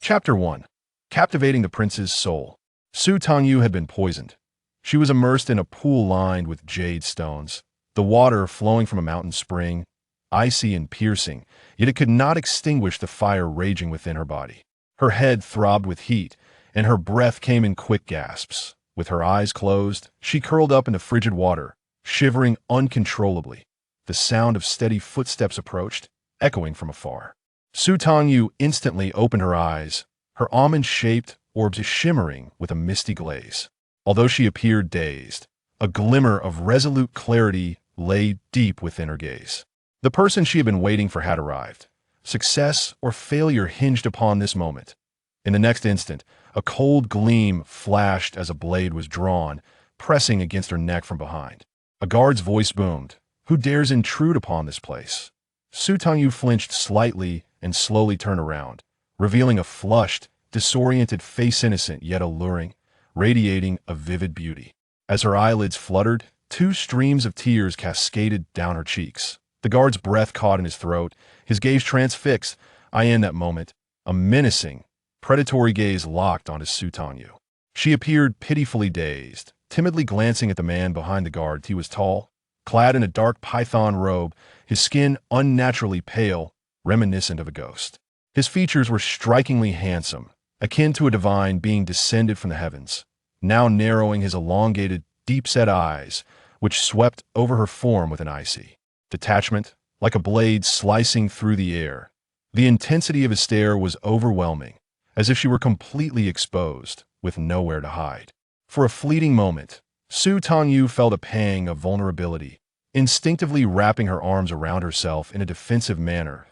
Chapter 1. Captivating the Prince's Soul. Tangyu had been poisoned. She was immersed in a pool lined with jade stones, the water flowing from a mountain spring, icy and piercing, yet it could not extinguish the fire raging within her body. Her head throbbed with heat, and her breath came in quick gasps. With her eyes closed, she curled up into frigid water, shivering uncontrollably. The sound of steady footsteps approached, echoing from afar. Tangyu instantly opened her eyes, her almond-shaped orbs shimmering with a misty glaze. Although she appeared dazed, a glimmer of resolute clarity lay deep within her gaze. The person she had been waiting for had arrived. Success or failure hinged upon this moment. In the next instant, a cold gleam flashed as a blade was drawn, pressing against her neck from behind. A guard's voice boomed. "Who dares intrude upon this place?" Tangyu flinched slightly and slowly turned around, revealing a flushed, disoriented face, innocent yet alluring, radiating a vivid beauty. As her eyelids fluttered, two streams of tears cascaded down her cheeks. The guard's breath caught in his throat, his gaze transfixed. In that moment, a menacing, predatory gaze locked onto Tangyu. She appeared pitifully dazed, timidly glancing at the man behind the guard. He was tall, clad in a dark python robe, his skin unnaturally pale, reminiscent of a ghost. His features were strikingly handsome, akin to a divine being descended from the heavens, now narrowing his elongated, deep-set eyes, which swept over her form with an icy detachment, like a blade slicing through the air. The intensity of his stare was overwhelming, as if she were completely exposed, with nowhere to hide. For a fleeting moment, Tangyu felt a pang of vulnerability, instinctively wrapping her arms around herself in a defensive manner.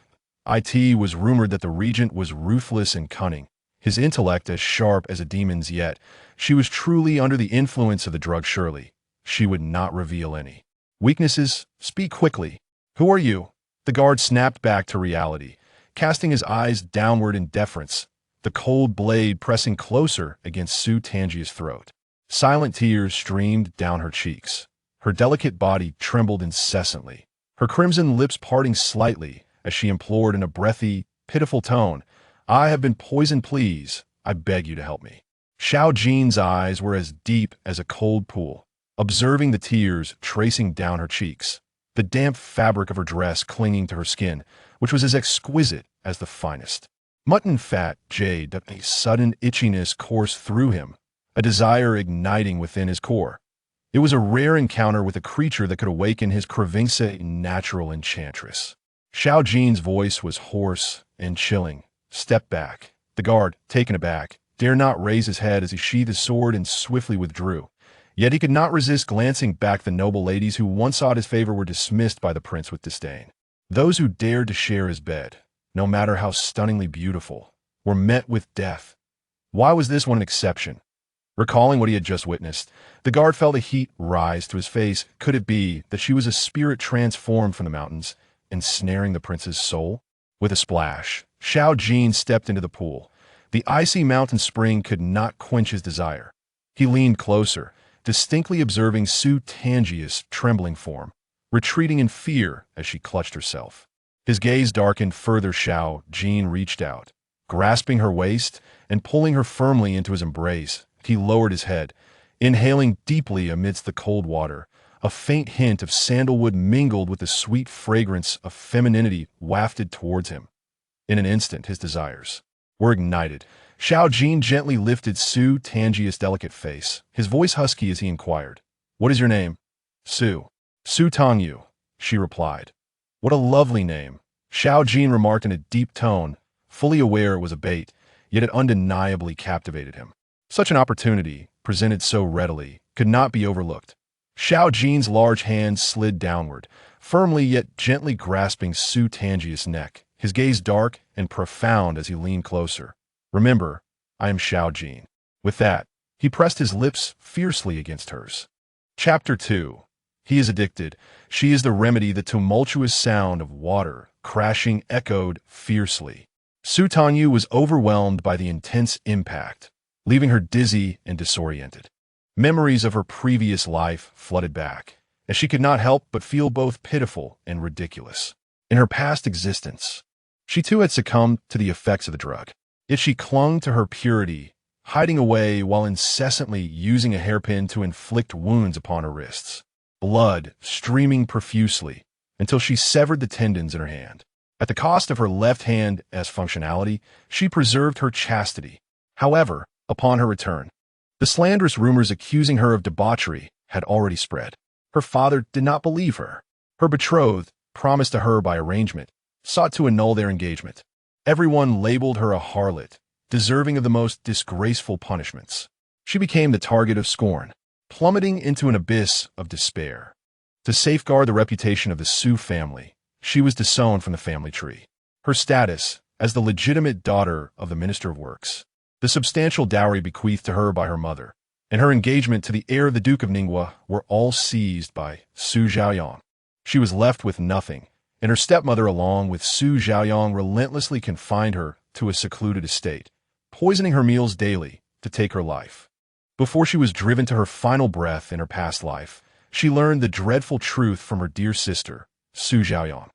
It was rumored that the regent was ruthless and cunning, his intellect as sharp as a demon's, yet she was truly under the influence of the drug. Surely she would not reveal any weaknesses. "Speak quickly. Who are you?" The guard snapped back to reality, casting his eyes downward in deference, the cold blade pressing closer against Tangyu's throat. Silent tears streamed down her cheeks. Her delicate body trembled incessantly, her crimson lips parting slightly as she implored in a breathy, pitiful tone, "I have been poisoned. Please, I beg you to help me." Xiao Ju's eyes were as deep as a cold pool, observing the tears tracing down her cheeks, the damp fabric of her dress clinging to her skin, which was as exquisite as the finest mutton fat jade. A sudden itchiness coursed through him, a desire igniting within his core. It was a rare encounter with a creature that could awaken his cravings. Natural enchantress. Xiao Ju's voice was hoarse and chilling. "Step back." The guard, taken aback, dared not raise his head as he sheathed his sword and swiftly withdrew. Yet he could not resist glancing back. The noble ladies who once sought his favor were dismissed by the prince with disdain. Those who dared to share his bed, no matter how stunningly beautiful, were met with death. Why was this one an exception? Recalling what he had just witnessed, the guard felt a heat rise to his face. Could it be that she was a spirit transformed from the mountains, ensnaring the prince's soul? With a splash, Xiao Ju stepped into the pool. The icy mountain spring could not quench his desire. He leaned closer, distinctly observing Tangyu's trembling form, retreating in fear as she clutched herself. His gaze darkened further. Xiao Ju reached out, grasping her waist and pulling her firmly into his embrace. He lowered his head, inhaling deeply amidst the cold water. A faint hint of sandalwood mingled with the sweet fragrance of femininity wafted towards him. In an instant, his desires were ignited. Xiao Ju gently lifted Tangyu's delicate face, his voice husky as he inquired, "What is your name?" Tangyu," she replied. "What a lovely name," Xiao Ju remarked in a deep tone, fully aware it was a bait, yet it undeniably captivated him. Such an opportunity, presented so readily, could not be overlooked. Xiao Ju's large hand slid downward, firmly yet gently grasping Tangyu's neck, his gaze dark and profound as he leaned closer. "Remember, I am Xiao Ju." With that, he pressed his lips fiercely against hers. Chapter 2. He is addicted. She is the remedy. The tumultuous sound of water crashing echoed fiercely. Tangyu was overwhelmed by the intense impact, leaving her dizzy and disoriented. Memories of her previous life flooded back, as she could not help but feel both pitiful and ridiculous. In her past existence, she too had succumbed to the effects of the drug. Yet she clung to her purity, hiding away while incessantly using a hairpin to inflict wounds upon her wrists, blood streaming profusely until she severed the tendons in her hand. At the cost of her left hand's functionality, she preserved her chastity. However, upon her return, the slanderous rumors accusing her of debauchery had already spread. Her father did not believe her. Her betrothed, promised to her by arrangement, sought to annul their engagement. Everyone labeled her a harlot, deserving of the most disgraceful punishments. She became the target of scorn, plummeting into an abyss of despair. To safeguard the reputation of the Xiao family, she was disowned from the family tree. Her status as the legitimate daughter of the Minister of Works, the substantial dowry bequeathed to her by her mother, and her engagement to the heir of the Duke of Ningguo were all seized by Su Zhaoyang. She was left with nothing, and her stepmother along with Su Zhaoyang relentlessly confined her to a secluded estate, poisoning her meals daily to take her life. Before she was driven to her final breath in her past life, she learned the dreadful truth from her dear sister, Su Zhaoyang.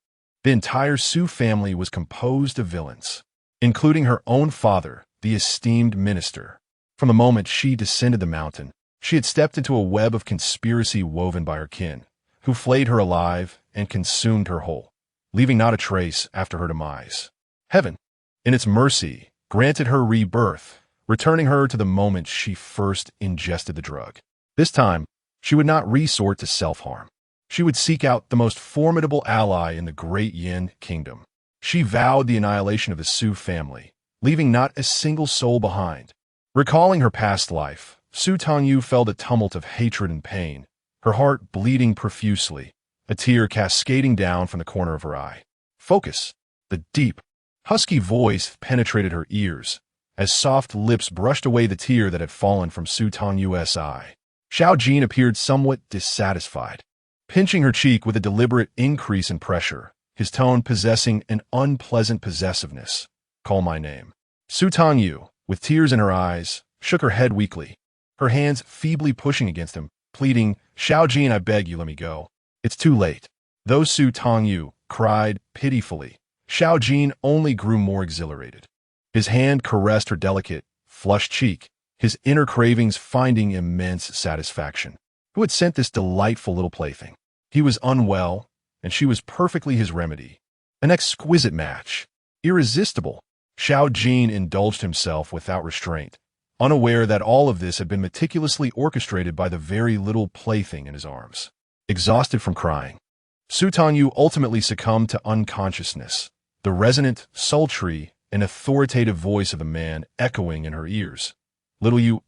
The entire Xiao family was composed of villains, including her own father, the esteemed minister. From the moment she descended the mountain, she had stepped into a web of conspiracy woven by her kin, who flayed her alive and consumed her whole, leaving not a trace after her demise. Heaven, in its mercy, granted her rebirth, returning her to the moment she first ingested the drug. This time, she would not resort to self-harm. She would seek out the most formidable ally in the great Yin kingdom. She vowed the annihilation of the Xiao family, leaving not a single soul behind. Recalling her past life, Su Tangyu felt a tumult of hatred and pain, her heart bleeding profusely, a tear cascading down from the corner of her eye. Focus! The deep, husky voice penetrated her ears, as soft lips brushed away the tear that had fallen from Su Tangyu's eye. Xiao Jin appeared somewhat dissatisfied, pinching her cheek with a deliberate increase in pressure, his tone possessing an unpleasant possessiveness. Call my name. Su Tangyu, with tears in her eyes, shook her head weakly, her hands feebly pushing against him, pleading, Xiao Jin, I beg you, let me go. It's too late. Though Su Tangyu cried pitifully, Xiao Jin only grew more exhilarated. His hand caressed her delicate, flushed cheek, his inner cravings finding immense satisfaction. Who had sent this delightful little plaything? He was unwell, and she was perfectly his remedy. An exquisite match. Irresistible. Xiao Jin indulged himself without restraint, unaware that all of this had been meticulously orchestrated by the very little plaything in his arms. Exhausted from crying, Su Tangyu ultimately succumbed to unconsciousness, the resonant, sultry, and authoritative voice of the man echoing in her ears. Little you,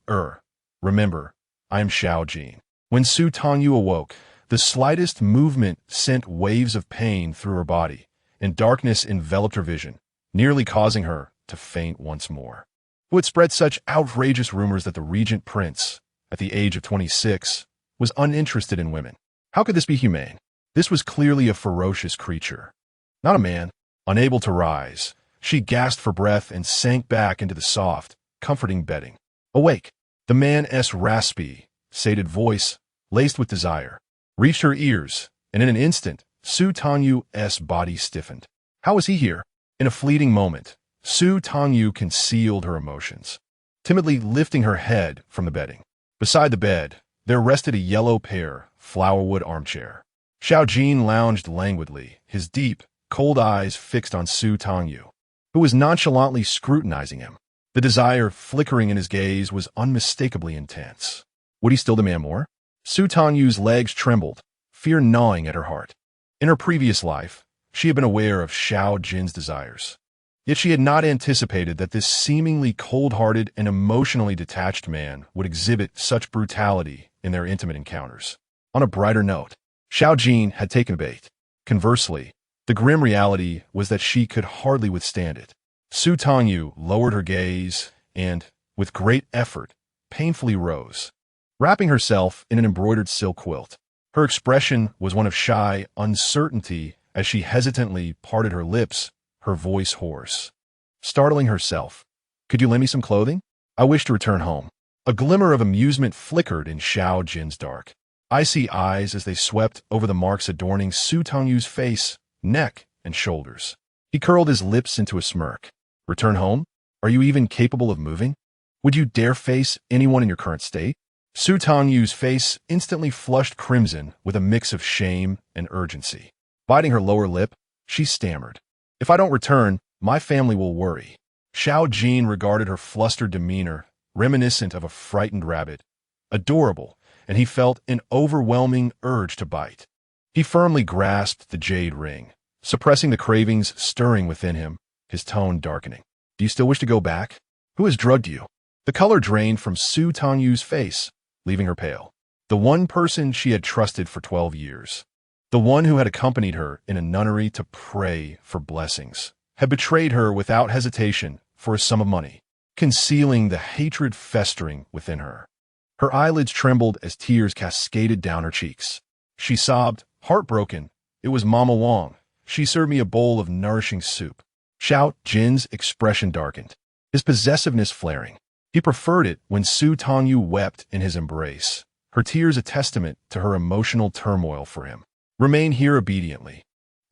remember, I am Xiao Jin. When Su Tangyu awoke, the slightest movement sent waves of pain through her body, and darkness enveloped her vision, nearly causing her to faint once more. Who had spread such outrageous rumors that the regent prince, at the age of 26, was uninterested in women? How could this be humane? This was clearly a ferocious creature. Not a man. Unable to rise, she gasped for breath and sank back into the soft, comforting bedding. Awake! The man's raspy, sated voice, laced with desire, reached her ears, and in an instant, Su Tangyu's body stiffened. How was he here? In a fleeting moment, Su Tangyu concealed her emotions, timidly lifting her head from the bedding. Beside the bed, there rested a yellow pear, flowerwood armchair. Xiao Jin lounged languidly, his deep, cold eyes fixed on Su Tangyu, who was nonchalantly scrutinizing him. The desire flickering in his gaze was unmistakably intense. Would he still demand more? Su Tangyu's legs trembled, fear gnawing at her heart. In her previous life, she had been aware of Xiao Jin's desires. Yet she had not anticipated that this seemingly cold-hearted and emotionally detached man would exhibit such brutality in their intimate encounters. On a brighter note, Xiao Jin had taken bait. Conversely, the grim reality was that she could hardly withstand it. Su Tangyu lowered her gaze and, with great effort, painfully rose, wrapping herself in an embroidered silk quilt. Her expression was one of shy uncertainty as she hesitantly parted her lips, her voice hoarse. Startling herself, "Could you lend me some clothing? I wish to return home." A glimmer of amusement flickered in Xiao Jin's dark, icy eyes as they swept over the marks adorning Su Tangyu's face, neck, and shoulders. He curled his lips into a smirk. Return home? Are you even capable of moving? Would you dare face anyone in your current state? Su Tangyu's face instantly flushed crimson with a mix of shame and urgency. Biting her lower lip, she stammered, "If I don't return, my family will worry." Xiao Jin regarded her flustered demeanor, reminiscent of a frightened rabbit. Adorable, and he felt an overwhelming urge to bite. He firmly grasped the jade ring, suppressing the cravings stirring within him, his tone darkening. "Do you still wish to go back? Who has drugged you?" The color drained from Su Tangyu's face, leaving her pale. The one person she had trusted for 12 years. The one who had accompanied her in a nunnery to pray for blessings, had betrayed her without hesitation for a sum of money, concealing the hatred festering within her. Her eyelids trembled as tears cascaded down her cheeks. She sobbed, heartbroken. "It was Mama Wang. She served me a bowl of nourishing soup." Xiao Jin's expression darkened, his possessiveness flaring. He preferred it when Su Tangyu wept in his embrace, her tears a testament to her emotional turmoil for him. "Remain here obediently.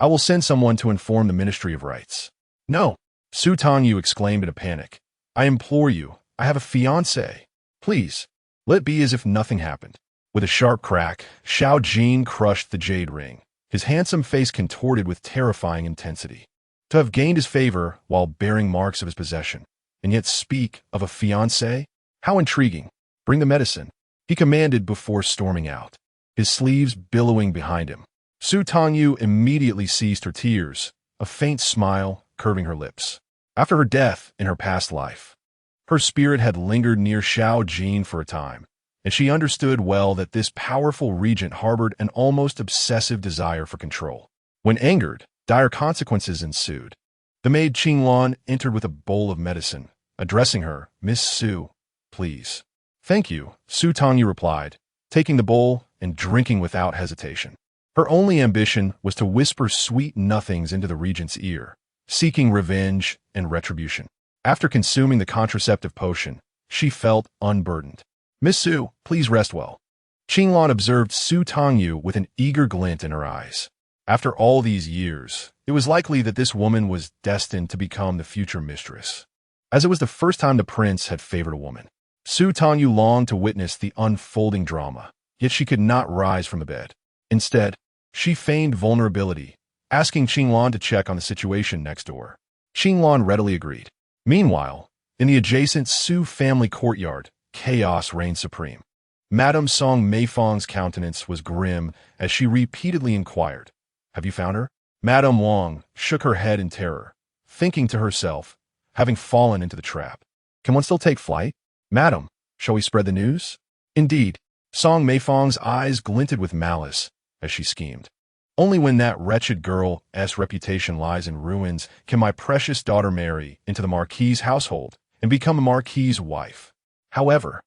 I will send someone to inform the Ministry of Rights." "No!" Su Tangyu exclaimed in a panic. "I implore you, I have a fiancé. Please, let it be as if nothing happened." With a sharp crack, Xiao Jin crushed the jade ring, his handsome face contorted with terrifying intensity. To have gained his favor while bearing marks of his possession, and yet speak of a fiancé? How intriguing. "Bring the medicine," he commanded before storming out, his sleeves billowing behind him. Su Tangyu immediately ceased her tears, a faint smile curving her lips. After her death in her past life, her spirit had lingered near Xiao Jin for a time, and she understood well that this powerful regent harbored an almost obsessive desire for control. When angered, dire consequences ensued. The maid Qinglan entered with a bowl of medicine, addressing her, "Miss Su, please." "Thank you," Su Tangyu replied, taking the bowl and drinking without hesitation. Her only ambition was to whisper sweet nothings into the regent's ear, seeking revenge and retribution. After consuming the contraceptive potion, she felt unburdened. "Miss Su, please rest well." Qinglan observed Su Tangyu with an eager glint in her eyes. After all these years, it was likely that this woman was destined to become the future mistress, as it was the first time the prince had favored a woman. Su Tangyu longed to witness the unfolding drama, yet she could not rise from the bed. Instead, she feigned vulnerability, asking Qinglan to check on the situation next door. Qinglan readily agreed. Meanwhile, in the adjacent Su family courtyard, chaos reigned supreme. Madame Song Meifang's countenance was grim as she repeatedly inquired, "Have you found her?" Madame Wang shook her head in terror, thinking to herself, having fallen into the trap. "Can one still take flight? Madam, shall we spread the news?" Indeed, Song Meifang's eyes glinted with malice as she schemed. "Only when that wretched girl's reputation lies in ruins can my precious daughter marry into the Marquis's household and become a Marquis's wife." However,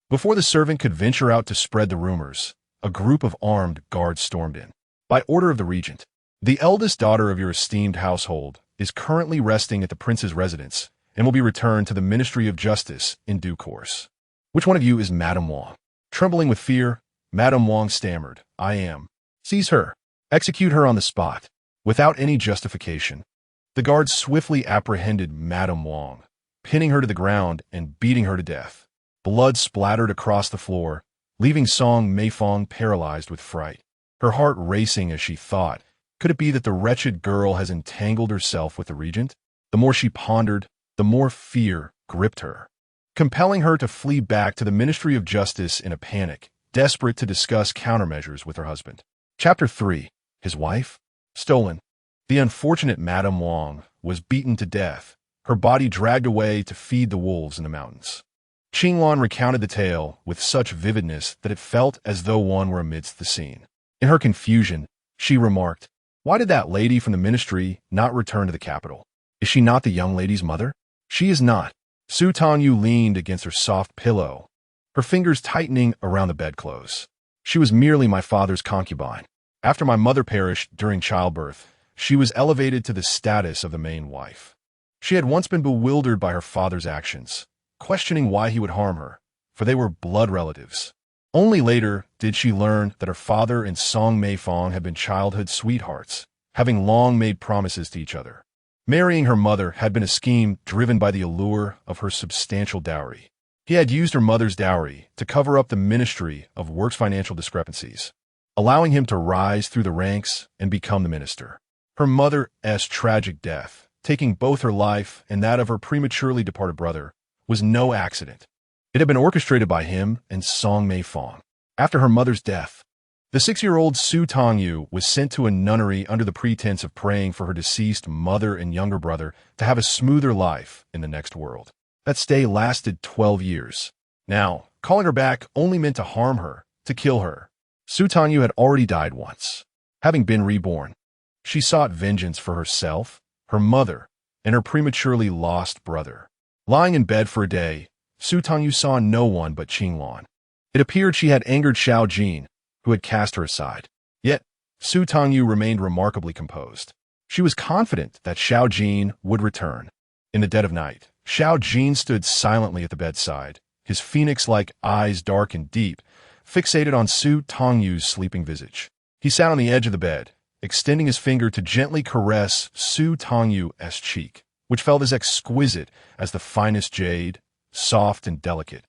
before the servant could venture out to spread the rumors, a group of armed guards stormed in. "By order of the regent, the eldest daughter of your esteemed household is currently resting at the prince's residence and will be returned to the Ministry of Justice in due course." "Which one of you is Madame Wang?" Trembling with fear, Madame Wang stammered, "I am." "Seize her. Execute her on the spot." Without any justification, the guards swiftly apprehended Madame Wang, pinning her to the ground and beating her to death. Blood splattered across the floor, leaving Song Meifang paralyzed with fright. Her heart racing as she thought, could it be that the wretched girl has entangled herself with the regent? The more she pondered, the more fear gripped her, compelling her to flee back to the Ministry of Justice in a panic, desperate to discuss countermeasures with her husband. Chapter 3. His wife? Stolen. The unfortunate Madame Wang was beaten to death, her body dragged away to feed the wolves in the mountains. Qinglan recounted the tale with such vividness that it felt as though one were amidst the scene. In her confusion, she remarked, "Why did that lady from the ministry not return to the capital? Is she not the young lady's mother?" "She is not." Su Tangyu leaned against her soft pillow, her fingers tightening around the bedclothes. "She was merely my father's concubine. After my mother perished during childbirth, she was elevated to the status of the main wife. She had once been bewildered by her father's actions, questioning why he would harm her, for they were blood relatives. Only later did she learn that her father and Song Meifang had been childhood sweethearts, having long made promises to each other. Marrying her mother had been a scheme driven by the allure of her substantial dowry. He had used her mother's dowry to cover up the Ministry of Works' financial discrepancies, allowing him to rise through the ranks and become the minister. Her mother's tragic death, taking both her life and that of her prematurely departed brother, was no accident. It had been orchestrated by him and Song Mei Fong. After her mother's death, the 6-year-old Su Tangyu was sent to a nunnery under the pretense of praying for her deceased mother and younger brother to have a smoother life in the next world. That stay lasted 12 years. Now, calling her back only meant to harm her, to kill her. Su Tangyu had already died once. Having been reborn, she sought vengeance for herself, her mother, and her prematurely lost brother. Lying in bed for a day, Su Tangyu saw no one but Qinglan. It appeared she had angered Xiao Jin, who had cast her aside. Yet, Su Tangyu remained remarkably composed. She was confident that Xiao Jin would return. In the dead of night, Xiao Jin stood silently at the bedside, his phoenix-like eyes dark and deep, fixated on Su Tangyu's sleeping visage. He sat on the edge of the bed, extending his finger to gently caress Su Tangyu's cheek, which felt as exquisite as the finest jade, soft and delicate,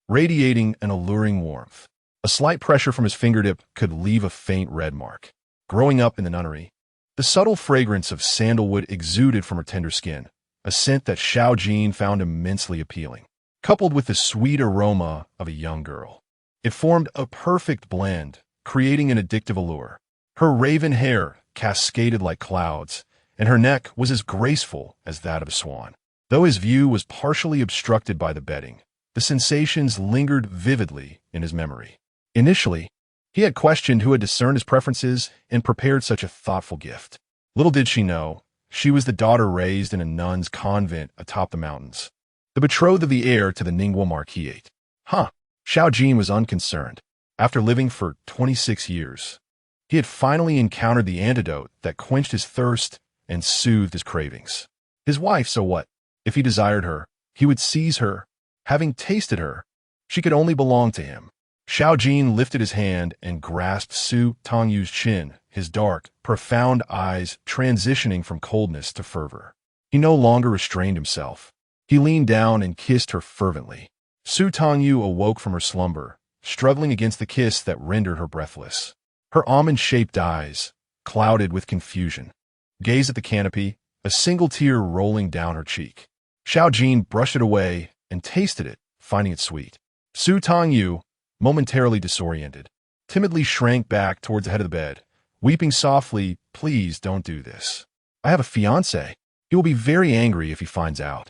radiating an alluring warmth. A slight pressure from his fingertip could leave a faint red mark. Growing up in the nunnery, the subtle fragrance of sandalwood exuded from her tender skin, a scent that Xiao Jin found immensely appealing. Coupled with the sweet aroma of a young girl, it formed a perfect blend, creating an addictive allure. Her raven hair cascaded like clouds, and her neck was as graceful as that of a swan. Though his view was partially obstructed by the bedding, the sensations lingered vividly in his memory. Initially, he had questioned who had discerned his preferences and prepared such a thoughtful gift. Little did she know, she was the daughter raised in a nun's convent atop the mountains, the betrothed of the heir to the Ningguo Marquisate. Xiao Jin was unconcerned. After living for 26 years, he had finally encountered the antidote that quenched his thirst and soothed his cravings. His wife, so what? If he desired her, he would seize her. Having tasted her, she could only belong to him. Xiao Jin lifted his hand and grasped Su Tangyu's chin, his dark, profound eyes transitioning from coldness to fervor. He no longer restrained himself. He leaned down and kissed her fervently. Su Tangyu awoke from her slumber, struggling against the kiss that rendered her breathless. Her almond-shaped eyes, clouded with confusion, gazed at the canopy, a single tear rolling down her cheek. Xiao Jin brushed it away and tasted it, finding it sweet. Su Tangyu, momentarily disoriented, timidly shrank back towards the head of the bed, weeping softly, "Please don't do this. I have a fiancé. He will be very angry if he finds out."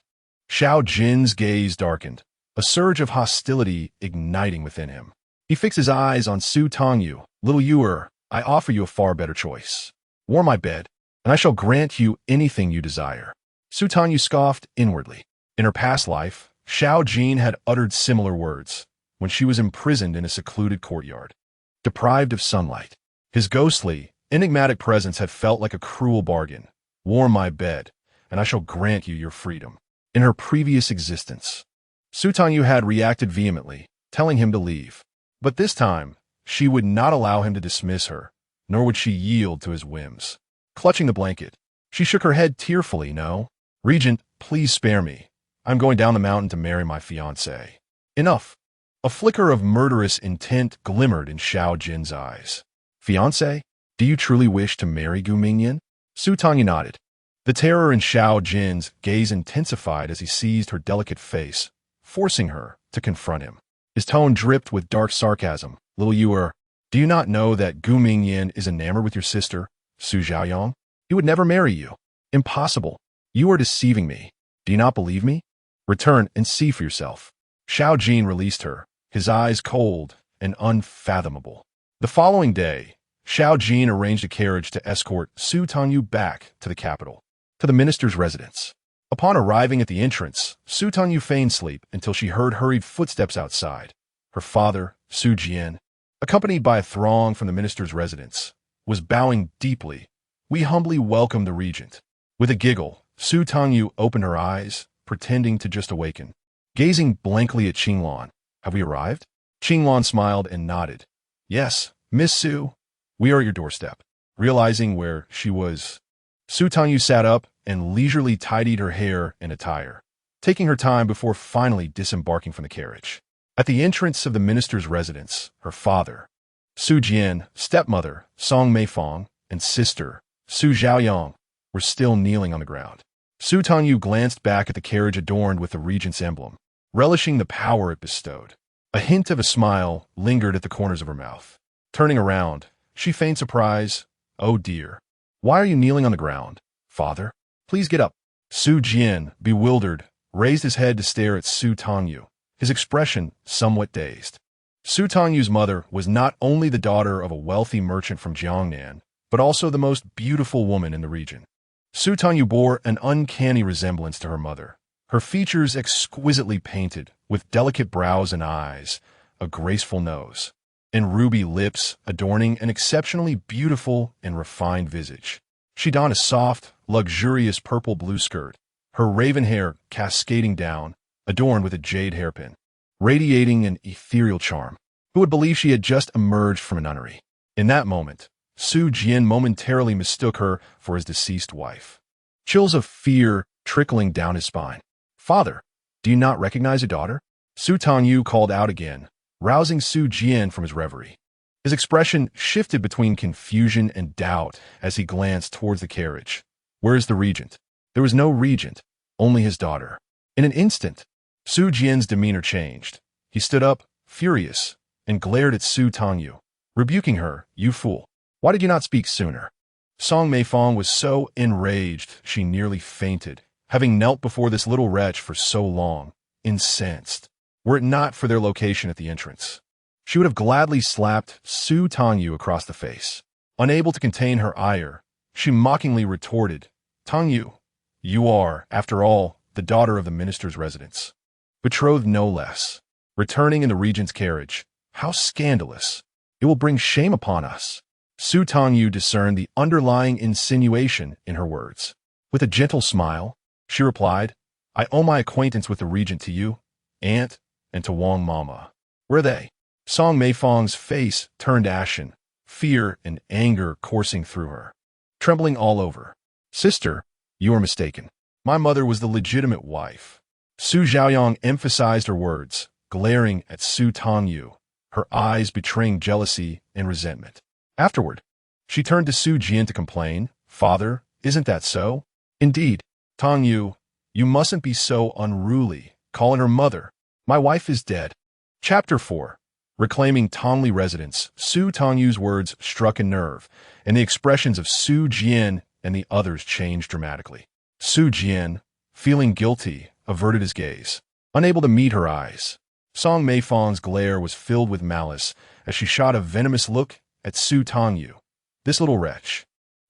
Xiao Jin's gaze darkened, a surge of hostility igniting within him. He fixed his eyes on Su Tangyu. "Little Yuer, I offer you a far better choice. Warm my bed, and I shall grant you anything you desire." Su Tangyu scoffed inwardly. In her past life, Xiao Jin had uttered similar words, when she was imprisoned in a secluded courtyard, deprived of sunlight. His ghostly, enigmatic presence had felt like a cruel bargain. "Warm my bed, and I shall grant you your freedom." In her previous existence, Su Tangyu had reacted vehemently, telling him to leave. But this time, she would not allow him to dismiss her, nor would she yield to his whims. Clutching the blanket, she shook her head tearfully. "No, Regent, please spare me. I'm going down the mountain to marry my fiancé." "Enough." A flicker of murderous intent glimmered in Xiao Jin's eyes. "Fiancé? Do you truly wish to marry Gu Mingyan?" Su Tangyu nodded. The terror in Xiao Jin's gaze intensified as he seized her delicate face, forcing her to confront him. His tone dripped with dark sarcasm. "Little Yuer, do you not know that Gu Mingyan is enamored with your sister, Su Xiaoyang? He would never marry you." "Impossible. You are deceiving me. Do you not believe me? Return and see for yourself." Xiao Jin released her, his eyes cold and unfathomable. The following day, Xiao Jin arranged a carriage to escort Su Tangyu back to the capital, to the minister's residence. Upon arriving at the entrance, Su Tangyu feigned sleep until she heard hurried footsteps outside. Her father, Su Jian, accompanied by a throng from the minister's residence, was bowing deeply. "We humbly welcome the regent." With a giggle, Su Tangyu opened her eyes, pretending to just awaken. Gazing blankly at Qinglan, "Have we arrived?" Qinglan smiled and nodded. "Yes, Miss Su, we are at your doorstep." Realizing where she was, Su Tangyu sat up and leisurely tidied her hair and attire, taking her time before finally disembarking from the carriage. At the entrance of the minister's residence, her father, Su Jian, stepmother, Song Meifang, and sister, Su Zhaoyang, were still kneeling on the ground. Su Tangyu glanced back at the carriage adorned with the regent's emblem, relishing the power it bestowed. A hint of a smile lingered at the corners of her mouth. Turning around, she feigned surprise. "Oh dear. Why are you kneeling on the ground, father? Please get up." Su Jian, bewildered, raised his head to stare at Su Tangyu, his expression somewhat dazed. Su Tangyu's mother was not only the daughter of a wealthy merchant from Jiangnan, but also the most beautiful woman in the region. Su Tangyu bore an uncanny resemblance to her mother, her features exquisitely painted, with delicate brows and eyes, a graceful nose, and ruby lips adorning an exceptionally beautiful and refined visage. She donned a soft, luxurious purple-blue skirt, her raven hair cascading down, adorned with a jade hairpin, radiating an ethereal charm. Who would believe she had just emerged from a nunnery? In that moment, Su Jian momentarily mistook her for his deceased wife. Chills of fear trickling down his spine. "Father, do you not recognize a daughter?" Su Tangyu called out again, rousing Su Jian from his reverie. His expression shifted between confusion and doubt as he glanced towards the carriage. "Where is the regent?" There was no regent, only his daughter. In an instant, Su Jian's demeanor changed. He stood up, furious, and glared at Su Tangyu, rebuking her. "You fool. Why did you not speak sooner?" Song Meifang was so enraged she nearly fainted, having knelt before this little wretch for so long, incensed. Were it not for their location at the entrance, she would have gladly slapped Su Tangyu across the face. Unable to contain her ire, she mockingly retorted, "Tangyu, you are, after all, the daughter of the minister's residence. Betrothed no less. Returning in the regent's carriage. How scandalous. It will bring shame upon us." Su Tangyu discerned the underlying insinuation in her words. With a gentle smile, she replied, "I owe my acquaintance with the regent to you, aunt, and to Wang Mama." "Where are they?" Song Meifang's face turned ashen, fear and anger coursing through her. Trembling all over. "Sister, you are mistaken. My mother was the legitimate wife." Su Zhaoyang emphasized her words, glaring at Su Tangyu, her eyes betraying jealousy and resentment. Afterward, she turned to Su Jian to complain, "Father, isn't that so?" "Indeed, Tangyu, you mustn't be so unruly, calling her mother. My wife is dead." Chapter 4. Reclaiming Tongli residence. Su Tangyu's words struck a nerve, and the expressions of Su Jian and the others changed dramatically. Su Jian, feeling guilty, averted his gaze, unable to meet her eyes. Song Meifang's glare was filled with malice as she shot a venomous look at Su Tangyu. This little wretch.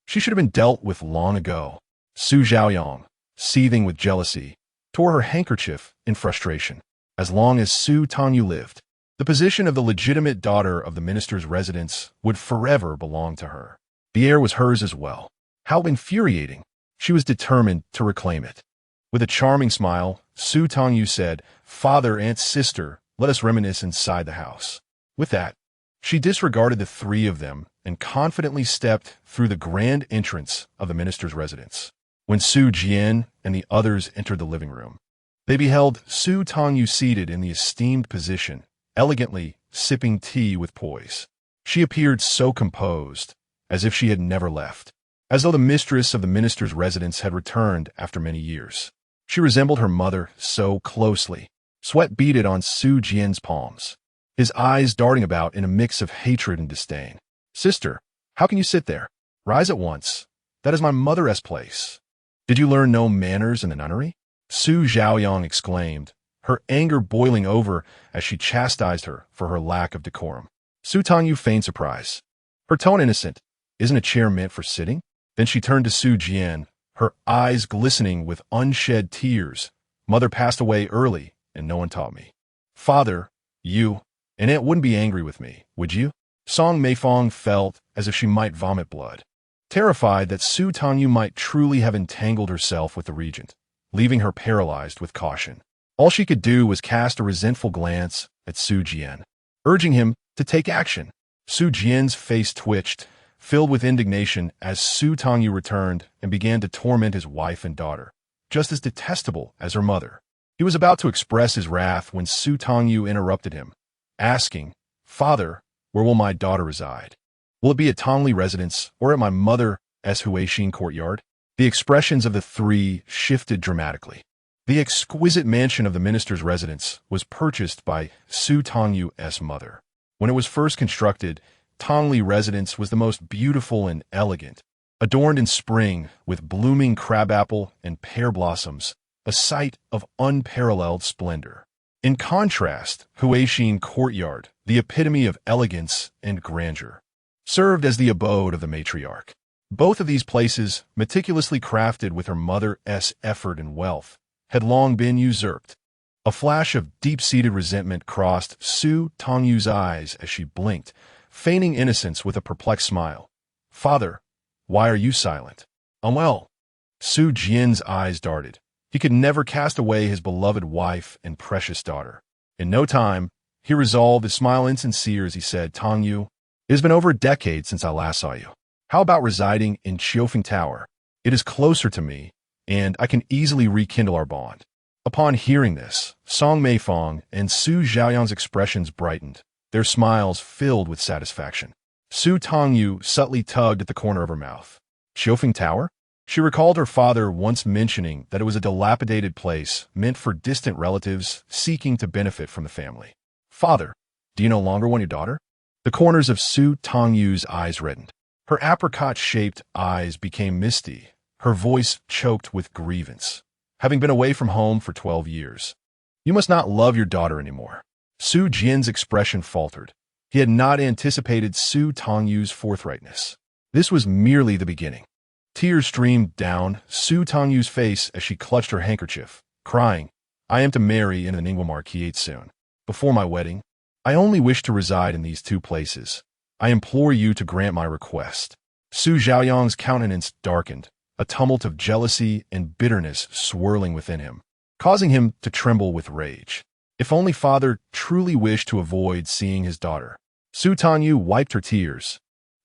She should have been dealt with long ago. Su Zhaoyang, seething with jealousy, tore her handkerchief in frustration. As long as Su Tangyu lived, the position of the legitimate daughter of the minister's residence would forever belong to her. The heir was hers as well. How infuriating. She was determined to reclaim it. With a charming smile, Su Tangyu said, "Father and sister, let us reminisce inside the house." With that, she disregarded the three of them and confidently stepped through the grand entrance of the minister's residence. When Su Jian and the others entered the living room, they beheld Su Tangyu seated in the esteemed position, elegantly sipping tea with poise. She appeared so composed, as if she had never left, as though the mistress of the minister's residence had returned after many years. She resembled her mother so closely. Sweat beaded on Su Jian's palms, his eyes darting about in a mix of hatred and disdain. "Sister, how can you sit there? Rise at once. That is my mother's place. Did you learn no manners in the nunnery?" Su Zhaoyang exclaimed, her anger boiling over as she chastised her for her lack of decorum. Su Tangyu feigned surprise, her tone innocent. "Isn't a chair meant for sitting?" Then she turned to Su Jian, her eyes glistening with unshed tears. "Mother passed away early, and no one taught me. Father, you and Aunt wouldn't be angry with me, would you?" Song Meifang felt as if she might vomit blood, terrified that Su Tangyu might truly have entangled herself with the regent, leaving her paralyzed with caution. All she could do was cast a resentful glance at Su Jian, urging him to take action. Su Jian's face twitched, filled with indignation as Su Tangyu returned and began to torment his wife and daughter, just as detestable as her mother. He was about to express his wrath when Su Tangyu interrupted him, asking, "Father, where will my daughter reside? Will it be at Tongli residence or at my mother's Huaxin courtyard?" The expressions of the three shifted dramatically. The exquisite mansion of the minister's residence was purchased by Su Tangyu's mother. When it was first constructed, Tongli residence was the most beautiful and elegant, adorned in spring with blooming crabapple and pear blossoms, a sight of unparalleled splendor. In contrast, Huaxin Courtyard, the epitome of elegance and grandeur, served as the abode of the matriarch. Both of these places, meticulously crafted with her mother's effort and wealth, had long been usurped. A flash of deep-seated resentment crossed Su Tangyu's eyes as she blinked, feigning innocence with a perplexed smile. "Father, why are you silent?" "Unwell." Su Jian's eyes darted. He could never cast away his beloved wife and precious daughter. In no time, he resolved to smile insincere as he said, "Tangyu, it has been over a decade since I last saw you. How about residing in Qiufeng Tower? It is closer to me, and I can easily rekindle our bond." Upon hearing this, Song Meifong and Su Xiaoyang's expressions brightened, their smiles filled with satisfaction. Su Tangyu subtly tugged at the corner of her mouth. Qiufeng Tower? She recalled her father once mentioning that it was a dilapidated place meant for distant relatives seeking to benefit from the family. "Father, do you no longer want your daughter?" The corners of Su Tangyu's eyes reddened. Her apricot-shaped eyes became misty, her voice choked with grievance. "Having been away from home for 12 years, you must not love your daughter anymore." Su Jian's expression faltered. He had not anticipated Su Tangyu's forthrightness. This was merely the beginning. Tears streamed down Su Tangyu's face as she clutched her handkerchief, crying, "I am to marry in the Ningguo Marquis soon. Before my wedding, I only wish to reside in these two places. I implore you to grant my request." Su Xiaoyang's countenance darkened, a tumult of jealousy and bitterness swirling within him, causing him to tremble with rage. If only father truly wished to avoid seeing his daughter. Su Tangyu wiped her tears,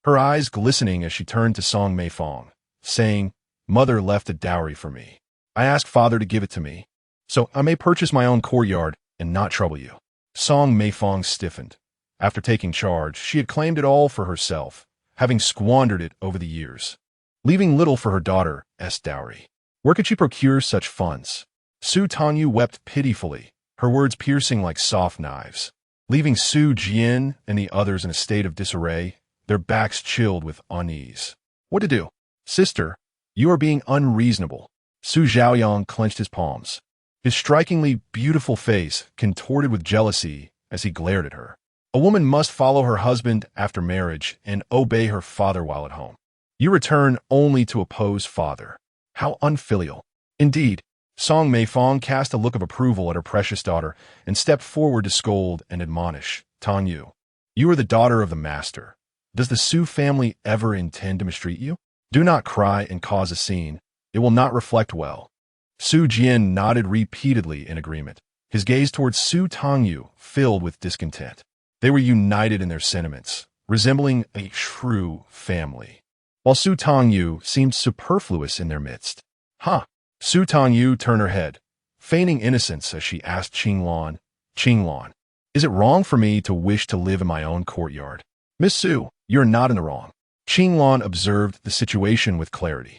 her eyes glistening as she turned to Song Meifong, saying, "Mother left a dowry for me. I asked father to give it to me, so I may purchase my own courtyard and not trouble you." Song Meifong stiffened. After taking charge, she had claimed it all for herself, having squandered it over the years, leaving little for her daughter's dowry. Where could she procure such funds? Su Tangyu wept pitifully, her words piercing like soft knives, leaving Su Jian and the others in a state of disarray, their backs chilled with unease. What to do? "Sister, you are being unreasonable." Su Xiaoyang clenched his palms, his strikingly beautiful face contorted with jealousy as he glared at her. A woman must follow her husband after marriage and obey her father while at home. You return only to oppose father. How unfilial. Indeed, Song Meifong cast a look of approval at her precious daughter and stepped forward to scold and admonish. "Tangyu, you are the daughter of the master. Does the Su family ever intend to mistreat you? Do not cry and cause a scene. It will not reflect well." Su Jian nodded repeatedly in agreement, his gaze towards Su Tangyu filled with discontent. They were united in their sentiments, resembling a true family, while Su Tangyu seemed superfluous in their midst. "Huh?" Su Tangyu turned her head, feigning innocence as she asked Qinglan, "Qinglan, is it wrong for me to wish to live in my own courtyard?" "Miss Su, you're not in the wrong." Qinglan observed the situation with clarity.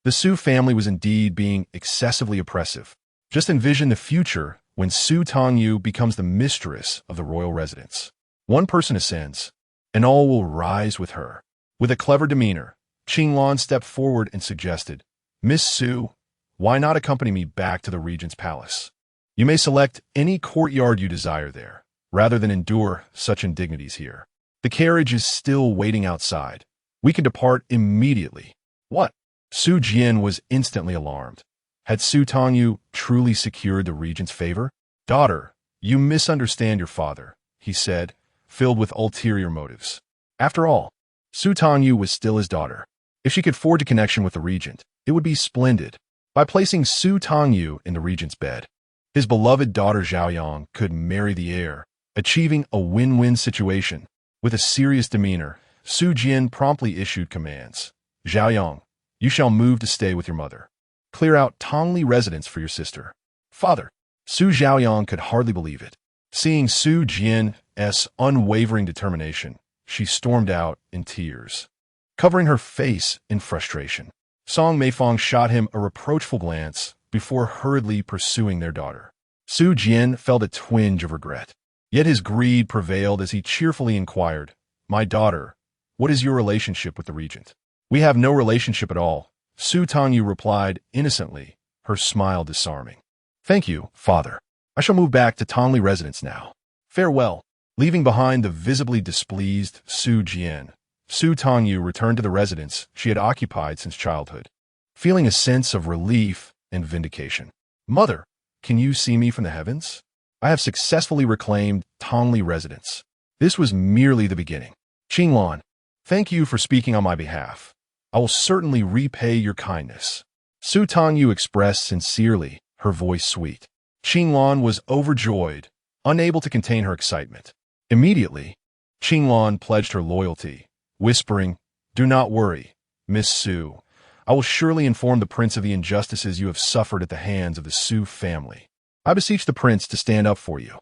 The Su family was indeed being excessively oppressive. Just envision the future when Su Tangyu becomes the mistress of the royal residence. One person ascends, and all will rise with her. With a clever demeanor, Qinglan stepped forward and suggested, "Miss Su, why not accompany me back to the regent's palace? You may select any courtyard you desire there, rather than endure such indignities here. The carriage is still waiting outside. We can depart immediately." "What?" Su Jian was instantly alarmed. Had Su Tangyu truly secured the regent's favor? "Daughter, you misunderstand your father," he said, filled with ulterior motives. After all, Su Tangyu was still his daughter. If she could forge a connection with the regent, it would be splendid. By placing Su Tangyu in the regent's bed, his beloved daughter Xiaoyang could marry the heir, achieving a win-win situation. With a serious demeanor, Su Jian promptly issued commands. Xiaoyang, you shall move to stay with your mother. Clear out Tongli residence for your sister. Father. Su Xiaoyang could hardly believe it. Seeing Su Jian's unwavering determination, she stormed out in tears, covering her face in frustration. Song Meifeng shot him a reproachful glance before hurriedly pursuing their daughter. Su Jian felt a twinge of regret. Yet his greed prevailed as he cheerfully inquired, My daughter, what is your relationship with the regent? We have no relationship at all, Su Tangyu replied innocently, her smile disarming. Thank you, father. I shall move back to Tongli residence now. Farewell. Leaving behind the visibly displeased Su Jian, Su Tangyu returned to the residence she had occupied since childhood, feeling a sense of relief and vindication. Mother, can you see me from the heavens? I have successfully reclaimed Tongli residence. This was merely the beginning. Qinglan, thank you for speaking on my behalf. I will certainly repay your kindness. Su Tangyu expressed sincerely, her voice sweet. Qinglan was overjoyed, unable to contain her excitement. Immediately, Qinglan pledged her loyalty, whispering, Do not worry, Miss Su. I will surely inform the prince of the injustices you have suffered at the hands of the Su family. I beseech the prince to stand up for you.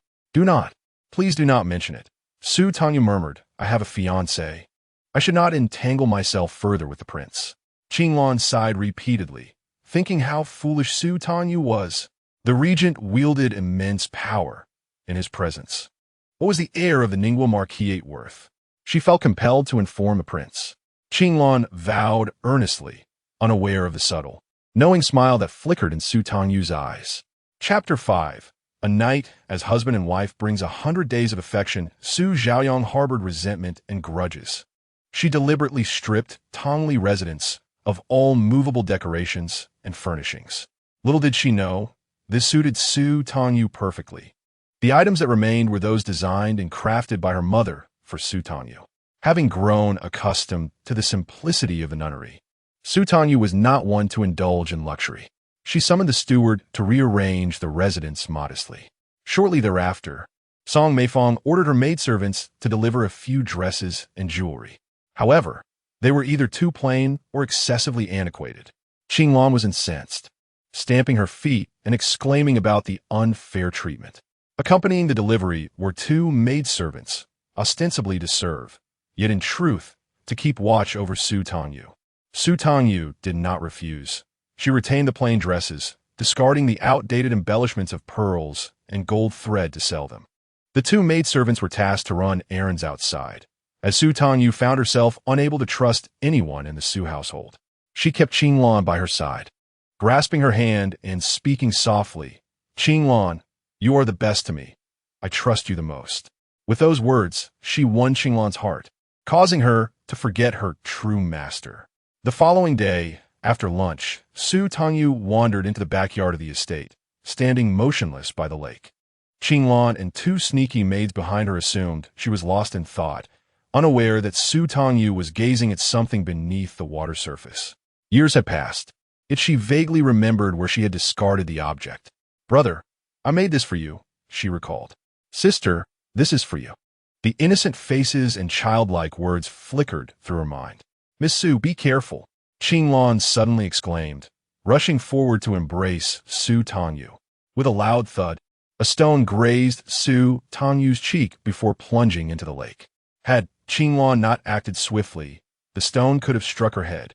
Please do not mention it. Su Tangyu murmured, I have a fiancé. I should not entangle myself further with the prince. Qinglan sighed repeatedly, thinking how foolish Su Tangyu was. The regent wielded immense power in his presence. What was the heir of the Ningguo Marquisate worth? She felt compelled to inform the prince. Qinglan vowed earnestly, unaware of the subtle, knowing smile that flickered in Su Tangyu's eyes. Chapter 5. A night as husband and wife brings 100 days of affection. Su Xiaoyang harbored resentment and grudges. She deliberately stripped Tongli residence of all movable decorations and furnishings. Little did she know, this suited Su Tangyu perfectly. The items that remained were those designed and crafted by her mother for Su Tangyu. Having grown accustomed to the simplicity of the nunnery, Su Tangyu was not one to indulge in luxury. She summoned the steward to rearrange the residence modestly. Shortly thereafter, Song Meifeng ordered her maidservants to deliver a few dresses and jewelry. However, they were either too plain or excessively antiquated. Qinglan was incensed, stamping her feet and exclaiming about the unfair treatment. Accompanying the delivery were 2 maidservants, ostensibly to serve, yet in truth, to keep watch over Su Tangyu. Su Tangyu did not refuse. She retained the plain dresses, discarding the outdated embellishments of pearls and gold thread to sell them. The 2 maidservants were tasked to run errands outside, as Su Tangyu found herself unable to trust anyone in the Su household. She kept Qinglan by her side, grasping her hand and speaking softly, Qinglan, you are the best to me. I trust you the most. With those words, she won Qinglan's heart, causing her to forget her true master. The following day, after lunch, Su Tangyu wandered into the backyard of the estate, standing motionless by the lake. Qinglan and 2 sneaky maids behind her assumed she was lost in thought, unaware that Su Tangyu was gazing at something beneath the water surface. Years had passed, yet she vaguely remembered where she had discarded the object. Brother, I made this for you, she recalled. Sister, this is for you. The innocent faces and childlike words flickered through her mind. Miss Su, be careful, Qinglan suddenly exclaimed, rushing forward to embrace Su Tangyu. With a loud thud, a stone grazed Su Tangyu's cheek before plunging into the lake. Had Qinglan not acted swiftly, the stone could have struck her head,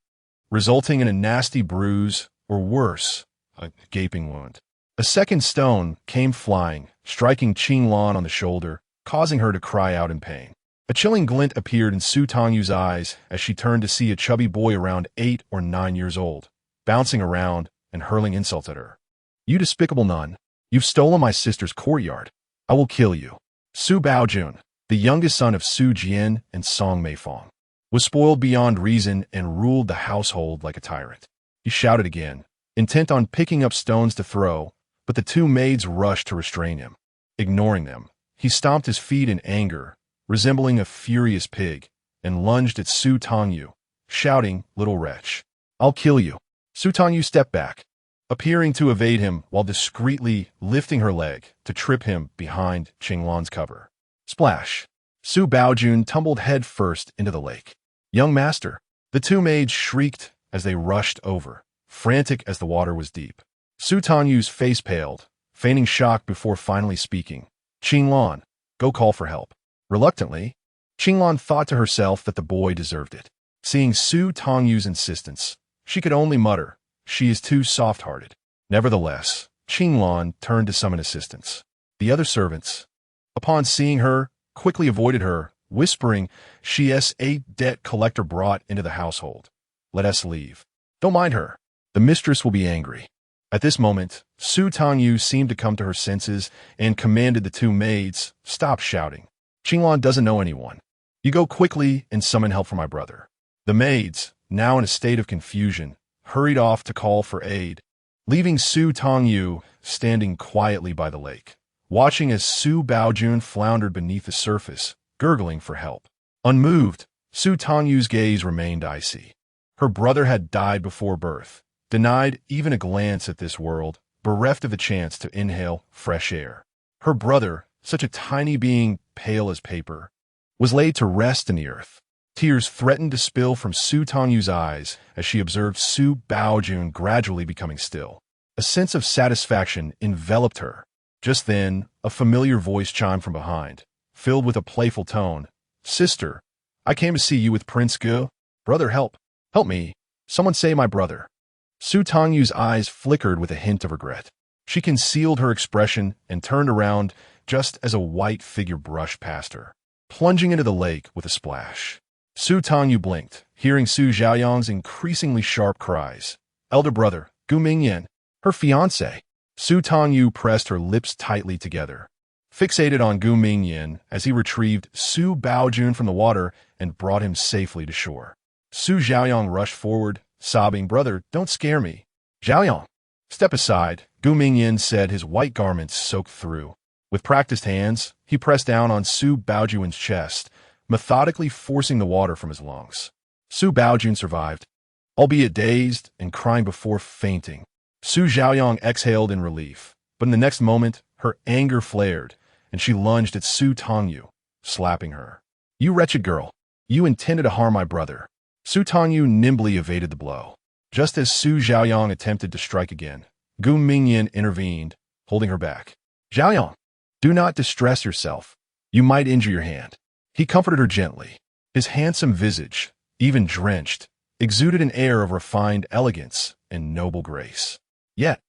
resulting in a nasty bruise or worse, a gaping wound. A second stone came flying, striking Qinglan on the shoulder, causing her to cry out in pain. A chilling glint appeared in Su Tangyu's eyes as she turned to see a chubby boy around 8 or 9 years old, bouncing around and hurling insults at her. You despicable nun, you've stolen my sister's courtyard. I will kill you. Su Baojun, the youngest son of Su Jian and Song Meifeng, was spoiled beyond reason and ruled the household like a tyrant. He shouted again, intent on picking up stones to throw, but the 2 maids rushed to restrain him. Ignoring them, he stomped his feet in anger, resembling a furious pig, and lunged at Su Tangyu, shouting, Little wretch, I'll kill you. Su Tangyu stepped back, appearing to evade him while discreetly lifting her leg to trip him behind Qinglan's cover. Splash! Su Baojun tumbled head first into the lake. Young master! The two maids shrieked as they rushed over, frantic as the water was deep. Su Tangyu's face paled, feigning shock before finally speaking. Qinglan, go call for help. Reluctantly, Qinglan thought to herself that the boy deserved it. Seeing Su Tangyu's insistence, she could only mutter, she is too soft-hearted. Nevertheless, Qinglan turned to summon assistance. The other servants, upon seeing her, quickly avoided her, whispering, she is a debt collector brought into the household. Let us leave. Don't mind her. The mistress will be angry. At this moment, Su Tangyu seemed to come to her senses and commanded the two maids, stop shouting. Qinglan doesn't know anyone. You go quickly and summon help for my brother. The maids, now in a state of confusion, hurried off to call for aid, leaving Su Tangyu standing quietly by the lake, watching as Su Baojun floundered beneath the surface, gurgling for help. Unmoved, Su Tangyu's gaze remained icy. Her brother had died before birth, denied even a glance at this world, bereft of the chance to inhale fresh air. Her brother, such a tiny being, pale as paper, was laid to rest in the earth. Tears threatened to spill from Su Tangyu's eyes as she observed Su Baojun gradually becoming still. A sense of satisfaction enveloped her. Just then, a familiar voice chimed from behind, filled with a playful tone. Sister, I came to see you with Prince Gu. Brother, help. Help me. Someone say my brother. Su Tangyu's eyes flickered with a hint of regret. She concealed her expression and turned around just as a white figure brushed past her, plunging into the lake with a splash. Su Tangyu blinked, hearing Su Xiaoyang's increasingly sharp cries. Elder brother, Gu Mingyan, her fiancé. Su Tangyu pressed her lips tightly together, fixated on Gu Mingyan as he retrieved Su Baojun from the water and brought him safely to shore. Su Xiaoyang rushed forward, sobbing, Brother, don't scare me. Xiaoyang, step aside, Gu Mingyan said, his white garments soaked through. With practiced hands, he pressed down on Su Baojun's chest, methodically forcing the water from his lungs. Su Baojun survived, albeit dazed and crying before fainting. Su Xiaoyang exhaled in relief, but in the next moment, her anger flared, and she lunged at Su Tangyu, slapping her. You wretched girl, you intended to harm my brother. Su Tangyu nimbly evaded the blow. Just as Su Xiaoyang attempted to strike again, Gu Mingyan intervened, holding her back. Xiaoyang, do not distress yourself. You might injure your hand. He comforted her gently. His handsome visage, even drenched, exuded an air of refined elegance and noble grace. Yet,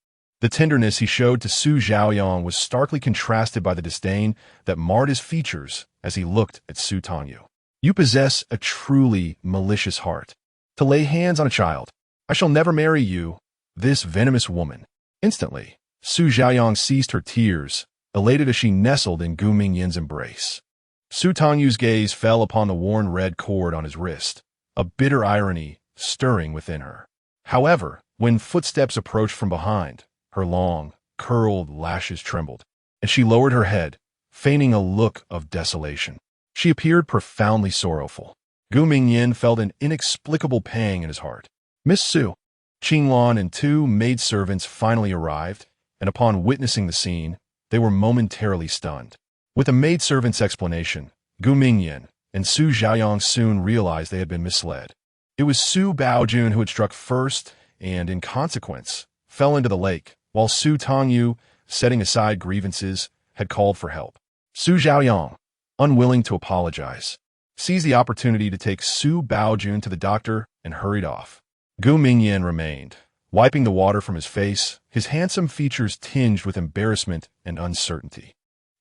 the tenderness he showed to Su Xiaoyang was starkly contrasted by the disdain that marred his features as he looked at Su Tangyu. You possess a truly malicious heart. To lay hands on a child. I shall never marry you, this venomous woman. Instantly, Su Xiaoyang ceased her tears, elated as she nestled in Gu Mingyan's embrace. Su Tangyu's gaze fell upon the worn red cord on his wrist, a bitter irony stirring within her. However, when footsteps approached from behind, her long, curled lashes trembled, and she lowered her head, feigning a look of desolation. She appeared profoundly sorrowful. Gu Mingyan felt an inexplicable pang in his heart. Miss Su, Qinglan and two maidservants finally arrived, and upon witnessing the scene, they were momentarily stunned. With the maidservant's explanation, Gu Mingyan and Su Xiaoyang soon realized they had been misled. It was Su Baojun who had struck first and, in consequence, fell into the lake, while Su Tangyu, setting aside grievances, had called for help. Su Xiaoyang, unwilling to apologize, seized the opportunity to take Su Baojun to the doctor and hurried off. Gu Mingyan remained, wiping the water from his face, his handsome features tinged with embarrassment and uncertainty.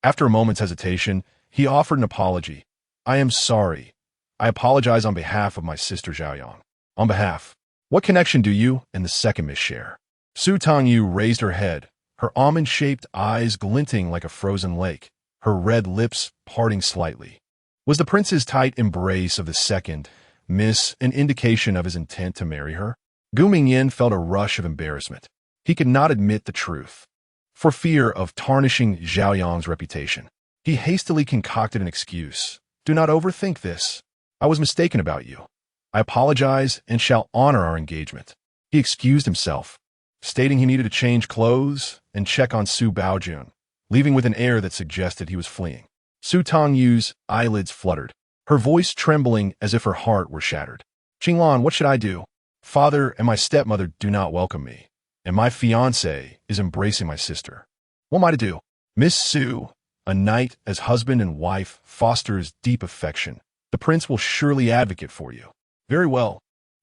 After a moment's hesitation, he offered an apology. I am sorry. I apologize on behalf of my sister Xiaoyang. On behalf. What connection do you and the second miss share? Su Tangyu raised her head, her almond-shaped eyes glinting like a frozen lake, her red lips parting slightly. Was the prince's tight embrace of the second miss an indication of his intent to marry her? Gu Mingyan felt a rush of embarrassment. He could not admit the truth, for fear of tarnishing Xiaoyang's reputation. He hastily concocted an excuse. Do not overthink this. I was mistaken about you. I apologize and shall honor our engagement. He excused himself, stating he needed to change clothes and check on Su Baojun, leaving with an air that suggested he was fleeing. Su Tangyu's eyelids fluttered, her voice trembling as if her heart were shattered. Qinglan, what should I do? Father and my stepmother do not welcome me, and my fiancé is embracing my sister. What am I to do? Miss Su, a knight as husband and wife fosters deep affection. The prince will surely advocate for you. Very well.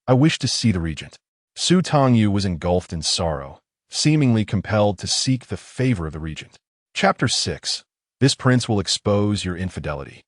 I wish to see the regent. Su Tangyu was engulfed in sorrow, seemingly compelled to seek the favor of the regent. Chapter 6. This prince will expose your infidelity.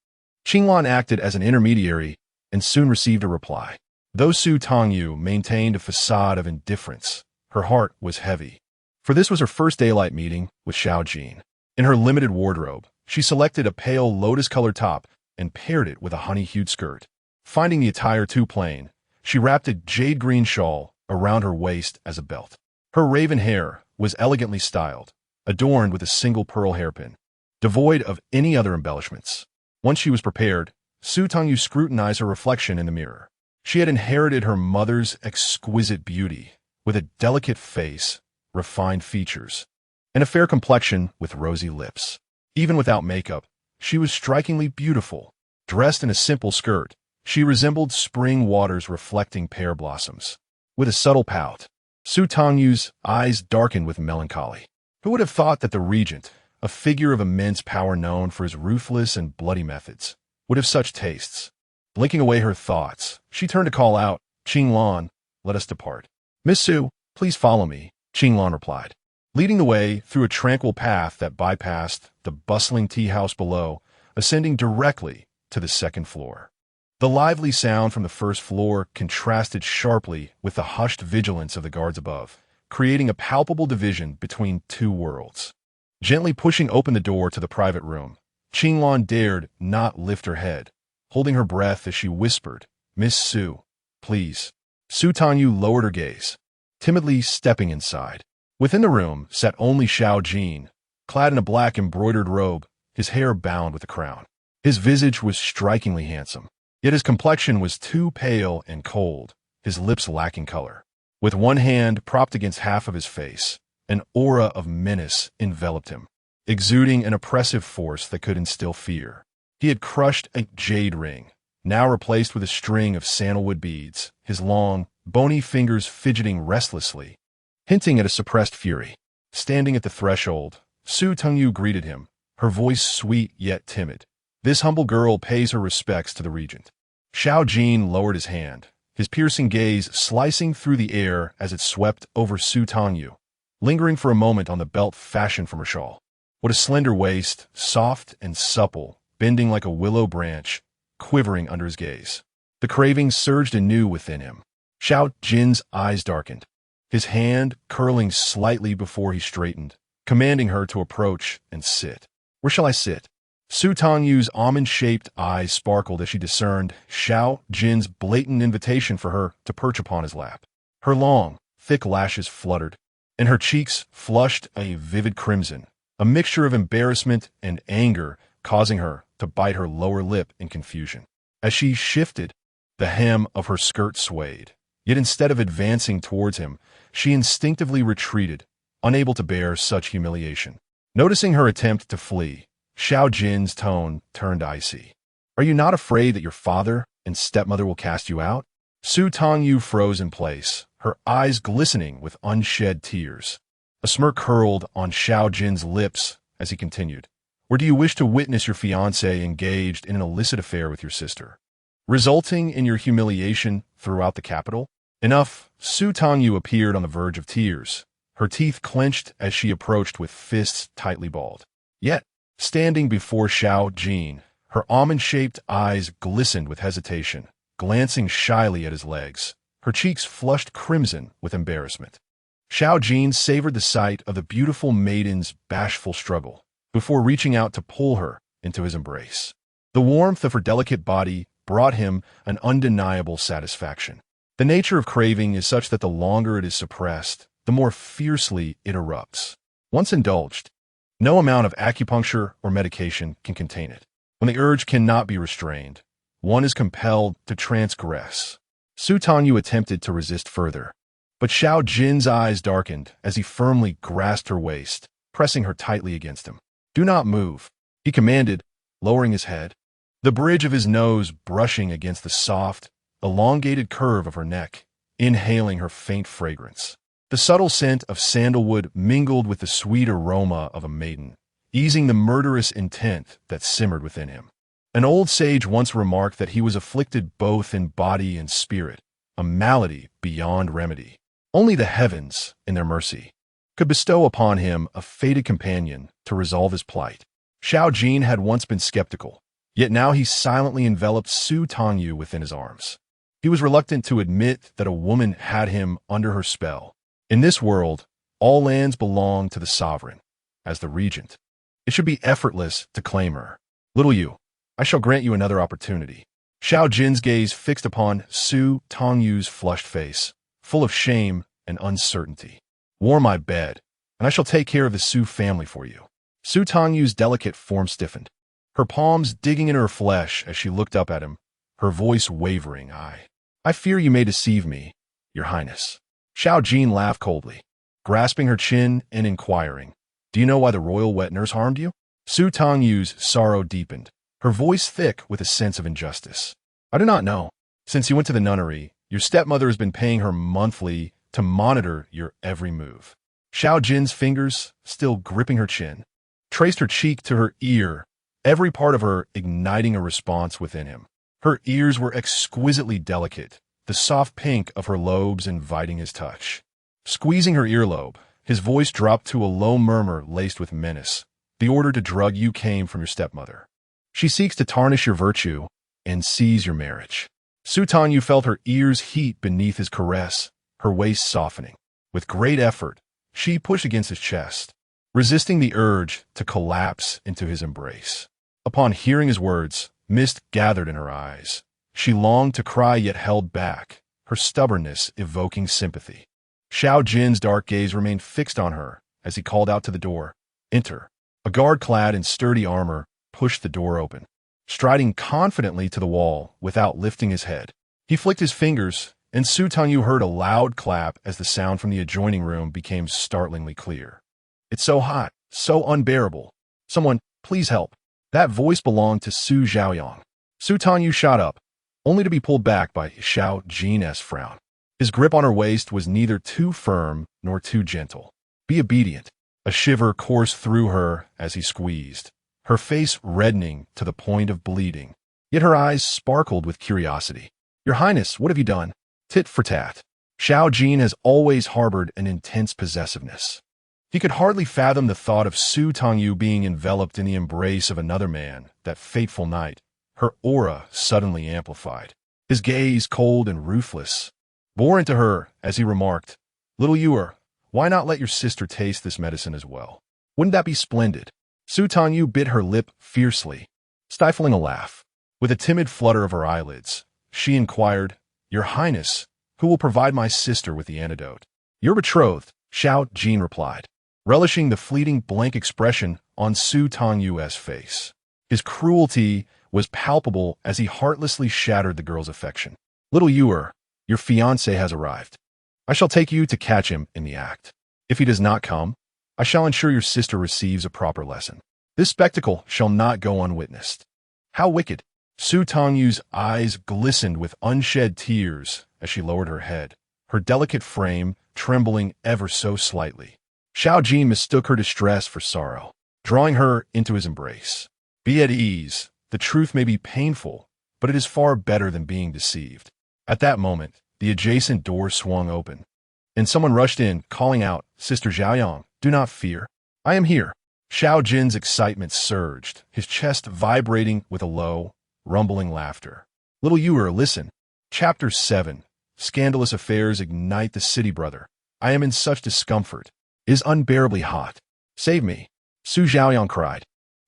Qinglan acted as an intermediary and soon received a reply. Though Su Tangyu maintained a facade of indifference, her heart was heavy. For this was her first daylight meeting with Xiao Ju. In her limited wardrobe, she selected a pale lotus-colored top and paired it with a honey-hued skirt. Finding the attire too plain, she wrapped a jade-green shawl around her waist as a belt. Her raven hair was elegantly styled, adorned with a single pearl hairpin, devoid of any other embellishments. Once she was prepared, Su Tangyu scrutinized her reflection in the mirror. She had inherited her mother's exquisite beauty, with a delicate face, refined features, and a fair complexion with rosy lips. Even without makeup, she was strikingly beautiful. Dressed in a simple skirt, she resembled spring waters reflecting pear blossoms. With a subtle pout, Su Tangyu's eyes darkened with melancholy. Who would have thought that the regent, a figure of immense power known for his ruthless and bloody methods, would have such tastes? Blinking away her thoughts, she turned to call out, Qinglan, let us depart. Miss Su, please follow me, Qinglan replied. Leading the way through a tranquil path that bypassed the bustling tea house below, ascending directly to the second floor. The lively sound from the first floor contrasted sharply with the hushed vigilance of the guards above, creating a palpable division between two worlds. Gently pushing open the door to the private room, Qinglan dared not lift her head, holding her breath as she whispered, Miss Su, please. Su Tangyu lowered her gaze, timidly stepping inside. Within the room sat only Xiao Ju, clad in a black embroidered robe, his hair bound with a crown. His visage was strikingly handsome, yet his complexion was too pale and cold, his lips lacking color. With one hand propped against half of his face, an aura of menace enveloped him, exuding an oppressive force that could instill fear. He had crushed a jade ring, now replaced with a string of sandalwood beads, his long, bony fingers fidgeting restlessly, hinting at a suppressed fury. Standing at the threshold, Su Tangyu greeted him, her voice sweet yet timid. This humble girl pays her respects to the regent. Xiao Ju lowered his hand, his piercing gaze slicing through the air as it swept over Su Tangyu, lingering for a moment on the belt fashioned from her shawl. What a slender waist, soft and supple, bending like a willow branch, quivering under his gaze. The craving surged anew within him. Xiao Ju's eyes darkened, his hand curling slightly before he straightened, commanding her to approach and sit. Where shall I sit? Su Tangyu's almond-shaped eyes sparkled as she discerned Xiao Ju's blatant invitation for her to perch upon his lap. Her long, thick lashes fluttered, and her cheeks flushed a vivid crimson, a mixture of embarrassment and anger causing her to bite her lower lip in confusion. As she shifted, the hem of her skirt swayed, yet instead of advancing towards him, she instinctively retreated, unable to bear such humiliation. Noticing her attempt to flee, Xiao Ju's tone turned icy. Are you not afraid that your father and stepmother will cast you out? Su Tangyu froze in place, her eyes glistening with unshed tears. A smirk curled on Xiao Ju's lips as he continued. Or do you wish to witness your fiancé engaged in an illicit affair with your sister, resulting in your humiliation throughout the capital? Enough. Su Tangyu appeared on the verge of tears, her teeth clenched as she approached with fists tightly balled. Yet, standing before Xiao Ju, her almond-shaped eyes glistened with hesitation, glancing shyly at his legs, her cheeks flushed crimson with embarrassment. Xiao Ju savored the sight of the beautiful maiden's bashful struggle before reaching out to pull her into his embrace. The warmth of her delicate body brought him an undeniable satisfaction. The nature of craving is such that the longer it is suppressed, the more fiercely it erupts. Once indulged, no amount of acupuncture or medication can contain it. When the urge cannot be restrained, one is compelled to transgress. Su Tangyu attempted to resist further, but Xiao Ju's eyes darkened as he firmly grasped her waist, pressing her tightly against him. Do not move, he commanded, lowering his head, the bridge of his nose brushing against the soft, elongated curve of her neck, inhaling her faint fragrance. The subtle scent of sandalwood mingled with the sweet aroma of a maiden, easing the murderous intent that simmered within him. An old sage once remarked that he was afflicted both in body and spirit, a malady beyond remedy. Only the heavens, in their mercy, could bestow upon him a fated companion to resolve his plight. Xiao Jin had once been skeptical, yet now he silently enveloped Su Tangyu within his arms. He was reluctant to admit that a woman had him under her spell. In this world, all lands belong to the sovereign, as the regent. It should be effortless to claim her. Little you, I shall grant you another opportunity. Xiao Jin's gaze fixed upon Su Tangyu's flushed face, full of shame and uncertainty. Warm my bed, and I shall take care of the Su family for you. Su Tangyu's delicate form stiffened, her palms digging in her flesh as she looked up at him, her voice wavering. I fear you may deceive me, your highness. Xiao Jin laughed coldly, grasping her chin and inquiring, do you know why the royal wet nurse harmed you? Su Tangyu's sorrow deepened, her voice thick with a sense of injustice. I do not know. Since you went to the nunnery, your stepmother has been paying her monthly to monitor your every move. Xiao Jin's fingers, still gripping her chin, traced her cheek to her ear, every part of her igniting a response within him. Her ears were exquisitely delicate, the soft pink of her lobes inviting his touch. Squeezing her earlobe, his voice dropped to a low murmur laced with menace. The order to drug you came from your stepmother. She seeks to tarnish your virtue and seize your marriage. Su Tangyu felt her ears heat beneath his caress, her waist softening. With great effort, she pushed against his chest, resisting the urge to collapse into his embrace. Upon hearing his words, mist gathered in her eyes. She longed to cry yet held back, her stubbornness evoking sympathy. Xiao Jin's dark gaze remained fixed on her as he called out to the door, enter. A guard clad in sturdy armor pushed the door open, striding confidently to the wall without lifting his head. He flicked his fingers, and Su Tangyu heard a loud clap as the sound from the adjoining room became startlingly clear. It's so hot, so unbearable. Someone, please help. That voice belonged to Su Zhaoyang. Su Tangyu shot up, only to be pulled back by Xiao Jin's frown. His grip on her waist was neither too firm nor too gentle. Be obedient. A shiver coursed through her as he squeezed, her face reddening to the point of bleeding. Yet her eyes sparkled with curiosity. Your Highness, what have you done? Tit for tat. Xiao Jin has always harbored an intense possessiveness. He could hardly fathom the thought of Su Tangyu being enveloped in the embrace of another man that fateful night. Her aura suddenly amplified. His gaze, cold and ruthless, bore into her as he remarked, Little Ewer, why not let your sister taste this medicine as well? Wouldn't that be splendid? Su Tangyu bit her lip fiercely, stifling a laugh. With a timid flutter of her eyelids, she inquired, Your Highness, who will provide my sister with the antidote? Your betrothed, Xiao Jin replied, relishing the fleeting blank expression on Su Tangyu's face. His cruelty was palpable as he heartlessly shattered the girl's affection. Little Ewer, your fiancé has arrived. I shall take you to catch him in the act. If he does not come, I shall ensure your sister receives a proper lesson. This spectacle shall not go unwitnessed. How wicked! Su Tangyu's eyes glistened with unshed tears as she lowered her head, her delicate frame trembling ever so slightly. Xiao Jin mistook her distress for sorrow, drawing her into his embrace. Be at ease. The truth may be painful, but it is far better than being deceived. At that moment, the adjacent door swung open, and someone rushed in, calling out, Sister Zhaoyang, do not fear. I am here. Xiao Jin's excitement surged, his chest vibrating with a low, rumbling laughter. Little Ewer, listen. Chapter 7. Scandalous affairs ignite the city, brother. I am in such discomfort. It is unbearably hot. Save me. Su Zhaoyang cried,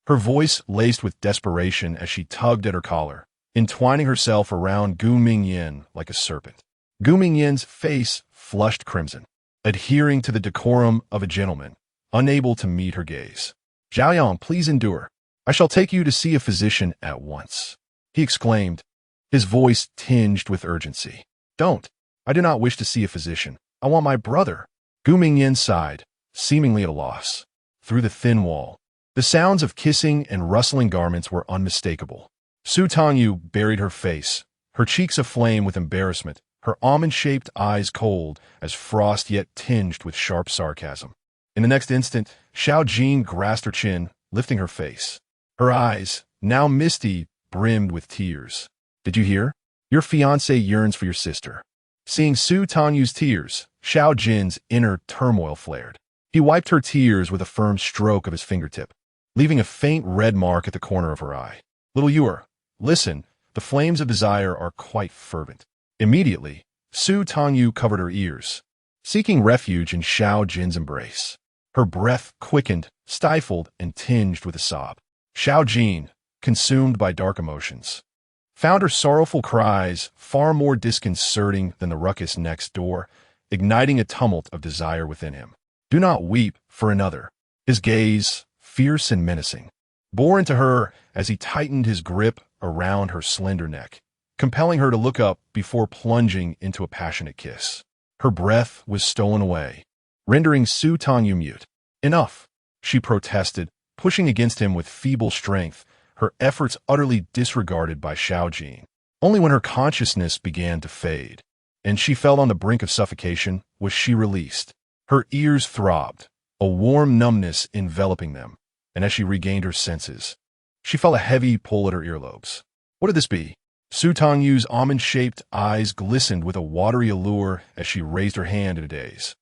her voice laced with desperation as she tugged at her collar, entwining herself around Gu Mingyan like a serpent. Gu Mingyan's face flushed crimson, adhering to the decorum of a gentleman, unable to meet her gaze. Zhaoyang, please endure. I shall take you to see a physician at once, he exclaimed, his voice tinged with urgency. Don't. I do not wish to see a physician. I want my brother. Gu Mingyan sighed, seemingly at a loss. Through the thin wall, The sounds of kissing and rustling garments were unmistakable. Su Tangyu buried her face, her cheeks aflame with embarrassment, her almond-shaped eyes cold as frost yet tinged with sharp sarcasm. In the next instant, Xiao Jin grasped her chin, lifting her face. Her eyes, now misty, brimmed with tears. Did you hear? Your fiancé yearns for your sister. Seeing Su Tangyu's tears, Xiao Jin's inner turmoil flared. He wiped her tears with a firm stroke of his fingertip, leaving a faint red mark at the corner of her eye. Little Ewer, listen, the flames of desire are quite fervent. Immediately, Su Tangyu covered her ears, seeking refuge in Xiao Jin's embrace. Her breath quickened, stifled, and tinged with a sob. Xiao Jin, consumed by dark emotions, found her sorrowful cries far more disconcerting than the ruckus next door, igniting a tumult of desire within him. Do not weep for another. His gaze, fierce and menacing, bore into her as he tightened his grip around her slender neck, compelling her to look up before plunging into a passionate kiss. Her breath was stolen away, rendering Su Tangyu mute. Enough, she protested, pushing against him with feeble strength, her efforts utterly disregarded by Xiao Jin. Only when her consciousness began to fade, and she fell on the brink of suffocation, was she released. Her ears throbbed, a warm numbness enveloping them, and as she regained her senses, she felt a heavy pull at her earlobes. What did this be? Su Tangyu's almond-shaped eyes glistened with a watery allure as she raised her hand in a daze.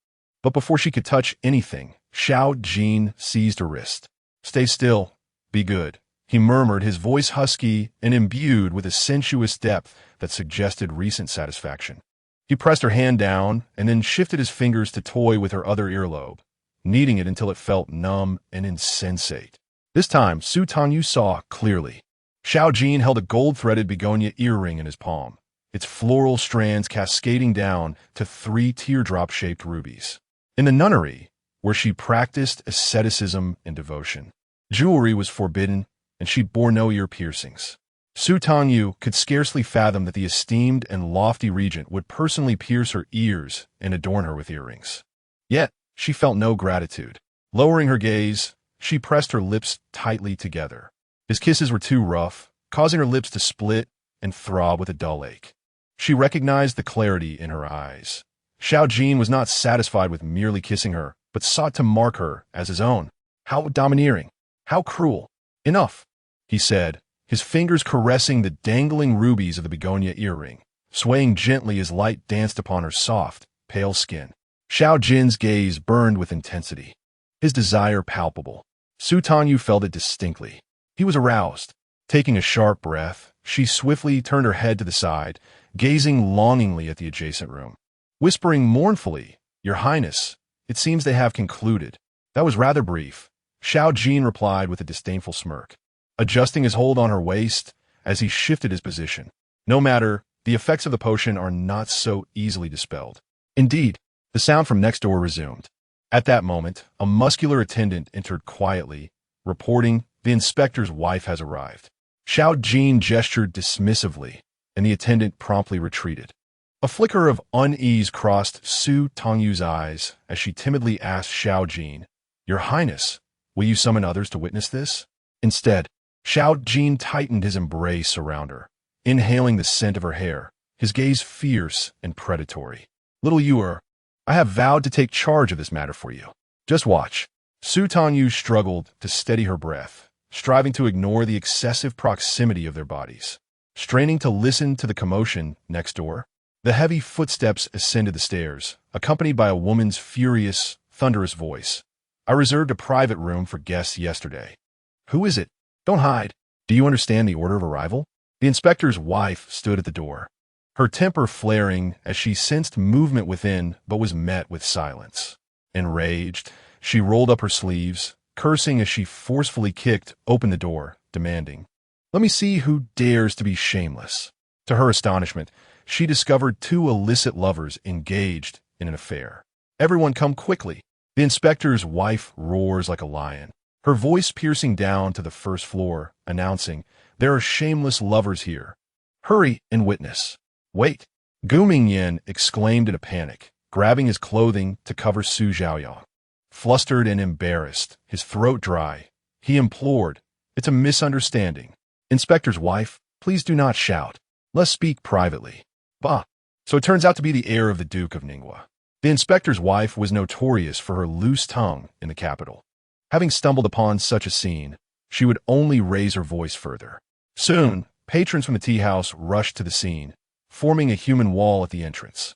But before she could touch anything, Xiao Jin seized her wrist. Stay still. Be good, he murmured, his voice husky and imbued with a sensuous depth that suggested recent satisfaction. He pressed her hand down and then shifted his fingers to toy with her other earlobe, kneading it until it felt numb and insensate. This time, Su Tangyu saw clearly. Xiao Jin held a gold-threaded begonia earring in his palm, its floral strands cascading down to 3 teardrop-shaped rubies. In the nunnery, where she practiced asceticism and devotion, jewelry was forbidden, and she bore no ear piercings. Su Tangyu could scarcely fathom that the esteemed and lofty regent would personally pierce her ears and adorn her with earrings. Yet, she felt no gratitude. Lowering her gaze, she pressed her lips tightly together. His kisses were too rough, causing her lips to split and throb with a dull ache. She recognized the clarity in her eyes. Xiao Jin was not satisfied with merely kissing her, but sought to mark her as his own. How domineering! How cruel! Enough, he said, his fingers caressing the dangling rubies of the begonia earring, swaying gently as light danced upon her soft, pale skin. Xiao Jin's gaze burned with intensity, his desire palpable. Su Tangyu felt it distinctly. He was aroused. Taking a sharp breath, she swiftly turned her head to the side, gazing longingly at the adjacent room. Whispering mournfully, "Your Highness, it seems they have concluded." That was rather brief. Xiao Jin replied with a disdainful smirk, adjusting his hold on her waist as he shifted his position. No matter, the effects of the potion are not so easily dispelled. Indeed, the sound from next door resumed. At that moment, a muscular attendant entered quietly, reporting, "The inspector's wife has arrived." Xiao Jin gestured dismissively, and the attendant promptly retreated. A flicker of unease crossed Su Tangyu's eyes as she timidly asked Xiao Jin, "Your Highness, will you summon others to witness this?" Instead, Xiao Jin tightened his embrace around her, inhaling the scent of her hair, his gaze fierce and predatory. "Little Ewer, I have vowed to take charge of this matter for you. Just watch." Su Tangyu struggled to steady her breath, striving to ignore the excessive proximity of their bodies. Straining to listen to the commotion next door, the heavy footsteps ascended the stairs, accompanied by a woman's furious, thunderous voice. "I reserved a private room for guests yesterday." "Who is it? Don't hide. Do you understand the order of arrival?" The inspector's wife stood at the door, her temper flaring as she sensed movement within but was met with silence. Enraged, she rolled up her sleeves, cursing as she forcefully kicked open the door, demanding, "Let me see who dares to be shameless." To her astonishment, she discovered 2 illicit lovers engaged in an affair. "Everyone come quickly." The inspector's wife roars like a lion, her voice piercing down to the first floor, announcing, "There are shameless lovers here. Hurry and witness." "Wait!" Gu Mingyan exclaimed in a panic, grabbing his clothing to cover Su Zhaoyang. Flustered and embarrassed, his throat dry, He implored. It's a misunderstanding. Inspector's wife, please do not shout. Let's speak privately. Bah. So it turns out to be the heir of the Duke of Ningwa. The inspector's wife was notorious for her loose tongue in the capital. Having stumbled upon such a scene, she would only raise her voice further. Soon, patrons from the tea house rushed to the scene, forming a human wall at the entrance.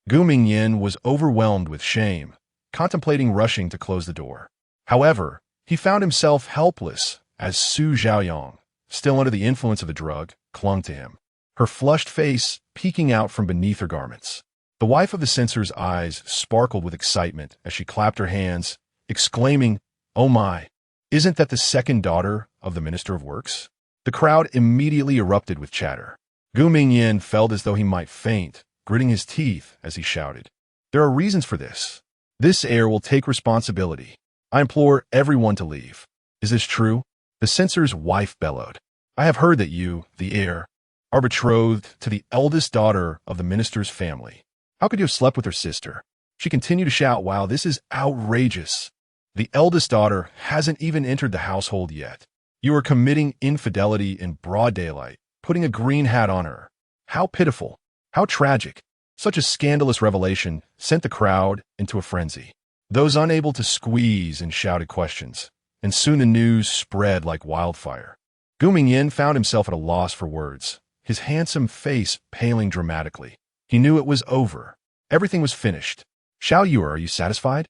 Gu Mingyan was overwhelmed with shame, contemplating rushing to close the door. However, he found himself helpless as Su Zhaoyong, still under the influence of the drug, clung to him, her flushed face peeking out from beneath her garments. The wife of the censor's eyes sparkled with excitement as she clapped her hands, exclaiming, "Oh my, isn't that the second daughter of the Minister of Works?" The crowd immediately erupted with chatter. Gu Mingyan felt as though he might faint, gritting his teeth as he shouted, "There are reasons for this. This heir will take responsibility. I implore everyone to leave." "Is this true?" The censor's wife bellowed. "I have heard that you, the heir, are betrothed to the eldest daughter of the minister's family. How could you have slept with her sister?" She continued to shout, "Wow, this is outrageous. The eldest daughter hasn't even entered the household yet. You are committing infidelity in broad daylight, putting a green hat on her. How pitiful. How tragic." Such a scandalous revelation sent the crowd into a frenzy. Those unable to squeeze and shouted questions, and soon the news spread like wildfire. Gu Mingyan found himself at a loss for words, his handsome face paling dramatically. He knew it was over. Everything was finished. "Xiao Yu, are you satisfied?"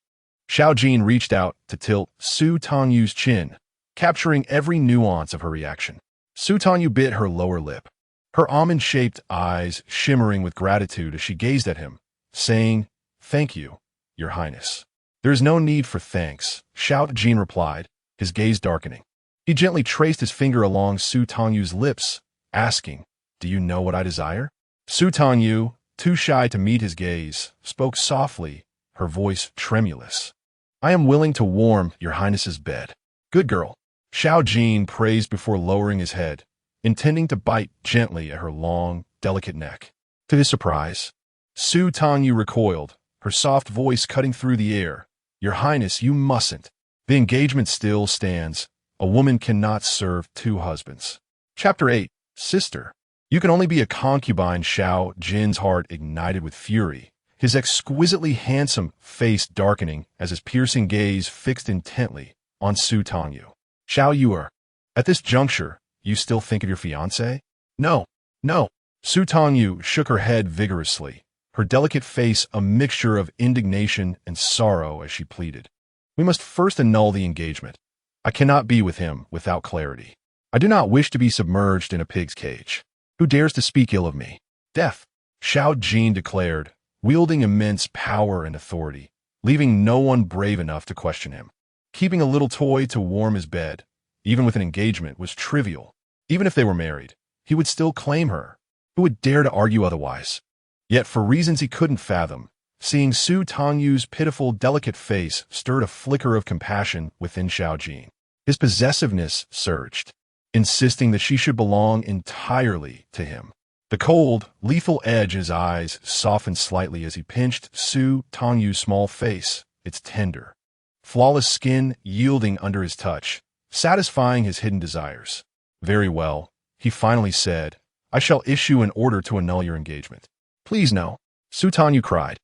Xiao Jin reached out to tilt Su Tangyu's chin, capturing every nuance of her reaction. Su Tangyu bit her lower lip, her almond-shaped eyes shimmering with gratitude as she gazed at him, saying, "Thank you, Your Highness." "There is no need for thanks," Xiao Jin replied, his gaze darkening. He gently traced his finger along Su Tangyu's lips, asking, "Do you know what I desire?" Su Tangyu, too shy to meet his gaze, spoke softly, her voice tremulous. "I am willing to warm Your Highness's bed." "Good girl," Xiao Jin praised before lowering his head, intending to bite gently at her long, delicate neck. To his surprise, Su Tangyu recoiled, her soft voice cutting through the air. "Your Highness, you mustn't. The engagement still stands. A woman cannot serve two husbands." Chapter 8. Sister. "You can only be a concubine." Xiao Jin's heart ignited with fury, his exquisitely handsome face darkening as his piercing gaze fixed intently on Su Tangyu. "Xiao Yu, at this juncture, you still think of your fiancé?" No. Su Tangyu shook her head vigorously, her delicate face a mixture of indignation and sorrow as she pleaded. "We must first annul the engagement. I cannot be with him without clarity. I do not wish to be submerged in a pig's cage. Who dares to speak ill of me?" "Death," Xiao Jin declared, wielding immense power and authority, leaving no one brave enough to question him. Keeping a little toy to warm his bed, even with an engagement, was trivial. Even if they were married, he would still claim her. Who would dare to argue otherwise? Yet for reasons he couldn't fathom, seeing Su Tangyu's pitiful, delicate face stirred a flicker of compassion within Xiao Jin. His possessiveness surged, insisting that she should belong entirely to him. The cold, lethal edge in his eyes softened slightly as he pinched Su Tangyu's small face, its tender, flawless skin yielding under his touch, satisfying his hidden desires. "Very well," he finally said, "I shall issue an order to annul your engagement." "Please no," Su Tangyu cried,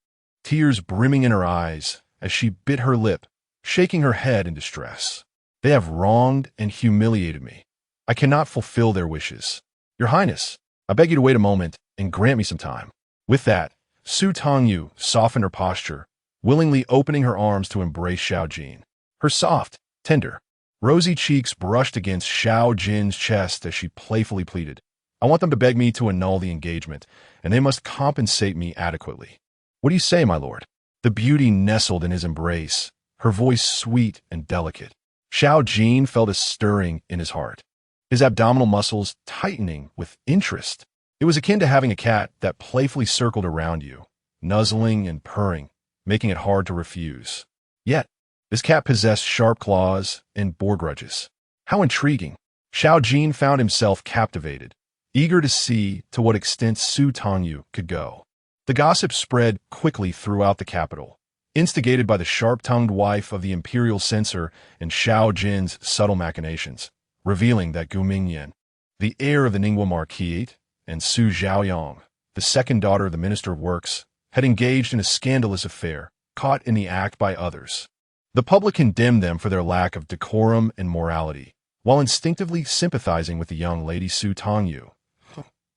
tears brimming in her eyes as she bit her lip, shaking her head in distress. "They have wronged and humiliated me. I cannot fulfill their wishes. Your Highness, I beg you to wait a moment and grant me some time." With that, Su Tangyu softened her posture, willingly opening her arms to embrace Xiao Jin. Her soft, tender, rosy cheeks brushed against Xiao Jin's chest as she playfully pleaded, "I want them to beg me to annul the engagement, and they must compensate me adequately." "What do you say, my lord?" The beauty nestled in his embrace, her voice sweet and delicate. Xiao Jin felt a stirring in his heart, his abdominal muscles tightening with interest. It was akin to having a cat that playfully circled around you, nuzzling and purring, making it hard to refuse. Yet, this cat possessed sharp claws and bore grudges. How intriguing! Xiao Jin found himself captivated, eager to see to what extent Su Tangyu could go. The gossip spread quickly throughout the capital, instigated by the sharp-tongued wife of the imperial censor and Xiao Jin's subtle machinations, revealing that Gu Mingyan, the heir of the Ningbo Marquisate, and Su Zhaoyong, the second daughter of the Minister of Works, had engaged in a scandalous affair, caught in the act by others. The public condemned them for their lack of decorum and morality, while instinctively sympathizing with the young lady Su Tangyu.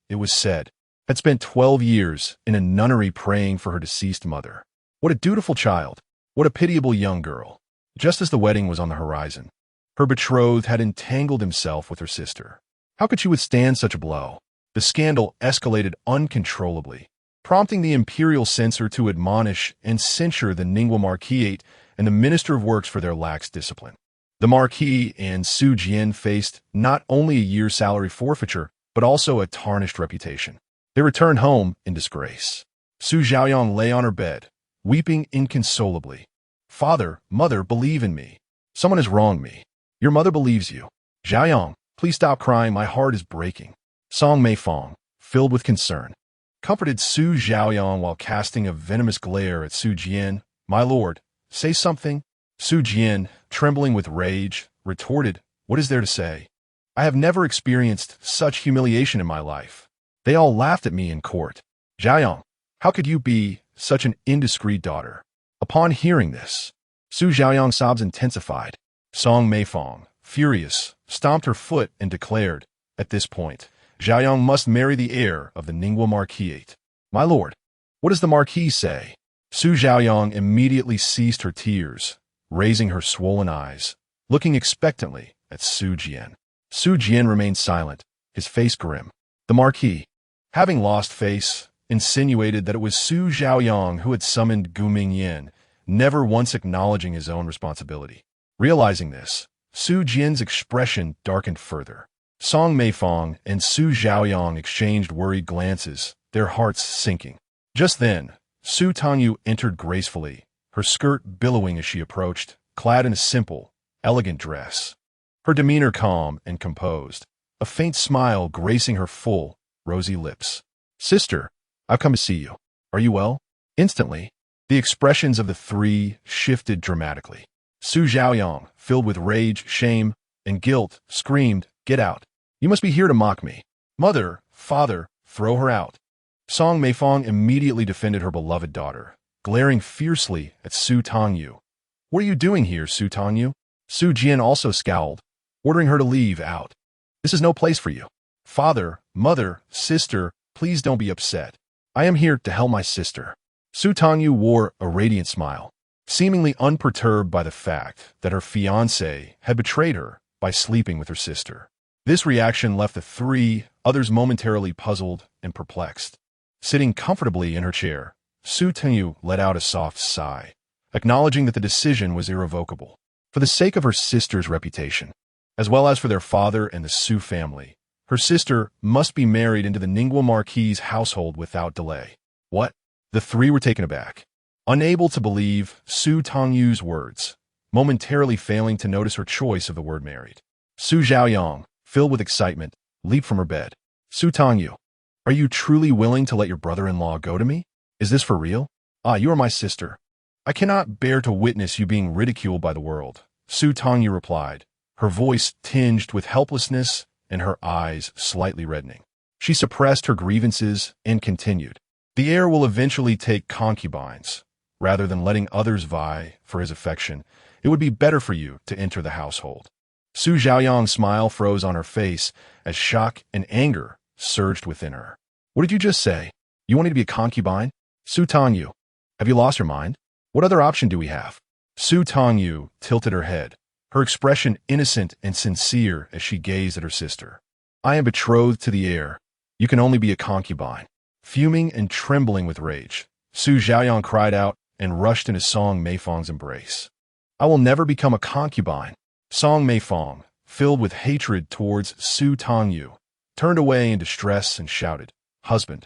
It was said, had spent 12 years in a nunnery praying for her deceased mother. What a dutiful child! What a pitiable young girl! Just as the wedding was on the horizon, her betrothed had entangled himself with her sister. How could she withstand such a blow? The scandal escalated uncontrollably, prompting the imperial censor to admonish and censure the Ningbo Marquisate and the Minister of Works for their lax discipline. The Marquis and Su Jian faced not only a year's salary forfeiture, but also a tarnished reputation. They returned home in disgrace. Su Zhaoyong lay on her bed, weeping inconsolably. "Father, mother, believe in me. Someone has wronged me. Your mother believes you. Zhaoyong, please stop crying, my heart is breaking." Song Meifong, filled with concern, comforted Su Zhaoyong while casting a venomous glare at Su Jian. "My lord, say something." Su Jian, trembling with rage, retorted, "What is there to say? I have never experienced such humiliation in my life. They all laughed at me in court. Zhaoyong, how could you be such an indiscreet daughter?" Upon hearing this, Su Zhaoyong's sobs intensified. Song Meifong, furious, stomped her foot and declared, "At this point, Zhaoyong must marry the heir of the Ningbo Marquisate." "My lord, what does the Marquis say?" Su Zhaoyong immediately ceased her tears, raising her swollen eyes, looking expectantly at Su Jian. Su Jian remained silent, his face grim. The Marquis, having lost face, insinuated that it was Su Zhaoyong who had summoned Gu Mingyan, never once acknowledging his own responsibility. Realizing this, Su Jian's expression darkened further. Song Meifong and Su Zhaoyong exchanged worried glances, their hearts sinking. Just then, Su Tangyu entered gracefully, her skirt billowing as she approached, clad in a simple, elegant dress. Her demeanor calm and composed, a faint smile gracing her full, rosy lips. "Sister, I've come to see you. Are you well?" Instantly, the expressions of the three shifted dramatically. Su Zhaoyong, filled with rage, shame, and guilt, screamed, "Get out. You must be here to mock me. Mother, father, throw her out." Song Meifong immediately defended her beloved daughter, glaring fiercely at Su Tangyu. "What are you doing here, Su Tangyu?" Su Jian also scowled, ordering her to leave out. "This is no place for you. Father, mother, sister, please don't be upset. I am here to help my sister." Su Tangyu wore a radiant smile, seemingly unperturbed by the fact that her fiancé had betrayed her by sleeping with her sister. This reaction left the three others momentarily puzzled and perplexed. Sitting comfortably in her chair, Su Tangyu let out a soft sigh, acknowledging that the decision was irrevocable. For the sake of her sister's reputation, as well as for their father and the Su family, her sister must be married into the Ningbo Marquis's household without delay. What? The three were taken aback, unable to believe Su Tangyu's words, momentarily failing to notice her choice of the word married. Su Zhaoyong, filled with excitement, leaped from her bed. "Su Tangyu, are you truly willing to let your brother-in-law go to me? Is this for real? Ah, you are my sister. I cannot bear to witness you being ridiculed by the world." Su Tangyu replied, her voice tinged with helplessness and her eyes slightly reddening. She suppressed her grievances and continued, "The heir will eventually take concubines. Rather than letting others vie for his affection, it would be better for you to enter the household." Su Zhaoyong's smile froze on her face as shock and anger surged within her. "What did you just say? You want me to be a concubine? Su Tangyu, have you lost your mind? What other option do we have?" Su Tangyu tilted her head, her expression innocent and sincere as she gazed at her sister. "I am betrothed to the heir. You can only be a concubine." Fuming and trembling with rage, Su Zhaoyong cried out and rushed into Song Meifong's embrace. "I will never become a concubine." Song Meifong, filled with hatred towards Su Tangyu, turned away in distress and shouted, "Husband,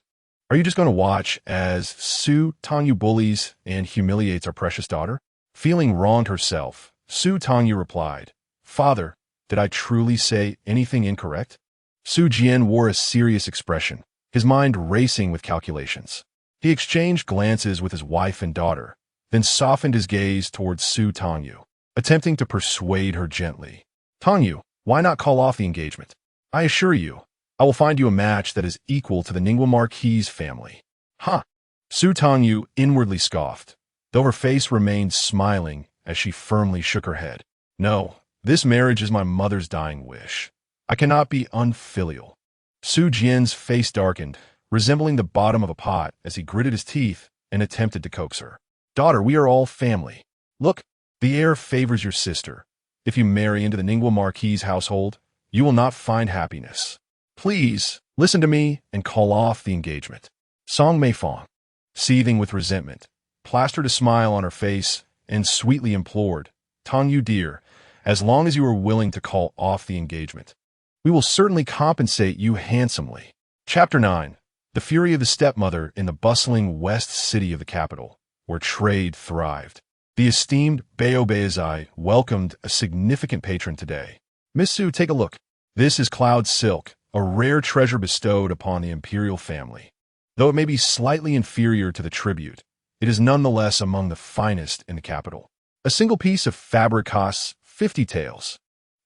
are you just going to watch as Su Tangyu bullies and humiliates our precious daughter?" Feeling wronged herself, Su Tangyu replied, "Father, did I truly say anything incorrect?" Su Jian wore a serious expression, his mind racing with calculations. He exchanged glances with his wife and daughter, then softened his gaze towards Su Tangyu, attempting to persuade her gently. Tangyu, why not call off the engagement? I assure you, I will find you a match that is equal to the Ningguo Marquis family. Huh? Su Tangyu inwardly scoffed, though her face remained smiling as she firmly shook her head. No, this marriage is my mother's dying wish. I cannot be unfilial. Su Jian's face darkened, resembling the bottom of a pot as he gritted his teeth and attempted to coax her. Daughter, we are all family. Look, the heir favors your sister. If you marry into the Ningguo Marquis household, you will not find happiness. Please, listen to me and call off the engagement. Song Meifang, seething with resentment, plastered a smile on her face and sweetly implored, Tangyu dear, as long as you are willing to call off the engagement, we will certainly compensate you handsomely. Chapter 9. The fury of the stepmother in the bustling west city of the capital, where trade thrived. The esteemed Bao Beizai welcomed a significant patron today. Miss Su, take a look. This is cloud silk, a rare treasure bestowed upon the imperial family. Though it may be slightly inferior to the tribute, it is nonetheless among the finest in the capital. A single piece of fabric costs 50 taels.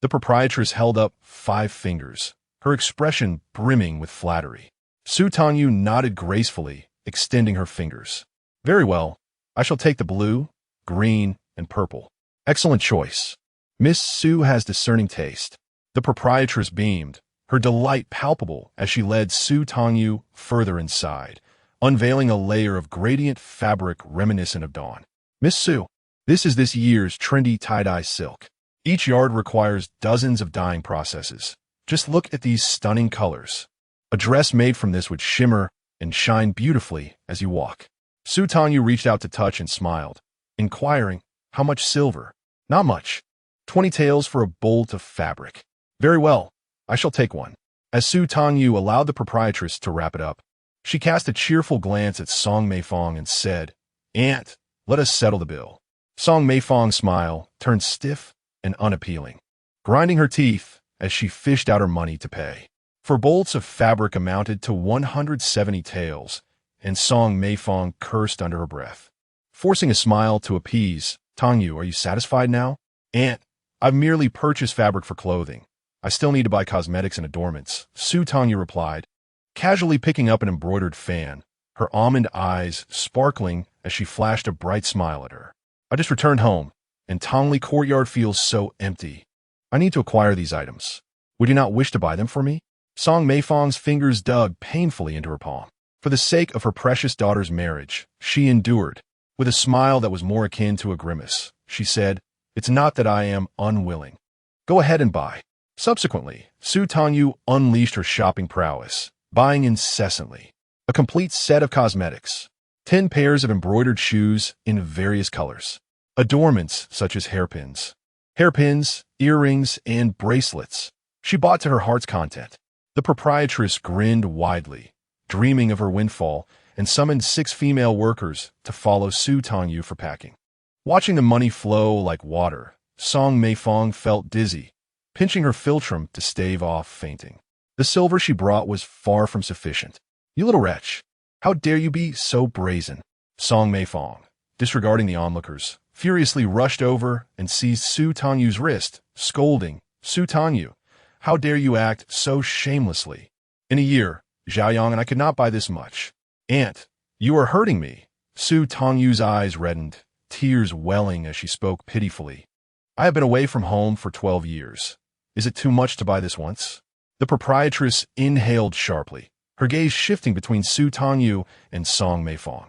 The proprietress held up 5 fingers, her expression brimming with flattery. Su Tangyu nodded gracefully, extending her fingers. Very well, I shall take the blue, green, and purple. Excellent choice. Miss Su has discerning taste. The proprietress beamed, her delight palpable as she led Su Tangyu further inside, unveiling a layer of gradient fabric reminiscent of dawn. Miss Su, this is this year's trendy tie-dye silk. Each yard requires dozens of dyeing processes. Just look at these stunning colors. A dress made from this would shimmer and shine beautifully as you walk. Su Tangyu reached out to touch and smiled, inquiring, how much silver? Not much. 20 taels for a bolt of fabric. Very well, I shall take one. As Su Tangyu allowed the proprietress to wrap it up, she cast a cheerful glance at Song Meifang and said, Aunt, let us settle the bill. Song Meifang's smile turned stiff and unappealing, grinding her teeth as she fished out her money to pay. For bolts of fabric amounted to 170 taels, and Song Meifang cursed under her breath. Forcing a smile to appease, Tangyu, are you satisfied now? Aunt, I've merely purchased fabric for clothing. I still need to buy cosmetics and adornments, Su Tangyu replied, casually picking up an embroidered fan, her almond eyes sparkling as she flashed a bright smile at her. I just returned home, and Tongli Courtyard feels so empty. I need to acquire these items. Would you not wish to buy them for me? Song Meifang's fingers dug painfully into her palm. For the sake of her precious daughter's marriage, she endured. With a smile that was more akin to a grimace, she said, It's not that I am unwilling. Go ahead and buy. Subsequently, Su Tangyu unleashed her shopping prowess, buying incessantly. A complete set of cosmetics, 10 pairs of embroidered shoes in various colors, adornments such as hairpins, earrings, and bracelets. She bought to her heart's content. The proprietress grinned widely, dreaming of her windfall, and summoned 6 female workers to follow Su Tangyu for packing. Watching the money flow like water, Song Meifang felt dizzy, pinching her philtrum to stave off fainting. The silver she brought was far from sufficient. You little wretch, how dare you be so brazen? Song Meifang, disregarding the onlookers, furiously rushed over and seized Su Tangyu's wrist, scolding, Su Tangyu, how dare you act so shamelessly? In a year, Xiaoyang and I could not buy this much. Aunt, you are hurting me. Su Tangyu's eyes reddened, tears welling as she spoke pitifully. I have been away from home for 12 years. Is it too much to buy this once? The proprietress inhaled sharply, her gaze shifting between Su Tangyu and Song Meifang,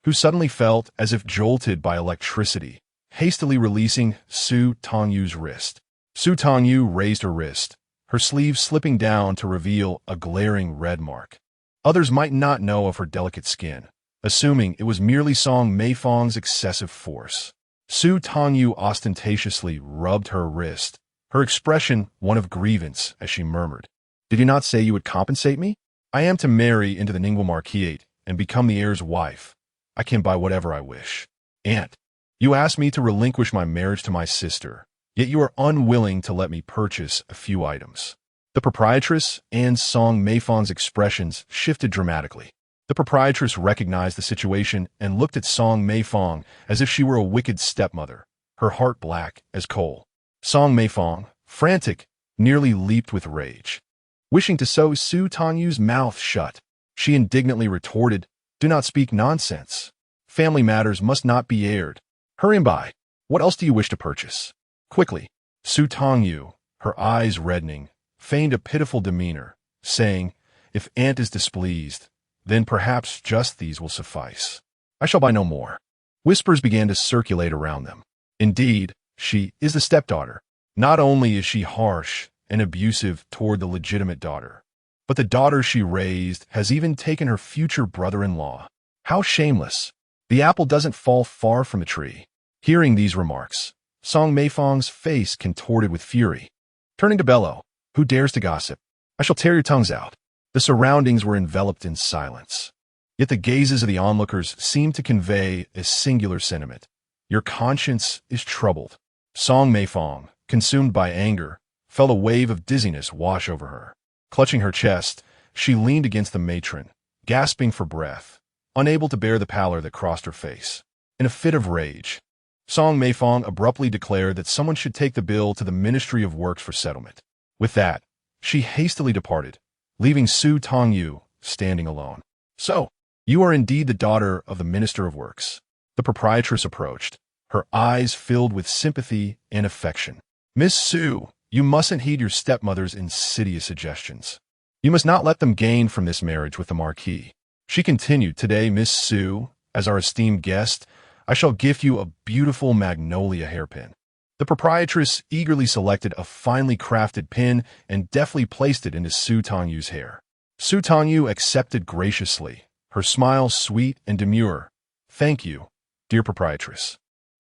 who suddenly felt as if jolted by electricity, hastily releasing Su Tangyu's wrist. Su Tangyu raised her wrist, her sleeve slipping down to reveal a glaring red mark. Others might not know of her delicate skin, assuming it was merely Song Meifang's excessive force. Su Tangyu ostentatiously rubbed her wrist, her expression one of grievance as she murmured, Did you not say you would compensate me? I am to marry into the Ningguo Marquis and become the heir's wife. I can buy whatever I wish. Aunt, you asked me to relinquish my marriage to my sister, yet you are unwilling to let me purchase a few items. The proprietress and Song Meifang's expressions shifted dramatically. The proprietress recognized the situation and looked at Song Meifong as if she were a wicked stepmother, her heart black as coal. Song Meifong, frantic, nearly leaped with rage. Wishing to sew Su Tangyu's mouth shut, she indignantly retorted, "Do not speak nonsense. Family matters must not be aired. Hurry by. What else do you wish to purchase?" Quickly, Su Tangyu, her eyes reddening, feigned a pitiful demeanor, saying, "If aunt is displeased, then perhaps just these will suffice. I shall buy no more." Whispers began to circulate around them. Indeed, she is the stepdaughter. Not only is she harsh and abusive toward the legitimate daughter, but the daughter she raised has even taken her future brother-in-law. How shameless! The apple doesn't fall far from the tree. Hearing these remarks, Song Meifong's face contorted with fury. Turning to Bello, "Who dares to gossip? I shall tear your tongues out." The surroundings were enveloped in silence. Yet the gazes of the onlookers seemed to convey a singular sentiment. Your conscience is troubled. Song Meifong, consumed by anger, felt a wave of dizziness wash over her. Clutching her chest, she leaned against the matron, gasping for breath, unable to bear the pallor that crossed her face. In a fit of rage, Song Meifong abruptly declared that someone should take the bill to the Ministry of Works for settlement. With that, she hastily departed, leaving Su Tangyu standing alone. "So, you are indeed the daughter of the Minister of Works." The proprietress approached, her eyes filled with sympathy and affection. "Miss Su, you mustn't heed your stepmother's insidious suggestions. You must not let them gain from this marriage with the Marquis." She continued, "Today, Miss Su, as our esteemed guest, I shall gift you a beautiful magnolia hairpin." The proprietress eagerly selected a finely crafted pin and deftly placed it into Su Tangyu's hair. Su Tangyu accepted graciously, her smile sweet and demure. "Thank you, dear proprietress.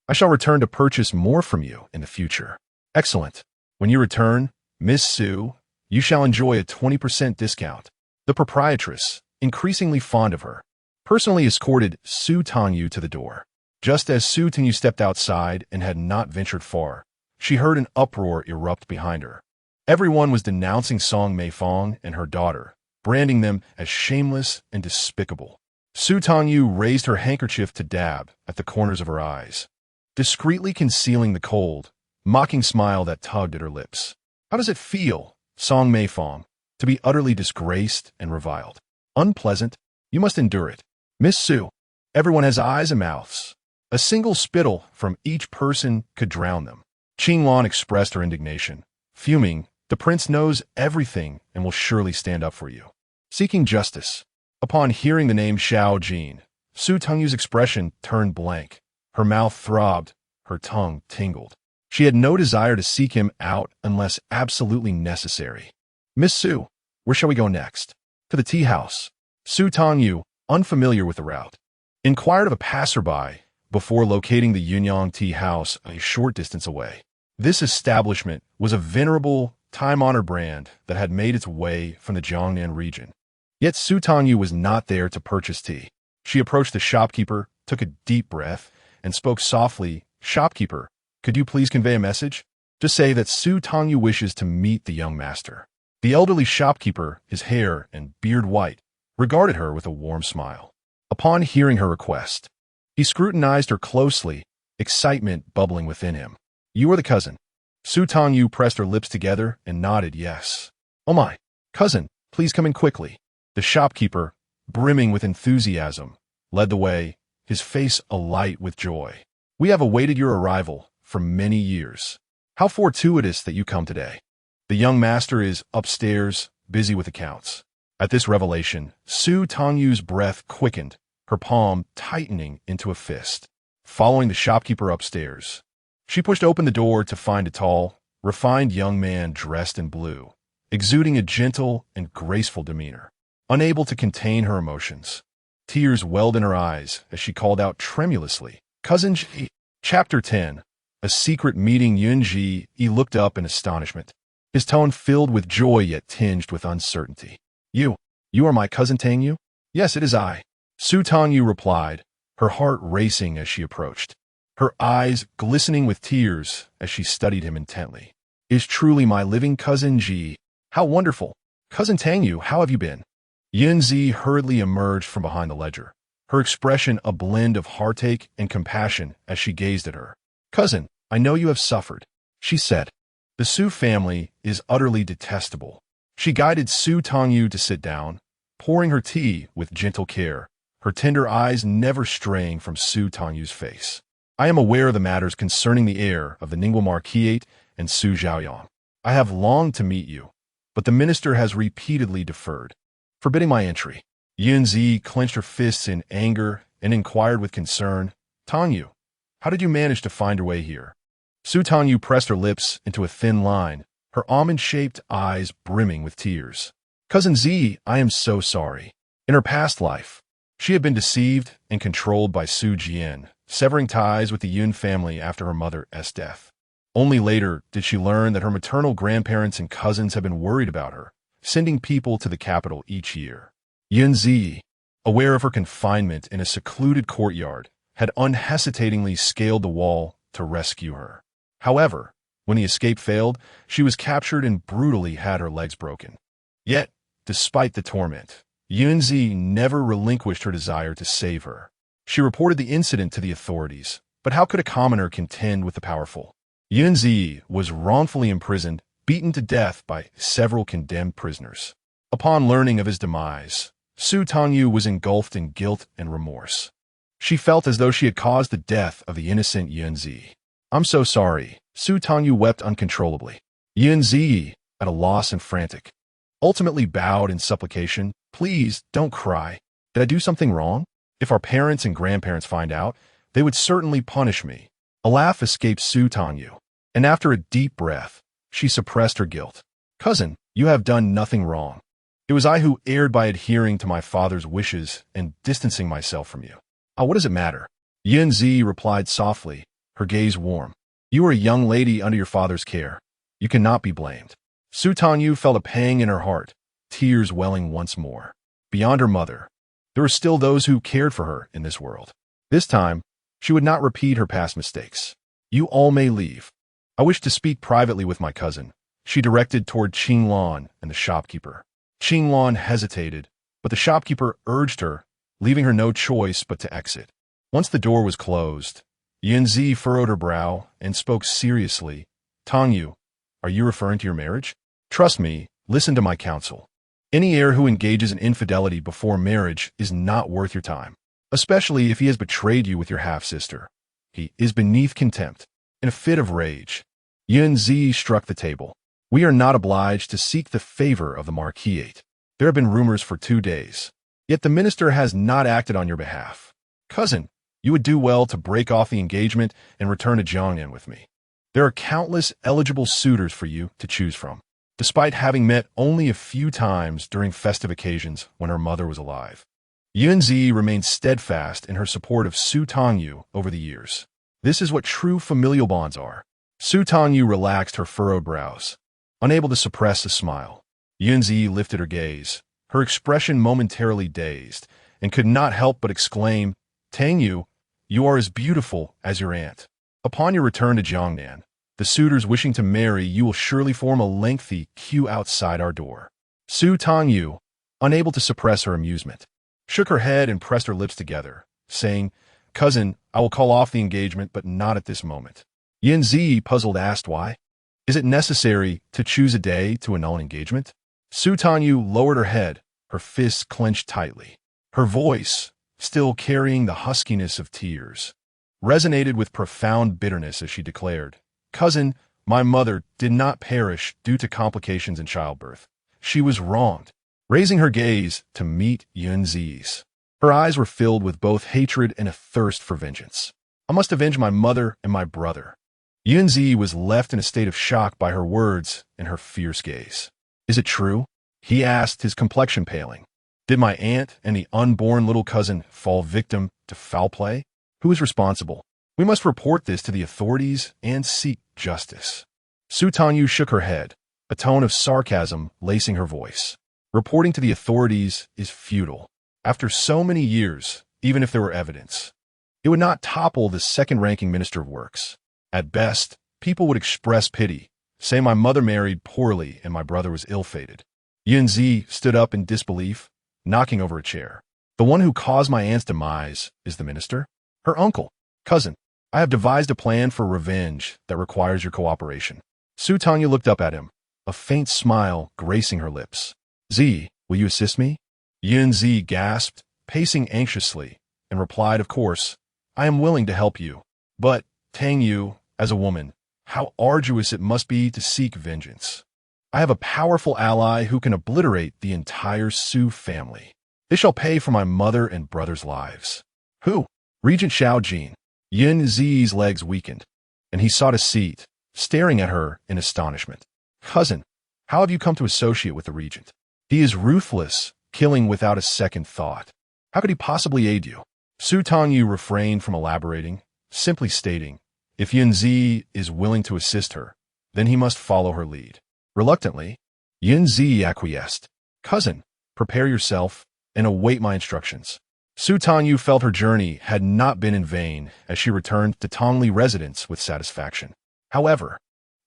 I shall return to purchase more from you in the future." "Excellent. When you return, Miss Su, you shall enjoy a 20% discount." The proprietress, increasingly fond of her, personally escorted Su Tangyu to the door. Just as Su Tangyu stepped outside and had not ventured far, she heard an uproar erupt behind her. Everyone was denouncing Song Meifong and her daughter, branding them as shameless and despicable. Su Tangyu raised her handkerchief to dab at the corners of her eyes, discreetly concealing the cold, mocking smile that tugged at her lips. "How does it feel, Song Meifong, to be utterly disgraced and reviled?" "Unpleasant. You must endure it. Miss Su, everyone has eyes and mouths. A single spittle from each person could drown them." Qingwan expressed her indignation, fuming, "The prince knows everything and will surely stand up for you." Seeking justice. Upon hearing the name Xiao Ju, Su Tangyu's expression turned blank. Her mouth throbbed, her tongue tingled. She had no desire to seek him out unless absolutely necessary. "Miss Su, where shall we go next?" "To the tea house." Su Tangyu, unfamiliar with the route, inquired of a passerby before locating the Yunyang Tea House a short distance away. This establishment was a venerable, time-honored brand that had made its way from the Jiangnan region. Yet Su Tangyu was not there to purchase tea. She approached the shopkeeper, took a deep breath, and spoke softly, "Shopkeeper, could you please convey a message? Just say that Su Tangyu wishes to meet the young master." The elderly shopkeeper, his hair and beard white, regarded her with a warm smile. Upon hearing her request, he scrutinized her closely, excitement bubbling within him. "You are the cousin." Su Tangyu pressed her lips together and nodded yes. "Oh my, cousin, please come in quickly." The shopkeeper, brimming with enthusiasm, led the way, his face alight with joy. "We have awaited your arrival for many years. How fortuitous that you come today. The young master is upstairs, busy with accounts." At this revelation, Su Tangyu's breath quickened, her palm tightening into a fist. Following the shopkeeper upstairs, she pushed open the door to find a tall, refined young man dressed in blue, exuding a gentle and graceful demeanor. Unable to contain her emotions, tears welled in her eyes as she called out tremulously, "Cousin Ji." Chapter 10. A secret meeting. Yun Ji looked up in astonishment, his tone filled with joy yet tinged with uncertainty. You are my cousin Tangyu?" "Yes, it is I," Su Tangyu replied, her heart racing as she approached, her eyes glistening with tears as she studied him intently. "Is truly my living cousin Ji. How wonderful. Cousin Tangyu, how have you been?" Yunzi hurriedly emerged from behind the ledger, her expression a blend of heartache and compassion as she gazed at her. "Cousin, I know you have suffered," she said. "The Su family is utterly detestable." She guided Su Tangyu to sit down, pouring her tea with gentle care, her tender eyes never straying from Su Tangyu's face. "I am aware of the matters concerning the heir of the Ningguo Marquisate and Su Zhaoyang. I have longed to meet you, but the minister has repeatedly deferred, forbidding my entry." Yunzi clenched her fists in anger and inquired with concern, "Tangyu, how did you manage to find your way here?" Su Tangyu pressed her lips into a thin line, her almond-shaped eyes brimming with tears. "Cousin Z, I am so sorry. In her past life, she had been deceived and controlled by Su Jian, severing ties with the Yun family after her mother's death. Only later did she learn that her maternal grandparents and cousins had been worried about her, sending people to the capital each year. Yunzi, aware of her confinement in a secluded courtyard, had unhesitatingly scaled the wall to rescue her. However, when the escape failed, she was captured and brutally had her legs broken. Yet, despite the torment, Yunzi never relinquished her desire to save her. She reported the incident to the authorities, but how could a commoner contend with the powerful? Yunzi was wrongfully imprisoned, beaten to death by several condemned prisoners. Upon learning of his demise, Su Tangyu was engulfed in guilt and remorse. She felt as though she had caused the death of the innocent Yunzi. "I'm so sorry." Su Tangyu wept uncontrollably. Yunzi, at a loss and frantic, ultimately bowed in supplication. "Please, don't cry. Did I do something wrong? If our parents and grandparents find out, they would certainly punish me." A laugh escaped Su Tangyu, and after a deep breath, she suppressed her guilt. "Cousin, you have done nothing wrong. It was I who erred by adhering to my father's wishes and distancing myself from you. What does it matter?" Yunzi replied softly, her gaze warm. "You are a young lady under your father's care. You cannot be blamed." Su Tangyu felt a pang in her heart, tears welling once more. Beyond her mother, there were still those who cared for her in this world. This time, she would not repeat her past mistakes. "You all may leave. I wish to speak privately with my cousin," she directed toward Qinglan and the shopkeeper. Qinglan hesitated, but the shopkeeper urged her, leaving her no choice but to exit. Once the door was closed, Yunzi furrowed her brow and spoke seriously. "Tangyu, are you referring to your marriage? Trust me, listen to my counsel. Any heir who engages in infidelity before marriage is not worth your time, especially if he has betrayed you with your half-sister. He is beneath contempt." In a fit of rage, Yunzi struck the table. "We are not obliged to seek the favor of the Marquisate. There have been rumors for 2 days. Yet the minister has not acted on your behalf. Cousin, you would do well to break off the engagement and return to Jiangnan with me. There are countless eligible suitors for you to choose from." Despite having met only a few times during festive occasions when her mother was alive, Yunzi remained steadfast in her support of Su Tangyu over the years. This is what true familial bonds are. Su Tangyu relaxed her furrowed brows, unable to suppress a smile. Yunzi lifted her gaze, her expression momentarily dazed, and could not help but exclaim, "Tangyu, you are as beautiful as your aunt." Upon your return to Jiangnan, the suitors wishing to marry you will surely form a lengthy queue outside our door. Su Tangyu, unable to suppress her amusement, shook her head and pressed her lips together, saying, "Cousin, I will call off the engagement, but not at this moment." Yunzi, puzzled, asked why. "Is it necessary to choose a day to annul an engagement?" Su Tangyu lowered her head, her fists clenched tightly. Her voice, still carrying the huskiness of tears, resonated with profound bitterness as she declared, "Cousin, my mother did not perish due to complications in childbirth. She was wronged." Raising her gaze to meet Yunzi's, her eyes were filled with both hatred and a thirst for vengeance. "I must avenge my mother and my brother." Yunzi was left in a state of shock by her words and her fierce gaze. "Is it true?" he asked, his complexion paling. "Did my aunt and the unborn little cousin fall victim to foul play? Who is responsible? We must report this to the authorities and seek justice." Su Tangyu shook her head, a tone of sarcasm lacing her voice. "Reporting to the authorities is futile. After so many years, even if there were evidence, it would not topple the second-ranking Minister of Works. At best, people would express pity, say my mother married poorly and my brother was ill-fated." Yunzi stood up in disbelief, knocking over a chair. The one who caused my aunt's demise is the minister? Her uncle. Cousin, I have devised a plan for revenge that requires your cooperation. Su Tangyu looked up at him, a faint smile gracing her lips. Z, will you assist me? Yin Zi gasped, pacing anxiously, and replied, of course, I am willing to help you. But, Tangyu, as a woman, how arduous it must be to seek vengeance. I have a powerful ally who can obliterate the entire Su family. They shall pay for my mother and brother's lives. Who? Regent Xiao Ju. Yin Zi's legs weakened, and he sought a seat, staring at her in astonishment. Cousin, how have you come to associate with the regent? He is ruthless, killing without a second thought. How could he possibly aid you? Su Tangyu refrained from elaborating, simply stating, if Yin Zi is willing to assist her, then he must follow her lead. Reluctantly, Yin Zi acquiesced. Cousin, prepare yourself and await my instructions. Su Tangyu felt her journey had not been in vain as she returned to Tongli residence with satisfaction. However,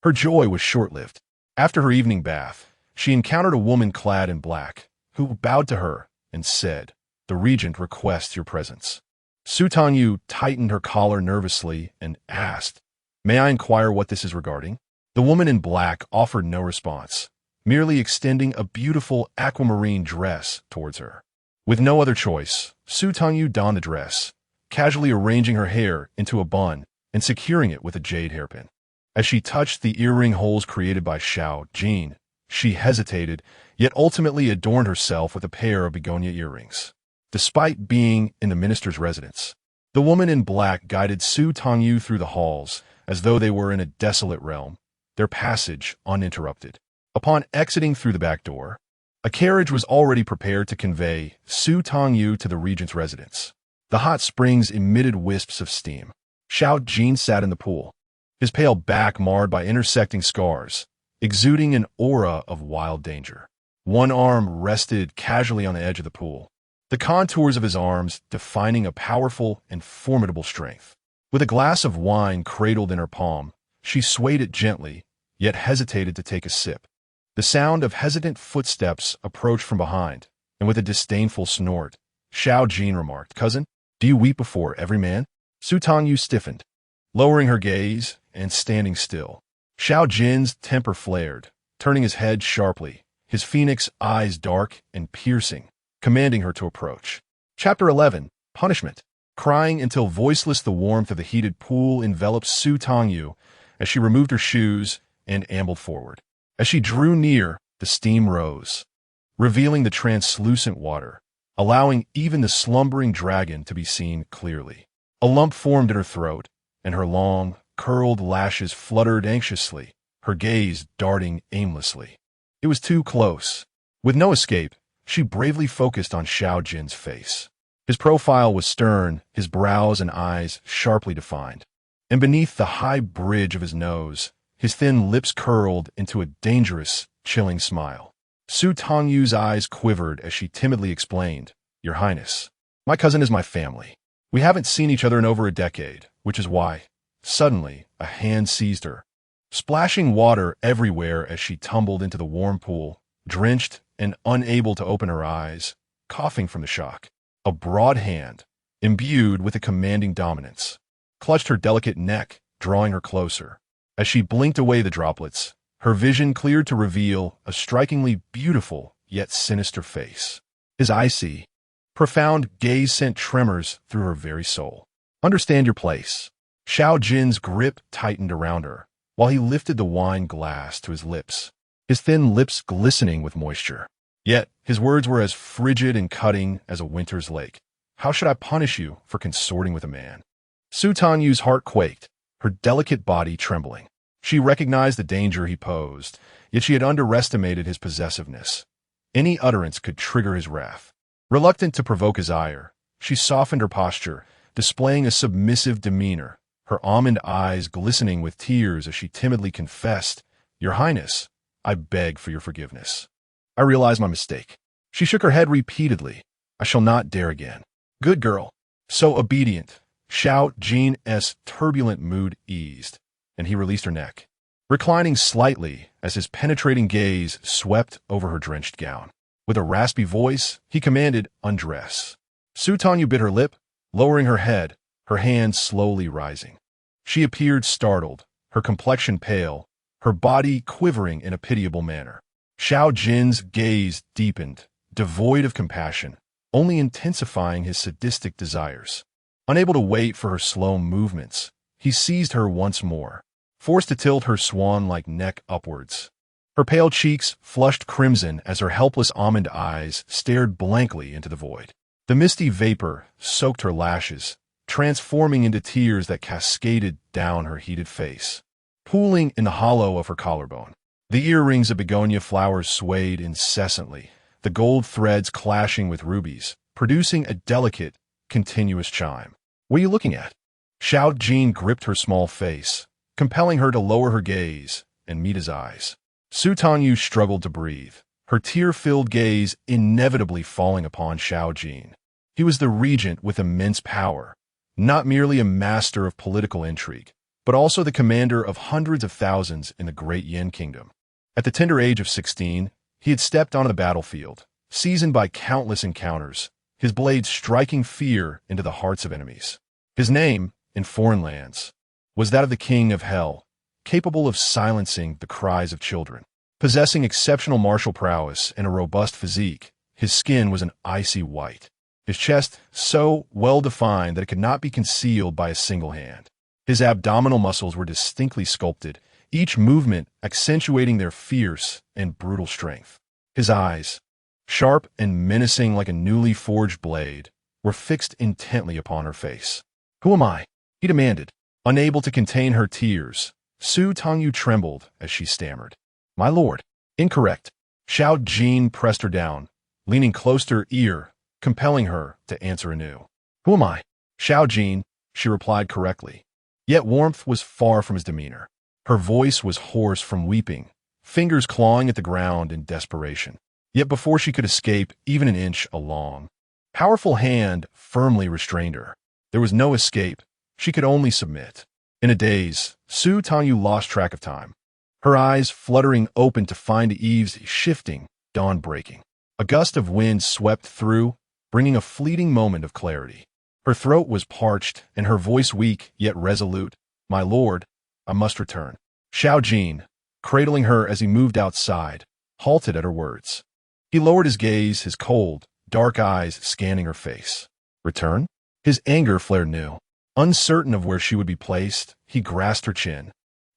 her joy was short-lived. After her evening bath, she encountered a woman clad in black, who bowed to her and said, the regent requests your presence. Su Tangyu tightened her collar nervously and asked, may I inquire what this is regarding? The woman in black offered no response, merely extending a beautiful aquamarine dress towards her. With no other choice, Su Tangyu donned the dress, casually arranging her hair into a bun and securing it with a jade hairpin. As she touched the earring holes created by Xiao Ju, she hesitated, yet ultimately adorned herself with a pair of begonia earrings. Despite being in the minister's residence, the woman in black guided Su Tangyu through the halls as though they were in a desolate realm, their passage uninterrupted. Upon exiting through the back door, a carriage was already prepared to convey Su Tangyu to the regent's residence. The hot springs emitted wisps of steam. Xiao Ju sat in the pool, his pale back marred by intersecting scars, exuding an aura of wild danger. One arm rested casually on the edge of the pool, the contours of his arms defining a powerful and formidable strength. With a glass of wine cradled in her palm, she swayed it gently, yet hesitated to take a sip. The sound of hesitant footsteps approached from behind, and with a disdainful snort, Xiao Ju remarked, cousin, do you weep before every man? Su Tangyu stiffened, lowering her gaze and standing still. Xiao Ju's temper flared, turning his head sharply, his phoenix eyes dark and piercing, commanding her to approach. Chapter 11, Punishment. Crying until voiceless, the warmth of the heated pool enveloped Su Tangyu as she removed her shoes and ambled forward. As she drew near, the steam rose, revealing the translucent water, allowing even the slumbering dragon to be seen clearly. A lump formed in her throat, and her long, curled lashes fluttered anxiously, her gaze darting aimlessly. It was too close. With no escape, she bravely focused on Xiao Ju's face. His profile was stern, his brows and eyes sharply defined, and beneath the high bridge of his nose, his thin lips curled into a dangerous, chilling smile. Su Tangyu's eyes quivered as she timidly explained, Your Highness, my cousin is my family. We haven't seen each other in over a decade, which is why, suddenly, a hand seized her, splashing water everywhere as she tumbled into the warm pool, drenched and unable to open her eyes, coughing from the shock. A broad hand, imbued with a commanding dominance, clutched her delicate neck, drawing her closer. As she blinked away the droplets, her vision cleared to reveal a strikingly beautiful yet sinister face. His icy, profound gaze sent tremors through her very soul. Understand your place. Xiao Ju's grip tightened around her, while he lifted the wine glass to his lips, his thin lips glistening with moisture. Yet his words were as frigid and cutting as a winter's lake. How should I punish you for consorting with a man? Su Tangyu's heart quaked, her delicate body trembling. She recognized the danger he posed, yet she had underestimated his possessiveness. Any utterance could trigger his wrath. Reluctant to provoke his ire, she softened her posture, displaying a submissive demeanor, her almond eyes glistening with tears as she timidly confessed, Your Highness, I beg for your forgiveness. I realize my mistake. She shook her head repeatedly. I shall not dare again. Good girl. So obedient. Xiao Ju's turbulent mood eased, and he released her neck, reclining slightly as his penetrating gaze swept over her drenched gown. With a raspy voice, he commanded, "Undress." Su Tangyu bit her lip, lowering her head, her hands slowly rising. She appeared startled, her complexion pale, her body quivering in a pitiable manner. Xiao Jin's gaze deepened, devoid of compassion, only intensifying his sadistic desires. Unable to wait for her slow movements, he seized her once more, forced to tilt her swan-like neck upwards. Her pale cheeks flushed crimson as her helpless almond eyes stared blankly into the void. The misty vapor soaked her lashes, transforming into tears that cascaded down her heated face, pooling in the hollow of her collarbone. The earrings of begonia flowers swayed incessantly, the gold threads clashing with rubies, producing a delicate, continuous chime. "What are you looking at?" Xiao Jin gripped her small face, compelling her to lower her gaze and meet his eyes. Su Tangyu struggled to breathe, her tear-filled gaze inevitably falling upon Xiao Jin. He was the regent with immense power, not merely a master of political intrigue, but also the commander of hundreds of thousands in the great Yin kingdom. At the tender age of 16, he had stepped onto the battlefield, seasoned by countless encounters, his blade striking fear into the hearts of enemies. His name, in foreign lands, was that of the King of Hell, capable of silencing the cries of children. Possessing exceptional martial prowess and a robust physique, his skin was an icy white. His chest so well-defined that it could not be concealed by a single hand. His abdominal muscles were distinctly sculpted, each movement accentuating their fierce and brutal strength. His eyes, sharp and menacing like a newly forged blade, were fixed intently upon her face. "Who am I?" he demanded. Unable to contain her tears, Su Tangyu trembled as she stammered. "My lord." "Incorrect." Xiao Jin pressed her down, leaning close to her ear, compelling her to answer anew. "Who am I?" "Xiao Jin," she replied correctly. Yet warmth was far from his demeanor. Her voice was hoarse from weeping, fingers clawing at the ground in desperation. Yet before she could escape even an inch, a long, powerful hand firmly restrained her. There was no escape. She could only submit. In a daze, Su Tangyu lost track of time, her eyes fluttering open to find the eaves shifting, dawn breaking. A gust of wind swept through, bringing a fleeting moment of clarity. Her throat was parched and her voice weak yet resolute. "My lord, I must return." Xiao Jin, cradling her as he moved outside, halted at her words. He lowered his gaze, his cold, dark eyes scanning her face. "Return?" His anger flared new. Uncertain of where she would be placed, he grasped her chin,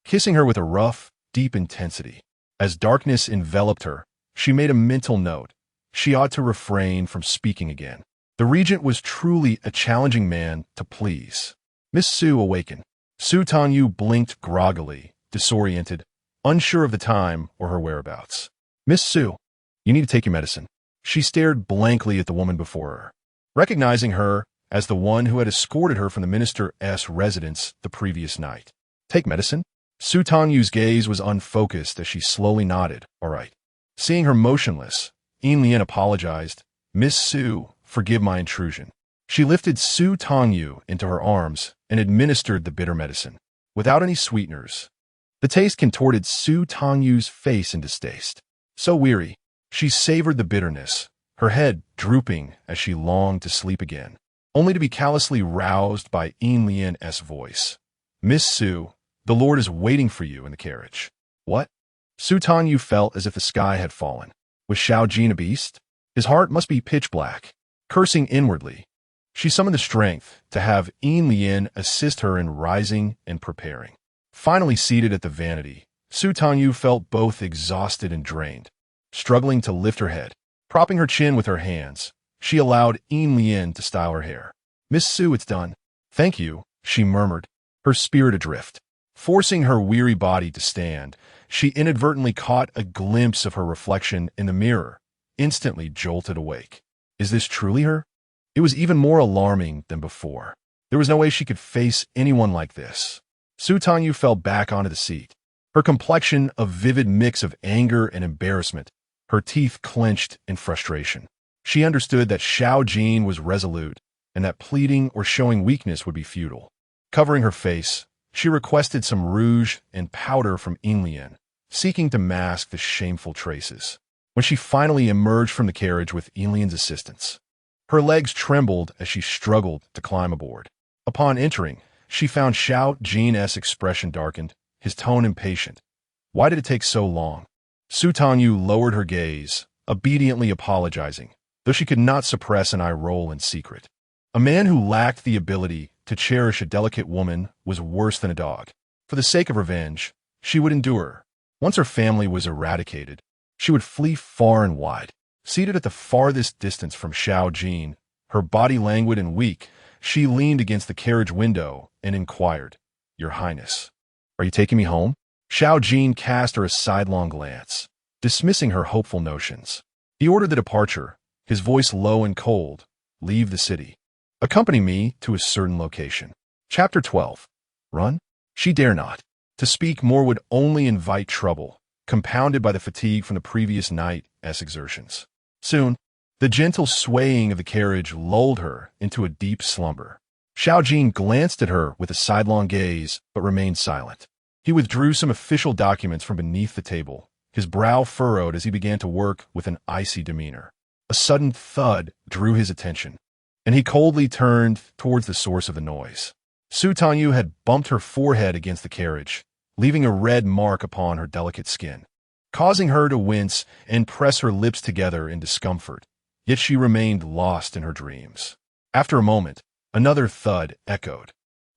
kissing her with a rough, deep intensity. As darkness enveloped her, she made a mental note. She ought to refrain from speaking again. The regent was truly a challenging man to please. Miss Su awakened. Su Tangyu blinked groggily, disoriented, unsure of the time or her whereabouts. "Miss Su, you need to take your medicine." She stared blankly at the woman before her, recognizing her as the one who had escorted her from the minister's residence the previous night. "Take medicine?" Su Tangyu's gaze was unfocused as she slowly nodded. "All right." Seeing her motionless, Yin Lian apologized. "Miss Su, forgive my intrusion." She lifted Su Tangyu into her arms and administered the bitter medicine, without any sweeteners. The taste contorted Su Tangyu's face in distaste. So weary, she savored the bitterness, her head drooping as she longed to sleep again, only to be callously roused by Yin Lian's voice. "Miss Su, the Lord is waiting for you in the carriage." "What?" Su Tangyu felt as if the sky had fallen. Was Xiao Jin a beast? His heart must be pitch black. Cursing inwardly, she summoned the strength to have Yin Lian assist her in rising and preparing. Finally seated at the vanity, Su Tangyu felt both exhausted and drained. Struggling to lift her head, propping her chin with her hands, she allowed Yin Lian to style her hair. "Miss Su, it's done." "Thank you," she murmured, her spirit adrift. Forcing her weary body to stand, she inadvertently caught a glimpse of her reflection in the mirror, instantly jolted awake. Is this truly her? It was even more alarming than before. There was no way she could face anyone like this. Su Tangyu fell back onto the seat, her complexion a vivid mix of anger and embarrassment, her teeth clenched in frustration. She understood that Xiao Jin was resolute, and that pleading or showing weakness would be futile. Covering her face, she requested some rouge and powder from Yin Lian, seeking to mask the shameful traces. when she finally emerged from the carriage with Elian's assistance. Her legs trembled as she struggled to climb aboard. Upon entering, she found Xiao Ju's expression darkened, his tone impatient. Why did it take so long? Su Tangyu lowered her gaze, obediently apologizing, though she could not suppress an eye roll in secret. A man who lacked the ability to cherish a delicate woman was worse than a dog. For the sake of revenge, she would endure. Once her family was eradicated, she would flee far and wide. Seated at the farthest distance from Xiao Ju, her body languid and weak, she leaned against the carriage window and inquired, "Your Highness, are you taking me home?" Xiao Ju cast her a sidelong glance, dismissing her hopeful notions. He ordered the departure, his voice low and cold. "Leave the city. Accompany me to a certain location." Chapter 12. Run? She dare not. To speak more would only invite trouble, compounded by the fatigue from the previous night's exertions. Soon, the gentle swaying of the carriage lulled her into a deep slumber. Xiao Ju glanced at her with a sidelong gaze, but remained silent. He withdrew some official documents from beneath the table, his brow furrowed as he began to work with an icy demeanor. A sudden thud drew his attention, and he coldly turned towards the source of the noise. Su Tangyu had bumped her forehead against the carriage, leaving a red mark upon her delicate skin, causing her to wince and press her lips together in discomfort, yet she remained lost in her dreams. After a moment, another thud echoed.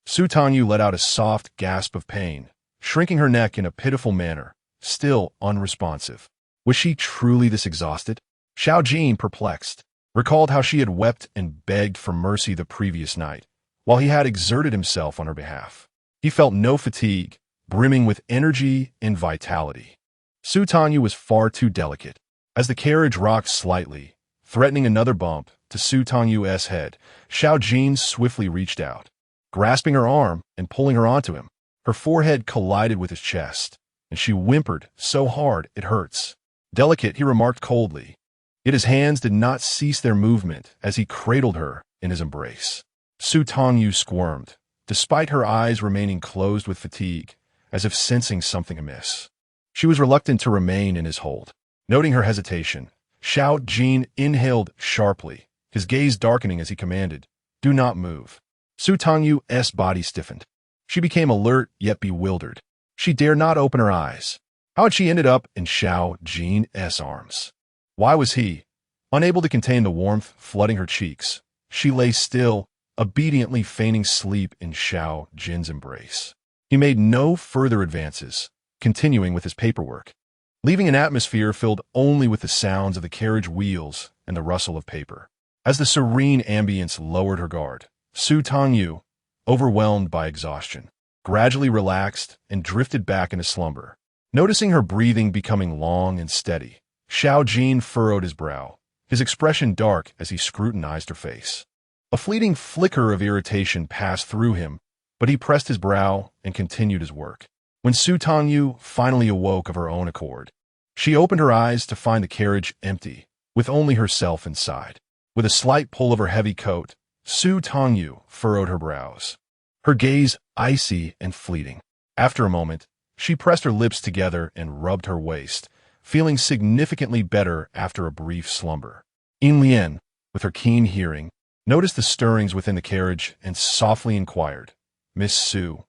Su Tangyu let out a soft gasp of pain, shrinking her neck in a pitiful manner, still unresponsive. Was she truly this exhausted? Xiao Ju, perplexed, recalled how she had wept and begged for mercy the previous night, while he had exerted himself on her behalf. He felt no fatigue, brimming with energy and vitality. Su Tangyu was far too delicate. As the carriage rocked slightly, threatening another bump to Su Tangyu's head, Xiao Ju swiftly reached out, grasping her arm and pulling her onto him. Her forehead collided with his chest, and she whimpered so hard it hurts. "Delicate," he remarked coldly. Yet his hands did not cease their movement as he cradled her in his embrace. Su Tangyu squirmed, despite her eyes remaining closed with fatigue, as if sensing something amiss. She was reluctant to remain in his hold. Noting her hesitation, Xiao Ju inhaled sharply, his gaze darkening as he commanded, "Do not move." Su Tangyu's body stiffened. She became alert yet bewildered. She dared not open her eyes. How had she ended up in Xiao Ju's arms? Why was he, unable to contain the warmth flooding her cheeks? She lay still, obediently feigning sleep in Xiao Ju's embrace. He made no further advances, continuing with his paperwork, leaving an atmosphere filled only with the sounds of the carriage wheels and the rustle of paper. As the serene ambience lowered her guard, Su Tangyu, overwhelmed by exhaustion, gradually relaxed and drifted back into slumber. Noticing her breathing becoming long and steady, Xiao Ju furrowed his brow, his expression dark as he scrutinized her face. A fleeting flicker of irritation passed through him, but he pressed his brow and continued his work. When Su Tangyu finally awoke of her own accord, she opened her eyes to find the carriage empty, with only herself inside. With a slight pull of her heavy coat, Su Tangyu furrowed her brows, her gaze icy and fleeting. After a moment, she pressed her lips together and rubbed her waist, feeling significantly better after a brief slumber. Elian, with her keen hearing, noticed the stirrings within the carriage and softly inquired, "Miss Su,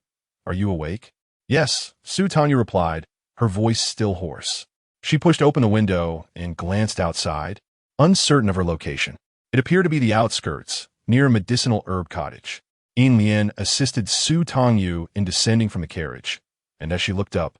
are you awake?" "Yes," Su Tangyu replied, her voice still hoarse. She pushed open the window and glanced outside, uncertain of her location. It appeared to be the outskirts, near a medicinal herb cottage. Elian assisted Su Tangyu in descending from the carriage, and as she looked up,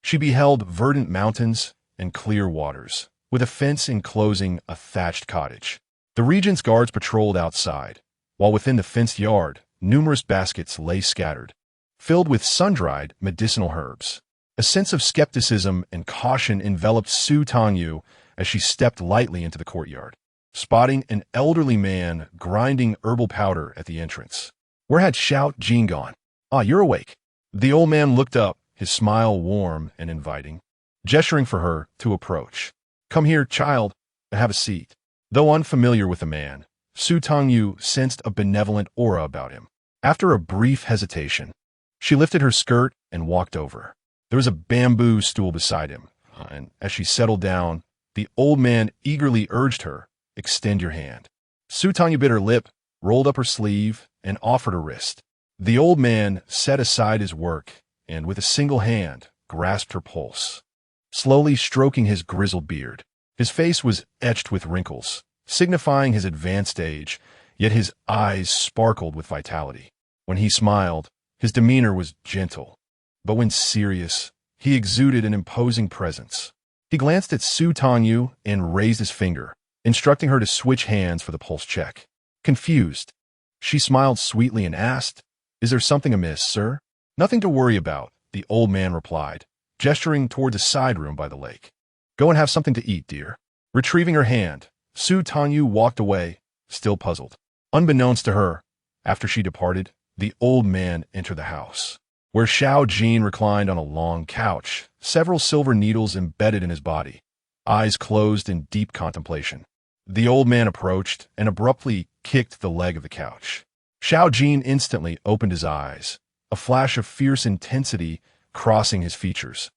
she beheld verdant mountains and clear waters, with a fence enclosing a thatched cottage. The regent's guards patrolled outside, while within the fenced yard, numerous baskets lay scattered, filled with sun-dried medicinal herbs. A sense of skepticism and caution enveloped Su Tangyu as she stepped lightly into the courtyard, spotting an elderly man grinding herbal powder at the entrance. Where had Xiao Ju gone? "Ah, you're awake." The old man looked up, his smile warm and inviting, gesturing for her to approach. "Come here, child, and have a seat." Though unfamiliar with the man, Su Tangyu sensed a benevolent aura about him. After a brief hesitation, she lifted her skirt and walked over. There was a bamboo stool beside him, and as she settled down, The old man eagerly urged her, "Extend your hand." Su Tangyu bit her lip, rolled up her sleeve, and offered her wrist. The old man set aside his work and, with a single hand, grasped her pulse, slowly stroking his grizzled beard. His face was etched with wrinkles, signifying his advanced age, yet his eyes sparkled with vitality. When he smiled, his demeanor was gentle, but when serious, he exuded an imposing presence. He glanced at Su Tangyu and raised his finger, instructing her to switch hands for the pulse check. Confused, she smiled sweetly and asked, "Is there something amiss, sir?" "Nothing to worry about," the old man replied, gesturing toward a side room by the lake. "Go and have something to eat, dear." Retrieving her hand, Su Tangyu walked away, still puzzled. Unbeknownst to her, after she departed, the old man entered the house, where Xiao Ju reclined on a long couch, several silver needles embedded in his body, eyes closed in deep contemplation. The old man approached and abruptly kicked the leg of the couch. Xiao Ju instantly opened his eyes, a flash of fierce intensity crossing his features,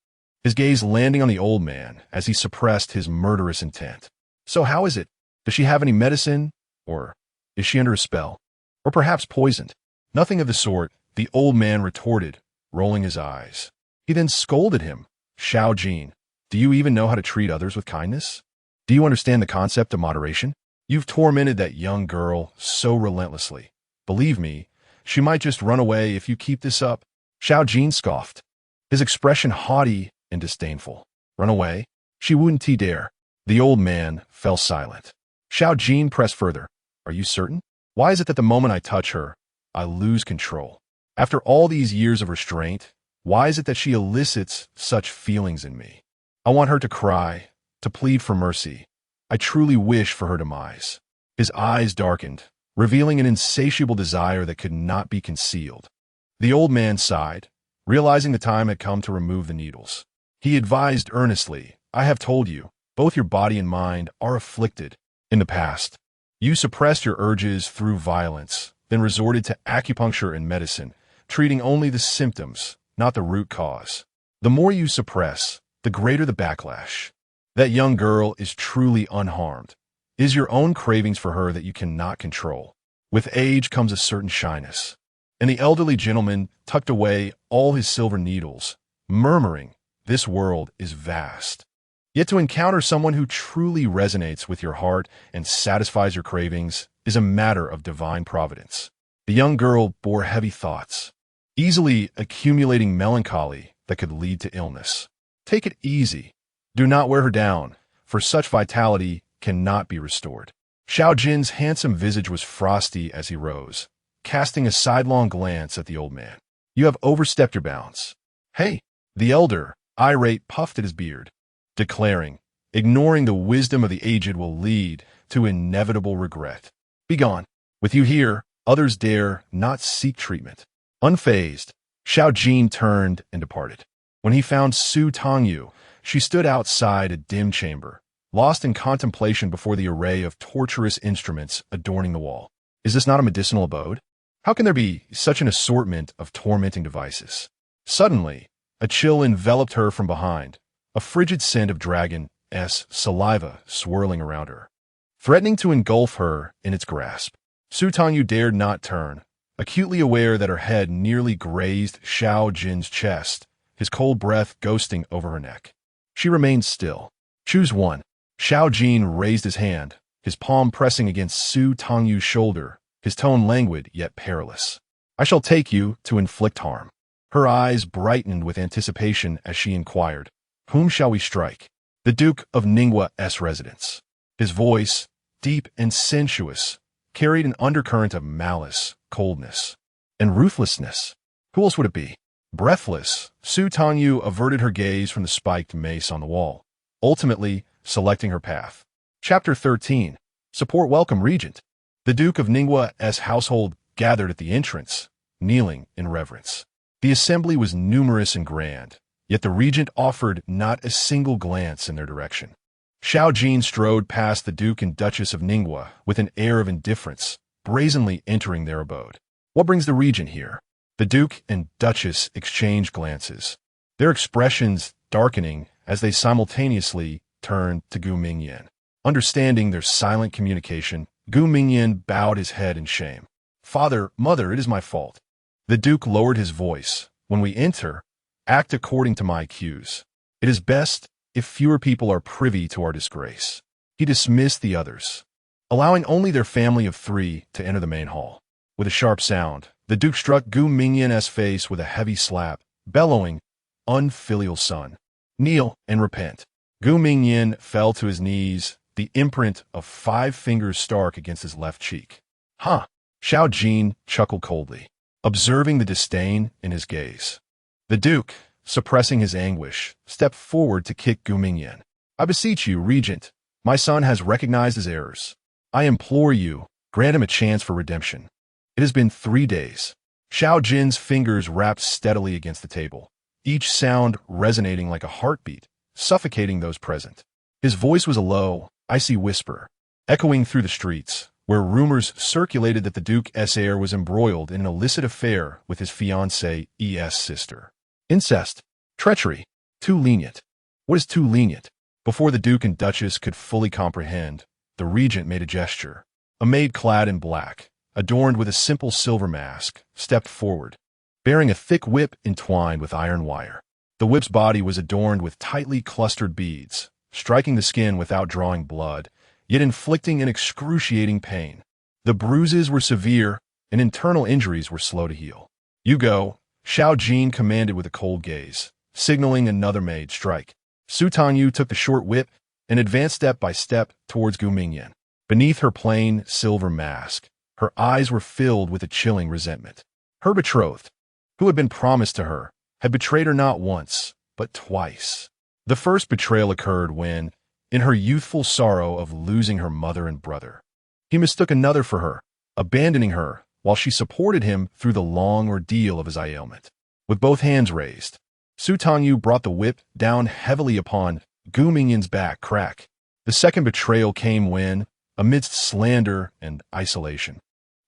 his gaze landing on the old man as he suppressed his murderous intent. "So how is it? Does she have any medicine? Or is she under a spell? Or perhaps poisoned?" "Nothing of the sort," the old man retorted, rolling his eyes. He then scolded him. "Xiao Ju, do you even know how to treat others with kindness? Do you understand the concept of moderation? You've tormented that young girl so relentlessly. Believe me, she might just run away if you keep this up." Xiao Ju scoffed, his expression haughty and disdainful. "Run away? She wouldn't dare." The old man fell silent. Xiao Ju pressed further. "Are you certain? Why is it that the moment I touch her, I lose control? After all these years of restraint, why is it that she elicits such feelings in me? I want her to cry, to plead for mercy. I truly wish for her demise." His eyes darkened, revealing an insatiable desire that could not be concealed. The old man sighed, realizing the time had come to remove the needles. He advised earnestly, "I have told you, both your body and mind are afflicted. In the past, you suppressed your urges through violence, then resorted to acupuncture and medicine, treating only the symptoms, not the root cause. The more you suppress, the greater the backlash. That young girl is truly unharmed. It is your own cravings for her that you cannot control. With age comes a certain shyness." And the elderly gentleman tucked away all his silver needles, murmuring, "This world is vast. Yet to encounter someone who truly resonates with your heart and satisfies your cravings is a matter of divine providence." The young girl bore heavy thoughts, easily accumulating melancholy that could lead to illness. Take it easy. Do not wear her down, for such vitality cannot be restored. Xiao Ju's handsome visage was frosty as he rose, casting a sidelong glance at the old man. "You have overstepped your bounds." "Hey!" The elder, irate, puffed at his beard, declaring, "Ignoring the wisdom of the aged will lead to inevitable regret. Begone. With you here, others dare not seek treatment." Unfazed, Xiao Ju turned and departed. When he found Su Tangyu, she stood outside a dim chamber, lost in contemplation before the array of torturous instruments adorning the wall. Is this not a medicinal abode? How can there be such an assortment of tormenting devices? Suddenly, a chill enveloped her from behind, a frigid scent of dragon's saliva swirling around her, threatening to engulf her in its grasp. Su Tangyu dared not turn, acutely aware that her head nearly grazed Xiao Ju's chest, his cold breath ghosting over her neck. She remained still. "Choose one." Xiao Ju raised his hand, his palm pressing against Su Tangyu's shoulder, his tone languid yet perilous. "I shall take you to inflict harm." Her eyes brightened with anticipation as she inquired, "Whom shall we strike?" "The Duke of Ninggua's residence." His voice, deep and sensuous, carried an undercurrent of malice, coldness, and ruthlessness. Who else would it be? Breathless, Su Tangyu averted her gaze from the spiked mace on the wall, ultimately selecting her path. Chapter 13. Support Welcome Regent. The Duke of Ninggua's household gathered at the entrance, kneeling in reverence. The assembly was numerous and grand, yet the regent offered not a single glance in their direction. Xiao Ju strode past the Duke and Duchess of Ningguo with an air of indifference, brazenly entering their abode. "What brings the regent here?" The Duke and Duchess exchanged glances, their expressions darkening as they simultaneously turned to Gu Mingyan. Understanding their silent communication, Gu Mingyan bowed his head in shame. "Father, mother, it is my fault." The Duke lowered his voice. "When we enter, act according to my cues. It is best if fewer people are privy to our disgrace." He dismissed the others, allowing only their family of 3 to enter the main hall. With a sharp sound, the Duke struck Gu Mingyan's face with a heavy slap, bellowing, "Unfilial son, kneel and repent." Gu Mingyan fell to his knees, the imprint of 5 fingers stark against his left cheek. "Huh!" Xiao Jin chuckled coldly, observing the disdain in his gaze. The Duke, suppressing his anguish, stepped forward to kick Gu Mingyan. "I beseech you, Regent, my son has recognized his errors. I implore you, grant him a chance for redemption. It has been 3 days." Xiao Jin's fingers rapped steadily against the table, each sound resonating like a heartbeat, suffocating those present. His voice was a low, icy whisper, echoing through the streets, where rumors circulated that the Duke's heir was embroiled in an illicit affair with his fiancé's sister. Incest. Treachery. Too lenient. What is too lenient? Before the Duke and Duchess could fully comprehend, the Regent made a gesture. A maid clad in black, adorned with a simple silver mask, stepped forward, bearing a thick whip entwined with iron wire. The whip's body was adorned with tightly clustered beads, striking the skin without drawing blood, yet inflicting an excruciating pain. The bruises were severe, and internal injuries were slow to heal. "You go," Xiao Jin commanded with a cold gaze, signaling another maid strike. Tangyu took the short whip and advanced step by step towards Gu Mingyan. Beneath her plain silver mask, her eyes were filled with a chilling resentment. Her betrothed, who had been promised to her, had betrayed her not once, but twice. The first betrayal occurred when, in her youthful sorrow of losing her mother and brother, he mistook another for her, abandoning her while she supported him through the long ordeal of his ailment. With both hands raised, Tangyu brought the whip down heavily upon Gu Mingyan's back crack. The second betrayal came when, amidst slander and isolation,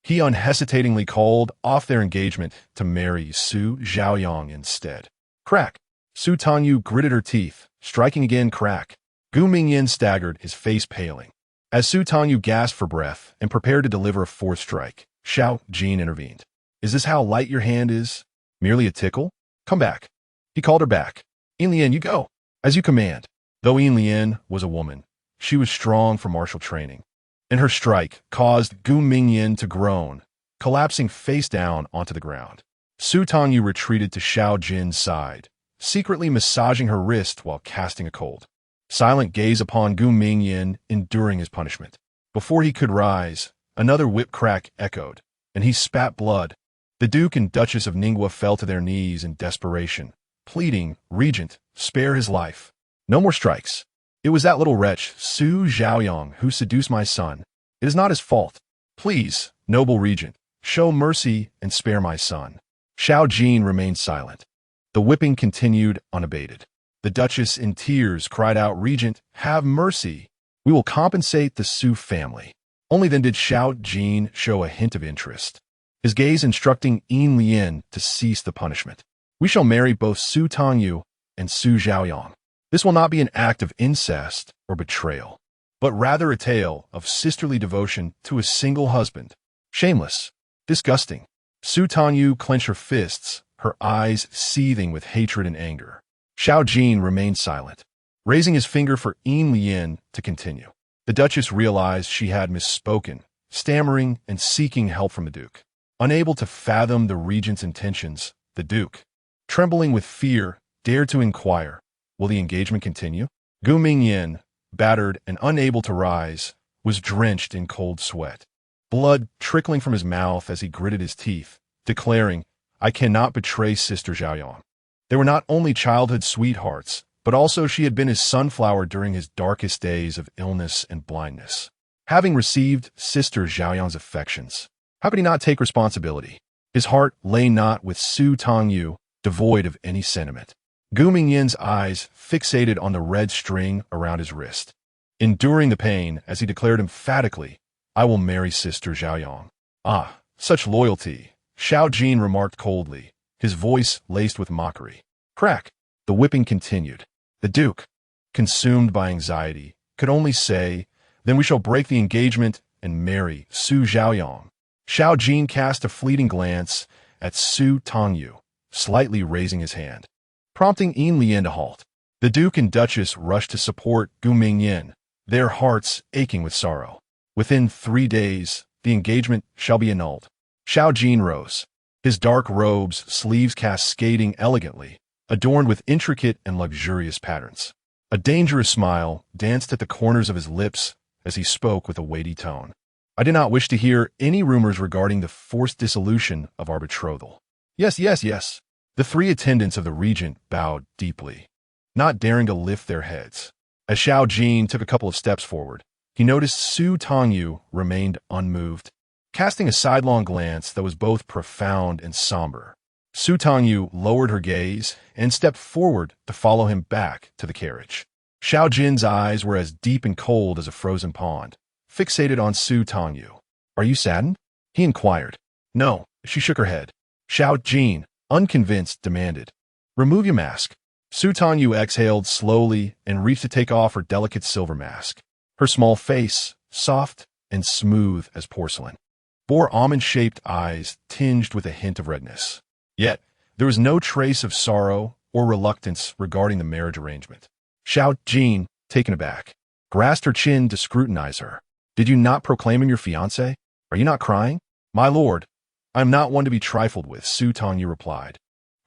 he unhesitatingly called off their engagement to marry Su Zhaoyang instead. Crack. Tangyu gritted her teeth, striking again crack. Gu Mingyan staggered, his face paling. As Tangyu gasped for breath and prepared to deliver a fourth strike, Xiao Jin intervened. "Is this how light your hand is? Merely a tickle? Come back." He called her back. "Yinlian, you go. As you command." Though Yinlian was a woman, she was strong for martial training, and her strike caused Gu Mingyan to groan, collapsing face down onto the ground. Tangyu retreated to Xiao Jin's side, secretly massaging her wrist while casting a cold, silent gaze upon Gu Mingyan enduring his punishment. Before he could rise, another whip crack echoed, and he spat blood. The Duke and Duchess of Ningwa fell to their knees in desperation, pleading, "Regent, spare his life. No more strikes. It was that little wretch, Su Zhaoyang, who seduced my son. It is not his fault. Please, noble Regent, show mercy and spare my son." Xiao Jin remained silent. The whipping continued unabated. The Duchess, in tears, cried out, "Regent, have mercy. We will compensate the Su family." Only then did Xiao Jin show a hint of interest, his gaze instructing Yinlian to cease the punishment. "We shall marry both Tangyu and Su Zhaoyang. This will not be an act of incest or betrayal, but rather a tale of sisterly devotion to a single husband. Shameless. Disgusting." Tangyu clenched her fists, her eyes seething with hatred and anger. Xiao Jin remained silent, raising his finger for Yinlian to continue. The Duchess realized she had misspoken, stammering and seeking help from the Duke. Unable to fathom the Regent's intentions, the Duke, trembling with fear, dared to inquire, "Will the engagement continue?" Gu Mingyan, battered and unable to rise, was drenched in cold sweat, blood trickling from his mouth as he gritted his teeth, declaring, "I cannot betray Sister Zhaoyang." They were not only childhood sweethearts, but also she had been his sunflower during his darkest days of illness and blindness. Having received Sister Zhaoyang's affections, how could he not take responsibility? His heart lay not with Tangyu, devoid of any sentiment. Gu Mingyan's eyes fixated on the red string around his wrist, enduring the pain as he declared emphatically, "I will marry Sister Zhaoyang." "Ah, such loyalty," Xiao Jin remarked coldly, his voice laced with mockery. Crack. The whipping continued. The Duke, consumed by anxiety, could only say, "Then we shall break the engagement and marry Su Xiaoyang." Xiao Jin cast a fleeting glance at Su Tangyu, slightly raising his hand, prompting Yin Lian to halt. The Duke and Duchess rushed to support Gu Mingyan, their hearts aching with sorrow. Within 3 days, the engagement shall be annulled. Xiao Jin rose, his dark robes sleeves cascading elegantly, adorned with intricate and luxurious patterns. A dangerous smile danced at the corners of his lips as he spoke with a weighty tone. "I do not wish to hear any rumors regarding the forced dissolution of our betrothal." "Yes, yes, yes." The 3 attendants of the regent bowed deeply, not daring to lift their heads. As Xiao Jin took a couple of steps forward, he noticed Su Tangyu remained unmoved, casting a sidelong glance that was both profound and somber. Su Tangyu lowered her gaze and stepped forward to follow him back to the carriage. Xiao Jin's eyes were as deep and cold as a frozen pond, fixated on Su Tangyu. "Are you saddened?" he inquired. "No," she shook her head. Xiao Jin, unconvinced, demanded, "Remove your mask." Su Tangyu exhaled slowly and reached to take off her delicate silver mask. Her small face, soft and smooth as porcelain, bore almond-shaped eyes tinged with a hint of redness. Yet, there was no trace of sorrow or reluctance regarding the marriage arrangement. Xiao Jin, taken aback, grasped her chin to scrutinize her. "Did you not proclaim him your fiancé? Are you not crying?" "My lord, I am not one to be trifled with," Su Tangyu replied.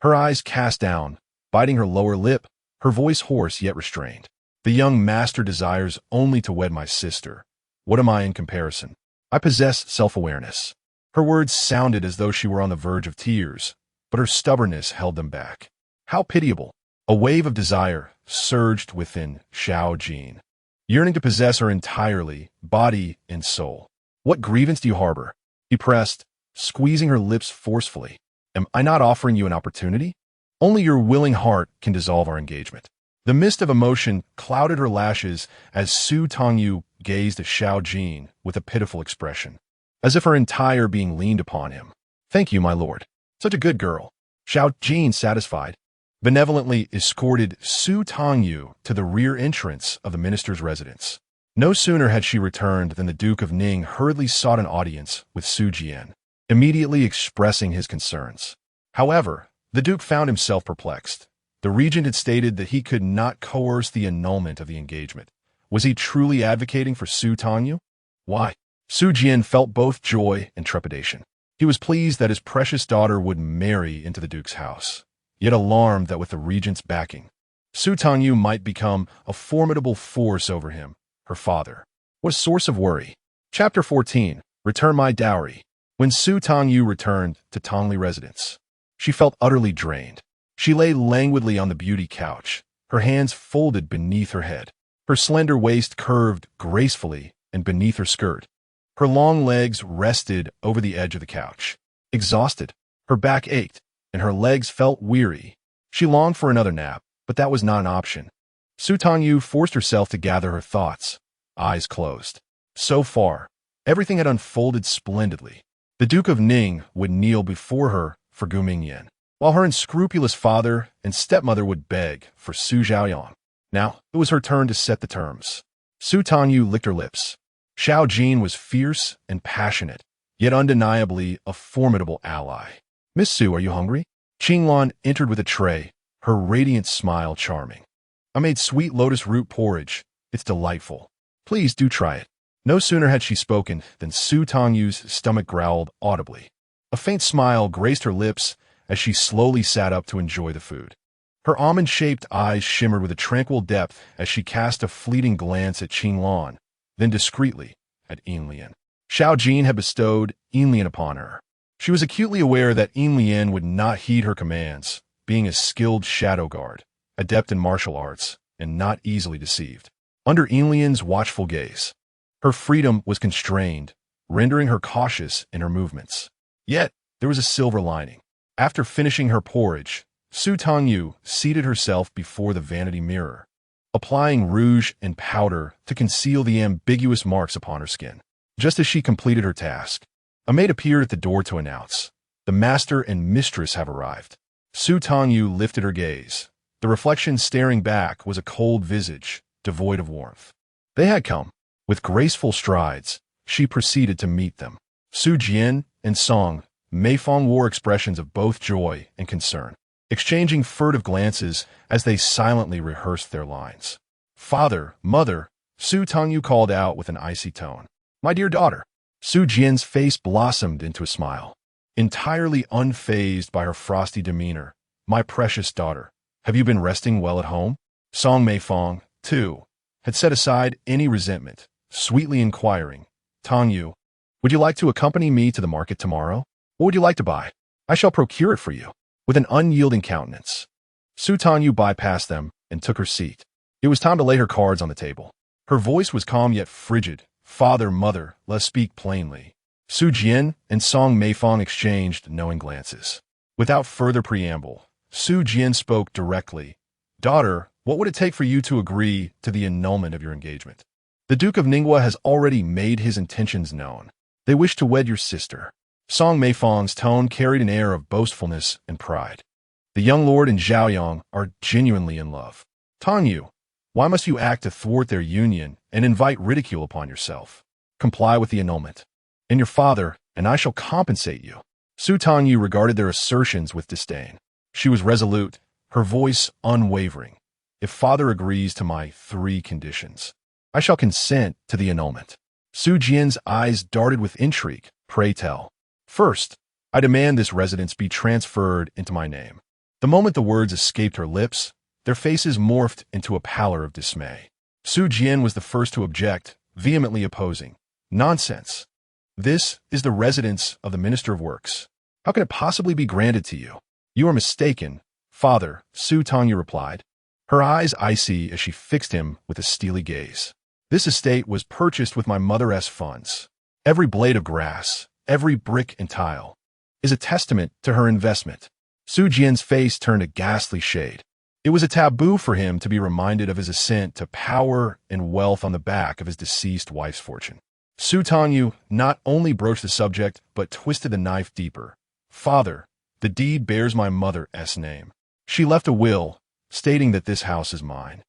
Her eyes cast down, biting her lower lip, her voice hoarse yet restrained. "The young master desires only to wed my sister. What am I in comparison? I possess self-awareness." Her words sounded as though she were on the verge of tears, but her stubbornness held them back. How pitiable! A wave of desire surged within Xiao Jin, yearning to possess her entirely, body and soul. "What grievance do you harbor?" he pressed, squeezing her lips forcefully. "Am I not offering you an opportunity? Only your willing heart can dissolve our engagement." The mist of emotion clouded her lashes as Su Tangyu gazed at Xiao Jin with a pitiful expression, as if her entire being leaned upon him. "Thank you, my lord. Such a good girl." Xiao Jin, satisfied, benevolently escorted Su Tangyu to the rear entrance of the minister's residence. No sooner had she returned than the Duke of Ning hurriedly sought an audience with Su Jian, immediately expressing his concerns. However, the Duke found himself perplexed. The regent had stated that he could not coerce the annulment of the engagement. Was he truly advocating for Su Tangyu? Why? Su Jian felt both joy and trepidation. He was pleased that his precious daughter would marry into the Duke's house, yet alarmed that with the regent's backing, Su Tangyu might become a formidable force over him, her father. What a source of worry. Chapter 14. Return My Dowry. When Su Tangyu returned to Tongli residence, she felt utterly drained. She lay languidly on the beauty couch, her hands folded beneath her head. Her slender waist curved gracefully and beneath her skirt. Her long legs rested over the edge of the couch. Exhausted, her back ached, and her legs felt weary. She longed for another nap, but that was not an option. Su Tangyu forced herself to gather her thoughts, eyes closed. So far, everything had unfolded splendidly. The Duke of Ning would kneel before her for Gu Mingyan, while her unscrupulous father and stepmother would beg for Su Xiaoyang. Now, it was her turn to set the terms. Su Tangyu licked her lips. Xiao Jin was fierce and passionate, yet undeniably a formidable ally. "Miss Su, are you hungry?" Qinglan entered with a tray, her radiant smile charming. "I made sweet lotus root porridge. It's delightful. Please do try it." No sooner had she spoken than Su Tangyu's stomach growled audibly. A faint smile graced her lips as she slowly sat up to enjoy the food. Her almond-shaped eyes shimmered with a tranquil depth as she cast a fleeting glance at Qinglan, then discreetly at Yin Lian. Xiao Jin had bestowed Yin Lian upon her. She was acutely aware that Yin Lian would not heed her commands, being a skilled shadow guard, adept in martial arts, and not easily deceived. Under Yin Lian's watchful gaze, her freedom was constrained, rendering her cautious in her movements. Yet, there was a silver lining. After finishing her porridge, Su Tangyu seated herself before the vanity mirror, applying rouge and powder to conceal the ambiguous marks upon her skin. Just as she completed her task, a maid appeared at the door to announce, "The master and mistress have arrived." Su Tangyu lifted her gaze, The reflection staring back was a cold visage, devoid of warmth. They had come. With graceful strides, she proceeded to meet them. Su Jian and Song Meifang wore expressions of both joy and concern, exchanging furtive glances as they silently rehearsed their lines. "Father, mother," Su Tangyu called out with an icy tone. "My dear daughter." Su Jian's face blossomed into a smile. Entirely unfazed by her frosty demeanor, "My precious daughter, have you been resting well at home?" Song Meifang, too, had set aside any resentment, sweetly inquiring, "Tangyu, would you like to accompany me to the market tomorrow? What would you like to buy? I shall procure it for you." With an unyielding countenance, Su Tangyu bypassed them and took her seat. It was time to lay her cards on the table. Her voice was calm yet frigid. "Father, mother, let's speak plainly." Su Jian and Song Meifang exchanged knowing glances. Without further preamble, Su Jian spoke directly. "Daughter, what would it take for you to agree to the annulment of your engagement? The Duke of Ningguo has already made his intentions known. They wish to wed your sister." Song Meifang's tone carried an air of boastfulness and pride. "The young lord and Zhaoyang are genuinely in love. Tangyu, why must you act to thwart their union and invite ridicule upon yourself? Comply with the annulment, and your father and I shall compensate you." Su Tangyu regarded their assertions with disdain. She was resolute, her voice unwavering. "If father agrees to my 3 conditions, I shall consent to the annulment." Su Jian's eyes darted with intrigue. "Pray tell." "First, I demand this residence be transferred into my name." The moment the words escaped her lips, their faces morphed into a pallor of dismay. Su Jian was the first to object, vehemently opposing. "Nonsense. This is the residence of the Minister of Works. How can it possibly be granted to you?" "You are mistaken, father," Su Tangyu replied, her eyes icy as she fixed him with a steely gaze. "This estate was purchased with my mother's funds. Every blade of grass, every brick and tile, is a testament to her investment." Su Jian's face turned a ghastly shade. It was a taboo for him to be reminded of his ascent to power and wealth on the back of his deceased wife's fortune. Su Tangyu not only broached the subject, but twisted the knife deeper. "Father, the deed bears my mother's name. She left a will, stating that this house is mine,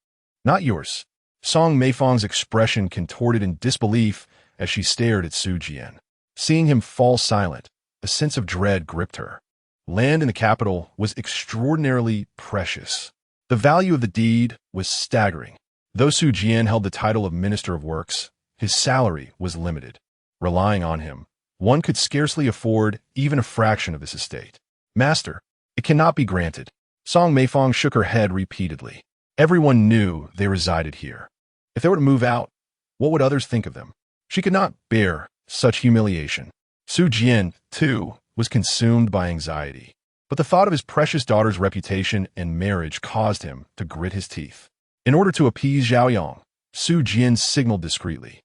not yours." Song Meifang's expression contorted in disbelief as she stared at Su Jian. Seeing him fall silent, a sense of dread gripped her. Land in the capital was extraordinarily precious. The value of the deed was staggering. Though Su Jian held the title of Minister of Works, his salary was limited. Relying on him, one could scarcely afford even a fraction of this estate. "Master, it cannot be granted." Song Meifang shook her head repeatedly. Everyone knew they resided here. If they were to move out, what would others think of them? She could not bear such humiliation. Su Jian, too, was consumed by anxiety. But the thought of his precious daughter's reputation and marriage caused him to grit his teeth. In order to appease Zhaoyang, Su Jian signaled discreetly.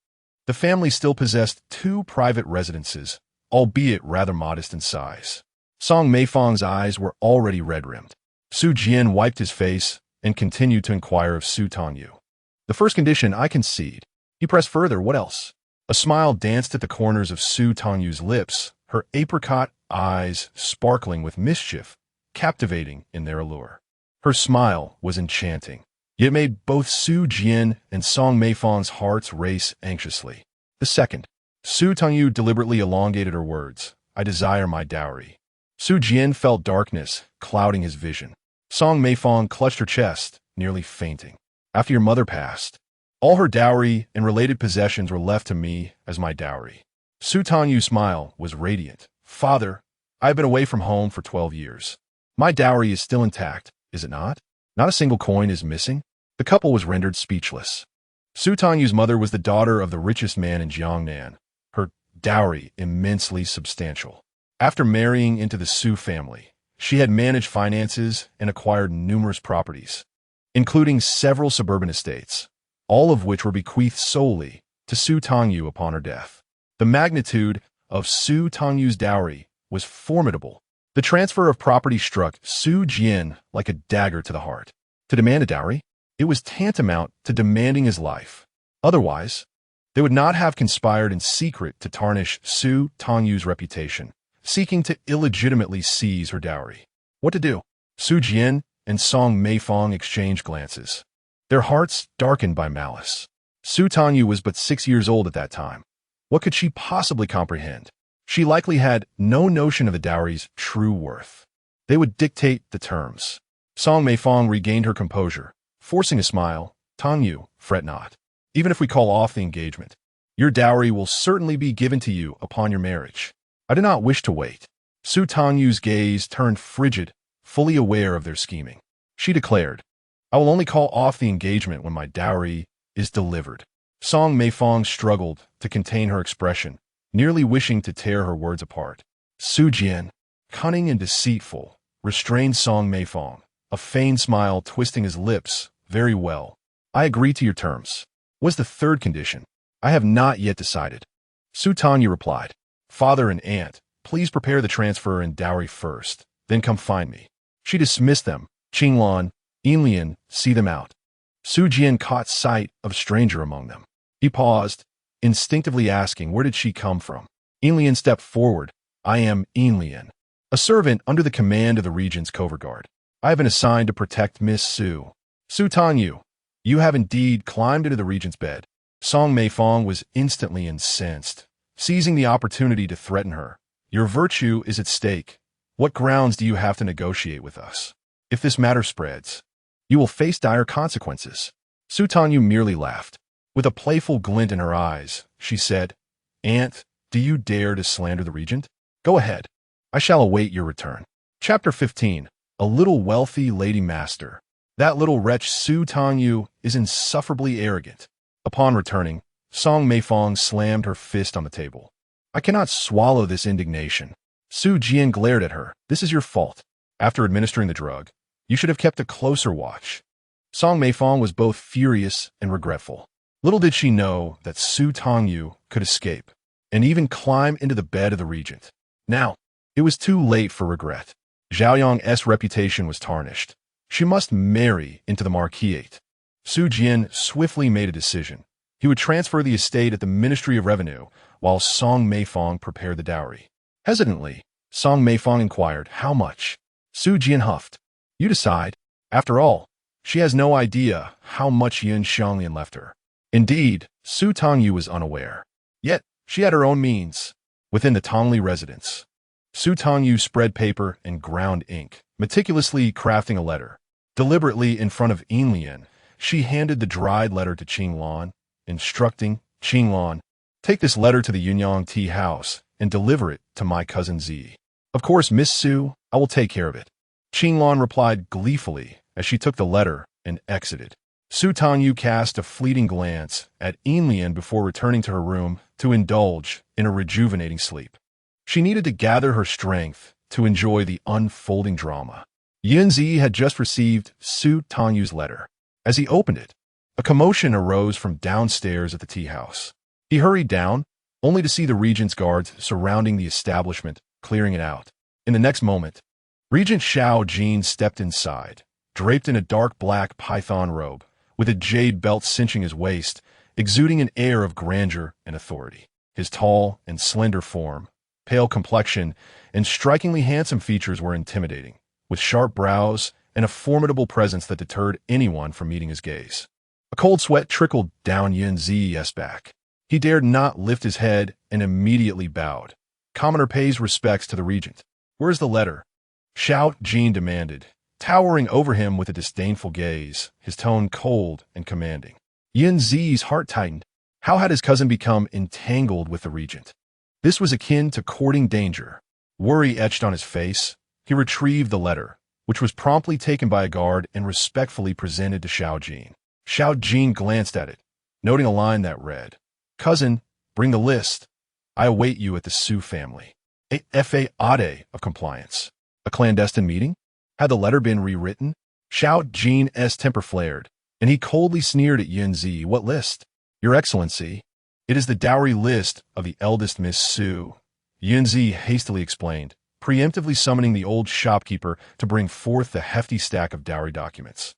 The family still possessed 2 private residences, albeit rather modest in size. Song Meifang's eyes were already red-rimmed. Su Jian wiped his face and continued to inquire of Su Tangyu. "The first condition I concede." He pressed further. "What else?" A smile danced at the corners of Su Tangyu's lips, her apricot eyes sparkling with mischief, captivating in their allure. Her smile was enchanting, yet made both Su Jian and Song Meifang's hearts race anxiously. "The second." Su Tangyu deliberately elongated her words. "I desire my dowry." Su Jian felt darkness clouding his vision. Song Meifang clutched her chest, nearly fainting. "After your mother passed, all her dowry and related possessions were left to me as my dowry." Su Tangyu's smile was radiant. "Father, I have been away from home for 12 years. My dowry is still intact, is it not? Not a single coin is missing." The couple was rendered speechless. Su Tangyu's mother was the daughter of the richest man in Jiangnan, her dowry immensely substantial. After marrying into the Su family, she had managed finances and acquired numerous properties, including several suburban estates, all of which were bequeathed solely to Su Tangyu upon her death. The magnitude of Su Tangyu's dowry was formidable. The transfer of property struck Su Jian like a dagger to the heart. To demand a dowry? It was tantamount to demanding his life. Otherwise, they would not have conspired in secret to tarnish Su Tangyu's reputation, seeking to illegitimately seize her dowry. What to do? Su Jian and Song Meifong exchanged glances, their hearts darkened by malice. Su Tangyu was but 6 years old at that time. What could she possibly comprehend? She likely had no notion of the dowry's true worth. They would dictate the terms. Song Meifong regained her composure, forcing a smile. Tangyu, fret not. Even if we call off the engagement, your dowry will certainly be given to you upon your marriage. I do not wish to wait. Su Tangyu's gaze turned frigid, fully aware of their scheming. She declared, I will only call off the engagement when my dowry is delivered. Song Meifong struggled to contain her expression, nearly wishing to tear her words apart. Su Jian, cunning and deceitful, restrained Song Meifong, a feigned smile twisting his lips. Very well. I agree to your terms. Was the third condition? I have not yet decided. Su Tangyu replied, Father and aunt, please prepare the transfer and dowry first, then come find me. She dismissed them. Qinglan, Yinlian, see them out. Su Jian caught sight of a stranger among them. He paused, instinctively asking where did she come from. Yinlian stepped forward. I am Yinlian, a servant under the command of the regent's covert guard. I have been assigned to protect Miss Su. Su Tangyu, you have indeed climbed into the regent's bed. Song Meifong was instantly incensed, seizing the opportunity to threaten her. Your virtue is at stake. What grounds do you have to negotiate with us? If this matter spreads, you will face dire consequences. Su Tangyu merely laughed. With a playful glint in her eyes, she said, Aunt, do you dare to slander the regent? Go ahead. I shall await your return. Chapter 15. A little wealthy lady master. That little wretch Su Tangyu is insufferably arrogant. Upon returning, Song Meifong slammed her fist on the table. I cannot swallow this indignation. Su Jian glared at her. This is your fault. After administering the drug, you should have kept a closer watch. Song Meifong was both furious and regretful. Little did she know that Su Tangyu could escape and even climb into the bed of the regent. Now, it was too late for regret. Zhaoyang's reputation was tarnished. She must marry into the marquisate. Su Jian swiftly made a decision. He would transfer the estate at the Ministry of Revenue, while Song Meifong prepared the dowry. Hesitantly, Song Meifong inquired, how much? Su Jian huffed. You decide. After all, she has no idea how much Yun Xianglian left her. Indeed, Su Tangyu was unaware. Yet, she had her own means. Within the Tongli residence, Su Tangyu spread paper and ground ink, meticulously crafting a letter. Deliberately in front of Yinlian, she handed the dried letter to Qinglan, instructing Qinglan, take this letter to the Yunyang tea house and deliver it to my cousin Zi. Of course, Miss Su, I will take care of it. Qinglan replied gleefully as she took the letter and exited. Su Tangyu cast a fleeting glance at Yinlian before returning to her room to indulge in a rejuvenating sleep. She needed to gather her strength to enjoy the unfolding drama. Yunzi had just received Su Tangyu's letter. As he opened it, a commotion arose from downstairs at the tea house. He hurried down, only to see the regent's guards surrounding the establishment, clearing it out. In the next moment, Regent Xiao Ju stepped inside, draped in a dark black python robe, with a jade belt cinching his waist, exuding an air of grandeur and authority. His tall and slender form, pale complexion, and strikingly handsome features were intimidating, with sharp brows and a formidable presence that deterred anyone from meeting his gaze. A cold sweat trickled down Yun Zi's back. He dared not lift his head and immediately bowed. Commoner pays respects to the regent. Where's the letter? Xiao Ju demanded, towering over him with a disdainful gaze, his tone cold and commanding. Yun Zi's heart tightened. How had his cousin become entangled with the regent? This was akin to courting danger. Worry etched on his face. He retrieved the letter, which was promptly taken by a guard and respectfully presented to Xiao Ju. Xiao Ju glanced at it, noting a line that read, Cousin, bring the list. I await you at the Su family. A F.A. of compliance. A clandestine meeting? Had the letter been rewritten? Xiao Ju's temper flared, and he coldly sneered at Yun Zi. What list? Your Excellency, it is the dowry list of the eldest Miss Su. Yun Zi hastily explained, preemptively summoning the old shopkeeper to bring forth the hefty stack of dowry documents,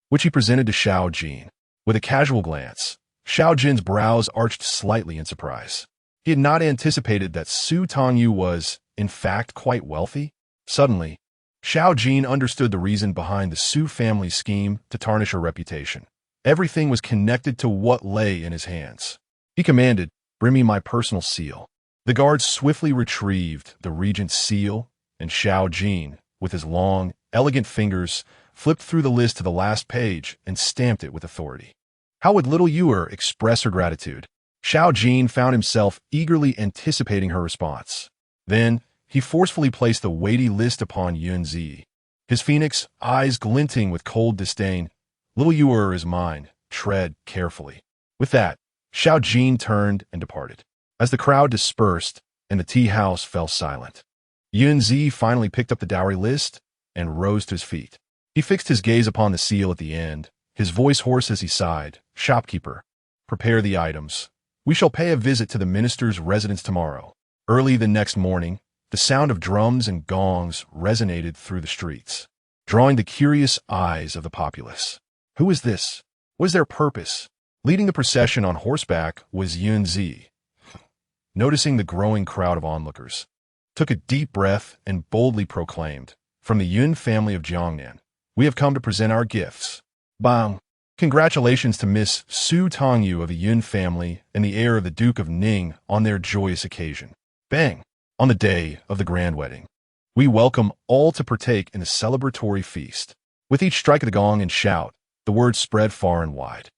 which he presented to Xiao Ju. With a casual glance, Xiao Ju's brows arched slightly in surprise. He had not anticipated that Su Tangyu was, in fact, quite wealthy. Suddenly, Xiao Jin understood the reason behind the Su family's scheme to tarnish her reputation. Everything was connected to what lay in his hands. He commanded, "Bring me my personal seal." The guards swiftly retrieved the regent's seal, and Xiao Jin, with his long, elegant fingers, flipped through the list to the last page and stamped it with authority. How would little Yuer express her gratitude? Xiao Jin found himself eagerly anticipating her response. Then, he forcefully placed the weighty list upon Yunzi. His phoenix eyes glinting with cold disdain. "Little Yuer is mine. Tread carefully." With that, Xiao Jin turned and departed. As the crowd dispersed and the tea house fell silent, Yunzi finally picked up the dowry list and rose to his feet. He fixed his gaze upon the seal at the end, his voice hoarse as he sighed. "Shopkeeper, prepare the items. We shall pay a visit to the minister's residence tomorrow." Early the next morning, the sound of drums and gongs resonated through the streets, drawing the curious eyes of the populace. Who is this? What is their purpose? Leading the procession on horseback was Yunzi. Noticing the growing crowd of onlookers, took a deep breath and boldly proclaimed, "From the Yun family of Jiangnan, we have come to present our gifts. Bang! Congratulations to Miss Su Tangyu of the Yun family and the heir of the Duke of Ning on their joyous occasion. Bang! On the day of the grand wedding, we welcome all to partake in the celebratory feast." With each strike of the gong and shout, the word spread far and wide.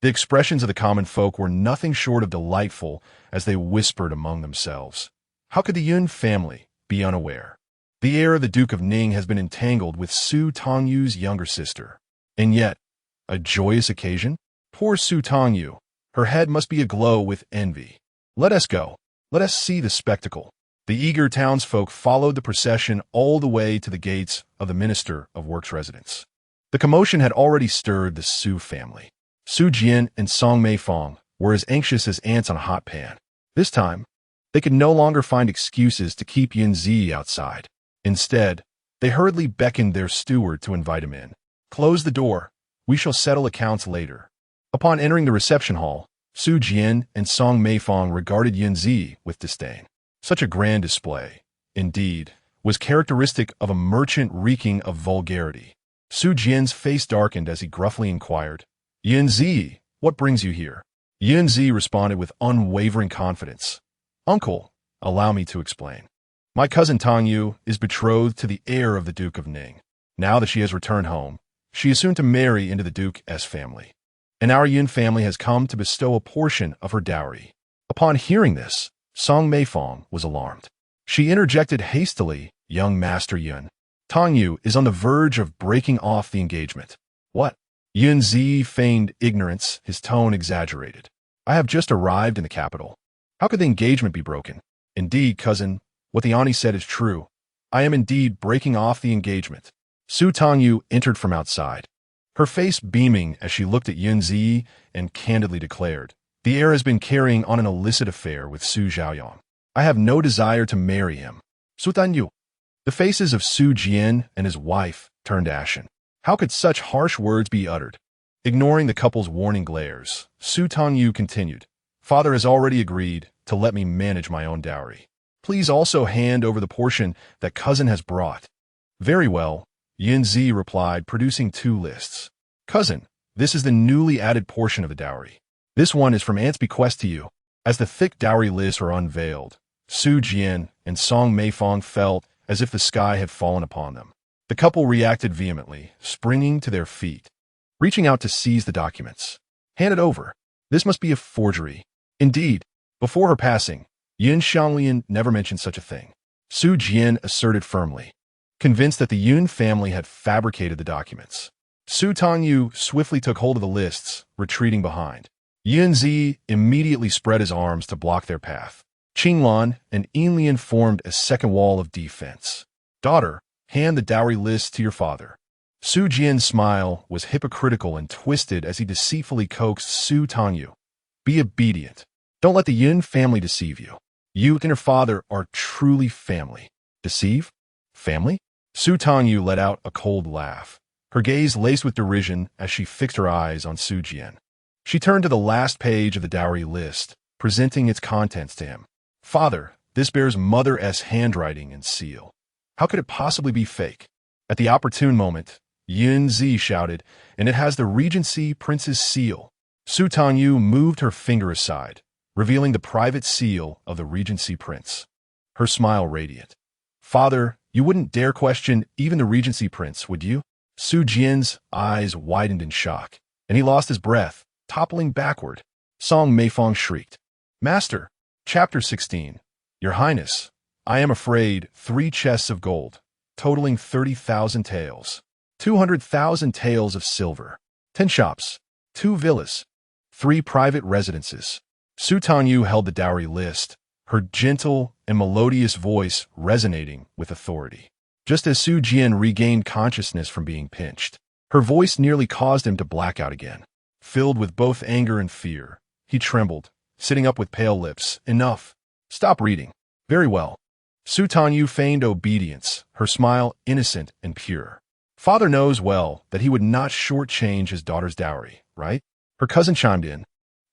The expressions of the common folk were nothing short of delightful as they whispered among themselves. How could the Yun family be unaware? The heir of the Duke of Ning has been entangled with Su Tangyu's younger sister. And yet, a joyous occasion? Poor Su Tangyu. Her head must be aglow with envy. Let us go. Let us see the spectacle. The eager townsfolk followed the procession all the way to the gates of the Minister of Works residence. The commotion had already stirred the Su family. Su Jian and Song Meifong were as anxious as ants on a hot pan. This time, they could no longer find excuses to keep Yunzi outside. Instead, they hurriedly beckoned their steward to invite him in. "Close the door. We shall settle accounts later." Upon entering the reception hall, Su Jian and Song Meifong regarded Yunzi with disdain. Such a grand display, indeed, was characteristic of a merchant reeking of vulgarity. Su Jian's face darkened as he gruffly inquired, "Yunzi, what brings you here?" Yunzi responded with unwavering confidence, "Uncle, allow me to explain. My cousin Tangyu is betrothed to the heir of the Duke of Ning. Now that she has returned home, she is soon to marry into the Duke's family, and our Yun family has come to bestow a portion of her dowry." Upon hearing this, Song Meifong was alarmed. She interjected hastily, "Young Master Yun, Tangyu is on the verge of breaking off the engagement." "What?" Yunzi feigned ignorance, his tone exaggerated. "I have just arrived in the capital. How could the engagement be broken?" "Indeed, cousin, what the auntie said is true. I am indeed breaking off the engagement." Su Tangyu entered from outside, her face beaming as she looked at Yunzi and candidly declared, "The heir has been carrying on an illicit affair with Su Zhaoyang. I have no desire to marry him." Su Tangyu. The faces of Su Jian and his wife turned ashen. How could such harsh words be uttered? Ignoring the couple's warning glares, Su Tangyu continued, "Father has already agreed to let me manage my own dowry. Please also hand over the portion that cousin has brought." "Very well," Yunzi replied, producing 2 lists. "Cousin, this is the newly added portion of the dowry. This one is from aunt's bequest to you." As the thick dowry lists were unveiled, Su Jian and Song Meifong felt as if the sky had fallen upon them. The couple reacted vehemently, springing to their feet, reaching out to seize the documents. "Hand it over. This must be a forgery." Indeed, before her passing, Yun Xianglian never mentioned such a thing. Su Jian asserted firmly, convinced that the Yun family had fabricated the documents. Su Tangyu swiftly took hold of the lists, retreating behind. Yunzi immediately spread his arms to block their path. Qinglan and Yinlian formed a second wall of defense. "Daughter, hand the dowry list to your father." Su Jian's smile was hypocritical and twisted as he deceitfully coaxed Su Tangyu. "Be obedient. Don't let the Yun family deceive you. You and your father are truly family." "Deceive? Family?" Su Tangyu let out a cold laugh, her gaze laced with derision as she fixed her eyes on Su Jian. She turned to the last page of the dowry list, presenting its contents to him. "Father, this bears Mother's handwriting and seal. How could it possibly be fake?" At the opportune moment, Yunzi shouted, and it has the Regency Prince's seal. Su Tangyu moved her finger aside, revealing the private seal of the Regency Prince. Her smile radiant. Father, you wouldn't dare question even the Regency Prince, would you? Su Jian's eyes widened in shock, and he lost his breath, toppling backward. Song Meifeng shrieked. Master, Chapter 16. Your Highness, I am afraid 3 chests of gold, totaling 30,000 taels, 200,000 taels of silver, 10 shops, 2 villas, 3 private residences. Su Tangyu held the dowry list, her gentle and melodious voice resonating with authority. Just as Su Jian regained consciousness from being pinched, her voice nearly caused him to black out again. Filled with both anger and fear, he trembled, sitting up with pale lips. Enough. Stop reading. Very well. Su Tangyu feigned obedience, her smile innocent and pure. Father knows well that he would not shortchange his daughter's dowry, right? Her cousin chimed in.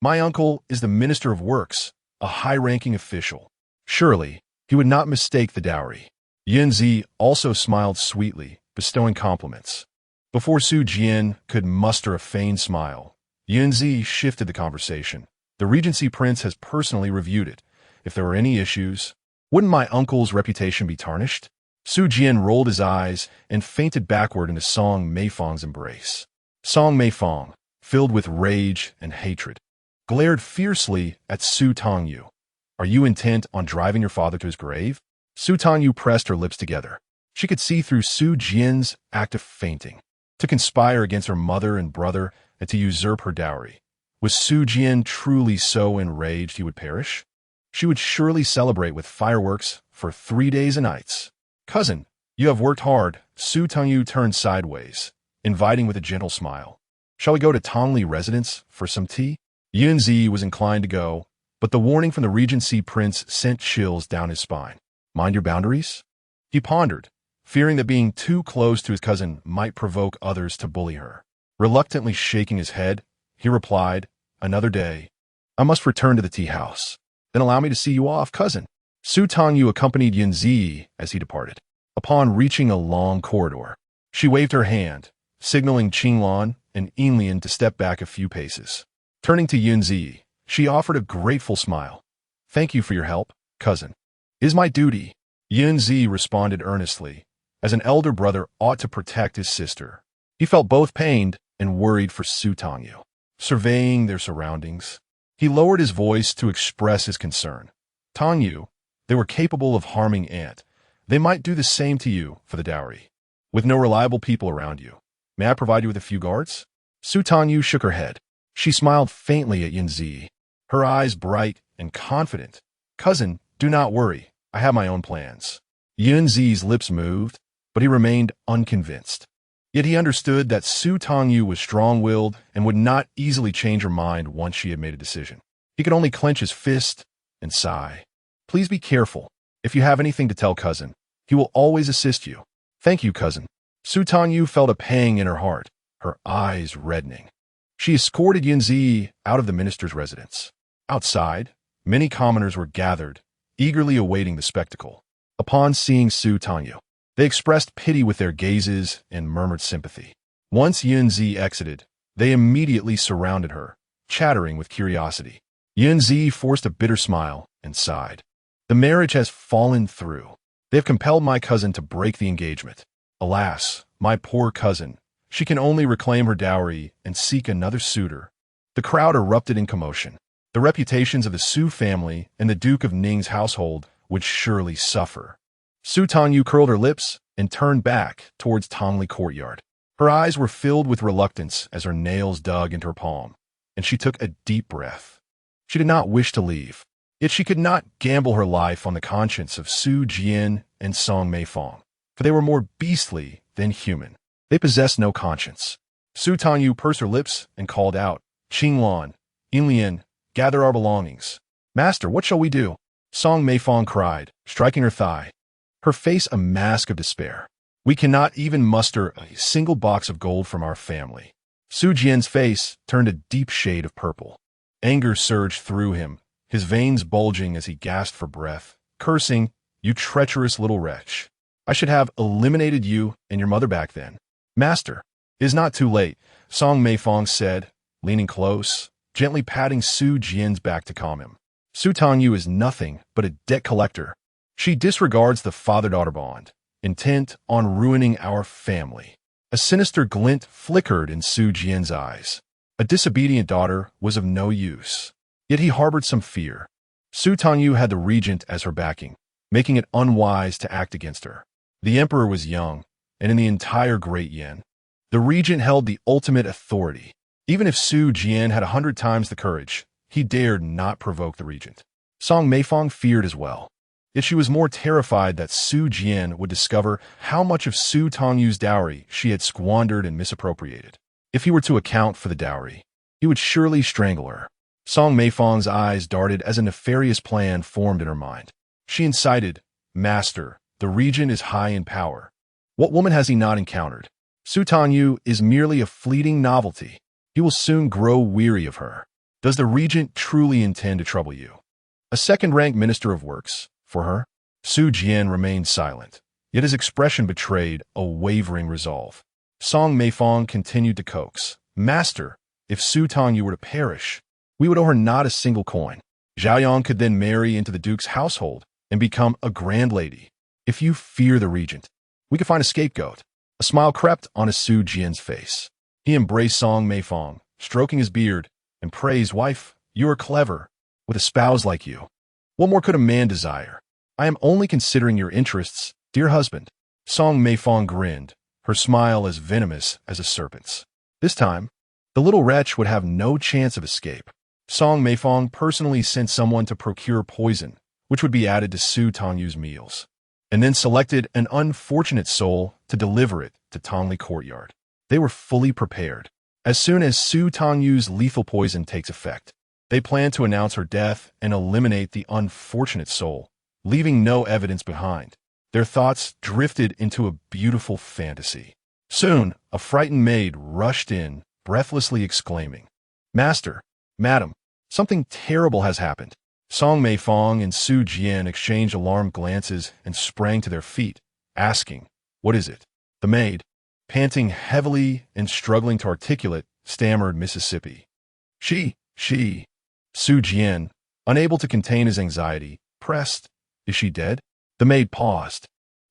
My uncle is the Minister of Works, a high-ranking official. Surely, he would not mistake the dowry. Yunzi also smiled sweetly, bestowing compliments. Before Su Jian could muster a feigned smile, Yunzi shifted the conversation. The Regency Prince has personally reviewed it. If there were any issues, wouldn't my uncle's reputation be tarnished? Su Jian rolled his eyes and fainted backward into Song Meifeng's embrace. Song Meifeng, filled with rage and hatred, glared fiercely at Su Tangyu. Are you intent on driving your father to his grave? Su Tangyu pressed her lips together. She could see through Su Jian's act of fainting. To conspire against her mother and brother and to usurp her dowry. Was Su Jian truly so enraged he would perish? She would surely celebrate with fireworks for 3 days and nights. Cousin, you have worked hard. Su Tangyu turned sideways, inviting with a gentle smile. Shall we go to Tongli residence for some tea? Yunzi was inclined to go, but the warning from the Regency Prince sent chills down his spine. Mind your boundaries? He pondered, fearing that being too close to his cousin might provoke others to bully her. Reluctantly shaking his head, he replied, Another day. I must return to the tea house. Then allow me to see you off, cousin. Su Tangyu accompanied Yunzi as he departed. Upon reaching a long corridor, she waved her hand, signaling Qinglan and Yinlian to step back a few paces. Turning to Yunzi, she offered a grateful smile. Thank you for your help, cousin. It is my duty. Yunzi responded earnestly, as an elder brother ought to protect his sister. He felt both pained and worried for Su Tangyu. Surveying their surroundings, he lowered his voice to express his concern. Tangyu, they were capable of harming Aunt. They might do the same to you for the dowry. With no reliable people around you, may I provide you with a few guards? Su Tangyu shook her head. She smiled faintly at Yunzi, her eyes bright and confident. Cousin, do not worry. I have my own plans. Yunzi's lips moved, but he remained unconvinced. Yet he understood that Su Tangyu was strong-willed and would not easily change her mind once she had made a decision. He could only clench his fist and sigh. Please be careful. If you have anything to tell cousin, he will always assist you. Thank you, cousin. Su Tangyu felt a pang in her heart, her eyes reddening. She escorted Yunzi out of the minister's residence. Outside, many commoners were gathered, eagerly awaiting the spectacle. Upon seeing Su Tangyu, they expressed pity with their gazes and murmured sympathy. Once Yunzi exited, they immediately surrounded her, chattering with curiosity. Yunzi forced a bitter smile and sighed. The marriage has fallen through. They have compelled my cousin to break the engagement. Alas, my poor cousin. She can only reclaim her dowry and seek another suitor. The crowd erupted in commotion. The reputations of the Su family and the Duke of Ning's household would surely suffer. Su Tangyu curled her lips and turned back towards Tongli Courtyard. Her eyes were filled with reluctance as her nails dug into her palm, and she took a deep breath. She did not wish to leave, yet she could not gamble her life on the conscience of Su Jian and Song Meifeng, for they were more beastly than human. They possessed no conscience. Su Tangyu pursed her lips and called out, Qinglan, Yinlian, gather our belongings. Master, what shall we do? Song Meifeng cried, striking her thigh, her face a mask of despair. We cannot even muster a single box of gold from our family. Su Jian's face turned a deep shade of purple. Anger surged through him, his veins bulging as he gasped for breath, cursing, You treacherous little wretch. I should have eliminated you and your mother back then. Master, it is not too late, Song Meifong said, leaning close, gently patting Su Jian's back to calm him. Su Tangyu is nothing but a debt collector. She disregards the father-daughter bond, intent on ruining our family. A sinister glint flickered in Su Jian's eyes. A disobedient daughter was of no use. Yet he harbored some fear. Su Tangyu had the regent as her backing, making it unwise to act against her. The emperor was young, and in the entire Great Yan, the regent held the ultimate authority. Even if Su Jian had 100 times the courage, he dared not provoke the regent. Song Meifong feared as well. Yet she was more terrified that Su Jian would discover how much of Su Tangyu's dowry she had squandered and misappropriated. If he were to account for the dowry, he would surely strangle her. Song Meifong's eyes darted as a nefarious plan formed in her mind. She incited, Master, the regent is high in power. What woman has he not encountered? Su Tangyu is merely a fleeting novelty. He will soon grow weary of her. Does the regent truly intend to trouble you? A second-rank minister of works, for her? Su Jian remained silent, yet his expression betrayed a wavering resolve. Song Meifong continued to coax, Master, if Su Tangyu were to perish, we would owe her not a single coin. Zhaoyang could then marry into the duke's household and become a grand lady. If you fear the regent, we could find a scapegoat. A smile crept onto Su Jian's face. He embraced Song Meifong, stroking his beard, and praised, Wife, you are clever. With a spouse like you, what more could a man desire? I am only considering your interests, dear husband. Song Meifong grinned, her smile as venomous as a serpent's. This time, the little wretch would have no chance of escape. Song Meifong personally sent someone to procure poison, which would be added to Su Tangyu's meals, and then selected an unfortunate soul to deliver it to Tongli Courtyard. They were fully prepared. As soon as Su Tangyu's lethal poison takes effect, they plan to announce her death and eliminate the unfortunate soul, leaving no evidence behind. Their thoughts drifted into a beautiful fantasy. Soon, a frightened maid rushed in, breathlessly exclaiming, Master, Madam, something terrible has happened. Song Meifong and Su Jian exchanged alarmed glances and sprang to their feet, asking, What is it? The maid, panting heavily and struggling to articulate, stammered Mississippi. She. Su Jian, unable to contain his anxiety, pressed, Is she dead? The maid paused,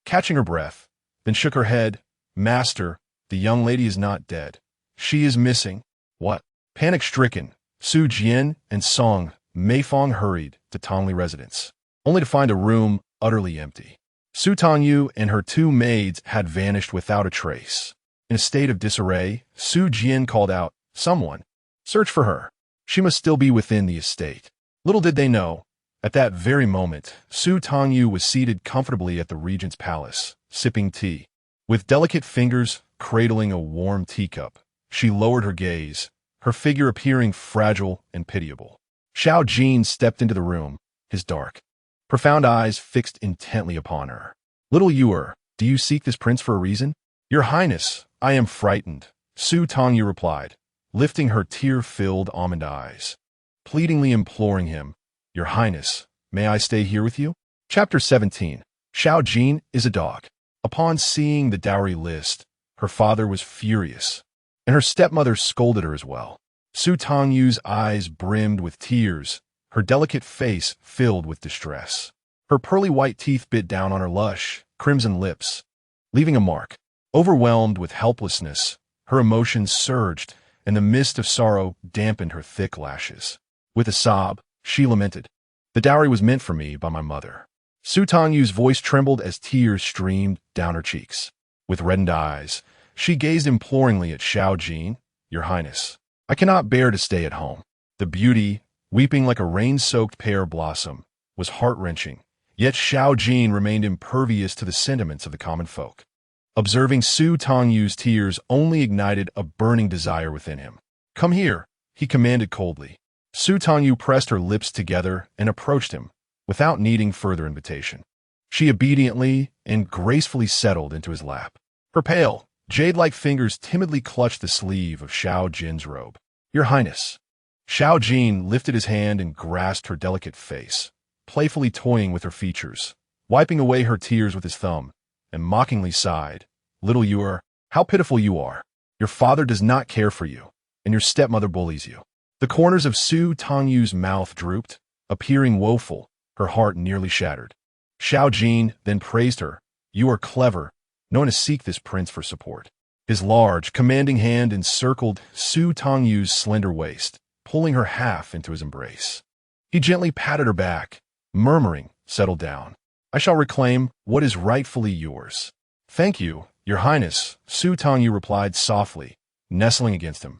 catching her breath, then shook her head. Master, the young lady is not dead. She is missing. What? Panic-stricken, Su Jian and Song Meifong hurried to Tongli residence, only to find a room utterly empty. Su Tangyu and her two maids had vanished without a trace. In a state of disarray, Su Jian called out, Someone, search for her. She must still be within the estate. Little did they know, at that very moment, Su Tangyu was seated comfortably at the regent's palace, sipping tea. With delicate fingers cradling a warm teacup, she lowered her gaze, her figure appearing fragile and pitiable. Xiao Jin stepped into the room, his dark, profound eyes fixed intently upon her. Little Yuer, do you seek this prince for a reason? Your Highness, I am frightened, Su Tangyu replied, lifting her tear-filled almond eyes, pleadingly imploring him, Your Highness, may I stay here with you? Chapter 17. Xiao Jin is a dog. Upon seeing the dowry list, her father was furious, and her stepmother scolded her as well. Su Tangyu's eyes brimmed with tears, her delicate face filled with distress. Her pearly white teeth bit down on her lush, crimson lips, leaving a mark. Overwhelmed with helplessness, her emotions surged, and the mist of sorrow dampened her thick lashes. With a sob, she lamented, The dowry was meant for me by my mother. Su Tangyu's voice trembled as tears streamed down her cheeks. With reddened eyes, she gazed imploringly at Xiao Jin. Your Highness, I cannot bear to stay at home. The beauty, weeping like a rain-soaked pear blossom, was heart-wrenching, yet Xiao Jin remained impervious to the sentiments of the common folk. Observing Su Tangyu's tears only ignited a burning desire within him. Come here, he commanded coldly. Su Tangyu pressed her lips together and approached him, without needing further invitation. She obediently and gracefully settled into his lap. Her pale, jade-like fingers timidly clutched the sleeve of Xiao Jin's robe. Your Highness. Xiao Jin lifted his hand and grasped her delicate face, playfully toying with her features, wiping away her tears with his thumb. and mockingly sighed. Little you are, how pitiful you are. Your father does not care for you, and your stepmother bullies you. The corners of Su Tangyu's mouth drooped, appearing woeful, her heart nearly shattered. Xiao Jin then praised her. You are clever, knowing to seek this prince for support. His large, commanding hand encircled Su Tangyu's slender waist, pulling her half into his embrace. He gently patted her back, murmuring, settle down. I shall reclaim what is rightfully yours. Thank you, your highness, Su Tangyu replied softly, nestling against him,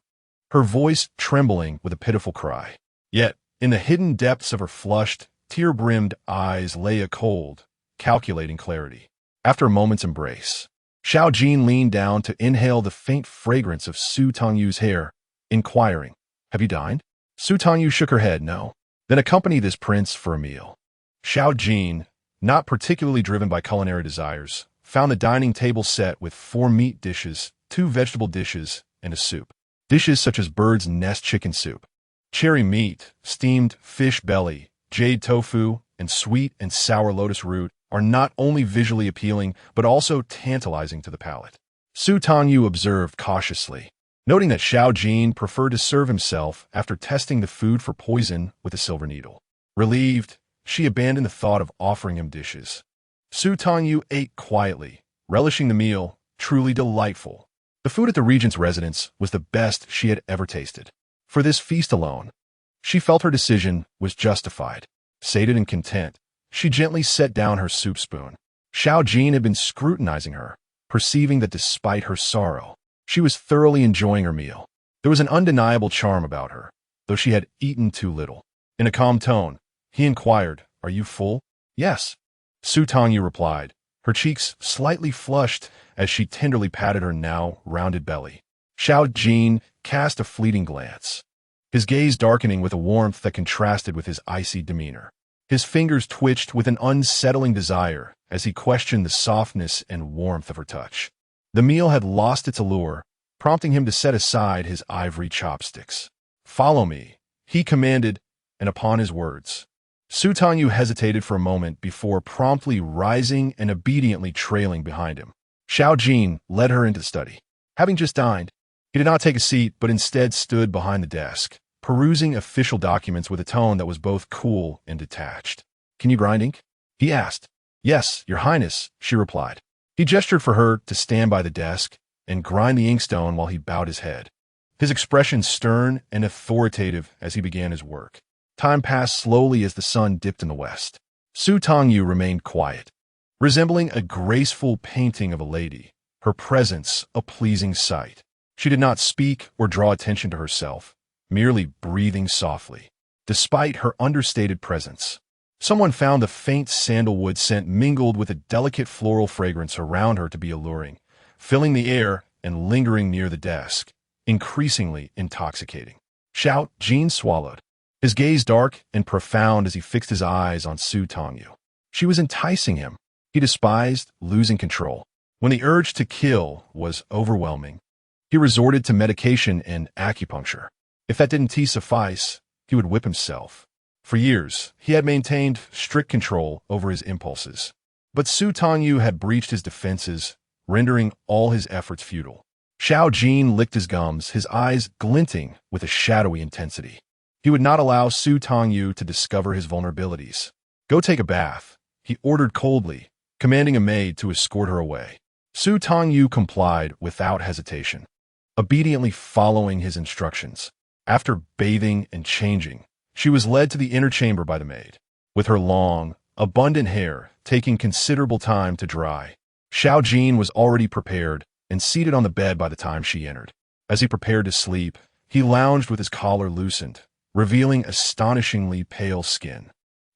her voice trembling with a pitiful cry. Yet, in the hidden depths of her flushed, tear-brimmed eyes lay a cold, calculating clarity. After a moment's embrace, Xiao Jin leaned down to inhale the faint fragrance of Su Tangyu's hair, inquiring, Have you dined? Su Tangyu shook her head, no. Then accompany this prince for a meal. Xiao Jin, not particularly driven by culinary desires, found the dining table set with 4 meat dishes, 2 vegetable dishes, and a soup. Dishes such as bird's nest chicken soup, cherry meat, steamed fish belly, jade tofu, and sweet and sour lotus root are not only visually appealing but also tantalizing to the palate. Su Tangyu observed cautiously, noting that Xiao Jin preferred to serve himself after testing the food for poison with a silver needle. Relieved, she abandoned the thought of offering him dishes. Su Tangyu ate quietly, relishing the meal, truly delightful. The food at the regent's residence was the best she had ever tasted. For this feast alone, she felt her decision was justified. Sated and content, she gently set down her soup spoon. Xiao Jin had been scrutinizing her, perceiving that despite her sorrow, she was thoroughly enjoying her meal. There was an undeniable charm about her, though she had eaten too little. In a calm tone, he inquired, Are you full? Yes. Su Tangyu replied, her cheeks slightly flushed as she tenderly patted her now rounded belly. Xiao Jin cast a fleeting glance, his gaze darkening with a warmth that contrasted with his icy demeanor. His fingers twitched with an unsettling desire as he questioned the softness and warmth of her touch. The meal had lost its allure, prompting him to set aside his ivory chopsticks. Follow me, he commanded, and upon his words, Su Tangyu hesitated for a moment before promptly rising and obediently trailing behind him. Xiao Jin led her into the study. Having just dined, he did not take a seat but instead stood behind the desk, perusing official documents with a tone that was both cool and detached. Can you grind ink? He asked. Yes, your highness, she replied. He gestured for her to stand by the desk and grind the inkstone while he bowed his head, his expression stern and authoritative as he began his work. Time passed slowly as the sun dipped in the west. Su Tangyu remained quiet, resembling a graceful painting of a lady, her presence a pleasing sight. She did not speak or draw attention to herself, merely breathing softly. Despite her understated presence, someone found the faint sandalwood scent mingled with a delicate floral fragrance around her to be alluring, filling the air and lingering near the desk, increasingly intoxicating. Xiao Jin swallowed, his gaze dark and profound as he fixed his eyes on Su Tangyu. She was enticing him. He despised losing control. When the urge to kill was overwhelming, he resorted to medication and acupuncture. If that didn't suffice, he would whip himself. For years, he had maintained strict control over his impulses. But Su Tangyu had breached his defenses, rendering all his efforts futile. Xiao Jin licked his gums, his eyes glinting with a shadowy intensity. He would not allow Su Tangyu to discover his vulnerabilities. Go take a bath, he ordered coldly, commanding a maid to escort her away. Su Tangyu complied without hesitation, obediently following his instructions. After bathing and changing, she was led to the inner chamber by the maid, with her long, abundant hair taking considerable time to dry. Xiao Jin was already prepared and seated on the bed by the time she entered. As he prepared to sleep, he lounged with his collar loosened, revealing astonishingly pale skin.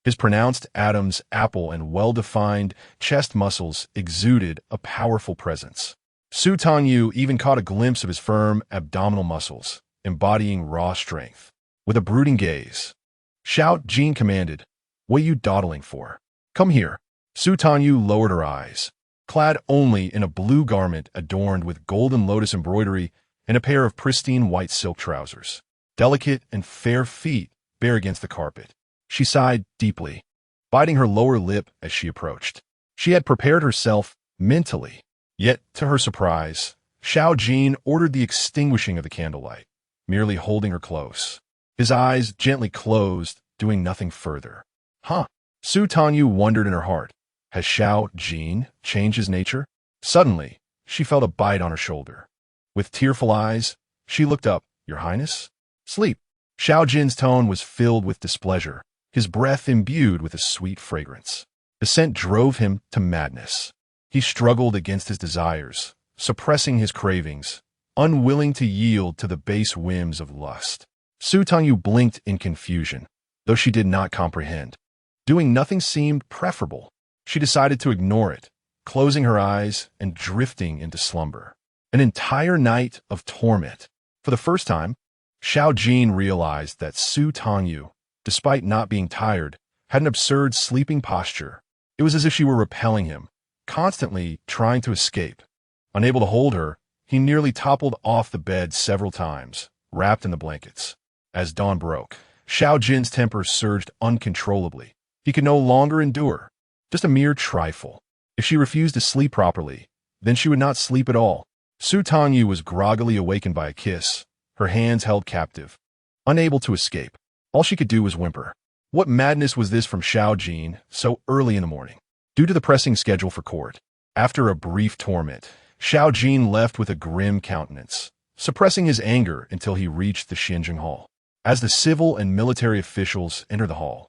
His pronounced Adam's apple and well-defined chest muscles exuded a powerful presence. Su Tangyu even caught a glimpse of his firm abdominal muscles, embodying raw strength. With a brooding gaze, Xiao Jin commanded, What are you dawdling for? Come here. Su Tangyu lowered her eyes, clad only in a blue garment adorned with golden lotus embroidery and a pair of pristine white silk trousers. Delicate and fair feet bare against the carpet. She sighed deeply, biting her lower lip as she approached. She had prepared herself mentally. Yet, to her surprise, Xiao Jin ordered the extinguishing of the candlelight, merely holding her close. His eyes gently closed, doing nothing further. Huh? Su Tangyu wondered in her heart. Has Xiao Jin changed his nature? Suddenly, she felt a bite on her shoulder. With tearful eyes, she looked up. Your Highness? Sleep. Xiao Jin's tone was filled with displeasure, his breath imbued with a sweet fragrance. The scent drove him to madness. He struggled against his desires, suppressing his cravings, unwilling to yield to the base whims of lust. Su Tangyu blinked in confusion, though she did not comprehend. Doing nothing seemed preferable. She decided to ignore it, closing her eyes and drifting into slumber. An entire night of torment. For the first time, Xiao Jin realized that Su Tangyu, despite not being tired, had an absurd sleeping posture. It was as if she were repelling him, constantly trying to escape. Unable to hold her, he nearly toppled off the bed several times, wrapped in the blankets. As dawn broke, Xiao Jin's temper surged uncontrollably. He could no longer endure. Just a mere trifle. If she refused to sleep properly, then she would not sleep at all. Su Tangyu was groggily awakened by a kiss, her hands held captive. Unable to escape, all she could do was whimper. What madness was this from Xiao Jin so early in the morning? Due to the pressing schedule for court, after a brief torment, Xiao Jin left with a grim countenance, suppressing his anger until he reached the Xinjing Hall. As the civil and military officials entered the hall,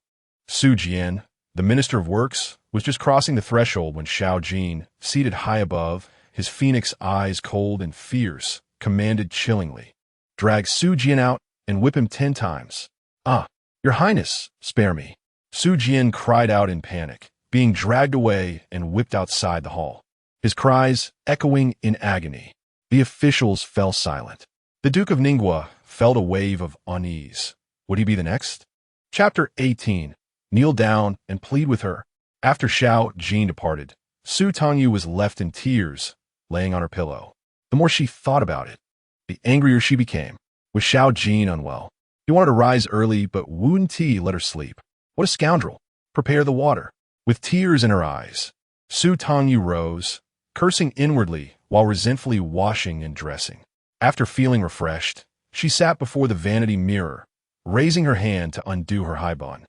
Su Jian, the Minister of Works, was just crossing the threshold when Xiao Jin, seated high above, his phoenix eyes cold and fierce, commanded chillingly, "Drag Su Jian out and whip him 10 times. Ah, Your Highness, spare me." Su Jian cried out in panic, being dragged away and whipped outside the hall. His cries echoing in agony. The officials fell silent. The Duke of Ningguo felt a wave of unease. Would he be the next? Chapter 18. Kneel down and plead with her. After Xiao Jin departed, Su Tangyu was left in tears, laying on her pillow. The more she thought about it, the angrier she became. Was Xiao Jin unwell? He wanted to rise early, but Wu Ti let her sleep. What a scoundrel! Prepare the water. With tears in her eyes, Su Tangyu rose, cursing inwardly while resentfully washing and dressing. After feeling refreshed, she sat before the vanity mirror, raising her hand to undo her haibon.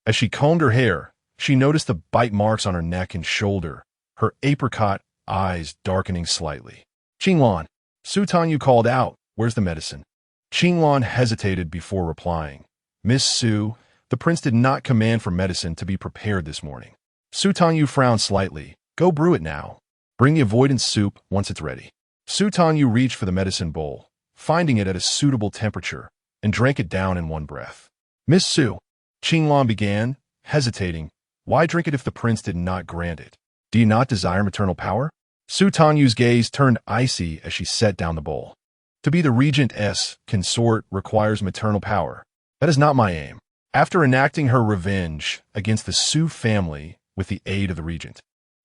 As she combed her hair, she noticed the bite marks on her neck and shoulder, her apricot eyes darkening slightly. "Qinglan," Su Tangyu called out, "Where's the medicine?" Qinglan hesitated before replying. "Miss Su, the prince did not command for medicine to be prepared this morning." Su Tangyu frowned slightly. "Go brew it now. Bring the avoidance soup once it's ready." Su Tangyu reached for the medicine bowl, finding it at a suitable temperature, and drank it down in one breath. "Miss Su," Qinglan began, hesitating. "Why drink it if the prince did not grant it? Do you not desire maternal power?" Su Tangyu's gaze turned icy as she set down the bowl. "To be the regent's consort requires maternal power. That is not my aim." After enacting her revenge against the Su family with the aid of the regent,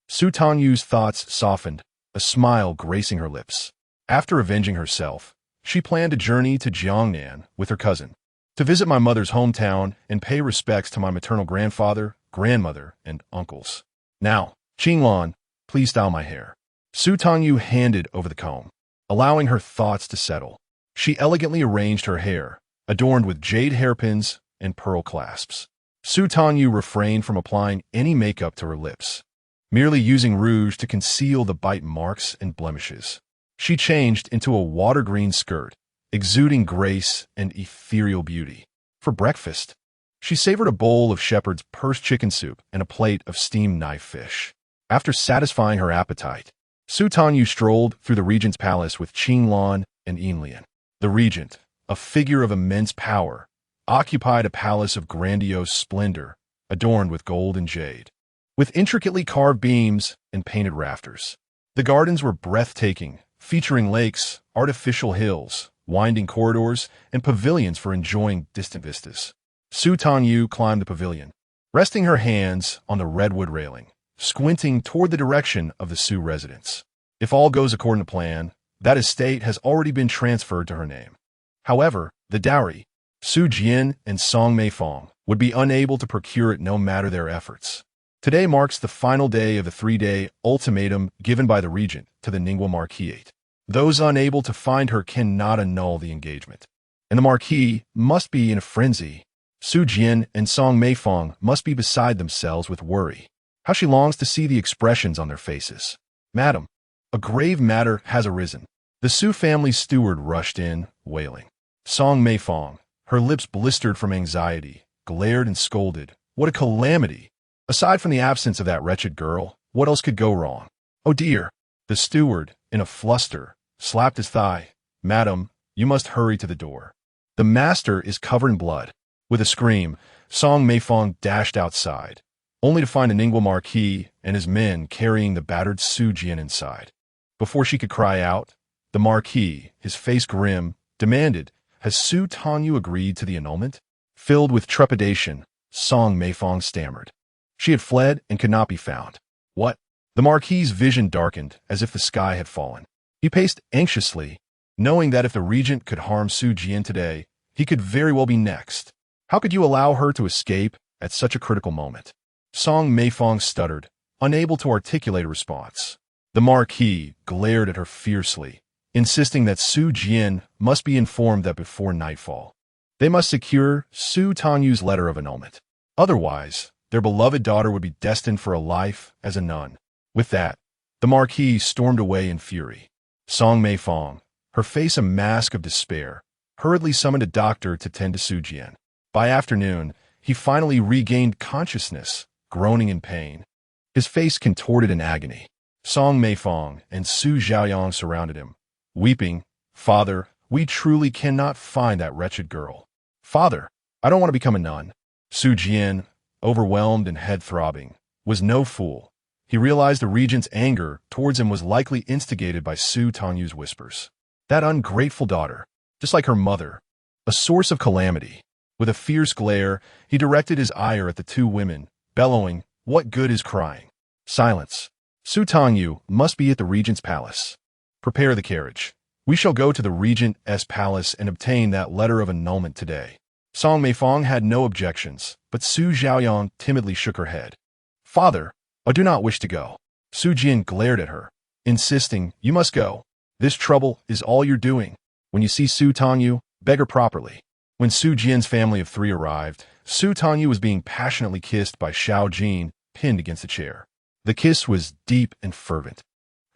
Su Tangyu's thoughts softened, a smile gracing her lips. After avenging herself, she planned a journey to Jiangnan with her cousin, to visit my mother's hometown and pay respects to my maternal grandfather, grandmother, and uncles. "Now, Qinglan, please style my hair." Su Tangyu handed over the comb, allowing her thoughts to settle. She elegantly arranged her hair, adorned with jade hairpins and pearl clasps. Su Tangyu refrained from applying any makeup to her lips, merely using rouge to conceal the bite marks and blemishes. She changed into a water-green skirt, exuding grace and ethereal beauty. For breakfast, she savored a bowl of shepherd's purse chicken soup and a plate of steamed knife fish. After satisfying her appetite, Su Tangyu strolled through the regent's palace with Qinglan and Yinlian. The regent, a figure of immense power, occupied a palace of grandiose splendor, adorned with gold and jade, with intricately carved beams and painted rafters. The gardens were breathtaking, featuring lakes, artificial hills, winding corridors, and pavilions for enjoying distant vistas. Su Tangyu climbed the pavilion, resting her hands on the redwood railing, squinting toward the direction of the Su residence. If all goes according to plan, that estate has already been transferred to her name. However, the dowry, Su Jian and Song Meifeng, would be unable to procure it no matter their efforts. Today marks the final day of the 3-day ultimatum given by the regent to the Ningguo Marquis. Those unable to find her cannot annul the engagement. And the Marquis must be in a frenzy. Su Jian and Song Meifeng must be beside themselves with worry. How she longs to see the expressions on their faces. Madam, a grave matter has arisen. The Su family steward rushed in, wailing. Song Meifeng, her lips blistered from anxiety, glared and scolded. What a calamity! Aside from the absence of that wretched girl, what else could go wrong? Oh dear! The steward, in a fluster, slapped his thigh. Madam, you must hurry to the door. The master is covered in blood. With a scream, Song Meifeng dashed outside, only to find the Ningguo Marquis and his men carrying the battered Su Jian inside. Before she could cry out, the Marquis, his face grim, demanded, "Has Su Tangyu agreed to the annulment?" Filled with trepidation, Song Meifeng stammered. She had fled and could not be found. What? The Marquis's vision darkened as if the sky had fallen. He paced anxiously, knowing that if the regent could harm Su Jian today, he could very well be next. How could you allow her to escape at such a critical moment? Song Meifeng stuttered, unable to articulate a response. The Marquis glared at her fiercely, insisting that Su Jian must be informed that before nightfall, they must secure Su Tangyu's letter of annulment. Otherwise, their beloved daughter would be destined for a life as a nun. With that, the Marquis stormed away in fury. Song Meifeng, her face a mask of despair, hurriedly summoned a doctor to tend to Su Jian. By afternoon, he finally regained consciousness, groaning in pain. His face contorted in agony. Song Meifeng and Su Xiaoyang surrounded him, weeping. Father, we truly cannot find that wretched girl. Father, I don't want to become a nun. Su Jian, overwhelmed and head-throbbing, was no fool. He realized the regent's anger towards him was likely instigated by Su Tangyu's whispers. That ungrateful daughter, just like her mother, a source of calamity. With a fierce glare, he directed his ire at the two women, bellowing, "What good is crying?" Silence. Su Tangyu must be at the regent's palace. Prepare the carriage. We shall go to the regent's palace and obtain that letter of annulment today. Song Meifeng had no objections, but Su Xiaoyang timidly shook her head. Father, I do not wish to go. Su Jian glared at her, insisting, "You must go. This trouble is all you're doing. When you see Su Tangyu, beg her properly." When Su Jian's family of 3 arrived, Su Tangyu was being passionately kissed by Xiao Jin, pinned against a chair. The kiss was deep and fervent,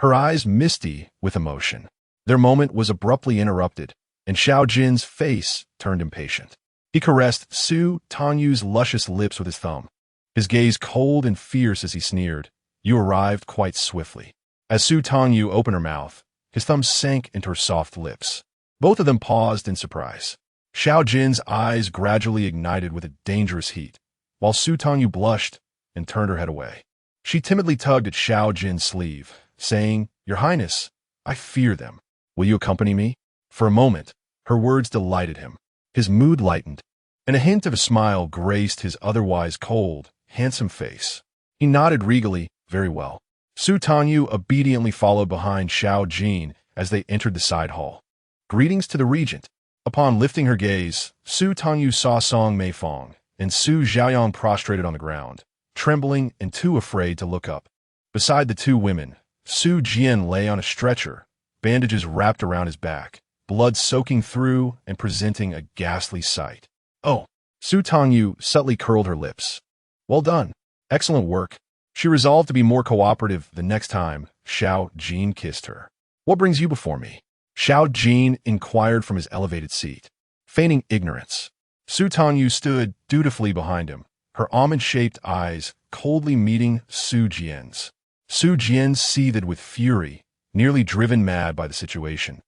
her eyes misty with emotion. Their moment was abruptly interrupted, and Xiao Jin's face turned impatient. He caressed Su Tangyu's luscious lips with his thumb, his gaze cold and fierce as he sneered, "You arrived quite swiftly." As Su Tangyu opened her mouth, his thumb sank into her soft lips. Both of them paused in surprise. Xiao Jin's eyes gradually ignited with a dangerous heat, while Su Tangyu blushed and turned her head away. She timidly tugged at Xiao Jin's sleeve, saying, "Your Highness, I fear them. Will you accompany me?" For a moment, her words delighted him. His mood lightened, and a hint of a smile graced his otherwise cold, handsome face. He nodded regally, "Very well." Su Tangyu obediently followed behind Xiao Jin as they entered the side hall. "Greetings to the regent." Upon lifting her gaze, Su Tangyu saw Song Meifeng and Su Xiaoyang prostrated on the ground, trembling and too afraid to look up. Beside the two women, Su Jian lay on a stretcher, bandages wrapped around his back, blood soaking through and presenting a ghastly sight. "Oh!" Su Tangyu subtly curled her lips. "Well done. Excellent work." She resolved to be more cooperative the next time Xiao Jin kissed her. "What brings you before me?" Xiao Jin inquired from his elevated seat, feigning ignorance. Su Tangyu stood dutifully behind him, her almond-shaped eyes coldly meeting Su Jian's. Su Jian seethed with fury, nearly driven mad by the situation.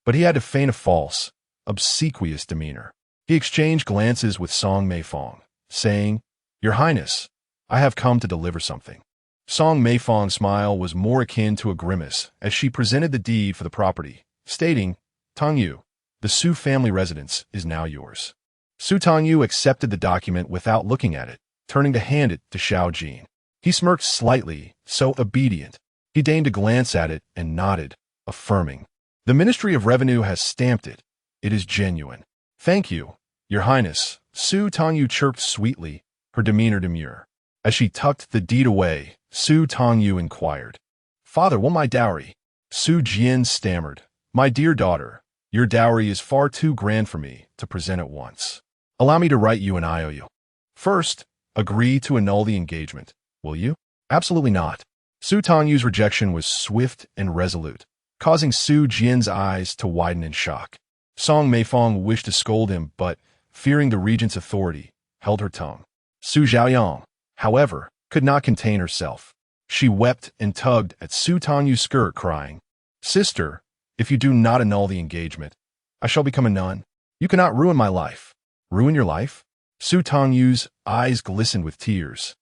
But he had to feign a false, obsequious demeanor. He exchanged glances with Song Meifeng, saying, "Your Highness, I have come to deliver something." Song Meifeng's smile was more akin to a grimace as she presented the deed for the property, stating, "Tangyu, the Su family residence is now yours." Su Tangyu accepted the document without looking at it, turning to hand it to Xiao Jin. He smirked slightly, so obedient. He deigned to glance at it and nodded, affirming, "The Ministry of Revenue has stamped it. It is genuine." "Thank you, Your Highness," Su Tangyu chirped sweetly, her demeanor demure. As she tucked the deed away, Su Tangyu inquired, "Father, will my dowry?" Su Jian stammered, "My dear daughter, your dowry is far too grand for me to present at once. Allow me to write you an IOU. First, agree to annul the engagement, will you?" "Absolutely not." Su Tangyu's rejection was swift and resolute, causing Su Jian's eyes to widen in shock. Song Meifong wished to scold him, but, fearing the regent's authority, held her tongue. Su Xiaoyang, however, could not contain herself. She wept and tugged at Su Tangyu's skirt, crying, "Sister, if you do not annul the engagement, I shall become a nun. You cannot ruin my life." "Ruin your life?" Su Tangyu's eyes glistened with tears.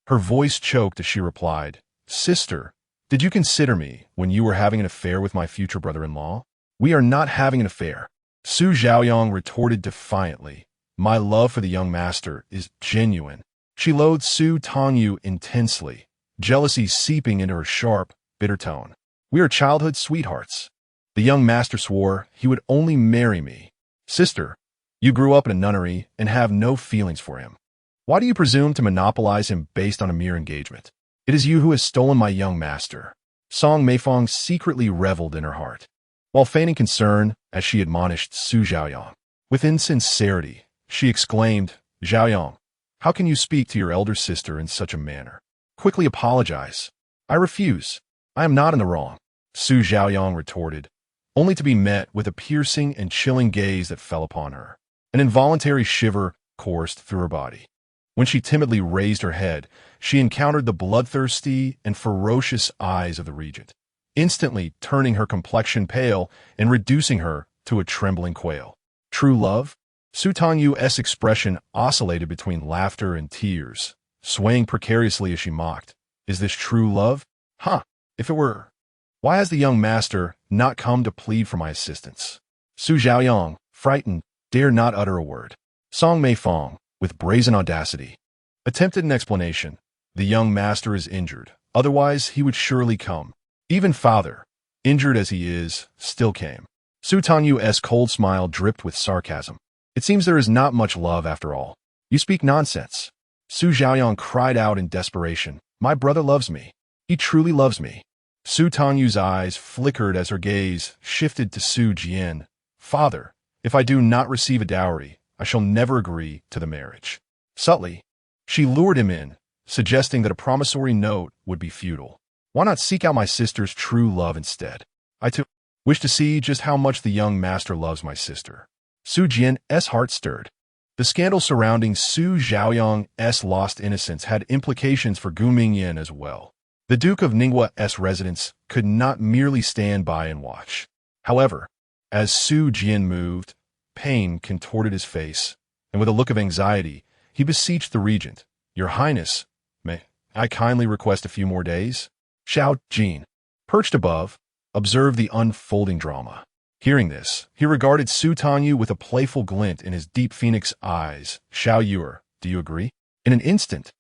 Her voice choked as she replied, "Sister, did you consider me when you were having an affair with my future brother-in-law?" "We are not having an affair." Su Xiaoyang retorted defiantly, "My love for the young master is genuine." She loathed Su Tangyu intensely, jealousy seeping into her sharp, bitter tone. "We are childhood sweethearts. The young master swore he would only marry me. Sister, you grew up in a nunnery and have no feelings for him. Why do you presume to monopolize him based on a mere engagement? It is you who has stolen my young master." Song Meifong secretly reveled in her heart, while feigning concern as she admonished Su Xiaoyang. With insincerity, she exclaimed, "Xiaoyang, how can you speak to your elder sister in such a manner? Quickly apologize." "I refuse. I am not in the wrong," Su Xiaoyang retorted, only to be met with a piercing and chilling gaze that fell upon her. An involuntary shiver coursed through her body. When she timidly raised her head, she encountered the bloodthirsty and ferocious eyes of the regent, instantly turning her complexion pale and reducing her to a trembling quail. "True love?" Su Tangyu's expression oscillated between laughter and tears, swaying precariously as she mocked. "Is this true love? Huh, if it were. Why has the young master not come to plead for my assistance?" Su Xiaoyang, frightened, dared not utter a word. Song Meifong, with brazen audacity, attempted an explanation. "The young master is injured, otherwise he would surely come. Even father, injured as he is, still came." Su Tangyu's cold smile dripped with sarcasm. "It seems there is not much love after all. You speak nonsense." Su Xiaoyang cried out in desperation, "My brother loves me. He truly loves me." Su Tangyu's eyes flickered as her gaze shifted to Su Jian. "Father, if I do not receive a dowry, I shall never agree to the marriage." Subtly, she lured him in, suggesting that a promissory note would be futile. "Why not seek out my sister's true love instead? I too wish to see just how much the young master loves my sister." Su Jian's heart stirred. The scandal surrounding Su Xiaoyang's lost innocence had implications for Gu Mingyan as well. The Duke of Ninggua's residence could not merely stand by and watch. However, as Su Jian moved, pain contorted his face, and with a look of anxiety, he beseeched the regent, "Your Highness, may I kindly request a few more days?" Xiao Jin, perched above, observed the unfolding drama. Hearing this, he regarded Su Tangyu with a playful glint in his deep phoenix eyes. "Xiao Yuer, do you agree?" In an instant,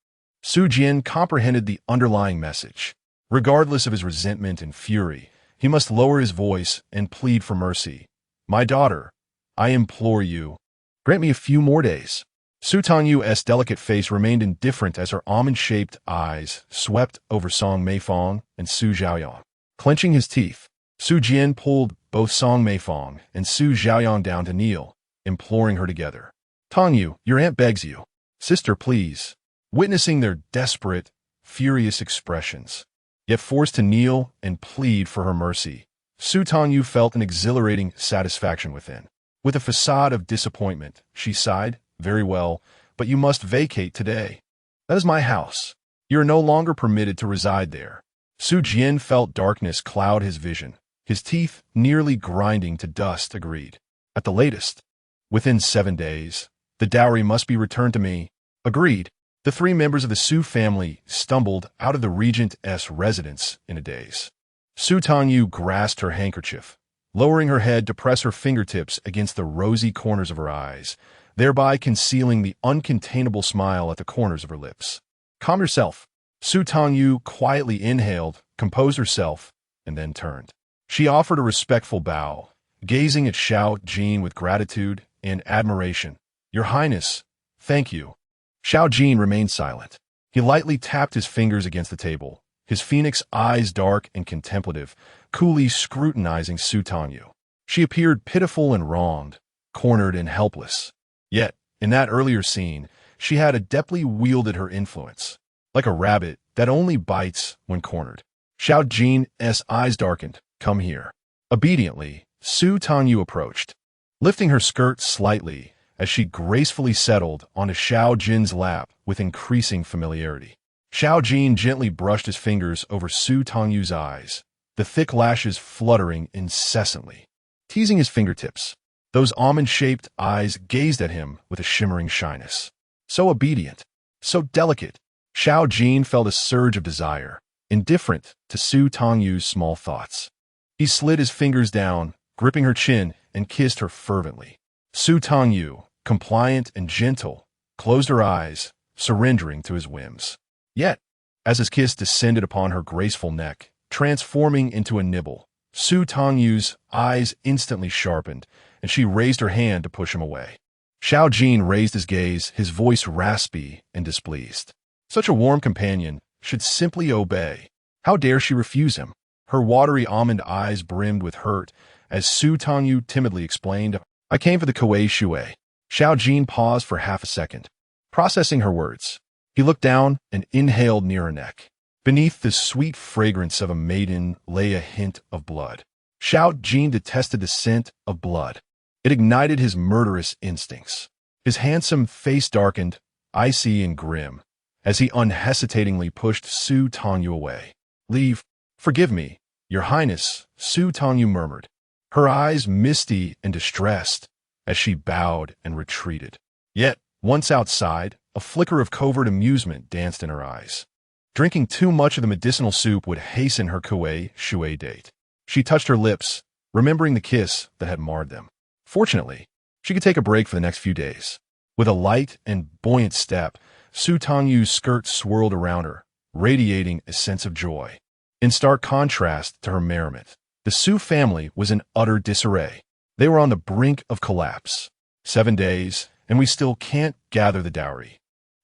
Su Jian comprehended the underlying message. Regardless of his resentment and fury, he must lower his voice and plead for mercy. "My daughter, I implore you, grant me a few more days." Su Tangyu's delicate face remained indifferent as her almond-shaped eyes swept over Song Meifong and Su Xiaoyang. Clenching his teeth, Su Jian pulled both Song Meifong and Su Xiaoyang down to kneel, imploring her together. "Tangyu, your aunt begs you. Sister, please." Witnessing their desperate, furious expressions, yet forced to kneel and plead for her mercy, Su Tangyu felt an exhilarating satisfaction within. With a facade of disappointment, she sighed, "Very well, but you must vacate today. That is my house. You are no longer permitted to reside there." Su Jian felt darkness cloud his vision. His teeth, nearly grinding to dust, agreed. "At the latest, within 7 days, the dowry must be returned to me." "Agreed." The 3 members of the Su family stumbled out of the regent's residence in a daze. Su Tangyu grasped her handkerchief, lowering her head to press her fingertips against the rosy corners of her eyes, thereby concealing the uncontainable smile at the corners of her lips. "Calm yourself." Su Tangyu quietly inhaled, composed herself, and then turned. She offered a respectful bow, gazing at Xiao Jin with gratitude and admiration. "Your Highness, thank you." Xiao Jin remained silent. He lightly tapped his fingers against the table, his phoenix eyes dark and contemplative, coolly scrutinizing Su Tangyu. She appeared pitiful and wronged, cornered and helpless. Yet, in that earlier scene, she had adeptly wielded her influence, like a rabbit that only bites when cornered. Xiao Jin's eyes darkened. "Come here." Obediently, Su Tangyu approached, lifting her skirt slightly as she gracefully settled onto Xiao Jin's lap with increasing familiarity. Xiao Jin gently brushed his fingers over Su Tangyu's eyes, the thick lashes fluttering incessantly, teasing his fingertips. Those almond-shaped eyes gazed at him with a shimmering shyness. So obedient, so delicate. Xiao Jin felt a surge of desire, indifferent to Su Tangyu's small thoughts. He slid his fingers down, gripping her chin, and kissed her fervently. Su Tangyu, compliant and gentle, closed her eyes, surrendering to his whims. Yet, as his kiss descended upon her graceful neck, transforming into a nibble, Su Tangyu's eyes instantly sharpened, and she raised her hand to push him away. Xiao Jin raised his gaze, his voice raspy and displeased. Such a warm companion should simply obey. How dare she refuse him? Her watery almond eyes brimmed with hurt as Su Tangyu timidly explained, "I came for the Kuei Shui." Xiao Jin paused for half a second, processing her words. He looked down and inhaled near her neck. Beneath the sweet fragrance of a maiden lay a hint of blood. Xiao Jin detested the scent of blood. It ignited his murderous instincts. His handsome face darkened, icy and grim, as he unhesitatingly pushed Su Tangyu away. "Leave. Forgive me, Your Highness," Su Tangyu murmured, her eyes misty and distressed as she bowed and retreated. Yet, once outside, a flicker of covert amusement danced in her eyes. Drinking too much of the medicinal soup would hasten her Kuei Shui date. She touched her lips, remembering the kiss that had marred them. Fortunately, she could take a break for the next few days. With a light and buoyant step, Su Tangyu's skirt swirled around her, radiating a sense of joy. In stark contrast to her merriment, the Su family was in utter disarray. They were on the brink of collapse. 7 days, and we still can't gather the dowry.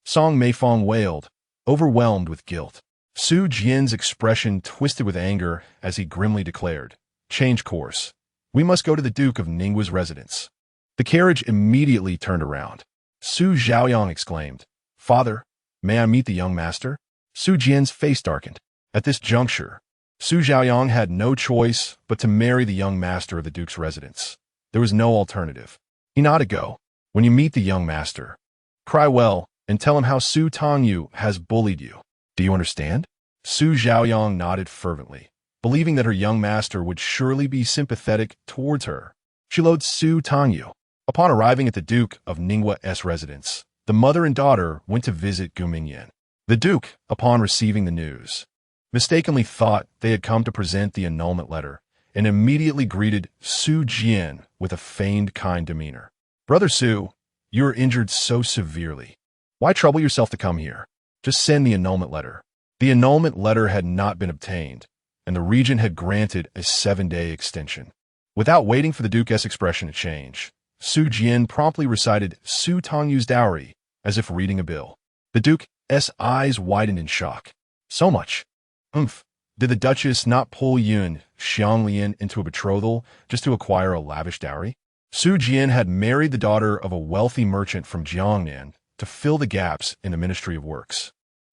Song Meifeng wailed, overwhelmed with guilt. Su Jian's expression twisted with anger as he grimly declared, "Change course. We must go to the Duke of Ninggua's residence." The carriage immediately turned around. Su Zhaoyang exclaimed, "Father, may I meet the young master?" Su Jian's face darkened. At this juncture, Su Zhaoyang had no choice but to marry the young master of the Duke's residence. There was no alternative. He nodded. "Go. When you meet the young master, cry well and tell him how Su Tangyu has bullied you. Do you understand?" Su Zhaoyang nodded fervently, believing that her young master would surely be sympathetic towards her. She loaded Su Tangyu. Upon arriving at the Duke of Ninggua's residence, the mother and daughter went to visit Gu Mingyan. The Duke, upon receiving the news, mistakenly thought they had come to present the annulment letter and immediately greeted Su Jian with a feigned kind demeanor. "Brother Su, you are injured so severely. Why trouble yourself to come here? Just send the annulment letter." The annulment letter had not been obtained, and the regent had granted a 7-day extension. Without waiting for the Duke's expression to change, Su Jian promptly recited Su Tangyu's dowry as if reading a bill. The Duke's eyes widened in shock. "So much? Did the Duchess not pull Yun Xianglian into a betrothal just to acquire a lavish dowry?" Su Jian had married the daughter of a wealthy merchant from Jiangnan to fill the gaps in the Ministry of Works,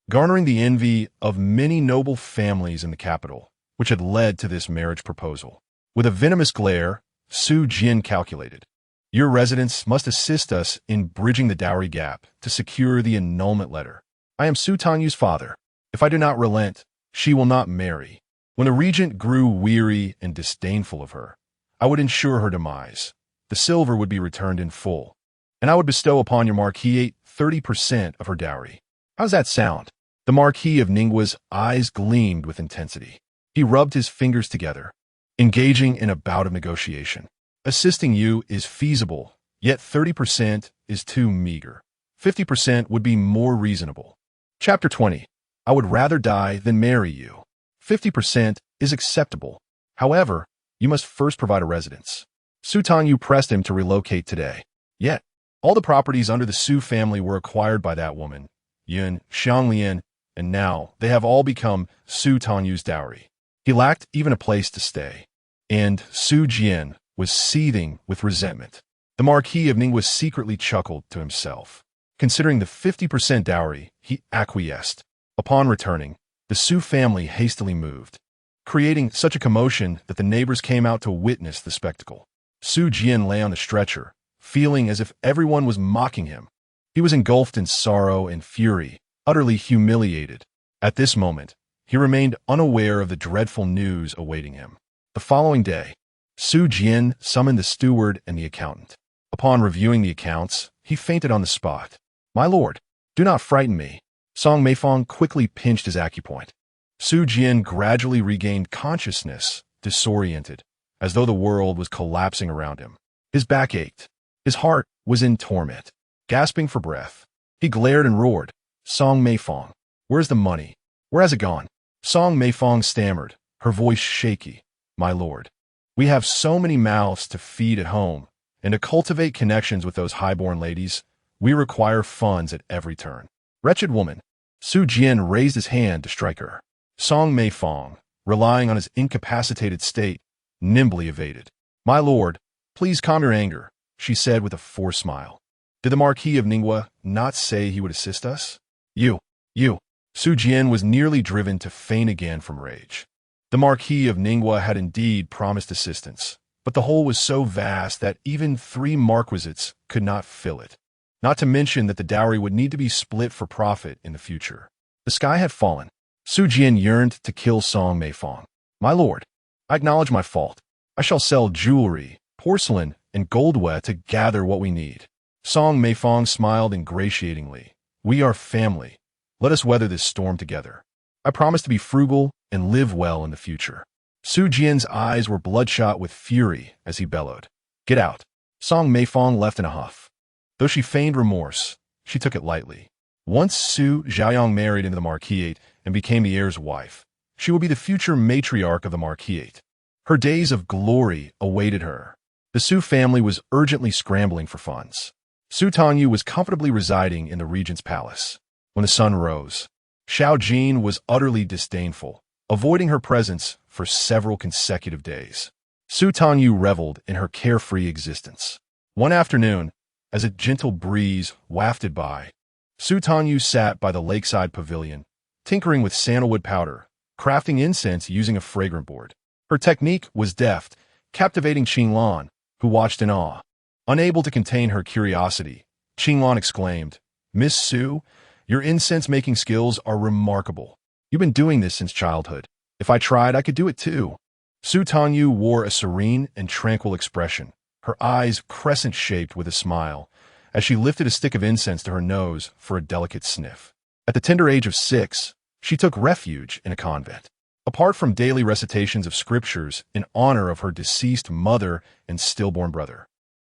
garnering the envy of many noble families in the capital, which had led to this marriage proposal. With a venomous glare, Su Jian calculated, "Your residence must assist us in bridging the dowry gap to secure the annulment letter. I am Su Tangyu's father. If I do not relent, she will not marry. When the regent grew weary and disdainful of her, I would ensure her demise. The silver would be returned in full, and I would bestow upon your Marquis 30% of her dowry. How does that sound?" The Marquis of Ninggua's eyes gleamed with intensity. He rubbed his fingers together, engaging in a bout of negotiation. "Assisting you is feasible, yet 30% is too meager. 50% would be more reasonable." Chapter 20. I would rather die than marry you. 50% is acceptable. However, you must first provide a residence. Su Tangyu pressed him to relocate today. Yet, all the properties under the Su family were acquired by that woman, Yun Xianglian, and now they have all become Su Tangyu's dowry. He lacked even a place to stay, and Su Jian was seething with resentment. The Marquis of Ningwa secretly chuckled to himself. Considering the 50% dowry, he acquiesced. Upon returning, the Su family hastily moved, creating such a commotion that the neighbors came out to witness the spectacle. Su Jian lay on the stretcher, feeling as if everyone was mocking him. He was engulfed in sorrow and fury, utterly humiliated. At this moment, he remained unaware of the dreadful news awaiting him. The following day, Su Jian summoned the steward and the accountant. Upon reviewing the accounts, he fainted on the spot. "My lord, do not frighten me." Song Meifeng quickly pinched his acupoint. Su Jian gradually regained consciousness, disoriented, as though the world was collapsing around him. His back ached. His heart was in torment. Gasping for breath, he glared and roared, "Song Meifeng, where's the money? Where has it gone?" Song Meifeng stammered, her voice shaky. "My lord, we have so many mouths to feed at home, and to cultivate connections with those highborn ladies, we require funds at every turn." "Wretched woman." Su Jian raised his hand to strike her. Song Meifeng, relying on his incapacitated state, nimbly evaded. "My lord, please calm your anger," she said with a forced smile. "Did the Marquis of Ningwa not say he would assist us?" You. Su Jian was nearly driven to faint again from rage. The Marquis of Ningwa had indeed promised assistance, but the hole was so vast that even 3 marquisates could not fill it. Not to mention that the dowry would need to be split for profit in the future. The sky had fallen. Su Jian yearned to kill Song Meifeng. "My lord, I acknowledge my fault. I shall sell jewelry, porcelain, and goldware to gather what we need." Song Meifeng smiled ingratiatingly. "We are family. Let us weather this storm together. I promise to be frugal and live well in the future." Su Jian's eyes were bloodshot with fury as he bellowed, "Get out." Song Meifeng left in a huff. Though she feigned remorse, she took it lightly. Once Su Xiaoyang married into the Marquisate and became the heir's wife, she would be the future matriarch of the Marquisate. Her days of glory awaited her. The Su family was urgently scrambling for funds. Su Tangyu was comfortably residing in the regent's palace. When the sun rose, Xiao Ju was utterly disdainful, avoiding her presence for several consecutive days. Su Tangyu reveled in her carefree existence. One afternoon, as a gentle breeze wafted by, Su Tangyu sat by the lakeside pavilion, tinkering with sandalwood powder, crafting incense using a fragrant board. Her technique was deft, captivating Qinglan, who watched in awe. Unable to contain her curiosity, Qinglan exclaimed, "Miss Su, your incense-making skills are remarkable. You've been doing this since childhood. If I tried, I could do it too." Su Tangyu wore a serene and tranquil expression, her eyes crescent-shaped with a smile, as she lifted a stick of incense to her nose for a delicate sniff. At the tender age of 6, she took refuge in a convent. Apart from daily recitations of scriptures in honor of her deceased mother and stillborn brother,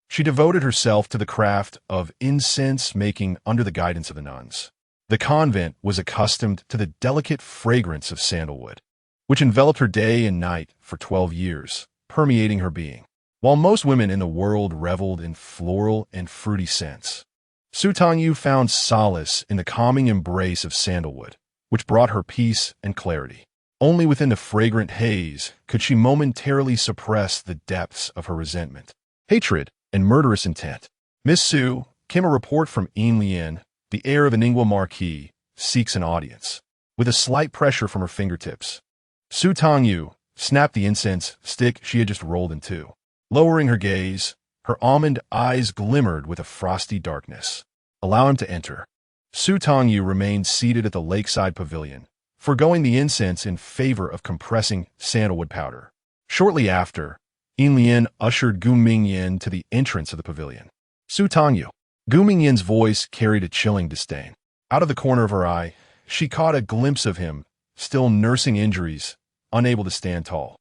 she devoted herself to the craft of incense-making under the guidance of the nuns. The convent was accustomed to the delicate fragrance of sandalwood, which enveloped her day and night for 12 years, permeating her being. While most women in the world reveled in floral and fruity scents, Su Tangyu found solace in the calming embrace of sandalwood, which brought her peace and clarity. Only within the fragrant haze could she momentarily suppress the depths of her resentment, hatred, and murderous intent. "Miss Su," came a report from Yin Lian, the heir of the Ningwa Marquis, seeks an audience. With a slight pressure from her fingertips, Su Tangyu snapped the incense stick she had just rolled in two. Lowering her gaze, her almond eyes glimmered with a frosty darkness. "Allow him to enter." Su Tangyu remained seated at the lakeside pavilion, forgoing the incense in favor of compressing sandalwood powder. Shortly after, Yin Lian ushered Gu Mingyan to the entrance of the pavilion. "Su Tangyu." Gu Mingyan's voice carried a chilling disdain. Out of the corner of her eye, she caught a glimpse of him, still nursing injuries, unable to stand tall.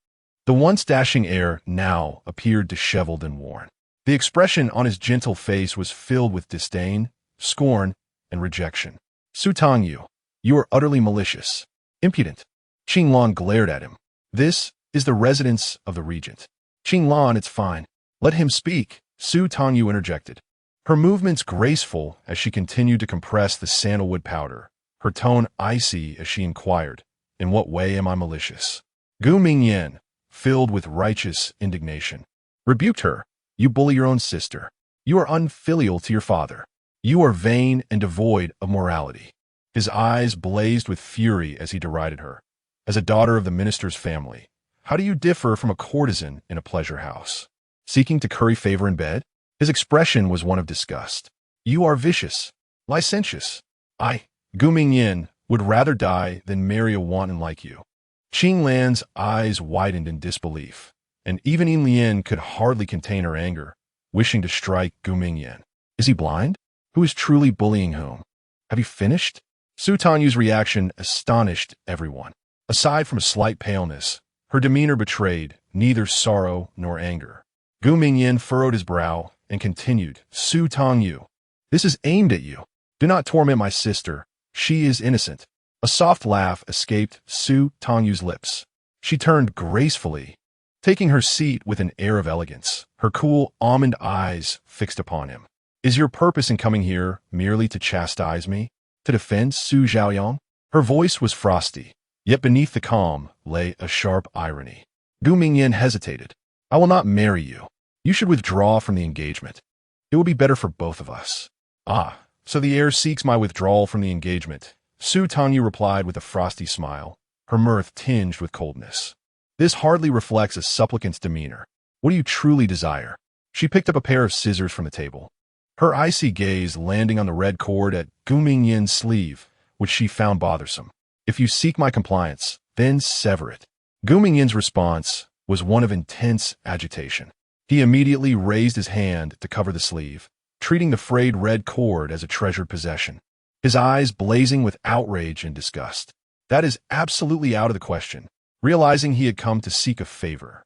The once dashing heir now appeared disheveled and worn. The expression on his gentle face was filled with disdain, scorn, and rejection. "Su Tangyu, you are utterly malicious, impudent." Qinglan glared at him. "This is the residence of the regent." "Qinglan, it's fine. Let him speak," Su Tangyu interjected. Her movements graceful as she continued to compress the sandalwood powder, her tone icy as she inquired, "In what way am I malicious?" Gu Mingyan, filled with righteous indignation, rebuked her. "You bully your own sister. You are unfilial to your father. You are vain and devoid of morality." His eyes blazed with fury as he derided her. "As a daughter of the minister's family, how do you differ from a courtesan in a pleasure house, seeking to curry favor in bed?" His expression was one of disgust. "You are vicious, licentious. I, Gu Mingyan, would rather die than marry a wanton like you." Qing Lan's eyes widened in disbelief, and even Yin Lian could hardly contain her anger, wishing to strike Gu Mingyan. "Is he blind? Who is truly bullying whom? Have you finished?" Su Tangyu's reaction astonished everyone. Aside from a slight paleness, her demeanor betrayed neither sorrow nor anger. Gu Mingyan furrowed his brow and continued, "Su Tangyu, this is aimed at you. Do not torment my sister. She is innocent." A soft laugh escaped Su Tangyu's lips. She turned gracefully, taking her seat with an air of elegance, her cool almond eyes fixed upon him. "Is your purpose in coming here merely to chastise me? To defend Su Xiaoyang?" Her voice was frosty, yet beneath the calm lay a sharp irony. Gu Mingyan hesitated. "I will not marry you. You should withdraw from the engagement. It will be better for both of us." "Ah, so the heir seeks my withdrawal from the engagement," Su Tangyu replied with a frosty smile, her mirth tinged with coldness. "This hardly reflects a supplicant's demeanor. What do you truly desire?" She picked up a pair of scissors from the table, her icy gaze landing on the red cord at Gu Mingyan's sleeve, which she found bothersome. "If you seek my compliance, then sever it." Gu Mingyan's response was one of intense agitation. He immediately raised his hand to cover the sleeve, treating the frayed red cord as a treasured possession, his eyes blazing with outrage and disgust. "That is absolutely out of the question." Realizing he had come to seek a favor,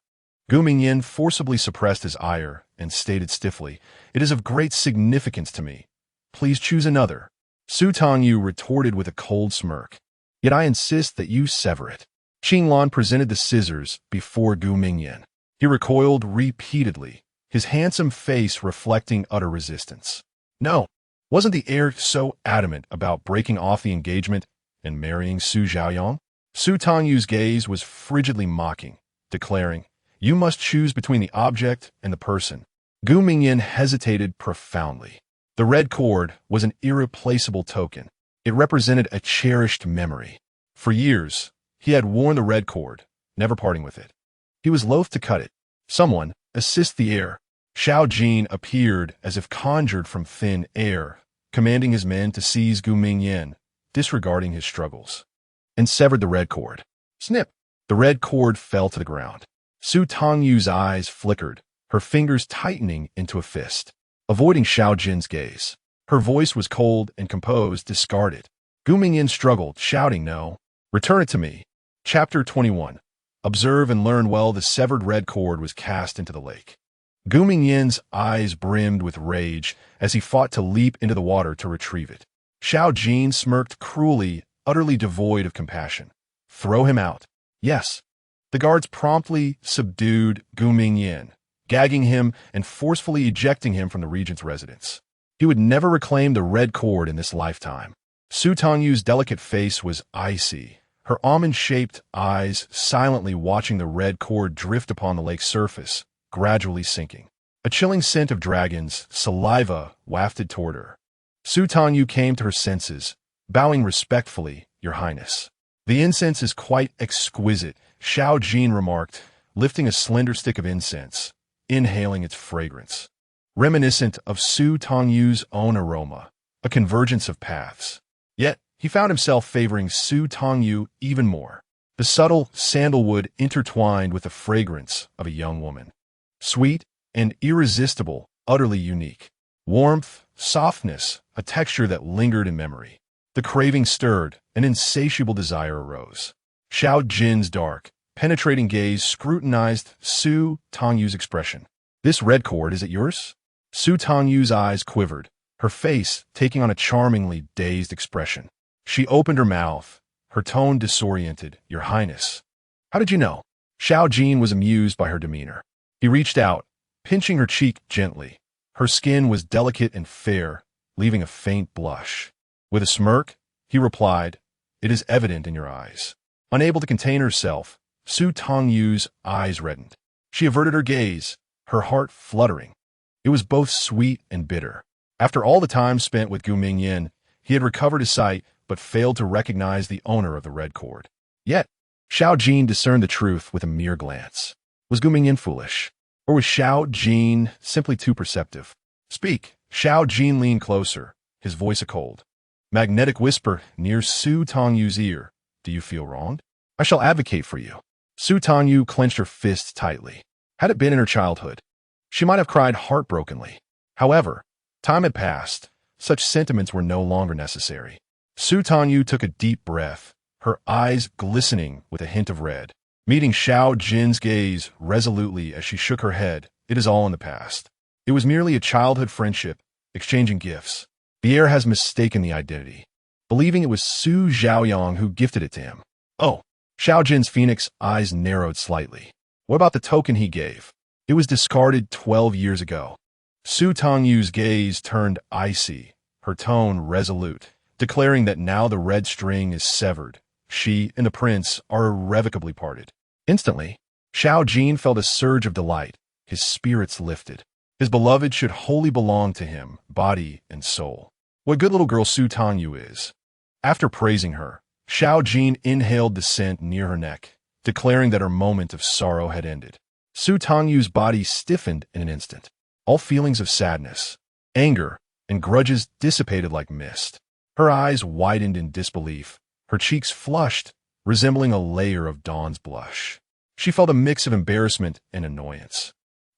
Gu Mingyan forcibly suppressed his ire and stated stiffly, "It is of great significance to me. Please choose another." Su Tangyu retorted with a cold smirk, "Yet I insist that you sever it." Qing Lan presented the scissors before Gu Mingyan. He recoiled repeatedly, his handsome face reflecting utter resistance. "No, wasn't the heir so adamant about breaking off the engagement and marrying Su Xiaoyang?" Su Tangyu's gaze was frigidly mocking, declaring, "You must choose between the object and the person." Gu Mingyan hesitated profoundly. The red cord was an irreplaceable token. It represented a cherished memory. For years, he had worn the red cord, never parting with it. He was loath to cut it. "Someone, assist the heir." Xiao Jin appeared as if conjured from thin air, commanding his men to seize Gu Mingyan, disregarding his struggles, and severed the red cord. Snip! The red cord fell to the ground. Su Tangyu's eyes flickered, her fingers tightening into a fist, avoiding Xiao Jin's gaze. Her voice was cold and composed, "Discard it." Gu Mingyan struggled, shouting, "No. Return it to me." Chapter 21. Observe and learn well. The severed red cord was cast into the lake. Gu Mingyan's eyes brimmed with rage as he fought to leap into the water to retrieve it. Xiao Jin smirked cruelly, utterly devoid of compassion. "Throw him out." "Yes." The guards promptly subdued Gu Mingyan, gagging him and forcefully ejecting him from the regent's residence. He would never reclaim the red cord in this lifetime. Su Tangyu's delicate face was icy, her almond-shaped eyes silently watching the red cord drift upon the lake's surface, gradually sinking. A chilling scent of dragon's saliva wafted toward her. Su Tangyu came to her senses, bowing respectfully, "Your Highness." "The incense is quite exquisite," Xiao Jin remarked, lifting a slender stick of incense, inhaling its fragrance. Reminiscent of Su Tangyu's own aroma, a convergence of paths. Yet, he found himself favoring Su Tangyu even more. The subtle sandalwood intertwined with the fragrance of a young woman. Sweet and irresistible, utterly unique. Warmth, softness, a texture that lingered in memory. The craving stirred, an insatiable desire arose. Xiao Jin's dark, penetrating gaze scrutinized Su Tangyu's expression. "This red cord, is it yours?" Su Tangyu's eyes quivered, her face taking on a charmingly dazed expression. She opened her mouth, her tone disoriented. "Your Highness." "How did you know?" Xiao Jin was amused by her demeanor. He reached out, pinching her cheek gently. Her skin was delicate and fair, leaving a faint blush. With a smirk, he replied. It is evident in your eyes. Unable to contain herself, Su Tangyu's eyes reddened. She averted her gaze, her heart fluttering. It was both sweet and bitter. After all the time spent with Gu Mingyan, he had recovered his sight but failed to recognize the owner of the red cord. Yet, Xiao Jin discerned the truth with a mere glance. Was Gu Mingyan foolish? Or was Xiao Jin simply too perceptive? Speak. Xiao Jin leaned closer, his voice a cold, magnetic whisper near Su Tangyu's ear. Do you feel wronged? I shall advocate for you. Su Tangyu clenched her fists tightly. Had it been in her childhood, she might have cried heartbrokenly. However, time had passed. Such sentiments were no longer necessary. Su Tangyu took a deep breath, her eyes glistening with a hint of red. Meeting Xiao Jin's gaze resolutely as she shook her head, it is all in the past. It was merely a childhood friendship, exchanging gifts. The heir has mistaken the identity, believing it was Su Zhaoyang who gifted it to him. Oh, Xiao Jin's phoenix eyes narrowed slightly. What about the token he gave? It was discarded 12 years ago. Su Tangyu's gaze turned icy, her tone resolute, declaring that now the red string is severed. She and the prince are irrevocably parted. Instantly, Xiao Jin felt a surge of delight. His spirits lifted. His beloved should wholly belong to him, body and soul. What good little girl Su Tangyu is. After praising her, Xiao Jin inhaled the scent near her neck, declaring that her moment of sorrow had ended. Su Tangyu's body stiffened in an instant. All feelings of sadness, anger, and grudges dissipated like mist. Her eyes widened in disbelief, her cheeks flushed, resembling a layer of dawn's blush. She felt a mix of embarrassment and annoyance.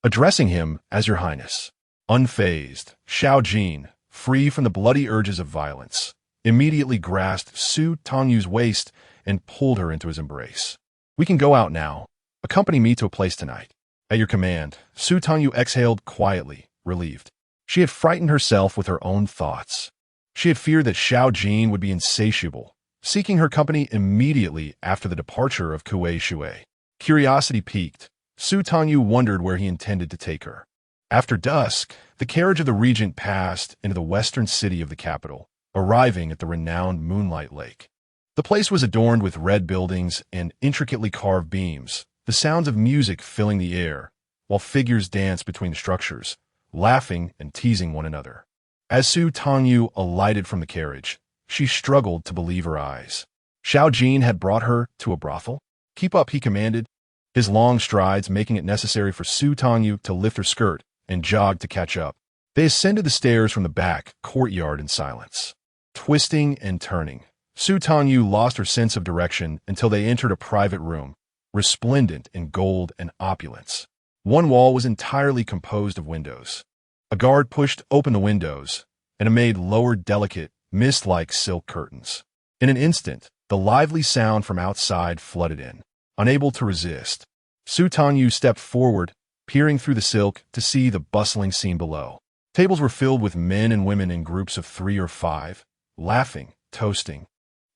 Addressing him as Your Highness, unfazed, Xiao Jin, free from the bloody urges of violence, immediately grasped Su Tangyu's waist and pulled her into his embrace. We can go out now. Accompany me to a place tonight. At your command, Su Tangyu exhaled quietly, relieved. She had frightened herself with her own thoughts. She had feared that Xiao Jin would be insatiable, seeking her company immediately after the departure of Kuei Shui. Curiosity piqued. Su Tangyu wondered where he intended to take her. After dusk, the carriage of the regent passed into the western city of the capital, arriving at the renowned Moonlight Lake. The place was adorned with red buildings and intricately carved beams, the sounds of music filling the air, while figures danced between the structures, laughing and teasing one another. As Su Tangyu alighted from the carriage, she struggled to believe her eyes. Xiao Jin had brought her to a brothel? Keep up, he commanded, his long strides making it necessary for Su Tangyu to lift her skirt and jog to catch up. They ascended the stairs from the back courtyard in silence. Twisting and turning, Su Tangyu lost her sense of direction until they entered a private room, resplendent in gold and opulence. One wall was entirely composed of windows. A guard pushed open the windows, and a maid lowered delicate, mist-like silk curtains. In an instant, the lively sound from outside flooded in. Unable to resist, Su Tangyu stepped forward, peering through the silk to see the bustling scene below. Tables were filled with men and women in groups of 3 or 5, laughing, toasting,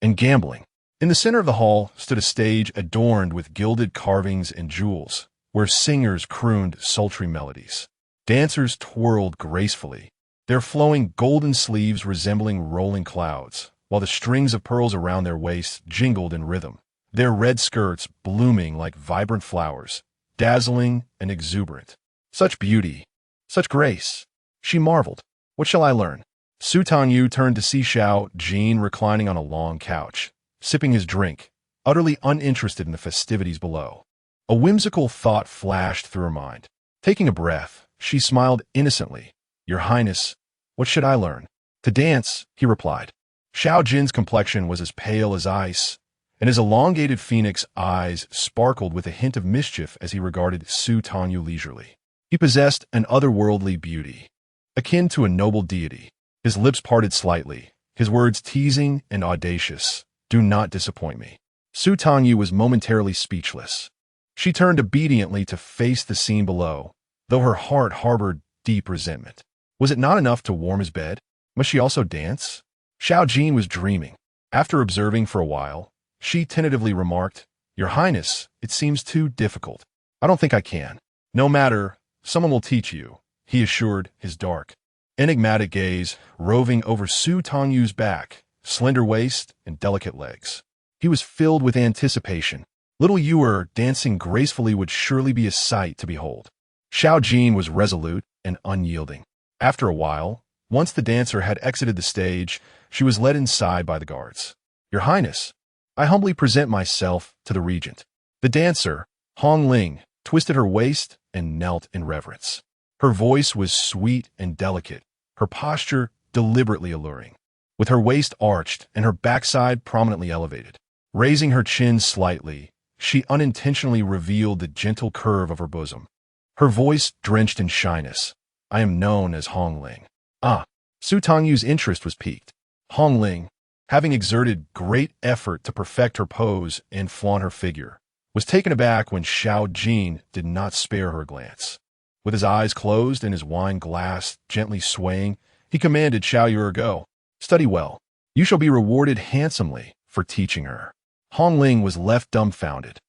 and gambling. In the center of the hall stood a stage adorned with gilded carvings and jewels, where singers crooned sultry melodies. Dancers twirled gracefully, their flowing golden sleeves resembling rolling clouds, while the strings of pearls around their waists jingled in rhythm, their red skirts blooming like vibrant flowers, dazzling and exuberant. Such beauty, such grace. She marveled. What shall I learn? Su Tangyu turned to see Xiao Jin reclining on a long couch, sipping his drink, utterly uninterested in the festivities below. A whimsical thought flashed through her mind. Taking a breath, she smiled innocently. Your Highness, what should I learn? To dance, he replied. Xiao Jin's complexion was as pale as ice, and his elongated phoenix eyes sparkled with a hint of mischief as he regarded Su Tangyu leisurely. He possessed an otherworldly beauty, akin to a noble deity. His lips parted slightly, his words teasing and audacious. Do not disappoint me. Su Tangyu was momentarily speechless. She turned obediently to face the scene below, though her heart harbored deep resentment. Was it not enough to warm his bed? Must she also dance? Xiao Jin was dreaming. After observing for a while, she tentatively remarked, Your Highness, it seems too difficult. I don't think I can. No matter, someone will teach you, he assured, his dark, enigmatic gaze roving over Su Tangyu's back slender waist, and delicate legs. He was filled with anticipation. Little Yu dancing gracefully would surely be a sight to behold. Xiao Jin was resolute and unyielding. After a while, once the dancer had exited the stage, she was led inside by the guards. "Your Highness, I humbly present myself to the regent." The dancer, Hong Ling, twisted her waist and knelt in reverence. Her voice was sweet and delicate, her posture deliberately alluring. With her waist arched and her backside prominently elevated, raising her chin slightly, she unintentionally revealed the gentle curve of her bosom. Her voice drenched in shyness. "I am known as Hong Ling." Su Tangyu's interest was piqued. Hong Ling, having exerted great effort to perfect her pose and flaunt her figure, was taken aback when Xiao Jin did not spare her glance. With his eyes closed and his wine glass gently swaying, he commanded Xiao Yu go. "Study well. You shall be rewarded handsomely for teaching her." Hong Ling was left dumbfounded.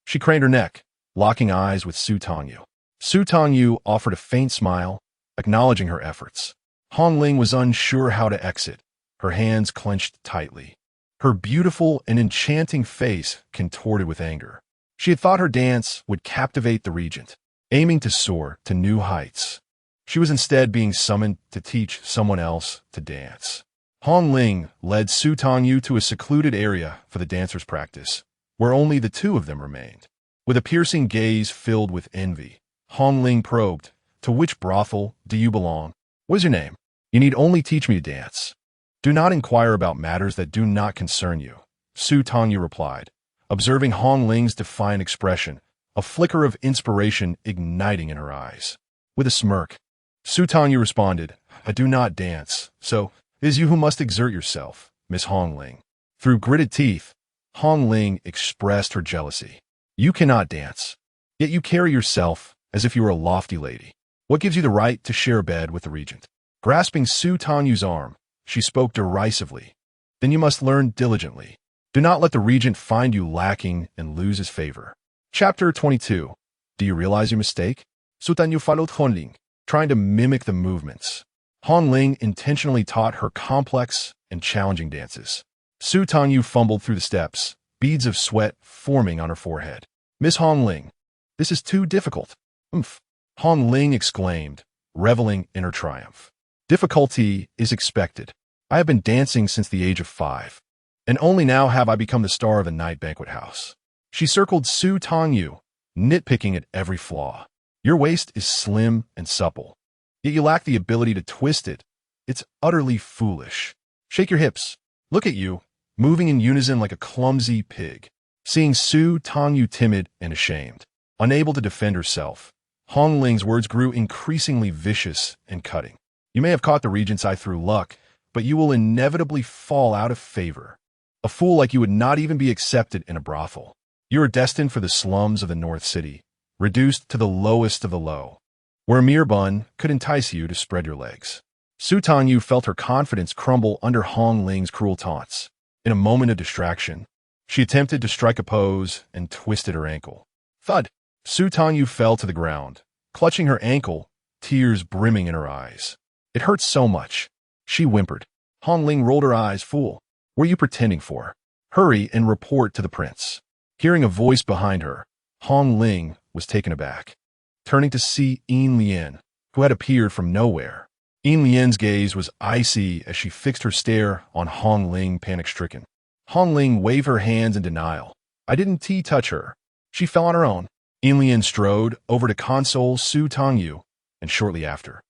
She craned her neck, locking eyes with Su Tangyu. Su Tangyu offered a faint smile, acknowledging her efforts. Hong Ling was unsure how to exit, her hands clenched tightly. Her beautiful and enchanting face contorted with anger. She had thought her dance would captivate the regent, aiming to soar to new heights. She was instead being summoned to teach someone else to dance. Hong Ling led Su Tangyu to a secluded area for the dancers' practice, where only the two of them remained. With a piercing gaze filled with envy, Hong Ling probed, "To which brothel do you belong? What is your name? You need only teach me to dance. Do not inquire about matters that do not concern you," Su Tangyu replied, observing Hong Ling's defiant expression, a flicker of inspiration igniting in her eyes. With a smirk, Su Tangyu responded, "I do not dance, so it is you who must exert yourself, Miss Hong Ling." Through gritted teeth, Hong Ling expressed her jealousy. "You cannot dance, yet you carry yourself as if you were a lofty lady. What gives you the right to share a bed with the regent?" Grasping Su Tangyu's arm, she spoke derisively. "Then you must learn diligently. Do not let the regent find you lacking and lose his favor." Chapter 22. Do you realize your mistake? Su Tangyu followed Hong Ling, trying to mimic the movements. Hong Ling intentionally taught her complex and challenging dances. Su Tangyu fumbled through the steps, beads of sweat forming on her forehead. "Miss Hong Ling, this is too difficult." "Umph," Hong Ling exclaimed, reveling in her triumph. "Difficulty is expected. I have been dancing since the age of 5, and only now have I become the star of the night banquet house." She circled Su Tangyu, nitpicking at every flaw. "Your waist is slim and supple, yet you lack the ability to twist it. It's utterly foolish. Shake your hips. Look at you, moving in unison like a clumsy pig." Seeing Su Tangyu timid and ashamed, unable to defend herself, Hong Ling's words grew increasingly vicious and cutting. "You may have caught the regent's eye through luck, but you will inevitably fall out of favor. A fool like you would not even be accepted in a brothel. You are destined for the slums of the North City, reduced to the lowest of the low, where a mere bun could entice you to spread your legs." Su Tangyu felt her confidence crumble under Hong Ling's cruel taunts. In a moment of distraction, she attempted to strike a pose and twisted her ankle. Thud! Su Tangyu fell to the ground, clutching her ankle, tears brimming in her eyes. "It hurts so much," she whimpered. Hong Ling rolled her eyes. "Fool, what are you pretending for? Hurry and report to the prince." Hearing a voice behind her, Hong Ling was taken aback, turning to see Yin Lian, who had appeared from nowhere. Yin Lian's gaze was icy as she fixed her stare on Hong Ling, panic-stricken. Hong Ling waved her hands in denial. "I didn't touch her. She fell on her own." Yin Lian strode over to console Su Tangyu, and shortly after,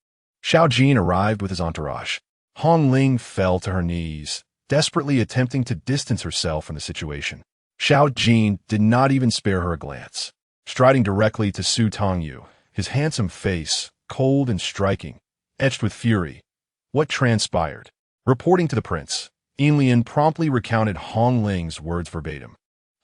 Xiao Jin arrived with his entourage. Hong Ling fell to her knees, desperately attempting to distance herself from the situation. Xiao Jin did not even spare her a glance. Striding directly to Su Tangyu, his handsome face, cold and striking, etched with fury. What transpired? Reporting to the prince, Yin Lian promptly recounted Hong Ling's words verbatim.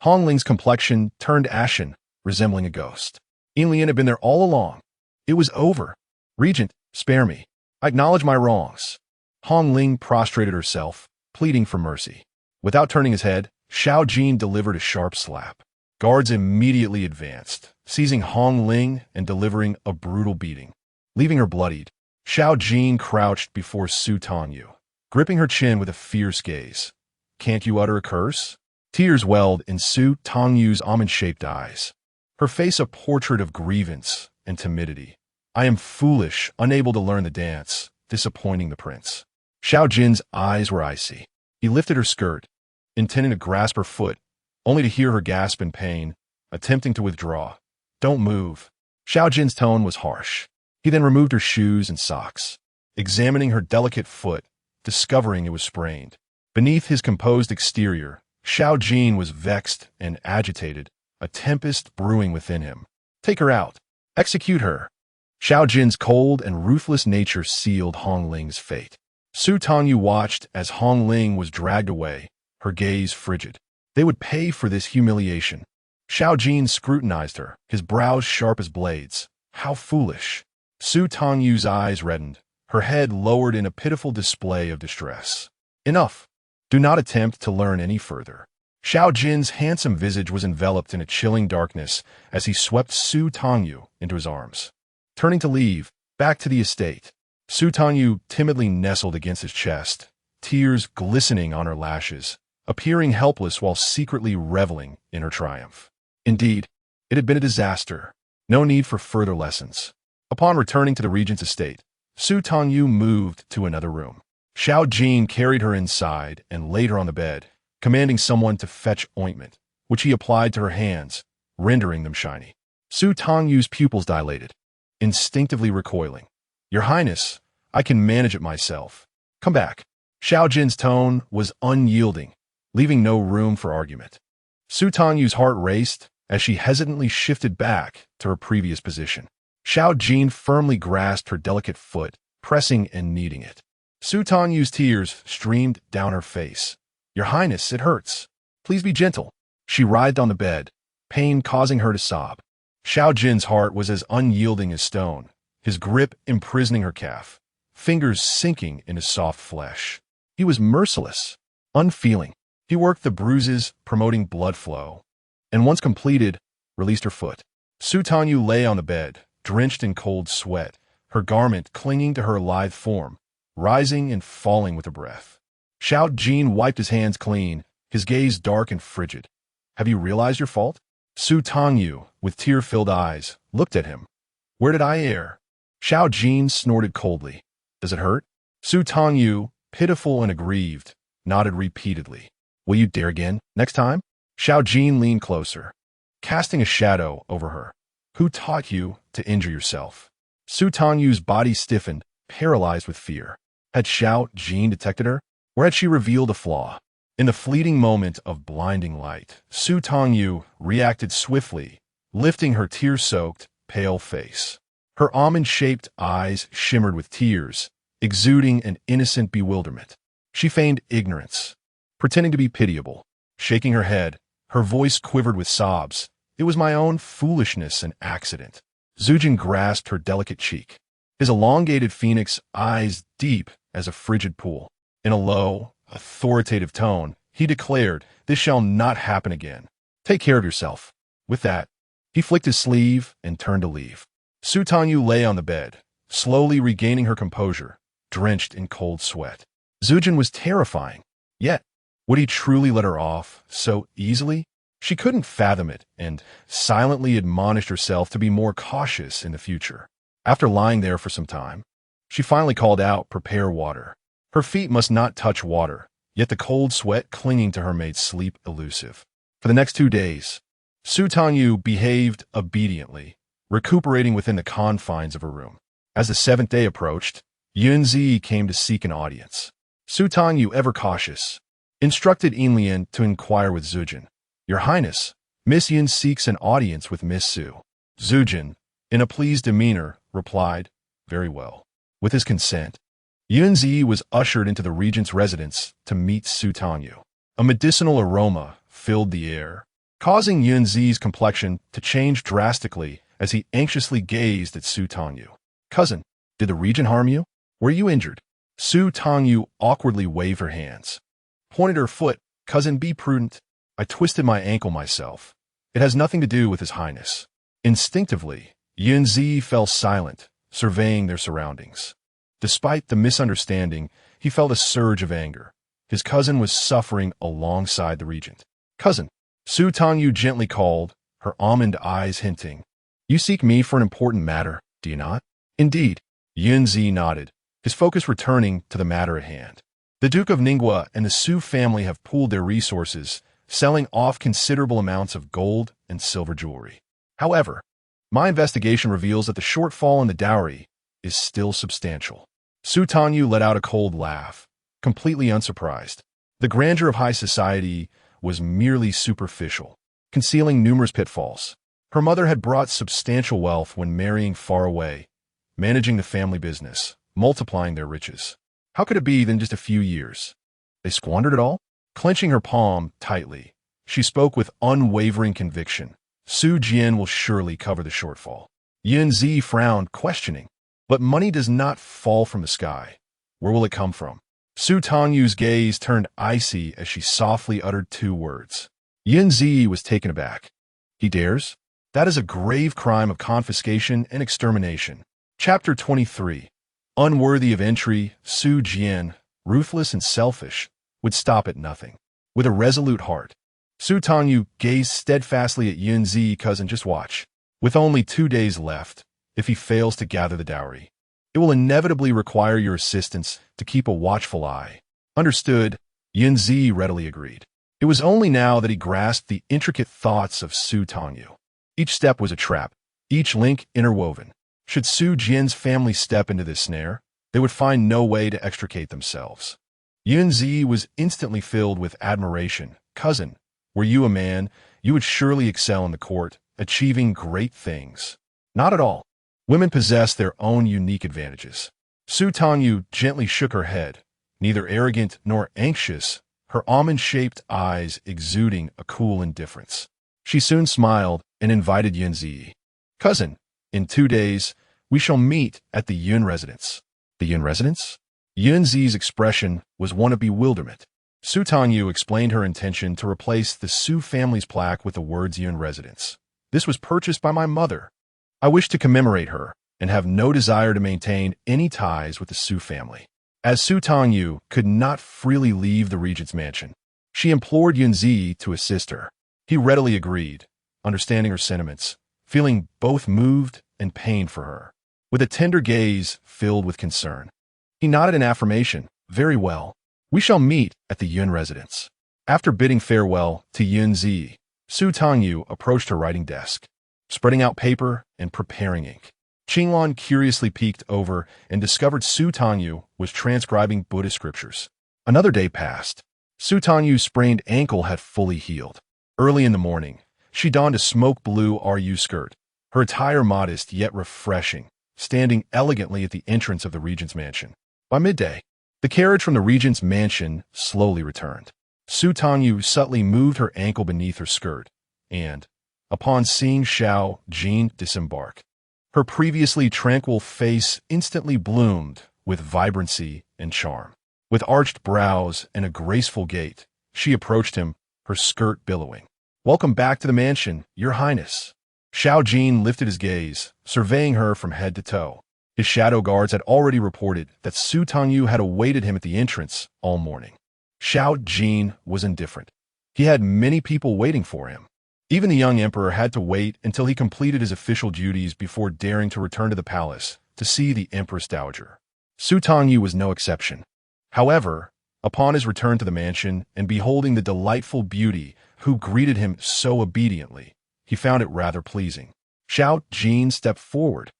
Hong Ling's complexion turned ashen, resembling a ghost. Yin Lian had been there all along. It was over. "Regent, spare me. I acknowledge my wrongs." Hong Ling prostrated herself, pleading for mercy. Without turning his head, Xiao Jin delivered a sharp slap. Guards immediately advanced, seizing Hong Ling and delivering a brutal beating. Leaving her bloodied, Xiao Jin crouched before Su Tangyu, gripping her chin with a fierce gaze. "Can't you utter a curse?" Tears welled in Su Tangyu's almond-shaped eyes, her face a portrait of grievance and timidity. "I am foolish, unable to learn the dance, disappointing the prince." Xiao Jin's eyes were icy. He lifted her skirt, intending to grasp her foot, only to hear her gasp in pain, attempting to withdraw. "Don't move." Xiao Jin's tone was harsh. He then removed her shoes and socks, examining her delicate foot, discovering it was sprained. Beneath his composed exterior, Xiao Jin was vexed and agitated, a tempest brewing within him. "Take her out. Execute her." Xiao Jin's cold and ruthless nature sealed Hong Ling's fate. Su Tangyu watched as Hong Ling was dragged away, her gaze frigid. They would pay for this humiliation. Xiao Jin scrutinized her, his brows sharp as blades. How foolish. Su Tangyu's eyes reddened, her head lowered in a pitiful display of distress. "Enough. Do not attempt to learn any further." Xiao Jin's handsome visage was enveloped in a chilling darkness as he swept Su Tangyu into his arms. Turning to leave, back to the estate, Su Tangyu timidly nestled against his chest, tears glistening on her lashes, appearing helpless while secretly reveling in her triumph. Indeed, it had been a disaster. No need for further lessons. Upon returning to the regent's estate, Su Tangyu moved to another room. Xiao Jin carried her inside and laid her on the bed, commanding someone to fetch ointment, which he applied to her hands, rendering them shiny. Su Tangyu's pupils dilated, instinctively recoiling. "Your Highness, I can manage it myself. Come back." Xiao Jin's tone was unyielding, leaving no room for argument. Su Tangyu's heart raced as she hesitantly shifted back to her previous position. Xiao Jin firmly grasped her delicate foot, pressing and kneading it. Su Tangyu's tears streamed down her face. "Your Highness, it hurts. Please be gentle." She writhed on the bed, pain causing her to sob. Xiao Jin's heart was as unyielding as stone, his grip imprisoning her calf, fingers sinking into soft flesh. He was merciless, unfeeling. He worked the bruises, promoting blood flow, and once completed, released her foot. Su Tangyu lay on the bed, drenched in cold sweat, her garment clinging to her lithe form, rising and falling with her breath. Xiao Jin wiped his hands clean, his gaze dark and frigid. "Have you realized your fault?" Su Tangyu, with tear-filled eyes, looked at him. "Where did I err?" Xiao Jin snorted coldly. "Does it hurt?" Su Tangyu, pitiful and aggrieved, nodded repeatedly. "Will you dare again, next time?" Xiao Jin leaned closer, casting a shadow over her. "Who taught you to injure yourself?" Su Tangyu's body stiffened, paralyzed with fear. Had Xiao Jin detected her, or had she revealed a flaw? In the fleeting moment of blinding light, Su Tangyu reacted swiftly, lifting her tear-soaked, pale face. Her almond-shaped eyes shimmered with tears, exuding an innocent bewilderment. She feigned ignorance, pretending to be pitiable. Shaking her head, her voice quivered with sobs. "It was my own foolishness and accident." Zujin grasped her delicate cheek, his elongated phoenix eyes deep as a frigid pool. In a low, authoritative tone, he declared, "This shall not happen again. Take care of yourself." With that, he flicked his sleeve and turned to leave. Su Tangyu lay on the bed, slowly regaining her composure, drenched in cold sweat. Zujin was terrifying, yet would he truly let her off so easily? She couldn't fathom it and silently admonished herself to be more cautious in the future. After lying there for some time, she finally called out, "Prepare water." Her feet must not touch water, yet the cold sweat clinging to her made sleep elusive. For the next 2 days, Su Tangyu behaved obediently, recuperating within the confines of her room. As the 7th day approached, Yunzi came to seek an audience. Su Tangyu, ever cautious, instructed Yinlian to inquire with Zujin. "Your Highness, Miss Yin seeks an audience with Miss Su." Zujin, in a pleased demeanor, replied, "Very well." With his consent, Yunzi was ushered into the regent's residence to meet Su Tangyu. A medicinal aroma filled the air, causing Yunzi's complexion to change drastically as he anxiously gazed at Su Tangyu. "Cousin, did the regent harm you? Were you injured?" Su Tangyu awkwardly waved her hands, pointed her foot. "Cousin, be prudent. I twisted my ankle myself. It has nothing to do with His Highness." Instinctively, Yunzi fell silent, surveying their surroundings. Despite the misunderstanding, he felt a surge of anger. His cousin was suffering alongside the regent. "Cousin," Su Tangyu gently called, her almond eyes hinting. "You seek me for an important matter, do you not?" "Indeed." Yunzi nodded, his focus returning to the matter at hand. "The Duke of Ningguo and the Su family have pooled their resources, selling off considerable amounts of gold and silver jewelry. However, my investigation reveals that the shortfall in the dowry is still substantial." Su Tangyu let out a cold laugh, completely unsurprised. The grandeur of high society was merely superficial, concealing numerous pitfalls. Her mother had brought substantial wealth when marrying far away, managing the family business, multiplying their riches. How could it be in just a few years? They squandered it all? Clenching her palm tightly, she spoke with unwavering conviction. "Su Jian will surely cover the shortfall." Yunzi frowned, questioning. "But money does not fall from the sky. Where will it come from?" Su Tangyu's gaze turned icy as she softly uttered two words. Yunzi was taken aback. "He dares? That is a grave crime of confiscation and extermination." Chapter 23. Unworthy of entry, Su Jian, ruthless and selfish, would stop at nothing. With a resolute heart, Su Tangyu gazed steadfastly at Yunzi. "Cousin, just watch. With only 2 days left, if he fails to gather the dowry, it will inevitably require your assistance to keep a watchful eye." "Understood," Yunzi readily agreed. It was only now that he grasped the intricate thoughts of Su Tangyu. Each step was a trap, each link interwoven. Should Su Jian's family step into this snare, they would find no way to extricate themselves. Yunzi was instantly filled with admiration. "Cousin, were you a man, you would surely excel in the court, achieving great things." "Not at all. Women possess their own unique advantages." Su Tangyu gently shook her head, neither arrogant nor anxious, her almond-shaped eyes exuding a cool indifference. She soon smiled and invited Yunzi. "Cousin, in 2 days, we shall meet at the Yun residence." "The Yun residence?" Yunzi's expression was one of bewilderment. Su Tangyu explained her intention to replace the Su family's plaque with the words Yun residence. "This was purchased by my mother. I wish to commemorate her and have no desire to maintain any ties with the Su family." As Su Tangyu could not freely leave the regent's mansion, she implored Yunzi to assist her. He readily agreed, understanding her sentiments, feeling both moved and pained for her. With a tender gaze filled with concern, he nodded in affirmation. "Very well. We shall meet at the Yun residence." After bidding farewell to Yunzi, Su Tangyu approached her writing desk, spreading out paper and preparing ink. Qinglan curiously peeked over and discovered Su Tangyu was transcribing Buddhist scriptures. Another day passed. Su Tangyu's sprained ankle had fully healed. Early in the morning, she donned a smoke blue RU skirt, her attire modest yet refreshing, standing elegantly at the entrance of the regent's mansion. By midday, the carriage from the regent's mansion slowly returned. Su Tangyu subtly moved her ankle beneath her skirt, and, upon seeing Xiao Ju disembark, her previously tranquil face instantly bloomed with vibrancy and charm. With arched brows and a graceful gait, she approached him, her skirt billowing. "Welcome back to the mansion, Your Highness." Xiao Ju lifted his gaze, surveying her from head to toe. His shadow guards had already reported that Su Tangyu had awaited him at the entrance all morning. Xiao Ju was indifferent. He had many people waiting for him. Even the young emperor had to wait until he completed his official duties before daring to return to the palace to see the Empress Dowager. Su Tangyu was no exception. However, upon his return to the mansion and beholding the delightful beauty who greeted him so obediently, he found it rather pleasing. Xiao Ju stepped forward,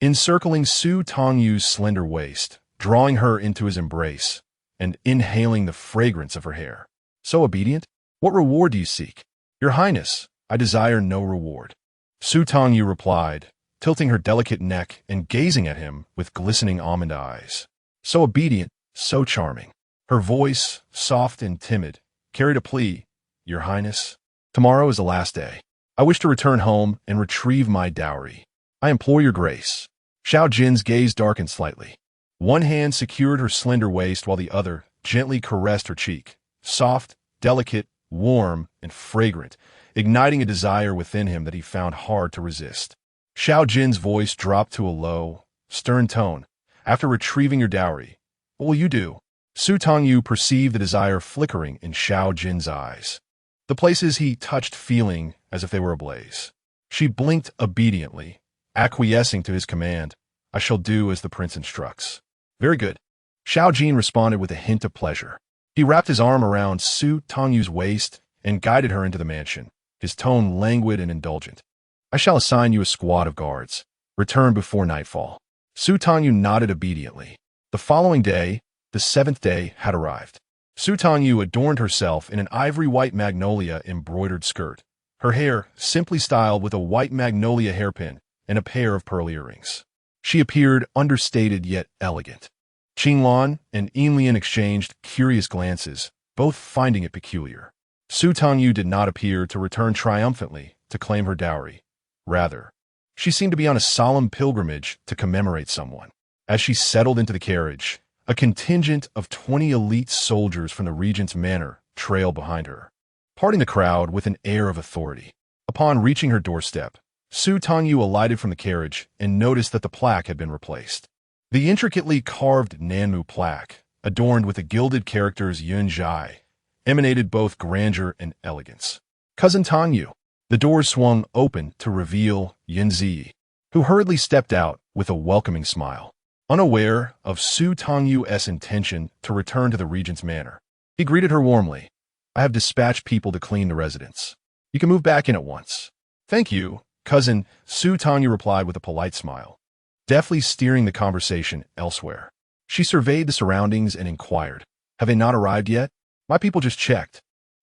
encircling Su Tangyu's slender waist, drawing her into his embrace, and inhaling the fragrance of her hair. "So obedient? What reward do you seek?" "Your Highness, I desire no reward." Su Tangyu replied, tilting her delicate neck and gazing at him with glistening almond eyes. So obedient, so charming. Her voice, soft and timid, carried a plea. "Your Highness, tomorrow is the last day. I wish to return home and retrieve my dowry. I implore your grace." Xiao Ju's gaze darkened slightly. One hand secured her slender waist while the other gently caressed her cheek, soft, delicate, warm, and fragrant, igniting a desire within him that he found hard to resist. Xiao Ju's voice dropped to a low, stern tone, After retrieving your dowry, what will you do? Su Tangyu perceived the desire flickering in Xiao Jin's eyes, the places he touched feeling as if they were ablaze. She blinked obediently, acquiescing to his command. I shall do as the prince instructs. Very good. Xiao Jin responded with a hint of pleasure. He wrapped his arm around Su Tangyu's waist and guided her into the mansion, his tone languid and indulgent. I shall assign you a squad of guards. Return before nightfall. Su Tangyu nodded obediently. The following day, the 7th day, had arrived. Su Tangyu adorned herself in an ivory-white magnolia embroidered skirt, her hair simply styled with a white magnolia hairpin and a pair of pearl earrings. She appeared understated yet elegant. Qinglan and Yinlian exchanged curious glances, both finding it peculiar. Su Tangyu did not appear to return triumphantly to claim her dowry. Rather, she seemed to be on a solemn pilgrimage to commemorate someone. As she settled into the carriage, a contingent of 20 elite soldiers from the regent's manor trailed behind her, parting the crowd with an air of authority. Upon reaching her doorstep, Su Tangyu alighted from the carriage and noticed that the plaque had been replaced. The intricately carved Nanmu plaque, adorned with the gilded characters Yun Zhai, emanated both grandeur and elegance. Cousin Tangyu. The doors swung open to reveal Yun Zi, who hurriedly stepped out with a welcoming smile. Unaware of Su Tangyu's intention to return to the regent's manor, he greeted her warmly. I have dispatched people to clean the residence. You can move back in at once. Thank you, cousin, Su Tangyu replied with a polite smile, deftly steering the conversation elsewhere. She surveyed the surroundings and inquired, have they not arrived yet? My people just checked.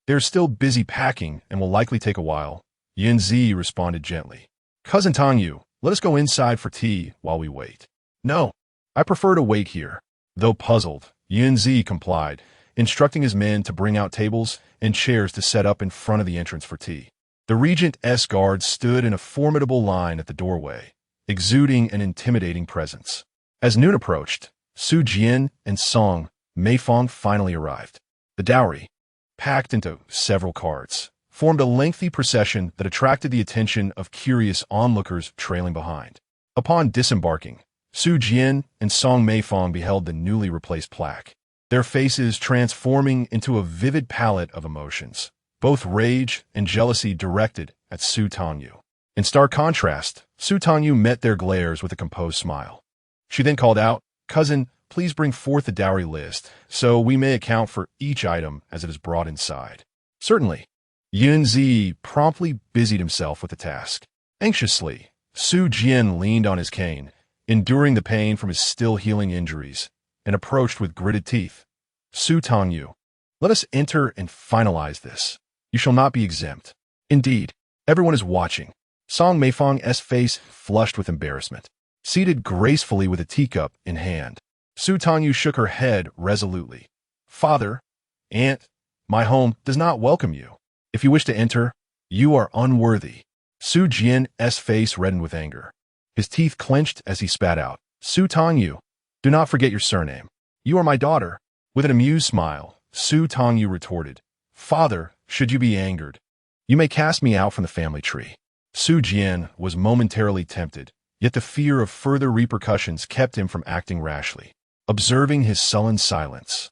They're still busy packing and will likely take a while. Yun Zi responded gently. Cousin Tangyu, let us go inside for tea while we wait. No, I prefer to wait here. Though puzzled, Yun Zi complied, instructing his men to bring out tables and chairs to set up in front of the entrance for tea. The regent's guards stood in a formidable line at the doorway, exuding an intimidating presence. As noon approached, Su Jian and Song Meifong finally arrived. The dowry, packed into several carts, formed a lengthy procession that attracted the attention of curious onlookers trailing behind. Upon disembarking, Su Jian and Song Meifong beheld the newly replaced plaque, their faces transforming into a vivid palette of emotions, both rage and jealousy directed at Su Tangyu. In stark contrast, Su Tangyu met their glares with a composed smile. She then called out, Cousin, please bring forth the dowry list, so we may account for each item as it is brought inside. Certainly. Yun Zi promptly busied himself with the task. Anxiously, Su Jian leaned on his cane, enduring the pain from his still-healing injuries, and approached with gritted teeth. Su Tangyu, let us enter and finalize this. You shall not be exempt. Indeed, everyone is watching. Song Meifong's face flushed with embarrassment. Seated gracefully with a teacup in hand, Su Tangyu shook her head resolutely. Father, aunt, my home does not welcome you. If you wish to enter, you are unworthy. Su Jian's face reddened with anger. His teeth clenched as he spat out. Su Tangyu, do not forget your surname. You are my daughter. With an amused smile, Su Tangyu retorted. Father, should you be angered, you may cast me out from the family tree. Su Jian was momentarily tempted, yet the fear of further repercussions kept him from acting rashly. Observing his sullen silence,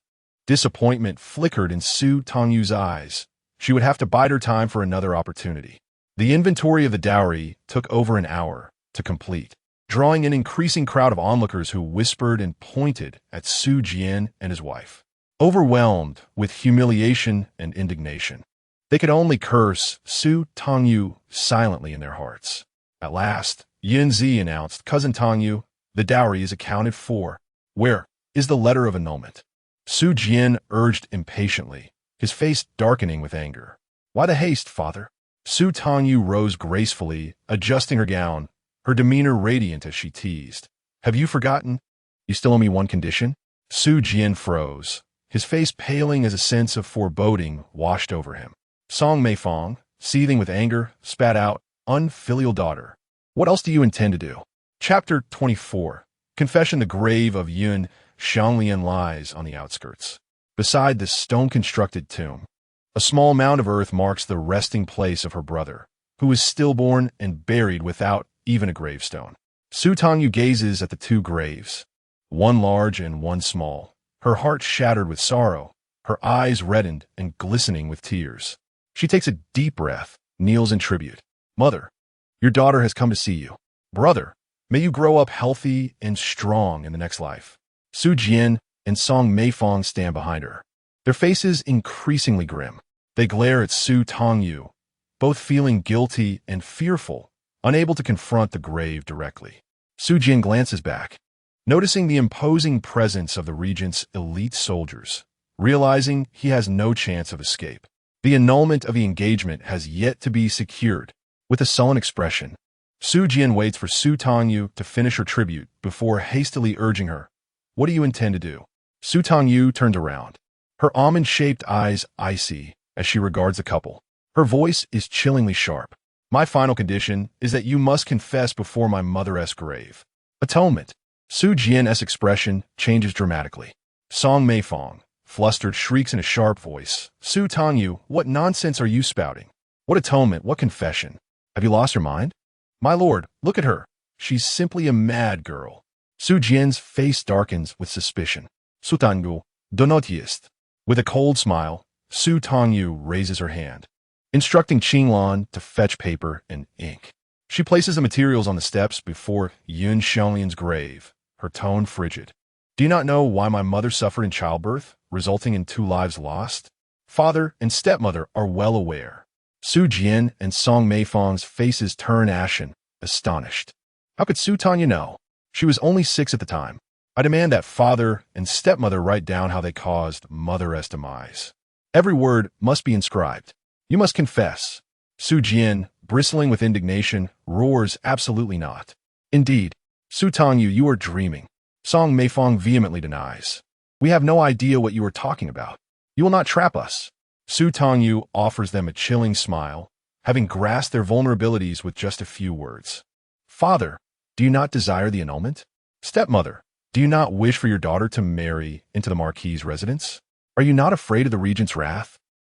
disappointment flickered in Su Tangyu's eyes. She would have to bide her time for another opportunity. The inventory of the dowry took over an hour to complete, drawing an increasing crowd of onlookers who whispered and pointed at Su Jian and his wife. Overwhelmed with humiliation and indignation, they could only curse Su Tangyu silently in their hearts. At last, Yun Zi announced, Cousin Tangyu, the dowry is accounted for. Where is the letter of annulment? Su Jian urged impatiently, his face darkening with anger. Why the haste, father? Su Tangyu rose gracefully, adjusting her gown, her demeanor radiant as she teased. Have you forgotten? You still owe me one condition? Su Jian froze, his face paling as a sense of foreboding washed over him. Song Meifong, seething with anger, spat out, unfilial daughter. What else do you intend to do? Chapter 24. Confession. The grave of Yun Xianglian lies on the outskirts. Beside this stone-constructed tomb, a small mound of earth marks the resting place of her brother, who is stillborn and buried without even a gravestone. Su Tangyu gazes at the two graves, one large and one small. Her heart shattered with sorrow, her eyes reddened and glistening with tears. She takes a deep breath, kneels in tribute. Mother, your daughter has come to see you. Brother, may you grow up healthy and strong in the next life. Su Jian and Song Meifong stand behind her, their faces increasingly grim. They glare at Su Tangyu, both feeling guilty and fearful, unable to confront the grave directly. Su Jian glances back, noticing the imposing presence of the regent's elite soldiers, realizing he has no chance of escape. The annulment of the engagement has yet to be secured. With a sullen expression, Su Jian waits for Su Tangyu to finish her tribute before hastily urging her, "What do you intend to do?" Su Tangyu turns around, her almond-shaped eyes icy as she regards the couple. Her voice is chillingly sharp. "My final condition is that you must confess before my mother's grave." Atonement. Su Jian's expression changes dramatically. Song Meifong, flustered, shrieks in a sharp voice, "Su Tangyu, what nonsense are you spouting? What atonement? What confession? Have you lost your mind? My lord, look at her. She's simply a mad girl." Su Jian's face darkens with suspicion. "Su Tangyu, do not jest." With a cold smile, Su Tangyu raises her hand, instructing Qinglan to fetch paper and ink. She places the materials on the steps before Yun Xianglian's grave, her tone frigid. "Do you not know why my mother suffered in childbirth, resulting in 2 lives lost? Father and stepmother are well aware." Su Jian and Song Meifong's faces turn ashen, astonished. How could Su Tangyu know? She was only 6 at the time. "I demand that father and stepmother write down how they caused mother's demise. Every word must be inscribed. You must confess." Su Jian, bristling with indignation, roars, "Absolutely not." "Indeed, Su Tangyu, you are dreaming." Song Meifong vehemently denies. "We have no idea what you are talking about. You will not trap us." Su Tangyu offers them a chilling smile, having grasped their vulnerabilities with just a few words. "Father, do you not desire the annulment? Stepmother, do you not wish for your daughter to marry into the Marquis's residence? Are you not afraid of the regent's wrath?"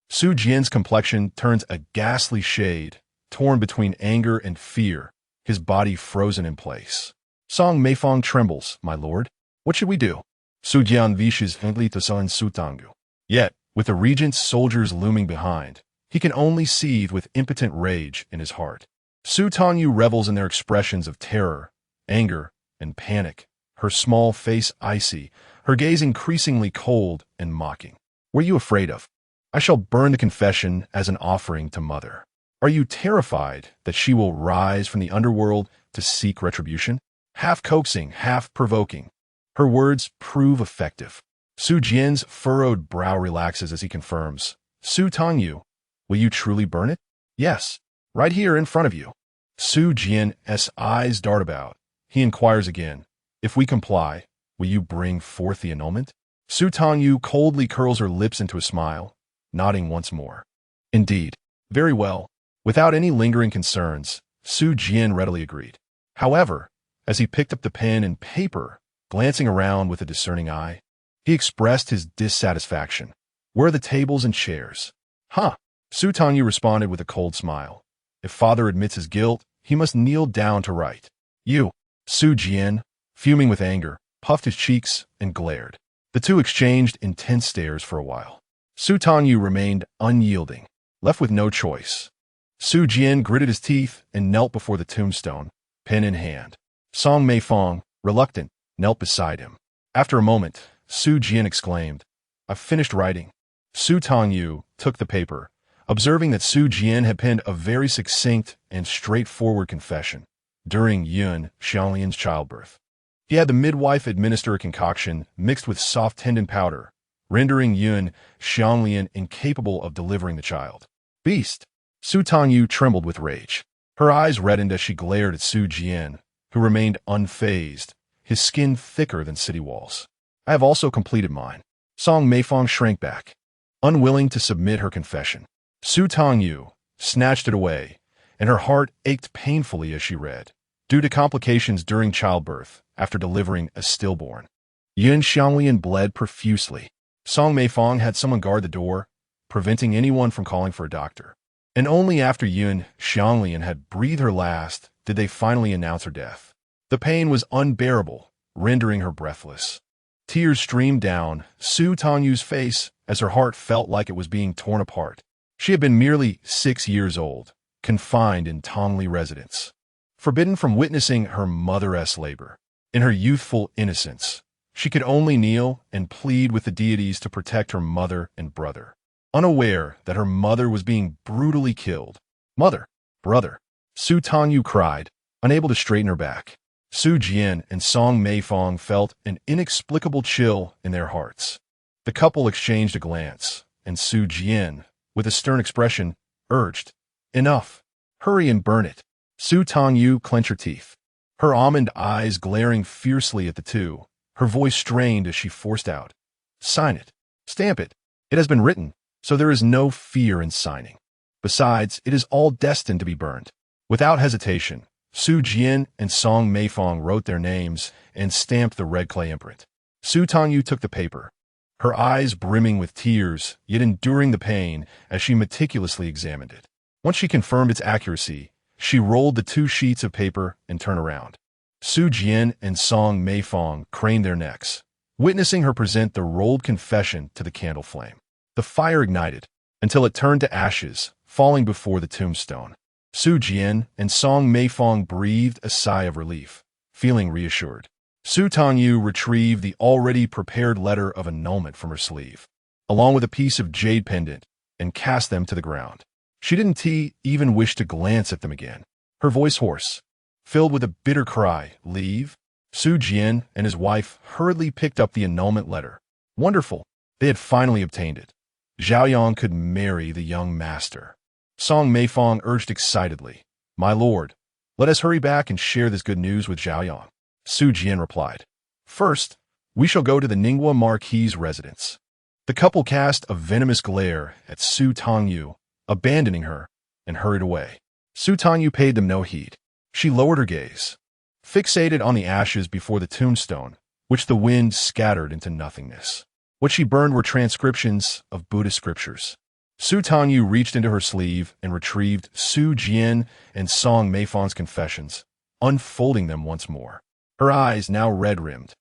Su Jian's complexion turns a ghastly shade, torn between anger and fear, his body frozen in place. Song Meifong trembles. "My lord, what should we do?" Su Jian wishes faintly to summon Su Tangyu. Yet, with the regent's soldiers looming behind, he can only seethe with impotent rage in his heart. Su Tangyu revels in their expressions of terror, anger, and panic, her small face icy, her gaze increasingly cold and mocking. "What are you afraid of? I shall burn the confession as an offering to Mother. Are you terrified that she will rise from the underworld to seek retribution?" Half coaxing, half provoking, her words prove effective. Su Jian's furrowed brow relaxes as he confirms, "Su Tangyu, will you truly burn it?" "Yes, right here in front of you." Su Jian's eyes dart about. He inquires again, "If we comply, will you bring forth the annulment?" Su Tangyu coldly curls her lips into a smile, nodding once more. "Indeed. Very well." Without any lingering concerns, Su Jian readily agreed. However, as he picked up the pen and paper, glancing around with a discerning eye, he expressed his dissatisfaction. "Where are the tables and chairs?" "Huh." Su Tangyu responded with a cold smile. "If father admits his guilt, he must kneel down to write." "You." Su Jian, fuming with anger, puffed his cheeks and glared. The two exchanged intense stares for a while. Su Tangyu remained unyielding, left with no choice. Su Jian gritted his teeth and knelt before the tombstone, pen in hand. Song Meifong, reluctant, knelt beside him. After a moment, Su Jian exclaimed, "I've finished writing." Su Tangyu took the paper, observing that Su Jian had penned a very succinct and straightforward confession during Yun Xianglian's childbirth. He had the midwife administer a concoction mixed with soft tendon powder, rendering Yun Xianglian incapable of delivering the child. "Beast!" Su Tangyu trembled with rage. Her eyes reddened as she glared at Su Jian, who remained unfazed, his skin thicker than city walls. "I have also completed mine." Song Meifong shrank back, unwilling to submit her confession. Su Tangyu snatched it away, and her heart ached painfully as she read, due to complications during childbirth after delivering a stillborn. Yun Xianglian bled profusely. Song Meifong had someone guard the door, preventing anyone from calling for a doctor. And only after Yun Xianglian had breathed her last did they finally announce her death. The pain was unbearable, rendering her breathless. Tears streamed down Su Tangyu's face as her heart felt like it was being torn apart. She had been merely 6 years old, confined in Tongli residence, forbidden from witnessing her mother's labor. In her youthful innocence, she could only kneel and plead with the deities to protect her mother and brother, unaware that her mother was being brutally killed. "Mother! Brother!" Su Tangyu cried, unable to straighten her back. Su Jian and Song Meifong felt an inexplicable chill in their hearts. The couple exchanged a glance, and Su Jian, with a stern expression, urged, "Enough! Hurry and burn it." Su Tangyu clenched her teeth, her almond eyes glaring fiercely at the two, her voice strained as she forced out, "Sign it. Stamp it. It has been written, so there is no fear in signing. Besides, it is all destined to be burned." Without hesitation, Su Jian and Song Meifong wrote their names and stamped the red clay imprint. Su Tangyu took the paper, her eyes brimming with tears, yet enduring the pain as she meticulously examined it. Once she confirmed its accuracy, she rolled the 2 sheets of paper and turned around. Su Jian and Song Meifong craned their necks, witnessing her present the rolled confession to the candle flame. The fire ignited until it turned to ashes, falling before the tombstone. Su Jian and Song Meifong breathed a sigh of relief, feeling reassured. Su Tangyu retrieved the already prepared letter of annulment from her sleeve, along with a piece of jade pendant, and cast them to the ground. She didn't even wish to glance at them again. Her voice hoarse, filled with a bitter cry, "Leave?" Su Jian and his wife hurriedly picked up the annulment letter. Wonderful! They had finally obtained it. Xiaoyang could marry the young master. Song Meifong urged excitedly, "My lord, let us hurry back and share this good news with Xiaoyang." Su Jian replied, "First, we shall go to the Ningguo Marquis's residence." The couple cast a venomous glare at Su Tangyu, abandoning her, and hurried away. Su Tangyu paid them no heed. She lowered her gaze, fixated on the ashes before the tombstone, which the wind scattered into nothingness. What she burned were transcriptions of Buddhist scriptures. Su Tangyu reached into her sleeve and retrieved Su Jian and Song Meifong's confessions, unfolding them once more. Her eyes, now red-rimmed,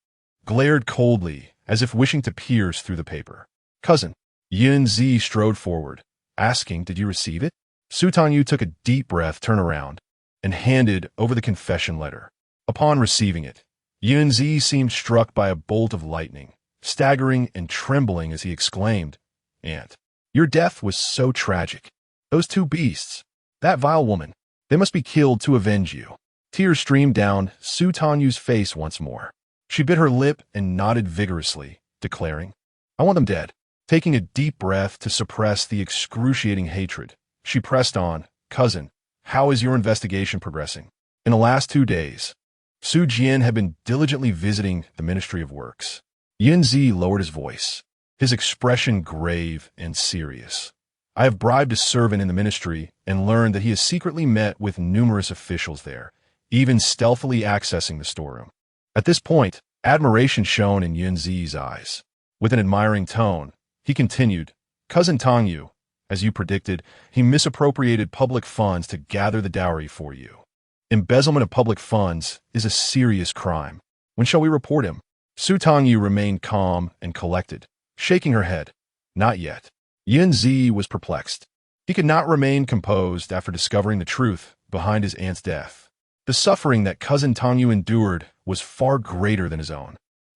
glared coldly as if wishing to pierce through the paper. "Cousin." Yun Zi strode forward, asking, "Did you receive it?" Su Tangyu took a deep breath, turned around, and handed over the confession letter. Upon receiving it, Yun Zi seemed struck by a bolt of lightning, staggering and trembling as he exclaimed, "Aunt, your death was so tragic. Those 2 beasts, that vile woman, they must be killed to avenge you." Tears streamed down Su Tangyu's face once more. She bit her lip and nodded vigorously, declaring, "I want them dead." Taking a deep breath to suppress the excruciating hatred, she pressed on, "Cousin, how is your investigation progressing?" In the last 2 days, Su Jian had been diligently visiting the Ministry of Works. Yun Zi lowered his voice, his expression grave and serious. "I have bribed a servant in the ministry and learned that he has secretly met with numerous officials there, even stealthily accessing the storeroom." At this point, admiration shone in Yun Zi's eyes. With an admiring tone, he continued, "Cousin Tangyu, as you predicted, he misappropriated public funds to gather the dowry for you. Embezzlement of public funds is a serious crime. When shall we report him?" Su Tangyu remained calm and collected, shaking her head. "Not yet." Yun Zi was perplexed. He could not remain composed after discovering the truth behind his aunt's death. The suffering that cousin Tangyu endured was far greater than his own.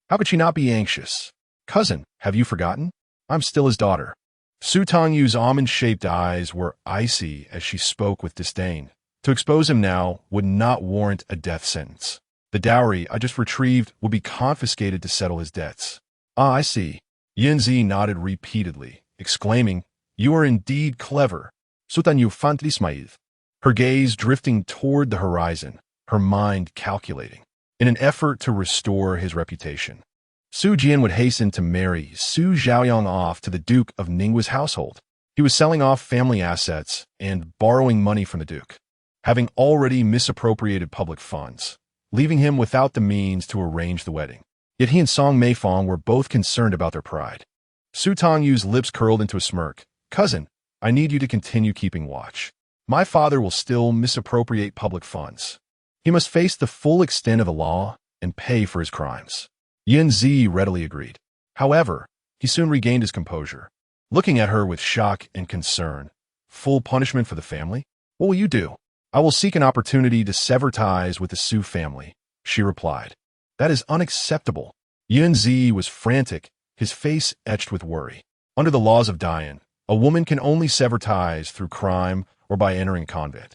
How could she not be anxious? "Cousin, have you forgotten? I'm still his daughter." Su Tangyu's almond-shaped eyes were icy as she spoke with disdain. To expose him now would not warrant a death sentence. The dowry I just retrieved would be confiscated to settle his debts. "Ah, I see." Yun Zi nodded repeatedly, exclaiming, "You are indeed clever. Su Tangyu fantlismaïv." Her gaze drifting toward the horizon, her mind calculating, in an effort to restore his reputation. Su Jian would hasten to marry Su Xiaoyang off to the Duke of Ningguo's household. He was selling off family assets and borrowing money from the Duke, having already misappropriated public funds, leaving him without the means to arrange the wedding. Yet he and Song Meifong were both concerned about their pride. Su Tangyu's lips curled into a smirk. "Cousin, I need you to continue keeping watch. My father will still misappropriate public funds. He must face the full extent of the law, and pay for his crimes. Yanzi readily agreed. However, he soon regained his composure, looking at her with shock and concern. Full punishment for the family? What will you do? I will seek an opportunity to sever ties with the Su family, she replied. That is unacceptable. Yanzi was frantic, his face etched with worry. Under the laws of Dian, a woman can only sever ties through crime or by entering a convent.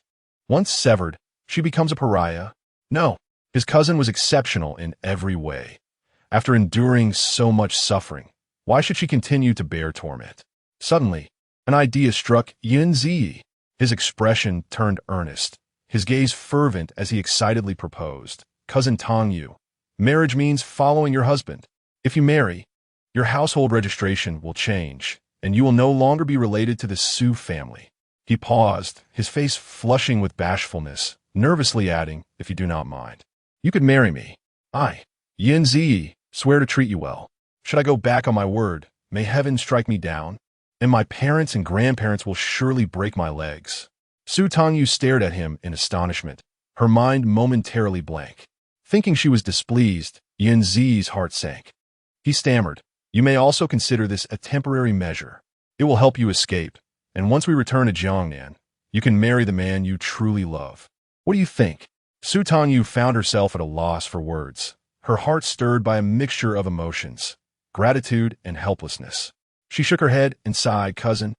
Once severed, she becomes a pariah. No, his cousin was exceptional in every way. After enduring so much suffering, why should she continue to bear torment? Suddenly, an idea struck Yanzi. His expression turned earnest, his gaze fervent as he excitedly proposed. Cousin Tangyu, marriage means following your husband. If you marry, your household registration will change, and you will no longer be related to the Su family. He paused, his face flushing with bashfulness, nervously adding, if you do not mind. You could marry me. I, Yanzi, swear to treat you well. Should I go back on my word, may heaven strike me down, and my parents and grandparents will surely break my legs. Su Tangyu stared at him in astonishment, her mind momentarily blank. Thinking she was displeased, Yanzi's heart sank. He stammered, you may also consider this a temporary measure. It will help you escape, and once we return to Jiangnan, you can marry the man you truly love. What do you think? Su Tangyu found herself at a loss for words, her heart stirred by a mixture of emotions, gratitude and helplessness. She shook her head and sighed. Cousin,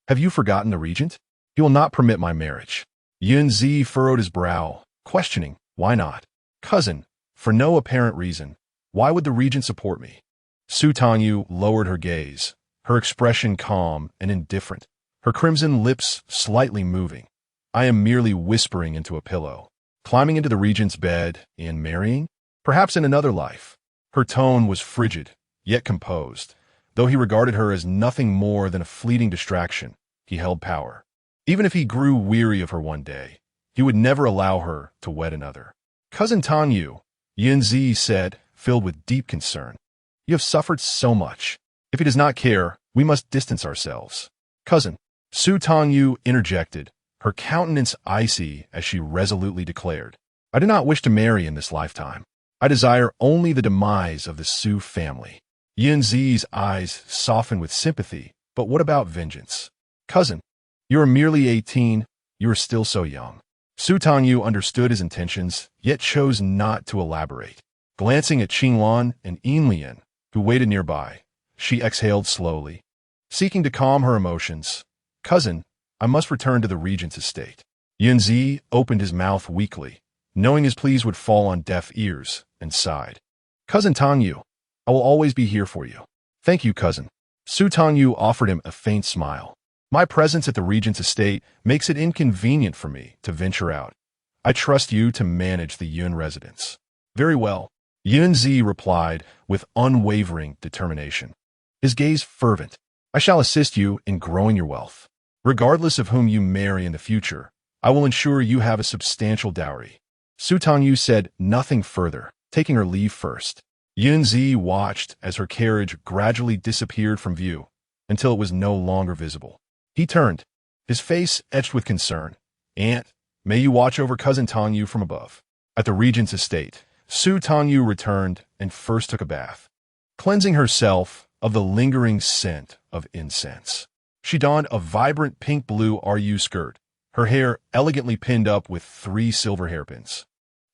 have you forgotten the regent? He will not permit my marriage. Yanzi furrowed his brow, questioning, why not? Cousin, for no apparent reason, why would the regent support me? Su Tangyu lowered her gaze, her expression calm and indifferent, her crimson lips slightly moving. I am merely whispering into a pillow. Climbing into the regent's bed and marrying? Perhaps in another life. Her tone was frigid, yet composed. Though he regarded her as nothing more than a fleeting distraction, he held power. Even if he grew weary of her one day, he would never allow her to wed another. Cousin Tangyu, Yanzi said, filled with deep concern. You have suffered so much. If he does not care, we must distance ourselves. Cousin, Su Tangyu interjected, her countenance icy as she resolutely declared, I do not wish to marry in this lifetime. I desire only the demise of the Su family. Yanzi's eyes softened with sympathy, but what about vengeance? Cousin, you are merely 18, you are still so young. Su Tangyu understood his intentions, yet chose not to elaborate. Glancing at Qinglan and Yinlian, who waited nearby, she exhaled slowly. Seeking to calm her emotions, Cousin, I must return to the regent's estate. Yanzi opened his mouth weakly, knowing his pleas would fall on deaf ears, and sighed. Cousin Tangyu, I will always be here for you. Thank you, cousin. Su Tangyu offered him a faint smile. My presence at the regent's estate makes it inconvenient for me to venture out. I trust you to manage the Yun residence. Very well, Yanzi replied with unwavering determination, his gaze fervent. I shall assist you in growing your wealth. Regardless of whom you marry in the future, I will ensure you have a substantial dowry. Su Tangyu said nothing further, taking her leave first. Yanzi watched as her carriage gradually disappeared from view until it was no longer visible. He turned, his face etched with concern. Aunt, may you watch over cousin Tangyu from above. At the regent's estate, Su Tangyu returned and first took a bath, cleansing herself of the lingering scent of incense. She donned a vibrant pink-blue RU skirt, her hair elegantly pinned up with 3 silver hairpins.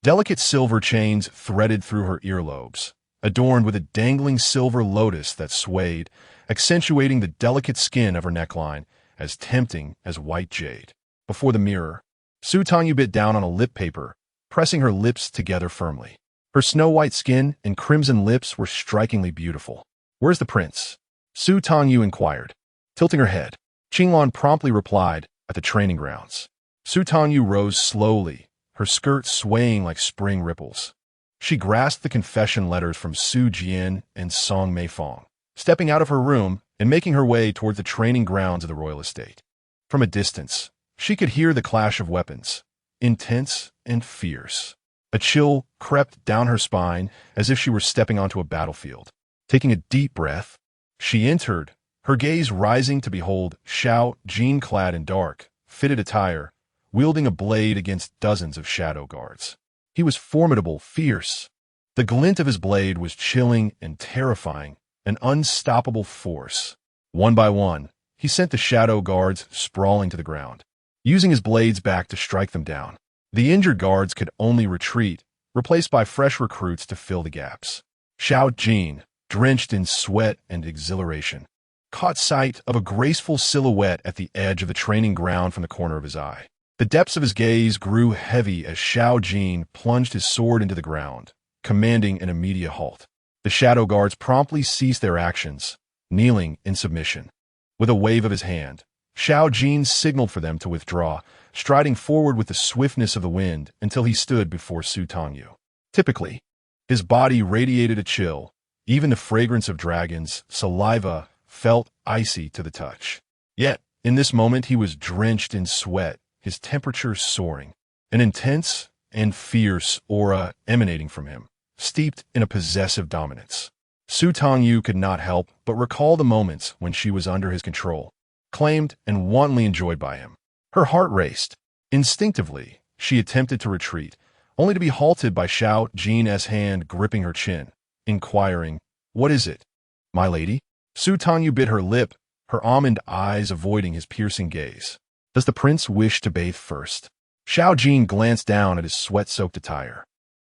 Delicate silver chains threaded through her earlobes, adorned with a dangling silver lotus that swayed, accentuating the delicate skin of her neckline as tempting as white jade. Before the mirror, Su Tangyu bit down on a lip paper, pressing her lips together firmly. Her snow-white skin and crimson lips were strikingly beautiful. Where's the prince? Su Tangyu inquired, tilting her head. Qinglan promptly replied, at the training grounds. Su Tangyu rose slowly, her skirt swaying like spring ripples. She grasped the confession letters from Su Jian and Song Meifeng, stepping out of her room and making her way towards the training grounds of the royal estate. From a distance, she could hear the clash of weapons, intense and fierce. A chill crept down her spine as if she were stepping onto a battlefield. Taking a deep breath, she entered, her gaze rising to behold Xiao Ju clad in dark, fitted attire, wielding a blade against dozens of shadow guards. He was formidable, fierce. The glint of his blade was chilling and terrifying, an unstoppable force. One by one, he sent the shadow guards sprawling to the ground, using his blades back to strike them down. The injured guards could only retreat, replaced by fresh recruits to fill the gaps. Xiao Jin, drenched in sweat and exhilaration, caught sight of a graceful silhouette at the edge of the training ground from the corner of his eye. The depths of his gaze grew heavy as Xiao Jin plunged his sword into the ground, commanding an immediate halt. The shadow guards promptly ceased their actions, kneeling in submission. With a wave of his hand, Xiao Jin signaled for them to withdraw, striding forward with the swiftness of the wind until he stood before Su Tangyu. Typically, his body radiated a chill. Even the fragrance of dragons' saliva felt icy to the touch. Yet, in this moment he was drenched in sweat, his temperature soaring, an intense and fierce aura emanating from him, steeped in a possessive dominance. Su Tangyu could not help but recall the moments when she was under his control, claimed and wantonly enjoyed by him. Her heart raced. Instinctively, she attempted to retreat, only to be halted by Xiao Jin's hand gripping her chin, inquiring, "What is it, my lady?" Su Tangyu bit her lip, her almond eyes avoiding his piercing gaze. "Does the prince wish to bathe first?" Xiao Jin glanced down at his sweat-soaked attire,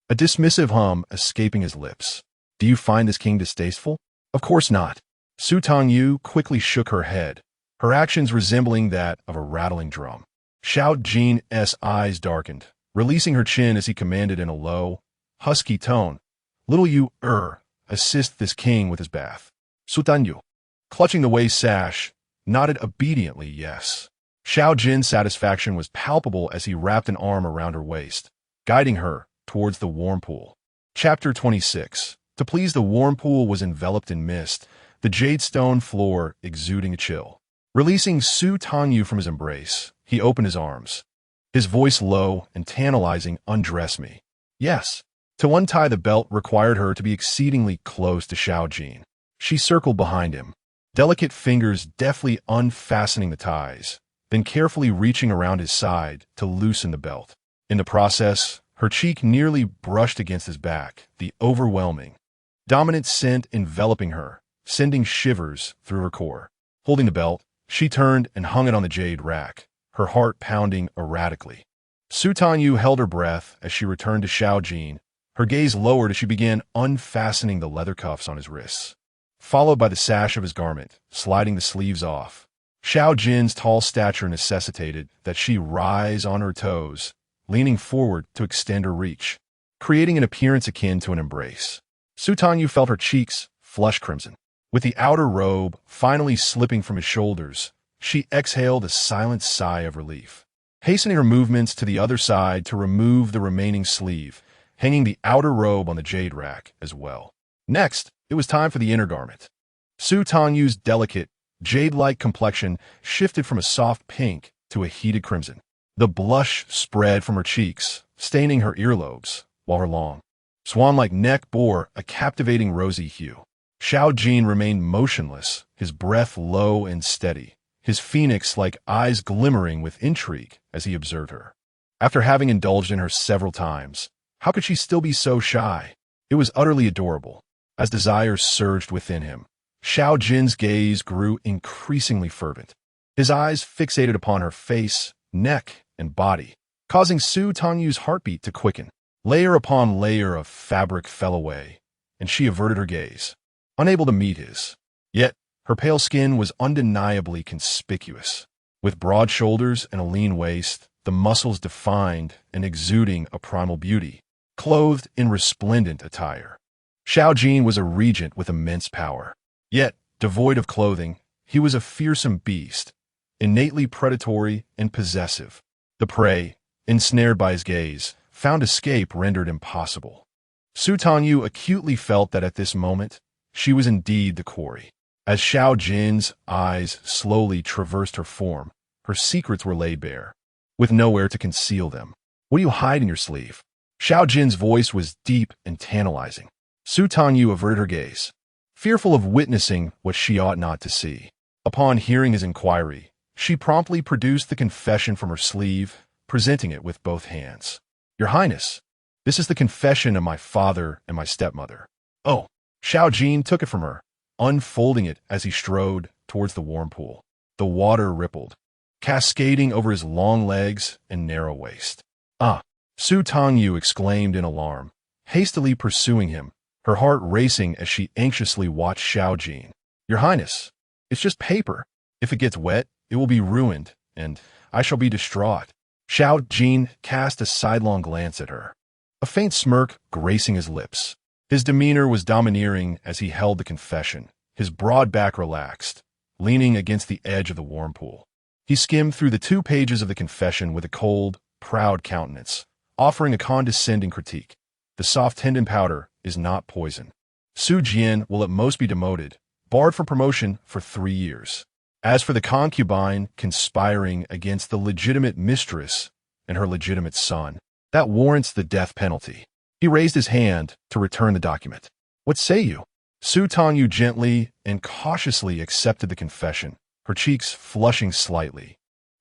a dismissive hum escaping his lips. "Do you find this king distasteful?" "Of course not." Su Tangyu quickly shook her head, her actions resembling that of a rattling drum. Xiao Jin's eyes darkened, releasing her chin as he commanded in a low, husky tone, "Little you, assist this king with his bath." Su Tangyu, clutching the waist sash, nodded obediently yes. Xiao Jin's satisfaction was palpable as he wrapped an arm around her waist, guiding her towards the warm pool. Chapter 26. To please, the warm pool was enveloped in mist, the jade stone floor exuding a chill. Releasing Su Tangyu from his embrace, he opened his arms, his voice low and tantalizing. "Undress me." Yes. To untie the belt required her to be exceedingly close to Xiao Jin. She circled behind him, delicate fingers deftly unfastening the ties, then carefully reaching around his side to loosen the belt. In the process, her cheek nearly brushed against his back, the overwhelming, dominant scent enveloping her, sending shivers through her core. Holding the belt, she turned and hung it on the jade rack, her heart pounding erratically. Su Tangyu held her breath as she returned to Xiao Jin, her gaze lowered as she began unfastening the leather cuffs on his wrists, followed by the sash of his garment, sliding the sleeves off. Xiao Jin's tall stature necessitated that she rise on her toes, leaning forward to extend her reach, creating an appearance akin to an embrace. Su Tangyu felt her cheeks flush crimson. With the outer robe finally slipping from his shoulders, she exhaled a silent sigh of relief, hastening her movements to the other side to remove the remaining sleeve, hanging the outer robe on the jade rack as well. Next, it was time for the inner garment. Su Tangyu's delicate, jade-like complexion shifted from a soft pink to a heated crimson. The blush spread from her cheeks, staining her earlobes, while her long, swan-like neck bore a captivating rosy hue. Xiao Jin remained motionless, his breath low and steady, his phoenix-like eyes glimmering with intrigue as he observed her. After having indulged in her several times, how could she still be so shy? It was utterly adorable. As desire surged within him, Xiao Jin's gaze grew increasingly fervent. His eyes fixated upon her face, neck, and body, causing Su Tangyu's heartbeat to quicken. Layer upon layer of fabric fell away, and she averted her gaze, unable to meet his. Yet, her pale skin was undeniably conspicuous. With broad shoulders and a lean waist, the muscles defined and exuding a primal beauty, clothed in resplendent attire. Xiao Jin was a regent with immense power. Yet, devoid of clothing, he was a fearsome beast, innately predatory and possessive. The prey, ensnared by his gaze, found escape rendered impossible. Su Tangyu acutely felt that at this moment, she was indeed the quarry. As Xiao Jin's eyes slowly traversed her form, her secrets were laid bare, with nowhere to conceal them. "What do you hide in your sleeve?" Xiao Jin's voice was deep and tantalizing. Su Tangyu averted her gaze, fearful of witnessing what she ought not to see. Upon hearing his inquiry, she promptly produced the confession from her sleeve, presenting it with both hands. "Your Highness, This is the confession of my father and my stepmother. Oh, Xiao Jin took it from her, unfolding it as he strode towards the warm pool. The water rippled, cascading over his long legs and narrow waist. Ah! Su Tangyu exclaimed in alarm, hastily pursuing him, her heart racing as she anxiously watched Xiao Jin. Your Highness, it's just paper. If it gets wet, it will be ruined, and I shall be distraught. Xiao Jin cast a sidelong glance at her, a faint smirk gracing his lips. His demeanor was domineering as he held the confession, his broad back relaxed, leaning against the edge of the warm pool. He skimmed through the 2 pages of the confession with a cold, proud countenance, offering a condescending critique. The soft tendon powder is not poison. Su Jian will at most be demoted, barred from promotion for 3 years. As for the concubine conspiring against the legitimate mistress and her legitimate son, that warrants the death penalty. He raised his hand to return the document. What say you? Su Tangyu gently and cautiously accepted the confession, her cheeks flushing slightly.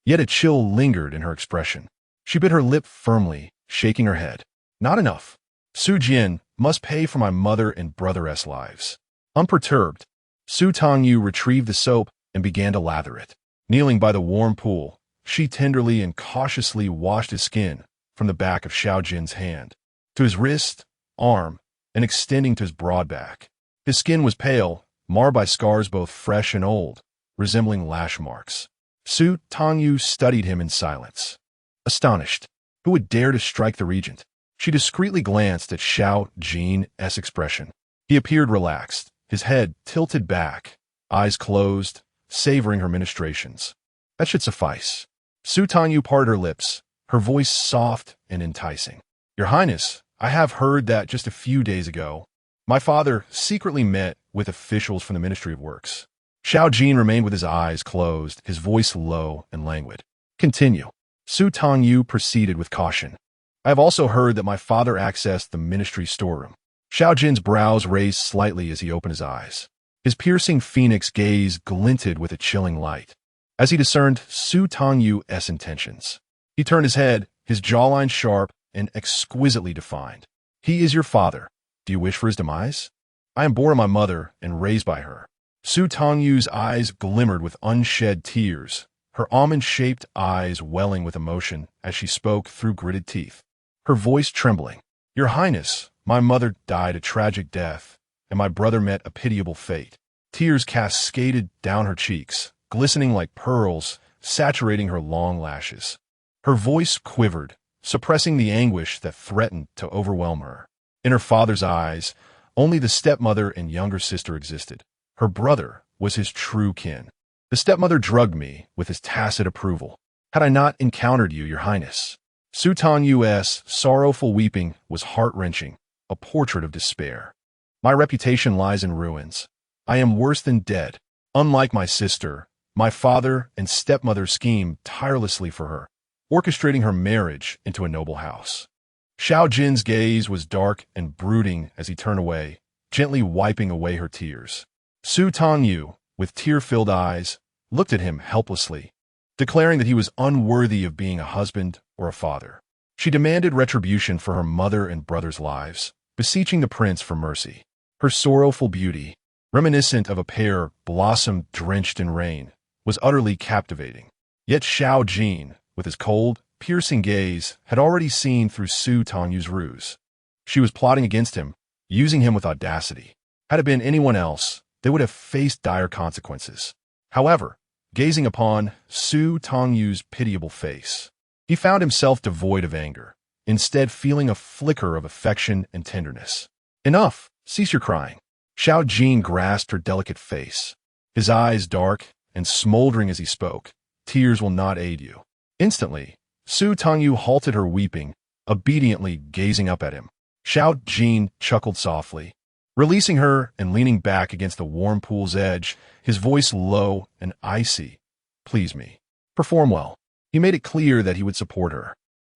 Yet a chill lingered in her expression. She bit her lip firmly, shaking her head. Not enough. Su Jian must pay for my mother and brother's lives. Unperturbed, Su Tangyu retrieved the soap and began to lather it. Kneeling by the warm pool, she tenderly and cautiously washed his skin from the back of Xiao Jin's hand, to his wrist, arm, and extending to his broad back. His skin was pale, marred by scars both fresh and old, resembling lash marks. Su Tangyu studied him in silence. Astonished, who would dare to strike the regent? She discreetly glanced at Xiao Jin's expression. He appeared relaxed, his head tilted back, eyes closed, savoring her ministrations. That should suffice. Su Tangyu parted her lips, her voice soft and enticing. Your Highness, I have heard that just a few days ago, my father secretly met with officials from the Ministry of Works. Xiao Jin remained with his eyes closed, his voice low and languid. Continue. Su Tangyu proceeded with caution. I have also heard that my father accessed the ministry storeroom. Xiao Jin's brows raised slightly as he opened his eyes. His piercing phoenix gaze glinted with a chilling light, as he discerned Su Tangyu's intentions. He turned his head, his jawline sharp and exquisitely defined. He is your father. Do you wish for his demise? I am born of my mother and raised by her. Su Tangyu's eyes glimmered with unshed tears, her almond-shaped eyes welling with emotion as she spoke through gritted teeth, her voice trembling. Your Highness, my mother died a tragic death, and my brother met a pitiable fate. Tears cascaded down her cheeks, glistening like pearls, saturating her long lashes. Her voice quivered, suppressing the anguish that threatened to overwhelm her. In her father's eyes, only the stepmother and younger sister existed. Her brother was his true kin. The stepmother drugged me with his tacit approval. Had I not encountered you, Your Highness? Su Tangyu's sorrowful weeping was heart-wrenching, a portrait of despair. My reputation lies in ruins. I am worse than dead. Unlike my sister, my father and stepmother schemed tirelessly for her, orchestrating her marriage into a noble house. Xiao Jin's gaze was dark and brooding as he turned away, gently wiping away her tears. Su Tangyu, with tear-filled eyes, looked at him helplessly, declaring that he was unworthy of being a husband or a father. She demanded retribution for her mother and brother's lives, beseeching the prince for mercy. Her sorrowful beauty, reminiscent of a pear blossom drenched in rain, was utterly captivating. Yet Xiao Jin, with his cold, piercing gaze, had already seen through Su Tangyu's ruse. She was plotting against him, using him with audacity. Had it been anyone else, they would have faced dire consequences. However, gazing upon Su Tangyu's pitiable face, he found himself devoid of anger, instead feeling a flicker of affection and tenderness. Enough! Cease your crying. Xiao Jin grasped her delicate face, his eyes dark and smoldering as he spoke. Tears will not aid you. Instantly, Su Tangyu halted her weeping, obediently gazing up at him. Xiao Jin chuckled softly, releasing her and leaning back against the warm pool's edge, his voice low and icy. Please me. Perform well. He made it clear that he would support her.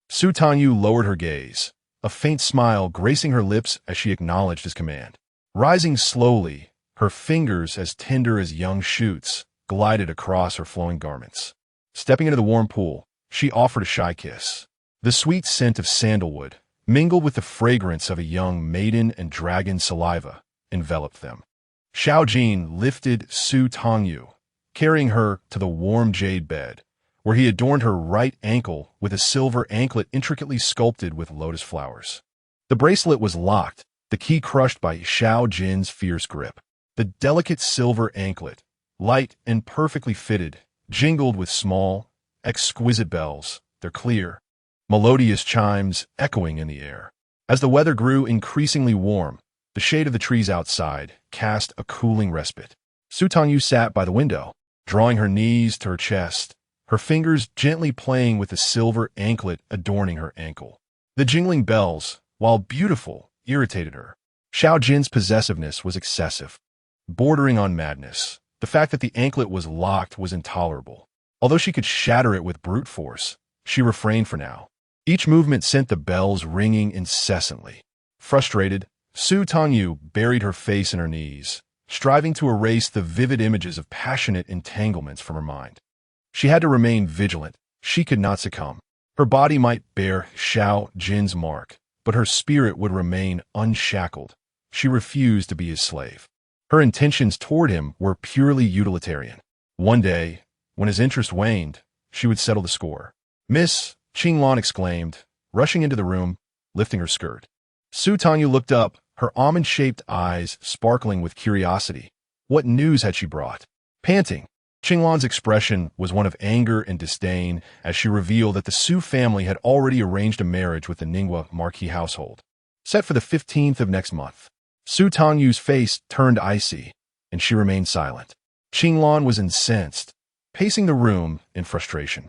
Su Tangyu lowered her gaze, a faint smile gracing her lips as she acknowledged his command. Rising slowly, her fingers as tender as young shoots glided across her flowing garments. Stepping into the warm pool, she offered a shy kiss. The sweet scent of sandalwood, mingled with the fragrance of a young maiden and dragon saliva, enveloped them. Xiao Ju lifted Su Tangyu, carrying her to the warm jade bed, where he adorned her right ankle with a silver anklet intricately sculpted with lotus flowers. The bracelet was locked, the key crushed by Xiao Ju's fierce grip. The delicate silver anklet, light and perfectly fitted, jingled with small, exquisite bells, their clear, melodious chimes echoing in the air. As the weather grew increasingly warm, the shade of the trees outside cast a cooling respite. Su Tangyu sat by the window, drawing her knees to her chest, her fingers gently playing with the silver anklet adorning her ankle. The jingling bells, while beautiful, irritated her. Xiao Ju's possessiveness was excessive, bordering on madness. The fact that the anklet was locked was intolerable. Although she could shatter it with brute force, she refrained for now. Each movement sent the bells ringing incessantly. Frustrated, Su Tangyu buried her face in her knees, striving to erase the vivid images of passionate entanglements from her mind. She had to remain vigilant. She could not succumb. Her body might bear Xiao Ju's mark, but her spirit would remain unshackled. She refused to be his slave. Her intentions toward him were purely utilitarian. One day, when his interest waned, she would settle the score. "Miss," Qinglan exclaimed, rushing into the room, lifting her skirt. Su Tangyu looked up, her almond-shaped eyes sparkling with curiosity. What news had she brought? Panting, Qinglan's expression was one of anger and disdain as she revealed that the Su family had already arranged a marriage with the Ningwa Marquis household, set for the 15th of next month. Su Tangyu's face turned icy, and she remained silent. Qinglan was incensed, pacing the room in frustration,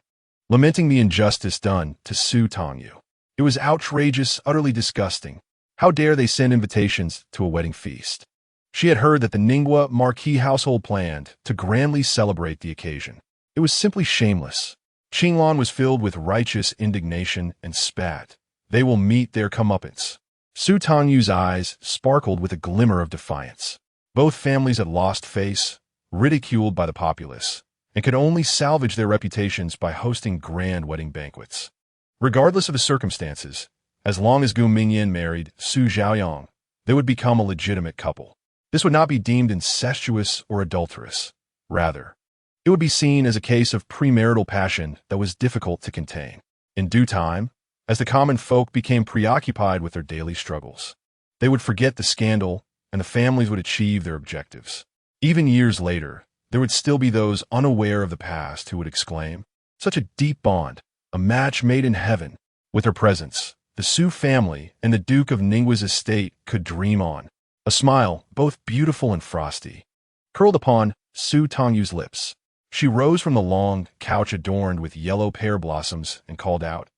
lamenting the injustice done to Su Tangyu. It was outrageous, utterly disgusting. How dare they send invitations to a wedding feast? She had heard that the Ningwa Marquis household planned to grandly celebrate the occasion. It was simply shameless. Qinglan was filled with righteous indignation and spat. They will meet their comeuppance. Su Tangyu's eyes sparkled with a glimmer of defiance. Both families had lost face, ridiculed by the populace, and could only salvage their reputations by hosting grand wedding banquets. Regardless of the circumstances, as long as Gu Mingyan married Su Xiaoyang, they would become a legitimate couple. This would not be deemed incestuous or adulterous. Rather, it would be seen as a case of premarital passion that was difficult to contain. In due time, as the common folk became preoccupied with their daily struggles, they would forget the scandal and the families would achieve their objectives. Even years later, there would still be those unaware of the past who would exclaim, "Such a deep bond, a match made in heaven." With her presence, the Su family and the Duke of Ningwa's estate could dream on. A smile, both beautiful and frosty, curled upon Su Tangyu's lips. She rose from the long couch adorned with yellow pear blossoms and called out,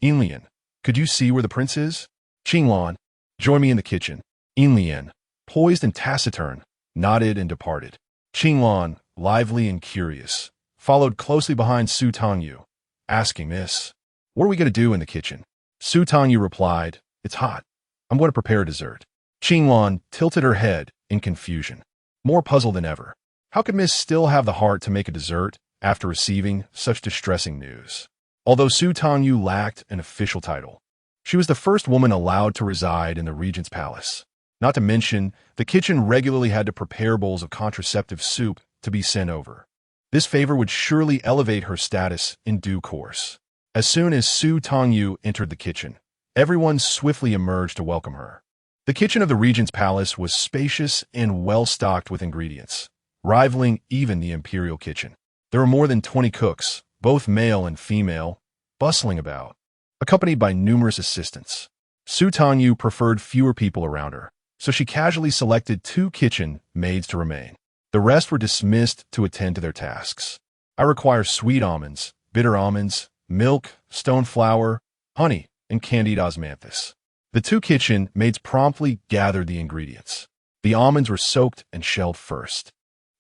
"Inlian, could you see where the prince is?" "Qinglan, join me in the kitchen." Inlian, poised and taciturn, nodded and departed. Qinglan, lively and curious, followed closely behind Su Tangyu, asking, "Miss, what are we going to do in the kitchen?" Su Tangyu replied, "It's hot. I'm going to prepare a dessert." Qinglan tilted her head in confusion, more puzzled than ever. How could Miss still have the heart to make a dessert after receiving such distressing news? Although Su Tangyu lacked an official title, she was the first woman allowed to reside in the regent's palace. Not to mention, the kitchen regularly had to prepare bowls of contraceptive soup to be sent over. This favor would surely elevate her status in due course. As soon as Su Tangyu entered the kitchen, everyone swiftly emerged to welcome her. The kitchen of the regent's palace was spacious and well-stocked with ingredients, rivaling even the imperial kitchen. There were more than 20 cooks, both male and female, bustling about, accompanied by numerous assistants. Su Tangyu preferred fewer people around her, so she casually selected 2 kitchen maids to remain. The rest were dismissed to attend to their tasks. "I require sweet almonds, bitter almonds, milk, stone flour, honey, and candied osmanthus." The 2 kitchen maids promptly gathered the ingredients. The almonds were soaked and shelled first.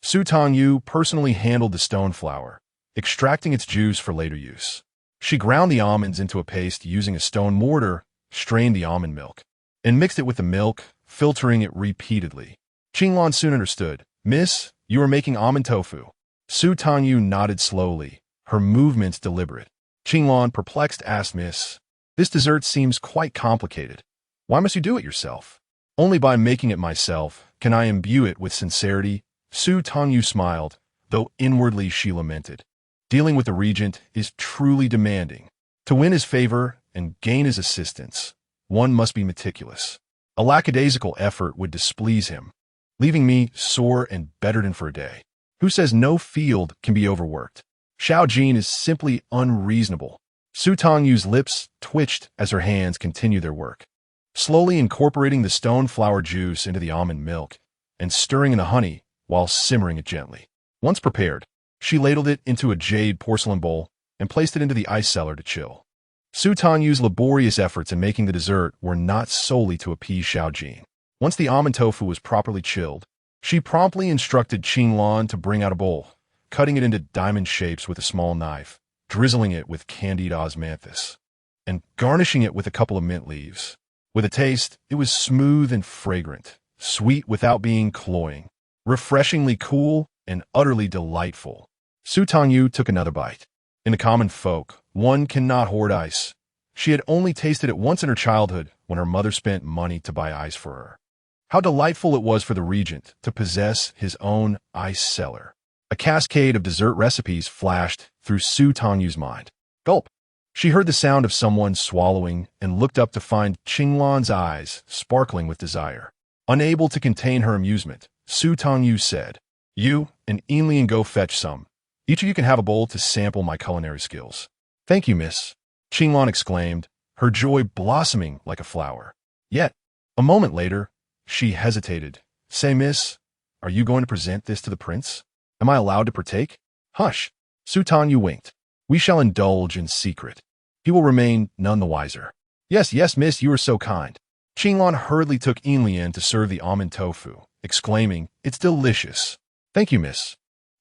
Su Tangyu personally handled the stone flour, extracting its juice for later use. She ground the almonds into a paste using a stone mortar, strained the almond milk, and mixed it with the milk, filtering it repeatedly. Qinglan soon understood. "Miss, you are making almond tofu." Su Tangyu nodded slowly, her movements deliberate. Qinglan, perplexed, asked, "Miss, This dessert seems quite complicated. Why must you do it yourself? Only by making it myself can I imbue it with sincerity. Su Tangyu smiled, though inwardly she lamented. Dealing with the regent is truly demanding. To win his favor and gain his assistance, one must be meticulous. A lackadaisical effort would displease him, leaving me sore and bedridden for a day. Who says no field can be overworked? Xiao Jin is simply unreasonable. Su Tangyu's lips twitched as her hands continued their work, slowly incorporating the stone flower juice into the almond milk and stirring in the honey while simmering it gently. Once prepared, she ladled it into a jade porcelain bowl and placed it into the ice cellar to chill. Su Tangyu's laborious efforts in making the dessert were not solely to appease Xiao Jin. Once the almond tofu was properly chilled, she promptly instructed Qinglan to bring out a bowl, cutting it into diamond shapes with a small knife, drizzling it with candied osmanthus, and garnishing it with a couple of mint leaves. With a taste, it was smooth and fragrant, sweet without being cloying, refreshingly cool and utterly delightful. Su Tangyu took another bite. In the common folk, one cannot hoard ice. She had only tasted it once in her childhood when her mother spent money to buy ice for her. How delightful it was for the regent to possess his own ice cellar. A cascade of dessert recipes flashed through Su Tangyu's mind. Gulp! She heard the sound of someone swallowing and looked up to find Qinglan's eyes sparkling with desire. Unable to contain her amusement, Su Tangyu said, "You and Inlian go fetch some. Each of you can have a bowl to sample my culinary skills." "Thank you, miss," Qinglan exclaimed, her joy blossoming like a flower. Yet, a moment later, she hesitated. "Say, miss, are you going to present this to the prince? Am I allowed to partake?" "Hush," Su Tangyu winked. "We shall indulge in secret. He will remain none the wiser." "Yes, yes, miss, you are so kind." Qinglan hurriedly took Inlian to serve the almond tofu, exclaiming, "It's delicious." "Thank you, miss."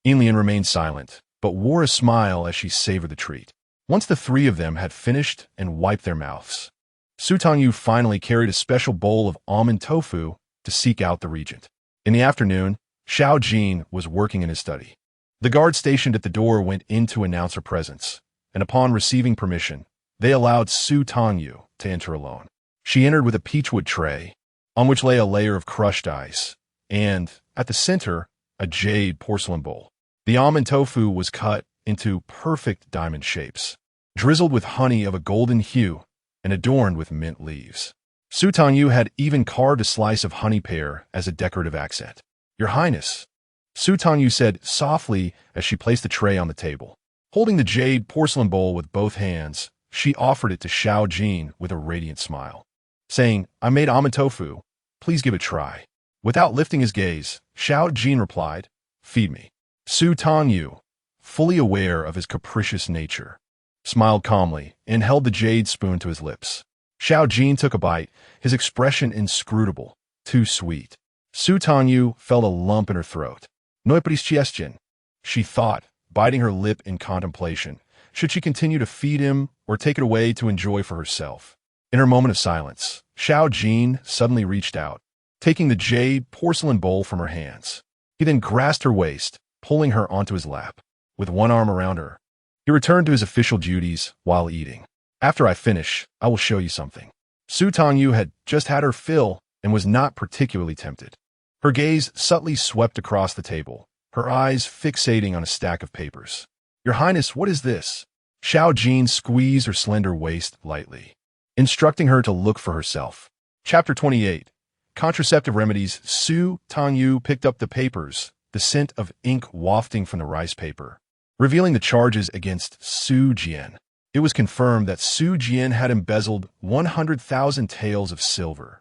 Inlian remained silent, but wore a smile as she savored the treat. Once the three of them had finished and wiped their mouths, Su Tangyu finally carried a special bowl of almond tofu to seek out the regent. In the afternoon, Xiao Jin was working in his study. The guard stationed at the door went in to announce her presence, and upon receiving permission, they allowed Su Tangyu to enter alone. She entered with a peachwood tray, on which lay a layer of crushed ice, and, at the center, a jade porcelain bowl. The almond tofu was cut into perfect diamond shapes, drizzled with honey of a golden hue, and adorned with mint leaves. Su Tangyu had even carved a slice of honey pear as a decorative accent. "Your Highness," Su Tangyu said softly as she placed the tray on the table. Holding the jade porcelain bowl with both hands, she offered it to Xiao Jin with a radiant smile, saying, "I made almond tofu. Please give it a try." Without lifting his gaze, Xiao Jin replied, "Feed me." Su Tangyu, fully aware of his capricious nature, smiled calmly and held the jade spoon to his lips. Xiao Jin took a bite, his expression inscrutable, too sweet. Su Tangyu felt a lump in her throat. "No appreciation," she thought, biting her lip in contemplation. Should she continue to feed him or take it away to enjoy for herself? In her moment of silence, Xiao Jin suddenly reached out, taking the jade porcelain bowl from her hands. He then grasped her waist, pulling her onto his lap. With one arm around her, he returned to his official duties while eating. "After I finish, I will show you something." Su Tangyu had just had her fill and was not particularly tempted. Her gaze subtly swept across the table, her eyes fixating on a stack of papers. "Your Highness, what is this?" Xiao Jin squeezed her slender waist lightly, instructing her to look for herself. Chapter 28. Contraceptive Remedies. Su Tangyu picked up the papers, the scent of ink wafting from the rice paper, revealing the charges against Su Jian. It was confirmed that Su Jian had embezzled 100,000 taels of silver.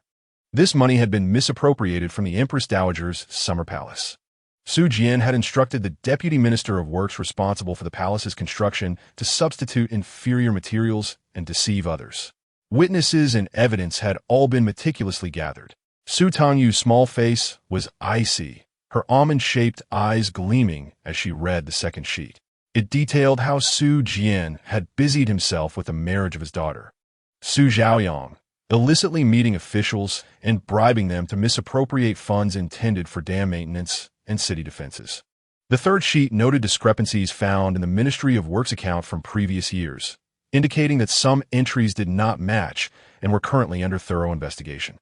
This money had been misappropriated from the Empress Dowager's summer palace. Su Jian had instructed the deputy minister of works responsible for the palace's construction to substitute inferior materials and deceive others. Witnesses and evidence had all been meticulously gathered. Su Tangyu's small face was icy, her almond-shaped eyes gleaming as she read the second sheet. It detailed how Su Jian had busied himself with the marriage of his daughter, Su Zhaoyang, illicitly meeting officials and bribing them to misappropriate funds intended for dam maintenance and city defenses. The third sheet noted discrepancies found in the Ministry of Works account from previous years, indicating that some entries did not match and were currently under thorough investigation.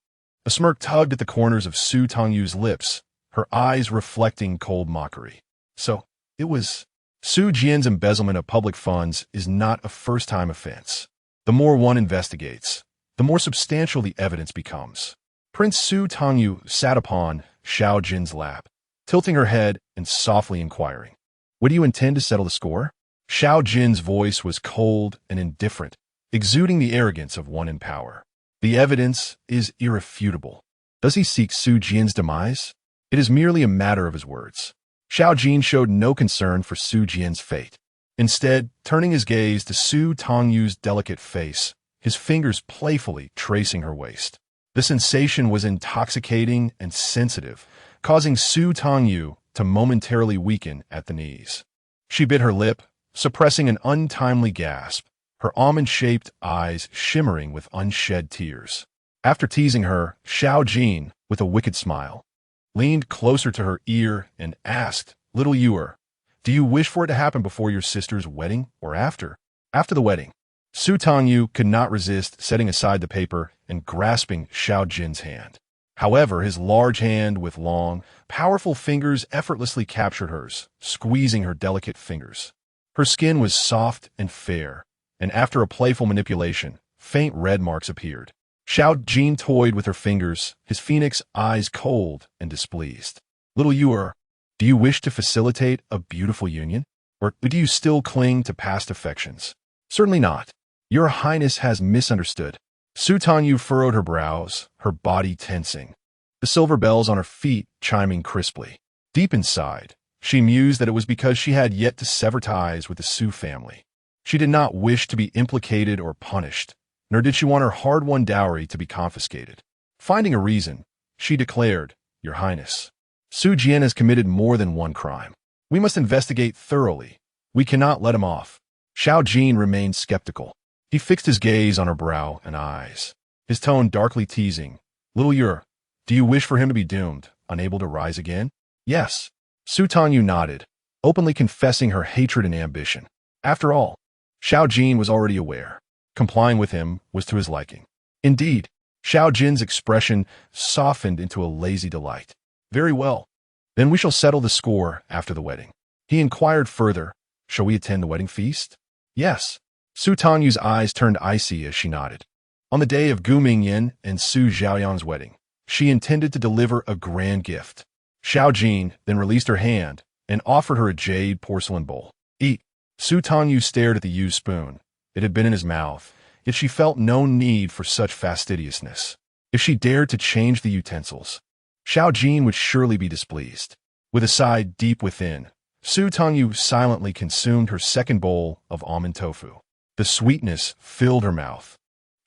A smirk tugged at the corners of Su Tangyu's lips, her eyes reflecting cold mockery. So, it was... Su Jian's embezzlement of public funds is not a first-time offense. The more one investigates, the more substantial the evidence becomes. Prince Su Tangyu sat upon Xiao Jin's lap, tilting her head and softly inquiring, "What do you intend to settle the score?" Xiao Jin's voice was cold and indifferent, exuding the arrogance of one in power. "The evidence is irrefutable. Does he seek Su Jian's demise? It is merely a matter of his words." Xiao Jin showed no concern for Su Jian's fate. Instead, turning his gaze to Su Tangyu's delicate face, his fingers playfully tracing her waist. The sensation was intoxicating and sensitive, causing Su Tangyu to momentarily weaken at the knees. She bit her lip, suppressing an untimely gasp, her almond-shaped eyes shimmering with unshed tears. After teasing her, Xiao Jin, with a wicked smile, leaned closer to her ear and asked, "Little Yuer, do you wish for it to happen before your sister's wedding or after?" "After the wedding." Su Tangyu could not resist setting aside the paper and grasping Xiao Jin's hand. However, his large hand with long, powerful fingers effortlessly captured hers, squeezing her delicate fingers. Her skin was soft and fair, and after a playful manipulation, faint red marks appeared. Xiao Jin toyed with her fingers, his phoenix eyes cold and displeased. "Little Yuer, do you wish to facilitate a beautiful union? Or do you still cling to past affections?" "Certainly not. Your Highness has misunderstood." Su Tangyu furrowed her brows, her body tensing, the silver bells on her feet chiming crisply. Deep inside, she mused that it was because she had yet to sever ties with the Su family. She did not wish to be implicated or punished, nor did she want her hard-won dowry to be confiscated. Finding a reason, she declared, "Your Highness, Su Jian has committed more than one crime. We must investigate thoroughly. We cannot let him off." Xiao Jin remained skeptical. He fixed his gaze on her brow and eyes, his tone darkly teasing. "Little Yuer, do you wish for him to be doomed, unable to rise again?" "Yes." Su Tangyu nodded, openly confessing her hatred and ambition. After all, Xiao Jin was already aware. Complying with him was to his liking. Indeed, Xiao Jin's expression softened into a lazy delight. "Very well. Then we shall settle the score after the wedding." He inquired further, "Shall we attend the wedding feast?" "Yes." Su Tangyu's eyes turned icy as she nodded. On the day of Gu Mingyan and Su Zhaoyang's wedding, she intended to deliver a grand gift. Xiao Jin then released her hand and offered her a jade porcelain bowl. "Eat." Su Tangyu stared at the used spoon. It had been in his mouth, yet she felt no need for such fastidiousness. If she dared to change the utensils, Xiao Jin would surely be displeased. With a sigh deep within, Su Tangyu silently consumed her second bowl of almond tofu. The sweetness filled her mouth,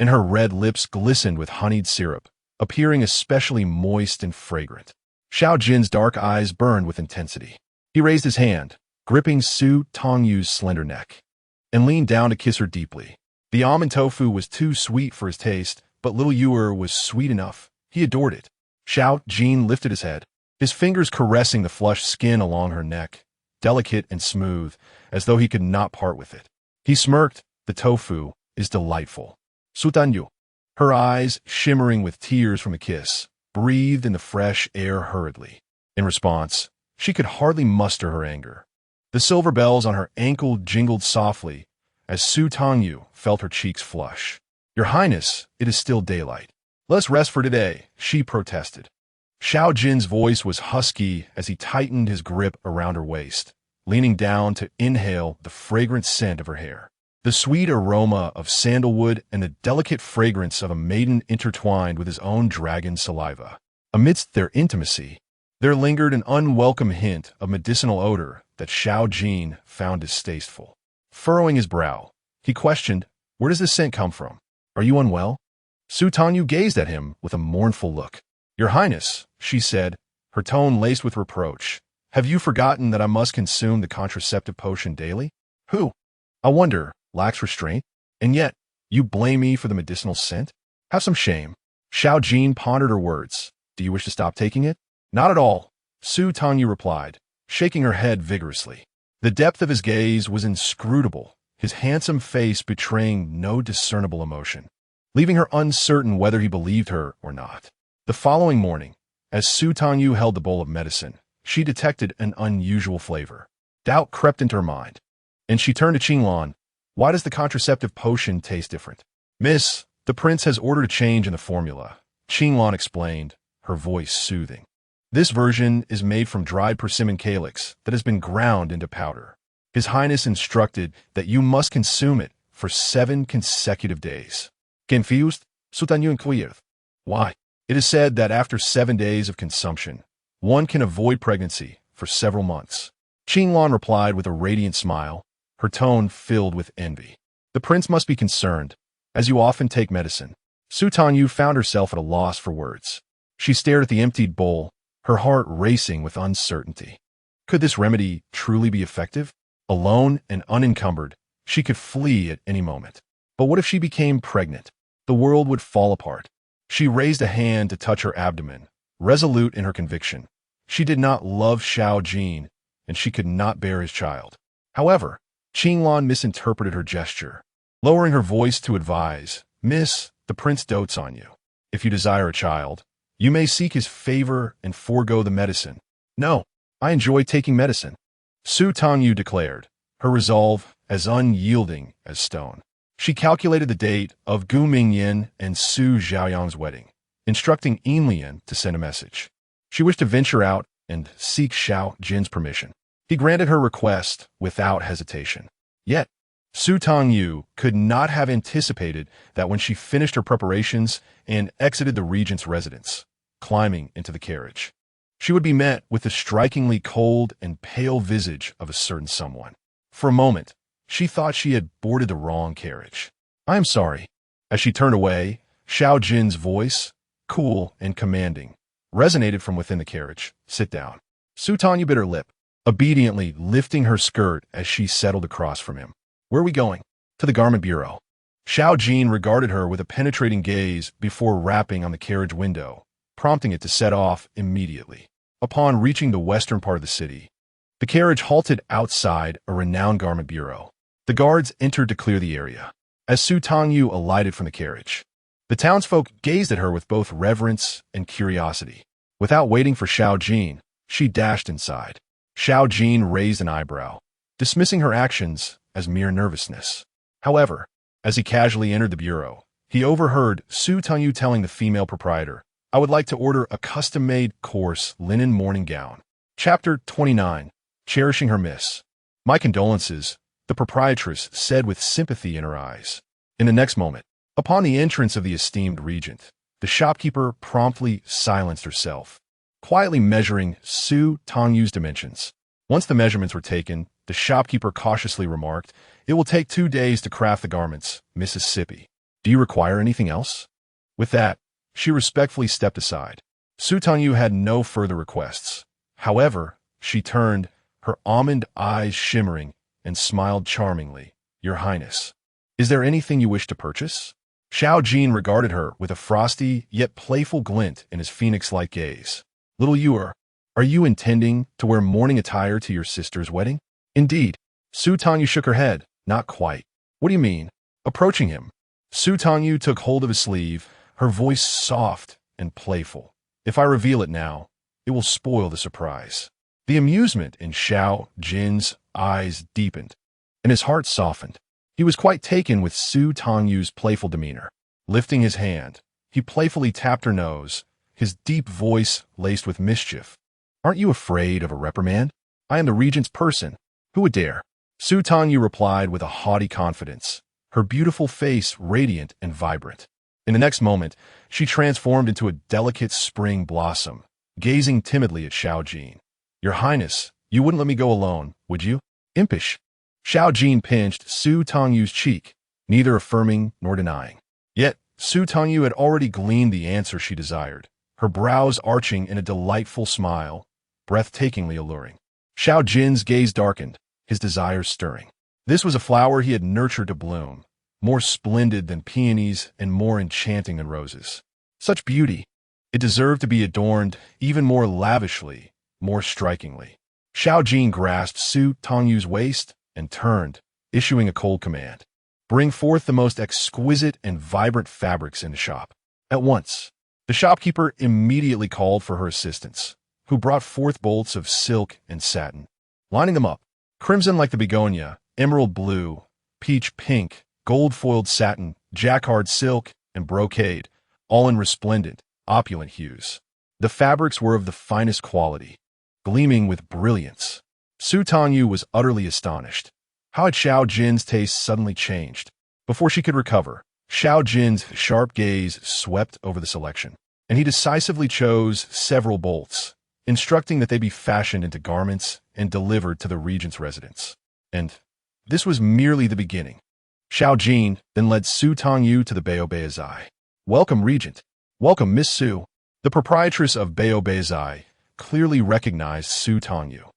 and her red lips glistened with honeyed syrup, appearing especially moist and fragrant. Xiao Jin's dark eyes burned with intensity. He raised his hand, gripping Su Tangyu's slender neck, and leaned down to kiss her deeply. The almond tofu was too sweet for his taste, but little Yuer was sweet enough. He adored it. Xiao Jin lifted his head, his fingers caressing the flushed skin along her neck, delicate and smooth, as though he could not part with it. He smirked. "The tofu is delightful." Su Tangyu, her eyes shimmering with tears from a kiss, breathed in the fresh air hurriedly. In response, she could hardly muster her anger. The silver bells on her ankle jingled softly as Su Tangyu felt her cheeks flush. "Your Highness, it is still daylight. Let us rest for today," she protested. Xiao Jin's voice was husky as he tightened his grip around her waist, leaning down to inhale the fragrant scent of her hair. The sweet aroma of sandalwood and the delicate fragrance of a maiden intertwined with his own dragon saliva. Amidst their intimacy, there lingered an unwelcome hint of medicinal odor that Xiao Jin found distasteful. Furrowing his brow, he questioned, "Where does this scent come from? Are you unwell?" Su Tangyu gazed at him with a mournful look. "Your Highness," she said, her tone laced with reproach, "have you forgotten that I must consume the contraceptive potion daily? Who, I wonder, lacks restraint? And yet, you blame me for the medicinal scent? Have some shame." Xiao Jin pondered her words. "Do you wish to stop taking it?" "Not at all," Su Tangyu replied, shaking her head vigorously. The depth of his gaze was inscrutable, his handsome face betraying no discernible emotion, leaving her uncertain whether he believed her or not. The following morning, as Su Tangyu held the bowl of medicine, she detected an unusual flavor. Doubt crept into her mind, and she turned to Qinglan. Why does the contraceptive potion taste different? Miss, the prince has ordered a change in the formula, Qinglan explained, her voice soothing. This version is made from dried persimmon calyx that has been ground into powder. His Highness instructed that you must consume it for 7 consecutive days. Confused? Why? It is said that after 7 days of consumption, one can avoid pregnancy for several months. Qinglan replied with a radiant smile, her tone filled with envy. The prince must be concerned, as you often take medicine. Su Tangyu found herself at a loss for words. She stared at the emptied bowl, her heart racing with uncertainty. Could this remedy truly be effective? Alone and unencumbered, she could flee at any moment. But what if she became pregnant? The world would fall apart. She raised a hand to touch her abdomen, resolute in her conviction. She did not love Xiao Jin, and she could not bear his child. However, Qinglan misinterpreted her gesture, lowering her voice to advise, Miss, the prince dotes on you. If you desire a child, you may seek his favor and forego the medicine. No, I enjoy taking medicine, Su Tangyu declared, her resolve as unyielding as stone. She calculated the date of Gu Mingyan and Su Zhaoyang's wedding, instructing Yinlian to send a message. She wished to venture out and seek Xiao Jin's permission. He granted her request without hesitation. Yet, Su Tangyu could not have anticipated that when she finished her preparations and exited the regent's residence, climbing into the carriage, she would be met with the strikingly cold and pale visage of a certain someone. For a moment, she thought she had boarded the wrong carriage. I am sorry. As she turned away, Xiao Jin's voice, cool and commanding, resonated from within the carriage. Sit down. Su Tangyu bit her lip, obediently lifting her skirt as she settled across from him. Where are we going? To the garment bureau. Xiao Jin regarded her with a penetrating gaze before rapping on the carriage window, prompting it to set off immediately. Upon reaching the western part of the city, the carriage halted outside a renowned garment bureau. The guards entered to clear the area. As Su Tangyu alighted from the carriage, the townsfolk gazed at her with both reverence and curiosity. Without waiting for Xiao Jin, she dashed inside. Xiao Jin raised an eyebrow, dismissing her actions as mere nervousness. However, as he casually entered the bureau, he overheard Su Tangyu telling the female proprietor, I would like to order a custom-made coarse linen morning gown. Chapter 29. Cherishing her miss. My condolences, the proprietress said with sympathy in her eyes. In the next moment, upon the entrance of the esteemed regent, the shopkeeper promptly silenced herself, quietly measuring Su Tangyu's dimensions. Once the measurements were taken, the shopkeeper cautiously remarked, It will take 2 days to craft the garments, Mississippi. Do you require anything else? With that, she respectfully stepped aside. Su Tangyu had no further requests. However, she turned, her almond eyes shimmering, and smiled charmingly. Your Highness, is there anything you wish to purchase? Xiao Jin regarded her with a frosty yet playful glint in his phoenix-like gaze. Little Yuer, are you intending to wear mourning attire to your sister's wedding? Indeed. Su Tangyu shook her head. Not quite. What do you mean? Approaching him, Su Tangyu took hold of his sleeve, her voice soft and playful. If I reveal it now, it will spoil the surprise. The amusement in Xiao Jin's eyes deepened, and his heart softened. He was quite taken with Su Tangyu's playful demeanor. Lifting his hand, he playfully tapped her nose, his deep voice laced with mischief. Aren't you afraid of a reprimand? I am the regent's person. Who would dare? Su Tangyu replied with a haughty confidence, her beautiful face radiant and vibrant. In the next moment, she transformed into a delicate spring blossom, gazing timidly at Xiao Jin. Your Highness, you wouldn't let me go alone, would you? Impish. Xiao Jin pinched Su Tangyu's cheek, neither affirming nor denying. Yet, Su Tangyu had already gleaned the answer she desired, her brows arching in a delightful smile, breathtakingly alluring. Xiao Jin's gaze darkened, his desires stirring. This was a flower he had nurtured to bloom, more splendid than peonies and more enchanting than roses. Such beauty! It deserved to be adorned even more lavishly, more strikingly. Xiao Jin grasped Su Tangyu's waist and turned, issuing a cold command. Bring forth the most exquisite and vibrant fabrics in the shop. At once, the shopkeeper immediately called for her assistants, who brought forth bolts of silk and satin, lining them up. Crimson like the begonia, emerald blue, peach pink, gold-foiled satin, jacquard silk, and brocade, all in resplendent, opulent hues. The fabrics were of the finest quality, gleaming with brilliance. Su Tangyu was utterly astonished. How had Xiao Jin's taste suddenly changed? Before she could recover, Xiao Jin's sharp gaze swept over the selection, and he decisively chose several bolts, instructing that they be fashioned into garments and delivered to the regent's residence. And this was merely the beginning. Xiao Jin then led Su Tangyu to the Beobeizai. Welcome, Regent. Welcome, Miss Su. The proprietress of Beobeizai clearly recognized Su Tangyu,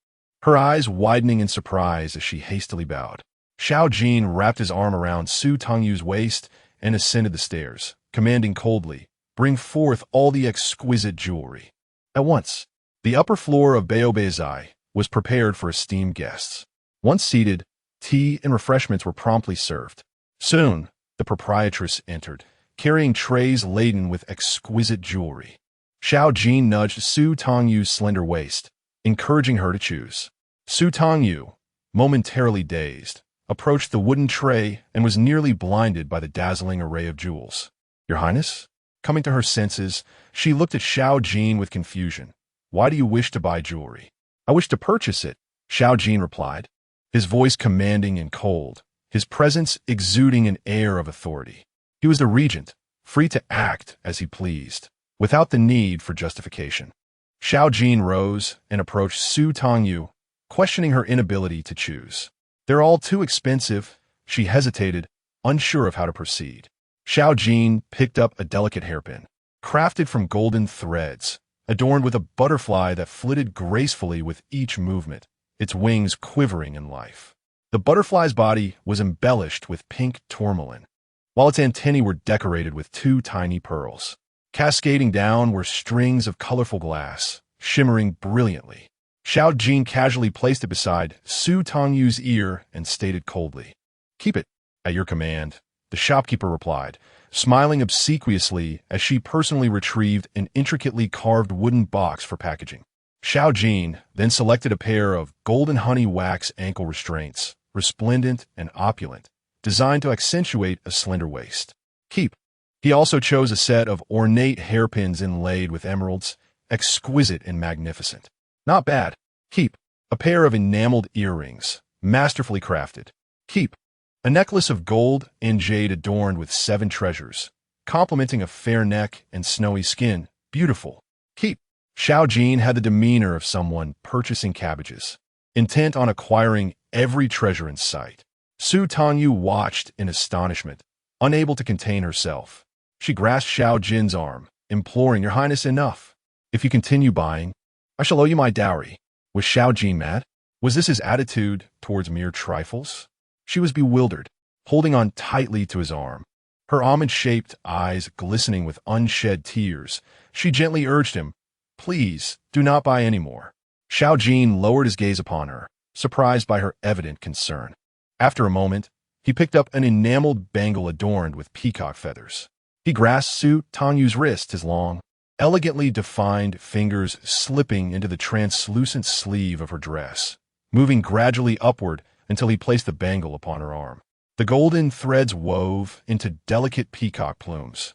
her eyes widening in surprise as she hastily bowed. Xiao Jin wrapped his arm around Su Tangyu's waist and ascended the stairs, commanding coldly, "Bring forth all the exquisite jewelry." At once, the upper floor of Beobeizai was prepared for esteemed guests. Once seated, tea and refreshments were promptly served. Soon, the proprietress entered, carrying trays laden with exquisite jewelry. Xiao Jin nudged Su Tangyu's slender waist, encouraging her to choose. Su Tangyu, momentarily dazed, approached the wooden tray and was nearly blinded by the dazzling array of jewels. "Your Highness?" Coming to her senses, she looked at Xiao Jin with confusion. "Why do you wish to buy jewelry?" "I wish to purchase it," Xiao Jin replied, his voice commanding and cold, his presence exuding an air of authority. He was the regent, free to act as he pleased, without the need for justification. Xiao Jin rose and approached Su Tangyu, questioning her inability to choose. "They're all too expensive," she hesitated, unsure of how to proceed. Xiao Jin picked up a delicate hairpin, crafted from golden threads, adorned with a butterfly that flitted gracefully with each movement, its wings quivering in life. The butterfly's body was embellished with pink tourmaline, while its antennae were decorated with two tiny pearls. Cascading down were strings of colorful glass, shimmering brilliantly. Xiao Jin casually placed it beside Su Tangyu's ear and stated coldly, "Keep it, at your command," the shopkeeper replied, smiling obsequiously as she personally retrieved an intricately carved wooden box for packaging. Xiao Jin then selected a pair of golden honey wax ankle restraints, resplendent and opulent, designed to accentuate a slender waist. "Keep." He also chose a set of ornate hairpins inlaid with emeralds, exquisite and magnificent. "Not bad." "Keep." A pair of enameled earrings, masterfully crafted. "Keep." A necklace of gold and jade adorned with 7 treasures, complementing a fair neck and snowy skin. Beautiful. "Keep." Xiao Jin had the demeanor of someone purchasing cabbages, intent on acquiring every treasure in sight. Su Tangyu watched in astonishment, unable to contain herself. She grasped Xiao Jin's arm, imploring, "Your Highness, enough. If you continue buying, I shall owe you my dowry." Was Xiao Jin mad? Was this his attitude towards mere trifles? She was bewildered, holding on tightly to his arm. Her almond-shaped eyes glistening with unshed tears, she gently urged him, "Please, do not buy any more." Xiao Jin lowered his gaze upon her, surprised by her evident concern. After a moment, he picked up an enameled bangle adorned with peacock feathers. He grasped Su Tangyu's wrist, his long, elegantly defined fingers slipping into the translucent sleeve of her dress, moving gradually upward until he placed the bangle upon her arm. The golden threads wove into delicate peacock plumes,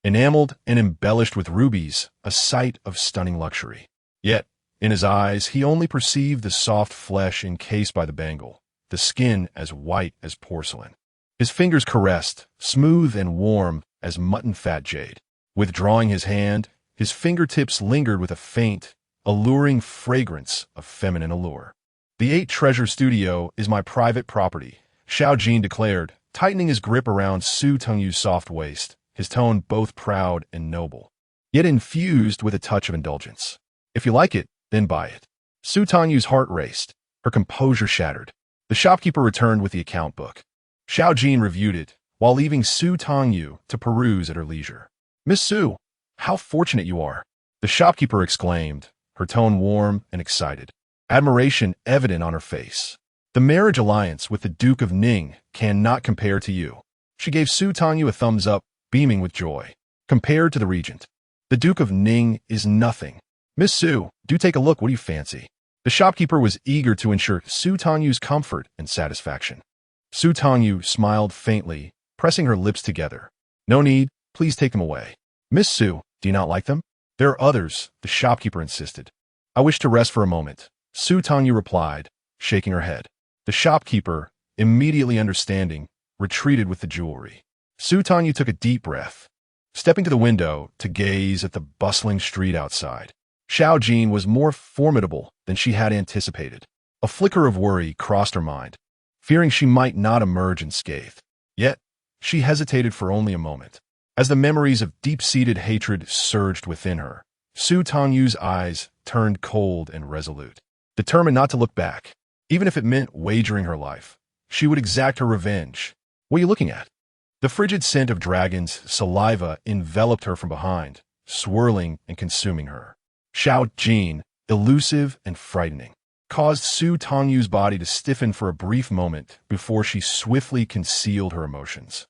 enameled and embellished with rubies, a sight of stunning luxury. Yet, in his eyes, he only perceived the soft flesh encased by the bangle, the skin as white as porcelain. His fingers caressed, smooth and warm as mutton fat jade. Withdrawing his hand, his fingertips lingered with a faint, alluring fragrance of feminine allure. "The 8 Treasure Studio is my private property," Xiao Jin declared, tightening his grip around Su Tangyu's soft waist, his tone both proud and noble, yet infused with a touch of indulgence. "If you like it, then buy it." Su Tangyu's heart raced, her composure shattered. The shopkeeper returned with the account book. Xiao Jin reviewed it, while leaving Su Tangyu to peruse at her leisure. "Miss Su, how fortunate you are!" the shopkeeper exclaimed, her tone warm and excited, admiration evident on her face. The marriage alliance with the Duke of Ning cannot compare to you. She gave Su Tangyu a thumbs up, beaming with joy. Compared to the regent, the Duke of Ning is nothing. Miss Su, do take a look, what do you fancy? The shopkeeper was eager to ensure Su Tangyu's comfort and satisfaction. Su Tangyu smiled faintly, pressing her lips together. No need, please take them away. Miss Su, do you not like them? There are others, the shopkeeper insisted. I wish to rest for a moment, Su Tangyu replied, shaking her head. The shopkeeper, immediately understanding, retreated with the jewelry. Su Tangyu took a deep breath, stepping to the window to gaze at the bustling street outside. Xiao Ju was more formidable than she had anticipated. A flicker of worry crossed her mind, fearing she might not emerge unscathed. Yet, she hesitated for only a moment. As the memories of deep-seated hatred surged within her, Su Tangyu's eyes turned cold and resolute. Determined not to look back, even if it meant wagering her life, she would exact her revenge. What are you looking at? The frigid scent of dragon's saliva enveloped her from behind, swirling and consuming her. Xiao Ju, elusive and frightening, caused Su Tangyu's body to stiffen for a brief moment before she swiftly concealed her emotions.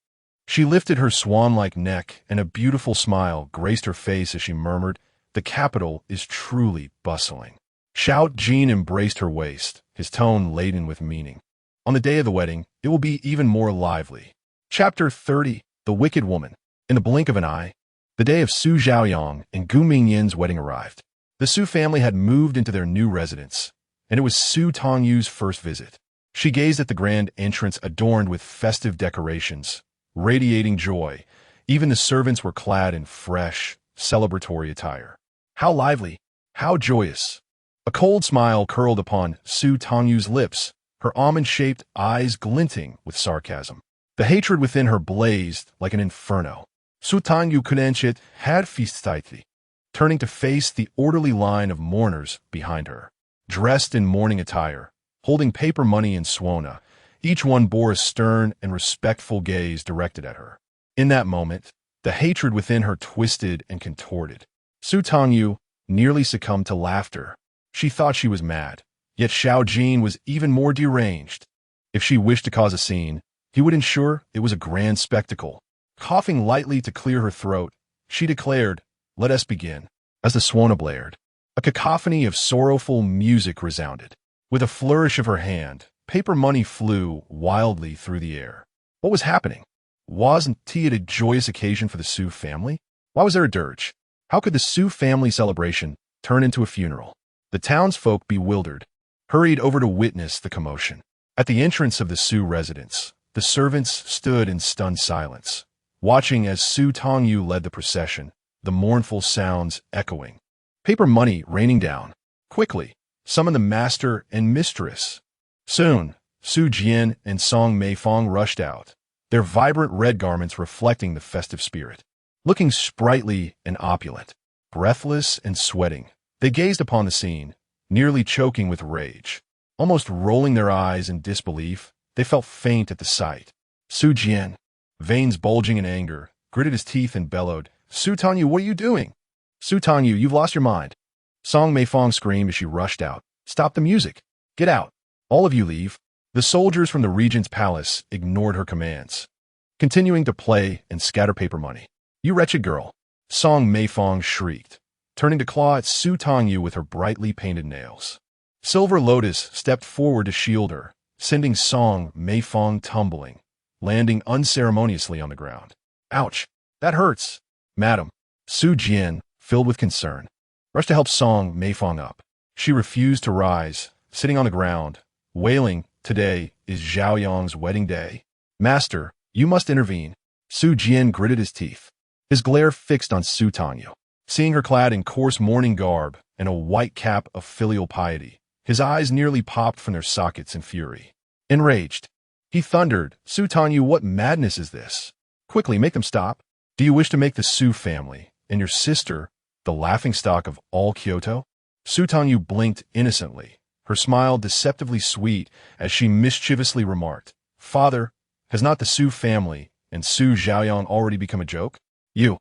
She lifted her swan-like neck, and a beautiful smile graced her face as she murmured, "The capital is truly bustling." Xiao Ju embraced her waist, his tone laden with meaning. On the day of the wedding, it will be even more lively. Chapter 30, The Wicked Woman. In the blink of an eye, the day of Su Zhaoyang and Gu Mingyin's wedding arrived. The Su family had moved into their new residence, and it was Su Tangyu's first visit. She gazed at the grand entrance adorned with festive decorations, radiating joy. Even the servants were clad in fresh, celebratory attire. How lively, how joyous. A cold smile curled upon Su Tangyu's lips, her almond-shaped eyes glinting with sarcasm. The hatred within her blazed like an inferno. Su Tangyu couldn't had feastightly, turning to face the orderly line of mourners behind her. Dressed in mourning attire, holding paper money and suona, each one bore a stern and respectful gaze directed at her. In that moment, the hatred within her twisted and contorted. Su Tangyu nearly succumbed to laughter. She thought she was mad, yet Xiao Ju was even more deranged. If she wished to cause a scene, he would ensure it was a grand spectacle. Coughing lightly to clear her throat, she declared, "Let us begin." As the suona blared, a cacophony of sorrowful music resounded. With a flourish of her hand, paper money flew wildly through the air. What was happening? Wasn't it a joyous occasion for the Su family? Why was there a dirge? How could the Su family celebration turn into a funeral? The townsfolk, bewildered, hurried over to witness the commotion. At the entrance of the Su residence, the servants stood in stunned silence, watching as Su Tangyu led the procession, the mournful sounds echoing. Paper money raining down. Quickly, summon the master and mistress. Soon, Su Jian and Song Meifang rushed out, their vibrant red garments reflecting the festive spirit. Looking sprightly and opulent, breathless and sweating, they gazed upon the scene, nearly choking with rage. Almost rolling their eyes in disbelief, they felt faint at the sight. Su Jian, veins bulging in anger, gritted his teeth and bellowed, "Su Tangyu, what are you doing? Su Tangyu, you've lost your mind." Song Meifang screamed as she rushed out. "Stop the music! Get out! All of you leave." The soldiers from the regent's palace ignored her commands, continuing to play and scatter paper money. "You wretched girl!" Song Meifang shrieked, turning to claw at Su Tangyu with her brightly painted nails. Silver Lotus stepped forward to shield her, sending Song Meifang tumbling, landing unceremoniously on the ground. "Ouch! That hurts!" "Madam," Su Jian, filled with concern, rushed to help Song Meifang up. She refused to rise, sitting on the ground, wailing, "Today is Zhaoyang's wedding day. Master, you must intervene." Su Jian gritted his teeth, his glare fixed on Su Tangyu. Seeing her clad in coarse mourning garb and a white cap of filial piety, his eyes nearly popped from their sockets in fury. Enraged, he thundered, "Su Tangyu, what madness is this? Quickly, make them stop. Do you wish to make the Su family and your sister the laughingstock of all Kyoto?" Su Tangyu blinked innocently, her smile deceptively sweet as she mischievously remarked, "Father, has not the Su family and Su Zhaoyang already become a joke? You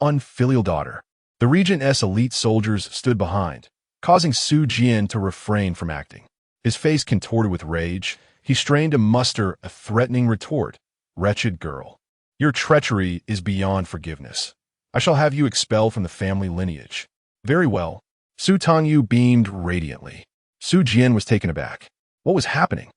unfilial daughter." The regent's elite soldiers stood behind, causing Su Jian to refrain from acting. His face contorted with rage. He strained to muster a threatening retort. Wretched girl. Your treachery is beyond forgiveness. I shall have you expelled from the family lineage. Very well. Su Tangyu beamed radiantly. Su Jian was taken aback. What was happening?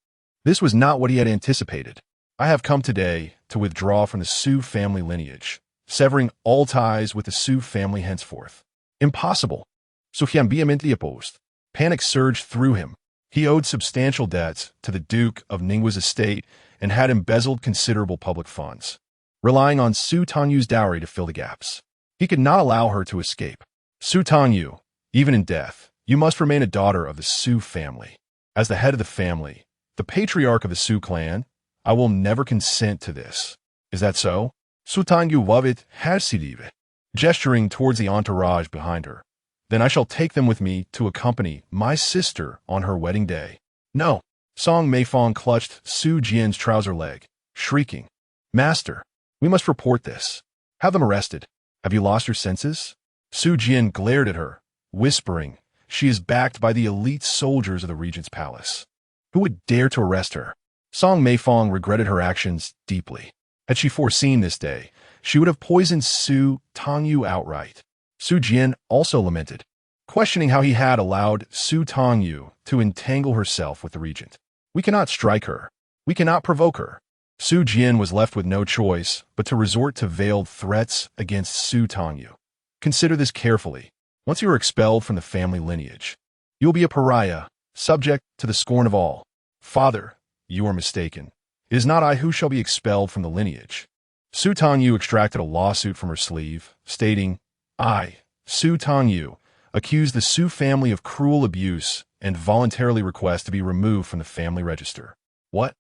This was not what he had anticipated. I have come today to withdraw from the Su family lineage, severing all ties with the Su family henceforth. Impossible. Su Qian vehemently opposed. Panic surged through him. He owed substantial debts to the Duke of Ninggua's estate and had embezzled considerable public funds, relying on Su Tangyu's dowry to fill the gaps. He could not allow her to escape. Su Tangyu, even in death, you must remain a daughter of the Su family. As the head of the family, the patriarch of the Su clan, I will never consent to this. Is that so? Su Tangyu waved hasidive, gesturing towards the entourage behind her. Then I shall take them with me to accompany my sister on her wedding day. No. Song Meifong clutched Su Jian's trouser leg, shrieking. Master, we must report this. Have them arrested. Have you lost your senses? Su Jian glared at her, whispering, she is backed by the elite soldiers of the regent's palace. Who would dare to arrest her? Song Meifong regretted her actions deeply. Had she foreseen this day, she would have poisoned Su Tangyu outright. Su Jian also lamented, questioning how he had allowed Su Tangyu to entangle herself with the regent. We cannot strike her. We cannot provoke her. Su Jian was left with no choice but to resort to veiled threats against Su Tangyu. Consider this carefully. Once you are expelled from the family lineage, you will be a pariah, subject to the scorn of all. Father, you are mistaken. It is not I who shall be expelled from the lineage. Su Tangyu extracted a lawsuit from her sleeve, stating, I, Su Tangyu, accuse the Su family of cruel abuse and voluntarily request to be removed from the family register. What?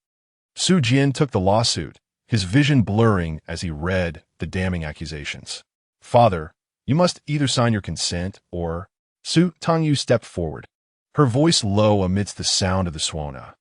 Su Jian took the lawsuit, his vision blurring as he read the damning accusations. Father, you must either sign your consent or... Su Tangyu stepped forward, her voice low amidst the sound of the suona.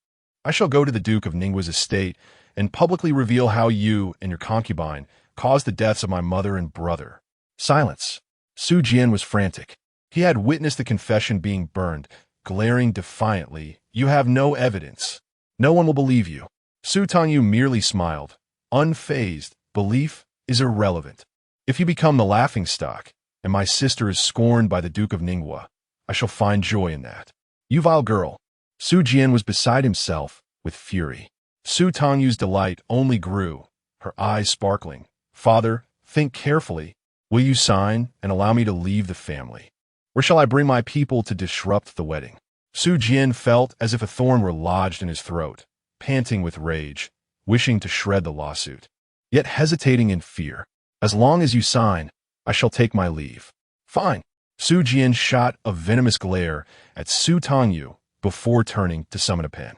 I shall go to the Duke of Ninggua's estate and publicly reveal how you and your concubine caused the deaths of my mother and brother. Silence. Su Jian was frantic. He had witnessed the confession being burned, glaring defiantly, you have no evidence. No one will believe you. Su Tangyu merely smiled. Unfazed, belief is irrelevant. If you become the laughingstock, and my sister is scorned by the Duke of Ningguo, I shall find joy in that. You vile girl. Su Jian was beside himself with fury. Su Tangyu's delight only grew, her eyes sparkling. Father, think carefully. Will you sign and allow me to leave the family? Or shall I bring my people to disrupt the wedding? Su Jian felt as if a thorn were lodged in his throat, panting with rage, wishing to shred the lawsuit, yet hesitating in fear. As long as you sign, I shall take my leave. Fine. Su Jian shot a venomous glare at Su Tangyu before turning to summon a pen.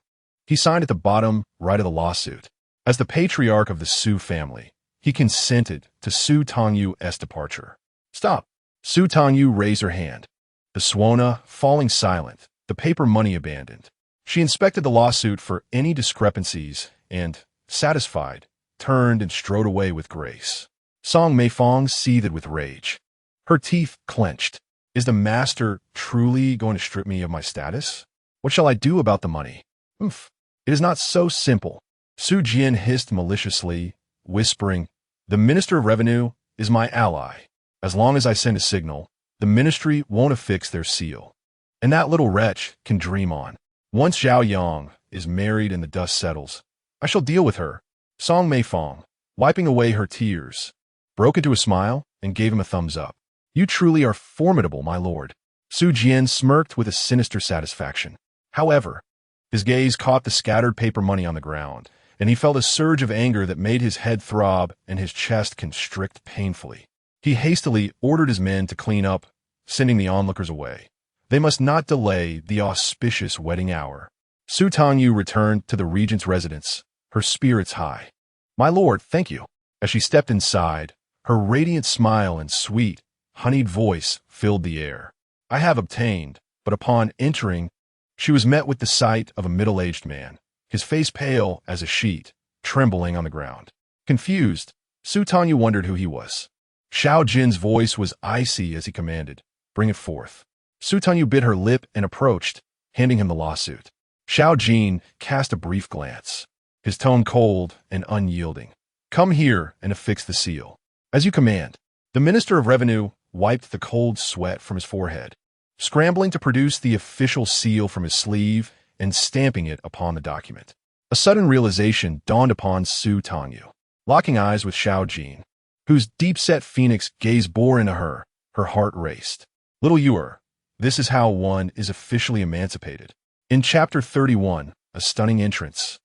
He signed at the bottom right of the lawsuit. As the patriarch of the Su family, he consented to Su Tangyu's departure. Stop. Su Tangyu raised her hand. The suona falling silent, the paper money abandoned. She inspected the lawsuit for any discrepancies and, satisfied, turned and strode away with grace. Song Meifong seethed with rage. Her teeth clenched. Is the master truly going to strip me of my status? What shall I do about the money? Oof. It is not so simple. Su Jian hissed maliciously, whispering, the Minister of Revenue is my ally. As long as I send a signal, the ministry won't affix their seal. And that little wretch can dream on. Once Zhao Yang is married and the dust settles, I shall deal with her. Song Meifong, wiping away her tears, broke into a smile and gave him a thumbs up. You truly are formidable, my lord. Su Jian smirked with a sinister satisfaction. However, his gaze caught the scattered paper money on the ground, and he felt a surge of anger that made his head throb and his chest constrict painfully. He hastily ordered his men to clean up, sending the onlookers away. They must not delay the auspicious wedding hour. Su Tangyu returned to the regent's residence, her spirits high. My lord, thank you. As she stepped inside, her radiant smile and sweet, honeyed voice filled the air. I have obtained, but upon entering, she was met with the sight of a middle-aged man, his face pale as a sheet, trembling on the ground. Confused, Su Tangyu wondered who he was. Xiao Jin's voice was icy as he commanded, bring it forth. Su Tangyu bit her lip and approached, handing him the lawsuit. Xiao Jin cast a brief glance, his tone cold and unyielding. Come here and affix the seal. As you command. The Minister of Revenue wiped the cold sweat from his forehead, scrambling to produce the official seal from his sleeve and stamping it upon the document. A sudden realization dawned upon Su Tangyu. Locking eyes with Xiao Jin, whose deep-set phoenix gaze bore into her heart raced. Little Yuer, this is how one is officially emancipated. In Chapter 31, a stunning entrance,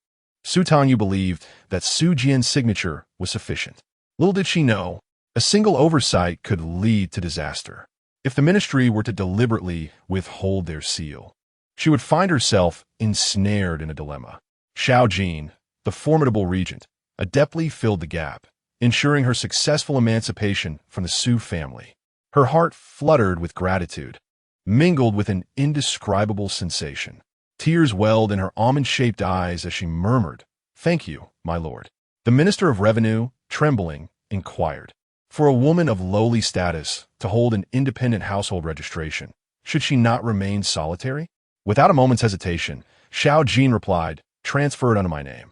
Su Tangyu believed that Su Jian's signature was sufficient. Little did she know, a single oversight could lead to disaster. If the ministry were to deliberately withhold their seal, she would find herself ensnared in a dilemma. Xiao Jin, the formidable regent, adeptly filled the gap, ensuring her successful emancipation from the Su family. Her heart fluttered with gratitude, mingled with an indescribable sensation. Tears welled in her almond-shaped eyes as she murmured, "Thank you, my lord." The Minister of Revenue, trembling, inquired, "For a woman of lowly status to hold an independent household registration, should she not remain solitary?" Without a moment's hesitation, Xiao Jin replied, "Transfer it under my name."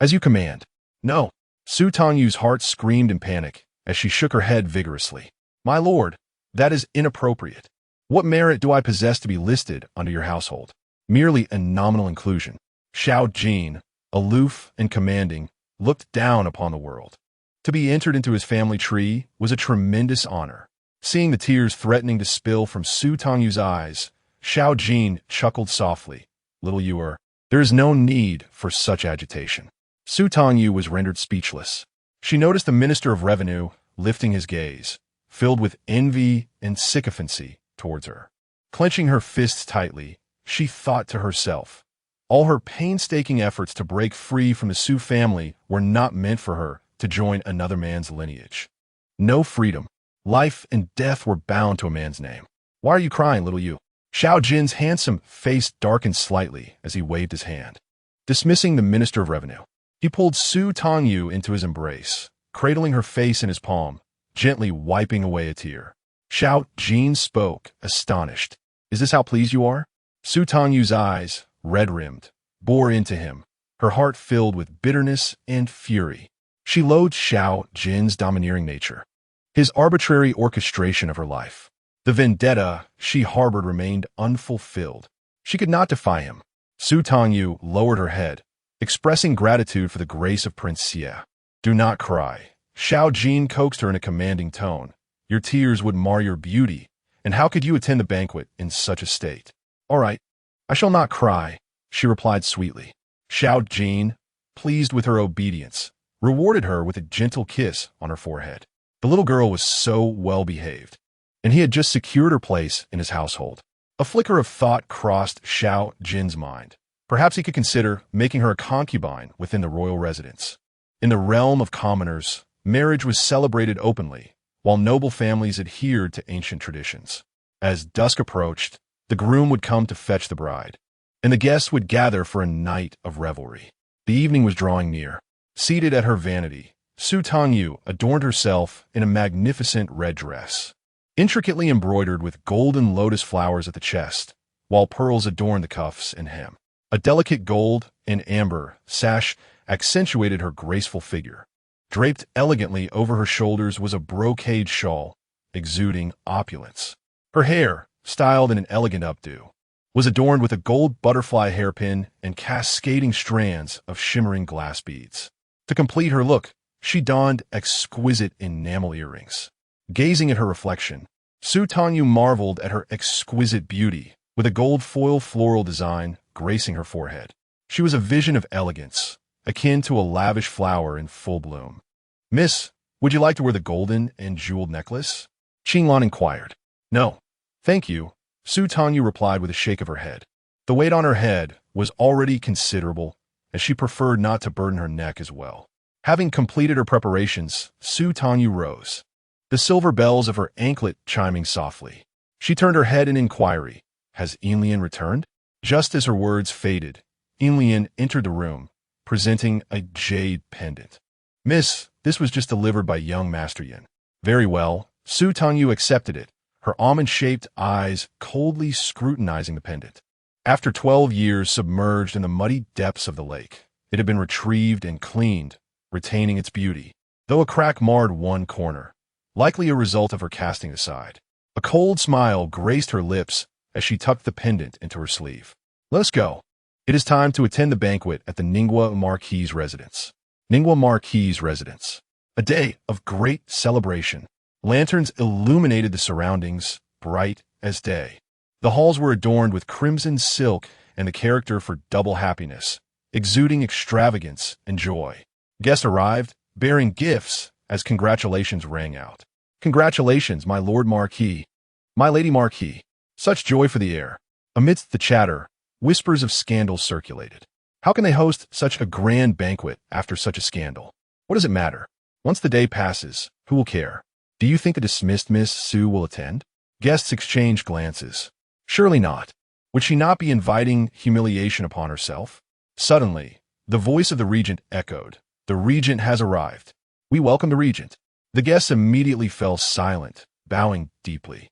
"As you command." "No." Su Tangyu's heart screamed in panic as she shook her head vigorously. "My lord, that is inappropriate. What merit do I possess to be listed under your household? Merely a nominal inclusion." Xiao Jin, aloof and commanding, looked down upon the world. To be entered into his family tree was a tremendous honor. Seeing the tears threatening to spill from Su Tangyu's eyes, Xiao Jin chuckled softly. "Little Yuer, there is no need for such agitation." Su Tangyu was rendered speechless. She noticed the Minister of Revenue lifting his gaze, filled with envy and sycophancy towards her. Clenching her fists tightly, she thought to herself, all her painstaking efforts to break free from the Su family were not meant for her to join another man's lineage. No freedom, life and death were bound to a man's name. "Why are you crying, little Yu?" Xiao Jin's handsome face darkened slightly as he waved his hand, dismissing the Minister of Revenue. He pulled Su Tangyu into his embrace, cradling her face in his palm, gently wiping away a tear. Xiao Jin spoke, astonished. "Is this how pleased you are?" Su Tangyu's eyes, red-rimmed, bore into him, her heart filled with bitterness and fury. She loathed Xiao Jin's domineering nature, his arbitrary orchestration of her life. The vendetta she harbored remained unfulfilled. She could not defy him. Su Tangyu lowered her head, expressing gratitude for the grace of Prince Xie. "Do not cry." Xiao Jin coaxed her in a commanding tone. "Your tears would mar your beauty, and how could you attend the banquet in such a state?" "All right, I shall not cry," she replied sweetly. Xiao Jin, pleased with her obedience, rewarded her with a gentle kiss on her forehead. The little girl was so well behaved, and he had just secured her place in his household. A flicker of thought crossed Xiao Jin's mind. Perhaps he could consider making her a concubine within the royal residence. In the realm of commoners, marriage was celebrated openly, while noble families adhered to ancient traditions. As dusk approached, the groom would come to fetch the bride, and the guests would gather for a night of revelry. The evening was drawing near. Seated at her vanity, Su Tangyu adorned herself in a magnificent red dress, intricately embroidered with golden lotus flowers at the chest, while pearls adorned the cuffs and hem. A delicate gold and amber sash accentuated her graceful figure. Draped elegantly over her shoulders was a brocade shawl, exuding opulence. Her hair, styled in an elegant updo, was adorned with a gold butterfly hairpin and cascading strands of shimmering glass beads. To complete her look, she donned exquisite enamel earrings. Gazing at her reflection, Su Tangyu marveled at her exquisite beauty, with a gold foil floral design gracing her forehead. She was a vision of elegance, akin to a lavish flower in full bloom. "Miss, would you like to wear the golden and jeweled necklace?" Qinglan inquired. "No, thank you," Su Tangyu replied with a shake of her head. The weight on her head was already considerable, as she preferred not to burden her neck as well. Having completed her preparations, Su Tangyu rose, the silver bells of her anklet chiming softly. She turned her head in inquiry. "Has Inlian returned?" Just as her words faded, Inlian entered the room, presenting a jade pendant. "Miss, this was just delivered by young Master Yin." "Very well." Su Tangyu accepted it, her almond-shaped eyes coldly scrutinizing the pendant. After 12 years submerged in the muddy depths of the lake, it had been retrieved and cleaned, retaining its beauty, though a crack marred one corner, likely a result of her casting aside. A cold smile graced her lips as she tucked the pendant into her sleeve. Let us go. It is time to attend the banquet at the Ningwa Marquis's residence. Ningwa Marquis's residence. A day of great celebration. Lanterns illuminated the surroundings, bright as day. The halls were adorned with crimson silk and the character for double happiness, exuding extravagance and joy. Guests arrived, bearing gifts as congratulations rang out. Congratulations, my Lord Marquis, my Lady Marquis. Such joy for the air. Amidst the chatter, whispers of scandal circulated. How can they host such a grand banquet after such a scandal? What does it matter? Once the day passes, who will care? Do you think the dismissed Miss Su will attend? Guests exchanged glances. Surely not. Would she not be inviting humiliation upon herself? Suddenly, the voice of the regent echoed. The regent has arrived. We welcome the regent. The guests immediately fell silent, bowing deeply.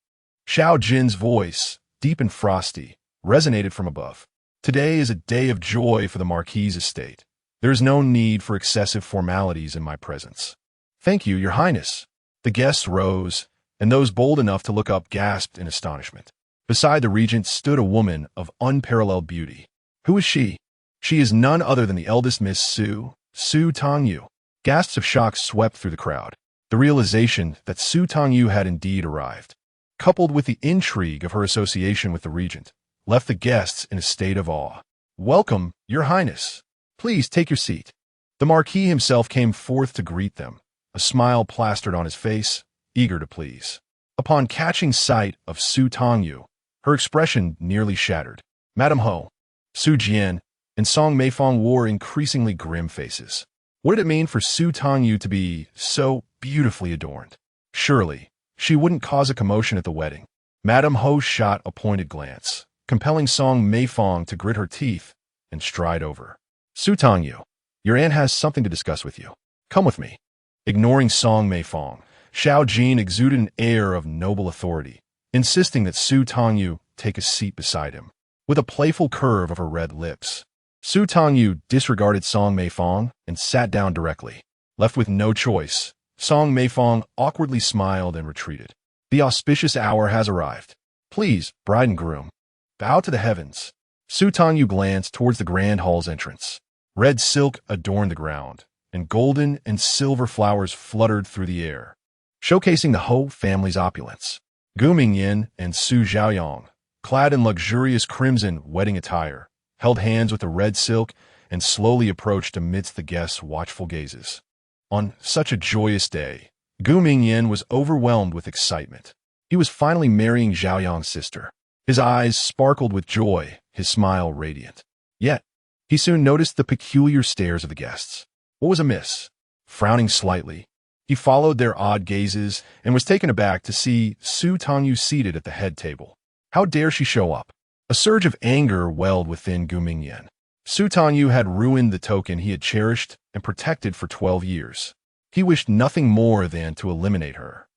Xiao Jin's voice, deep and frosty, resonated from above. Today is a day of joy for the Marquis's estate. There is no need for excessive formalities in my presence. Thank you, Your Highness. The guests rose, and those bold enough to look up gasped in astonishment. Beside the regent stood a woman of unparalleled beauty. Who is she? She is none other than the eldest Miss Su Tangyu. Gasps of shock swept through the crowd. The realization that Su Tangyu had indeed arrived, coupled with the intrigue of her association with the regent, left the guests in a state of awe. Welcome, Your Highness. Please take your seat. The Marquis himself came forth to greet them, a smile plastered on his face, eager to please. Upon catching sight of Su Tangyu, her expression nearly shattered. Madame Ho, Su Jian, and Song Meifong wore increasingly grim faces. What did it mean for Su Tangyu to be so beautifully adorned? Surely, she wouldn't cause a commotion at the wedding. Madame Ho shot a pointed glance, compelling Song Meifong to grit her teeth and stride over. Su Tangyu, your aunt has something to discuss with you. Come with me. Ignoring Song Meifong, Xiao Jin exuded an air of noble authority, insisting that Su Tangyu take a seat beside him. With a playful curve of her red lips, Su Tangyu disregarded Song Meifong and sat down directly. Left with no choice, Song Meifong awkwardly smiled and retreated. The auspicious hour has arrived. Please, bride and groom, bow to the heavens. Su Tangyu glanced towards the grand hall's entrance. Red silk adorned the ground, and golden and silver flowers fluttered through the air, showcasing the Ho family's opulence. Gu Mingyin and Su Zhaoyong, clad in luxurious crimson wedding attire, held hands with the red silk and slowly approached amidst the guests' watchful gazes. On such a joyous day, Gu Mingyin was overwhelmed with excitement. He was finally marrying Zhaoyong's sister. His eyes sparkled with joy, his smile radiant. Yet, he soon noticed the peculiar stares of the guests. What was amiss? Frowning slightly, he followed their odd gazes and was taken aback to see Su Tangyu seated at the head table. How dare she show up? A surge of anger welled within Gu Mingyin. Su Tangyu had ruined the token he had cherished and protected for 12 years. He wished nothing more than to eliminate her.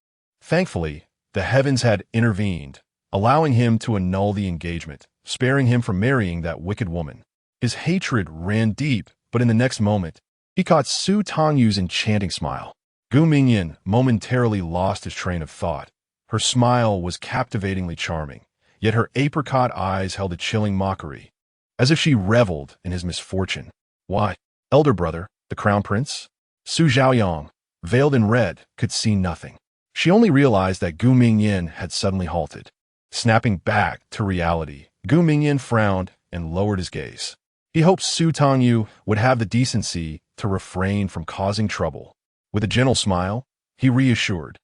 Thankfully, the heavens had intervened, allowing him to annul the engagement, sparing him from marrying that wicked woman. His hatred ran deep, but in the next moment, he caught Su Tangyu's enchanting smile. Gu Mingyin momentarily lost his train of thought. Her smile was captivatingly charming, yet her apricot eyes held a chilling mockery, as if she reveled in his misfortune. Why, elder brother, the crown prince? Su Zhaoyong, veiled in red, could see nothing. She only realized that Gu Mingyin had suddenly halted. Snapping back to reality, Gu Mingyin frowned and lowered his gaze. He hoped Su Tangyu would have the decency to refrain from causing trouble. With a gentle smile, he reassured,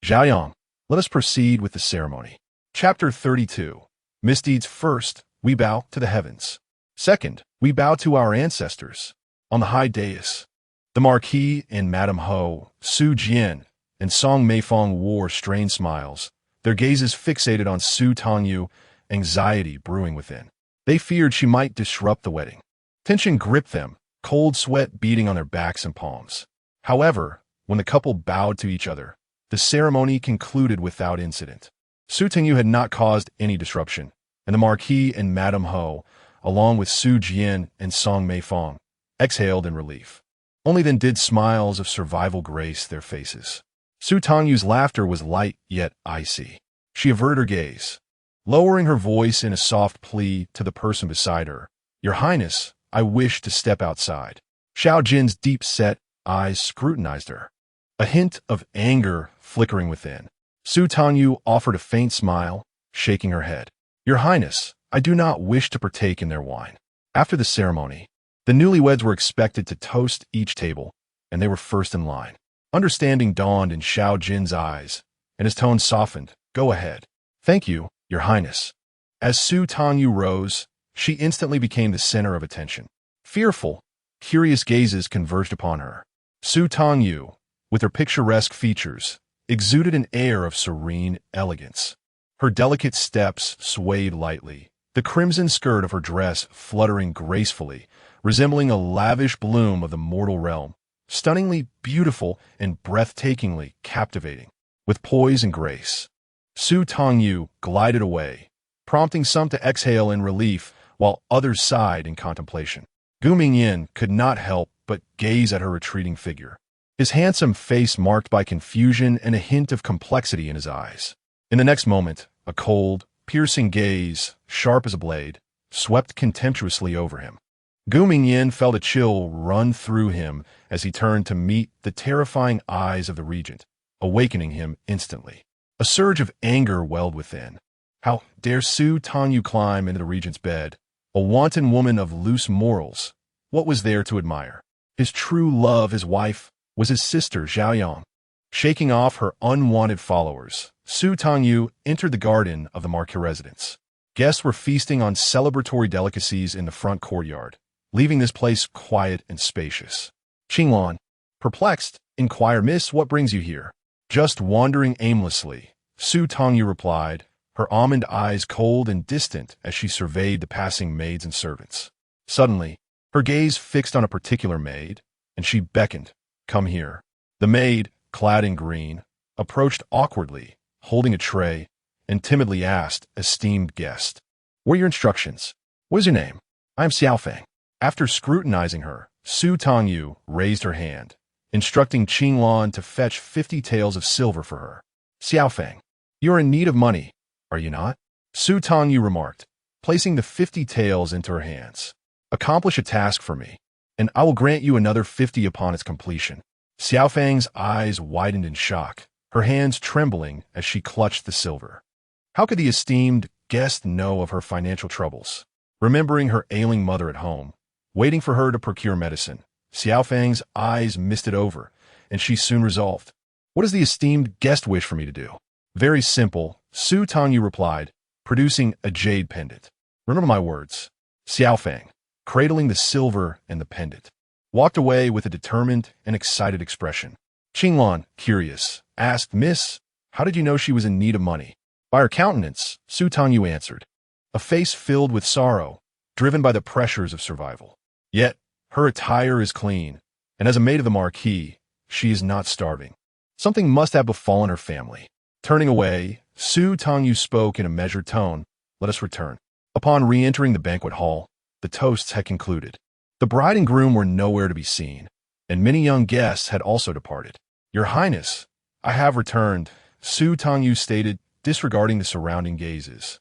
Zhaoyong, let us proceed with the ceremony. Chapter 32. Misdeeds first, we bow to the heavens. Second, we bow to our ancestors. On the high dais, the Marquis and Madame Ho, Su Jian, and Song Meifong wore strained smiles, their gazes fixated on Su Tangyu, anxiety brewing within. They feared she might disrupt the wedding. Tension gripped them, cold sweat beading on their backs and palms. However, when the couple bowed to each other, the ceremony concluded without incident. Su Tangyu had not caused any disruption, and the Marquis and Madame Ho, along with Su Jian and Song Meifeng, exhaled in relief. Only then did smiles of survival grace their faces. Su Tangyu's laughter was light yet icy. She averted her gaze, lowering her voice in a soft plea to the person beside her. "Your Highness, I wish to step outside." Xiao Jin's deep-set eyes scrutinized her, a hint of anger flickering within. Su Tangyu offered a faint smile, shaking her head. "Your Highness, I do not wish to partake in their wine." After the ceremony, the newlyweds were expected to toast each table, and they were first in line. Understanding dawned in Xiao Jin's eyes, and his tone softened. "Go ahead." "Thank you, Your Highness." As Su Tangyu rose, she instantly became the center of attention. Fearful, curious gazes converged upon her. Su Tangyu, with her picturesque features, exuded an air of serene elegance. Her delicate steps swayed lightly, the crimson skirt of her dress fluttering gracefully, resembling a lavish bloom of the mortal realm, stunningly beautiful and breathtakingly captivating. With poise and grace, Su Tangyu glided away, prompting some to exhale in relief while others sighed in contemplation. Gu Mingyan could not help but gaze at her retreating figure, his handsome face marked by confusion and a hint of complexity in his eyes. In the next moment, a cold, piercing gaze, sharp as a blade, swept contemptuously over him. Gu Mingyan felt a chill run through him as he turned to meet the terrifying eyes of the regent, awakening him instantly. A surge of anger welled within. How dare Su Tangyu climb into the regent's bed? A wanton woman of loose morals. What was there to admire? His true love, his wife, was his sister Xiaoyang. Shaking off her unwanted followers, Su Tangyu entered the garden of the Marquis residence. Guests were feasting on celebratory delicacies in the front courtyard, leaving this place quiet and spacious. Qinglan, perplexed, inquired, "Miss, what brings you here?" "Just wandering aimlessly," Su Tangyu replied, her almond eyes cold and distant as she surveyed the passing maids and servants. Suddenly, her gaze fixed on a particular maid, and she beckoned, "Come here." The maid, clad in green, approached awkwardly, holding a tray, and timidly asked, "Esteemed guest, what are your instructions? What is your name?" "I am Xiaofeng." After scrutinizing her, Su Tangyu raised her hand, instructing Qinglan to fetch 50 taels of silver for her. "Xiaofeng, you are in need of money, are you not?" Su Tangyu remarked, placing the 50 taels into her hands. "Accomplish a task for me, and I will grant you another 50 upon its completion." Xiaofeng's eyes widened in shock, her hands trembling as she clutched the silver. How could the esteemed guest know of her financial troubles? Remembering her ailing mother at home, waiting for her to procure medicine, Xiaofeng's eyes misted over, and she soon resolved. "What does the esteemed guest wish for me to do?" "Very simple," Su Tangyu replied, producing a jade pendant. "Remember my words." Xiaofeng, cradling the silver and the pendant, walked away with a determined and excited expression. Qinglan, curious, asked, "Miss, how did you know she was in need of money?" "By her countenance," Su Tangyu answered, a face filled with sorrow, driven by the pressures of survival. "Yet, her attire is clean, and as a maid of the Marquis, she is not starving. Something must have befallen her family." Turning away, Su Tangyu spoke in a measured tone, "Let us return." Upon re-entering the banquet hall, the toasts had concluded. The bride and groom were nowhere to be seen, and many young guests had also departed. "Your Highness, I have returned," Su Tangyu stated, disregarding the surrounding gazes.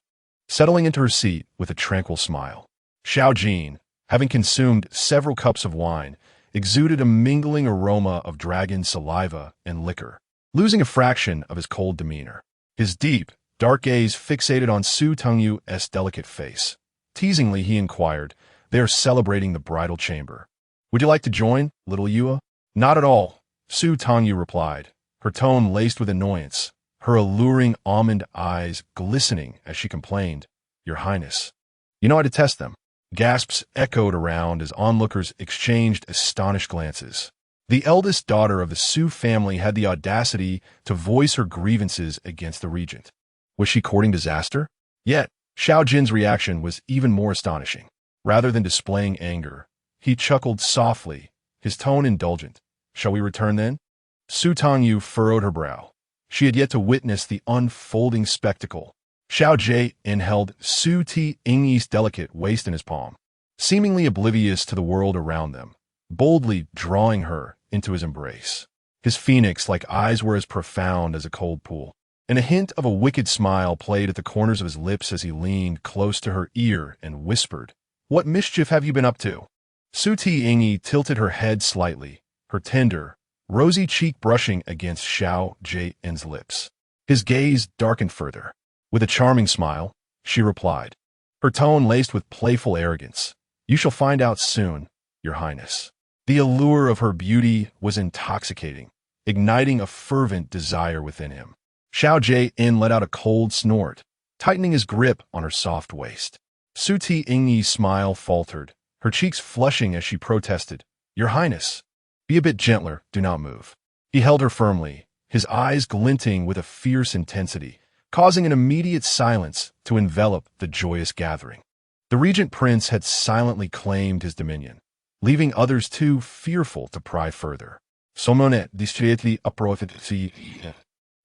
Settling into her seat with a tranquil smile, Xiao Jin, having consumed several cups of wine, exuded a mingling aroma of dragon saliva and liquor, losing a fraction of his cold demeanor. His deep, dark gaze fixated on Su Tangyu's delicate face. Teasingly, he inquired, "They are celebrating the bridal chamber. Would you like to join, little Yua?" "Not at all," Su Tangyu replied, her tone laced with annoyance, her alluring almond eyes glistening as she complained, "Your Highness, you know I detest them." Gasps echoed around as onlookers exchanged astonished glances. The eldest daughter of the Su family had the audacity to voice her grievances against the regent. Was she courting disaster? Yet, Xiao Jin's reaction was even more astonishing. Rather than displaying anger, he chuckled softly, his tone indulgent. "Shall we return then?" Su Tangyu furrowed her brow. She had yet to witness the unfolding spectacle. Xiao Jin held Su Tingyi's delicate waist in his palm, seemingly oblivious to the world around them, boldly drawing her into his embrace. His phoenix-like eyes were as profound as a cold pool, and a hint of a wicked smile played at the corners of his lips as he leaned close to her ear and whispered, "What mischief have you been up to?" Su Tingyi tilted her head slightly, her tender, rosy cheek brushing against Xiao Jin's lips. His gaze darkened further. With a charming smile, she replied, her tone laced with playful arrogance, "You shall find out soon, Your Highness." The allure of her beauty was intoxicating, igniting a fervent desire within him. Xiao Jin let out a cold snort, tightening his grip on her soft waist. Su Tingyi's smile faltered, her cheeks flushing as she protested, "Your Highness, be a bit gentler, do not move." He held her firmly, his eyes glinting with a fierce intensity, causing an immediate silence to envelop the joyous gathering. The regent prince had silently claimed his dominion, leaving others too fearful to pry further. Somonet discreetly approached,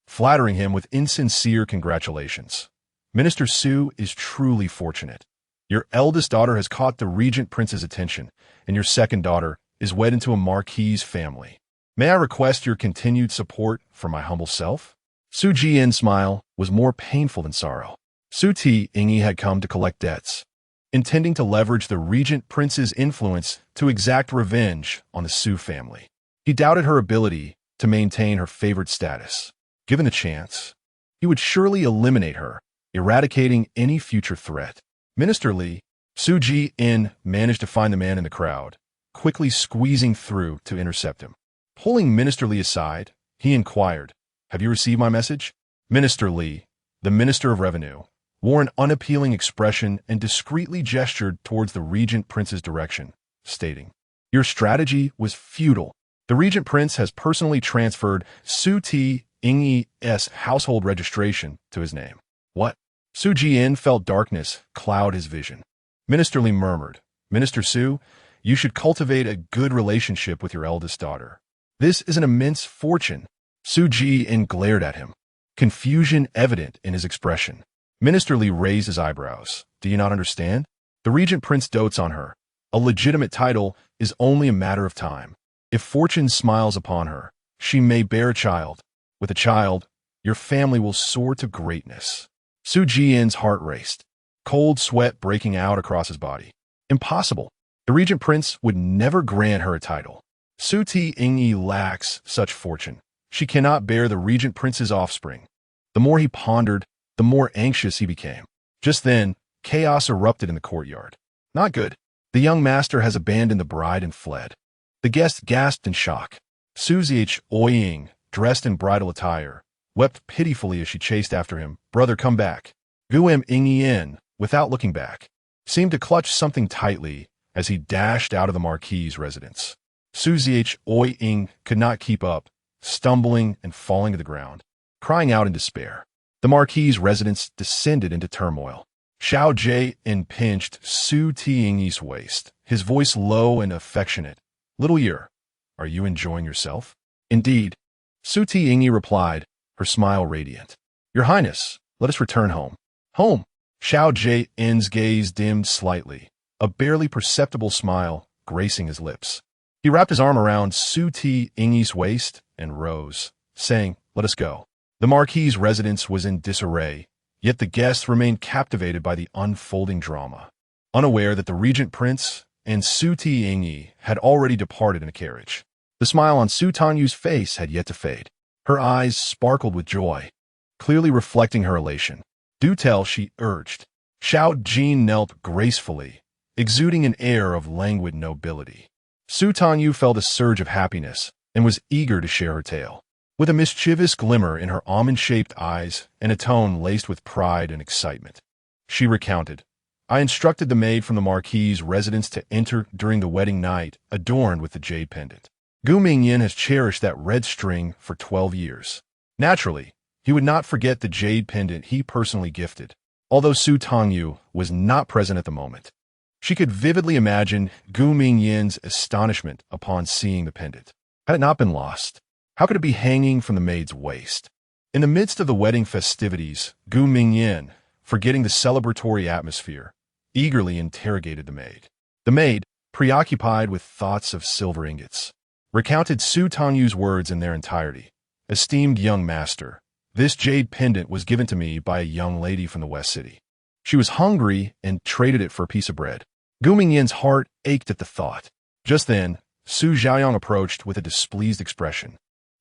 flattering him with insincere congratulations. "Minister Su is truly fortunate. Your eldest daughter has caught the regent prince's attention, and your second daughter is wed into a marquis's family. May I request your continued support for my humble self?" Su Jin's smile was more painful than sorrow. Su Tingyi had come to collect debts, intending to leverage the regent prince's influence to exact revenge on the Su family. He doubted her ability to maintain her favored status. Given the chance, he would surely eliminate her, eradicating any future threat. Minister Li, Su Jin managed to find the man in the crowd, quickly squeezing through to intercept him. Pulling Minister Li aside, he inquired, "Have you received my message?" Minister Li, the Minister of Revenue, wore an unappealing expression and discreetly gestured towards the regent prince's direction, stating, "Your strategy was futile. The regent prince has personally transferred Su Tingyi's household registration to his name." "What?" Su Jin felt darkness cloud his vision. Minister Li murmured, "Minister Su, you should cultivate a good relationship with your eldest daughter. This is an immense fortune." Su Jin glared at him, confusion evident in his expression. Minister Li raised his eyebrows. "Do you not understand? The regent prince dotes on her. A legitimate title is only a matter of time. If fortune smiles upon her, she may bear a child. With a child, your family will soar to greatness." Su Jin's heart raced, cold sweat breaking out across his body. Impossible. The regent prince would never grant her a title. Su Tingyi lacks such fortune. She cannot bear the regent prince's offspring. The more he pondered, the more anxious he became. Just then, chaos erupted in the courtyard. Not good. The young master has abandoned the bride and fled. The guests gasped in shock. Su Ziying, dressed in bridal attire, wept pitifully as she chased after him. "Brother, come back." Guem Ingyin, without looking back, seemed to clutch something tightly as he dashed out of the marquis's residence. Su Ziying could not keep up, stumbling and falling to the ground, crying out in despair. The marquis's residence descended into turmoil. Xiao Jin pinched Su Tingyi's waist, his voice low and affectionate. "Little ear, are you enjoying yourself?" "Indeed," Su Tingyi replied, her smile radiant. "Your Highness, let us return home." "Home?" Xiao Jin's gaze dimmed slightly, a barely perceptible smile gracing his lips. He wrapped his arm around Su Tingyi's waist and rose, saying, "Let us go." The marquis's residence was in disarray, yet the guests remained captivated by the unfolding drama, unaware that the regent prince and Su Tingyi had already departed in a carriage. The smile on Su Tangyu's face had yet to fade. Her eyes sparkled with joy, clearly reflecting her elation. "Do tell," she urged. Xiao Jin knelt gracefully, exuding an air of languid nobility. Su Tangyu felt a surge of happiness and was eager to share her tale. With a mischievous glimmer in her almond-shaped eyes and a tone laced with pride and excitement, she recounted, "I instructed the maid from the marquis's residence to enter during the wedding night adorned with the jade pendant. Gu Mingyan has cherished that red string for 12 years. Naturally, he would not forget the jade pendant he personally gifted, although Su Tangyu was not present at the moment. She could vividly imagine Gu Mingyan's astonishment upon seeing the pendant. Had it not been lost? How could it be hanging from the maid's waist? In the midst of the wedding festivities, Gu Mingyan, forgetting the celebratory atmosphere, eagerly interrogated the maid. The maid, preoccupied with thoughts of silver ingots, recounted Su Tangyu's words in their entirety. Esteemed young master, this jade pendant was given to me by a young lady from the West City. She was hungry and traded it for a piece of bread. Gu Mingyan's heart ached at the thought. Just then, Su Xiaoyang approached with a displeased expression,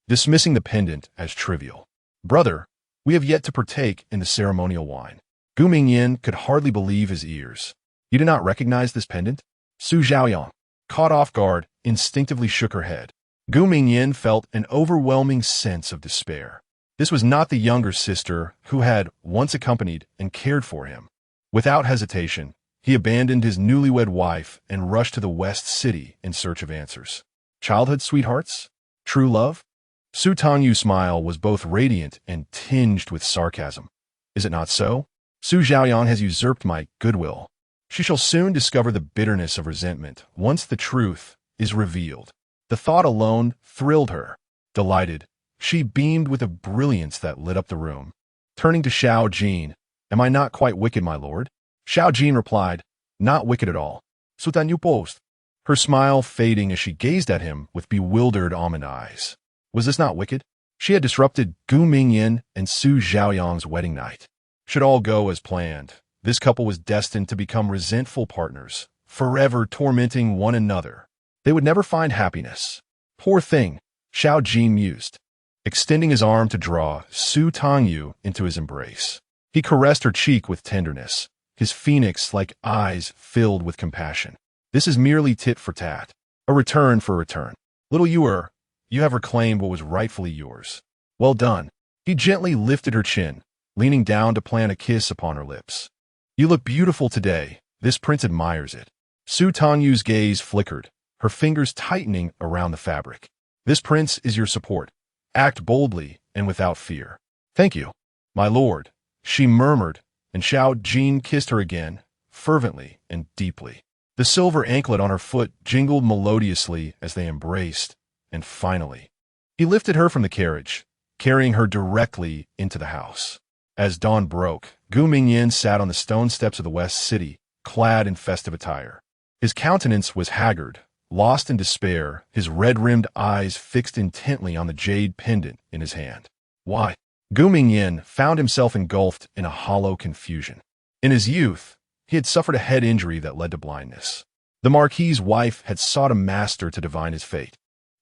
dismissing the pendant as trivial. Brother, we have yet to partake in the ceremonial wine. Gu Mingyan could hardly believe his ears. You do not recognize this pendant? Su Xiaoyang, caught off guard, instinctively shook her head. Gu Mingyan felt an overwhelming sense of despair. This was not the younger sister who had once accompanied and cared for him. Without hesitation, he abandoned his newlywed wife and rushed to the West City in search of answers. Childhood sweethearts? True love? Su Tangyu's smile was both radiant and tinged with sarcasm. Is it not so? Su Xiaoyang has usurped my goodwill. She shall soon discover the bitterness of resentment once the truth is revealed. The thought alone thrilled her. Delighted, she beamed with a brilliance that lit up the room. Turning to Xiao Jin, am I not quite wicked, my lord? Xiao Jin replied, not wicked at all. Sultan you post. Her smile fading as she gazed at him with bewildered almond eyes. Was this not wicked? She had disrupted Gu Mingyan and Su Xiaoyang's wedding night. Should all go as planned, this couple was destined to become resentful partners, forever tormenting one another. They would never find happiness. Poor thing, Xiao Jin mused, extending his arm to draw Su Tangyu into his embrace. He caressed her cheek with tenderness, his phoenix-like eyes filled with compassion. This is merely tit for tat, a return for a return. Little Yuer, you have reclaimed what was rightfully yours. Well done. He gently lifted her chin, leaning down to plant a kiss upon her lips. You look beautiful today. This prince admires it. Su Tangyu's gaze flickered, her fingers tightening around the fabric. This prince is your support. Act boldly and without fear. Thank you, my lord, she murmured, and Xiao Jin kissed her again, fervently and deeply. The silver anklet on her foot jingled melodiously as they embraced, and finally, he lifted her from the carriage, carrying her directly into the house. As dawn broke, Gu Mingyan sat on the stone steps of the West City, clad in festive attire. His countenance was haggard, lost in despair, his red-rimmed eyes fixed intently on the jade pendant in his hand. Why? Gu Mingyan found himself engulfed in a hollow confusion. In his youth, he had suffered a head injury that led to blindness. The Marquis's wife had sought a master to divine his fate,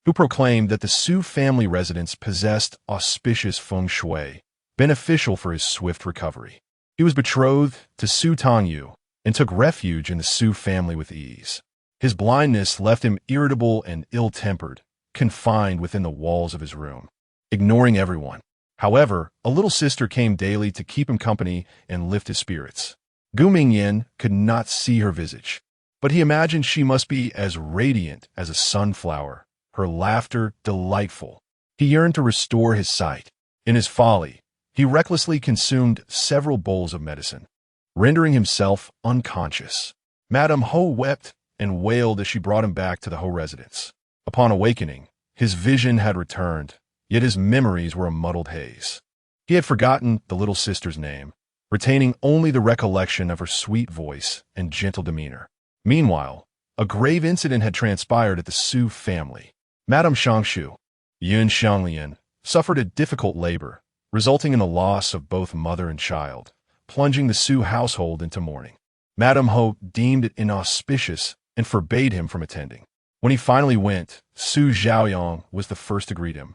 who proclaimed that the Su family residence possessed auspicious feng shui, beneficial for his swift recovery. He was betrothed to Su Tangyu and took refuge in the Su family with ease. His blindness left him irritable and ill-tempered, confined within the walls of his room, ignoring everyone. However, a little sister came daily to keep him company and lift his spirits. Gu Mingyan could not see her visage, but he imagined she must be as radiant as a sunflower, her laughter delightful. He yearned to restore his sight. In his folly, he recklessly consumed several bowls of medicine, rendering himself unconscious. Madame Ho wept and wailed as she brought him back to the Ho residence. Upon awakening, his vision had returned, yet his memories were a muddled haze. He had forgotten the little sister's name, retaining only the recollection of her sweet voice and gentle demeanor. Meanwhile, a grave incident had transpired at the Su family. Madame Shangshu, Yun Xianglian, suffered a difficult labor, resulting in the loss of both mother and child, plunging the Su household into mourning. Madame Ho deemed it inauspicious and forbade him from attending. When he finally went, Su Xiaoyang was the first to greet him,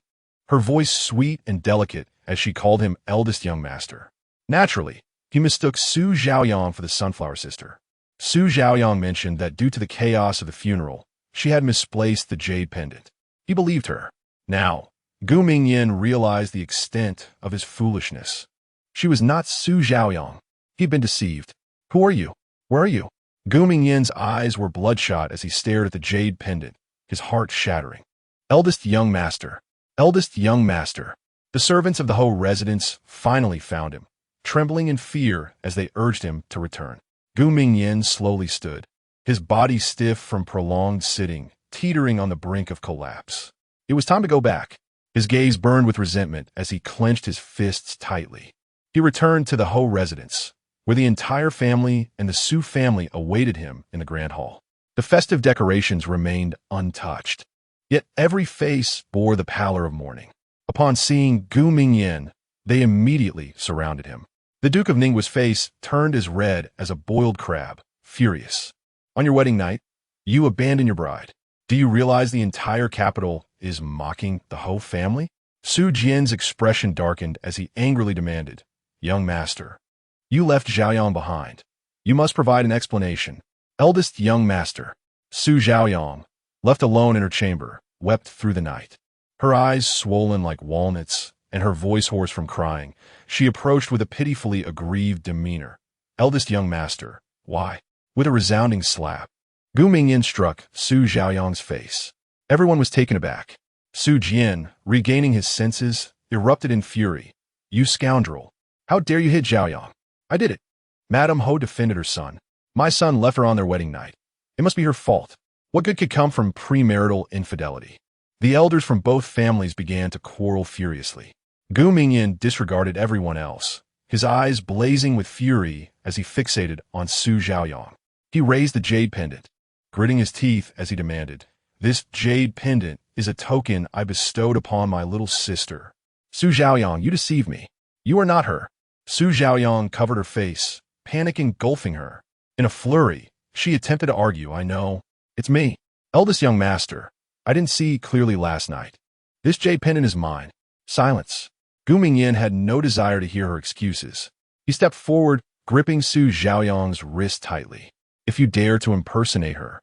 her voice sweet and delicate as she called him eldest young master. Naturally, he mistook Su Xiaoyang for the sunflower sister. Su Xiaoyang mentioned that due to the chaos of the funeral, she had misplaced the jade pendant. He believed her. Now, Gu Mingyan realized the extent of his foolishness. She was not Su Xiaoyang. He'd been deceived. Who are you? Where are you? Gu Mingyan's eyes were bloodshot as he stared at the jade pendant, his heart shattering. Eldest young master. Eldest young master. The servants of the Ho residence finally found him, trembling in fear as they urged him to return. Gu Mingyan slowly stood, his body stiff from prolonged sitting, teetering on the brink of collapse. It was time to go back. His gaze burned with resentment as he clenched his fists tightly. He returned to the Ho residence, where the entire family and the Su family awaited him in the grand hall. The festive decorations remained untouched, yet every face bore the pallor of mourning. Upon seeing Gu Mingyan, they immediately surrounded him. The Duke of Ninggua's face turned as red as a boiled crab, furious. On your wedding night, you abandon your bride. Do you realize the entire capital is mocking the whole family? Su Jian's expression darkened as he angrily demanded, Young master, you left Xiaoyang behind. You must provide an explanation. Eldest young master, Su Xiaoyang, left alone in her chamber, wept through the night. Her eyes swollen like walnuts and her voice hoarse from crying, she approached with a pitifully aggrieved demeanor. Eldest young master, why? With a resounding slap, Gu Mingyan struck Su Xiaoyang's face. Everyone was taken aback. Su Jian, regaining his senses, erupted in fury. You scoundrel! How dare you hit Xiaoyang? I did it. Madame Ho defended her son. My son left her on their wedding night. It must be her fault. What good could come from premarital infidelity? The elders from both families began to quarrel furiously. Gu Mingyan disregarded everyone else, his eyes blazing with fury as he fixated on Su Xiaoyang. He raised the jade pendant, gritting his teeth as he demanded, This jade pendant is a token I bestowed upon my little sister. Su Xiaoyang, you deceived me. You are not her. Su Xiaoyang covered her face, panic engulfing her. In a flurry, she attempted to argue, I know. It's me. Eldest young master. I didn't see clearly last night. This jade pendant is mine. Silence. Gu Mingyan had no desire to hear her excuses. He stepped forward, gripping Su Xiaoyang's wrist tightly. If you dare to impersonate her,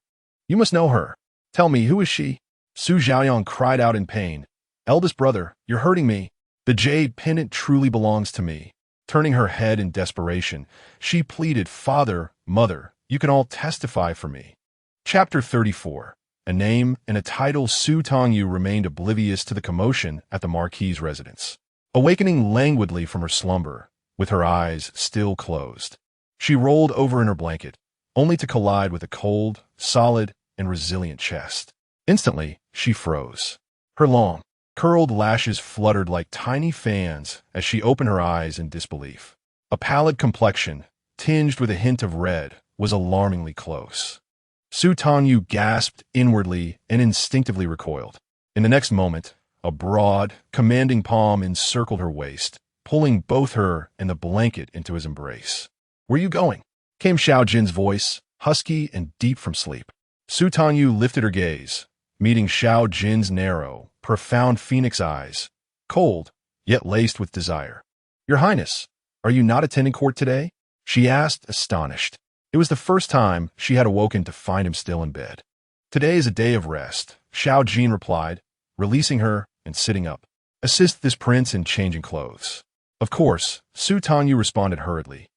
you must know her. Tell me, who is she? Su Xiaoyang cried out in pain. Eldest brother, you're hurting me. The jade pendant truly belongs to me. Turning her head in desperation, she pleaded, Father, Mother, you can all testify for me. Chapter 34. A name and a title. Su Tangyu remained oblivious to the commotion at the Marquis's residence. Awakening languidly from her slumber, with her eyes still closed, she rolled over in her blanket, only to collide with a cold, solid, and resilient chest. Instantly, she froze. Her long, curled lashes fluttered like tiny fans as she opened her eyes in disbelief. A pallid complexion, tinged with a hint of red, was alarmingly close. Su Tangyu gasped inwardly and instinctively recoiled. In the next moment, a broad, commanding palm encircled her waist, pulling both her and the blanket into his embrace. Where are you going? Came Xiao Jin's voice, husky and deep from sleep. Su Tangyu lifted her gaze, meeting Xiao Jin's narrow, profound phoenix eyes, cold, yet laced with desire. Your Highness, are you not attending court today? She asked, astonished. It was the first time she had awoken to find him still in bed. Today is a day of rest, Xiao Jin replied, releasing her and sitting up. Assist this prince in changing clothes. Of course, Su Tangyu responded hurriedly,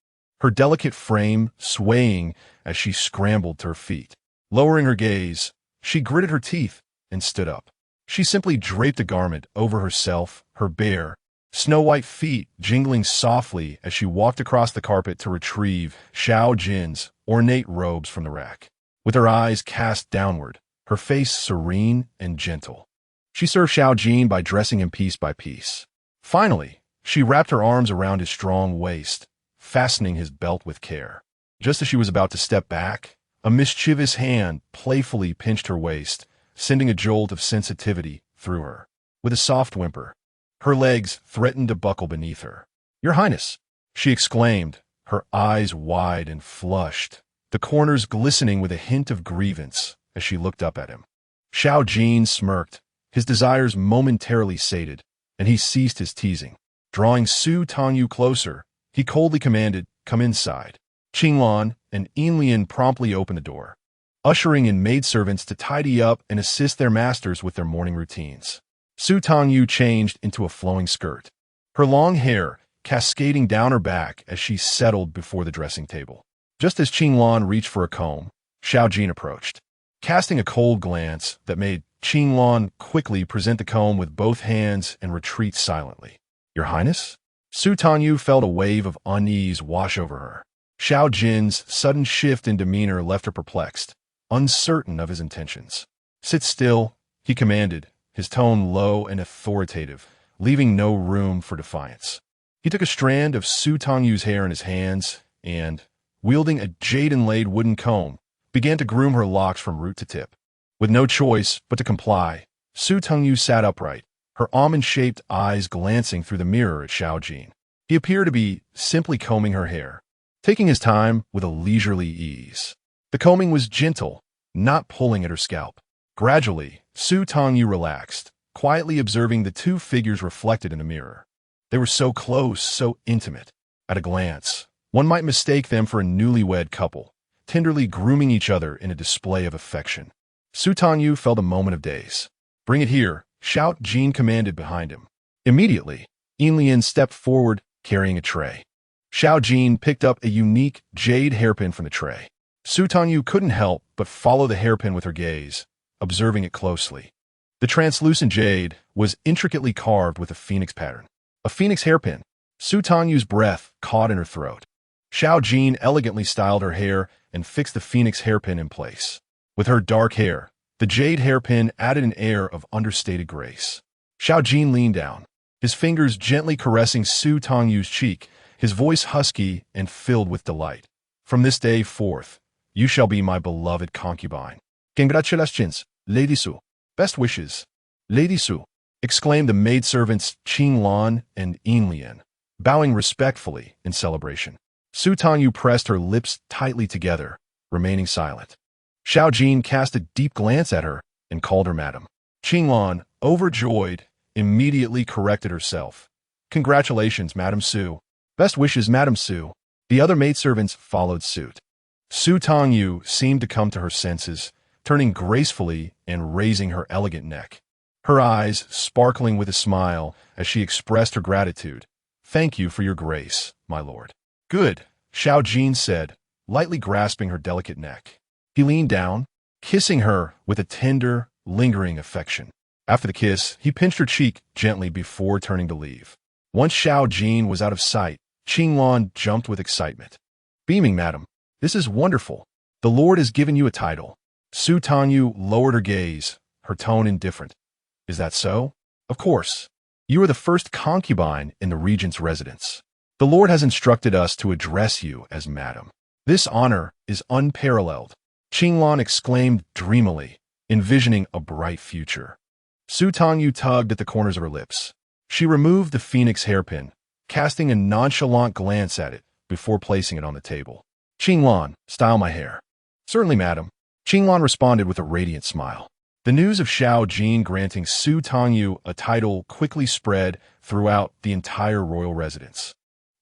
her delicate frame swaying as she scrambled to her feet. Lowering her gaze, she gritted her teeth and stood up. She simply draped a garment over herself, her bare, snow-white feet jingling softly as she walked across the carpet to retrieve Xiao Jin's ornate robes from the rack. With her eyes cast downward, her face serene and gentle, she served Xiao Jin by dressing him piece by piece. Finally, she wrapped her arms around his strong waist, fastening his belt with care. Just as she was about to step back, a mischievous hand playfully pinched her waist, sending a jolt of sensitivity through her. With a soft whimper, her legs threatened to buckle beneath her. Your Highness, she exclaimed, her eyes wide and flushed, the corners glistening with a hint of grievance as she looked up at him. Xiao Jin smirked, his desires momentarily sated, and he ceased his teasing. Drawing Su Tangyu closer, he coldly commanded, Come inside. Qinglan and Yinlian promptly opened the door, ushering in maidservants to tidy up and assist their masters with their morning routines. Su Tangyu changed into a flowing skirt, her long hair cascading down her back as she settled before the dressing table. Just as Qinglan reached for a comb, Xiao Jin approached, casting a cold glance that made Qinglan quickly present the comb with both hands and retreat silently. Your Highness? Su Tangyu felt a wave of unease wash over her. Xiao Jin's sudden shift in demeanor left her perplexed, uncertain of his intentions. Sit still, he commanded, his tone low and authoritative, leaving no room for defiance. He took a strand of Su Tangyu's hair in his hands and, wielding a jade-inlaid wooden comb, began to groom her locks from root to tip. With no choice but to comply, Su Tangyu sat upright, her almond-shaped eyes glancing through the mirror at Xiao Jin. He appeared to be simply combing her hair, taking his time with a leisurely ease. The combing was gentle, not pulling at her scalp. Gradually, Su Tangyu relaxed, quietly observing the two figures reflected in the mirror. They were so close, so intimate. At a glance, one might mistake them for a newlywed couple, tenderly grooming each other in a display of affection. Su Tangyu felt a moment of daze. "Bring it here," Xiao Jin commanded behind him. Immediately, Lian stepped forward, carrying a tray. Xiao Jin picked up a unique jade hairpin from the tray. Su Tangyu couldn't help but follow the hairpin with her gaze, observing it closely. The translucent jade was intricately carved with a phoenix pattern. A phoenix hairpin. Su Tangyu's breath caught in her throat. Xiao Jin elegantly styled her hair and fixed the phoenix hairpin in place. With her dark hair, the jade hairpin added an air of understated grace. Xiao Jin leaned down, his fingers gently caressing Su Tangyu's cheek, his voice husky and filled with delight. "From this day forth, you shall be my beloved concubine. Congratulations, Lady Su. Best wishes, Lady Su," exclaimed the maidservants Qinglan and Lian, bowing respectfully in celebration. Su Tangyu pressed her lips tightly together, remaining silent. Xiao Jin cast a deep glance at her and called her madam. Qinglan, overjoyed, immediately corrected herself. "Congratulations, Madam Su. Best wishes, Madam Su." The other maidservants followed suit. Su Tangyu seemed to come to her senses, turning gracefully and raising her elegant neck. Her eyes sparkling with a smile as she expressed her gratitude. "Thank you for your grace, my lord." "Good," Xiao Jin said, lightly grasping her delicate neck. He leaned down, kissing her with a tender, lingering affection. After the kiss, he pinched her cheek gently before turning to leave. Once Xiao Jin was out of sight, Qinglan jumped with excitement. "Beaming, madam, this is wonderful. The Lord has given you a title." Su Tangyu lowered her gaze, her tone indifferent. "Is that so?" "Of course. You are the first concubine in the regent's residence. The Lord has instructed us to address you as madam. This honor is unparalleled," Qinglan exclaimed dreamily, envisioning a bright future. Su Tangyu tugged at the corners of her lips. She removed the phoenix hairpin, casting a nonchalant glance at it before placing it on the table. "Qinglan, style my hair." "Certainly, madam." Qinglan responded with a radiant smile. The news of Xiao Jin granting Su Tangyu a title quickly spread throughout the entire royal residence.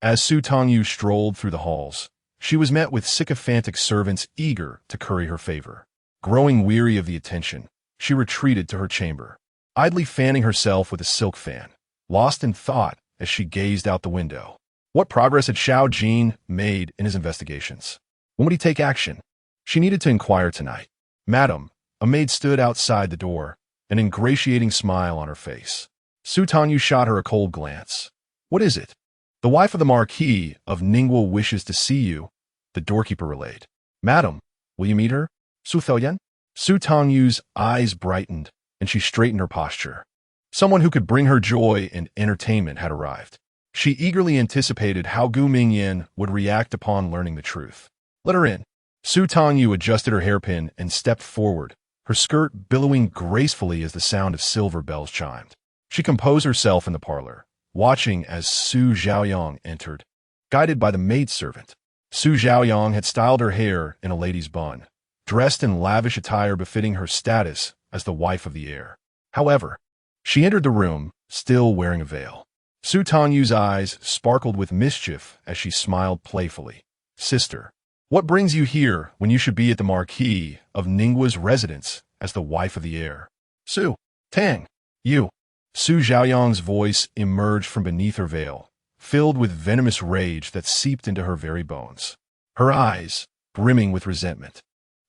As Su Tangyu strolled through the halls, she was met with sycophantic servants eager to curry her favor. Growing weary of the attention, she retreated to her chamber, idly fanning herself with a silk fan, lost in thought as she gazed out the window. What progress had Xiao Jin made in his investigations? When would he take action? She needed to inquire tonight. "Madam," a maid stood outside the door, an ingratiating smile on her face. Su Tangyu shot her a cold glance. "What is it?" "The wife of the Marquis of Ningguo wishes to see you," the doorkeeper relayed. "Madam, will you meet her?" "Su Thoyan?" Su Tangyu's eyes brightened, and she straightened her posture. Someone who could bring her joy and entertainment had arrived. She eagerly anticipated how Gu Mingyan would react upon learning the truth. "Let her in." Su Tangyu adjusted her hairpin and stepped forward, her skirt billowing gracefully as the sound of silver bells chimed. She composed herself in the parlor, watching as Su Zhaoyang entered, guided by the maidservant. Su Zhaoyang had styled her hair in a lady's bun, dressed in lavish attire befitting her status as the wife of the heir. However, she entered the room, still wearing a veil. Su Tangyu's eyes sparkled with mischief as she smiled playfully. "Sister, what brings you here when you should be at the Marquis of Ningguo's residence as the wife of the heir?" "Su, Tang, you." Su Zhaoyang's voice emerged from beneath her veil, filled with venomous rage that seeped into her very bones. Her eyes, brimming with resentment,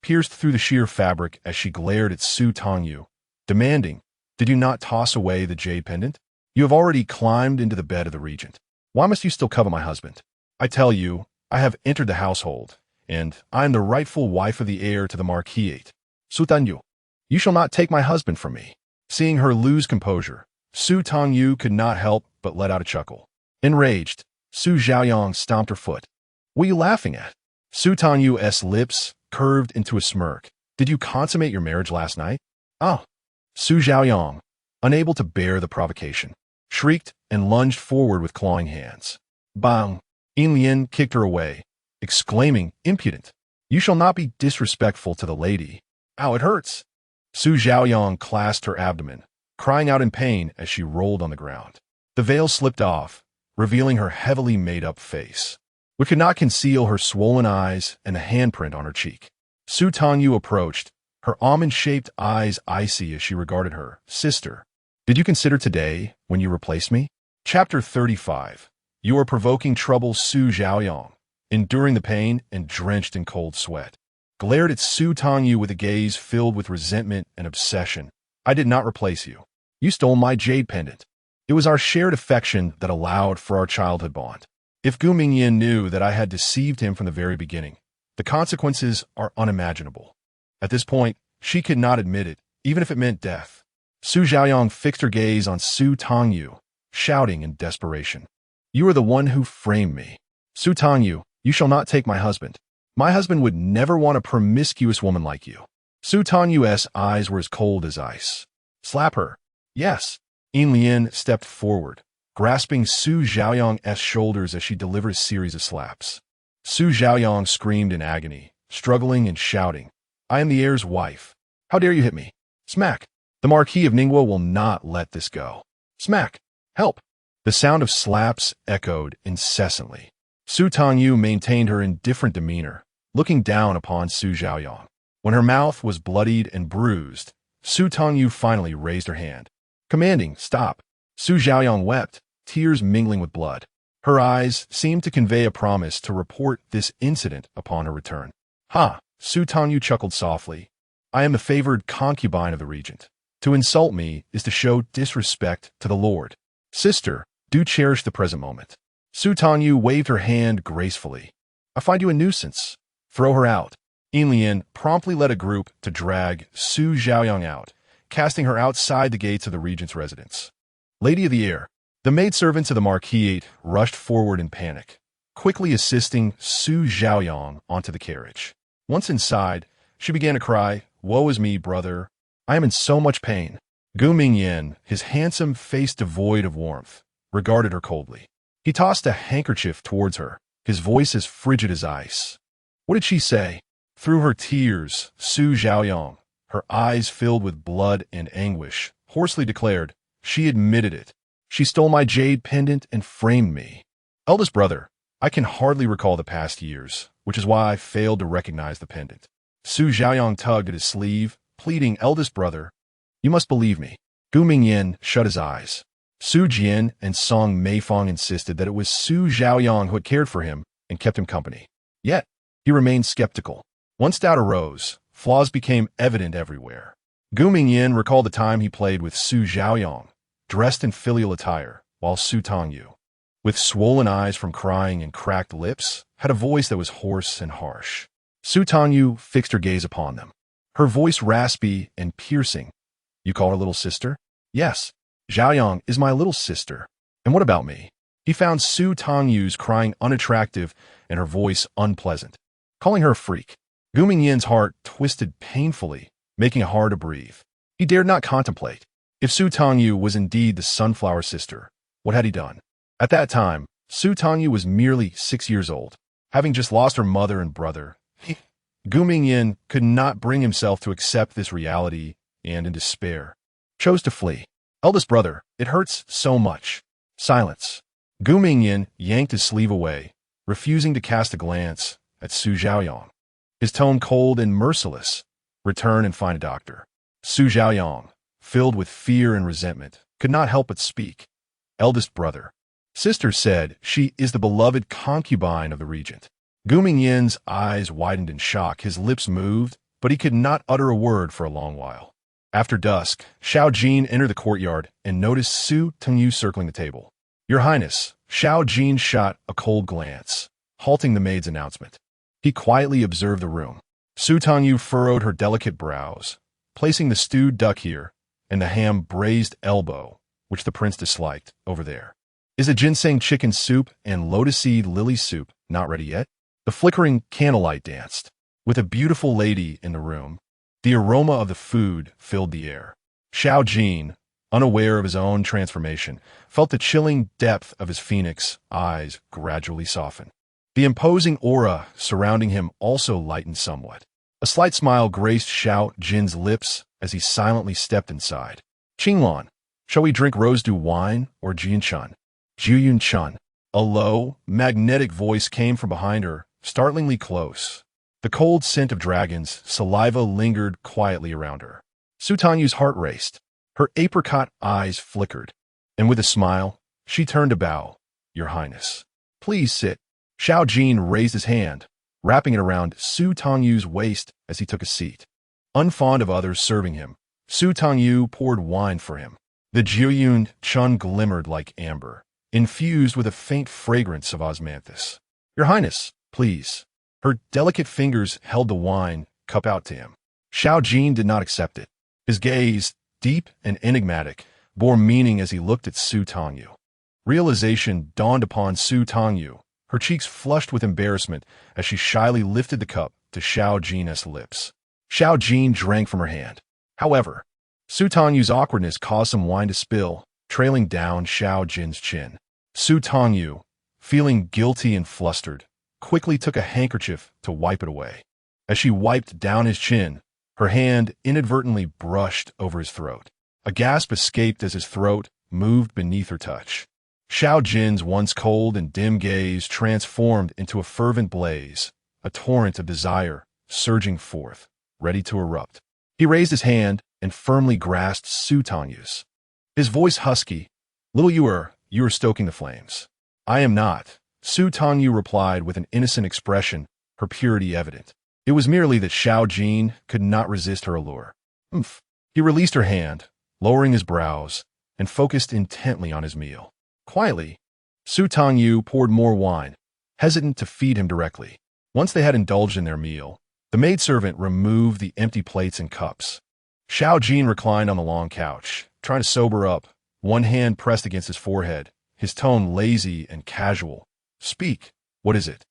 pierced through the sheer fabric as she glared at Su Tangyu, demanding, "Did you not toss away the jade pendant? You have already climbed into the bed of the regent. Why must you still covet my husband? I tell you, I have entered the household, and I am the rightful wife of the heir to the Marquisate. Su Tangyu, you shall not take my husband from me." Seeing her lose composure, Su Tangyu could not help but let out a chuckle. Enraged, Su Zhaoyang stomped her foot. What are you laughing at? Su Tangyu's lips curved into a smirk. Did you consummate your marriage last night? Oh. Su Zhaoyang, unable to bear the provocation, shrieked and lunged forward with clawing hands. Bang! Yin Lian kicked her away, exclaiming, impudent. You shall not be disrespectful to the lady. Ow, it hurts. Su Zhaoyang clasped her abdomen, crying out in pain as she rolled on the ground. The veil slipped off, revealing her heavily made-up face, which could not conceal her swollen eyes and the handprint on her cheek. Su Tangyu approached, her almond-shaped eyes icy as she regarded her. Sister, did you consider today when you replaced me? Chapter 35. You are provoking trouble. Su Zhaoyang, enduring the pain and drenched in cold sweat, glared at Su Tangyu with a gaze filled with resentment and obsession. I did not replace you. You stole my jade pendant. It was our shared affection that allowed for our childhood bond. If Gu Mingyan knew that I had deceived him from the very beginning, the consequences are unimaginable. At this point, she could not admit it, even if it meant death. Su Zhaoyang fixed her gaze on Su Tangyu, shouting in desperation. You are the one who framed me. Su Tangyu, you shall not take my husband. My husband would never want a promiscuous woman like you. Su Tangyu's eyes were as cold as ice. Slap her. Yes. Yin Lian stepped forward, grasping Su Zhaoyang's shoulders as she delivered a series of slaps. Su Zhaoyang screamed in agony, struggling and shouting. I am the heir's wife. How dare you hit me? Smack. The Marquis of Ningguo will not let this go. Smack. Help. The sound of slaps echoed incessantly. Su Tangyu maintained her indifferent demeanor, looking down upon Su Zhaoyang. When her mouth was bloodied and bruised, Su Tangyu finally raised her hand, commanding, stop. Su Zhaoyang wept, tears mingling with blood. Her eyes seemed to convey a promise to report this incident upon her return. Ha! Su Tangyu chuckled softly. I am the favored concubine of the regent. To insult me is to show disrespect to the lord. Sister, do cherish the present moment. Su Tangyu waved her hand gracefully. I find you a nuisance. Throw her out. Yin Lian promptly led a group to drag Su Zhaoyang out, casting her outside the gates of the regent's residence. Lady of the Air. The maidservants of the Marquis rushed forward in panic, quickly assisting Su Zhaoyang onto the carriage. Once inside, she began to cry, Woe is me, brother. I am in so much pain. Gu Mingyan, his handsome face devoid of warmth, regarded her coldly. He tossed a handkerchief towards her, his voice as frigid as ice. What did she say? Through her tears, Su Zhaoyang, her eyes filled with blood and anguish, hoarsely declared, She admitted it. She stole my jade pendant and framed me. Eldest brother, I can hardly recall the past years, which is why I failed to recognize the pendant. Su Zhaoyang tugged at his sleeve, pleading, Eldest brother, you must believe me. Gu Mingyan shut his eyes. Su Jian and Song Meifang insisted that it was Su Zhaoyang who had cared for him and kept him company. Yet, he remained skeptical. Once doubt arose, flaws became evident everywhere. Gu Mingyan recalled the time he played with Su Zhaoyang, dressed in filial attire, while Su Tangyu, with swollen eyes from crying and cracked lips, had a voice that was hoarse and harsh. Su Tangyu fixed her gaze upon them, her voice raspy and piercing. You call her little sister? Yes. Zhaoyang is my little sister. And what about me? He found Su Tangyu's crying unattractive and her voice unpleasant, calling her a freak. Gu Mingyan's heart twisted painfully, making it hard to breathe. He dared not contemplate. If Su Tangyu was indeed the sunflower sister, what had he done? At that time, Su Tangyu was merely 6 years old, having just lost her mother and brother. Gu Mingyan could not bring himself to accept this reality and, in despair, chose to flee. Eldest brother, it hurts so much. Silence. Gu Mingyan yanked his sleeve away, refusing to cast a glance at Su Zhaoyang. His tone cold and merciless. Return and find a doctor. Su Zhaoyang, filled with fear and resentment, could not help but speak. Eldest brother. Sister said she is the beloved concubine of the regent. Gu Mingyan's eyes widened in shock, his lips moved, but he could not utter a word for a long while. After dusk, Xiao Jin entered the courtyard and noticed Su Tangyu circling the table. Your Highness, Xiao Jin shot a cold glance, halting the maid's announcement. He quietly observed the room. Su Tangyu furrowed her delicate brows, placing the stewed duck here and the ham braised elbow, which the prince disliked, over there. Is the ginseng chicken soup and lotus seed lily soup not ready yet? The flickering candlelight danced. With a beautiful lady in the room, the aroma of the food filled the air. Xiao Jin, unaware of his own transformation, felt the chilling depth of his phoenix eyes gradually soften. The imposing aura surrounding him also lightened somewhat. A slight smile graced Xiao Jin's lips as he silently stepped inside. Qinglan, shall we drink rose-dew wine or Jianchan? Jiuyunchan. A low, magnetic voice came from behind her, startlingly close. The cold scent of dragons, saliva lingered quietly around her. Su Tangyu's heart raced. Her apricot eyes flickered, and with a smile, she turned to bow. Your Highness. Please sit. Xiao Jin raised his hand, wrapping it around Su Tangyu's waist as he took a seat. Unfond of others serving him, Su Tangyu poured wine for him. The Jiuyun Chun glimmered like amber, infused with a faint fragrance of osmanthus. Your Highness, please. Her delicate fingers held the wine cup out to him. Xiao Jin did not accept it. His gaze, deep and enigmatic, bore meaning as he looked at Su Tangyu. Realization dawned upon Su Tangyu. Her cheeks flushed with embarrassment as she shyly lifted the cup to Xiao Jin's lips. Xiao Jin drank from her hand. However, Su Tangyu's awkwardness caused some wine to spill, trailing down Xiao Jin's chin. Su Tangyu, feeling guilty and flustered, quickly took a handkerchief to wipe it away. As she wiped down his chin, her hand inadvertently brushed over his throat. A gasp escaped as his throat moved beneath her touch. Xiao Jin's once cold and dim gaze transformed into a fervent blaze, a torrent of desire surging forth, ready to erupt. He raised his hand and firmly grasped Su Tangyu's. His voice husky, "Little you are stoking the flames." "I am not," Su Tangyu replied with an innocent expression, her purity evident. It was merely that Xiao Jin could not resist her allure. "Umph." He released her hand, lowering his brows, and focused intently on his meal. Quietly, Su Tangyu poured more wine, hesitant to feed him directly. Once they had indulged in their meal, the maidservant removed the empty plates and cups. Xiao Jin reclined on the long couch, trying to sober up, one hand pressed against his forehead, his tone lazy and casual. "Speak. What is it?"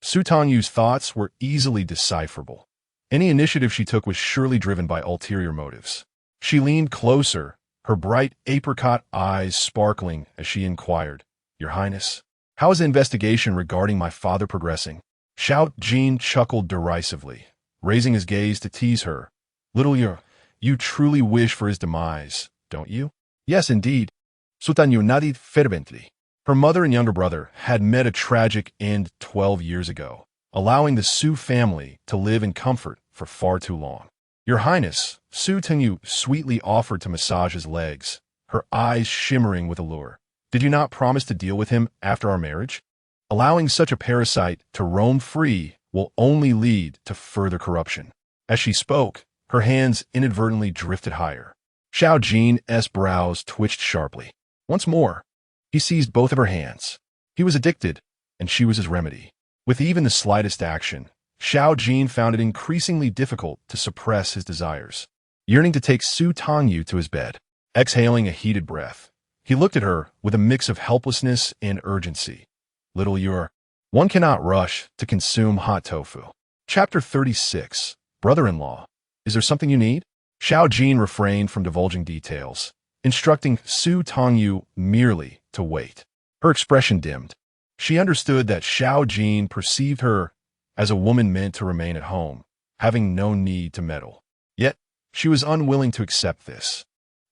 Su Tangyu's thoughts were easily decipherable. Any initiative she took was surely driven by ulterior motives. She leaned closer, her bright apricot eyes sparkling as she inquired, "Your Highness, how is the investigation regarding my father progressing?" Xiao Jin chuckled derisively, raising his gaze to tease her. "Little you truly wish for his demise, don't you?" "Yes, indeed." Su Tangyu nodded fervently. Her mother and younger brother had met a tragic end 12 years ago, allowing the Su family to live in comfort for far too long. "Your Highness," Su Tangyu sweetly offered to massage his legs, her eyes shimmering with allure. "Did you not promise to deal with him after our marriage? Allowing such a parasite to roam free will only lead to further corruption." As she spoke, her hands inadvertently drifted higher. Xiao Jin's brows twitched sharply. Once more, he seized both of her hands. He was addicted, and she was his remedy. With even the slightest action, Xiao Jin found it increasingly difficult to suppress his desires. Yearning to take Su Tangyu to his bed, exhaling a heated breath, he looked at her with a mix of helplessness and urgency. "Little one cannot rush to consume hot tofu." Chapter 36, Brother-in-Law. "Is there something you need?" Xiao Jin refrained from divulging details, instructing Su Tangyu merely to wait. Her expression dimmed. She understood that Xiao Jin perceived her as a woman meant to remain at home, having no need to meddle. Yet, she was unwilling to accept this.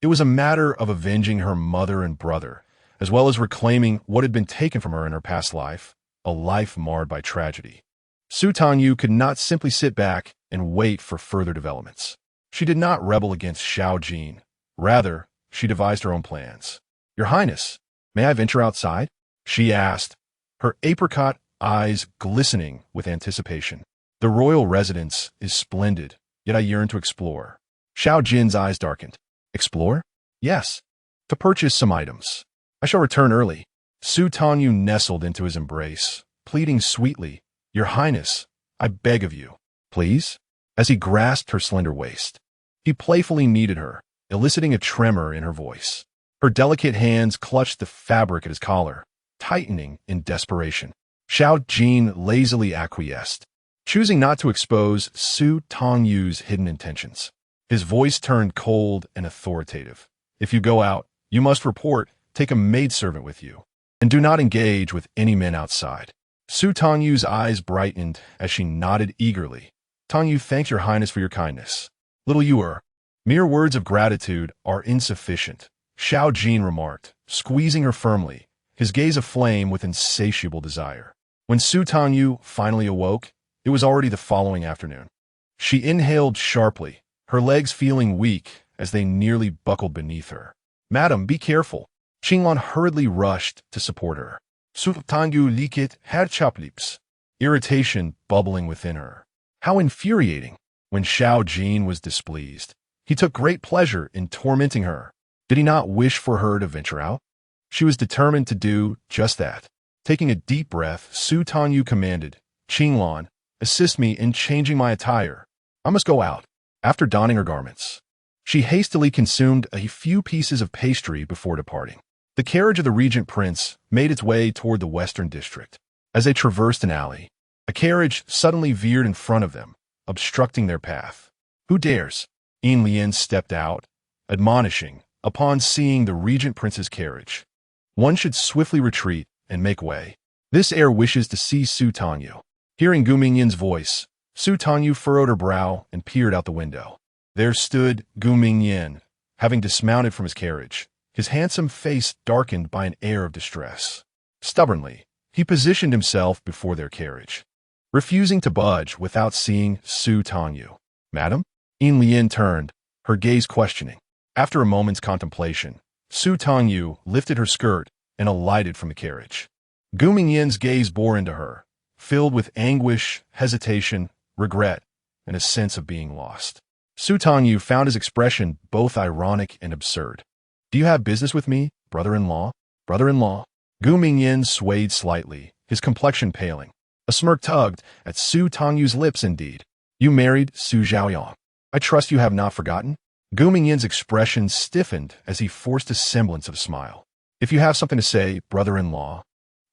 It was a matter of avenging her mother and brother, as well as reclaiming what had been taken from her in her past life, a life marred by tragedy. Su Tangyu could not simply sit back and wait for further developments. She did not rebel against Xiao Jin. Rather, she devised her own plans. "Your Highness, may I venture outside?" she asked, her apricot eyes glistening with anticipation. "The royal residence is splendid, yet I yearn to explore." Xiao Jin's eyes darkened. "Explore?" "Yes, to purchase some items. I shall return early." Su Tangyu nestled into his embrace, pleading sweetly, "Your Highness, I beg of you, please," as he grasped her slender waist. He playfully kneaded her, eliciting a tremor in her voice. Her delicate hands clutched the fabric at his collar, tightening in desperation. Xiao Jin lazily acquiesced, choosing not to expose Su Tangyu's hidden intentions. His voice turned cold and authoritative. If you go out, you must report, take a maidservant with you, and do not engage with any men outside. Su Tangyu's eyes brightened as she nodded eagerly. Tangyu thanks your highness for your kindness. Little you are. Mere words of gratitude are insufficient, Xiao Jin remarked, squeezing her firmly, his gaze aflame with insatiable desire. When Su Tangyu finally awoke, it was already the following afternoon. She inhaled sharply, her legs feeling weak as they nearly buckled beneath her. Madam, be careful. Qinglan hurriedly rushed to support her. Su Tangyu likit had chapped lips, irritation bubbling within her. How infuriating! When Xiao Jin was displeased, he took great pleasure in tormenting her. Did he not wish for her to venture out? She was determined to do just that. Taking a deep breath, Su Tangyu commanded, Qinglan, assist me in changing my attire. I must go out. After donning her garments, she hastily consumed a few pieces of pastry before departing. The carriage of the Regent Prince made its way toward the Western District. As they traversed an alley, a carriage suddenly veered in front of them, obstructing their path. Who dares? Yin Lian stepped out, admonishing, upon seeing the Regent Prince's carriage. One should swiftly retreat and make way. This heir wishes to see Su Tangyu. Hearing Gu Mingyan's voice, Su Tangyu furrowed her brow and peered out the window. There stood Gu Mingyan, having dismounted from his carriage, his handsome face darkened by an air of distress. Stubbornly, he positioned himself before their carriage, refusing to budge without seeing Su Tangyu. Madam? Yin Lian turned, her gaze questioning. After a moment's contemplation, Su Tangyu lifted her skirt and alighted from the carriage. Gu Mingyan's gaze bore into her, filled with anguish, hesitation, regret, and a sense of being lost. Su Tangyu found his expression both ironic and absurd. Do you have business with me, brother-in-law? Brother-in-law? Gu Mingyan swayed slightly, his complexion paling. A smirk tugged at Su Tangyu's lips indeed. You married Su Zhaoyang. I trust you have not forgotten? Gu Mingyan's expression stiffened as he forced a semblance of a smile. If you have something to say, brother-in-law,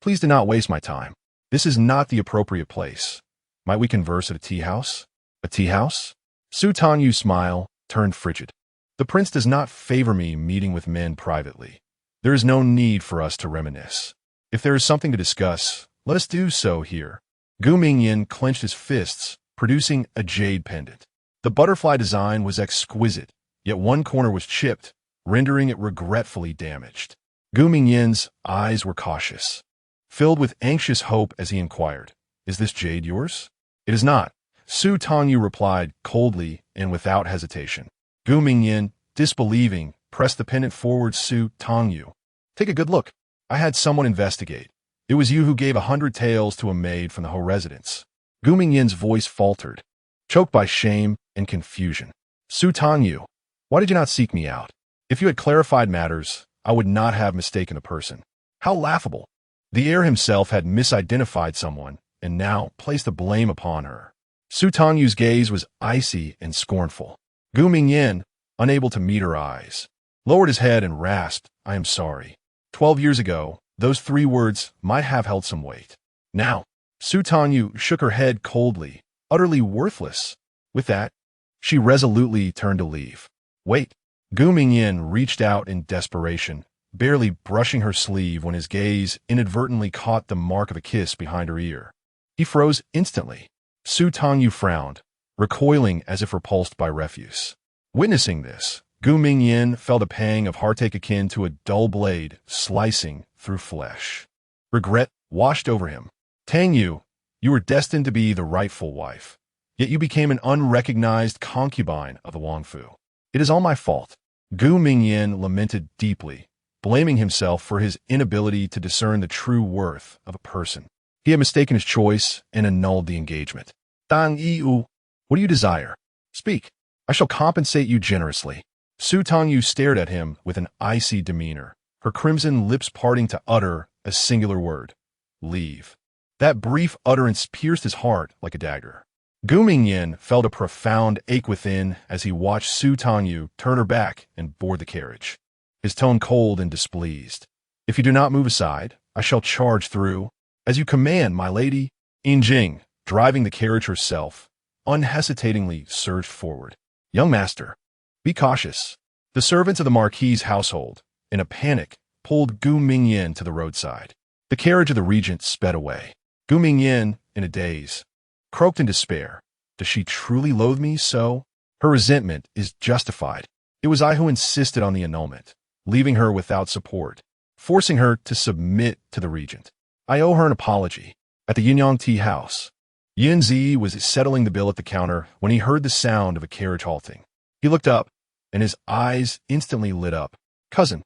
please do not waste my time. This is not the appropriate place. Might we converse at a tea house? A tea house? Su Tangyu's smile turned frigid. The prince does not favor me meeting with men privately. There is no need for us to reminisce. If there is something to discuss, let us do so here. Gu Mingyan clenched his fists, producing a jade pendant. The butterfly design was exquisite, yet one corner was chipped, rendering it regretfully damaged. Gu Mingyan's eyes were cautious, filled with anxious hope as he inquired, Is this jade yours? It is not, Su Tangyu replied coldly and without hesitation. Gu Mingyan, disbelieving, pressed the pendant forward. Su Tangyu, take a good look. I had someone investigate. It was you who gave 100 taels to a maid from the Ho residence. Gu Mingyan's voice faltered, choked by shame and confusion. Su Tangyu, why did you not seek me out? If you had clarified matters, I would not have mistaken a person. How laughable. The heir himself had misidentified someone and now placed the blame upon her. Su Tangyu's gaze was icy and scornful. Gu Mingyan, unable to meet her eyes, lowered his head and rasped, I am sorry. 12 years ago, those 3 words might have held some weight. Now, Su Tangyu shook her head coldly, utterly worthless. With that, she resolutely turned to leave. Wait. Gu Mingyan reached out in desperation, barely brushing her sleeve when his gaze inadvertently caught the mark of a kiss behind her ear. He froze instantly. Su Tangyu frowned, recoiling as if repulsed by refuse. Witnessing this, Gu Mingyan felt a pang of heartache akin to a dull blade slicing through flesh. Regret washed over him. Tangyu, you were destined to be the rightful wife, yet you became an unrecognized concubine of the Wangfu. It is all my fault. Gu Mingyan lamented deeply, blaming himself for his inability to discern the true worth of a person. He had mistaken his choice and annulled the engagement. Tangyu, what do you desire? Speak. I shall compensate you generously. Su Tangyu stared at him with an icy demeanor, her crimson lips parting to utter a singular word. Leave. That brief utterance pierced his heart like a dagger. Gu Mingyan felt a profound ache within as he watched Su Tangyu turn her back and board the carriage, his tone cold and displeased. If you do not move aside, I shall charge through. As you command, my lady. Jing, driving the carriage herself, unhesitatingly surged forward. Young master, be cautious. The servants of the Marquis's household, in a panic, pulled Gu Mingyan to the roadside. The carriage of the regent sped away. Gu Mingyan, in a daze, croaked in despair. Does she truly loathe me so? Her resentment is justified. It was I who insisted on the annulment, leaving her without support, forcing her to submit to the regent. I owe her an apology. At the Yinyang tea house, Yunzi was settling the bill at the counter when he heard the sound of a carriage halting. He looked up, and his eyes instantly lit up. Cousin,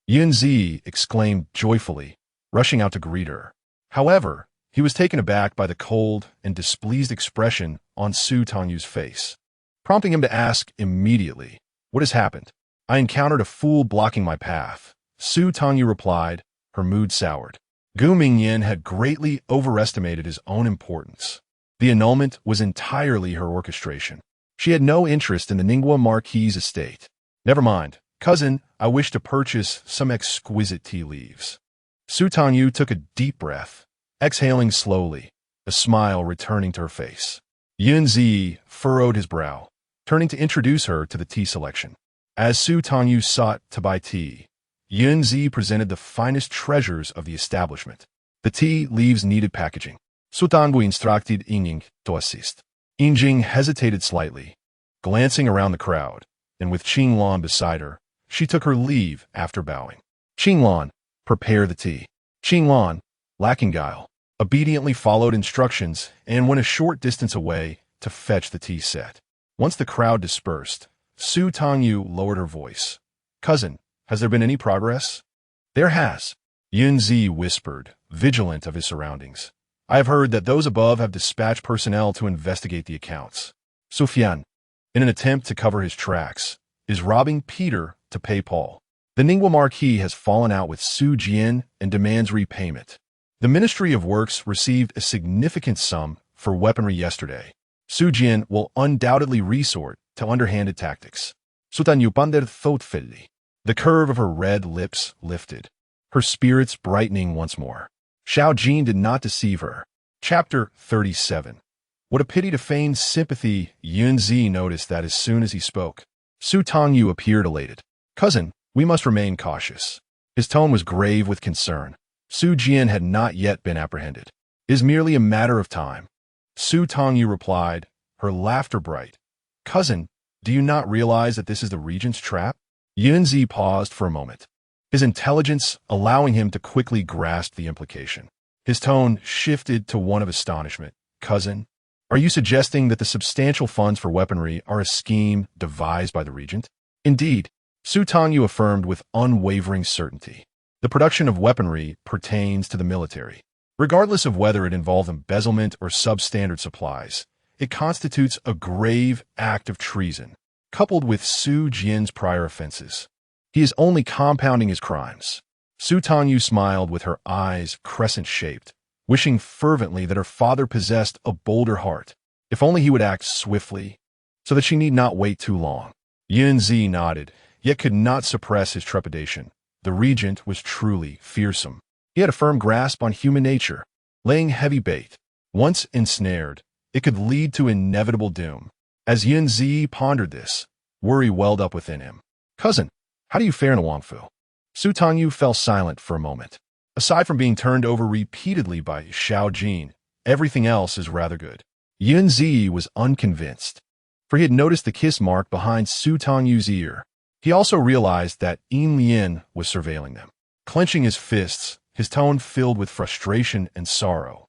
Yunzi exclaimed joyfully, rushing out to greet her. However, he was taken aback by the cold and displeased expression on Su Tangyu's face, prompting him to ask immediately, what has happened? I encountered a fool blocking my path. Su Tangyu replied, her mood soured. Gu Mingyan had greatly overestimated his own importance. The annulment was entirely her orchestration. She had no interest in the Ningguo Marquis's estate. Never mind, cousin, I wish to purchase some exquisite tea leaves. Su Tangyu took a deep breath, exhaling slowly, a smile returning to her face. Yunzi furrowed his brow, turning to introduce her to the tea selection. As Su Tangyu sought to buy tea, Yunzi presented the finest treasures of the establishment. The tea leaves needed packaging. Su Tangyu instructed Ying to assist. Ying hesitated slightly, glancing around the crowd, and with Qinglan beside her, she took her leave after bowing. Qinglan, prepare the tea. Qinglan, lacking guile, obediently followed instructions and went a short distance away to fetch the tea set. Once the crowd dispersed, Su Tangyu lowered her voice. Cousin, has there been any progress? There has, Yunzi whispered, vigilant of his surroundings. I have heard that those above have dispatched personnel to investigate the accounts. Sufyan, in an attempt to cover his tracks, is robbing Peter to pay Paul. The Ningguo Marquis has fallen out with Su Jian and demands repayment. The Ministry of Works received a significant sum for weaponry yesterday. Su Jian will undoubtedly resort to underhanded tactics. Sutanyu pander thoughtfully. The curve of her red lips lifted, her spirits brightening once more. Xiao Jin did not deceive her. Chapter 37. What a pity to feign sympathy. Yunzi noticed that as soon as he spoke, Su Tangyu appeared elated. Cousin, we must remain cautious. His tone was grave with concern. Su Jian had not yet been apprehended. It is merely a matter of time. Su Tangyu replied, her laughter bright. Cousin, do you not realize that this is the regent's trap? Yunzi paused for a moment, his intelligence allowing him to quickly grasp the implication. His tone shifted to one of astonishment. Cousin, are you suggesting that the substantial funds for weaponry are a scheme devised by the regent? Indeed, Su Tangyu affirmed with unwavering certainty. The production of weaponry pertains to the military. Regardless of whether it involved embezzlement or substandard supplies, it constitutes a grave act of treason, coupled with Su Jian's prior offenses. He is only compounding his crimes. Su Tangyu smiled with her eyes crescent-shaped, wishing fervently that her father possessed a bolder heart. If only he would act swiftly, so that she need not wait too long. Yunzi nodded, yet could not suppress his trepidation. The regent was truly fearsome. He had a firm grasp on human nature, laying heavy bait. Once ensnared, it could lead to inevitable doom. As Yunzi pondered this, worry welled up within him. Cousin, how do you fare in Wangfu? Su Tangyu fell silent for a moment. Aside from being turned over repeatedly by Xiao Jin, everything else is rather good. Yunzi was unconvinced, for he had noticed the kiss mark behind Su Tangyu's ear. He also realized that Yin Lien was surveilling them. Clenching his fists, his tone filled with frustration and sorrow,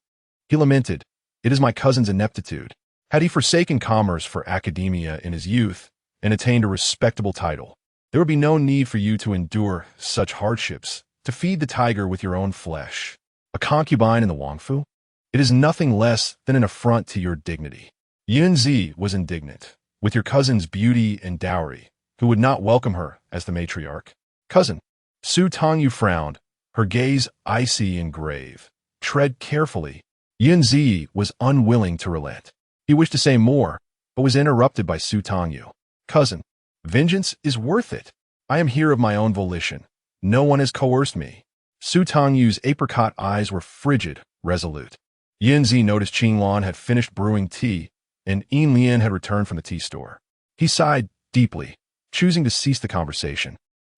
he lamented, "It is my cousin's ineptitude. Had he forsaken commerce for academia in his youth and attained a respectable title, there would be no need for you to endure such hardships, to feed the tiger with your own flesh. A concubine in the Wangfu? It is nothing less than an affront to your dignity." Yunzi was indignant. With your cousin's beauty and dowry, who would not welcome her as the matriarch? Cousin. Su Tangyu frowned, her gaze icy and grave. Tread carefully. Yunzi was unwilling to relent. He wished to say more, but was interrupted by Su Tangyu. Cousin, vengeance is worth it. I am here of my own volition. No one has coerced me. Su Tangyu's apricot eyes were frigid, resolute. Yinzi noticed Qinglan had finished brewing tea, and Yin Lian had returned from the tea store. He sighed deeply, choosing to cease the conversation.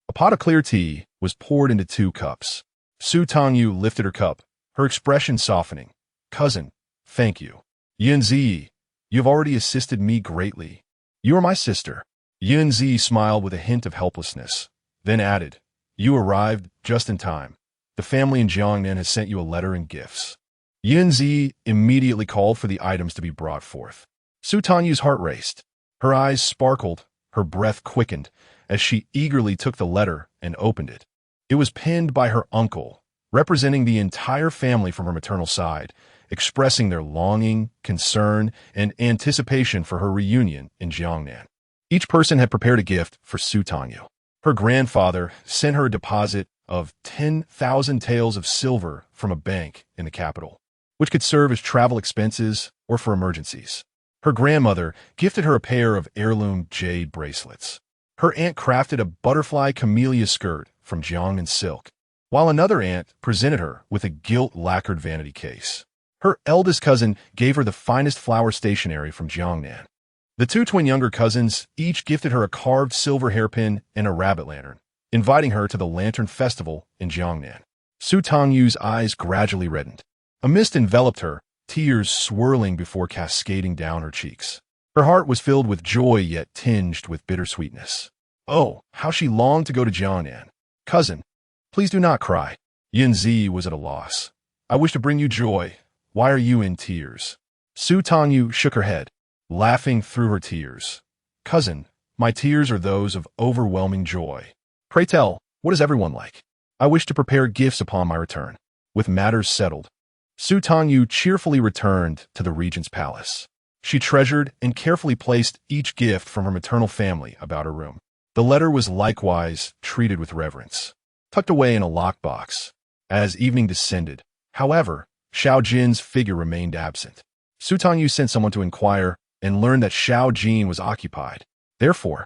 A pot of clear tea was poured into 2 cups. Su Tangyu lifted her cup, her expression softening. "Cousin, thank you. Yinzi, you've already assisted me greatly. You are my sister." Yinzi smiled with a hint of helplessness, then added, "You arrived just in time. The family in Jiangnan has sent you a letter and gifts." Yinzi immediately called for the items to be brought forth. Su Tangyu's heart raced. Her eyes sparkled, her breath quickened, as she eagerly took the letter and opened it. It was penned by her uncle, representing the entire family from her maternal side, expressing their longing, concern, and anticipation for her reunion in Jiangnan. Each person had prepared a gift for Su Tangyu. Her grandfather sent her a deposit of 10,000 taels of silver from a bank in the capital, which could serve as travel expenses or for emergencies. Her grandmother gifted her a pair of heirloom jade bracelets. Her aunt crafted a butterfly camellia skirt from Jiangnan silk, while another aunt presented her with a gilt lacquered vanity case. Her eldest cousin gave her the finest flower stationery from Jiangnan. The 2 twin younger cousins each gifted her a carved silver hairpin and a rabbit lantern, inviting her to the Lantern Festival in Jiangnan. Su Tangyu's eyes gradually reddened. A mist enveloped her, tears swirling before cascading down her cheeks. Her heart was filled with joy yet tinged with bittersweetness. Oh, how she longed to go to Jiangnan. "Cousin, please do not cry." Yinzi was at a loss. "I wish to bring you joy. Why are you in tears?" Su Tangyu shook her head, laughing through her tears. "Cousin, my tears are those of overwhelming joy. Pray tell, what is everyone like? I wish to prepare gifts upon my return." With matters settled, Su Tangyu cheerfully returned to the regent's palace. She treasured and carefully placed each gift from her maternal family about her room. The letter was likewise treated with reverence, tucked away in a lockbox. As evening descended, however, Xiao Jin's figure remained absent. Su Tangyu sent someone to inquire and learned that Xiao Jin was occupied. Therefore,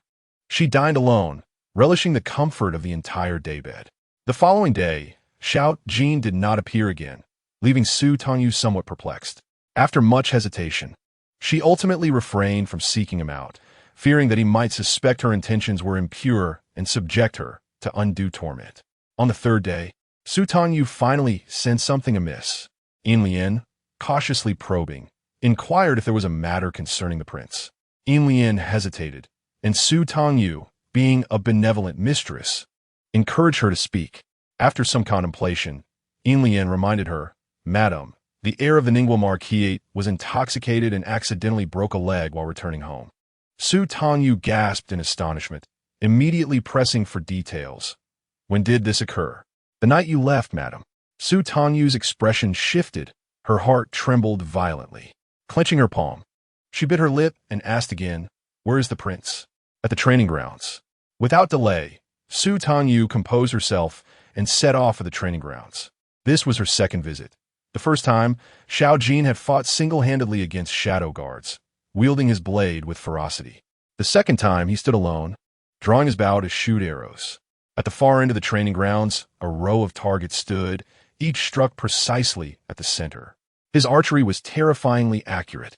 she dined alone, relishing the comfort of the entire daybed. The following day, Xiao Jin did not appear again, leaving Su Tangyu somewhat perplexed. After much hesitation, she ultimately refrained from seeking him out, fearing that he might suspect her intentions were impure and subject her to undue torment. On the 3rd day, Su Tangyu finally sensed something amiss. Yin Lian, cautiously probing, inquired if there was a matter concerning the prince. Yin Lian hesitated, and Su Tangyu, being a benevolent mistress, encouraged her to speak. After some contemplation, Yin Lian reminded her, "Madam, the heir of the Ningguo Marquis was intoxicated and accidentally broke a leg while returning home." Su Tangyu gasped in astonishment, immediately pressing for details. "When did this occur?" "The night you left, madam." Su Tangyu's expression shifted. Her heart trembled violently. Clenching her palm, she bit her lip and asked again, "Where is the prince?" "At the training grounds." Without delay, Su Tangyu composed herself and set off for the training grounds. This was her 2nd visit. The first time, Xiao Jin had fought single-handedly against shadow guards, wielding his blade with ferocity. The 2nd time, he stood alone, drawing his bow to shoot arrows. At the far end of the training grounds, a row of targets stood, each struck precisely at the center. His archery was terrifyingly accurate.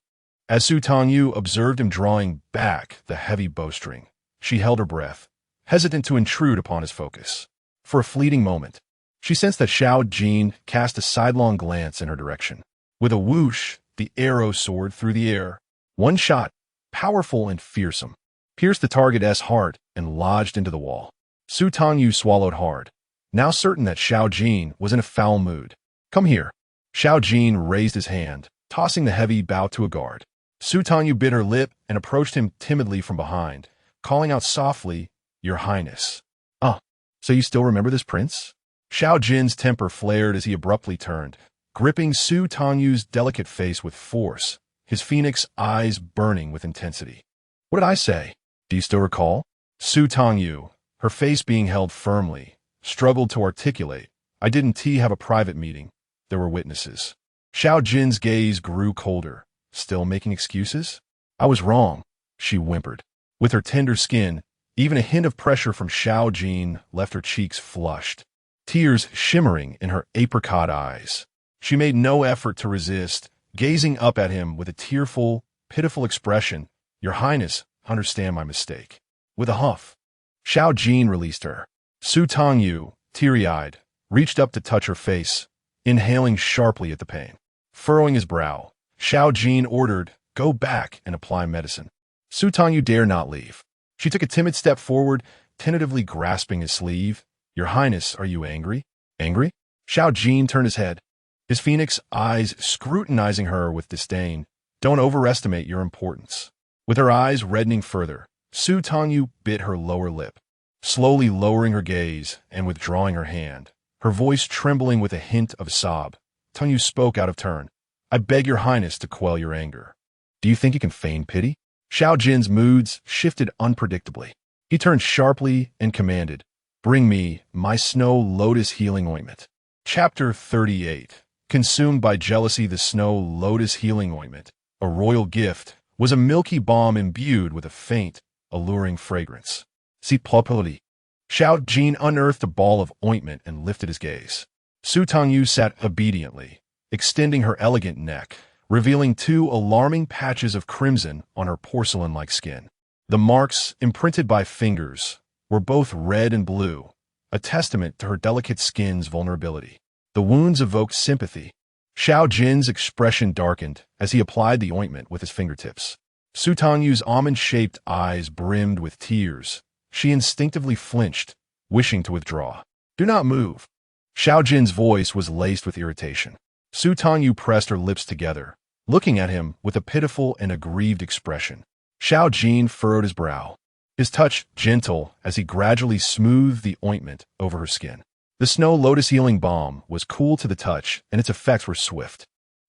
As Su Tangyu observed him drawing back the heavy bowstring, she held her breath, hesitant to intrude upon his focus. For a fleeting moment, she sensed that Xiao Jin cast a sidelong glance in her direction. With a whoosh, the arrow soared through the air. One shot, powerful and fearsome, pierced the target's heart and lodged into the wall. Su Tangyu swallowed hard, now certain that Xiao Jin was in a foul mood. "Come here." Xiao Jin raised his hand, tossing the heavy bow to a guard. Su Tangyu bit her lip and approached him timidly from behind, calling out softly, "Your Highness." "Ah, so you still remember this prince?" Xiao Jin's temper flared as he abruptly turned, gripping Su Tangyu's delicate face with force, his phoenix eyes burning with intensity. "What did I say? Do you still recall?" Su Tangyu, her face being held firmly, struggled to articulate, "I didn't have a private meeting. There were witnesses." Xiao Jin's gaze grew colder. "Still making excuses?" "I was wrong," she whimpered. With her tender skin, even a hint of pressure from Xiao Jin left her cheeks flushed, tears shimmering in her apricot eyes. She made no effort to resist, gazing up at him with a tearful, pitiful expression. "Your Highness, understand my mistake." With a huff, Xiao Jin released her. Su Tangyu, teary-eyed, reached up to touch her face, inhaling sharply at the pain. Furrowing his brow, Xiao Jin ordered, "Go back and apply medicine." Su Tangyu dare not leave. She took a timid step forward, tentatively grasping his sleeve. "Your Highness, are you angry?" "Angry?" Xiao Jin turned his head, his phoenix eyes scrutinizing her with disdain. "Don't overestimate your importance." With her eyes reddening further, Su Tangyu bit her lower lip, slowly lowering her gaze and withdrawing her hand, her voice trembling with a hint of a sob. Tangyu spoke out of turn. "I beg your Highness to quell your anger. Do you think you can feign pity?" Xiao Jin's moods shifted unpredictably. He turned sharply and commanded, "Bring me my snow lotus healing ointment." Chapter 38. Consumed by jealousy, the snow lotus healing ointment, a royal gift, was a milky balm imbued with a faint, alluring fragrance. "See popularity." Xiao Jin unearthed a ball of ointment and lifted his gaze. Su Tangyu sat obediently, extending her elegant neck, revealing two alarming patches of crimson on her porcelain-like skin. The marks, imprinted by fingers, were both red and blue, a testament to her delicate skin's vulnerability. The wounds evoked sympathy. Xiao Jin's expression darkened as he applied the ointment with his fingertips. Su Tangyu's almond-shaped eyes brimmed with tears. She instinctively flinched, wishing to withdraw. "Do not move." Xiao Jin's voice was laced with irritation. Su Tangyu pressed her lips together, looking at him with a pitiful and aggrieved expression. Xiao Jin furrowed his brow, his touch gentle as he gradually smoothed the ointment over her skin. The snow lotus healing balm was cool to the touch, and its effects were swift.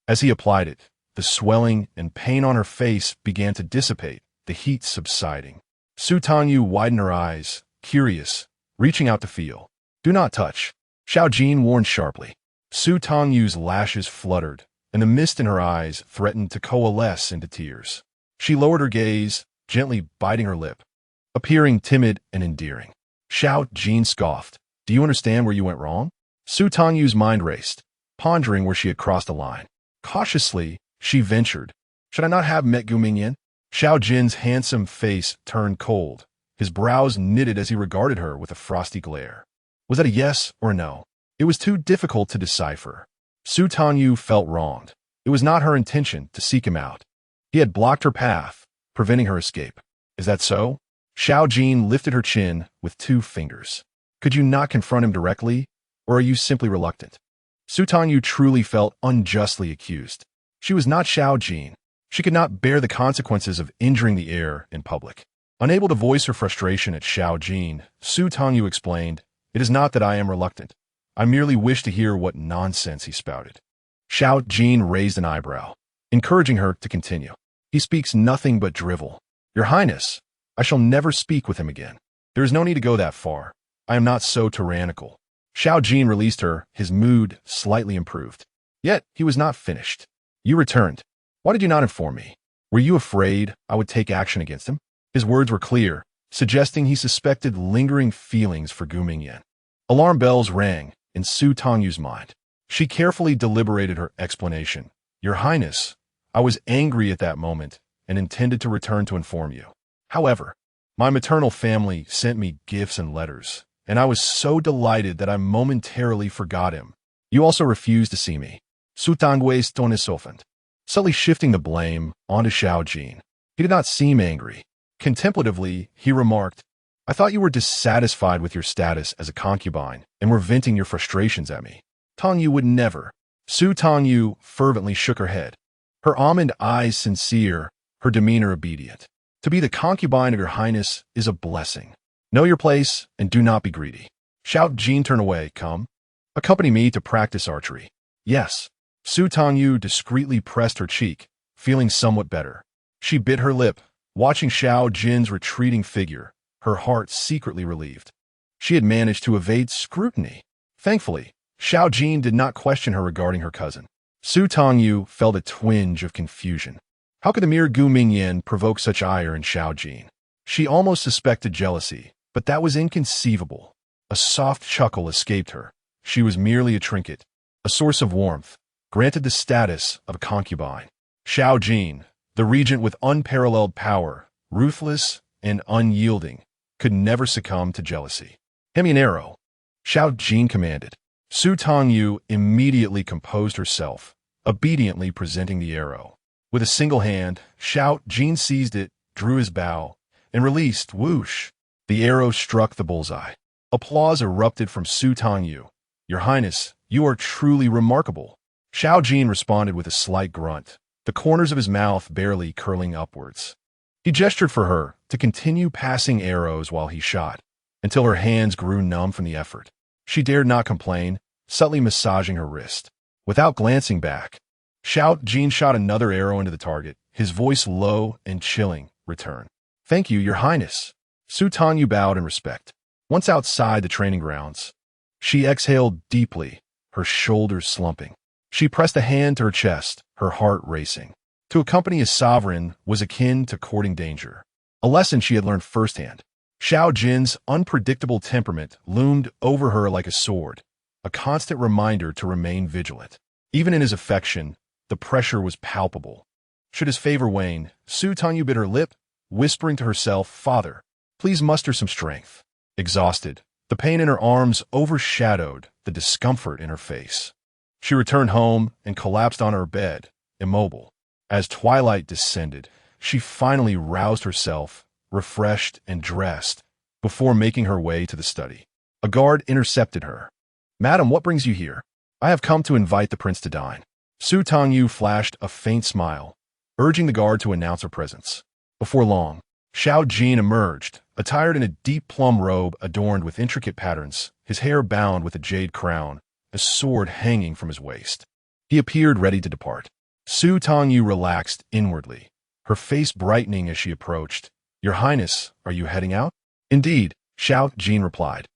As he applied it, the swelling and pain on her face began to dissipate, the heat subsiding. Su Tangyu widened her eyes, curious, reaching out to feel. "Do not touch," Xiao Jin warned sharply. Su Tangyu's lashes fluttered, and the mist in her eyes threatened to coalesce into tears. She lowered her gaze, gently biting her lip, appearing timid and endearing. Xiao Jin scoffed. "Do you understand where you went wrong?" Su Tangyu's mind raced, pondering where she had crossed the line. Cautiously, she ventured, "Should I not have met Gu Mingyan?" Xiao Jin's handsome face turned cold, his brows knitted as he regarded her with a frosty glare. Was that a yes or a no? It was too difficult to decipher. Su Tangyu felt wronged. It was not her intention to seek him out. He had blocked her path, preventing her escape. "Is that so?" Xiao Jin lifted her chin with two fingers. "Could you not confront him directly, or are you simply reluctant?" Su Tangyu truly felt unjustly accused. She was not Xiao Jin. She could not bear the consequences of injuring the heir in public. Unable to voice her frustration at Xiao Jin, Su Tangyu explained, "It is not that I am reluctant. I merely wish to hear what nonsense he spouted." Xiao Jin raised an eyebrow, encouraging her to continue. "He speaks nothing but drivel. Your Highness, I shall never speak with him again. There is no need to go that far. I am not so tyrannical." Xiao Jin released her, his mood slightly improved. Yet he was not finished. "You returned. Why did you not inform me? Were you afraid I would take action against him?" His words were clear, suggesting he suspected lingering feelings for Gu Mingyan. Alarm bells rang in Su Tangyu's mind. She carefully deliberated her explanation. "Your Highness, I was angry at that moment and intended to return to inform you. However, my maternal family sent me gifts and letters, and I was so delighted that I momentarily forgot him. You also refused to see me." Su Tangyu's tone softened, subtly shifting the blame onto Xiao Jin. He did not seem angry. Contemplatively, he remarked, "I thought you were dissatisfied with your status as a concubine and were venting your frustrations at me." Tangyu would never. Su Tangyu fervently shook her head, her almond eyes sincere, her demeanor obedient. "To be the concubine of your Highness is a blessing. Know your place and do not be greedy." Xiao Jin turned away. "Come. Accompany me to practice archery." "Yes." Su Tangyu discreetly pressed her cheek, feeling somewhat better. She bit her lip, watching Xiao Jin's retreating figure, her heart secretly relieved. She had managed to evade scrutiny. Thankfully, Xiao Jin did not question her regarding her cousin. Su Tangyu felt a twinge of confusion. How could the mere Gu Mingyan provoke such ire in Xiao Jin? She almost suspected jealousy, but that was inconceivable. A soft chuckle escaped her. She was merely a trinket, a source of warmth, granted the status of a concubine. Xiao Jin, the regent with unparalleled power, ruthless and unyielding, could never succumb to jealousy. "Hand me an arrow," Xiao Jin commanded. Su Tangyu immediately composed herself, obediently presenting the arrow. With a single hand, Xiao Jin seized it, drew his bow, and released, whoosh. The arrow struck the bullseye. Applause erupted from Su Tangyu. "Your Highness, you are truly remarkable." Xiao Jin responded with a slight grunt, the corners of his mouth barely curling upwards. He gestured for her to continue passing arrows while he shot, until her hands grew numb from the effort. She dared not complain, subtly massaging her wrist. Without glancing back, Xiao Jin shot another arrow into the target, his voice low and chilling. "Return." "Thank you, Your Highness." Su Tangyu bowed in respect. Once outside the training grounds, she exhaled deeply, her shoulders slumping. She pressed a hand to her chest, her heart racing. To accompany a sovereign was akin to courting danger, a lesson she had learned firsthand. Xiao Jin's unpredictable temperament loomed over her like a sword, a constant reminder to remain vigilant. Even in his affection, the pressure was palpable. Should his favor wane, Su Tangyu bit her lip, whispering to herself, "Father, please muster some strength." Exhausted, the pain in her arms overshadowed the discomfort in her face. She returned home and collapsed on her bed, immobile. As twilight descended, she finally roused herself, refreshed and dressed, before making her way to the study. A guard intercepted her. "Madam, what brings you here?" "I have come to invite the prince to dine." Su Tangyu flashed a faint smile, urging the guard to announce her presence. Before long, Xiao Jin emerged, attired in a deep plum robe adorned with intricate patterns, his hair bound with a jade crown, a sword hanging from his waist. He appeared ready to depart. Su Tangyu relaxed inwardly, her face brightening as she approached. "Your Highness, are you heading out?" "Indeed," Xiao Jin replied,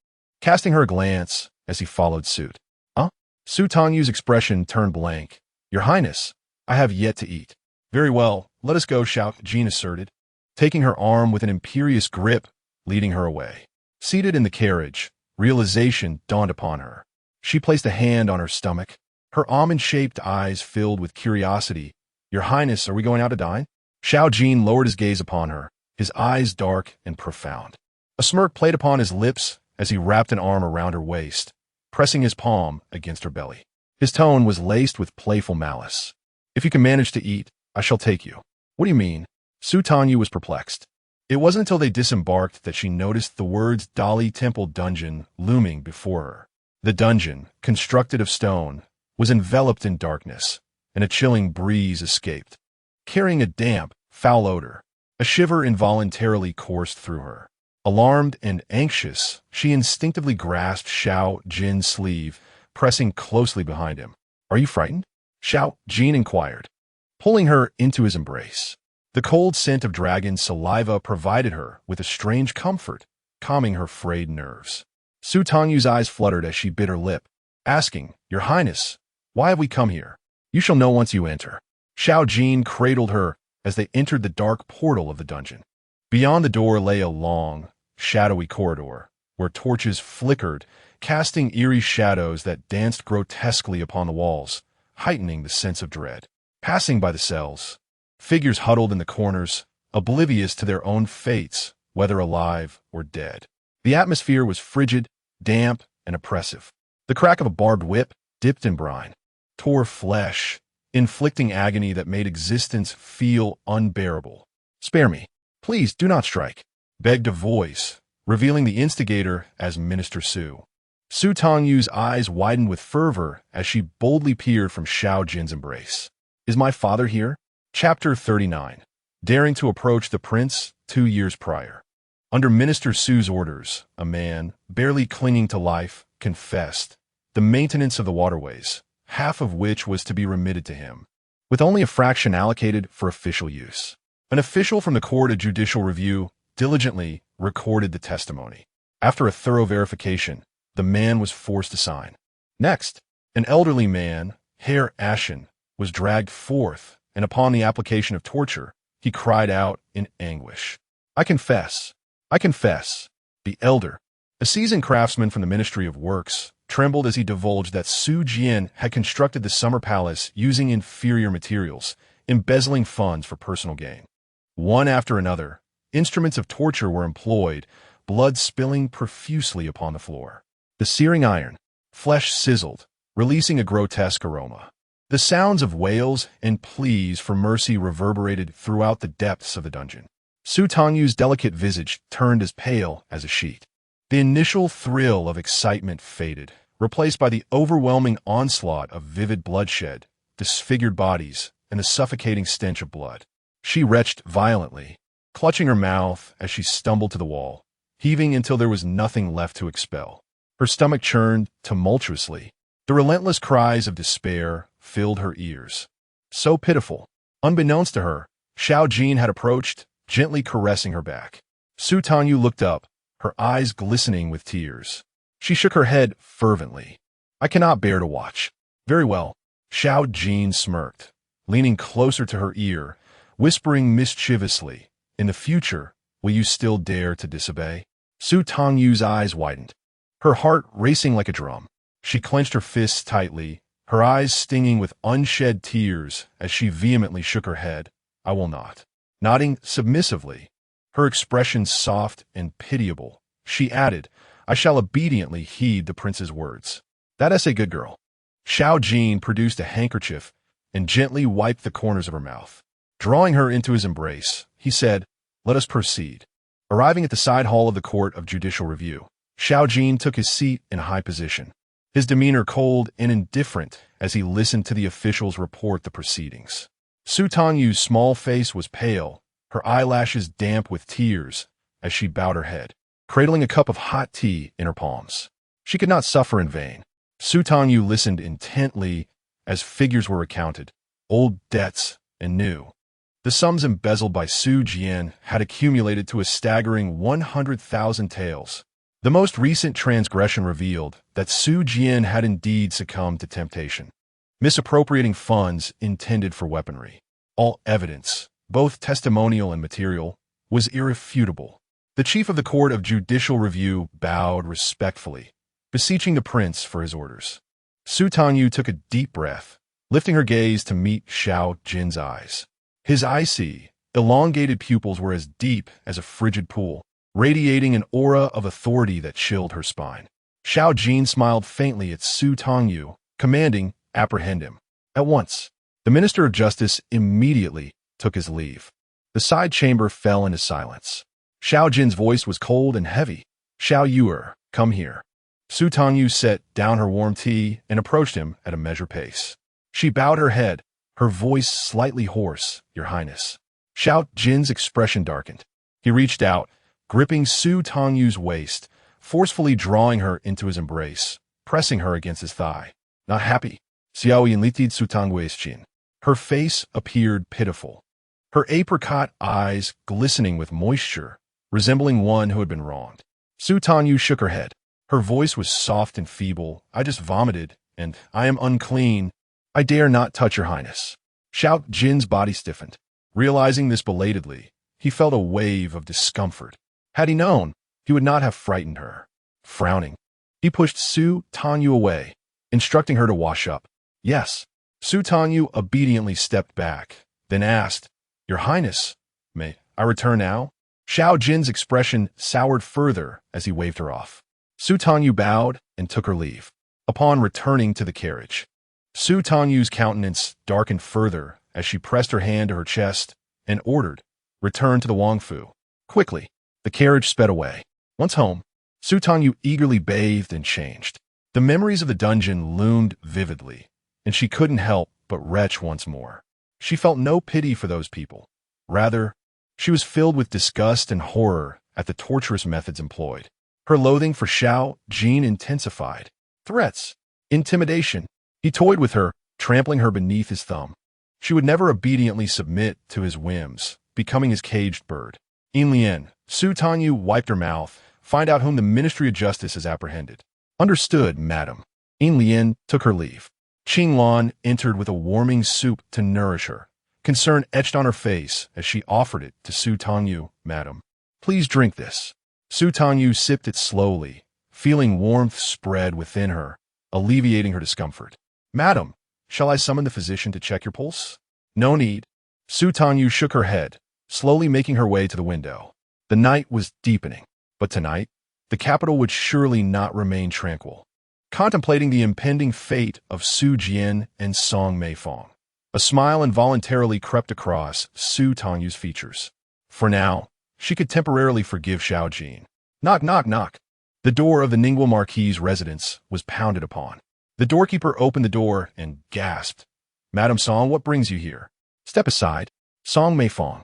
casting her a glance as he followed suit. "Huh?" Su Tangyu's expression turned blank. "Your Highness, I have yet to eat." "Very well, let us go," Xiao Jin asserted, taking her arm with an imperious grip, leading her away. Seated in the carriage, realization dawned upon her. She placed a hand on her stomach. Her almond-shaped eyes filled with curiosity. "Your Highness, are we going out to dine?" Xiao Jin lowered his gaze upon her, his eyes dark and profound. A smirk played upon his lips as he wrapped an arm around her waist, pressing his palm against her belly. His tone was laced with playful malice. "If you can manage to eat, I shall take you." "What do you mean?" Su Tangyu was perplexed. It wasn't until they disembarked that she noticed the words Dali Temple Dungeon looming before her. The dungeon, constructed of stone, was enveloped in darkness, and a chilling breeze escaped, carrying a damp, foul odor. A shiver involuntarily coursed through her. Alarmed and anxious, she instinctively grasped Xiao Jin's sleeve, pressing closely behind him. "Are you frightened?" Xiao Jin inquired, pulling her into his embrace. The cold scent of dragon saliva provided her with a strange comfort, calming her frayed nerves. Su Tangyu's eyes fluttered as she bit her lip, asking, "Your Highness, why have we come here?" "You shall know once you enter." Xiao Jin cradled her as they entered the dark portal of the dungeon. Beyond the door lay a long, shadowy corridor, where torches flickered, casting eerie shadows that danced grotesquely upon the walls, heightening the sense of dread. Passing by the cells, figures huddled in the corners, oblivious to their own fates, whether alive or dead. The atmosphere was frigid, damp, and oppressive. The crack of a barbed whip, dipped in brine, tore flesh, inflicting agony that made existence feel unbearable. "Spare me. Please do not strike," begged a voice, revealing the instigator as Minister Su. Su Tangyu's eyes widened with fervor as she boldly peered from Xiao Jin's embrace. "Is my father here?" Chapter 39. Daring to approach the prince 2 years prior. Under Minister Su's orders, a man, barely clinging to life, confessed the maintenance of the waterways, half of which was to be remitted to him, with only a fraction allocated for official use. An official from the Court of Judicial Review diligently recorded the testimony. After a thorough verification, the man was forced to sign. Next, an elderly man, hair ashen, was dragged forth, and upon the application of torture, he cried out in anguish, "I confess, I confess." The elder, a seasoned craftsman from the Ministry of Works, trembled as he divulged that Su Jian had constructed the summer palace using inferior materials, embezzling funds for personal gain. One after another, instruments of torture were employed, blood spilling profusely upon the floor. The searing iron, flesh sizzled, releasing a grotesque aroma. The sounds of wails and pleas for mercy reverberated throughout the depths of the dungeon. Su Tangyu's delicate visage turned as pale as a sheet. The initial thrill of excitement faded, replaced by the overwhelming onslaught of vivid bloodshed, disfigured bodies, and the suffocating stench of blood. She retched violently, clutching her mouth as she stumbled to the wall, heaving until there was nothing left to expel. Her stomach churned tumultuously. The relentless cries of despair filled her ears. So pitiful. Unbeknownst to her, Xiao Jin had approached, gently caressing her back. Su Tangyu looked up, her eyes glistening with tears. She shook her head fervently. I cannot bear to watch. Very well. Xiao Jin smirked, leaning closer to her ear, whispering mischievously, in the future, will you still dare to disobey? Su Tangyu's eyes widened, her heart racing like a drum. She clenched her fists tightly, her eyes stinging with unshed tears as she vehemently shook her head. I will not. Nodding submissively, her expression soft and pitiable, she added, I shall obediently heed the prince's words. That's a good girl. Xiao Jin produced a handkerchief and gently wiped the corners of her mouth. Drawing her into his embrace, he said, let us proceed. Arriving at the side hall of the Court of Judicial Review, Xiao Jin took his seat in high position, his demeanor cold and indifferent as he listened to the officials report the proceedings. Su Tangyu's small face was pale, her eyelashes damp with tears as she bowed her head, cradling a cup of hot tea in her palms. She could not suffer in vain. Su Tangyu listened intently as figures were recounted, old debts and new. The sums embezzled by Su Jian had accumulated to a staggering 100,000 taels. The most recent transgression revealed that Su Jian had indeed succumbed to temptation, misappropriating funds intended for weaponry. All evidence, both testimonial and material, was irrefutable. The chief of the Court of Judicial Review bowed respectfully, beseeching the prince for his orders. Su Tangyu took a deep breath, lifting her gaze to meet Xiao Jin's eyes. His icy, elongated pupils were as deep as a frigid pool, radiating an aura of authority that chilled her spine. Xiao Jin smiled faintly at Su Tangyu, commanding, apprehend him. At once, the Minister of Justice immediately took his leave. The side chamber fell into silence. Xiao Jin's voice was cold and heavy. Xiao Yuer, come here. Su Tangyu set down her warm tea and approached him at a measured pace. She bowed her head, her voice slightly hoarse, Your Highness. Xiao Jin's expression darkened. He reached out, gripping Su Tangyu's waist, forcefully drawing her into his embrace, pressing her against his thigh. Not happy. Xiao Yin litid Su Tangyu's chin. Her face appeared pitiful, her apricot eyes glistening with moisture, resembling one who had been wronged. Su Tangyu shook her head. Her voice was soft and feeble. I just vomited, and I am unclean. I dare not touch Your Highness. Xiao Jin's body stiffened. Realizing this belatedly, he felt a wave of discomfort. Had he known, he would not have frightened her. Frowning, he pushed Su Tangyu away, instructing her to wash up. Yes. Su Tangyu obediently stepped back, then asked, Your Highness, may I return now? Xiao Jin's expression soured further as he waved her off. Su Tangyu bowed and took her leave. Upon returning to the carriage, Su Tangyu's countenance darkened further as she pressed her hand to her chest and ordered, Return to the Wangfu. Quickly, the carriage sped away. Once home, Su Tangyu eagerly bathed and changed. The memories of the dungeon loomed vividly, and she couldn't help but retch once more. She felt no pity for those people. Rather, she was filled with disgust and horror at the torturous methods employed. Her loathing for Xiao Jin intensified. Threats, intimidation. He toyed with her, trampling her beneath his thumb. She would never obediently submit to his whims, becoming his caged bird. In Lien, Su Tangyu wiped her mouth. Find out whom the Ministry of Justice has apprehended. Understood, madam. In Lien took her leave. Qing Lan entered with a warming soup to nourish her, concern etched on her face as she offered it to Su Tangyu. Madam, please drink this. Su Tangyu sipped it slowly, feeling warmth spread within her, alleviating her discomfort. Madam, shall I summon the physician to check your pulse? No need. Su Tangyu shook her head, slowly making her way to the window. The night was deepening, but tonight, the capital would surely not remain tranquil. Contemplating the impending fate of Su Jian and Song Meifong, a smile involuntarily crept across Su Tangyu's features. For now, she could temporarily forgive Xiao Jin. Knock, knock, knock. The door of the Ningguo Marquis' residence was pounded upon. The doorkeeper opened the door and gasped. Madam Song, what brings you here? Step aside. Song Meifong,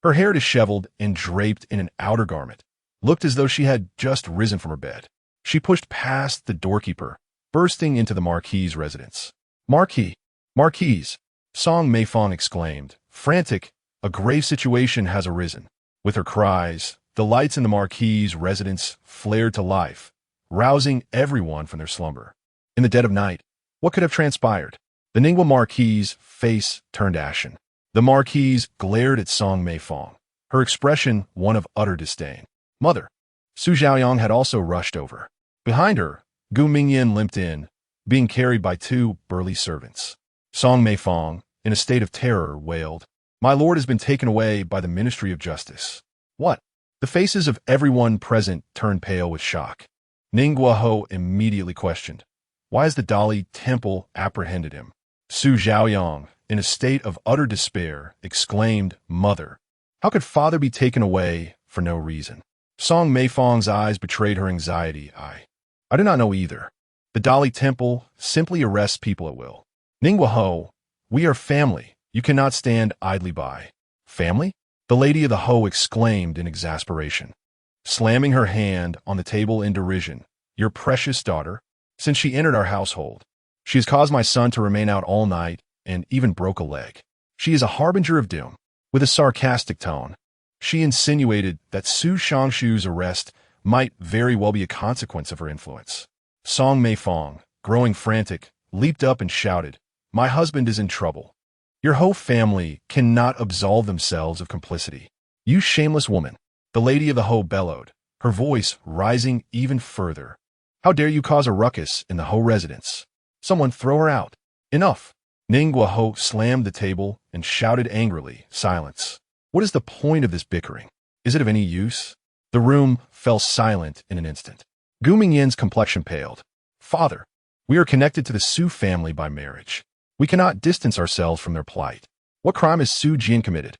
her hair disheveled and draped in an outer garment, looked as though she had just risen from her bed. She pushed past the doorkeeper, bursting into the Marquis' residence. Marquis! Marquis! Song Meifong exclaimed, frantic. A grave situation has arisen. With her cries, the lights in the Marquis' residence flared to life, rousing everyone from their slumber. In the dead of night, what could have transpired? The Ningguo Marquis' face turned ashen. The Marquis glared at Song Meifong, her expression one of utter disdain. Mother! Su Xiaoyang had also rushed over. Behind her, Gu Mingyan limped in, being carried by two burly servants. Song Meifong, in a state of terror, wailed, My lord has been taken away by the Ministry of Justice. What? The faces of everyone present turned pale with shock. Ning Guoho immediately questioned, Why has the Dali Temple apprehended him? Su Xiaoyang, in a state of utter despair, exclaimed, Mother, how could father be taken away for no reason? Song Meifong's eyes betrayed her anxiety. I do not know either. The Dali Temple simply arrests people at will. Ningguo, we are family. You cannot stand idly by. Family? The lady of the Ho exclaimed in exasperation, slamming her hand on the table in derision. Your precious daughter? Since she entered our household, she has caused my son to remain out all night and even broke a leg. She is a harbinger of doom. With a sarcastic tone, she insinuated that Su Shangshu's arrest might very well be a consequence of her influence. Song Meifong, growing frantic, leaped up and shouted, My husband is in trouble. Your whole family cannot absolve themselves of complicity. You shameless woman, the lady of the Ho bellowed, her voice rising even further. How dare you cause a ruckus in the Ho residence? Someone throw her out. Enough. Ning Guoho slammed the table and shouted angrily, Silence. What is the point of this bickering? Is it of any use? The room fell silent in an instant. Gu Mingyan's complexion paled. Father, we are connected to the Su family by marriage. We cannot distance ourselves from their plight. What crime has Su Jian committed?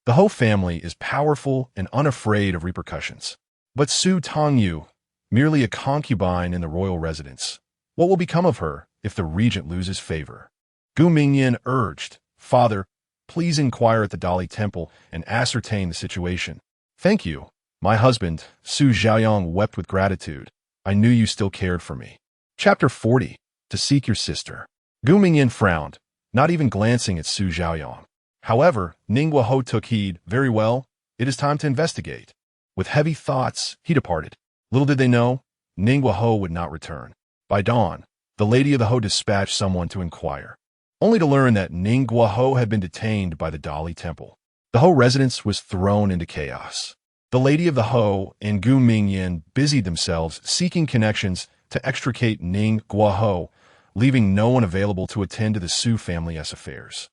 The Ho family is powerful and unafraid of repercussions. But Su Tangyu, merely a concubine in the royal residence, what will become of her if the regent loses favor? Gu Mingyan urged, Father, please inquire at the Dali Temple and ascertain the situation. Thank you. My husband, Su Xiaoyang, wept with gratitude. I knew you still cared for me. Chapter 40. To seek your sister. Gu Mingyan frowned, not even glancing at Su Xiaoyang. However, Ning Guoho took heed. Very well, it is time to investigate. With heavy thoughts, he departed. Little did they know, Ning Guoho would not return. By dawn, the lady of the Ho dispatched someone to inquire, only to learn that Ning Guoho had been detained by the Dali Temple. The Ho residence was thrown into chaos. The lady of the Ho and Gu Mingyan busied themselves seeking connections to extricate Ning Guoho, leaving no one available to attend to the Su family's affairs.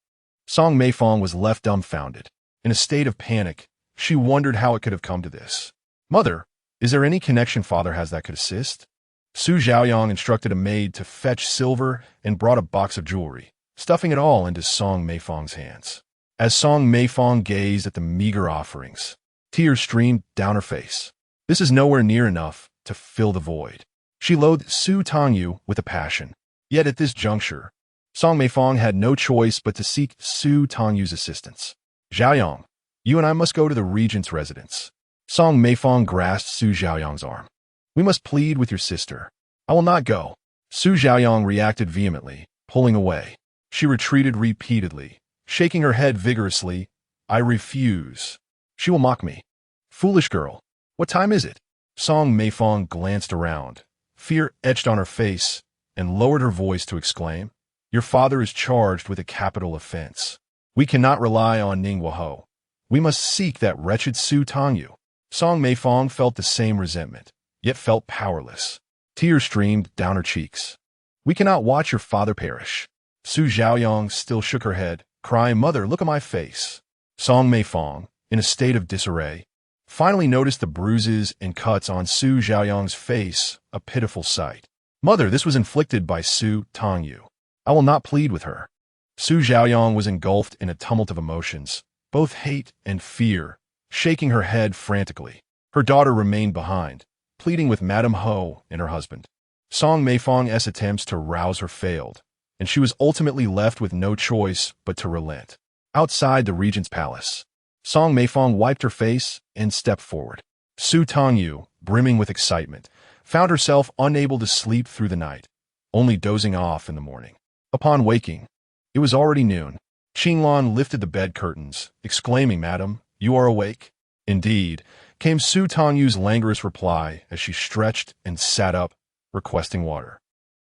Song Meifong was left dumbfounded. In a state of panic, she wondered how it could have come to this. Mother, is there any connection father has that could assist? Su Xiaoyang instructed a maid to fetch silver and brought a box of jewelry, stuffing it all into Song Meifong's hands. As Song Meifong gazed at the meager offerings, tears streamed down her face. This is nowhere near enough to fill the void. She loathed Su Tangyu with a passion. Yet at this juncture, Song Meifong had no choice but to seek Su Tangyu's assistance. Xiaoyang, you and I must go to the regent's residence. Song Meifong grasped Su Xiaoyang's arm. We must plead with your sister. I will not go. Su Xiaoyang reacted vehemently, pulling away. She retreated repeatedly, shaking her head vigorously. I refuse. She will mock me. Foolish girl. What time is it? Song Meifong glanced around, fear etched on her face, and lowered her voice to exclaim, Your father is charged with a capital offense. We cannot rely on Ning Guoho. We must seek that wretched Su Tangyu. Song Meifong felt the same resentment, yet felt powerless. Tears streamed down her cheeks. We cannot watch your father perish. Su Xiaoyang still shook her head, crying, Mother, look at my face. Song Meifong, in a state of disarray, finally noticed the bruises and cuts on Su Xiaoyang's face, a pitiful sight. Mother, this was inflicted by Su Tangyu. I will not plead with her. Su Xiaoyang was engulfed in a tumult of emotions, both hate and fear, shaking her head frantically. Her daughter remained behind, pleading with Madame Ho and her husband. Song Meifong's attempts to rouse her failed, and she was ultimately left with no choice but to relent. Outside the regent's palace, Song Meifong wiped her face and stepped forward. Su Tangyu, brimming with excitement, found herself unable to sleep through the night, only dozing off in the morning. Upon waking, it was already noon. Qinglan lifted the bed curtains, exclaiming, Madam, you are awake? Indeed, came Su Tangyu's languorous reply as she stretched and sat up, requesting water.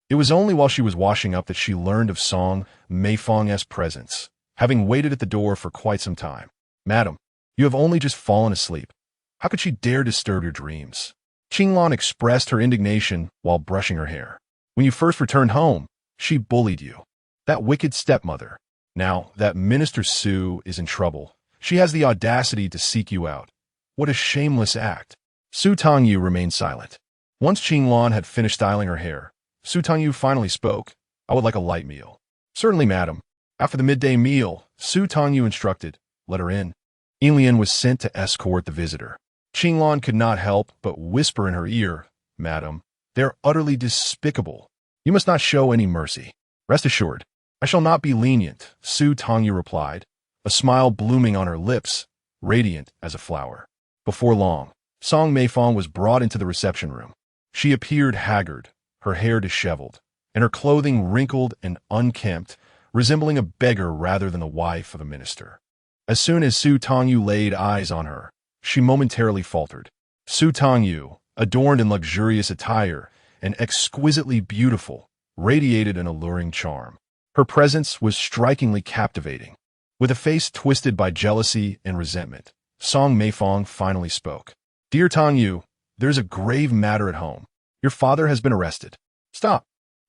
It was only while she was washing up that she learned of Song Meifong's presence, having waited at the door for quite some time. Madam, you have only just fallen asleep. How could she dare disturb your dreams? Qinglan expressed her indignation while brushing her hair. When you first returned home, she bullied you. That wicked stepmother. Now that Minister Su is in trouble, she has the audacity to seek you out. What a shameless act. Su Tangyu remained silent. Once Qinglan had finished styling her hair, Su Tangyu finally spoke. I would like a light meal. Certainly, madam. After the midday meal, Su Tangyu instructed, let her in. Elian was sent to escort the visitor. Qinglan could not help but whisper in her ear, Madam, they're utterly despicable. You must not show any mercy. Rest assured, I shall not be lenient, Su Tangyu replied, a smile blooming on her lips, radiant as a flower. Before long, Song Meifong was brought into the reception room. She appeared haggard, her hair disheveled, and her clothing wrinkled and unkempt, resembling a beggar rather than the wife of a minister. As soon as Su Tangyu laid eyes on her, she momentarily faltered. Su Tangyu, adorned in luxurious attire and exquisitely beautiful, radiated an alluring charm. Her presence was strikingly captivating. With a face twisted by jealousy and resentment, Song Meifong finally spoke. Dear Tangyu, there's a grave matter at home. Your father has been arrested. Stop.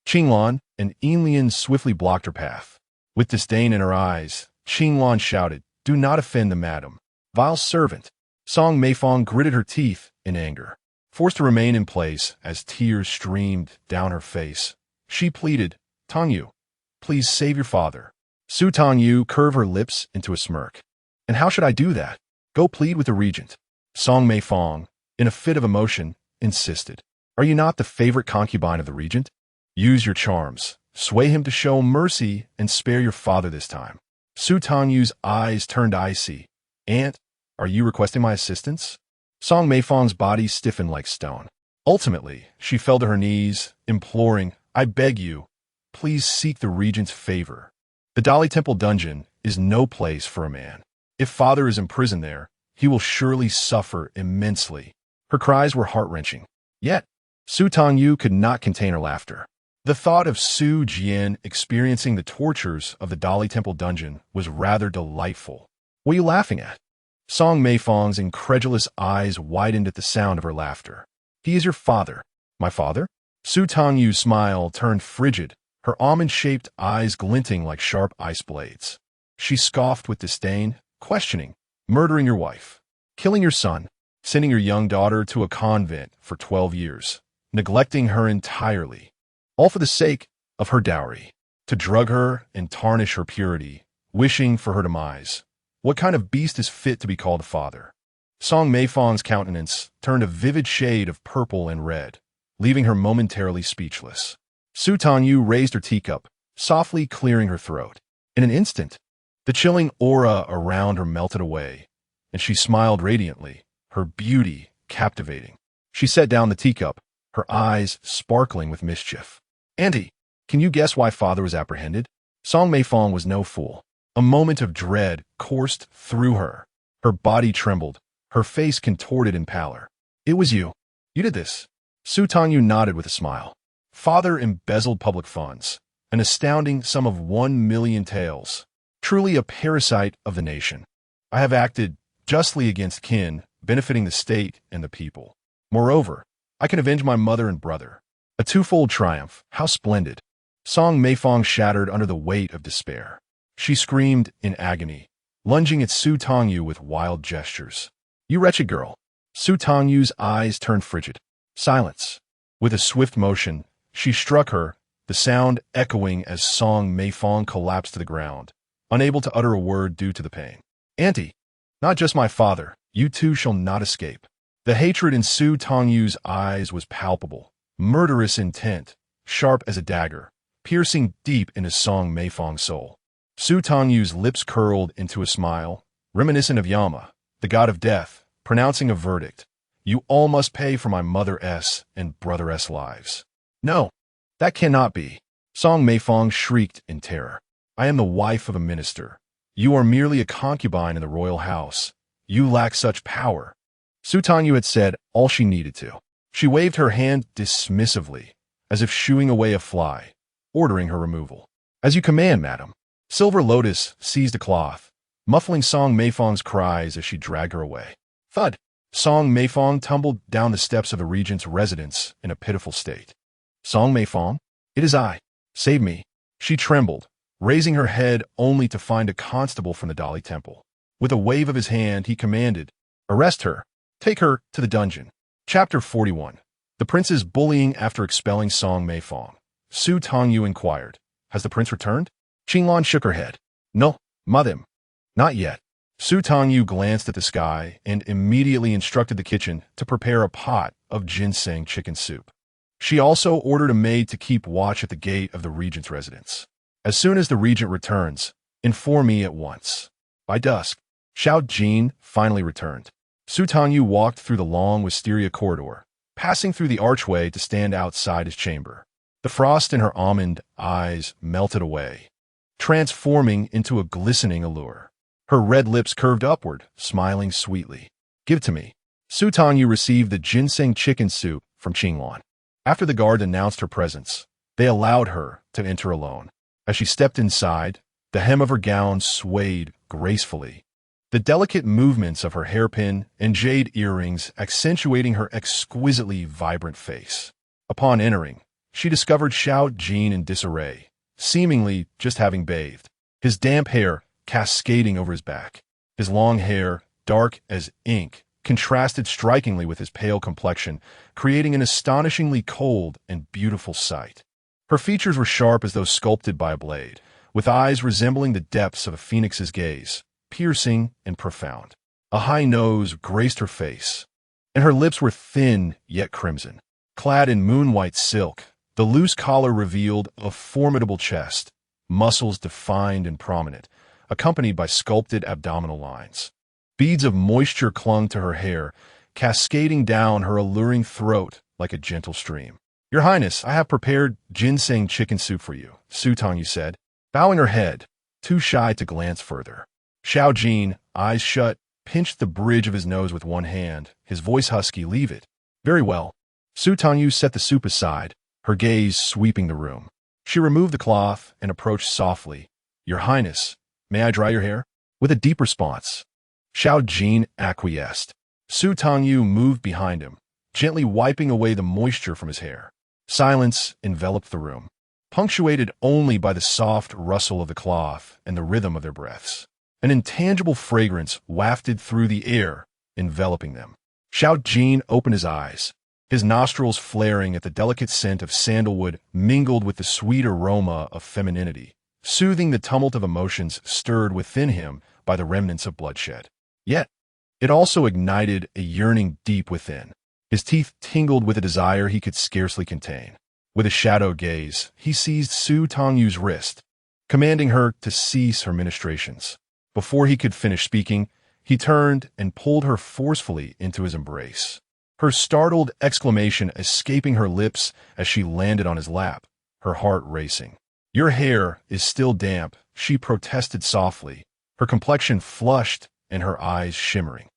Qinglan and Elian swiftly blocked her path. With disdain in her eyes, Qinglan shouted, Do not offend the madam. Vile servant. Song Meifong gritted her teeth in anger. Forced to remain in place as tears streamed down her face, she pleaded, Tangyu, please save your father. Su Tangyu curved her lips into a smirk. And how should I do that? Go plead with the regent. Song Meifong, in a fit of emotion, insisted. Are you not the favorite concubine of the regent? Use your charms, sway him to show mercy and spare your father this time. Su Tangyu's eyes turned icy. Aunt, are you requesting my assistance? Song Meifong's body stiffened like stone. Ultimately, she fell to her knees, imploring, I beg you, please seek the regent's favor. The Dali Temple dungeon is no place for a man. If father is imprisoned there, he will surely suffer immensely. Her cries were heart-wrenching. Yet, Su Tangyu could not contain her laughter. The thought of Su Jian experiencing the tortures of the Dali Temple dungeon was rather delightful. What are you laughing at? Song Meifong's incredulous eyes widened at the sound of her laughter. He is your father. My father? Su Tangyu's smile turned frigid, her almond-shaped eyes glinting like sharp ice blades. She scoffed with disdain, questioning, murdering your wife, killing your son, sending your young daughter to a convent for 12 years, neglecting her entirely, all for the sake of her dowry, to drug her and tarnish her purity, wishing for her demise. What kind of beast is fit to be called a father? Song Meifong's countenance turned a vivid shade of purple and red, leaving her momentarily speechless. Su Tangyu raised her teacup, softly clearing her throat. In an instant, the chilling aura around her melted away, and she smiled radiantly, her beauty captivating. She set down the teacup, her eyes sparkling with mischief. Auntie, can you guess why father was apprehended? Song Meifong was no fool. A moment of dread coursed through her. Her body trembled, her face contorted in pallor. It was you. You did this. Su Tangyu nodded with a smile. Father embezzled public funds, an astounding sum of 1 million taels. Truly a parasite of the nation. I have acted justly against kin, benefiting the state and the people. Moreover, I can avenge my mother and brother. A twofold triumph. How splendid. Song Meifong shattered under the weight of despair. She screamed in agony, lunging at Su Tangyu with wild gestures. You wretched girl. Su Tangyu's eyes turned frigid. Silence. With a swift motion, she struck her, the sound echoing as Song Meifong collapsed to the ground, unable to utter a word due to the pain. Auntie, not just my father, you two shall not escape. The hatred in Su Tangyu's eyes was palpable, murderous intent, sharp as a dagger, piercing deep into Song Meifong's soul. Su Tangyu's lips curled into a smile, reminiscent of Yama, the god of death, pronouncing a verdict. You all must pay for my mother S and brother S lives. No, that cannot be. Song Meifong shrieked in terror. I am the wife of a minister. You are merely a concubine in the royal house. You lack such power. Su Tangyu had said all she needed to. She waved her hand dismissively, as if shooing away a fly, ordering her removal. As you command, madam. Silver Lotus seized a cloth, muffling Song Meifong's cries as she dragged her away. Thud! Song Meifong tumbled down the steps of the regent's residence in a pitiful state. Song Meifong? It is I. Save me. She trembled, raising her head only to find a constable from the Dali Temple. With a wave of his hand, he commanded, Arrest her. Take her to the dungeon. Chapter 41. The prince's bullying after expelling Song Meifong. Su Tangyu inquired, Has the prince returned? Qinglan shook her head. No, madam. Not yet. Su Tangyu glanced at the sky and immediately instructed the kitchen to prepare a pot of ginseng chicken soup. She also ordered a maid to keep watch at the gate of the regent's residence. As soon as the regent returns, inform me at once. By dusk, Xiao Jin finally returned. Su Tangyu walked through the long wisteria corridor, passing through the archway to stand outside his chamber. The frost in her almond eyes melted away, transforming into a glistening allure. Her red lips curved upward, smiling sweetly. Give it to me. Su Tangyu received the ginseng chicken soup from Qinglan. After the guard announced her presence, they allowed her to enter alone. As she stepped inside, the hem of her gown swayed gracefully, the delicate movements of her hairpin and jade earrings accentuating her exquisitely vibrant face. Upon entering, she discovered Xiao Jin in disarray, seemingly just having bathed, his damp hair cascading over his back. His long hair, dark as ink, contrasted strikingly with his pale complexion, creating an astonishingly cold and beautiful sight. Her features were sharp as though sculpted by a blade, with eyes resembling the depths of a phoenix's gaze, piercing and profound. A high nose graced her face, and her lips were thin yet crimson. Clad in moon-white silk, the loose collar revealed a formidable chest, muscles defined and prominent, accompanied by sculpted abdominal lines. Beads of moisture clung to her hair, cascading down her alluring throat like a gentle stream. Your Highness, I have prepared ginseng chicken soup for you, Su Tangyu said, bowing her head, too shy to glance further. Xiao Jin, eyes shut, pinched the bridge of his nose with one hand, his voice husky. Leave it. Very well. Su Tangyu set the soup aside, her gaze sweeping the room. She removed the cloth and approached softly. Your Highness, may I dry your hair? With a deep response, Xiao Jin acquiesced. Su Tangyu moved behind him, gently wiping away the moisture from his hair. Silence enveloped the room, punctuated only by the soft rustle of the cloth and the rhythm of their breaths. An intangible fragrance wafted through the air, enveloping them. Xiao Jin opened his eyes, his nostrils flaring at the delicate scent of sandalwood mingled with the sweet aroma of femininity, soothing the tumult of emotions stirred within him by the remnants of bloodshed. Yet, it also ignited a yearning deep within. His teeth tingled with a desire he could scarcely contain. With a shadowed gaze, he seized Su Tangyu's wrist, commanding her to cease her ministrations. Before he could finish speaking, he turned and pulled her forcefully into his embrace, her startled exclamation escaping her lips as she landed on his lap, her heart racing. Your hair is still damp, she protested softly, her complexion flushed and her eyes shimmering.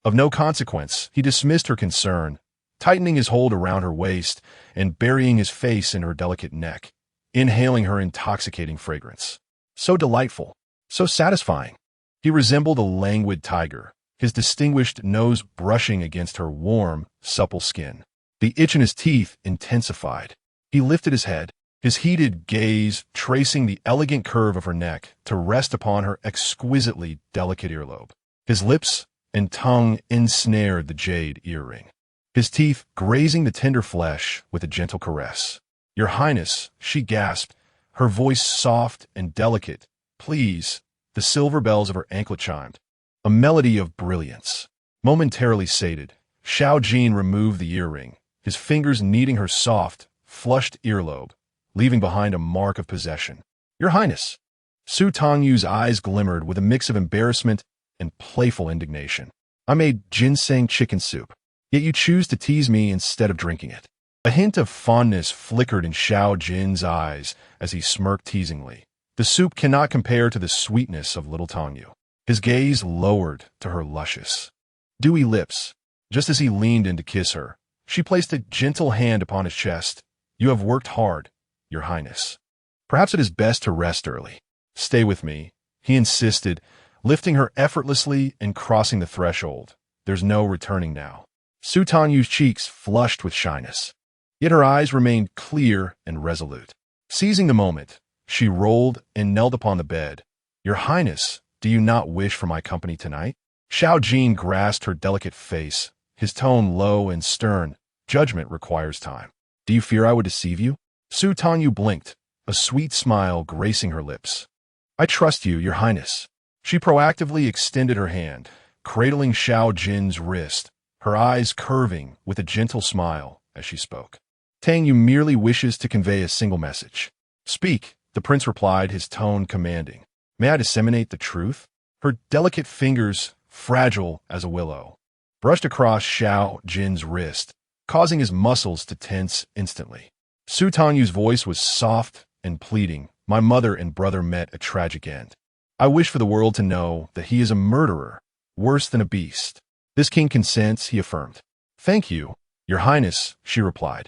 Of no consequence, he dismissed her concern, tightening his hold around her waist and burying his face in her delicate neck, inhaling her intoxicating fragrance. So delightful, so satisfying. He resembled a languid tiger, his distinguished nose brushing against her warm, supple skin. The itch in his teeth intensified, He lifted his head, his heated gaze tracing the elegant curve of her neck to rest upon her exquisitely delicate earlobe. His lips and tongue ensnared the jade earring, his teeth grazing the tender flesh with a gentle caress. "Your Highness," she gasped, her voice soft and delicate. "Please." The silver bells of her anklet chimed, a melody of brilliance. Momentarily sated, Xiao Jin removed the earring, his fingers kneading her soft, flushed earlobe, leaving behind a mark of possession. "Your Highness." Su Tangyu's eyes glimmered with a mix of embarrassment and playful indignation. "I made ginseng chicken soup, yet you choose to tease me instead of drinking it." A hint of fondness flickered in Xiao Jin's eyes as he smirked teasingly. "The soup cannot compare to the sweetness of little Tangyu." His gaze lowered to her luscious, dewy lips. Just as he leaned in to kiss her, she placed a gentle hand upon his chest. "You have worked hard, Your Highness. Perhaps it is best to rest early." "Stay with me," he insisted, lifting her effortlessly and crossing the threshold. "There's no returning now." Su Tangyu's cheeks flushed with shyness, yet her eyes remained clear and resolute. Seizing the moment, she rolled and knelt upon the bed. "Your Highness, do you not wish for my company tonight?" Xiao Jin grasped her delicate face, his tone low and stern. "Judgment requires time." "Do you fear I would deceive you?" Su Tangyu blinked, a sweet smile gracing her lips. "I trust you, Your Highness." She proactively extended her hand, cradling Xiao Jin's wrist, her eyes curving with a gentle smile as she spoke. "Tangyu merely wishes to convey a single message." "Speak," the prince replied, his tone commanding. "May I disseminate the truth?" Her delicate fingers, fragile as a willow, brushed across Xiao Jin's wrist, causing his muscles to tense instantly. Su Tangyu's voice was soft and pleading. "My mother and brother met a tragic end. I wish for the world to know that he is a murderer, worse than a beast." "This king consents," he affirmed. "Thank you, Your Highness," she replied,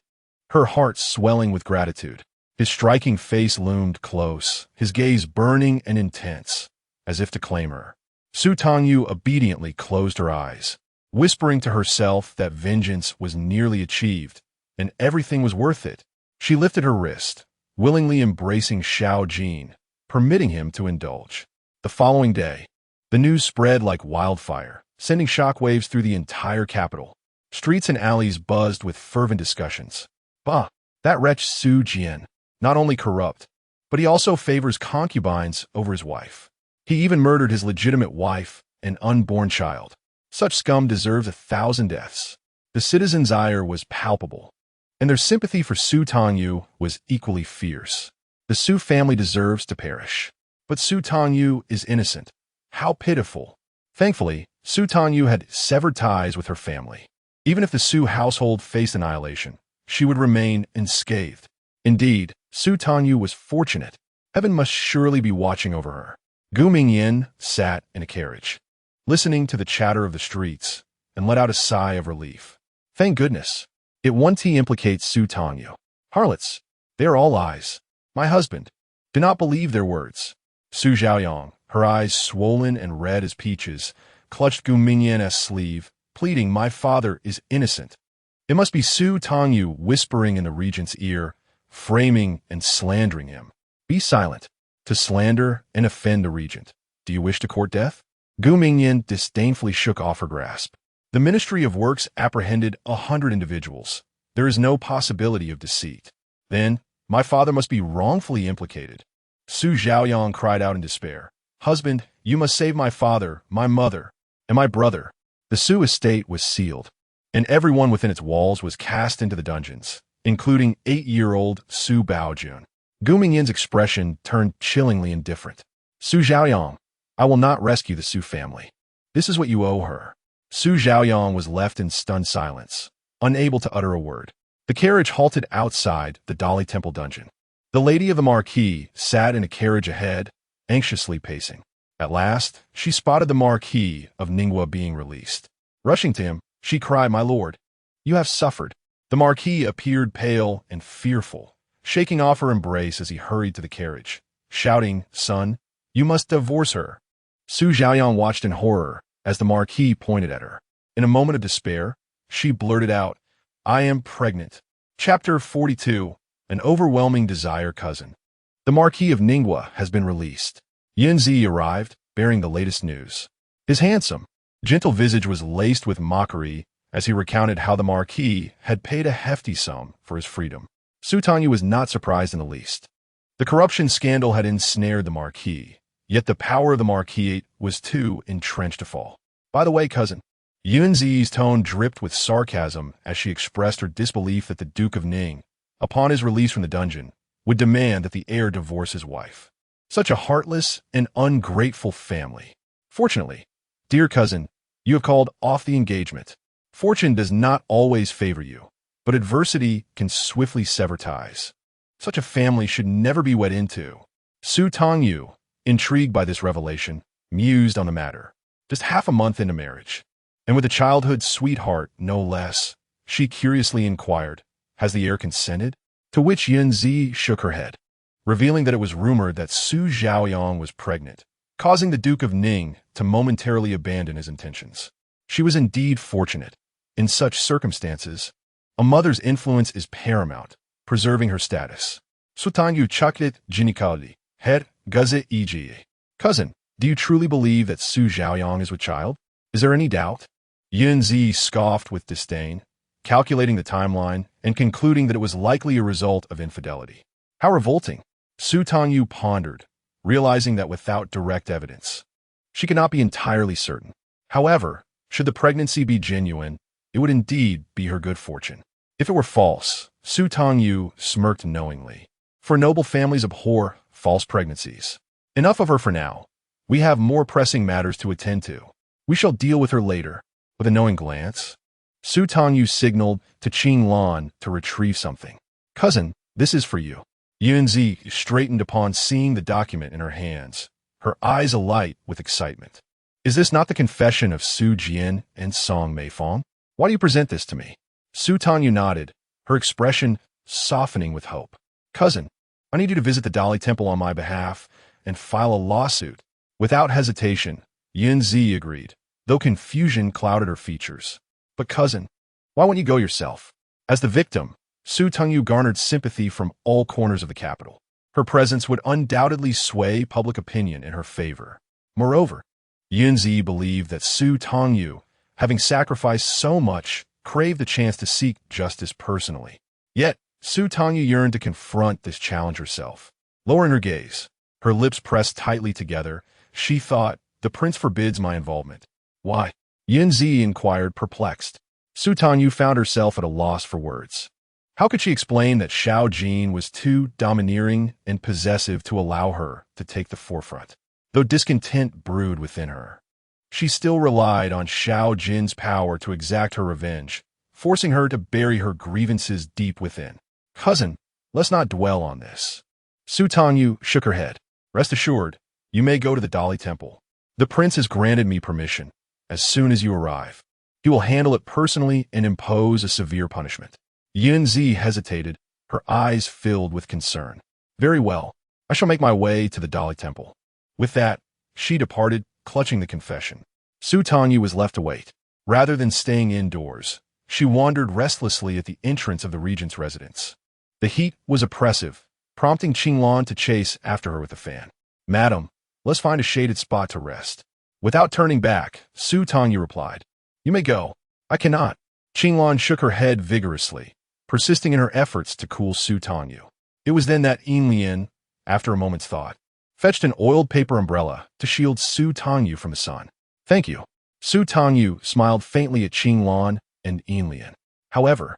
her heart swelling with gratitude. His striking face loomed close, his gaze burning and intense, as if to claim her. Su Tangyu obediently closed her eyes, whispering to herself that vengeance was nearly achieved, and everything was worth it. She lifted her wrist, willingly embracing Xiao Jin, permitting him to indulge. The following day, the news spread like wildfire, sending shockwaves through the entire capital. Streets and alleys buzzed with fervent discussions. "Bah, that wretch Su Jian, not only corrupt, but he also favors concubines over his wife. He even murdered his legitimate wife and unborn child. Such scum deserves 1,000 deaths." The citizens' ire was palpable, and their sympathy for Su Tangyu was equally fierce. "The Su family deserves to perish. But Su Tangyu is innocent. How pitiful." Thankfully, Su Tangyu had severed ties with her family. Even if the Su household faced annihilation, she would remain unscathed. Indeed, Su Tangyu was fortunate. Heaven must surely be watching over her. Gu Mingyan sat in a carriage, listening to the chatter of the streets, and let out a sigh of relief. Thank goodness. It won't implicate Su Tangyu. Harlots, they are all lies. My husband. Do not believe their words. Su Zhaoyang, her eyes swollen and red as peaches, clutched Gu Mingyan's sleeve, pleading, "My father is innocent." It must be Su Tangyu whispering in the regent's ear, framing and slandering him. "Be silent. To slander and offend a regent. Do you wish to court death?" Gu Mingyan disdainfully shook off her grasp. "The Ministry of Works apprehended 100 individuals. There is no possibility of deceit. Then, my father must be wrongfully implicated." Su Zhaoyang cried out in despair. "Husband, you must save my father, my mother, and my brother." The Su estate was sealed, and everyone within its walls was cast into the dungeons, including 8-year-old Su Baojun. Gu Mingyan's expression turned chillingly indifferent. "Su Zhaoyang, I will not rescue the Su family. This is what you owe her." Su Zhaoyang was left in stunned silence, unable to utter a word. The carriage halted outside the Dali Temple dungeon. The lady of the marquis sat in a carriage ahead, anxiously pacing. At last, she spotted the Marquis of Ningwa being released. Rushing to him, she cried, "My lord, you have suffered." The Marquis appeared pale and fearful, shaking off her embrace as he hurried to the carriage, shouting, "Son, you must divorce her." Su Zhaoyang watched in horror as the Marquis pointed at her. In a moment of despair, she blurted out, "I am pregnant." Chapter 42. an overwhelming desire cousin. The Marquis of Ningwa has been released. Yunzi arrived, bearing the latest news. His handsome, gentle visage was laced with mockery as he recounted how the Marquis had paid a hefty sum for his freedom. Su Tangyu was not surprised in the least. The corruption scandal had ensnared the Marquis, yet the power of the Marquis was too entrenched to fall. By the way, cousin, Yunzi's tone dripped with sarcasm as she expressed her disbelief that the Duke of Ning, upon his release from the dungeon, would demand that the heir divorce his wife. Such a heartless and ungrateful family. Fortunately, dear cousin, you have called off the engagement. Fortune does not always favor you, but adversity can swiftly sever ties. Such a family should never be wed into. Su Tangyu, intrigued by this revelation, mused on the matter. Just half a month into marriage, and with a childhood sweetheart no less, she curiously inquired, "Has the heir consented?" To which Yunzi shook her head, revealing that it was rumored that Su Zhaoyang was pregnant, causing the Duke of Ning to momentarily abandon his intentions. She was indeed fortunate. In such circumstances, a mother's influence is paramount, preserving her status. Su Tangyu chakit jinikali, head gaze eg. Cousin, do you truly believe that Su Zhaoyang is with child? Is there any doubt? Yunzi scoffed with disdain, calculating the timeline and concluding that it was likely a result of infidelity. How revolting! Su Tangyu pondered, realizing that without direct evidence, she could not be entirely certain. However, should the pregnancy be genuine, it would indeed be her good fortune. If it were false, Su Tangyu smirked knowingly. For noble families abhor false pregnancies. Enough of her for now. We have more pressing matters to attend to. We shall deal with her later. With a knowing glance, Su Tangyu signaled to Qing Lan to retrieve something. Cousin, this is for you. Yunzi straightened upon seeing the document in her hands, her eyes alight with excitement. Is this not the confession of Su Jian and Song Meifeng? Why do you present this to me? Su Tangyu nodded, her expression softening with hope. Cousin, I need you to visit the Dali Temple on my behalf and file a lawsuit. Without hesitation, Yunzi agreed, though confusion clouded her features. But cousin, why won't you go yourself? As the victim, Su Tangyu garnered sympathy from all corners of the capital. Her presence would undoubtedly sway public opinion in her favor. Moreover, Yunzi believed that Su Tangyu, having sacrificed so much, craved the chance to seek justice personally. Yet, Su Tangyu yearned to confront this challenge herself. Lowering her gaze, her lips pressed tightly together, she thought, the prince forbids my involvement. Why? Yunzi inquired, perplexed. Su Tangyu found herself at a loss for words. How could she explain that Xiao Jin was too domineering and possessive to allow her to take the forefront? Though discontent brewed within her, she still relied on Xiao Jin's power to exact her revenge, forcing her to bury her grievances deep within. Cousin, let's not dwell on this. Su Tangyu shook her head. Rest assured, you may go to the Dali Temple. The prince has granted me permission. As soon as you arrive, he will handle it personally and impose a severe punishment. Yunzi hesitated, her eyes filled with concern. Very well, I shall make my way to the Dali Temple. With that, she departed, clutching the confession. Su Tangyu was left to wait. Rather than staying indoors, she wandered restlessly at the entrance of the regent's residence. The heat was oppressive, prompting Qing Lan to chase after her with a fan. Madam, let's find a shaded spot to rest. Without turning back, Su Tangyu replied, You may go. I cannot. Qing Lan shook her head vigorously, persisting in her efforts to cool Su Tangyu. It was then that Lian, after a moment's thought, fetched an oiled paper umbrella to shield Su Tangyu from the sun. Thank you. Su Tangyu smiled faintly at Qing Lan and Lian. However,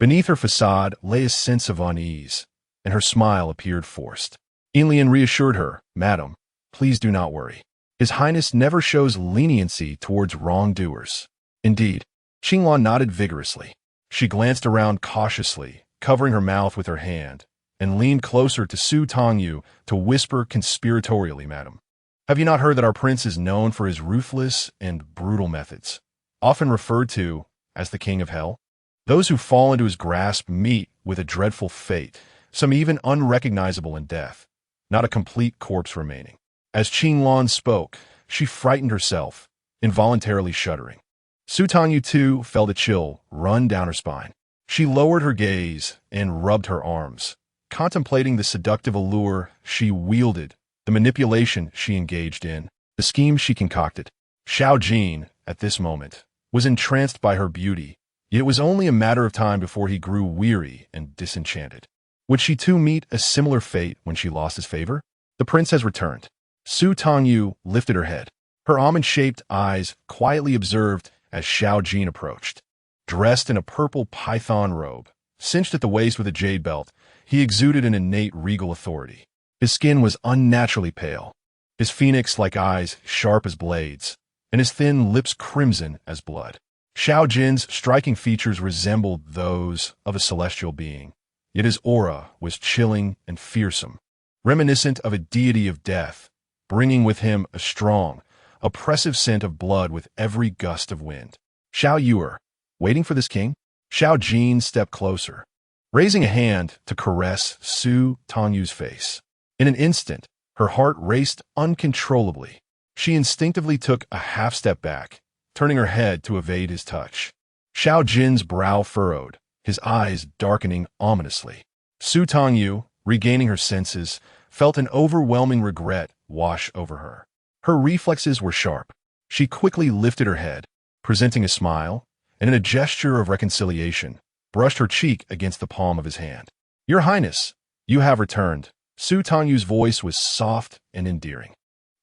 beneath her facade lay a sense of unease, and her smile appeared forced. Lian reassured her, Madam, please do not worry. His Highness never shows leniency towards wrongdoers. Indeed, Qing Lan nodded vigorously. She glanced around cautiously, covering her mouth with her hand, and leaned closer to Su Tangyu to whisper conspiratorially, Madam. Have you not heard that our prince is known for his ruthless and brutal methods, often referred to as the King of Hell? Those who fall into his grasp meet with a dreadful fate, some even unrecognizable in death, not a complete corpse remaining. As Qing Lan spoke, she frightened herself, involuntarily shuddering. Su Tangyu, too, felt a chill run down her spine. She lowered her gaze and rubbed her arms, contemplating the seductive allure she wielded, the manipulation she engaged in, the schemes she concocted. Xiao Jin, at this moment, was entranced by her beauty, yet it was only a matter of time before he grew weary and disenchanted. Would she too meet a similar fate when she lost his favor? The prince has returned. Su Tangyu lifted her head. Her almond-shaped eyes quietly observed as Xiao Jin approached. Dressed in a purple python robe, cinched at the waist with a jade belt, he exuded an innate regal authority. His skin was unnaturally pale, his phoenix-like eyes sharp as blades, and his thin lips crimson as blood. Xiao Jin's striking features resembled those of a celestial being, yet his aura was chilling and fearsome, reminiscent of a deity of death, bringing with him a strong, oppressive scent of blood with every gust of wind. Xiao Yuer, waiting for this king? Xiao Jin stepped closer, raising a hand to caress Su Tangyu's face. In an instant, her heart raced uncontrollably. She instinctively took a half step back, turning her head to evade his touch. Xiao Jin's brow furrowed, his eyes darkening ominously. Su Tangyu, regaining her senses, felt an overwhelming regret wash over her. Her reflexes were sharp. She quickly lifted her head, presenting a smile, and in a gesture of reconciliation, brushed her cheek against the palm of his hand. "Your Highness, you have returned." Su Tangyu's voice was soft and endearing.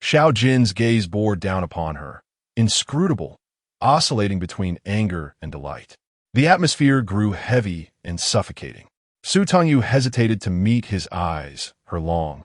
Xiao Jin's gaze bore down upon her, inscrutable, oscillating between anger and delight. The atmosphere grew heavy and suffocating. Su Tangyu hesitated to meet his eyes, her long,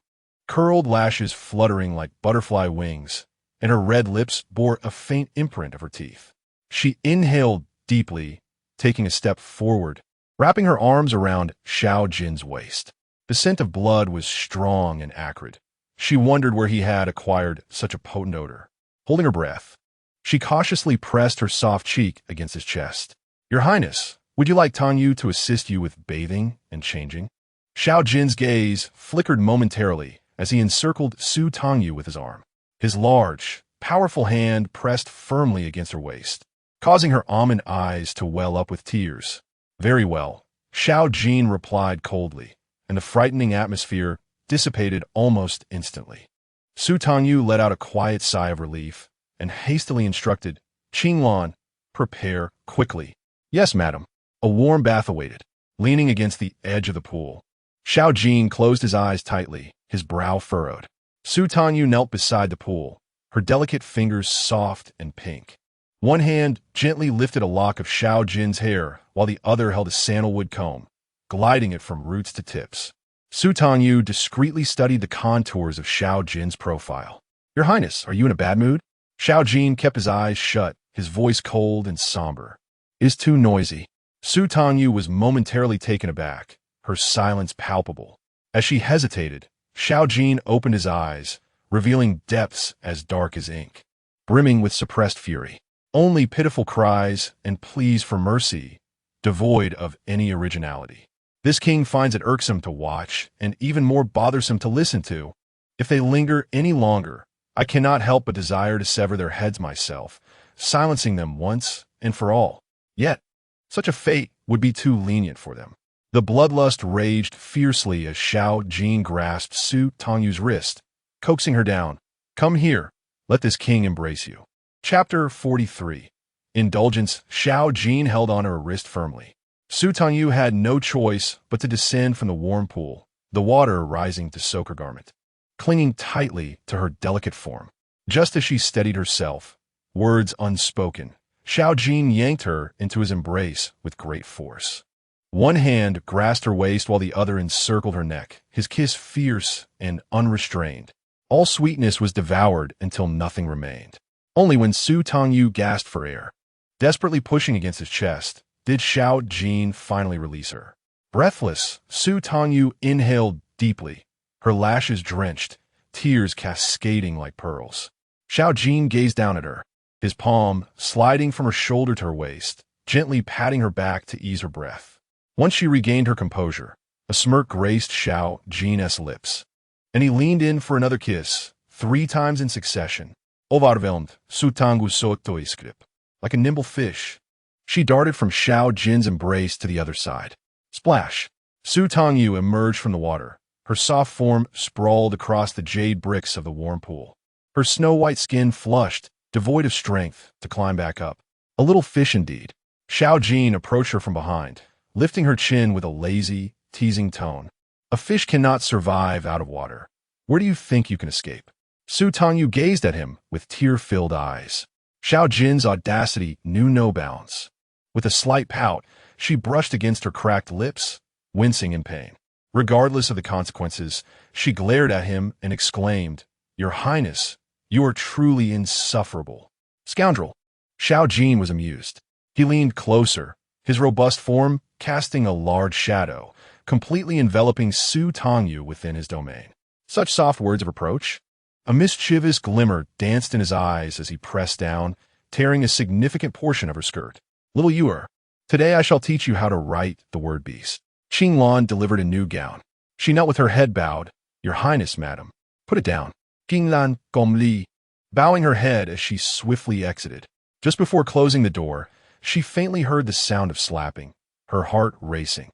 curled lashes fluttering like butterfly wings, and her red lips bore a faint imprint of her teeth. She inhaled deeply, taking a step forward, wrapping her arms around Xiao Jin's waist. The scent of blood was strong and acrid. She wondered where he had acquired such a potent odor. Holding her breath, she cautiously pressed her soft cheek against his chest. "Your Highness, would you like Tangyu to assist you with bathing and changing?" Xiao Jin's gaze flickered momentarily as he encircled Su Tangyu with his arm. His large, powerful hand pressed firmly against her waist, causing her almond eyes to well up with tears. "Very well," Xiao Jin replied coldly, and the frightening atmosphere dissipated almost instantly. Su Tangyu let out a quiet sigh of relief and hastily instructed, "Qinglan, prepare quickly." "Yes, madam." A warm bath awaited. Leaning against the edge of the pool, Xiao Jin closed his eyes tightly, his brow furrowed. Su Tangyu knelt beside the pool, her delicate fingers soft and pink. One hand gently lifted a lock of Xiao Jin's hair, while the other held a sandalwood comb, gliding it from roots to tips. Su Tangyu discreetly studied the contours of Xiao Jin's profile. "Your Highness, are you in a bad mood?" Xiao Jin kept his eyes shut, his voice cold and somber. "It is too noisy." Su Tangyu was momentarily taken aback, her silence palpable. As she hesitated, Xiao Jin opened his eyes, revealing depths as dark as ink, brimming with suppressed fury. Only pitiful cries and pleas for mercy, devoid of any originality. "This king finds it irksome to watch, and even more bothersome to listen to. If they linger any longer, I cannot help but desire to sever their heads myself, silencing them once and for all. Yet, such a fate would be too lenient for them." The bloodlust raged fiercely as Xiao Jin grasped Su Tangyu's wrist, coaxing her down. "Come here, let this king embrace you." Chapter 43. Indulgence. Xiao Jin held on her wrist firmly. Su Tangyu had no choice but to descend from the warm pool, the water rising to soak her garment. Clinging tightly to her delicate form. Just as she steadied herself, words unspoken, Xiao Jin yanked her into his embrace with great force. One hand grasped her waist while the other encircled her neck, his kiss fierce and unrestrained. All sweetness was devoured until nothing remained. Only when Su Tangyu gasped for air, desperately pushing against his chest, did Xiao Jin finally release her. Breathless, Su Tangyu inhaled deeply, her lashes drenched, tears cascading like pearls. Xiao Jin gazed down at her, his palm sliding from her shoulder to her waist, gently patting her back to ease her breath. Once she regained her composure, a smirk graced Xiao Jin's lips, and he leaned in for another kiss, 3 times in succession. Overwhelmed, Su Tangyu soto iskrip. Like a nimble fish, she darted from Xiao Jin's embrace to the other side. Splash! Su Tangyu emerged from the water. Her soft form sprawled across the jade bricks of the warm pool. Her snow-white skin flushed, devoid of strength, to climb back up. A little fish indeed. Xiao Jin approached her from behind, lifting her chin with a lazy, teasing tone. A fish cannot survive out of water. Where do you think you can escape? Su Tangyu gazed at him with tear-filled eyes. Xiao Jin's audacity knew no bounds. With a slight pout, she brushed against her cracked lips, wincing in pain. Regardless of the consequences, she glared at him and exclaimed, "Your Highness, you are truly insufferable." Scoundrel! Xiao Jin was amused. He leaned closer, his robust form casting a large shadow, completely enveloping Su Tangyu within his domain. Such soft words of reproach? A mischievous glimmer danced in his eyes as he pressed down, tearing a significant portion of her skirt. "Little Yuer, today I shall teach you how to write the word beast." Qing Lan delivered a new gown. She knelt with her head bowed. "Your Highness, madam." "Put it down." Qing Lan Gom Li, bowing her head as she swiftly exited. Just before closing the door, she faintly heard the sound of slapping, her heart racing.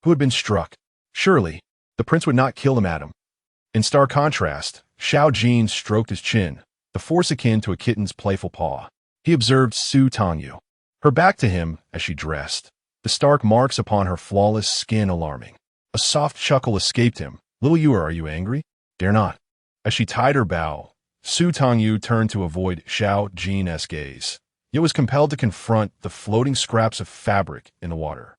Who had been struck? Surely, the prince would not kill the madam. In stark contrast, Xiao Jin stroked his chin, the force akin to a kitten's playful paw. He observed Su Tangyu, her back to him as she dressed, the stark marks upon her flawless skin alarming. A soft chuckle escaped him. "Little Yuer, are you angry?" "Dare not." As she tied her bow, Su Tangyu turned to avoid Xiao Jin's gaze, yet was compelled to confront the floating scraps of fabric in the water.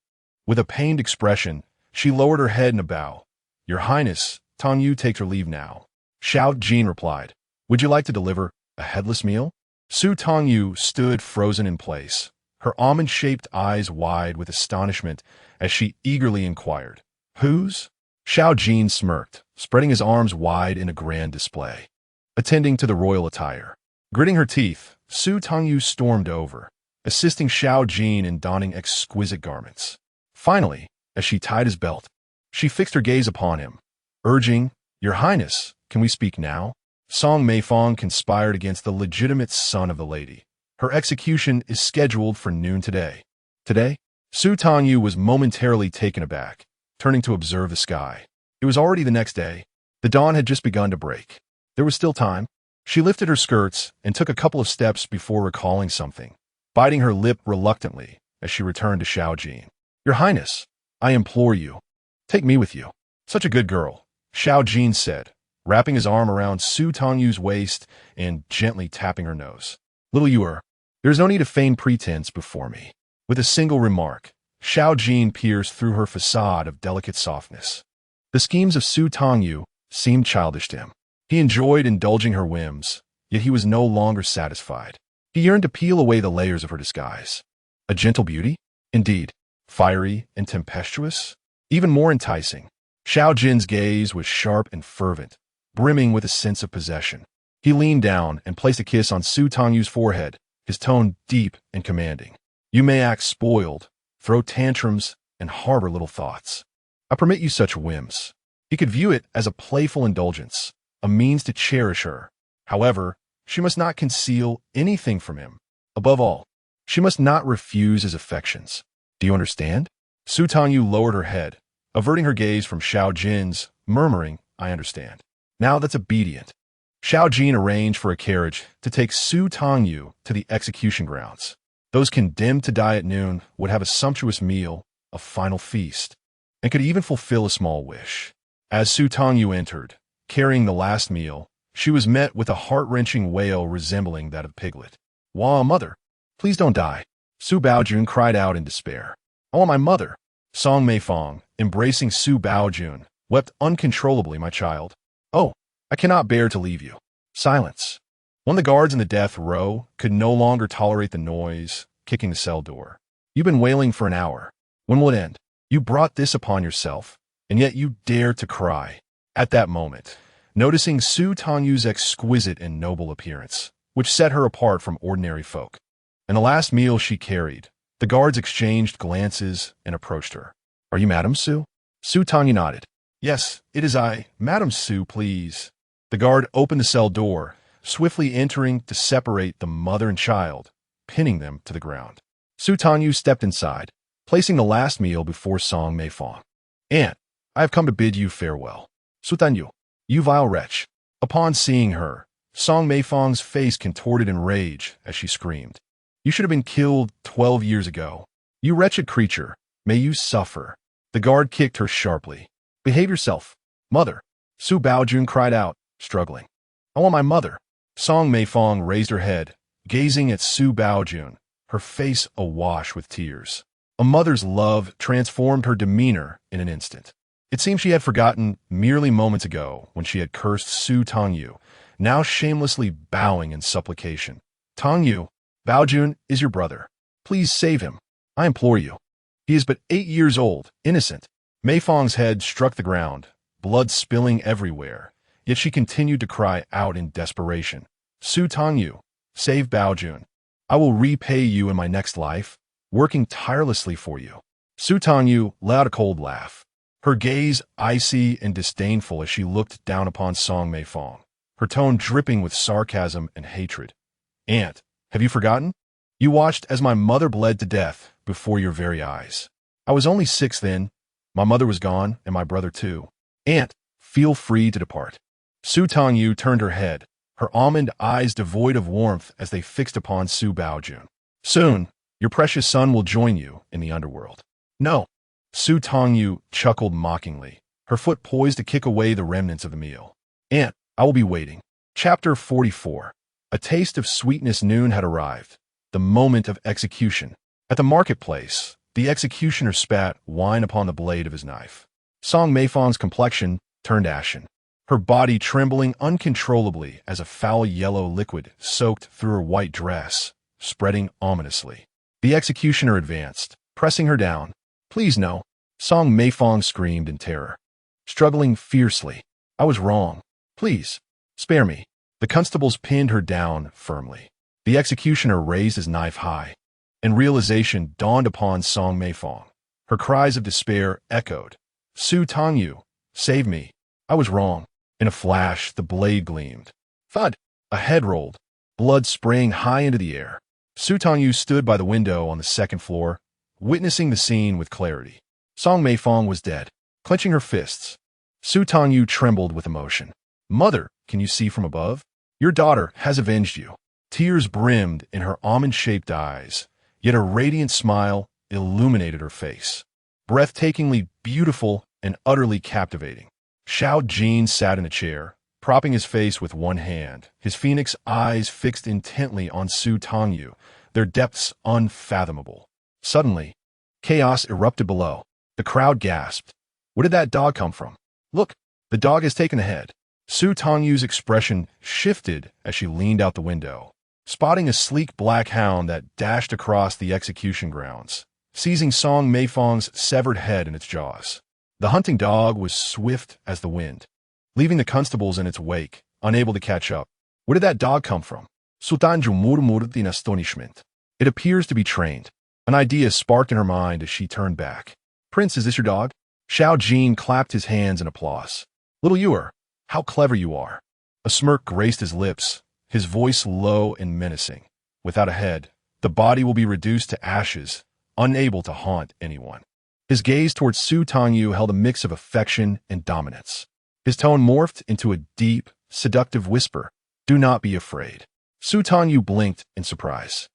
With a pained expression, she lowered her head in a bow. "Your Highness, Tangyu takes her leave now." Xiao Jin replied, "Would you like to deliver a headless meal?" Su Tangyu stood frozen in place, her almond-shaped eyes wide with astonishment as she eagerly inquired, "Whose?" Xiao Jin smirked, spreading his arms wide in a grand display. Attending to the royal attire. Gritting her teeth, Su Tangyu stormed over, assisting Xiao Jin in donning exquisite garments. Finally, as she tied his belt, she fixed her gaze upon him, urging, "Your Highness, can we speak now?" Song Meifong conspired against the legitimate son of the lady. Her execution is scheduled for noon today. Today? Su Tangyu was momentarily taken aback, turning to observe the sky. It was already the next day. The dawn had just begun to break. There was still time. She lifted her skirts and took a couple of steps before recalling something, biting her lip reluctantly as she returned to Xiao Jin. "Your Highness, I implore you, take me with you." "Such a good girl," Xiao Jin said, wrapping his arm around Su Tangyu's waist and gently tapping her nose. "Little Yuer, there is no need to feign pretense before me." With a single remark, Xiao Jin pierced through her facade of delicate softness. The schemes of Su Tangyu seemed childish to him. He enjoyed indulging her whims, yet he was no longer satisfied. He yearned to peel away the layers of her disguise. A gentle beauty? Indeed. Fiery and tempestuous? Even more enticing. Xiao Jin's gaze was sharp and fervent, brimming with a sense of possession. He leaned down and placed a kiss on Su Tangyu's forehead, his tone deep and commanding. "You may act spoiled, throw tantrums, and harbor little thoughts. I permit you such whims." He could view it as a playful indulgence, a means to cherish her. However, she must not conceal anything from him. Above all, she must not refuse his affections. "Do you understand?" Su Tangyu lowered her head, averting her gaze from Xiao Jin's, murmuring, "I understand." "Now that's obedient." Xiao Jin arranged for a carriage to take Su Tangyu to the execution grounds. Those condemned to die at noon would have a sumptuous meal, a final feast, and could even fulfill a small wish. As Su Tangyu entered, carrying the last meal, she was met with a heart-wrenching wail resembling that of Piglet. "Wah, mother, please don't die." Su Baojun cried out in despair. "I want my mother." Song Meifong, embracing Su Baojun, wept uncontrollably, "My child. Oh, I cannot bear to leave you." Silence. One of the guards in the death row could no longer tolerate the noise, kicking the cell door. "You've been wailing for an hour. When will it end? You brought this upon yourself, and yet you dare to cry." At that moment, noticing Su Tangyu's exquisite and noble appearance, which set her apart from ordinary folk, and the last meal she carried, the guards exchanged glances and approached her. "Are you Madame Su?" Su Tangyu nodded. "Yes, it is I. Madame Su, please." The guard opened the cell door, swiftly entering to separate the mother and child, pinning them to the ground. Su Tangyu stepped inside, placing the last meal before Song Meifong. Aunt, I have come to bid you farewell. Tangyu, you vile wretch. Upon seeing her, Song Meifeng's face contorted in rage as she screamed. You should have been killed 12 years ago. You wretched creature, may you suffer. The guard kicked her sharply. Behave yourself, mother. Su Baojun cried out, struggling. I want my mother. Song Meifeng raised her head, gazing at Su Baojun, her face awash with tears. A mother's love transformed her demeanor in an instant. It seemed she had forgotten merely moments ago when she had cursed Su Tangyu, now shamelessly bowing in supplication. Tangyu, Baojun is your brother. Please save him. I implore you. He is but 8 years old, innocent. Meifeng's head struck the ground, blood spilling everywhere, yet she continued to cry out in desperation. Su Tangyu, save Baojun. I will repay you in my next life, working tirelessly for you. Su Tangyu let out a cold laugh, her gaze icy and disdainful as she looked down upon Song Meifeng, her tone dripping with sarcasm and hatred. Aunt, have you forgotten? You watched as my mother bled to death before your very eyes. I was only 6 then. My mother was gone, and my brother too. Aunt, feel free to depart. Su Tangyu turned her head, her almond eyes devoid of warmth as they fixed upon Su Baojun. Soon, your precious son will join you in the underworld. No. Su Tangyu chuckled mockingly, her foot poised to kick away the remnants of the meal. Aunt, I will be waiting. Chapter 44. A taste of sweetness noon had arrived, the moment of execution. At the marketplace, the executioner spat wine upon the blade of his knife. Song Meifeng's complexion turned ashen, her body trembling uncontrollably as a foul yellow liquid soaked through her white dress, spreading ominously. The executioner advanced, pressing her down. Please no. Song Meifeng screamed in terror, struggling fiercely. I was wrong. Please, spare me. The constables pinned her down firmly. The executioner raised his knife high, and realization dawned upon Song Meifeng. Her cries of despair echoed. Su Tangyu, save me. I was wrong. In a flash, the blade gleamed. Thud! A head rolled, blood spraying high into the air. Su Tangyu stood by the window on the second floor, witnessing the scene with clarity. Song Meifeng was dead, clenching her fists. Su Tangyu trembled with emotion. Mother, can you see from above? Your daughter has avenged you. Tears brimmed in her almond-shaped eyes, yet a radiant smile illuminated her face. Breathtakingly beautiful and utterly captivating. Xiao Jin sat in a chair, propping his face with one hand, his phoenix eyes fixed intently on Su Tangyu, their depths unfathomable. Suddenly, chaos erupted below. The crowd gasped. Where did that dog come from? Look, the dog has taken the head. Su Tangyu's expression shifted as she leaned out the window, spotting a sleek black hound that dashed across the execution grounds, seizing Song Meifeng's severed head in its jaws. The hunting dog was swift as the wind, leaving the constables in its wake, unable to catch up. Where did that dog come from? Su Tangyu murmured in astonishment. It appears to be trained. An idea sparked in her mind as she turned back. Prince, is this your dog? Xiao Jin clapped his hands in applause. Little Ewer, how clever you are. A smirk graced his lips, his voice low and menacing. Without a head, the body will be reduced to ashes, unable to haunt anyone. His gaze towards Su Tangyu held a mix of affection and dominance. His tone morphed into a deep, seductive whisper. Do not be afraid. Su Tangyu blinked in surprise.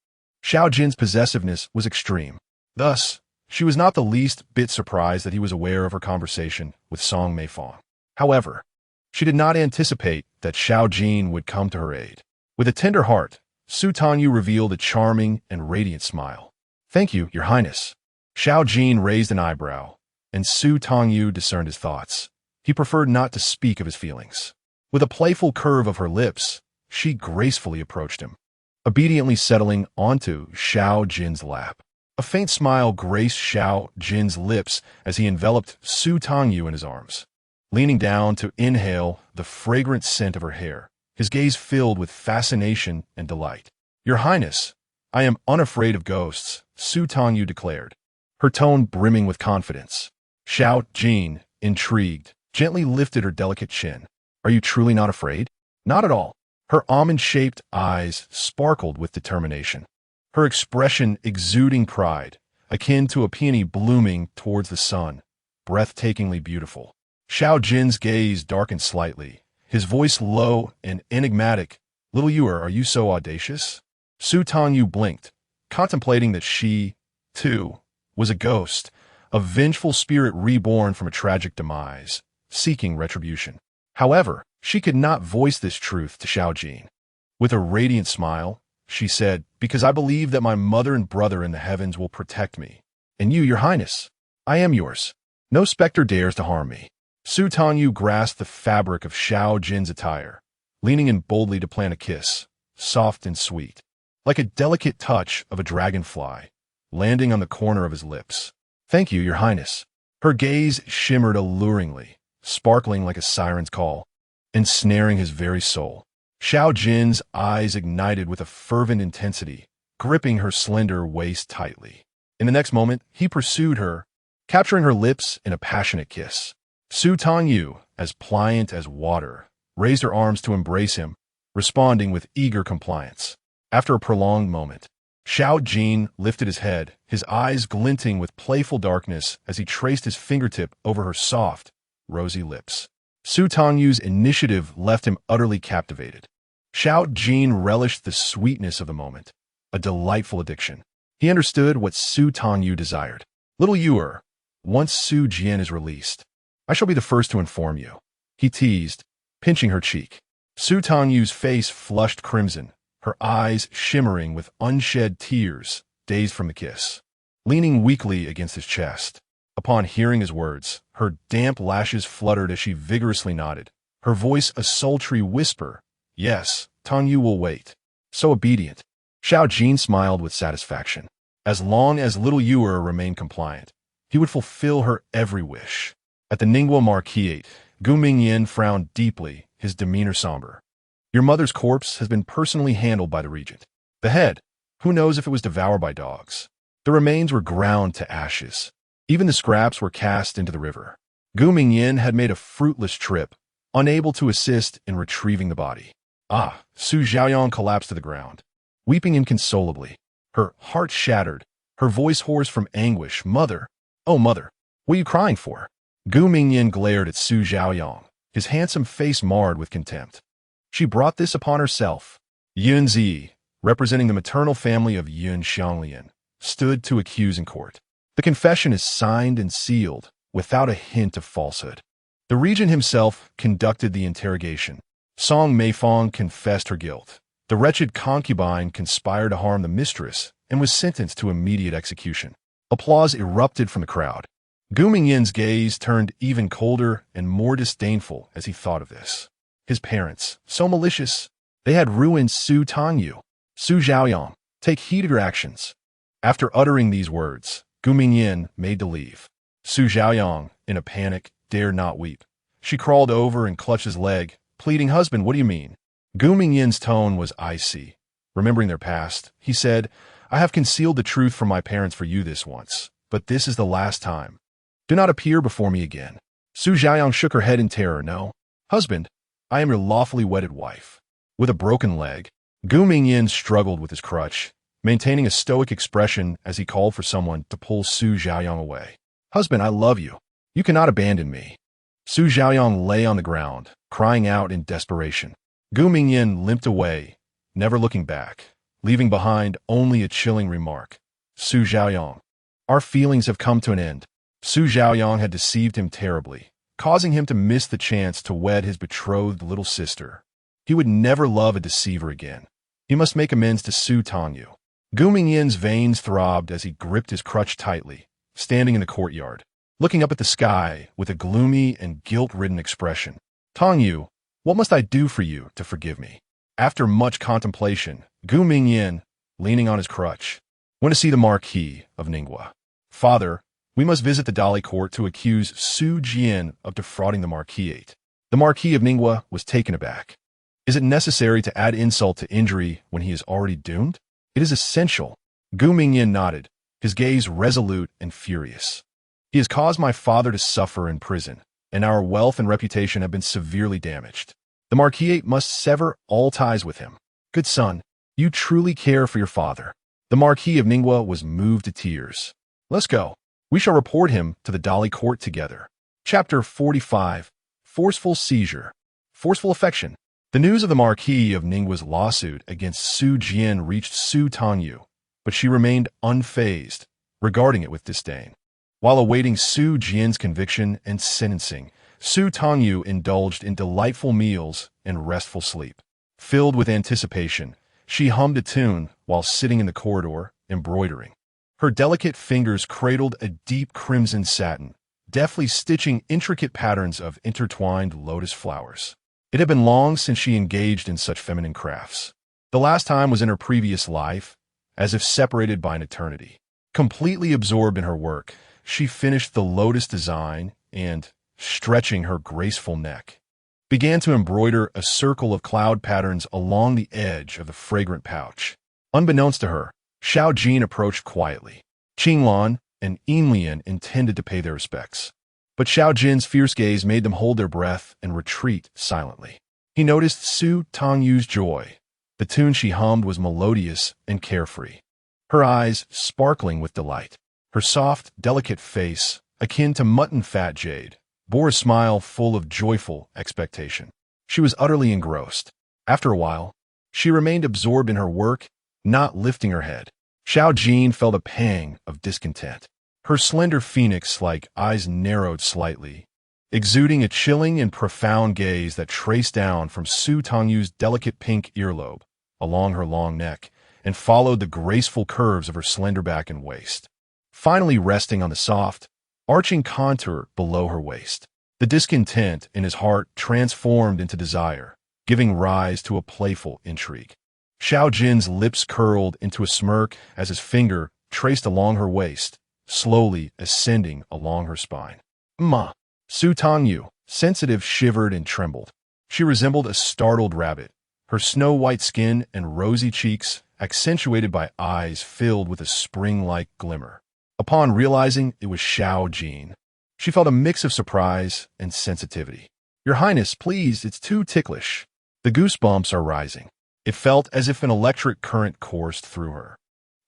Xiao Jin's possessiveness was extreme. Thus, she was not the least bit surprised that he was aware of her conversation with Song Meifeng. However, she did not anticipate that Xiao Jin would come to her aid. With a tender heart, Su Tangyu revealed a charming and radiant smile. Thank you, Your Highness. Xiao Jin raised an eyebrow, and Su Tangyu discerned his thoughts. He preferred not to speak of his feelings. With a playful curve of her lips, she gracefully approached him, obediently settling onto Xiao Jin's lap. A faint smile graced Xiao Jin's lips as he enveloped Su Tangyu in his arms. Leaning down to inhale the fragrant scent of her hair, his gaze filled with fascination and delight. Your Highness, I am unafraid of ghosts, Su Tangyu declared, her tone brimming with confidence. Xiao Jin, intrigued, gently lifted her delicate chin. Are you truly not afraid? Not at all. Her almond-shaped eyes sparkled with determination, her expression exuding pride, akin to a peony blooming towards the sun. breathtakingly beautiful. Xiao Jin's gaze darkened slightly, his voice low and enigmatic. Little Yuer, are you so audacious? Su Tangyu blinked, contemplating that she, too, was a ghost, a vengeful spirit reborn from a tragic demise, seeking retribution. However, she could not voice this truth to Xiao Jin. With a radiant smile, she said, because I believe that my mother and brother in the heavens will protect me. And you, your highness, I am yours. No specter dares to harm me. Su Tangyu grasped the fabric of Xiao Jin's attire, leaning in boldly to plant a kiss, soft and sweet, like a delicate touch of a dragonfly, landing on the corner of his lips. Thank you, your highness. Her gaze shimmered alluringly, sparkling like a siren's call, ensnaring his very soul. Xiao Jin's eyes ignited with a fervent intensity, gripping her slender waist tightly. In the next moment, he pursued her, capturing her lips in a passionate kiss. Su Tangyu, as pliant as water, raised her arms to embrace him, responding with eager compliance. After a prolonged moment, Xiao Jin lifted his head, his eyes glinting with playful darkness as he traced his fingertip over her soft, rosy lips. Su Tangyu's initiative left him utterly captivated. Xiao Jin relished the sweetness of the moment, a delightful addiction. He understood what Su Tangyu desired. Little Yuer, once Su Jian is released, I shall be the first to inform you, he teased, pinching her cheek. Su Tangyu's face flushed crimson, her eyes shimmering with unshed tears, dazed from the kiss. Leaning weakly against his chest, upon hearing his words, her damp lashes fluttered as she vigorously nodded, her voice a sultry whisper. Yes, Tangyu will wait. So obedient. Xiao Jin smiled with satisfaction. As long as little Yuer remained compliant, he would fulfill her every wish. At the Ningguo Marquisate, Gu Mingyan frowned deeply, his demeanor somber. Your mother's corpse has been personally handled by the regent. The head, who knows if it was devoured by dogs. The remains were ground to ashes. Even the scraps were cast into the river. Gu Mingyan had made a fruitless trip, unable to assist in retrieving the body. Su Xiaoyang collapsed to the ground, weeping inconsolably, her heart shattered, her voice hoarse from anguish. Mother, oh mother, what are you crying for? Gu Mingyan glared at Su Xiaoyang, his handsome face marred with contempt. She brought this upon herself. Yun Zi, representing the maternal family of Yun Xianglian, stood to accuse in court. The confession is signed and sealed, without a hint of falsehood. The regent himself conducted the interrogation. Song Meifang confessed her guilt. The wretched concubine conspired to harm the mistress and was sentenced to immediate execution. Applause erupted from the crowd. Gu Mingyan's gaze turned even colder and more disdainful as he thought of this. His parents, so malicious, they had ruined Su Tangyu. Su Xiaoyang, take heed of your actions. After uttering these words, Gu Mingyan made to leave. Su Xiaoyang, in a panic, dared not weep. She crawled over and clutched his leg, pleading, Husband, what do you mean? Gu Mingyan's tone was icy. Remembering their past, he said, I have concealed the truth from my parents for you this once, but this is the last time. Do not appear before me again. Su Xiaoyang shook her head in terror. No, husband, I am your lawfully wedded wife. With a broken leg, Gu Mingyan struggled with his crutch, maintaining a stoic expression as he called for someone to pull Su Xiaoyang away. Husband, I love you. You cannot abandon me. Su Xiaoyang lay on the ground, crying out in desperation. Gu Mingyan limped away, never looking back, leaving behind only a chilling remark. Su Xiaoyang, our feelings have come to an end. Su Xiaoyang had deceived him terribly, causing him to miss the chance to wed his betrothed little sister. He would never love a deceiver again. He must make amends to Su Tangyu. Gu Mingyan's veins throbbed as he gripped his crutch tightly, standing in the courtyard, looking up at the sky with a gloomy and guilt-ridden expression. Tangyu, what must I do for you to forgive me? After much contemplation, Gu Mingyan, leaning on his crutch, went to see the Marquis of Ningguo. Father, we must visit the Dali court to accuse Su Jian of defrauding the Marquisate. The Marquis of Ningguo was taken aback. Is it necessary to add insult to injury when he is already doomed? It is essential. Gu Mingyan nodded, his gaze resolute and furious. He has caused my father to suffer in prison, and our wealth and reputation have been severely damaged. The Marquisate must sever all ties with him. Good son, you truly care for your father. The Marquis of Ningguo was moved to tears. Let's go. We shall report him to the Dali court together. Chapter 45. Forceful Seizure. Forceful Affection. The news of the Marquis of Ninggua's lawsuit against Su Jian reached Su Tangyu, but she remained unfazed, regarding it with disdain. While awaiting Su Jian's conviction and sentencing, Su Tangyu indulged in delightful meals and restful sleep. Filled with anticipation, she hummed a tune while sitting in the corridor, embroidering. Her delicate fingers cradled a deep crimson satin, deftly stitching intricate patterns of intertwined lotus flowers. It had been long since she engaged in such feminine crafts. The last time was in her previous life, as if separated by an eternity. Completely absorbed in her work, she finished the lotus design and, stretching her graceful neck, began to embroider a circle of cloud patterns along the edge of the fragrant pouch. Unbeknownst to her, Xiao Jin approached quietly. Qinglan and Yinlian intended to pay their respects, but Xiao Jin's fierce gaze made them hold their breath and retreat silently. He noticed Su Tangyu's joy. The tune she hummed was melodious and carefree, her eyes sparkling with delight. Her soft, delicate face, akin to mutton fat jade, bore a smile full of joyful expectation. She was utterly engrossed. After a while, she remained absorbed in her work, not lifting her head. Xiao Jin felt a pang of discontent. Her slender phoenix-like eyes narrowed slightly, exuding a chilling and profound gaze that traced down from Su Tangyu's delicate pink earlobe, along her long neck, and followed the graceful curves of her slender back and waist, finally resting on the soft, arching contour below her waist. The discontent in his heart transformed into desire, giving rise to a playful intrigue. Xiao Jin's lips curled into a smirk as his finger traced along her waist, slowly ascending along her spine. Ma! Su Tangyu, sensitive, shivered and trembled. She resembled a startled rabbit, her snow-white skin and rosy cheeks accentuated by eyes filled with a spring-like glimmer. Upon realizing it was Xiao Jin, she felt a mix of surprise and sensitivity. Your Highness, please, it's too ticklish. The goosebumps are rising. It felt as if an electric current coursed through her,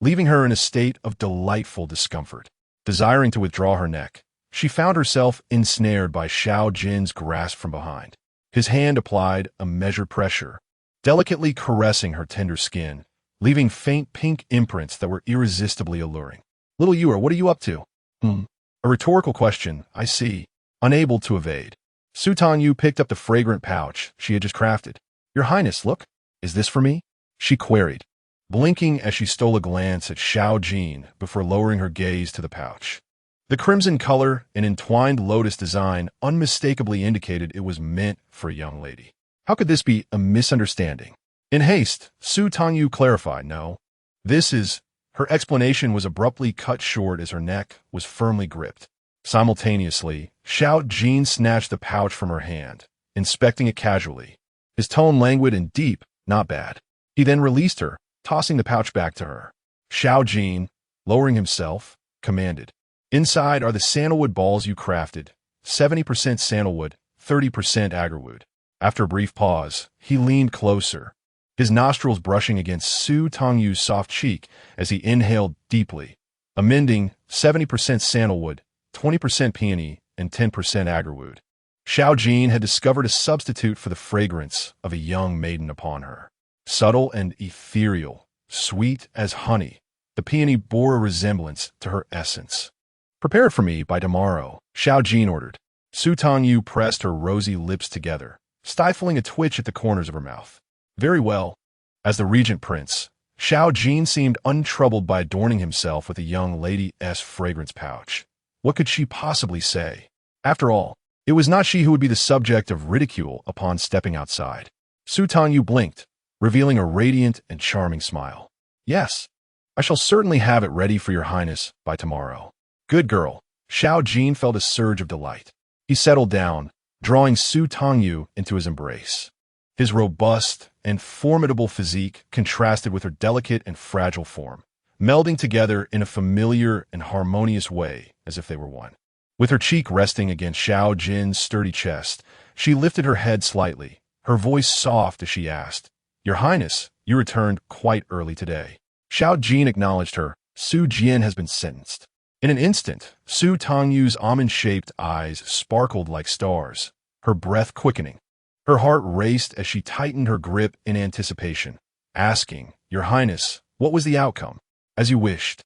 leaving her in a state of delightful discomfort. Desiring to withdraw her neck, she found herself ensnared by Xiao Jin's grasp from behind. His hand applied a measured pressure, delicately caressing her tender skin, leaving faint pink imprints that were irresistibly alluring. Little Yura, what are you up to? A rhetorical question, I see. Unable to evade, Su Tangyu picked up the fragrant pouch she had just crafted. Your Highness, look. Is this for me? She queried, blinking as she stole a glance at Xiao Jin before lowering her gaze to the pouch. The crimson color and entwined lotus design unmistakably indicated it was meant for a young lady. How could this be a misunderstanding? In haste, Su Tangyu clarified, no. This is... Her explanation was abruptly cut short as her neck was firmly gripped. Simultaneously, Xiao Jin snatched the pouch from her hand, inspecting it casually. His tone languid and deep, not bad. He then released her, tossing the pouch back to her. Xiao Jin, lowering himself, commanded, inside are the sandalwood balls you crafted, 70% sandalwood, 30% agarwood. After a brief pause, he leaned closer, his nostrils brushing against Su Tangyu's soft cheek as he inhaled deeply, amending 70% sandalwood, 20% peony, and 10% agarwood. Xiao Jin had discovered a substitute for the fragrance of a young maiden upon her. Subtle and ethereal, sweet as honey, the peony bore a resemblance to her essence. Prepare it for me by tomorrow, Xiao Jin ordered. Su Tangyu pressed her rosy lips together, stifling a twitch at the corners of her mouth. Very well. As the regent prince, Xiao Jin seemed untroubled by adorning himself with a young lady's fragrance pouch. What could she possibly say? After all, it was not she who would be the subject of ridicule upon stepping outside. Su Tangyu blinked, revealing a radiant and charming smile. Yes, I shall certainly have it ready for your Highness by tomorrow. Good girl. Xiao Jin felt a surge of delight. He settled down, drawing Su Tangyu into his embrace. His robust and formidable physique contrasted with her delicate and fragile form, melding together in a familiar and harmonious way as if they were one. With her cheek resting against Xiao Jin's sturdy chest, she lifted her head slightly, her voice soft as she asked, Your Highness, you returned quite early today. Xiao Jin acknowledged her. Su Jian has been sentenced. In an instant, Su Tangyu's almond-shaped eyes sparkled like stars, her breath quickening. Her heart raced as she tightened her grip in anticipation, asking, "Your Highness, what was the outcome?" "As you wished."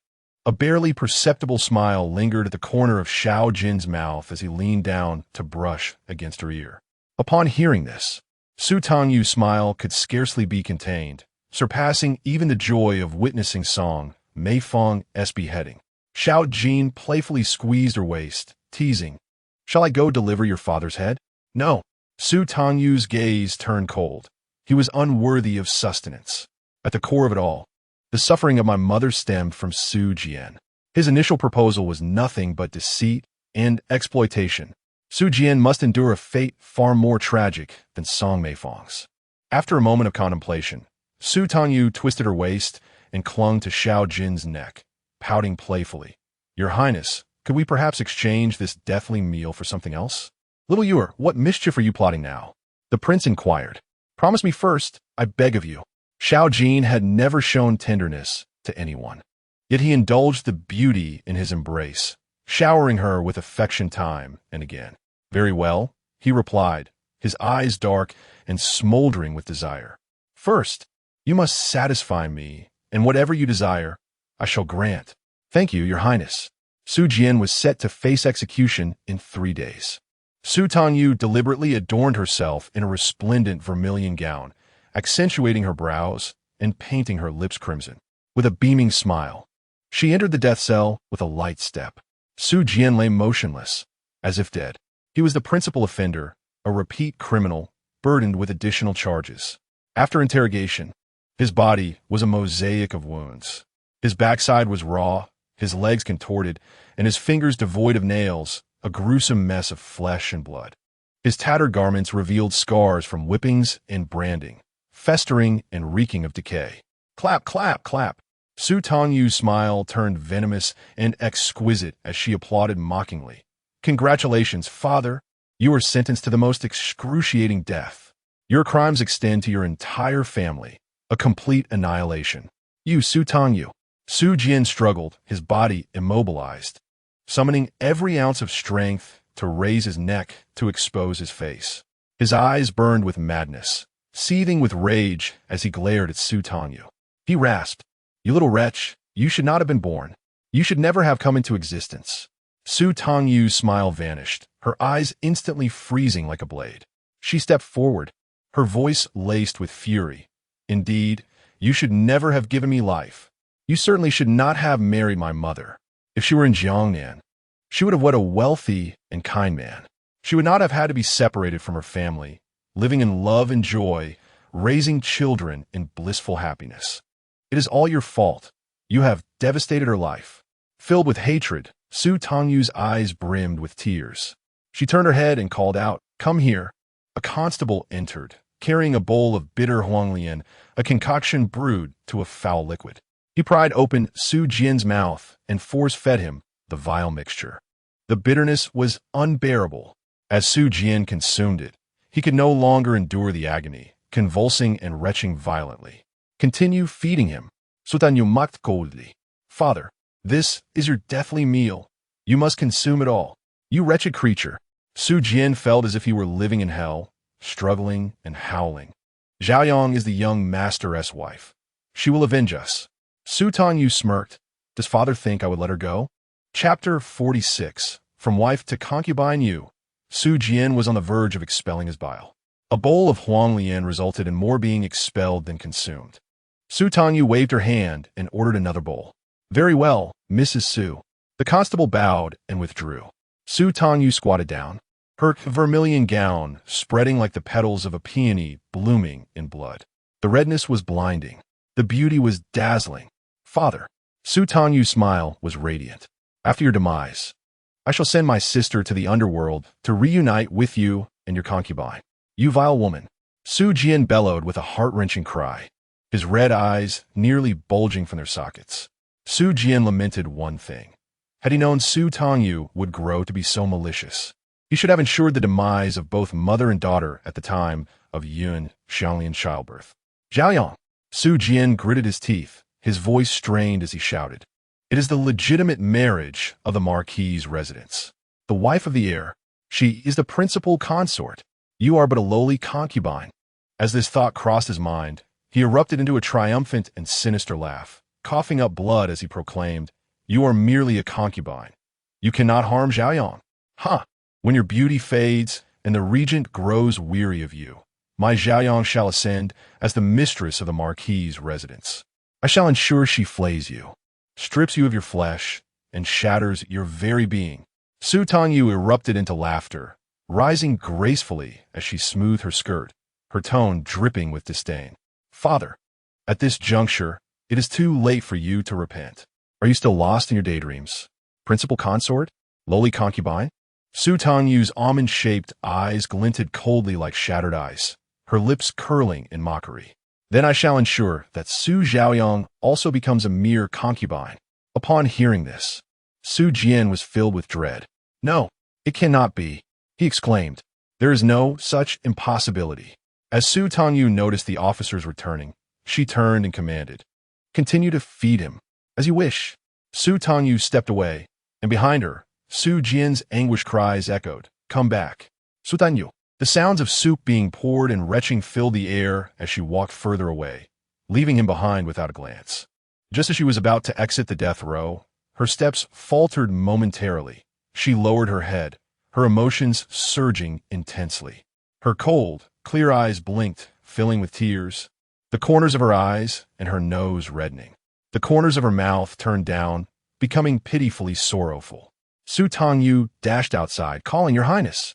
A barely perceptible smile lingered at the corner of Xiao Jin's mouth as he leaned down to brush against her ear. Upon hearing this, Su Tangyu's smile could scarcely be contained, surpassing even the joy of witnessing Song Meifeng's beheading. Xiao Jin playfully squeezed her waist, teasing, "Shall I go deliver your father's head?" "No." Su Tangyu's gaze turned cold. He was unworthy of sustenance. At the core of it all, the suffering of my mother stemmed from Su Jian. His initial proposal was nothing but deceit and exploitation. Su Jian must endure a fate far more tragic than Song Meifeng's. After a moment of contemplation, Su Tangyu twisted her waist and clung to Xiao Jin's neck, pouting playfully. "Your Highness, could we perhaps exchange this deathly meal for something else?" "Little Yuer, what mischief are you plotting now?" the prince inquired. "Promise me first, I beg of you." Xiao Jin had never shown tenderness to anyone. Yet he indulged the beauty in his embrace, showering her with affection time and again. "Very well," he replied, his eyes dark and smoldering with desire. "First, you must satisfy me, and whatever you desire, I shall grant." "Thank you, Your Highness." Su Jian was set to face execution in 3 days. Su Tangyu deliberately adorned herself in a resplendent vermilion gown, accentuating her brows and painting her lips crimson. With a beaming smile, she entered the death cell with a light step. Su Jian lay motionless, as if dead. He was the principal offender, a repeat criminal, burdened with additional charges. After interrogation, his body was a mosaic of wounds. His backside was raw, his legs contorted, and his fingers devoid of nails, a gruesome mess of flesh and blood. His tattered garments revealed scars from whippings and branding, festering and reeking of decay. "Clap, clap, clap." Su Tangyu's smile turned venomous and exquisite as she applauded mockingly. "Congratulations, father. You are sentenced to the most excruciating death. Your crimes extend to your entire family, a complete annihilation. You, Su Tangyu." Su Jian struggled, his body immobilized, summoning every ounce of strength to raise his neck to expose his face. His eyes burned with madness, seething with rage as he glared at Su Tangyu. He rasped, "You little wretch, you should not have been born. You should never have come into existence." Su Tangyu's smile vanished, her eyes instantly freezing like a blade. She stepped forward, her voice laced with fury. "Indeed, you should never have given me life. You certainly should not have married my mother. If she were in Jiangnan, she would have wed a wealthy and kind man. She would not have had to be separated from her family, living in love and joy, raising children in blissful happiness. It is all your fault. You have devastated her life." Filled with hatred, Su Tangyu's eyes brimmed with tears. She turned her head and called out, "Come here." A constable entered, carrying a bowl of bitter huanglian, a concoction brewed to a foul liquid. He pried open Su Jian's mouth and force-fed him the vile mixture. The bitterness was unbearable. As Su Jian consumed it, he could no longer endure the agony, convulsing and retching violently. "Continue feeding him." Sutanyu mocked coldly. "Father, this is your deathly meal. You must consume it all. You wretched creature." Su Jian felt as if he were living in hell, struggling and howling. "Zhaoyang is the young master's wife. She will avenge us." Su Tangyu smirked. "Does father think I would let her go?" Chapter 46. From wife to concubine Yu. Su Jian was on the verge of expelling his bile. A bowl of huanglian resulted in more being expelled than consumed. Su Tangyu waved her hand and ordered another bowl. "Very well, Mrs. Su." The constable bowed and withdrew. Su Tangyu squatted down, her vermilion gown spreading like the petals of a peony blooming in blood. The redness was blinding. The beauty was dazzling. "Father." Su Tangyu's smile was radiant. "After your demise, I shall send my sister to the underworld to reunite with you and your concubine." "You vile woman." Su Jian bellowed with a heart-wrenching cry, his red eyes nearly bulging from their sockets. Su Jian lamented one thing. Had he known Su Tangyu would grow to be so malicious, he should have ensured the demise of both mother and daughter at the time of Yun Xianglian's childbirth. "Zhaoyang." Su Jian gritted his teeth, his voice strained as he shouted. It is the legitimate marriage of the Marquis's residence. The wife of the heir. She is the principal consort. You are but a lowly concubine. As this thought crossed his mind, he erupted into a triumphant and sinister laugh, coughing up blood as he proclaimed, "You are merely a concubine. You cannot harm Xiaoyang. Ha! When your beauty fades and the regent grows weary of you, my Xiaoyang shall ascend as the mistress of the Marquis's residence. I shall ensure she flays you, strips you of your flesh, and shatters your very being." Su Tangyu erupted into laughter, rising gracefully as she smoothed her skirt, her tone dripping with disdain. "Father, at this juncture, it is too late for you to repent. Are you still lost in your daydreams? Principal consort? Lowly concubine?" Su Tangyu's almond-shaped eyes glinted coldly like shattered ice, her lips curling in mockery. "Then I shall ensure that Su Xiaoyang also becomes a mere concubine." Upon hearing this, Su Jian was filled with dread. "No, it cannot be," he exclaimed. "There is no such impossibility." As Su Tangyu noticed the officers returning, she turned and commanded, "Continue to feed him, as you wish." Su Tangyu stepped away, and behind her, Su Jian's anguished cries echoed, "Come back, Su Tangyu." The sounds of soup being poured and retching filled the air as she walked further away, leaving him behind without a glance. Just as she was about to exit the death row, her steps faltered momentarily. She lowered her head, her emotions surging intensely. Her cold, clear eyes blinked, filling with tears, the corners of her eyes and her nose reddening. The corners of her mouth turned down, becoming pitifully sorrowful. Su Tangyu dashed outside, calling, "Your Highness."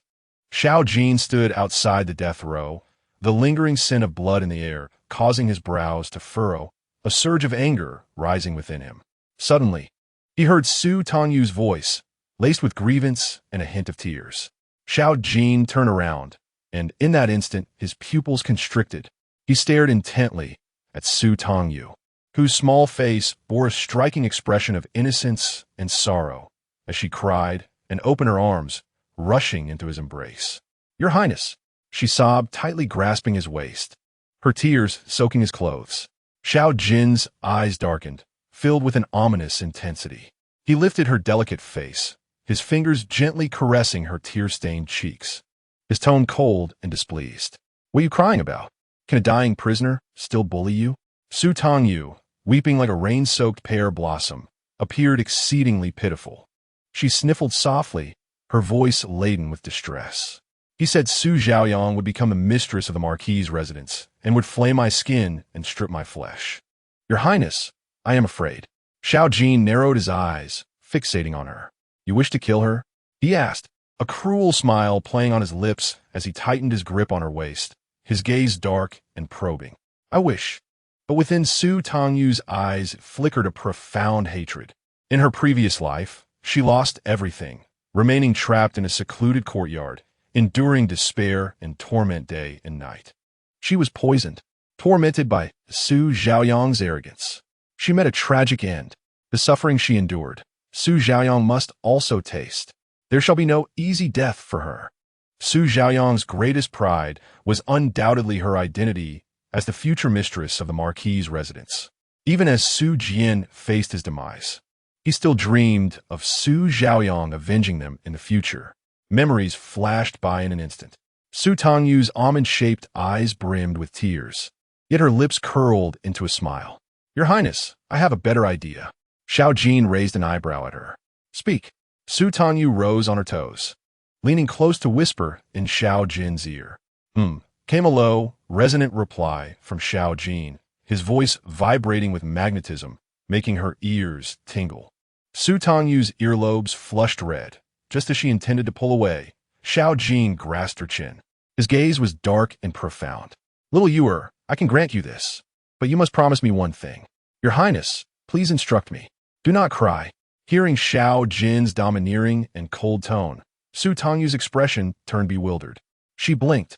Xiao Jin stood outside the death row, the lingering scent of blood in the air causing his brows to furrow, a surge of anger rising within him. Suddenly, he heard Su Tangyu's voice, laced with grievance and a hint of tears. Xiao Jin turned around, and in that instant his pupils constricted. He stared intently at Su Tangyu, whose small face bore a striking expression of innocence and sorrow, as she cried and opened her arms, rushing into his embrace. "Your Highness," she sobbed, tightly grasping his waist, her tears soaking his clothes. Xiao Jin's eyes darkened, filled with an ominous intensity. He lifted her delicate face, his fingers gently caressing her tear-stained cheeks, his tone cold and displeased. "What are you crying about? Can a dying prisoner still bully you?" Su Tangyu, weeping like a rain-soaked pear blossom, appeared exceedingly pitiful. She sniffled softly, her voice laden with distress. "He said Su Xiaoyang would become the mistress of the Marquis's residence and would flay my skin and strip my flesh." "Your Highness, I am afraid." Xiao Jin narrowed his eyes, fixating on her. "You wish to kill her?" he asked, a cruel smile playing on his lips as he tightened his grip on her waist, his gaze dark and probing. "I wish." But within Su Tangyu's eyes flickered a profound hatred. In her previous life, she lost everything, remaining trapped in a secluded courtyard, enduring despair and torment day and night. She was poisoned, tormented by Su Xiaoyang's arrogance. She met a tragic end. The suffering she endured, Su Xiaoyang must also taste. There shall be no easy death for her. Su Xiaoyang's greatest pride was undoubtedly her identity as the future mistress of the Marquis's residence. Even as Su Jian faced his demise, he still dreamed of Su Xiaoyang avenging them in the future. Memories flashed by in an instant. Su Tangyu's almond-shaped eyes brimmed with tears, yet her lips curled into a smile. "Your Highness, I have a better idea." Xiao Jin raised an eyebrow at her. "Speak." Su Tangyu rose on her toes, leaning close to whisper in Xiao Jin's ear. Came a low, resonant reply from Xiao Jin, his voice vibrating with magnetism, making her ears tingle. Su Tangyu's earlobes flushed red. Just as she intended to pull away, Xiao Jin grasped her chin. His gaze was dark and profound. "Little Yuer, I can grant you this, but you must promise me one thing. Your Highness, please instruct me. Do not cry." Hearing Xiao Jin's domineering and cold tone, Su Tangyu's expression turned bewildered. She blinked,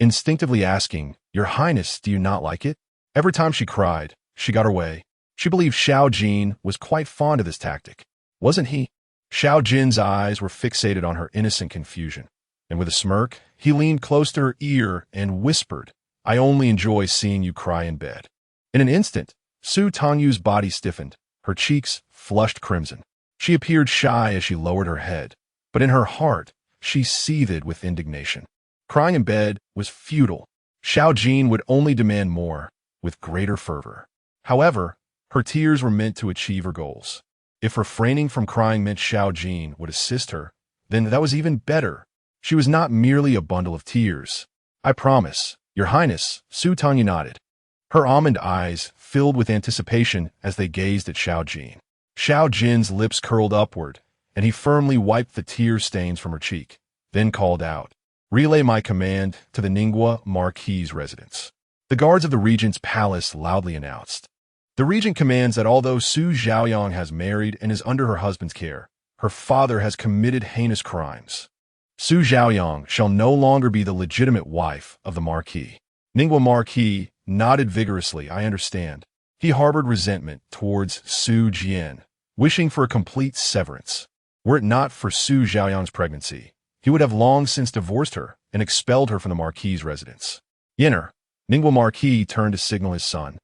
instinctively asking, "Your Highness, do you not like it?" Every time she cried, she got her way. She believed Xiao Jin was quite fond of this tactic. Wasn't he? Xiao Jin's eyes were fixated on her innocent confusion, and with a smirk, he leaned close to her ear and whispered, "I only enjoy seeing you cry in bed." In an instant, Su Tangyu's body stiffened, her cheeks flushed crimson. She appeared shy as she lowered her head, but in her heart, she seethed with indignation. Crying in bed was futile. Xiao Jin would only demand more, with greater fervor. However, her tears were meant to achieve her goals. If refraining from crying meant Xiao Jin would assist her, then that was even better. She was not merely a bundle of tears. "I promise, Your Highness," Su Tangyu nodded. Her almond eyes filled with anticipation as they gazed at Xiao Jin. Xiao Jin's lips curled upward, and he firmly wiped the tear stains from her cheek, then called out, "Relay my command to the Ningguo Marquis' residence." The guards of the regent's palace loudly announced. The regent commands that although Su Xiaoyang has married and is under her husband's care, her father has committed heinous crimes. Su Xiaoyang shall no longer be the legitimate wife of the Marquis. Ningguo Marquis nodded vigorously. "I understand." He harbored resentment towards Su Jian, wishing for a complete severance. Were it not for Su Xiaoyang's pregnancy, he would have long since divorced her and expelled her from the Marquis' residence. "Yinner," Ningguo Marquis turned to signal his son.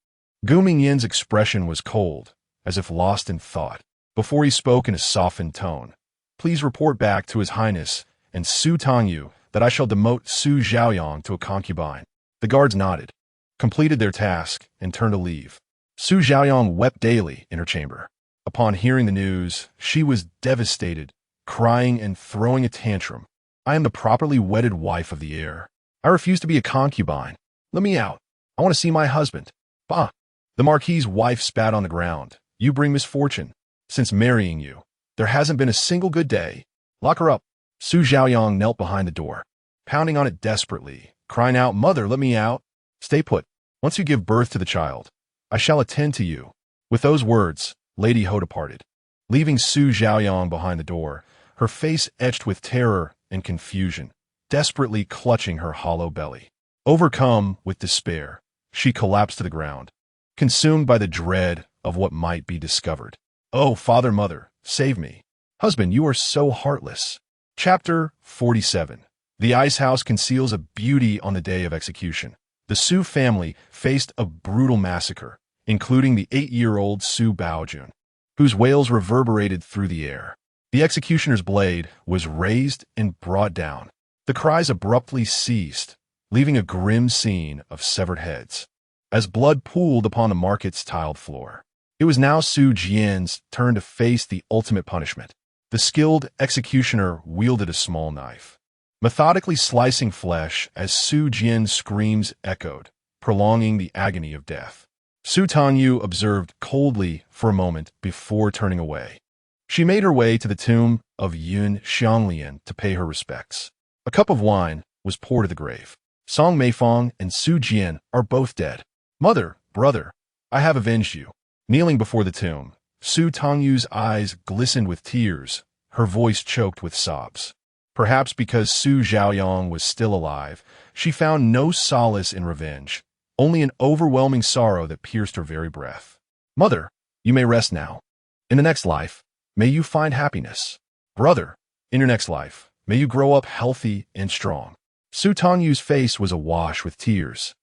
Gu Mingyin's expression was cold, as if lost in thought. Before he spoke in a softened tone, "Please report back to His Highness and Su Tangyu that I shall demote Su Xiaoyang to a concubine." The guards nodded, completed their task, and turned to leave. Su Xiaoyang wept daily in her chamber. Upon hearing the news, she was devastated, crying and throwing a tantrum. "I am the properly wedded wife of the heir. I refuse to be a concubine. Let me out. I want to see my husband." "Bah!" The Marquis' wife spat on the ground. "You bring misfortune. Since marrying you, there hasn't been a single good day. Lock her up." Su Xiaoyang knelt behind the door, pounding on it desperately, crying out, "Mother, let me out. Stay put. Once you give birth to the child, I shall attend to you." With those words, Lady Ho departed, leaving Su Xiaoyang behind the door, her face etched with terror and confusion, desperately clutching her hollow belly. Overcome with despair, she collapsed to the ground, consumed by the dread of what might be discovered. "Oh, father, mother, save me. Husband, you are so heartless." Chapter 47. The ice house conceals a beauty on the day of execution. The Su family faced a brutal massacre, including the 8-year-old Su Baojun, whose wails reverberated through the air. The executioner's blade was raised and brought down. The cries abruptly ceased, leaving a grim scene of severed heads, as blood pooled upon the market's tiled floor. It was now Su Jian's turn to face the ultimate punishment. The skilled executioner wielded a small knife, methodically slicing flesh as Su Jian's screams echoed, prolonging the agony of death. Su Tangyu observed coldly for a moment before turning away. She made her way to the tomb of Yun Xianglian to pay her respects. A cup of wine was poured at the grave. Song Meifeng and Su Jian are both dead. "Mother, brother, I have avenged you." Kneeling before the tomb, Su Tangyu's eyes glistened with tears, her voice choked with sobs. Perhaps because Su Xiaoyang was still alive, she found no solace in revenge, only an overwhelming sorrow that pierced her very breath. "Mother, you may rest now. In the next life, may you find happiness. Brother, in your next life, may you grow up healthy and strong." Su Tangyu's face was awash with tears,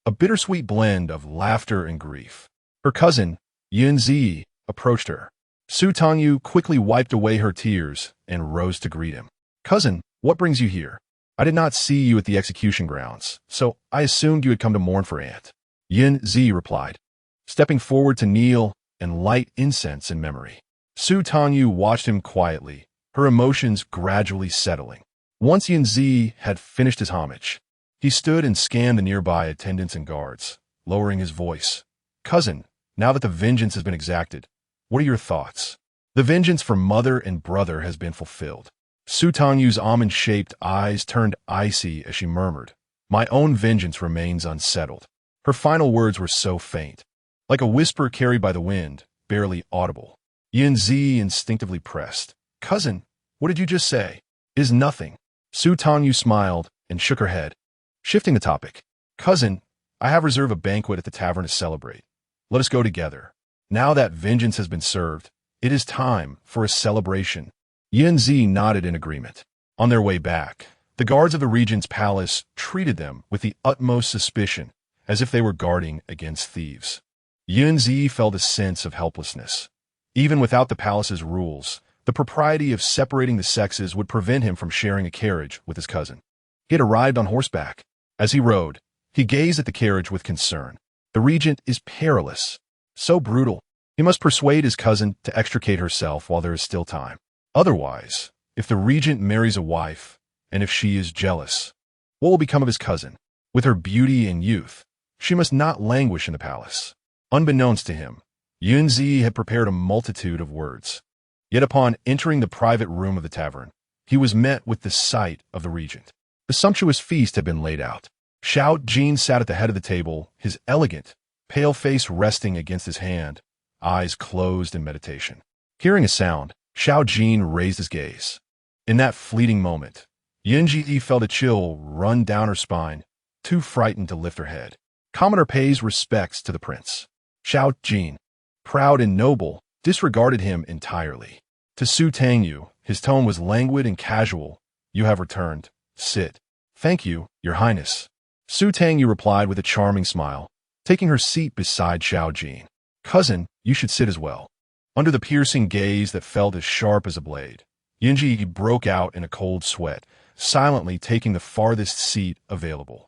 a bittersweet blend of laughter and grief. Her cousin, Yun Zi, approached her. Su Tangyu quickly wiped away her tears and rose to greet him. "Cousin, what brings you here? I did not see you at the execution grounds, so I assumed you had come to mourn for Aunt." Yun Zi replied, stepping forward to kneel and light incense in memory. Su Tangyu watched him quietly, her emotions gradually settling. Once Yun Zi had finished his homage, he stood and scanned the nearby attendants and guards, lowering his voice. "Cousin, now that the vengeance has been exacted, what are your thoughts?" "The vengeance for mother and brother has been fulfilled." Su Tangyu's almond-shaped eyes turned icy as she murmured, "My own vengeance remains unsettled." Her final words were so faint, like a whisper carried by the wind, barely audible. Yun Zi instinctively pressed. "Cousin, what did you just say?" "Is nothing." Su Tangyu smiled and shook her head, shifting the topic. "Cousin, I have reserved a banquet at the tavern to celebrate. Let us go together. Now that vengeance has been served, it is time for a celebration." Yun Zi nodded in agreement. On their way back, the guards of the regent's palace treated them with the utmost suspicion, as if they were guarding against thieves. Yun Zi felt a sense of helplessness. Even without the palace's rules, the propriety of separating the sexes would prevent him from sharing a carriage with his cousin. He had arrived on horseback. As he rode, he gazed at the carriage with concern. The regent is perilous. So brutal. He must persuade his cousin to extricate herself while there is still time. Otherwise, if the regent marries a wife, and if she is jealous, what will become of his cousin? With her beauty and youth, she must not languish in the palace. Unbeknownst to him, Yunzi had prepared a multitude of words. Yet upon entering the private room of the tavern, he was met with the sight of the regent. The sumptuous feast had been laid out. Xiao Ju sat at the head of the table, his elegant, pale face resting against his hand, eyes closed in meditation. Hearing a sound, Xiao Ju raised his gaze. In that fleeting moment, Yunji felt a chill run down her spine, too frightened to lift her head. Commoner pays respects to the prince. Xiao Ju, proud and noble, disregarded him entirely. To Su Tangyu, his tone was languid and casual. You have returned. Sit. Thank you, your highness. Su Tangyu replied with a charming smile, taking her seat beside Xiao Ju. Cousin, you should sit as well. Under the piercing gaze that felt as sharp as a blade, Yunji broke out in a cold sweat, silently taking the farthest seat available.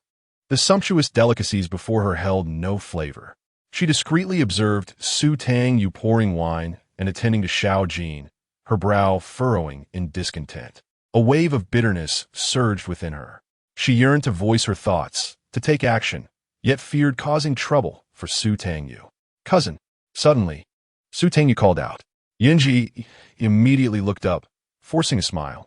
The sumptuous delicacies before her held no flavor. She discreetly observed Su Tangyu pouring wine and attending to Xiao Ju, her brow furrowing in discontent. A wave of bitterness surged within her. She yearned to voice her thoughts, to take action, yet feared causing trouble for Su Tangyu. Cousin. Suddenly, Su Tangyu called out. Yunji immediately looked up, forcing a smile.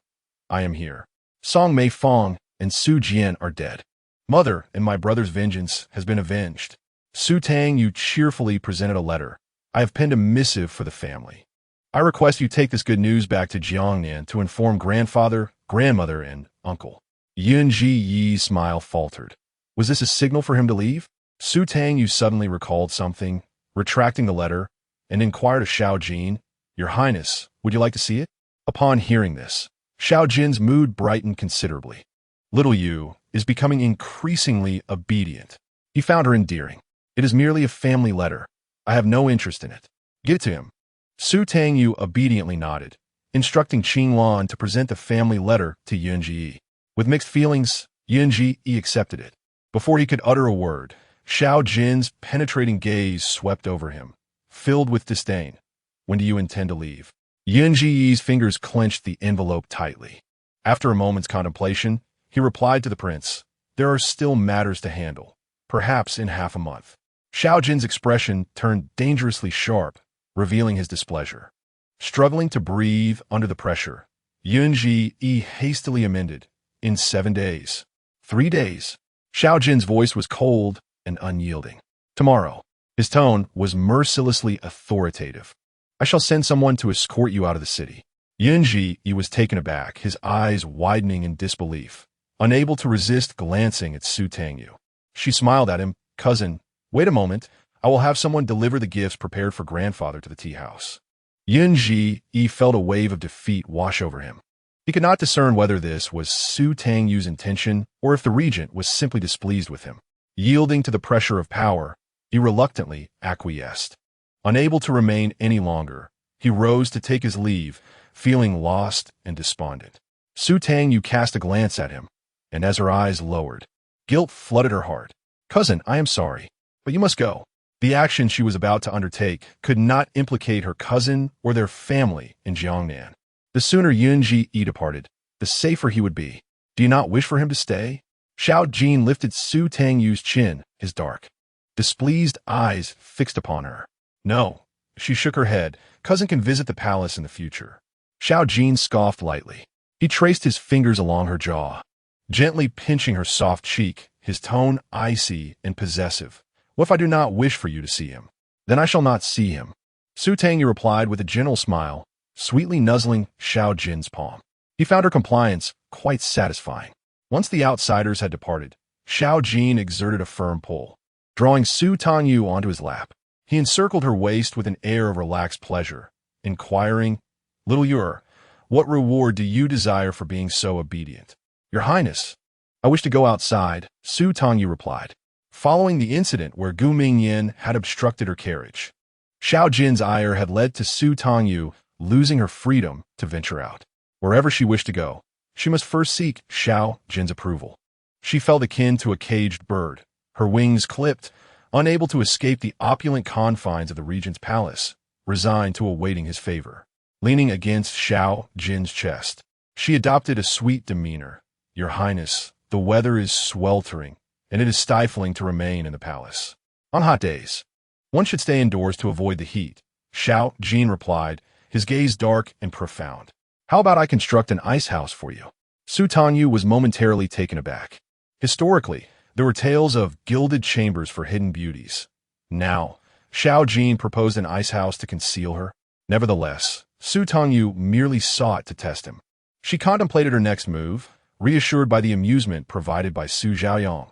I am here. Song Mei Fong and Su Jian are dead. Mother and my brother's vengeance has been avenged. Su Tangyu cheerfully presented a letter. I have penned a missive for the family. I request you take this good news back to Jiangnan to inform grandfather, grandmother, and uncle. Yunji Yi's smile faltered. Was this a signal for him to leave? Su Tangyu suddenly recalled something, retracting the letter, and inquired of Xiao Ju, Your Highness, would you like to see it? Upon hearing this, Xiao Ju's mood brightened considerably. Little Yu is becoming increasingly obedient. He found her endearing. It is merely a family letter. I have no interest in it. Give it to him. Su Tangyu obediently nodded, instructing Qinglan to present the family letter to Yunji. With mixed feelings, Yunji accepted it. Before he could utter a word, Xiao Ju's penetrating gaze swept over him, filled with disdain. When do you intend to leave? Yunji's fingers clenched the envelope tightly. After a moment's contemplation, he replied to the prince, There are still matters to handle, perhaps in half a month. Xiao Ju's expression turned dangerously sharp, revealing his displeasure. Struggling to breathe under the pressure, Yunji hastily amended, In 7 days. 3 days. Xiao Ju's voice was cold and unyielding. Tomorrow. His tone was mercilessly authoritative. I shall send someone to escort you out of the city. Yunji was taken aback, his eyes widening in disbelief, unable to resist glancing at Su Tangyu. She smiled at him. Cousin, wait a moment. I will have someone deliver the gifts prepared for grandfather to the tea house. Yunji felt a wave of defeat wash over him. He could not discern whether this was Su Tangyu's intention or if the regent was simply displeased with him. Yielding to the pressure of power, he reluctantly acquiesced. Unable to remain any longer, he rose to take his leave, feeling lost and despondent. Su Tangyu cast a glance at him, and as her eyes lowered, guilt flooded her heart. Cousin, I am sorry, but you must go. The action she was about to undertake could not implicate her cousin or their family in Jiangnan. The sooner Yunji departed, the safer he would be. Do you not wish for him to stay? Xiao Ju lifted Su Tangyu's chin, his dark, displeased eyes fixed upon her. No. She shook her head. Cousin can visit the palace in the future. Xiao Ju scoffed lightly. He traced his fingers along her jaw, gently pinching her soft cheek, his tone icy and possessive. What if I do not wish for you to see him? Then I shall not see him. Su Tangyu replied with a gentle smile, sweetly nuzzling Xiao Ju's palm. He found her compliance quite satisfying. Once the outsiders had departed, Xiao Ju exerted a firm pull, drawing Su Tangyu onto his lap. He encircled her waist with an air of relaxed pleasure, inquiring, Little Yu, what reward do you desire for being so obedient? Your Highness, I wish to go outside, Su Tangyu replied. Following the incident where Gu Mingyan had obstructed her carriage, Xiao Jin's ire had led to Su Tangyu losing her freedom to venture out. Wherever she wished to go, she must first seek Xiao Jin's approval. She felt akin to a caged bird, her wings clipped, unable to escape the opulent confines of the regent's palace, resigned to awaiting his favor. Leaning against Xiao Jin's chest, she adopted a sweet demeanor. "Your Highness, the weather is sweltering, and it is stifling to remain in the palace. On hot days, one should stay indoors to avoid the heat," Xiao Jin replied, his gaze dark and profound. "How about I construct an ice house for you?" Su Tangyu was momentarily taken aback. Historically, there were tales of gilded chambers for hidden beauties. Now, Xiao Jin proposed an ice house to conceal her. Nevertheless, Su Tangyu merely sought to test him. She contemplated her next move, reassured by the amusement provided by Su Zhaoyong.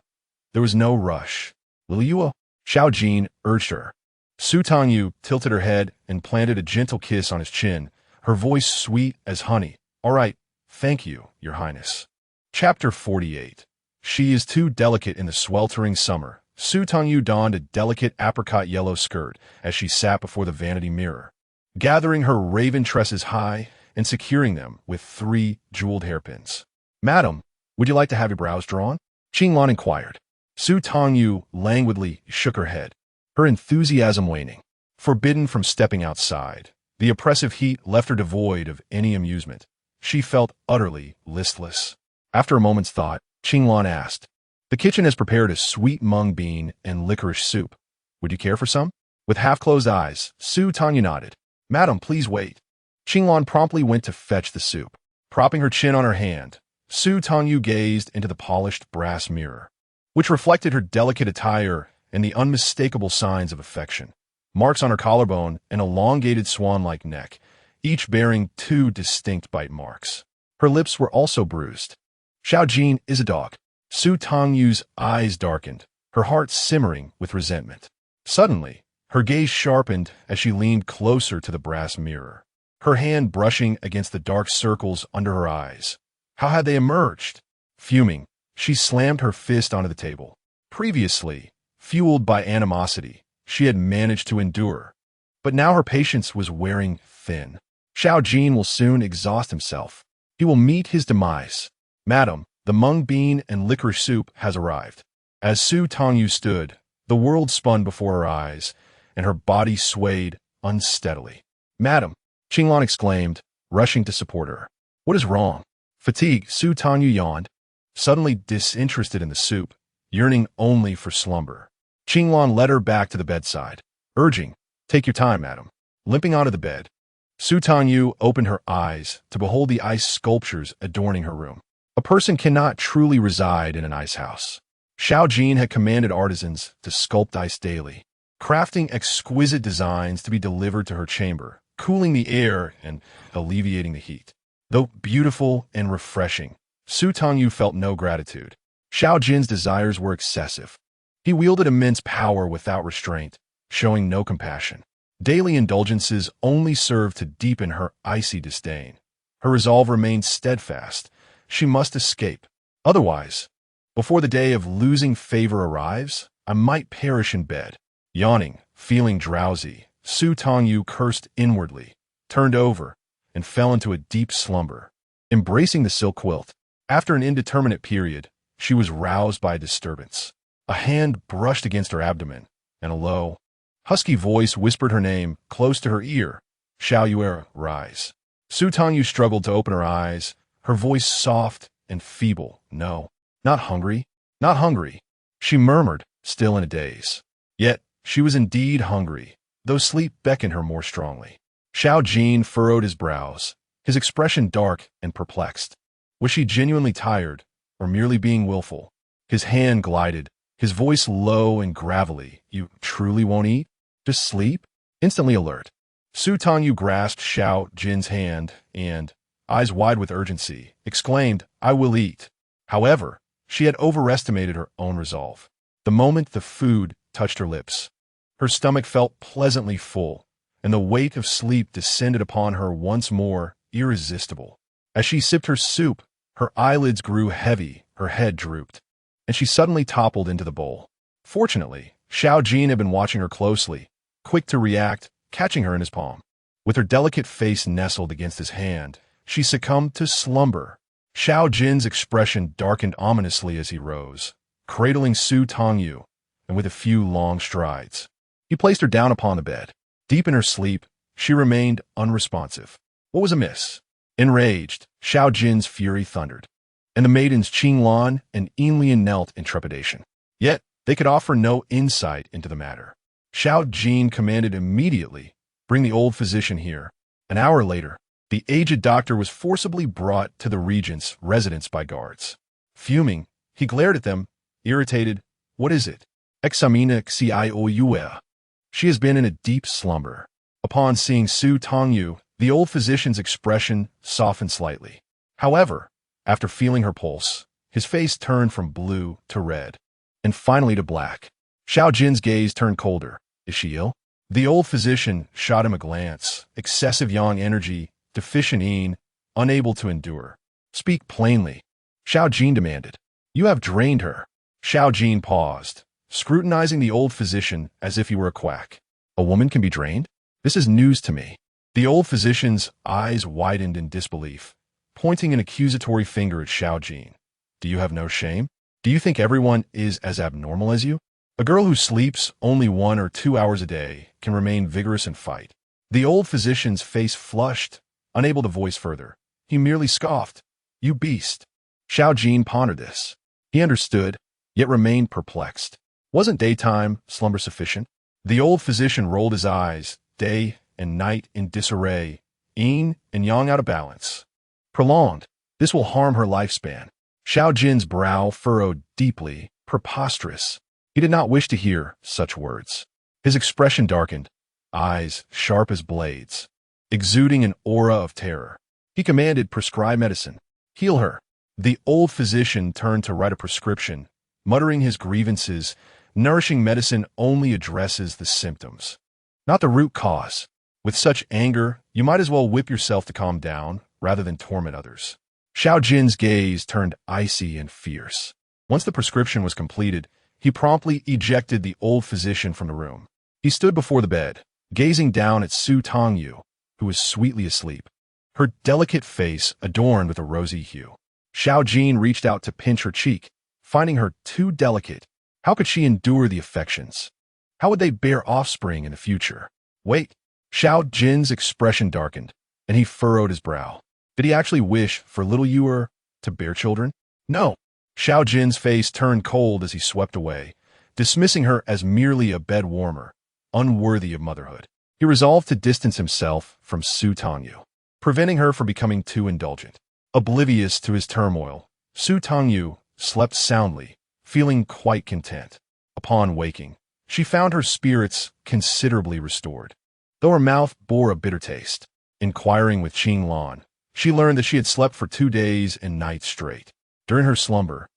There was no rush. "Will you?" Xiao Jin urged her. Su Tangyu tilted her head and planted a gentle kiss on his chin, her voice sweet as honey. "All right, thank you, Your Highness." Chapter 48. She is too delicate in the sweltering summer. Su Tangyu donned a delicate apricot yellow skirt as she sat before the vanity mirror, gathering her raven tresses high and securing them with 3 jeweled hairpins. "Madam, would you like to have your brows drawn?" Qinglan inquired. Su Tangyu languidly shook her head, her enthusiasm waning. Forbidden from stepping outside, the oppressive heat left her devoid of any amusement. She felt utterly listless. After a moment's thought, Qinglan asked, "The kitchen has prepared a sweet mung bean and licorice soup. Would you care for some?" With half-closed eyes, Su Tangyu nodded. "Madam, please wait." Qinglan promptly went to fetch the soup. Propping her chin on her hand, Su Tangyu gazed into the polished brass mirror, which reflected her delicate attire and the unmistakable signs of affection. Marks on her collarbone, an elongated swan-like neck, each bearing 2 distinct bite marks. Her lips were also bruised. "Xiao Jin is a dog." Su Tangyu's eyes darkened, her heart simmering with resentment. Suddenly, her gaze sharpened as she leaned closer to the brass mirror, her hand brushing against the dark circles under her eyes. How had they emerged? Fuming, she slammed her fist onto the table. Previously, fueled by animosity, she had managed to endure, but now her patience was wearing thin. Xiao Jin will soon exhaust himself. He will meet his demise. "Madam, the mung bean and licorice soup has arrived." As Su Tangyu stood, the world spun before her eyes, and her body swayed unsteadily. "Madam," Qinglan exclaimed, rushing to support her. "What is wrong?" Fatigued, Su Tangyu yawned, suddenly disinterested in the soup, yearning only for slumber. Qinglan led her back to the bedside, urging, "Take your time, madam." Limping onto the bed, Su Tangyu opened her eyes to behold the ice sculptures adorning her room. A person cannot truly reside in an ice house. Xiao Jin had commanded artisans to sculpt ice daily, crafting exquisite designs to be delivered to her chamber, cooling the air and alleviating the heat. Though beautiful and refreshing, Su Tangyu felt no gratitude. Xiao Jin's desires were excessive. He wielded immense power without restraint, showing no compassion. Daily indulgences only served to deepen her icy disdain. Her resolve remained steadfast. She must escape. Otherwise, before the day of losing favor arrives, I might perish in bed. Yawning, feeling drowsy, Su Tangyu cursed inwardly, turned over, and fell into a deep slumber. Embracing the silk quilt, after an indeterminate period, she was roused by a disturbance. A hand brushed against her abdomen, and a low, husky voice whispered her name close to her ear. "Xiao Yue, rise." Su Tangyu struggled to open her eyes, her voice soft and feeble. "No, not hungry, not hungry," she murmured, still in a daze. Yet, she was indeed hungry, though sleep beckoned her more strongly. Xiao Jin furrowed his brows, his expression dark and perplexed. Was she genuinely tired, or merely being willful? His hand glided, his voice low and gravelly. "You truly won't eat? Just sleep?" Instantly alert, Su Tangyu grasped Xiao Jin's hand and, eyes wide with urgency, exclaimed, "I will eat." However, she had overestimated her own resolve. The moment the food touched her lips, her stomach felt pleasantly full, and the weight of sleep descended upon her once more, irresistible. As she sipped her soup, her eyelids grew heavy, her head drooped, and she suddenly toppled into the bowl. Fortunately, Xiao Jin had been watching her closely, quick to react catching her in his palm. With her delicate face nestled against his hand, she succumbed to slumber. Xiao Jin's expression darkened ominously as he rose, cradling Su Tangyu, and with a few long strides, he placed her down upon the bed. Deep in her sleep, she remained unresponsive. What was amiss? Enraged, Xiao Jin's fury thundered, and the maidens Qinglan and Yinlian knelt in trepidation. Yet, they could offer no insight into the matter. Xiao Jin commanded immediately, "Bring the old physician here." An hour later, the aged doctor was forcibly brought to the regent's residence by guards. Fuming, he glared at them, irritated. "What is it?" "Examina Xiao. She has been in a deep slumber." Upon seeing Su Tangyu, the old physician's expression softened slightly. However, after feeling her pulse, his face turned from blue to red, and finally to black. Xiao Jin's gaze turned colder. "Is she ill?" The old physician shot him a glance. Excessive yang energy, deficient yin, unable to endure. "Speak plainly," Xiao Jin demanded. "You have drained her." Xiao Jin paused, scrutinizing the old physician as if he were a quack. "A woman can be drained? This is news to me." The old physician's eyes widened in disbelief, pointing an accusatory finger at Xiao Jin. "Do you have no shame? Do you think everyone is as abnormal as you? A girl who sleeps only 1 or 2 hours a day can remain vigorous and fight." The old physician's face flushed, unable to voice further. He merely scoffed. "You beast." Xiao Jin pondered this. He understood, yet remained perplexed. Wasn't daytime slumber sufficient? The old physician rolled his eyes, day and night in disarray, yin and yang out of balance. "Prolonged. This will harm her lifespan." Xiao Jin's brow furrowed deeply, preposterous. He did not wish to hear such words. His expression darkened, eyes sharp as blades, exuding an aura of terror. He commanded, "Prescribe medicine. Heal her." The old physician turned to write a prescription, muttering his grievances. Nourishing medicine only addresses the symptoms, not the root cause. With such anger, you might as well whip yourself to calm down rather than torment others. Xiao Jin's gaze turned icy and fierce. Once the prescription was completed, he promptly ejected the old physician from the room. He stood before the bed, gazing down at Su Tangyu, who was sweetly asleep, her delicate face adorned with a rosy hue. Xiao Jin reached out to pinch her cheek, finding her too delicate. How could she endure the affections? How would they bear offspring in the future? Wait. Xiao Jin's expression darkened, and he furrowed his brow. Did he actually wish for little Yuer to bear children? No. Xiao Jin's face turned cold as he swept away, dismissing her as merely a bed warmer, unworthy of motherhood. He resolved to distance himself from Su Tangyu, preventing her from becoming too indulgent. Oblivious to his turmoil, Su Tangyu slept soundly, feeling quite content. Upon waking, she found her spirits considerably restored, though her mouth bore a bitter taste. Inquiring with Qinglan, she learned that she had slept for 2 days and nights straight. During her slumber,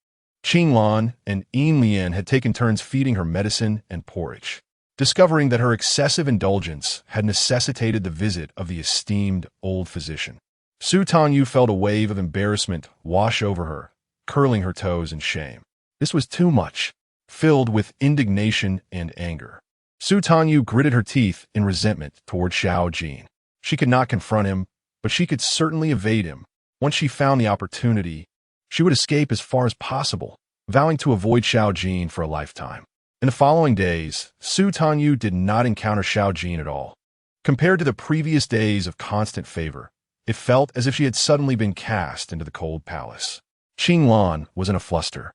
Qinglan and Yinlian had taken turns feeding her medicine and porridge. Discovering that her excessive indulgence had necessitated the visit of the esteemed old physician, Su Tangyu felt a wave of embarrassment wash over her, curling her toes in shame. This was too much. Filled with indignation and anger, Su Tangyu gritted her teeth in resentment toward Xiao Jin. She could not confront him, but she could certainly evade him. Once she found the opportunity, she would escape as far as possible, vowing to avoid Xiao Jin for a lifetime. In the following days, Su Tangyu did not encounter Xiao Jin at all. Compared to the previous days of constant favor, it felt as if she had suddenly been cast into the cold palace. Qinglan was in a fluster,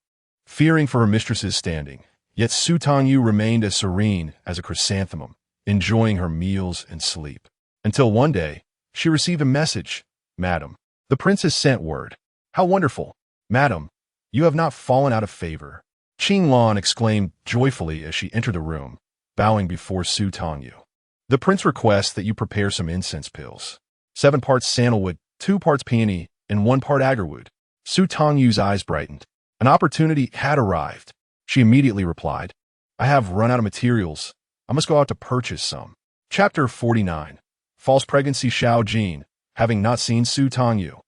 fearing for her mistress's standing, yet Su Tangyu remained as serene as a chrysanthemum, enjoying her meals and sleep. Until one day, she received a message. "Madam, the princess sent word." "How wonderful! Madam, you have not fallen out of favor." Qinglan exclaimed joyfully as she entered the room, bowing before Su Tangyu. "The prince requests that you prepare some incense pills. 7 parts sandalwood, 2 parts peony, and 1 part agarwood." Su Tangyu's eyes brightened. An opportunity had arrived. She immediately replied, "I have run out of materials. I must go out to purchase some." Chapter 49. False pregnancy. Xiao Jin, having not seen Su Tangyu,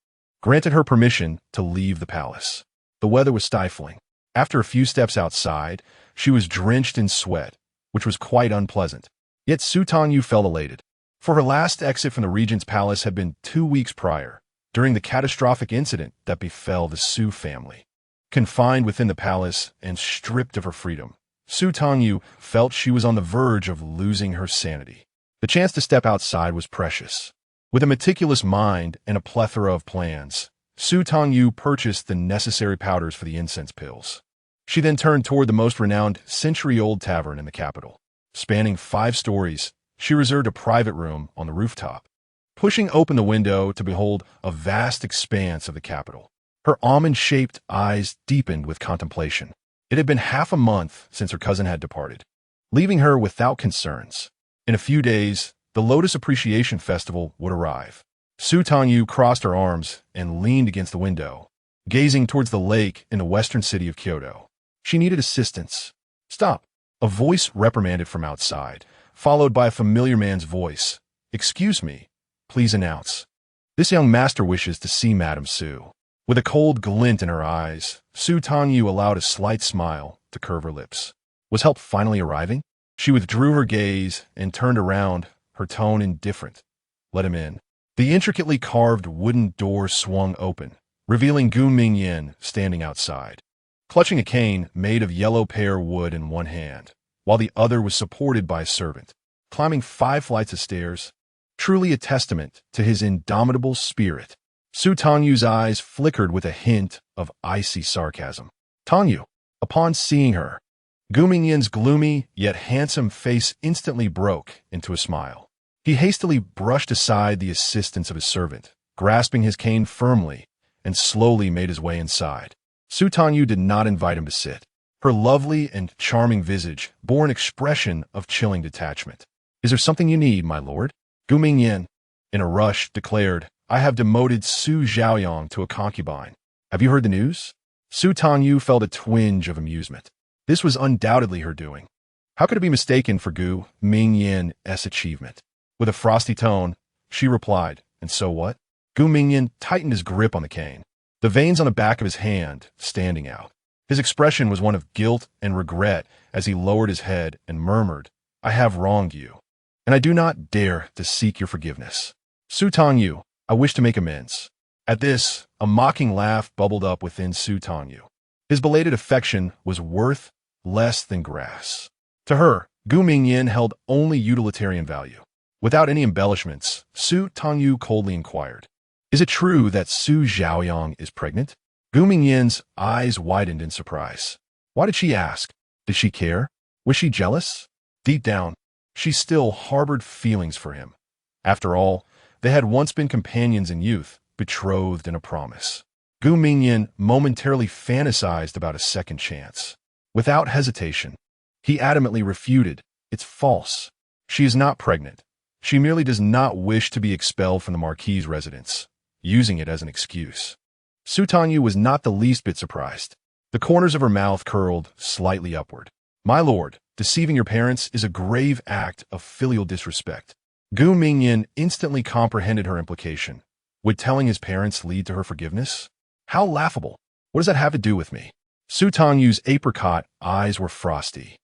granted her permission to leave the palace. The weather was stifling. After a few steps outside, she was drenched in sweat, which was quite unpleasant. Yet Su Tangyu felt elated. For her last exit from the regent's palace had been 2 weeks prior, during the catastrophic incident that befell the Su family. Confined within the palace and stripped of her freedom, Su Tangyu felt she was on the verge of losing her sanity. The chance to step outside was precious. With a meticulous mind and a plethora of plans, Su Tangyu purchased the necessary powders for the incense pills. She then turned toward the most renowned century-old tavern in the capital. Spanning 5 stories, she reserved a private room on the rooftop. Pushing open the window to behold a vast expanse of the capital, her almond-shaped eyes deepened with contemplation. It had been half a month since her cousin had departed, leaving her without concerns. In a few days, the Lotus Appreciation Festival would arrive. Su Tangyu crossed her arms and leaned against the window, gazing towards the lake in the western city of Kyoto. She needed assistance. "Stop!" A voice reprimanded from outside, followed by a familiar man's voice. "Excuse me, please announce. This young master wishes to see Madame Su." With a cold glint in her eyes, Su Tangyu allowed a slight smile to curve her lips. Was help finally arriving? She withdrew her gaze and turned around, her tone indifferent. "Let him in." The intricately carved wooden door swung open, revealing Gu Mingyan standing outside, clutching a cane made of yellow pear wood in one hand, while the other was supported by a servant, climbing 5 flights of stairs, truly a testament to his indomitable spirit. Su Tangyu's eyes flickered with a hint of icy sarcasm. "Tangyu." Upon seeing her, Gu Mingyan's gloomy yet handsome face instantly broke into a smile. He hastily brushed aside the assistance of his servant, grasping his cane firmly, and slowly made his way inside. Su Tangyu did not invite him to sit. Her lovely and charming visage bore an expression of chilling detachment. "Is there something you need, my lord?" Gu Mingyan, in a rush, declared, "I have demoted Su Xiaoyang to a concubine. Have you heard the news?" Su Tangyu felt a twinge of amusement. This was undoubtedly her doing. How could it be mistaken for Gu Mingyan's achievement? With a frosty tone, she replied, "And so what?" Gu Mingyan tightened his grip on the cane, the veins on the back of his hand standing out. His expression was one of guilt and regret as he lowered his head and murmured, "I have wronged you, and I do not dare to seek your forgiveness. Su Tangyu, I wish to make amends." At this, a mocking laugh bubbled up within Su Tangyu. His belated affection was worth less than grass. To her, Gu Mingyan held only utilitarian value. Without any embellishments, Su Tangyu coldly inquired, "Is it true that Su Xiaoyang is pregnant?" Gu Mingyan's eyes widened in surprise. Why did she ask? Did she care? Was she jealous? Deep down, she still harbored feelings for him. After all, they had once been companions in youth, betrothed in a promise. Gu Mingyan momentarily fantasized about a second chance. Without hesitation, he adamantly refuted, "It's false. She is not pregnant. She merely does not wish to be expelled from the Marquis's residence," using it as an excuse. Su Tangyu was not the least bit surprised. The corners of her mouth curled slightly upward. "My lord, deceiving your parents is a grave act of filial disrespect." Gu Mingyan instantly comprehended her implication. Would telling his parents lead to her forgiveness? How laughable! What does that have to do with me? Su Tangyu's apricot eyes were frosty,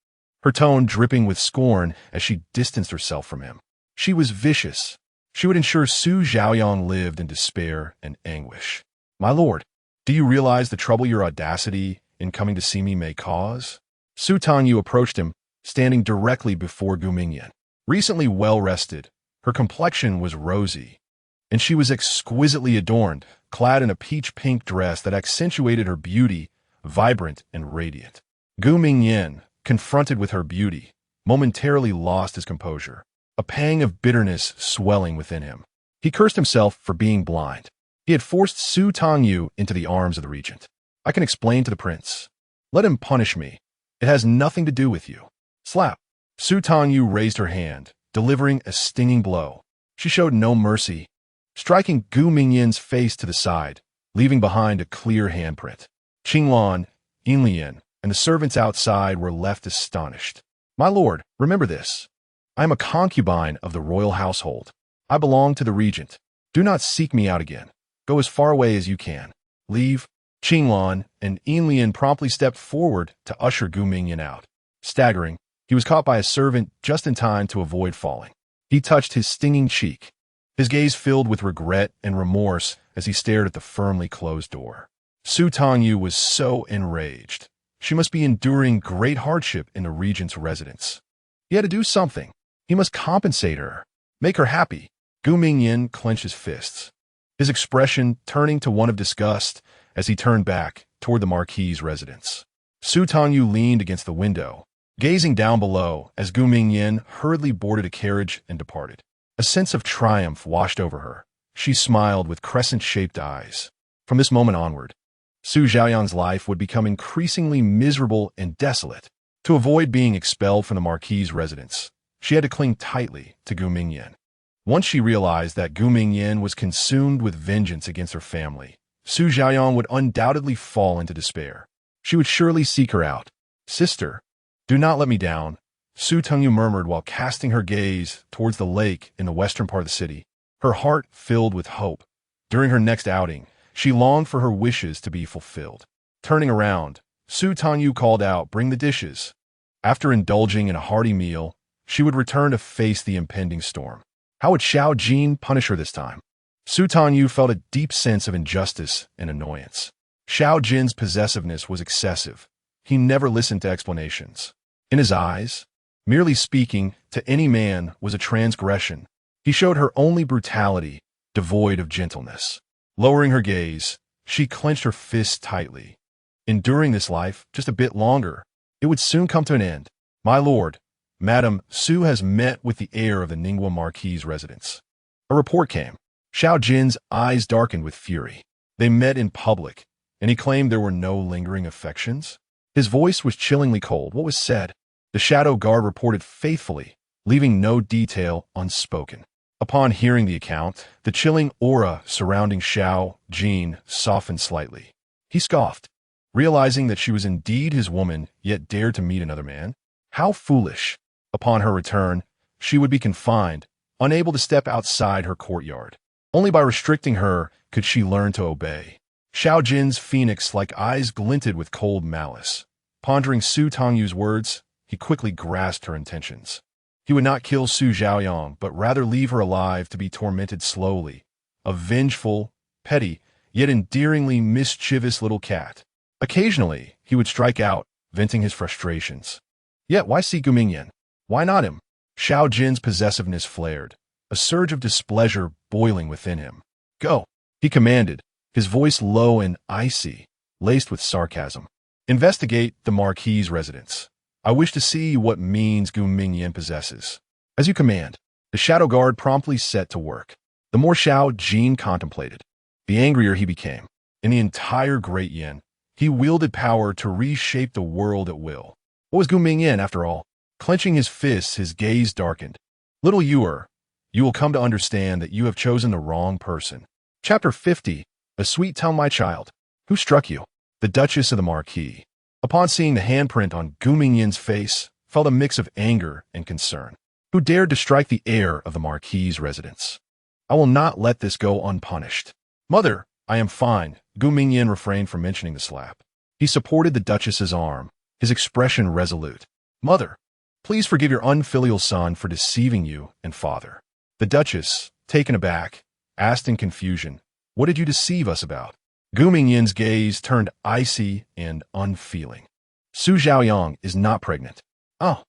her tone dripping with scorn as she distanced herself from him. She was vicious. She would ensure Su Xiaoyang lived in despair and anguish. "My lord, do you realize the trouble your audacity in coming to see me may cause?" Su Tangyu approached him, standing directly before Gu Mingyan. Recently well-rested, her complexion was rosy, and she was exquisitely adorned, clad in a peach-pink dress that accentuated her beauty, vibrant and radiant. Gu Mingyan, confronted with her beauty, momentarily lost his composure, a pang of bitterness swelling within him. He cursed himself for being blind. He had forced Su Tangyu into the arms of the regent. "I can explain to the prince. Let him punish me. It has nothing to do with you." Slap! Su Tangyu raised her hand, delivering a stinging blow. She showed no mercy, striking Gu Mingyan's face to the side, leaving behind a clear handprint. Qinglan, Yinlian, and the servants outside were left astonished. "My lord, remember this. I am a concubine of the royal household. I belong to the regent. Do not seek me out again. Go as far away as you can. Leave." Qinglan and Yinlian promptly stepped forward to usher Gu Mingyan out. Staggering, He was caught by a servant just in time to avoid falling. He touched his stinging cheek. His gaze filled with regret and remorse as he stared at the firmly closed door. Su Tangyu was so enraged. She must be enduring great hardship in the regent's residence. He had to do something. He must compensate her, make her happy. Gu Mingyan clenched his fists, his expression turning to one of disgust as he turned back toward the Marquis's residence. Su Tangyu leaned against the window, gazing down below as Gu Mingyan hurriedly boarded a carriage and departed. A sense of triumph washed over her. She smiled with crescent-shaped eyes. From this moment onward, Su Xiaoyang's life would become increasingly miserable and desolate. To avoid being expelled from the Marquis's residence, she had to cling tightly to Gu Mingyan. Once she realized that Gu Mingyan was consumed with vengeance against her family, Su Xiaoyang would undoubtedly fall into despair. She would surely seek her out. "Sister, do not let me down," Su Tangyu murmured while casting her gaze towards the lake in the western part of the city, her heart filled with hope. During her next outing, she longed for her wishes to be fulfilled. Turning around, Su Tangyu called out, "Bring the dishes." After indulging in a hearty meal, she would return to face the impending storm. How would Xiao Jin punish her this time? Su Tangyu felt a deep sense of injustice and annoyance. Xiao Jin's possessiveness was excessive. He never listened to explanations. In his eyes, merely speaking to any man was a transgression. He showed her only brutality, devoid of gentleness. Lowering her gaze, she clenched her fists tightly. Enduring this life just a bit longer, it would soon come to an end. "My lord, Madam Su has met with the heir of the Ningguo Marquis's residence." A report came. Xiao Jin's eyes darkened with fury. They met in public, and he claimed there were no lingering affections. His voice was chillingly cold. What was said? The shadow guard reported faithfully, leaving no detail unspoken. Upon hearing the account, the chilling aura surrounding Xiao Jin softened slightly. He scoffed, realizing that she was indeed his woman, yet dared to meet another man. How foolish! Upon her return, she would be confined, unable to step outside her courtyard. Only by restricting her could she learn to obey. Xiao Jin's phoenix-like eyes glinted with cold malice. Pondering Su Tangyu's words, he quickly grasped her intentions. He would not kill Su Xiaoyang, but rather leave her alive to be tormented slowly. A vengeful, petty, yet endearingly mischievous little cat. Occasionally, he would strike out, venting his frustrations. Yet why see Gu Mingyan? Why not him? Xiao Jin's possessiveness flared, a surge of displeasure boiling within him. "Go," he commanded, his voice low and icy, laced with sarcasm. "Investigate the Marquis's residence. I wish to see what means Gu Mingyan possesses." "As you command." The shadow guard promptly set to work. The more Xiao Jin contemplated, the angrier he became. In the entire Great Yin, he wielded power to reshape the world at will. What was Gu Mingyan, after all? Clenching his fists, his gaze darkened. "Little Yuer, you will come to understand that you have chosen the wrong person." Chapter 50. A sweet tale, my child. Who struck you? The Duchess of the Marquis. Upon seeing the handprint on Gu Mingyan's face, felt a mix of anger and concern. Who dared to strike the heir of the Marquis's residence? "I will not let this go unpunished." "Mother, I am fine." Gu Mingyan refrained from mentioning the slap. He supported the Duchess's arm, his expression resolute. "Mother, please forgive your unfilial son for deceiving you and father." The Duchess, taken aback, asked in confusion, "What did you deceive us about?" Gu Mingyan's gaze turned icy and unfeeling. "Su Xiaoyang is not pregnant." "Oh."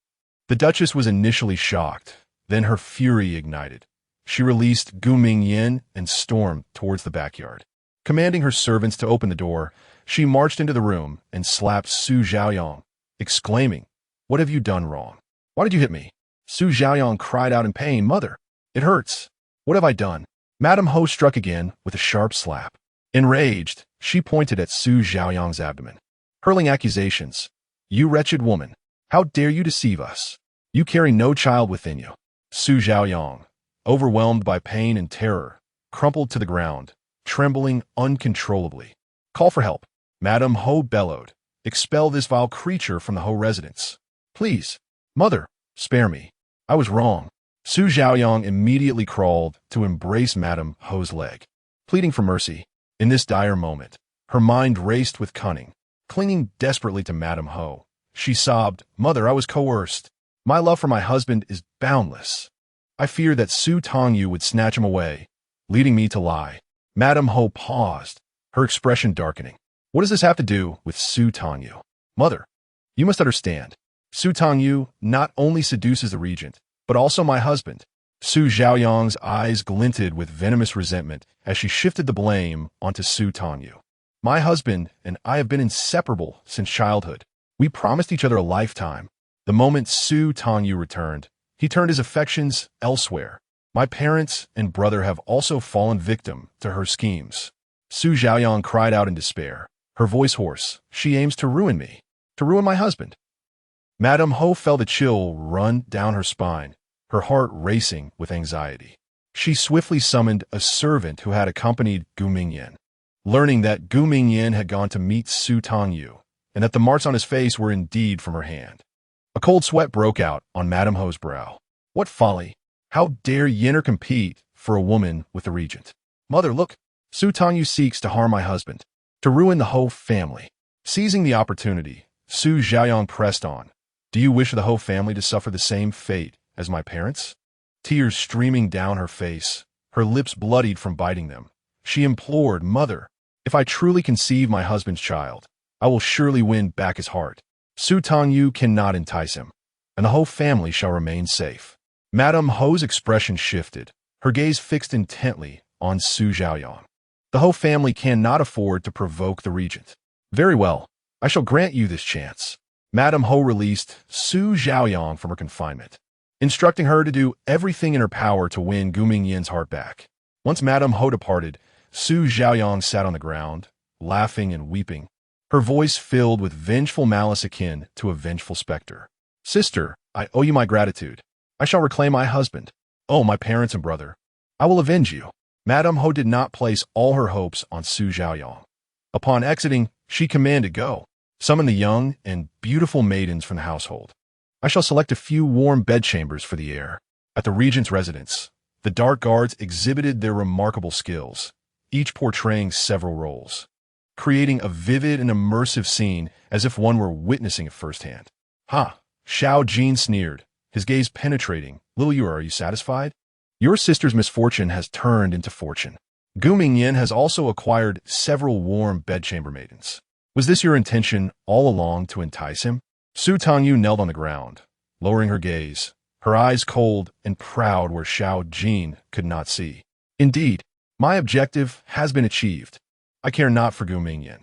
The Duchess was initially shocked, then her fury ignited. She released Gu Mingyan and stormed towards the backyard. Commanding her servants to open the door, she marched into the room and slapped Su Xiaoyang, exclaiming, "What have you done wrong? Why did you hit me?" Su Xiaoyang cried out in pain, "Mother, it hurts. What have I done?" Madame Ho struck again with a sharp slap. Enraged, she pointed at Su Xiaoyang's abdomen, hurling accusations. "You wretched woman, how dare you deceive us? You carry no child within you." Su Xiaoyang, overwhelmed by pain and terror, crumpled to the ground, trembling uncontrollably. "Call for help," Madame Ho bellowed. "Expel this vile creature from the Ho residence. Please, mother, spare me. I was wrong." Su Xiaoyang immediately crawled to embrace Madame Ho's leg, pleading for mercy. In this dire moment, her mind raced with cunning. Clinging desperately to Madame Ho, she sobbed, "Mother, I was coerced. My love for my husband is boundless. I fear that Su Tangyu would snatch him away, leading me to lie. Madame Ho paused, her expression darkening. What does this have to do with Su Tangyu? Mother, you must understand. Su Tangyu not only seduces the regent, but also my husband. Su Zhaoyang's eyes glinted with venomous resentment as she shifted the blame onto Su Tangyu. My husband and I have been inseparable since childhood. We promised each other a lifetime. The moment Su Tangyu returned, he turned his affections elsewhere. My parents and brother have also fallen victim to her schemes. Su Zhaoyang cried out in despair, her voice hoarse. She aims to ruin me, to ruin my husband. Madame Ho felt a chill run down her spine, her heart racing with anxiety. She swiftly summoned a servant who had accompanied Gu Mingyan. Learning that Gu Mingyan had gone to meet Su Tangyu, and that the marks on his face were indeed from her hand. A cold sweat broke out on Madame Ho's brow. What folly! How dare Yinner compete for a woman with the regent? Mother, look! Su Tangyu seeks to harm my husband, to ruin the Ho family. Seizing the opportunity, Su Zhaoyang pressed on. Do you wish the Ho family to suffer the same fate as my parents? Tears streaming down her face, her lips bloodied from biting them. She implored, Mother, if I truly conceive my husband's child, I will surely win back his heart. Su Tangyu cannot entice him, and the Ho family shall remain safe. Madame Ho's expression shifted, her gaze fixed intently on Su Zhaoyang. The Ho family cannot afford to provoke the regent. Very well, I shall grant you this chance. Madame Ho released Su Zhaoyang from her confinement, instructing her to do everything in her power to win Gu Mingyan's heart back. Once Madame Ho departed, Su Zhaoyang sat on the ground, laughing and weeping, her voice filled with vengeful malice akin to a vengeful specter. Sister, I owe you my gratitude. I shall reclaim my husband. Oh, my parents and brother. I will avenge you. Madame Ho did not place all her hopes on Su Zhaoyang. Upon exiting, she commanded, Go. Summon the young and beautiful maidens from the household. I shall select a few warm bedchambers for the heir. At the regent's residence, the dark guards exhibited their remarkable skills, each portraying several roles, creating a vivid and immersive scene as if one were witnessing it firsthand. Ha! Xiao Jin sneered, his gaze penetrating. Little Yu, are you satisfied? Your sister's misfortune has turned into fortune. Gu Mingyan has also acquired several warm bedchamber maidens. Was this your intention all along, to entice him? Su Tangyu knelt on the ground, lowering her gaze, her eyes cold and proud where Xiao Jin could not see. Indeed, my objective has been achieved. I care not for Gu Mingyan.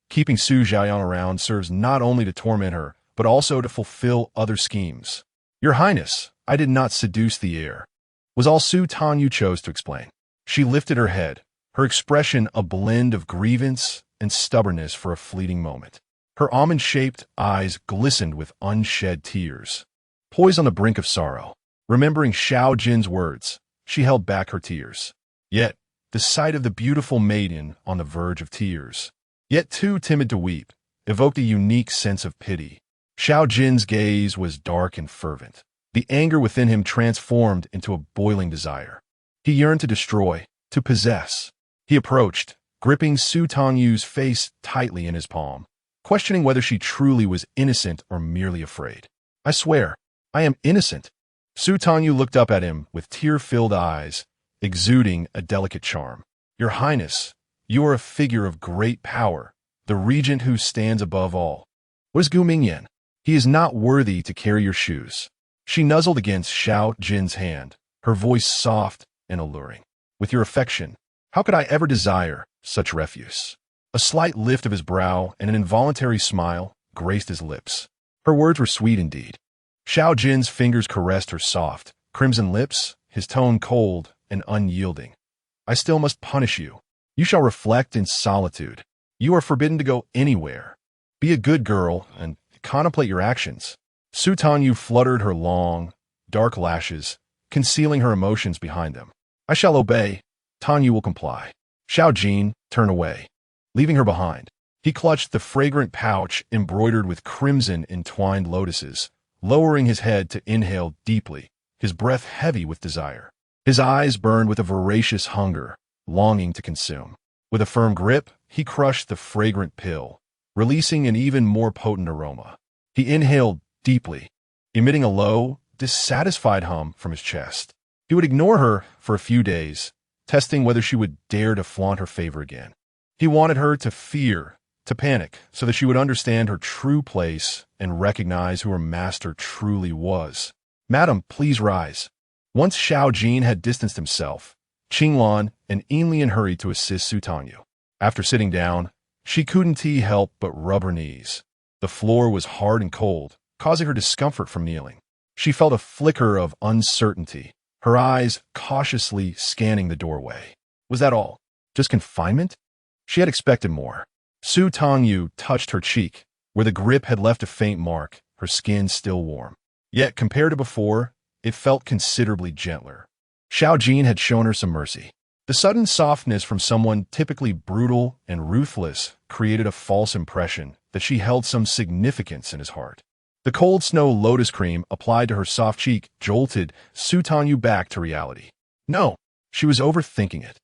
Keeping Su Zhaoyang around serves not only to torment her, but also to fulfill other schemes. Your Highness, I did not seduce the heir, was all Su Tangyu chose to explain. She lifted her head, her expression a blend of grievance and stubbornness for a fleeting moment. Her almond-shaped eyes glistened with unshed tears. Poised on the brink of sorrow, remembering Xiao Jin's words, she held back her tears. Yet, the sight of the beautiful maiden on the verge of tears, yet too timid to weep, evoked a unique sense of pity. Xiao Jin's gaze was dark and fervent. The anger within him transformed into a boiling desire. He yearned to destroy, to possess. He approached, gripping Su Tangyu's face tightly in his palm, questioning whether she truly was innocent or merely afraid. I swear, I am innocent. Su Tangyu looked up at him with tear-filled eyes, exuding a delicate charm. Your Highness, you are a figure of great power, the regent who stands above all. What is Gu Mingyan? He is not worthy to carry your shoes. She nuzzled against Xiao Jin's hand, her voice soft and alluring. With your affection, how could I ever desire such refuse? A slight lift of his brow and an involuntary smile graced his lips. Her words were sweet indeed. Xiao Jin's fingers caressed her soft, crimson lips, his tone cold and unyielding. I still must punish you. You shall reflect in solitude. You are forbidden to go anywhere. Be a good girl and contemplate your actions. Su Tangyu fluttered her long, dark lashes, concealing her emotions behind them. I shall obey. Tangyu will comply. Xiao Jin turned away, leaving her behind. He clutched the fragrant pouch embroidered with crimson entwined lotuses, lowering his head to inhale deeply, his breath heavy with desire. His eyes burned with a voracious hunger, longing to consume. With a firm grip, he crushed the fragrant pill, releasing an even more potent aroma. He inhaled deeply, emitting a low, dissatisfied hum from his chest. He would ignore her for a few days, testing whether she would dare to flaunt her favor again. He wanted her to fear, to panic, so that she would understand her true place and recognize who her master truly was. "Madam, please rise." Once Xiao Jin had distanced himself, Qinglan and Yinlian hurried to assist Su Tangyu. After sitting down, she couldn't help but rub her knees. The floor was hard and cold, causing her discomfort from kneeling. She felt a flicker of uncertainty, her eyes cautiously scanning the doorway. Was that all? Just confinement? She had expected more. Su Tangyu touched her cheek, where the grip had left a faint mark, her skin still warm. Yet, compared to before, it felt considerably gentler. Xiao Jin had shown her some mercy. The sudden softness from someone typically brutal and ruthless created a false impression that she held some significance in his heart. The cold snow lotus cream applied to her soft cheek jolted Su Tangyu back to reality. No, she was overthinking it.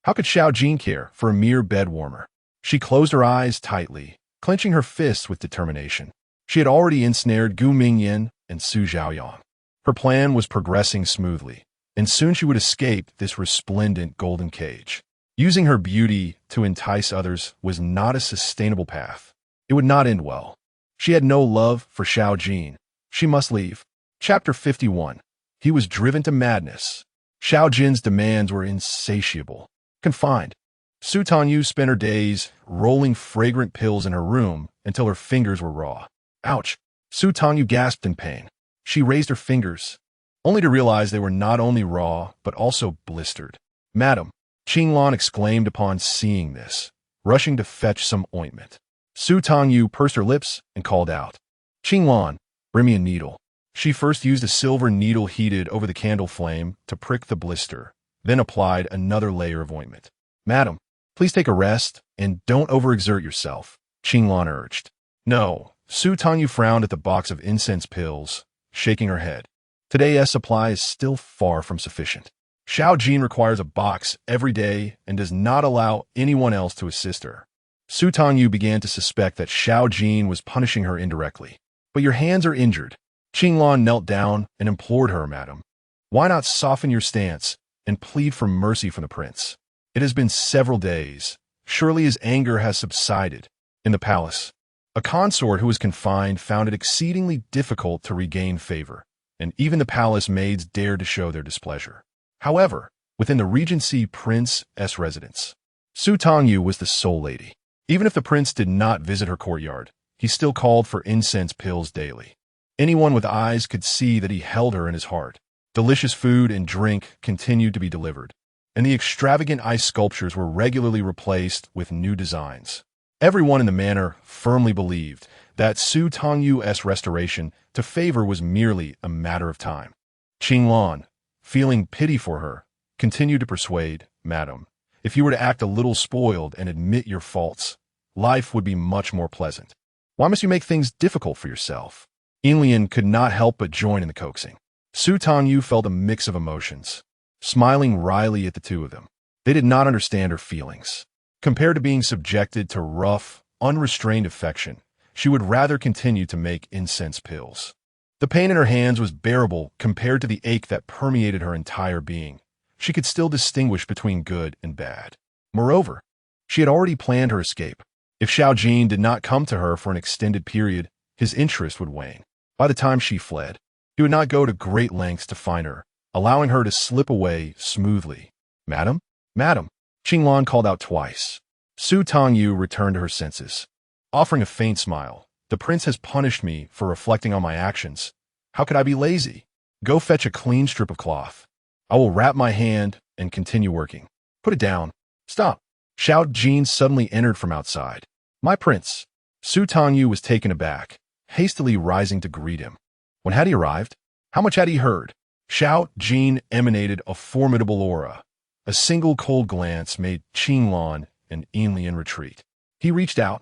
How could Xiao Jin care for a mere bed warmer? She closed her eyes tightly, clenching her fists with determination. She had already ensnared Gu Mingyan and Su Zhaoyang. Her plan was progressing smoothly, and soon she would escape this resplendent golden cage. Using her beauty to entice others was not a sustainable path. It would not end well. She had no love for Xiao Jin. She must leave. Chapter 51. He was driven to madness. Xiao Jin's demands were insatiable. Confined, Su Tangyu spent her days rolling fragrant pills in her room until her fingers were raw. Ouch! Su Tangyu gasped in pain. She raised her fingers, only to realize they were not only raw, but also blistered. "Madam," Qinglan exclaimed upon seeing this, rushing to fetch some ointment. Su Tangyu pursed her lips and called out, "Qinglan, bring me a needle." She first used a silver needle heated over the candle flame to prick the blister, then applied another layer of ointment. "Madam, please take a rest and don't overexert yourself," Qinglan urged. "No." Su Tangyu frowned at the box of incense pills, shaking her head. "Today's supply is still far from sufficient. Xiao Jin requires a box every day and does not allow anyone else to assist her." Su Tangyu began to suspect that Xiao Jin was punishing her indirectly. "But your hands are injured." Qinglan knelt down and implored her, "Madam, why not soften your stance and plead for mercy from the prince? It has been several days. Surely his anger has subsided." In the palace, a consort who was confined found it exceedingly difficult to regain favor, and even the palace maids dared to show their displeasure. However, within the Regency Prince's residence, Su Tangyu was the sole lady. Even if the prince did not visit her courtyard, he still called for incense pills daily. Anyone with eyes could see that he held her in his heart. Delicious food and drink continued to be delivered, and the extravagant ice sculptures were regularly replaced with new designs. Everyone in the manor firmly believed that Su Tangyu's restoration to favor was merely a matter of time. Qinglan, feeling pity for her, continued to persuade, "Madam, if you were to act a little spoiled and admit your faults, life would be much more pleasant. Why must you make things difficult for yourself?" Yinlian could not help but join in the coaxing. Su Tangyu felt a mix of emotions, smiling wryly at the two of them. They did not understand her feelings. Compared to being subjected to rough, unrestrained affection, she would rather continue to make incense pills. The pain in her hands was bearable compared to the ache that permeated her entire being. She could still distinguish between good and bad. Moreover, she had already planned her escape. If Xiao Jin did not come to her for an extended period, his interest would wane. By the time she fled, he would not go to great lengths to find her, allowing her to slip away smoothly. "Madam? Madam!" Qinglan called out twice. Su Tangyu returned to her senses. Offering a faint smile, "The prince has punished me for reflecting on my actions. How could I be lazy? Go fetch a clean strip of cloth. I will wrap my hand and continue working." "Put it down." "Stop." Xiao Jin suddenly entered from outside. "My prince." Su Tangyu was taken aback, hastily rising to greet him. When had he arrived? How much had he heard? Xiao Jin emanated a formidable aura. A single cold glance made Qinglan and Yinlian retreat. He reached out,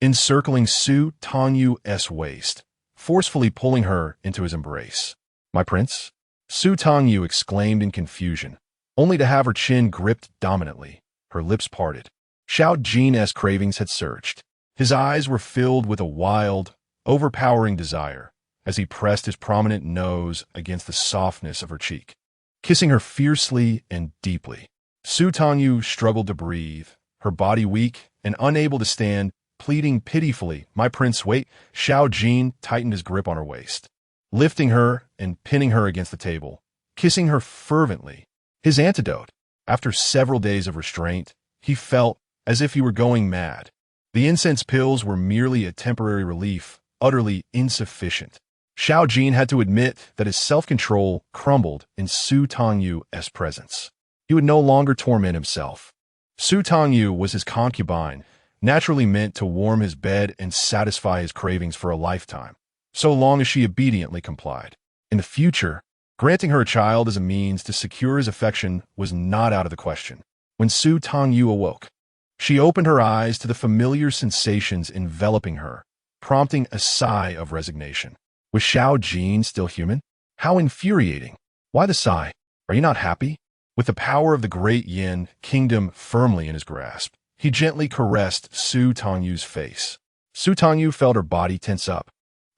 encircling Su Tangyu's waist, forcefully pulling her into his embrace. "My prince?" Su Tangyu exclaimed in confusion, only to have her chin gripped dominantly, her lips parted. Xiao Jin's cravings had surged. His eyes were filled with a wild, overpowering desire, as he pressed his prominent nose against the softness of her cheek, kissing her fiercely and deeply. Su Tangyu struggled to breathe, her body weak and unable to stand, pleading pitifully, "My prince, wait." Xiao Jin tightened his grip on her waist, lifting her and pinning her against the table, kissing her fervently. His antidote. After several days of restraint, he felt as if he were going mad. The incense pills were merely a temporary relief, utterly insufficient. Xiao Jin had to admit that his self-control crumbled in Su Tangyu's presence. He would no longer torment himself. Su Tangyu was his concubine, naturally meant to warm his bed and satisfy his cravings for a lifetime, so long as she obediently complied. In the future, granting her a child as a means to secure his affection was not out of the question. When Su Tangyu awoke, she opened her eyes to the familiar sensations enveloping her, prompting a sigh of resignation. Was Xiao Jin still human? How infuriating. Why the sigh? Are you not happy? With the power of the great Yin kingdom firmly in his grasp, he gently caressed Su Tangyu's face. Su Tangyu felt her body tense up.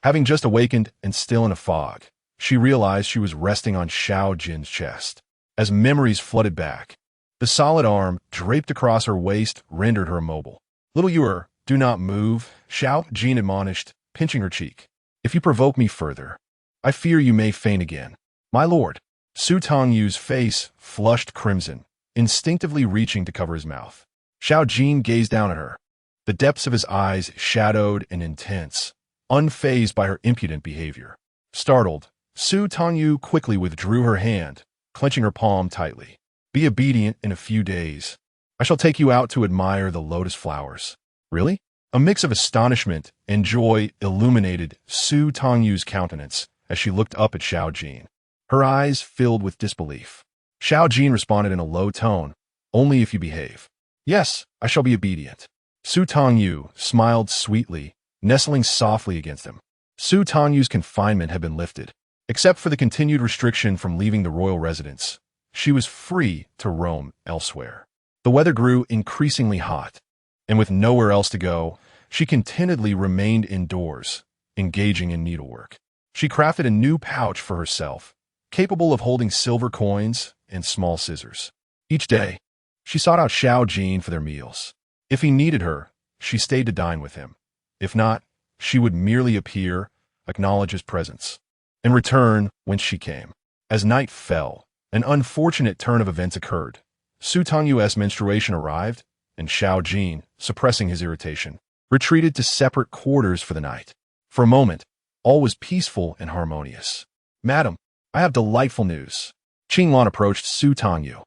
Having just awakened and still in a fog, she realized she was resting on Xiao Jin's chest. As memories flooded back, the solid arm draped across her waist rendered her immobile. "Little Yuer, do not move," Xiao Jin admonished, pinching her cheek. "If you provoke me further, I fear you may faint again." "My lord." Su Tangyu's face flushed crimson, instinctively reaching to cover his mouth. Xiao Jin gazed down at her, the depths of his eyes shadowed and intense, unfazed by her impudent behavior. Startled, Su Tangyu quickly withdrew her hand, clenching her palm tightly. "Be obedient in a few days. I shall take you out to admire the lotus flowers." "Really?" A mix of astonishment and joy illuminated Su Tangyu's countenance as she looked up at Xiao Jin. Her eyes filled with disbelief. Xiao Jin responded in a low tone, "Only if you behave." "Yes, I shall be obedient." Su Tangyu smiled sweetly, nestling softly against him. Su Tangyu's confinement had been lifted. Except for the continued restriction from leaving the royal residence, she was free to roam elsewhere. The weather grew increasingly hot, and with nowhere else to go, she contentedly remained indoors, engaging in needlework. She crafted a new pouch for herself, capable of holding silver coins and small scissors. Each day, she sought out Xiao Jin for their meals. If he needed her, she stayed to dine with him. If not, she would merely appear, acknowledge his presence, and return whence she came. As night fell, an unfortunate turn of events occurred. Su Tangyu's menstruation arrived, and Xiao Jin, suppressing his irritation, retreated to separate quarters for the night. For a moment, all was peaceful and harmonious. "Madam, I have delightful news." Qinglan approached Su Tangyu,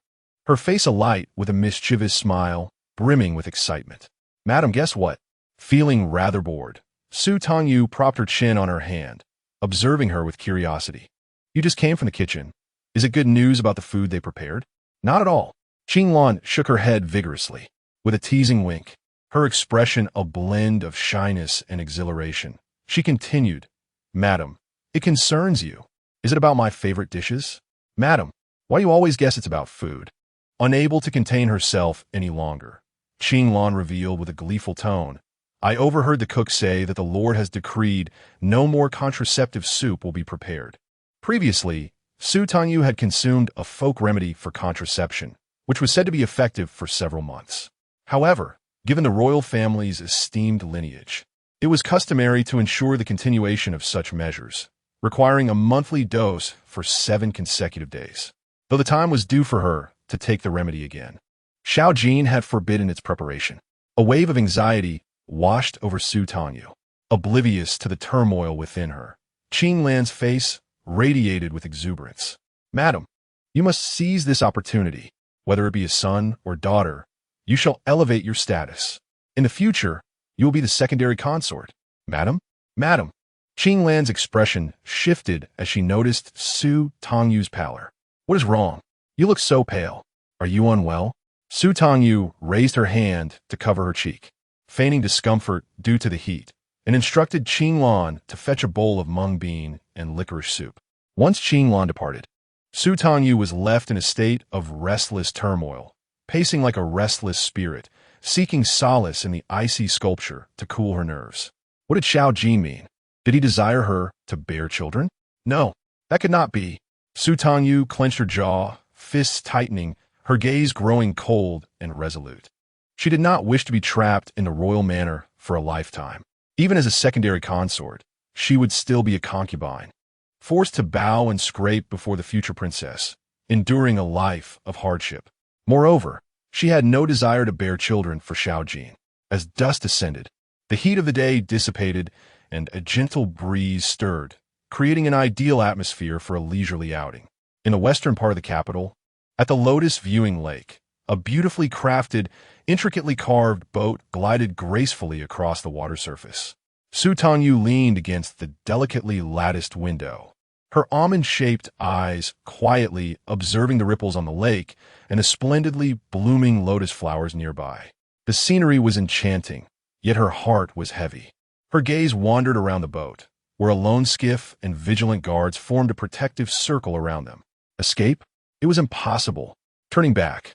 her face alight with a mischievous smile, brimming with excitement. "Madam, guess what?" Feeling rather bored, Su Tangyu propped her chin on her hand, observing her with curiosity. "You just came from the kitchen. Is it good news about the food they prepared?" "Not at all." Qinglan shook her head vigorously, with a teasing wink, her expression a blend of shyness and exhilaration. She continued, "Madam, it concerns you. Is it about my favorite dishes?" "Madam, why do you always guess it's about food?" Unable to contain herself any longer, Qinglan revealed with a gleeful tone, "I overheard the cook say that the Lord has decreed no more contraceptive soup will be prepared." Previously, Su Tangyu had consumed a folk remedy for contraception, which was said to be effective for several months. However, given the royal family's esteemed lineage, it was customary to ensure the continuation of such measures, requiring a monthly dose for 7 consecutive days, though the time was due for her to take the remedy again. Xiao Jin had forbidden its preparation. A wave of anxiety washed over Su Tangyu, oblivious to the turmoil within her. Qinglan's face radiated with exuberance. "Madam, you must seize this opportunity. Whether it be a son or daughter, you shall elevate your status. In the future, you will be the secondary consort." "Madam? Madam." Qinglan's expression shifted as she noticed Su Tangyu's pallor. "What is wrong? You look so pale. Are you unwell?" Su Tangyu raised her hand to cover her cheek, feigning discomfort due to the heat, and instructed Qinglan to fetch a bowl of mung bean and licorice soup. Once Qinglan departed, Su Tangyu was left in a state of restless turmoil, pacing like a restless spirit, seeking solace in the icy sculpture to cool her nerves. What did Xiao Jin mean? Did he desire her to bear children? No, that could not be. Su Tangyu clenched her jaw, fists tightening, her gaze growing cold and resolute. She did not wish to be trapped in the royal manor for a lifetime. Even as a secondary consort, she would still be a concubine, forced to bow and scrape before the future princess, enduring a life of hardship. Moreover, she had no desire to bear children for Xiao Jin. As dusk descended, the heat of the day dissipated and a gentle breeze stirred, creating an ideal atmosphere for a leisurely outing. In the western part of the capital, at the Lotus Viewing Lake, a beautifully crafted, intricately carved boat glided gracefully across the water surface. Su Tangyu leaned against the delicately latticed window, her almond-shaped eyes quietly observing the ripples on the lake and the splendidly blooming lotus flowers nearby. The scenery was enchanting, yet her heart was heavy. Her gaze wandered around the boat, where a lone skiff and vigilant guards formed a protective circle around them. Escape? It was impossible. Turning back,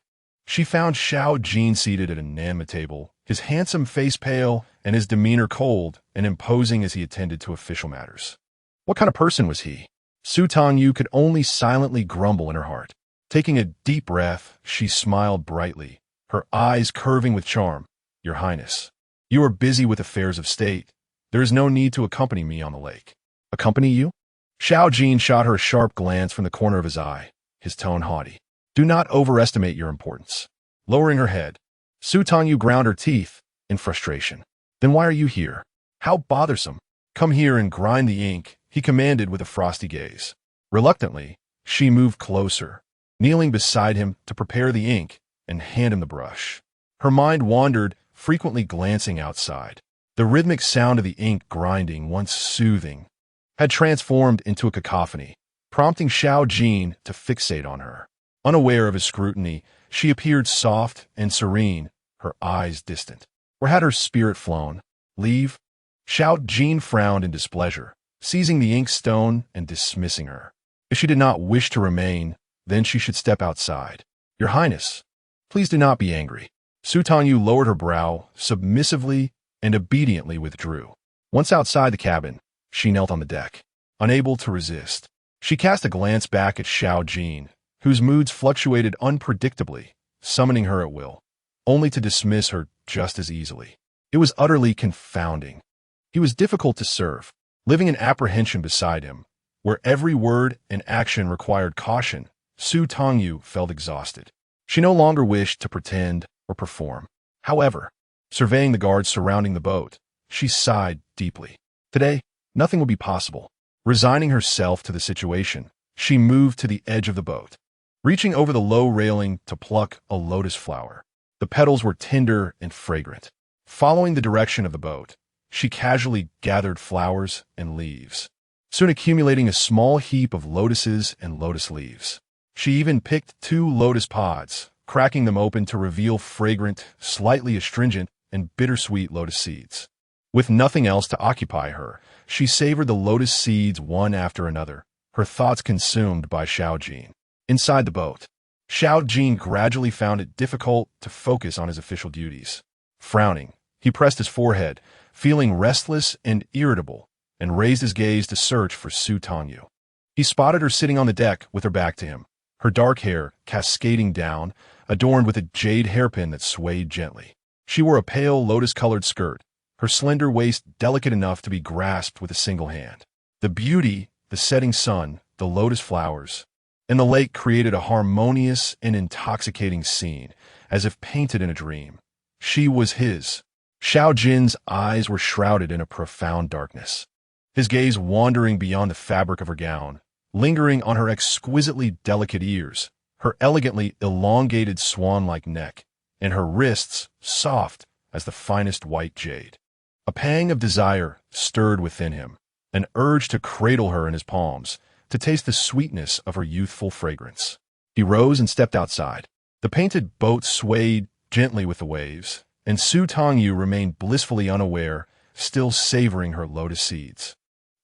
she found Xiao Jin seated at an anima table, his handsome face pale and his demeanor cold and imposing as he attended to official matters. What kind of person was he? Su Tangyu could only silently grumble in her heart. Taking a deep breath, she smiled brightly, her eyes curving with charm. Your Highness, you are busy with affairs of state. There is no need to accompany me on the lake. Accompany you? Xiao Jin shot her a sharp glance from the corner of his eye, his tone haughty. Do not overestimate your importance. Lowering her head, Su Tangyu ground her teeth in frustration. Then why are you here? How bothersome. Come here and grind the ink, he commanded with a frosty gaze. Reluctantly, she moved closer, kneeling beside him to prepare the ink and hand him the brush. Her mind wandered, frequently glancing outside. The rhythmic sound of the ink grinding, once soothing, had transformed into a cacophony, prompting Xiao Jin to fixate on her. Unaware of his scrutiny, she appeared soft and serene, her eyes distant. Where had her spirit flown? Leave? Xiao Jin frowned in displeasure, seizing the inkstone and dismissing her. If she did not wish to remain, then she should step outside. Your Highness, please do not be angry. Su Tangyu lowered her brow, submissively and obediently withdrew. Once outside the cabin, she knelt on the deck, unable to resist. She cast a glance back at Xiao Jin, whose moods fluctuated unpredictably, summoning her at will, only to dismiss her just as easily. It was utterly confounding. He was difficult to serve, living in apprehension beside him, where every word and action required caution. Su Tangyu felt exhausted. She no longer wished to pretend or perform. However, surveying the guards surrounding the boat, she sighed deeply. Today, nothing would be possible. Resigning herself to the situation, she moved to the edge of the boat, reaching over the low railing to pluck a lotus flower. The petals were tender and fragrant. Following the direction of the boat, she casually gathered flowers and leaves, soon accumulating a small heap of lotuses and lotus leaves. She even picked 2 lotus pods, cracking them open to reveal fragrant, slightly astringent, and bittersweet lotus seeds. With nothing else to occupy her, she savored the lotus seeds one after another, her thoughts consumed by Xiao Jin. Inside the boat, Xiao Jin gradually found it difficult to focus on his official duties. Frowning, he pressed his forehead, feeling restless and irritable, and raised his gaze to search for Su Tangyu. He spotted her sitting on the deck with her back to him, her dark hair cascading down, adorned with a jade hairpin that swayed gently. She wore a pale lotus-colored skirt, her slender waist delicate enough to be grasped with a single hand. The beauty, the setting sun, the lotus flowers, and the lake created a harmonious and intoxicating scene, as if painted in a dream. She was his. Xiao Jin's eyes were shrouded in a profound darkness, his gaze wandering beyond the fabric of her gown, lingering on her exquisitely delicate ears, her elegantly elongated swan-like neck, and her wrists soft as the finest white jade. A pang of desire stirred within him, an urge to cradle her in his palms, to taste the sweetness of her youthful fragrance. He rose and stepped outside. The painted boat swayed gently with the waves, and Su Tangyu remained blissfully unaware, still savoring her lotus seeds.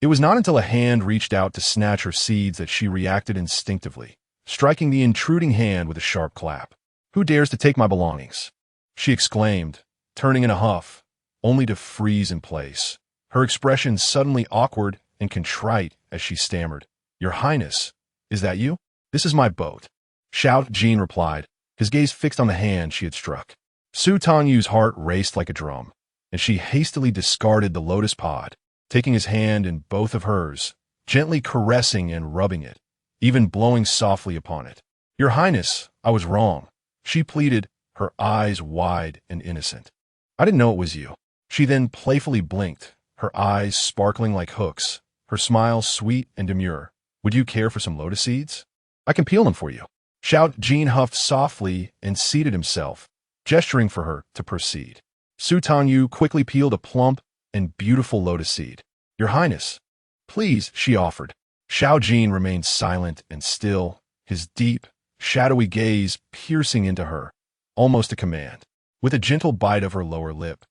It was not until a hand reached out to snatch her seeds that she reacted instinctively, striking the intruding hand with a sharp clap. "Who dares to take my belongings?" she exclaimed, turning in a huff, only to freeze in place, her expression suddenly awkward and contrite as she stammered, "Your Highness, is that you? This is my boat." Xiao Jin replied, his gaze fixed on the hand she had struck. Su Tangyu's heart raced like a drum, and she hastily discarded the lotus pod, taking his hand in both of hers, gently caressing and rubbing it, even blowing softly upon it. "Your Highness, I was wrong," she pleaded, her eyes wide and innocent. "I didn't know it was you." She then playfully blinked, her eyes sparkling like hooks, her smile sweet and demure. "Would you care for some lotus seeds? I can peel them for you." Xiao Jin huffed softly and seated himself, gesturing for her to proceed. Su Tangyu quickly peeled a plump and beautiful lotus seed. "Your Highness, please," she offered. Xiao Jin remained silent and still, his deep, shadowy gaze piercing into her, almost a command. With a gentle bite of her lower lip,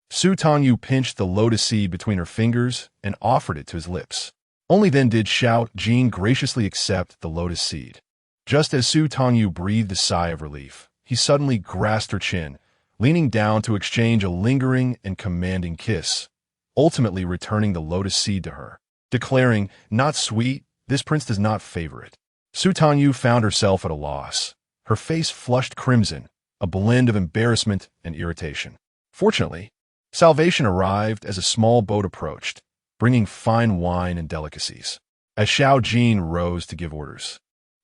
Su Tangyu pinched the lotus seed between her fingers and offered it to his lips. Only then did Xiao Jin graciously accept the lotus seed. Just as Su Tangyu breathed a sigh of relief, he suddenly grasped her chin, leaning down to exchange a lingering and commanding kiss, ultimately returning the lotus seed to her, declaring, "Not sweet, this prince does not favor it." Su Tangyu found herself at a loss, her face flushed crimson, a blend of embarrassment and irritation. Fortunately, salvation arrived as a small boat approached, bringing fine wine and delicacies. As Xiao Jin rose to give orders,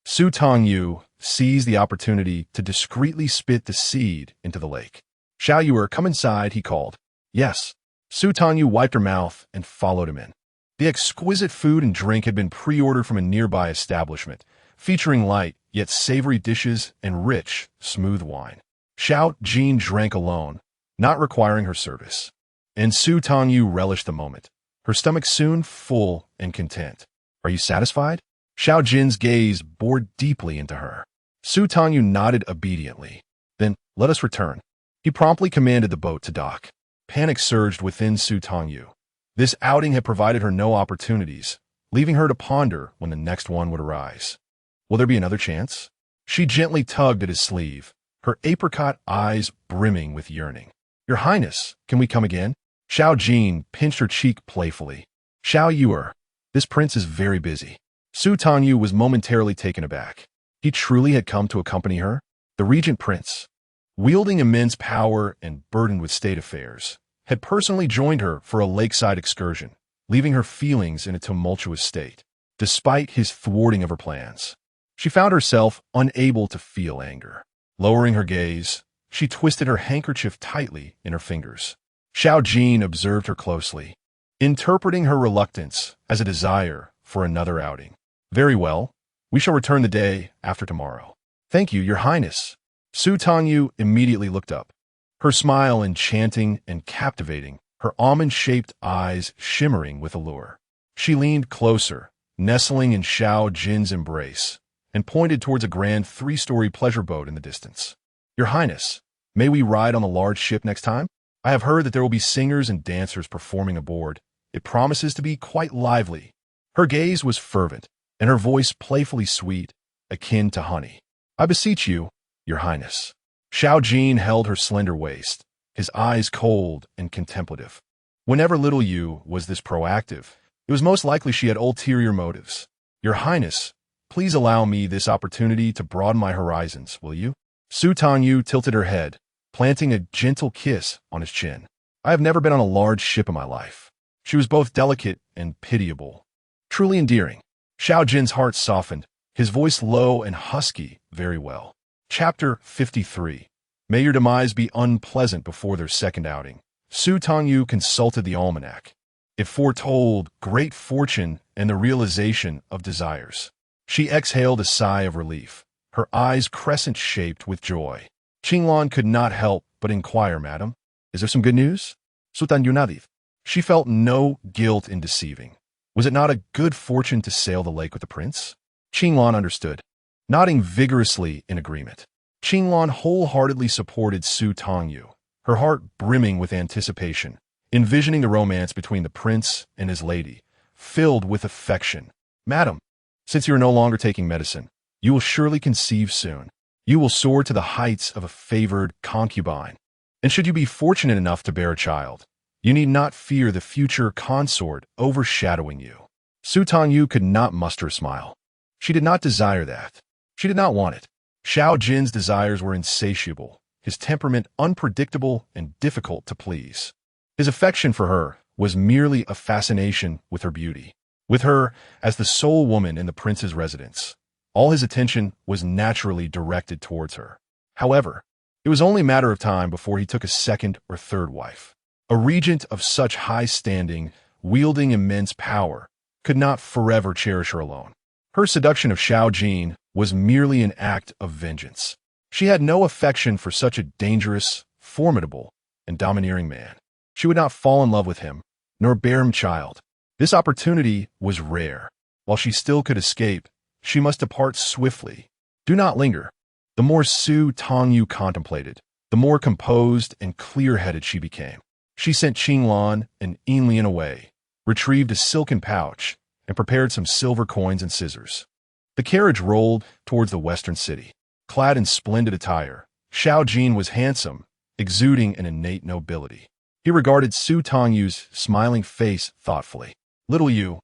Su Tangyu seized the opportunity to discreetly spit the seed into the lake. "Xiao Yuer, come inside," he called. "Yes." Su Tangyu wiped her mouth and followed him in. The exquisite food and drink had been pre-ordered from a nearby establishment, featuring light yet savory dishes and rich, smooth wine. Xiao Jin drank alone, not requiring her service, and Su Tangyu relished the moment, her stomach soon full and content. "Are you satisfied?" Xiao Jin's gaze bored deeply into her. Su Tangyu nodded obediently. "Then let us return." He promptly commanded the boat to dock. Panic surged within Su Tangyu. This outing had provided her no opportunities, leaving her to ponder when the next one would arise. Will there be another chance? She gently tugged at his sleeve, her apricot eyes brimming with yearning. "Your Highness, can we come again?" Xiao Jin pinched her cheek playfully. "Xiao Yuer, this prince is very busy." Su Tangyu was momentarily taken aback. He truly had come to accompany her? The regent prince, wielding immense power and burdened with state affairs, had personally joined her for a lakeside excursion, leaving her feelings in a tumultuous state. Despite his thwarting of her plans, she found herself unable to feel anger. Lowering her gaze, she twisted her handkerchief tightly in her fingers. Xiao Jin observed her closely, interpreting her reluctance as a desire for another outing. "Very well. We shall return the day after tomorrow." "Thank you, Your Highness." Su Tangyu immediately looked up, her smile enchanting and captivating, her almond-shaped eyes shimmering with allure. She leaned closer, nestling in Xiao Jin's embrace, and pointed towards a grand 3-story pleasure boat in the distance. "Your Highness, may we ride on the large ship next time? I have heard that there will be singers and dancers performing aboard. It promises to be quite lively." Her gaze was fervent, and her voice playfully sweet, akin to honey. "I beseech you, Your Highness." Xiao Jin held her slender waist, his eyes cold and contemplative. Whenever little Yu was this proactive, it was most likely she had ulterior motives. "Your Highness, please allow me this opportunity to broaden my horizons, will you?" Su Tangyu tilted her head, planting a gentle kiss on his chin. "I have never been on a large ship in my life." She was both delicate and pitiable, truly endearing. Xiao Jin's heart softened, his voice low and husky. "Very well." Chapter 53. May your demise be unpleasant before their second outing. Su Tangyu consulted the almanac. It foretold great fortune and the realization of desires. She exhaled a sigh of relief, her eyes crescent-shaped with joy. Qinglan could not help but inquire, "Madam, is there some good news?" Su Tangyu nodded. She felt no guilt in deceiving. Was it not a good fortune to sail the lake with the prince? Qinglan understood, nodding vigorously in agreement. Qinglan wholeheartedly supported Su Tangyu, her heart brimming with anticipation, envisioning the romance between the prince and his lady, filled with affection. "Madam, since you are no longer taking medicine, you will surely conceive soon. You will soar to the heights of a favored concubine. And should you be fortunate enough to bear a child, You need not fear the future consort overshadowing you. Su Tangyu could not muster a smile. She did not desire that. She did not want it. Xiao Jin's desires were insatiable, his temperament unpredictable and difficult to please. His affection for her was merely a fascination with her beauty. With her as the sole woman in the prince's residence, all his attention was naturally directed towards her. However, it was only a matter of time before he took a second or third wife. A regent of such high standing, wielding immense power, could not forever cherish her alone. Her seduction of Xiao Jin was merely an act of vengeance. She had no affection for such a dangerous, formidable, and domineering man. She would not fall in love with him, nor bear him a child. This opportunity was rare. While she still could escape, she must depart swiftly. Do not linger. The more Su Tangyu contemplated, the more composed and clear-headed she became. She sent Qinglan and Yinlian away, retrieved a silken pouch, and prepared some silver coins and scissors. The carriage rolled towards the western city. Clad in splendid attire, Xiao Jin was handsome, exuding an innate nobility. He regarded Su Tangyu's smiling face thoughtfully. Little you,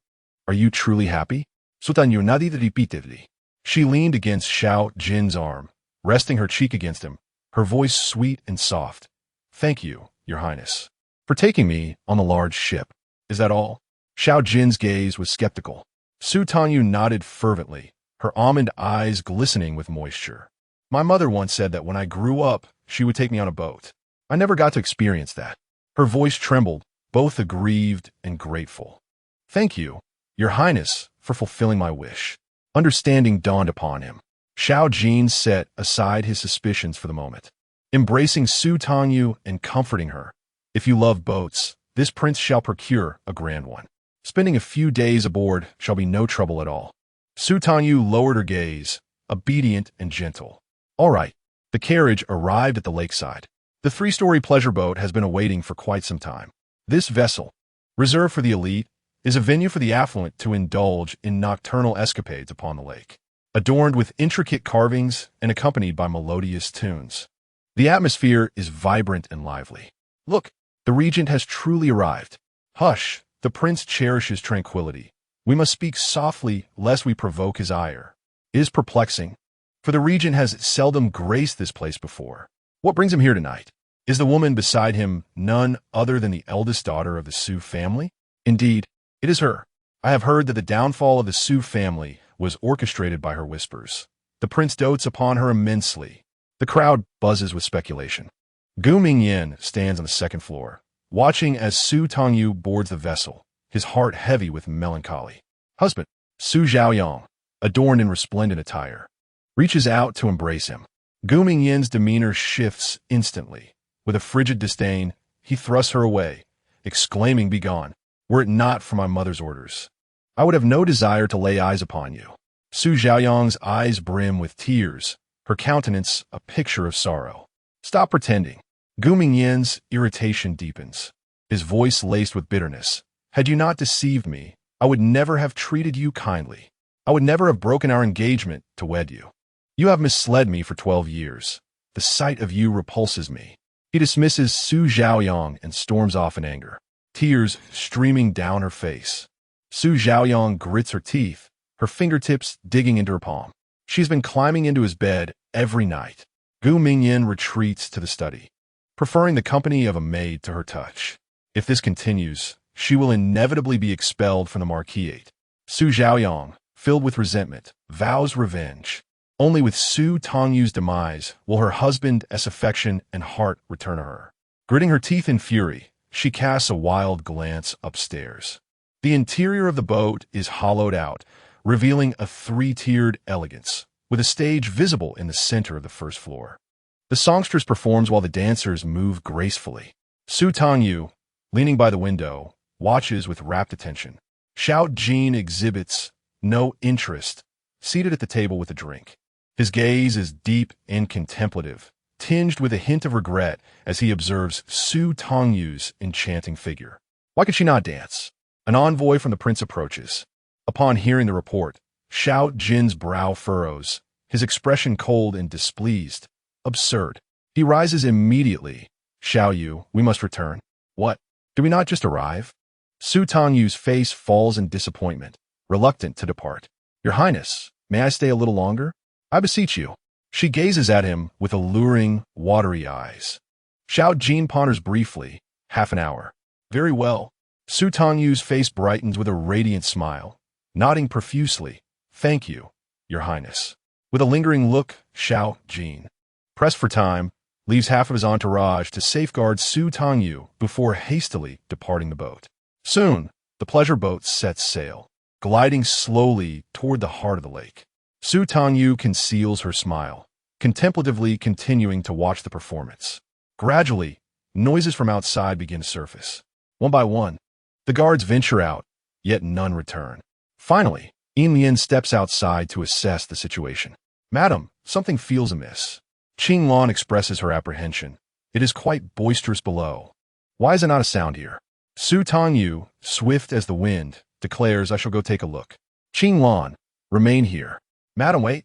are you truly happy? Su Tangyu nodded repeatedly. She leaned against Xiao Jin's arm, resting her cheek against him, her voice sweet and soft. Thank you, Your Highness, for taking me on the large ship. Is that all? Xiao Jin's gaze was skeptical. Su Tangyu nodded fervently, her almond eyes glistening with moisture. My mother once said that when I grew up, she would take me on a boat. I never got to experience that. Her voice trembled, both aggrieved and grateful. Thank you, Your Highness, for fulfilling my wish. Understanding dawned upon him. Xiao Jin set aside his suspicions for the moment. Embracing Su Tangyu and comforting her. If you love boats, this prince shall procure a grand one. Spending a few days aboard shall be no trouble at all. Su Tangyu lowered her gaze, obedient and gentle. All right. The carriage arrived at the lakeside. The three-story pleasure boat has been awaiting for quite some time. This vessel, reserved for the elite, is a venue for the affluent to indulge in nocturnal escapades upon the lake, adorned with intricate carvings and accompanied by melodious tunes. The atmosphere is vibrant and lively. Look, the regent has truly arrived. Hush, the prince cherishes tranquility. We must speak softly lest we provoke his ire. It is perplexing, for the regent has seldom graced this place before. What brings him here tonight? Is the woman beside him none other than the eldest daughter of the Su family? Indeed, it is her. I have heard that the downfall of the Su family was orchestrated by her whispers. The prince dotes upon her immensely. The crowd buzzes with speculation. Gu Mingyan stands on the second floor, watching as Su Tangyu boards the vessel, his heart heavy with melancholy. Husband, Su Zhaoyang, adorned in resplendent attire, reaches out to embrace him. Gu Mingyan's demeanor shifts instantly. With a frigid disdain, he thrusts her away, exclaiming, "Begone! Were it not for my mother's orders, I would have no desire to lay eyes upon you." Su Zhaoyang's eyes brim with tears, her countenance a picture of sorrow. Stop pretending. Gu Mingyan's irritation deepens, his voice laced with bitterness. Had you not deceived me, I would never have treated you kindly. I would never have broken our engagement to wed you. You have misled me for 12 years. The sight of you repulses me. He dismisses Su Zhaoyang and storms off in anger, tears streaming down her face. Su Zhaoyang grits her teeth, her fingertips digging into her palm. She's been climbing into his bed every night. Gu Mingyan retreats to the study, preferring the company of a maid to her touch. If this continues, she will inevitably be expelled from the marquisate. Su Zhaoyang, filled with resentment, vows revenge. Only with Su Tangyu's demise will her husband's affection and heart return to her. Gritting her teeth in fury, she casts a wild glance upstairs. The interior of the boat is hollowed out, revealing a three-tiered elegance, with a stage visible in the center of the first floor. The songstress performs while the dancers move gracefully. Su Tangyu, leaning by the window, watches with rapt attention. Xiao Jin exhibits no interest, seated at the table with a drink. His gaze is deep and contemplative, tinged with a hint of regret as he observes Su Tangyu's enchanting figure. Why could she not dance? An envoy from the prince approaches. Upon hearing the report, Xiao Jin's brow furrows, his expression cold and displeased. Absurd. He rises immediately. Xiao Yu, we must return. What? Do we not just arrive? Su Tangyu's face falls in disappointment, reluctant to depart. Your Highness, may I stay a little longer? I beseech you. She gazes at him with alluring, watery eyes. Xiao Jin ponders briefly, half an hour. Very well. Su Tangyu's face brightens with a radiant smile, nodding profusely. Thank you, Your Highness. With a lingering look, Xiao Jin, pressed for time, leaves half of his entourage to safeguard Su Tangyu before hastily departing the boat. Soon, the pleasure boat sets sail, gliding slowly toward the heart of the lake. Su Tangyu conceals her smile, contemplatively continuing to watch the performance. Gradually, noises from outside begin to surface. One by one, the guards venture out, yet none return. Finally, Yin Lian steps outside to assess the situation. Madam, something feels amiss. Qing Lan expresses her apprehension. It is quite boisterous below. Why is there not a sound here? Su Tangyu, swift as the wind, declares, I shall go take a look. Qing Lan, remain here. Madam, wait.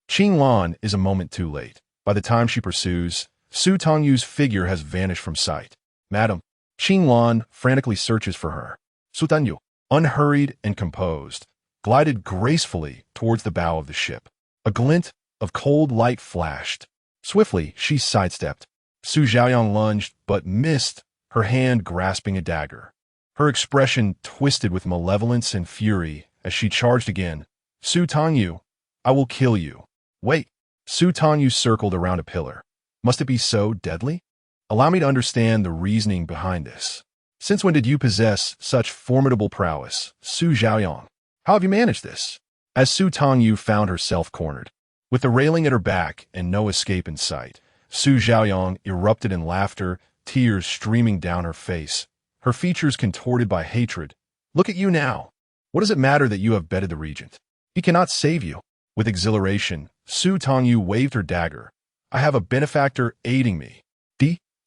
Qing Lan is a moment too late. By the time she pursues, Su Tangyu's figure has vanished from sight. Madam, Qing Lan frantically searches for her. Su Tangyu, unhurried and composed, glided gracefully towards the bow of the ship. A glint of cold light flashed. Swiftly, she sidestepped. Su Xiaoyang lunged, but missed, her hand grasping a dagger. Her expression twisted with malevolence and fury as she charged again. Su Tangyu, I will kill you. Wait. Su Tangyu circled around a pillar. Must it be so deadly? Allow me to understand the reasoning behind this. Since when did you possess such formidable prowess, Su Xiaoyang? How have you managed this? As Su Tangyu found herself cornered, with the railing at her back and no escape in sight, Su Xiaoyang erupted in laughter, tears streaming down her face, her features contorted by hatred. Look at you now. What does it matter that you have bedded the regent? He cannot save you. With exhilaration, Su Tangyu waved her dagger. I have a benefactor aiding me.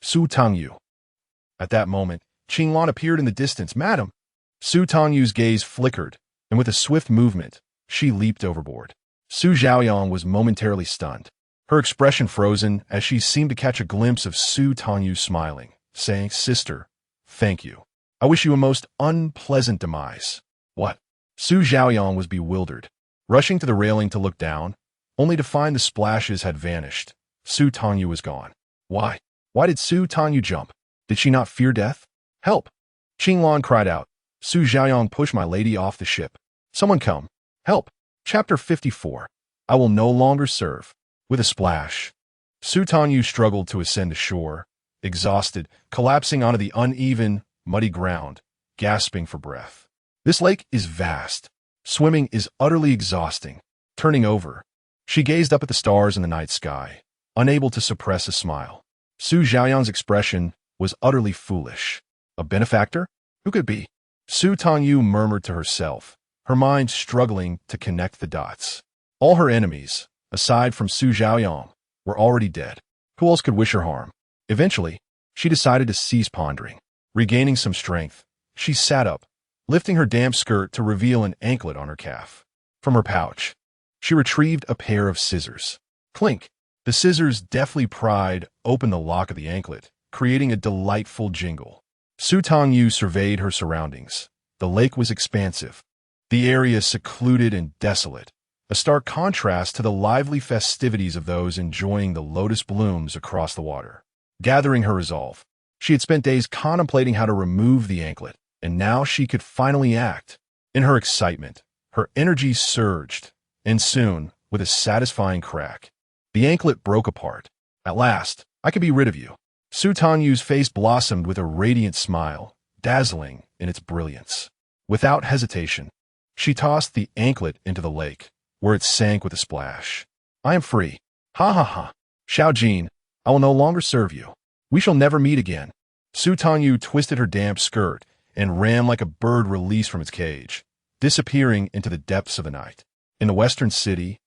Su Tangyu. At that moment, Qing Lan appeared in the distance. Madam! Su Tangyu's gaze flickered, and with a swift movement, she leaped overboard. Su Xiaoyang was momentarily stunned, her expression frozen as she seemed to catch a glimpse of Su Tangyu smiling, saying, Sister, thank you. I wish you a most unpleasant demise. What? Su Xiaoyang was bewildered, rushing to the railing to look down, only to find the splashes had vanished. Su Tangyu was gone. Why? Why did Su Tangyu jump? Did she not fear death? Help! Qing Lan cried out. Su Xiaoyang pushed my lady off the ship. Someone come. Help! Chapter 54. I will no longer serve. With a splash, Su Tangyu struggled to ascend to shore, exhausted, collapsing onto the uneven, muddy ground, gasping for breath. This lake is vast. Swimming is utterly exhausting. Turning over, she gazed up at the stars in the night sky, unable to suppress a smile. Su Xiaoyang's expression was utterly foolish. A benefactor? Who could it be? Su Tangyu murmured to herself, her mind struggling to connect the dots. All her enemies, aside from Su Xiaoyang, were already dead. Who else could wish her harm? Eventually, she decided to cease pondering. Regaining some strength, she sat up, lifting her damp skirt to reveal an anklet on her calf. From her pouch, she retrieved a pair of scissors. Clink! The scissors deftly pried open the lock of the anklet, creating a delightful jingle. Su Tangyu surveyed her surroundings. The lake was expansive, the area secluded and desolate, a stark contrast to the lively festivities of those enjoying the lotus blooms across the water. Gathering her resolve, she had spent days contemplating how to remove the anklet, and now she could finally act. In her excitement, her energy surged, and soon, with a satisfying crack, the anklet broke apart. At last, I could be rid of you. Su Tangyu's face blossomed with a radiant smile, dazzling in its brilliance. Without hesitation, she tossed the anklet into the lake, where it sank with a splash. I am free. Ha ha ha. Xiao Jin, I will no longer serve you. We shall never meet again. Su Tangyu twisted her damp skirt and ran like a bird released from its cage, disappearing into the depths of the night. In the western city,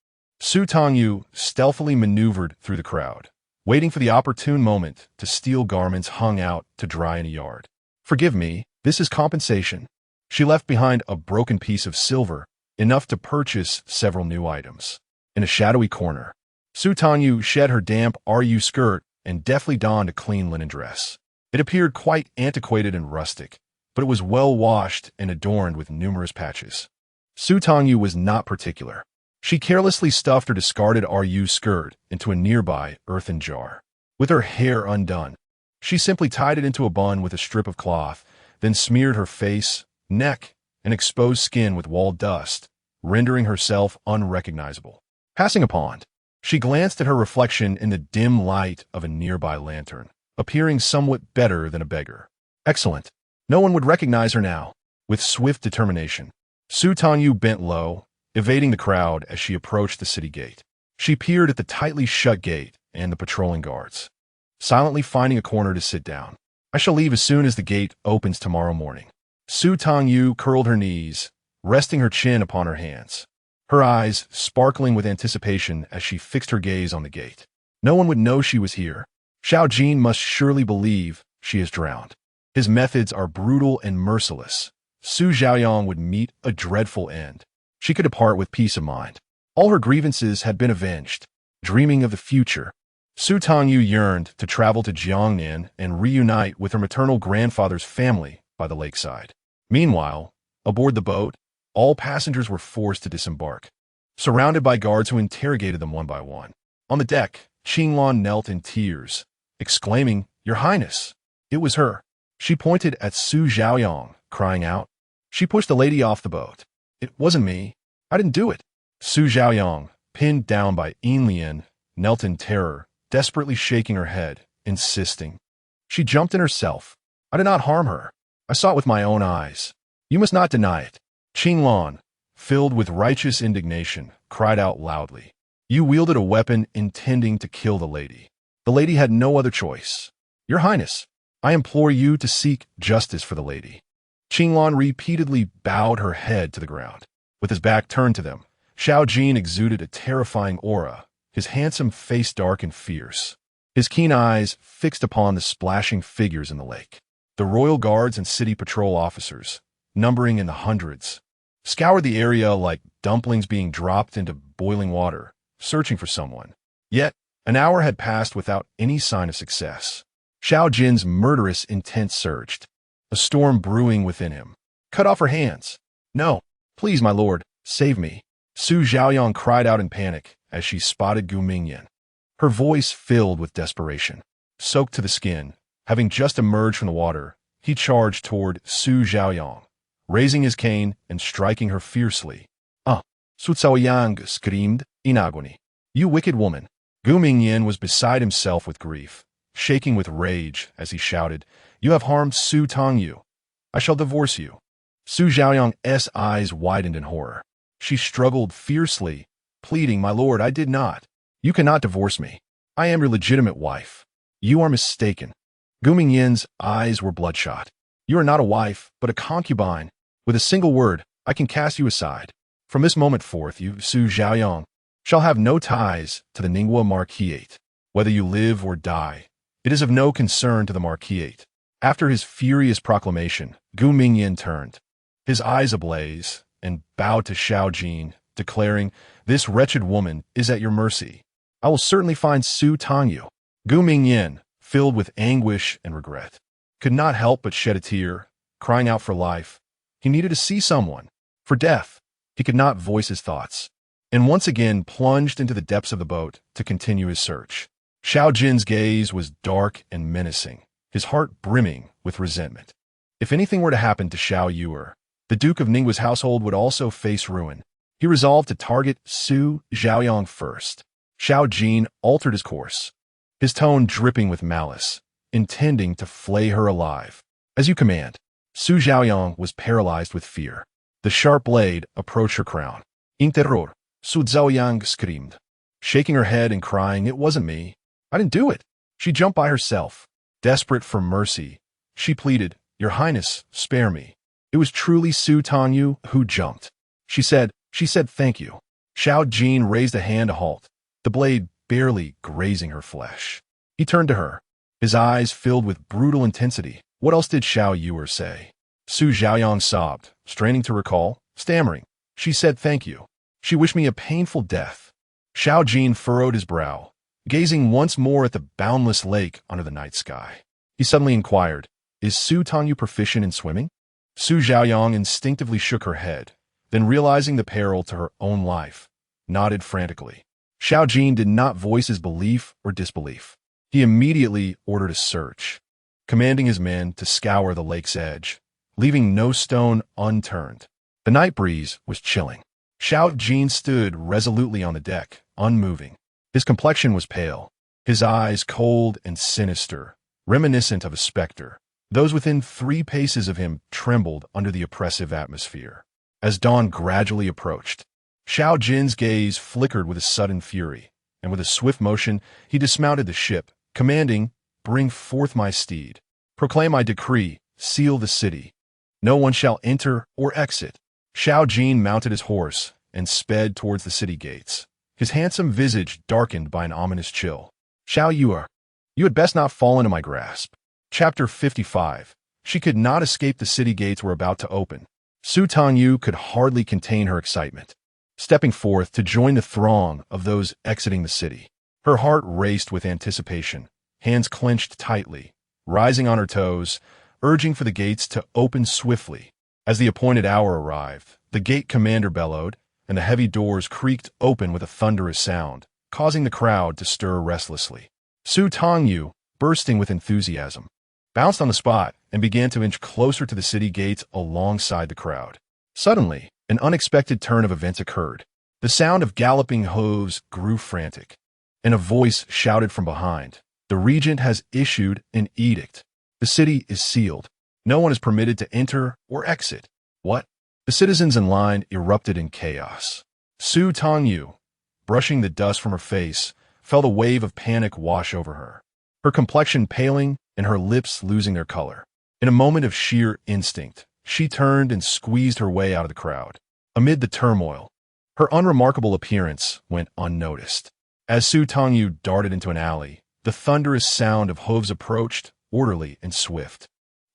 Su Tangyu stealthily maneuvered through the crowd, waiting for the opportune moment to steal garments hung out to dry in a yard. Forgive me, this is compensation. She left behind a broken piece of silver, enough to purchase several new items. In a shadowy corner, Su Tangyu shed her damp RU skirt and deftly donned a clean linen dress. It appeared quite antiquated and rustic, but it was well washed and adorned with numerous patches. Su Tangyu was not particular. She carelessly stuffed her discarded RU skirt into a nearby earthen jar. With her hair undone, she simply tied it into a bun with a strip of cloth, then smeared her face, neck, and exposed skin with walled dust, rendering herself unrecognizable. Passing a pond, she glanced at her reflection in the dim light of a nearby lantern, appearing somewhat better than a beggar. Excellent. No one would recognize her now. With swift determination, Su Tangyu bent low, evading the crowd as she approached the city gate. She peered at the tightly shut gate and the patrolling guards, silently finding a corner to sit down. I shall leave as soon as the gate opens tomorrow morning. Su Tangyu curled her knees, resting her chin upon her hands, her eyes sparkling with anticipation as she fixed her gaze on the gate. No one would know she was here. Xiao Jin must surely believe she is drowned. His methods are brutal and merciless. Su Xiaoyang would meet a dreadful end. She could depart with peace of mind. All her grievances had been avenged. Dreaming of the future, Su Tangyu yearned to travel to Jiangnan and reunite with her maternal grandfather's family by the lakeside. Meanwhile, aboard the boat, all passengers were forced to disembark, surrounded by guards who interrogated them one by one. On the deck, Qinglan knelt in tears, exclaiming, "Your Highness!" It was her. She pointed at Su Xiaoyang, crying out. She pushed the lady off the boat. "It wasn't me. I didn't do it." Su Xiaoyang, pinned down by Yin Lian, knelt in terror, desperately shaking her head, insisting. She jumped in herself. "I did not harm her. I saw it with my own eyes. You must not deny it." Qinglan, filled with righteous indignation, cried out loudly. "You wielded a weapon intending to kill the lady. The lady had no other choice. Your Highness, I implore you to seek justice for the lady." Qinglan repeatedly bowed her head to the ground. With his back turned to them, Xiao Jin exuded a terrifying aura, his handsome face dark and fierce, his keen eyes fixed upon the splashing figures in the lake. The royal guards and city patrol officers, numbering in the hundreds, scoured the area like dumplings being dropped into boiling water, searching for someone. Yet, an hour had passed without any sign of success. Xiao Jin's murderous intent surged, a storm brewing within him. "Cut off her hands. No, please, my lord, save me." Su Xiaoyang cried out in panic as she spotted Gu Mingyan, her voice filled with desperation. Soaked to the skin, having just emerged from the water, he charged toward Su Xiaoyang, raising his cane and striking her fiercely. Su Xiaoyang screamed in agony. "You wicked woman!" Gu Mingyan was beside himself with grief, shaking with rage as he shouted, "You have harmed Su Tangyu. I shall divorce you." Su Xiaoyang's eyes widened in horror. She struggled fiercely, pleading, "My lord, I did not. You cannot divorce me. I am your legitimate wife. You are mistaken." Gu Mingyan's eyes were bloodshot. "You are not a wife, but a concubine. With a single word, I can cast you aside. From this moment forth, you, Su Xiaoyang, shall have no ties to the Ningguo Marquisate. Whether you live or die, it is of no concern to the Marquisate." After his furious proclamation, Gu Mingyan turned, his eyes ablaze, and bowed to Xiao Jin, declaring, "This wretched woman is at your mercy. I will certainly find Su Tangyu." Gu Mingyan, filled with anguish and regret, could not help but shed a tear, crying out for life. He needed to see someone. For death, he could not voice his thoughts, and once again plunged into the depths of the boat to continue his search. Xiao Jin's gaze was dark and menacing, his heart brimming with resentment. If anything were to happen to Xiao Yuer, the Duke of Ningguo's household would also face ruin. He resolved to target Su Xiaoyang first. Xiao Jin altered his course, his tone dripping with malice, intending to flay her alive. "As you command." Su Xiaoyang was paralyzed with fear. The sharp blade approached her crown. "In terror," Su Xiaoyang screamed, shaking her head and crying, "It wasn't me. I didn't do it." She jumped by herself. Desperate for mercy, she pleaded, "Your Highness, spare me. It was truly Su Tangyu who jumped." She said, "Thank you." Xiao Jin raised a hand to halt, the blade barely grazing her flesh. He turned to her, his eyes filled with brutal intensity. What else did Xiao Yuer say? Su Xiaoyang sobbed, straining to recall, stammering. She said, "Thank you. She wished me a painful death." Xiao Jin furrowed his brow, gazing once more at the boundless lake under the night sky. He suddenly inquired, "Is Su Tangyu proficient in swimming?" Su Zhaoyang instinctively shook her head, then realizing the peril to her own life, nodded frantically. Xiao Jin did not voice his belief or disbelief. He immediately ordered a search, commanding his men to scour the lake's edge, leaving no stone unturned. The night breeze was chilling. Xiao Jin stood resolutely on the deck, unmoving. His complexion was pale, his eyes cold and sinister, reminiscent of a specter. Those within 3 paces of him trembled under the oppressive atmosphere. As dawn gradually approached, Xiao Jin's gaze flickered with a sudden fury, and with a swift motion, he dismounted the ship, commanding, "Bring forth my steed. Proclaim my decree, seal the city. No one shall enter or exit." Xiao Jin mounted his horse and sped towards the city gates, his handsome visage darkened by an ominous chill. "Xiao Yuer, you had best not fall into my grasp." Chapter 55. She could not escape. The city gates were about to open. Su Tangyu could hardly contain her excitement, stepping forth to join the throng of those exiting the city. Her heart raced with anticipation, hands clenched tightly, rising on her toes, urging for the gates to open swiftly. As the appointed hour arrived, the gate commander bellowed, and the heavy doors creaked open with a thunderous sound, causing the crowd to stir restlessly. Su Tangyu, bursting with enthusiasm, bounced on the spot and began to inch closer to the city gates alongside the crowd. Suddenly, an unexpected turn of events occurred. The sound of galloping hooves grew frantic, and a voice shouted from behind, "The regent has issued an edict. The city is sealed. No one is permitted to enter or exit." "What?" The citizens in line erupted in chaos. Su Tangyu, brushing the dust from her face, felt a wave of panic wash over her, her complexion paling and her lips losing their color. In a moment of sheer instinct, she turned and squeezed her way out of the crowd. Amid the turmoil, her unremarkable appearance went unnoticed. As Su Tangyu darted into an alley, the thunderous sound of hooves approached, orderly and swift.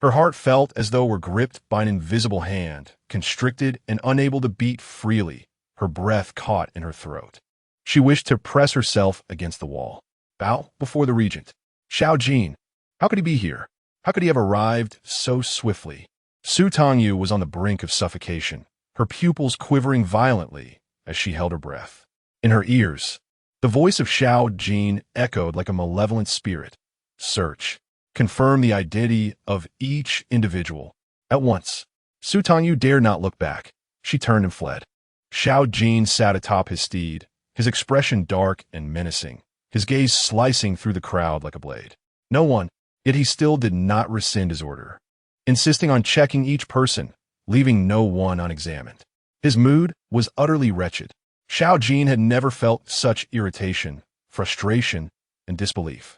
Her heart felt as though it were gripped by an invisible hand, constricted and unable to beat freely, her breath caught in her throat. She wished to press herself against the wall. Bow before the regent. Xiao Jin. How could he be here? How could he have arrived so swiftly? Su Tangyu was on the brink of suffocation, her pupils quivering violently as she held her breath. In her ears, the voice of Xiao Jin echoed like a malevolent spirit. "Search. Confirm the identity of each individual at once." Su Tangyu dared not look back. She turned and fled. Xiao Jin sat atop his steed, his expression dark and menacing, his gaze slicing through the crowd like a blade. No one, yet he still did not rescind his order, insisting on checking each person, leaving no one unexamined. His mood was utterly wretched. Xiao Jin had never felt such irritation, frustration, and disbelief.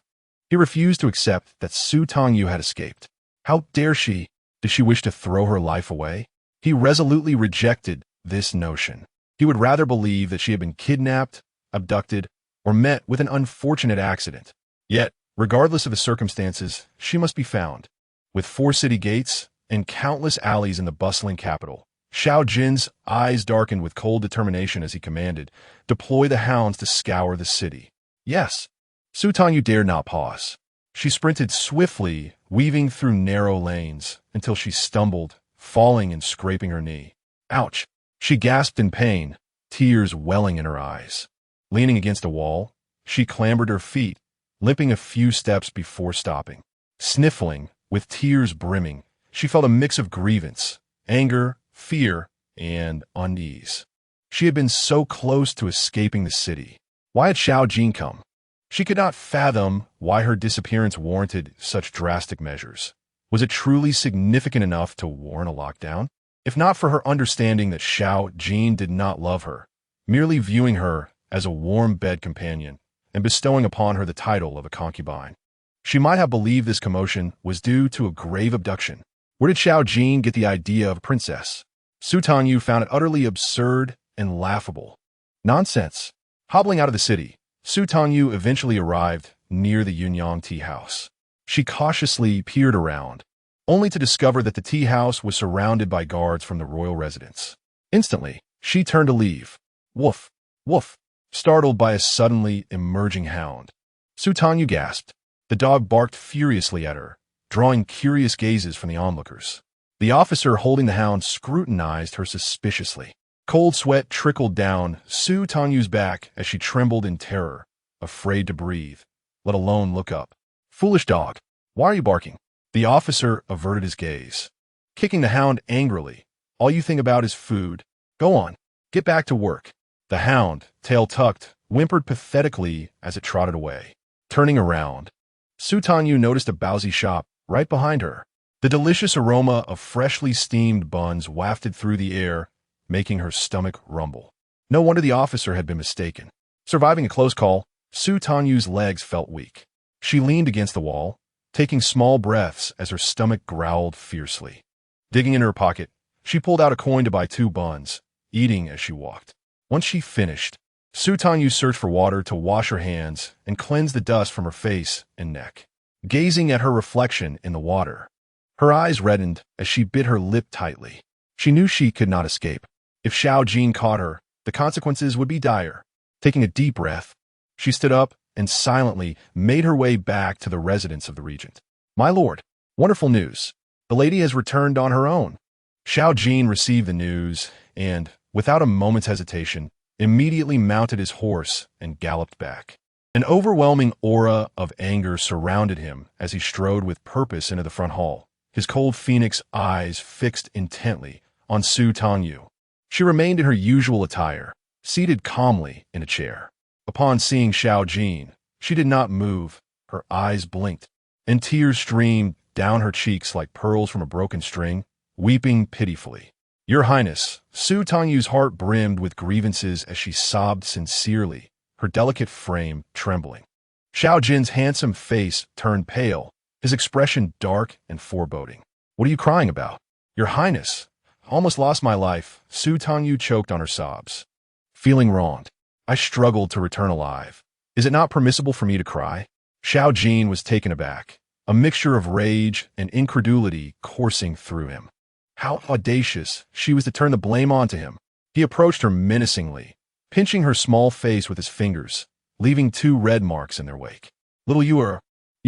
He refused to accept that Su Tangyu had escaped. How dare she? Did she wish to throw her life away? He resolutely rejected this notion. He would rather believe that she had been kidnapped, abducted, or met with an unfortunate accident. Yet, regardless of the circumstances, she must be found. With 4 city gates and countless alleys in the bustling capital, Xiao Jin's eyes darkened with cold determination as he commanded, "Deploy the hounds to scour the city." Yes. Su Tangyu dared not pause. She sprinted swiftly, weaving through narrow lanes, until she stumbled, falling and scraping her knee. Ouch! She gasped in pain, tears welling in her eyes. Leaning against a wall, she clambered her feet, limping a few steps before stopping. Sniffling, with tears brimming, she felt a mix of grievance, anger, fear, and unease. She had been so close to escaping the city. Why had Xiao Jin come? She could not fathom why her disappearance warranted such drastic measures. Was it truly significant enough to warrant a lockdown? If not for her understanding that Xiao Jin did not love her, merely viewing her as a warm bed companion and bestowing upon her the title of a concubine, she might have believed this commotion was due to a grave abduction. Where did Xiao Jin get the idea of a princess? Su Tangyu found it utterly absurd and laughable. Nonsense. Hobbling out of the city, Su Tangyu eventually arrived near the Yunyang tea house. She cautiously peered around, only to discover that the tea house was surrounded by guards from the royal residence. Instantly, she turned to leave. Woof, woof, startled by a suddenly emerging hound. Su Tangyu gasped. The dog barked furiously at her, drawing curious gazes from the onlookers. The officer holding the hound scrutinized her suspiciously. Cold sweat trickled down Su Tangyu's back as she trembled in terror, afraid to breathe, let alone look up. "Foolish dog, why are you barking?" The officer averted his gaze, kicking the hound angrily. "All you think about is food. Go on, get back to work." The hound, tail tucked, whimpered pathetically as it trotted away. Turning around, Su Tangyu noticed a Baozi shop right behind her. The delicious aroma of freshly steamed buns wafted through the air, making her stomach rumble. No wonder the officer had been mistaken. Surviving a close call, Su Tangyu's legs felt weak. She leaned against the wall, taking small breaths as her stomach growled fiercely. Digging in her pocket, she pulled out a coin to buy 2 buns, eating as she walked. Once she finished, Su Tangyu searched for water to wash her hands and cleanse the dust from her face and neck. Gazing at her reflection in the water, her eyes reddened as she bit her lip tightly. She knew she could not escape. If Xiao Jin caught her, the consequences would be dire. Taking a deep breath, she stood up and silently made her way back to the residence of the regent. "My lord, wonderful news. The lady has returned on her own." Xiao Jin received the news and, without a moment's hesitation, immediately mounted his horse and galloped back. An overwhelming aura of anger surrounded him as he strode with purpose into the front hall, his cold phoenix eyes fixed intently on Su Tangyu. She remained in her usual attire, seated calmly in a chair. Upon seeing Xiao Jin, she did not move, her eyes blinked, and tears streamed down her cheeks like pearls from a broken string, weeping pitifully. "Your Highness," Su Tangyu's heart brimmed with grievances as she sobbed sincerely, her delicate frame trembling. Xiao Jin's handsome face turned pale, his expression dark and foreboding. "What are you crying about?" "Your Highness, I almost lost my life." Su Tangyu choked on her sobs. "Feeling wronged, I struggled to return alive. Is it not permissible for me to cry?" Xiao Jin was taken aback, a mixture of rage and incredulity coursing through him. How audacious she was to turn the blame onto him. He approached her menacingly, pinching her small face with his fingers, leaving 2 red marks in their wake. "Little you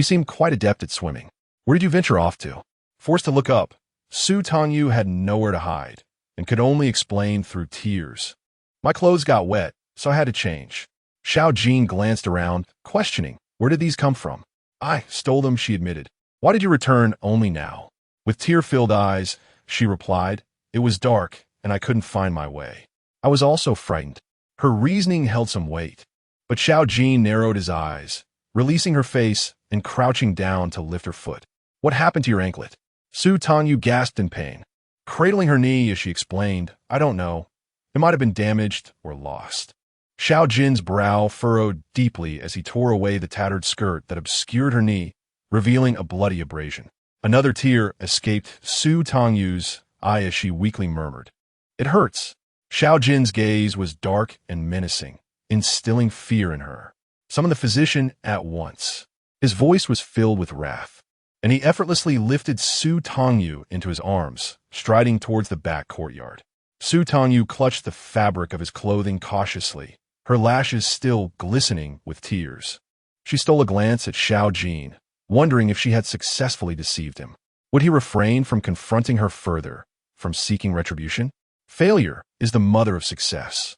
seem quite adept at swimming. Where did you venture off to?" Forced to look up, Su Tangyu had nowhere to hide and could only explain through tears. "My clothes got wet, so I had to change." Xiao Jin glanced around, questioning, "Where did these come from?" "I stole them," she admitted. "Why did you return only now?" With tear-filled eyes, she replied, "It was dark, and I couldn't find my way. I was also frightened." Her reasoning held some weight, but Xiao Jin narrowed his eyes, releasing her face and crouching down to lift her foot. "What happened to your anklet?" Su Tangyu gasped in pain, cradling her knee as she explained, "I don't know. It might have been damaged or lost." Xiao Jin's brow furrowed deeply as he tore away the tattered skirt that obscured her knee, revealing a bloody abrasion. Another tear escaped Su Tangyu's eye as she weakly murmured, "It hurts." Xiao Jin's gaze was dark and menacing, instilling fear in her. "Summon the physician at once." His voice was filled with wrath, and he effortlessly lifted Su Tangyu into his arms, striding towards the back courtyard. Su Tangyu clutched the fabric of his clothing cautiously, her lashes still glistening with tears. She stole a glance at Xiao Jin, wondering if she had successfully deceived him. Would he refrain from confronting her further, from seeking retribution? Failure is the mother of success.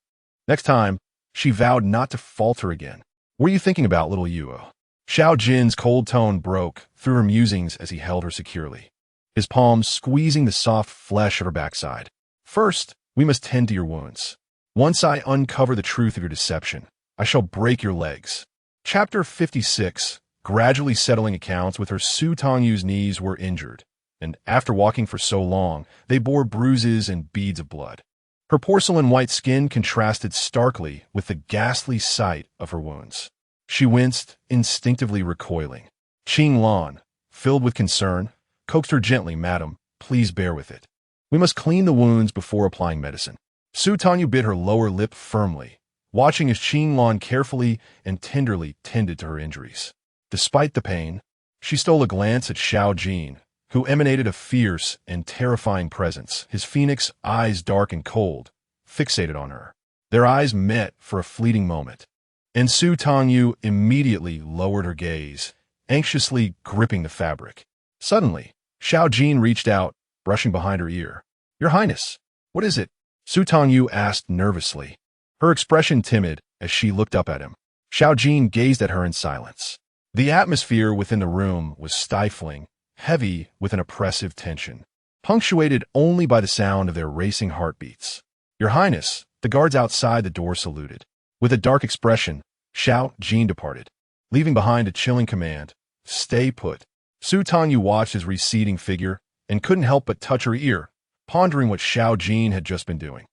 Next time, she vowed not to falter again. "What are you thinking about, little Yuo?" Xiao Jin's cold tone broke through her musings as he held her securely, his palms squeezing the soft flesh of her backside. "First, we must tend to your wounds. Once I uncover the truth of your deception, I shall break your legs." Chapter 56. Gradually settling accounts with her, Su Tangyu's knees were injured, and after walking for so long, they bore bruises and beads of blood. Her porcelain white skin contrasted starkly with the ghastly sight of her wounds. She winced, instinctively recoiling. Qing Lan, filled with concern, coaxed her gently, "Madam, please bear with it. We must clean the wounds before applying medicine." Su Tangyu bit her lower lip firmly, watching as Qing Lan carefully and tenderly tended to her injuries. Despite the pain, she stole a glance at Xiao Jin, who emanated a fierce and terrifying presence, his phoenix eyes dark and cold, fixated on her. Their eyes met for a fleeting moment, and Su Tangyu immediately lowered her gaze, anxiously gripping the fabric. Suddenly, Xiao Jin reached out, brushing behind her ear. Your Highness, what is it? Su Tangyu asked nervously, her expression timid as she looked up at him. Xiao Jin gazed at her in silence. The atmosphere within the room was stifling, heavy with an oppressive tension, punctuated only by the sound of their racing heartbeats. Your Highness, the guards outside the door saluted. With a dark expression, Xiao Jin departed, leaving behind a chilling command, stay put. Su Tangyu watched his receding figure and couldn't help but touch her ear, pondering what Xiao Jin had just been doing.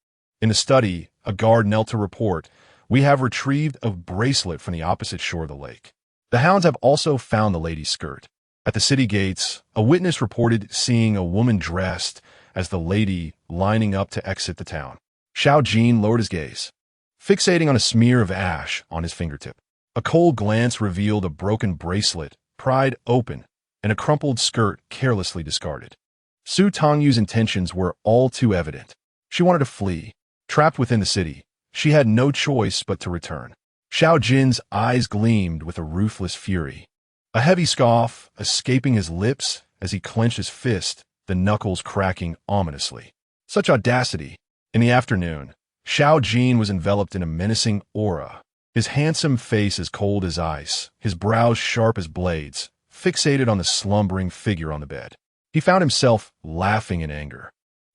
In the study, a guard knelt to report, we have retrieved a bracelet from the opposite shore of the lake. The hounds have also found the lady's skirt. At the city gates, a witness reported seeing a woman dressed as the lady lining up to exit the town. Xiao Jin lowered his gaze, fixating on a smear of ash on his fingertip. A cold glance revealed a broken bracelet, pried open, and a crumpled skirt carelessly discarded. Su Tangyu's intentions were all too evident. She wanted to flee. Trapped within the city, she had no choice but to return. Xiao Jin's eyes gleamed with a ruthless fury, a heavy scoff escaping his lips as he clenched his fist, the knuckles cracking ominously. Such audacity! In the afternoon, Xiao Jin was enveloped in a menacing aura, his handsome face as cold as ice, his brows sharp as blades, fixated on the slumbering figure on the bed. He found himself laughing in anger.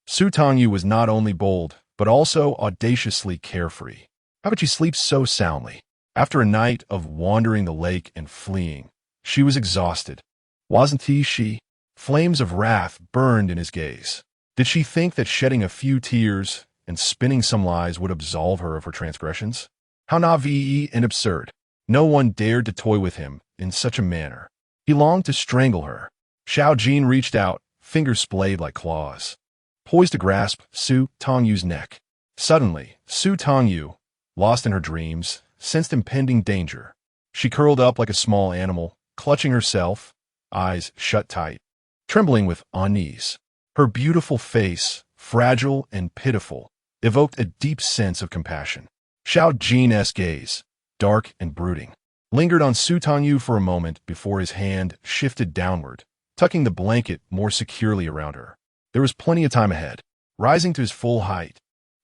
Su Tangyu was not only bold, but also audaciously carefree. How could she sleep so soundly? After a night of wandering the lake and fleeing, she was exhausted. Wasn't she? Flames of wrath burned in his gaze. Did she think that shedding a few tears and spinning some lies would absolve her of her transgressions? How naive and absurd. No one dared to toy with him in such a manner. He longed to strangle her. Xiao Jin reached out, fingers splayed like claws, poised to grasp Su Tangyu's neck. Suddenly, Su Tangyu, lost in her dreams, sensed impending danger. She curled up like a small animal, clutching herself, eyes shut tight, trembling with unease. Her beautiful face, fragile and pitiful, evoked a deep sense of compassion. Xiao Jin's gaze, dark and brooding, lingered on Su Tangyu for a moment before his hand shifted downward, tucking the blanket more securely around her. There was plenty of time ahead. Rising to his full height,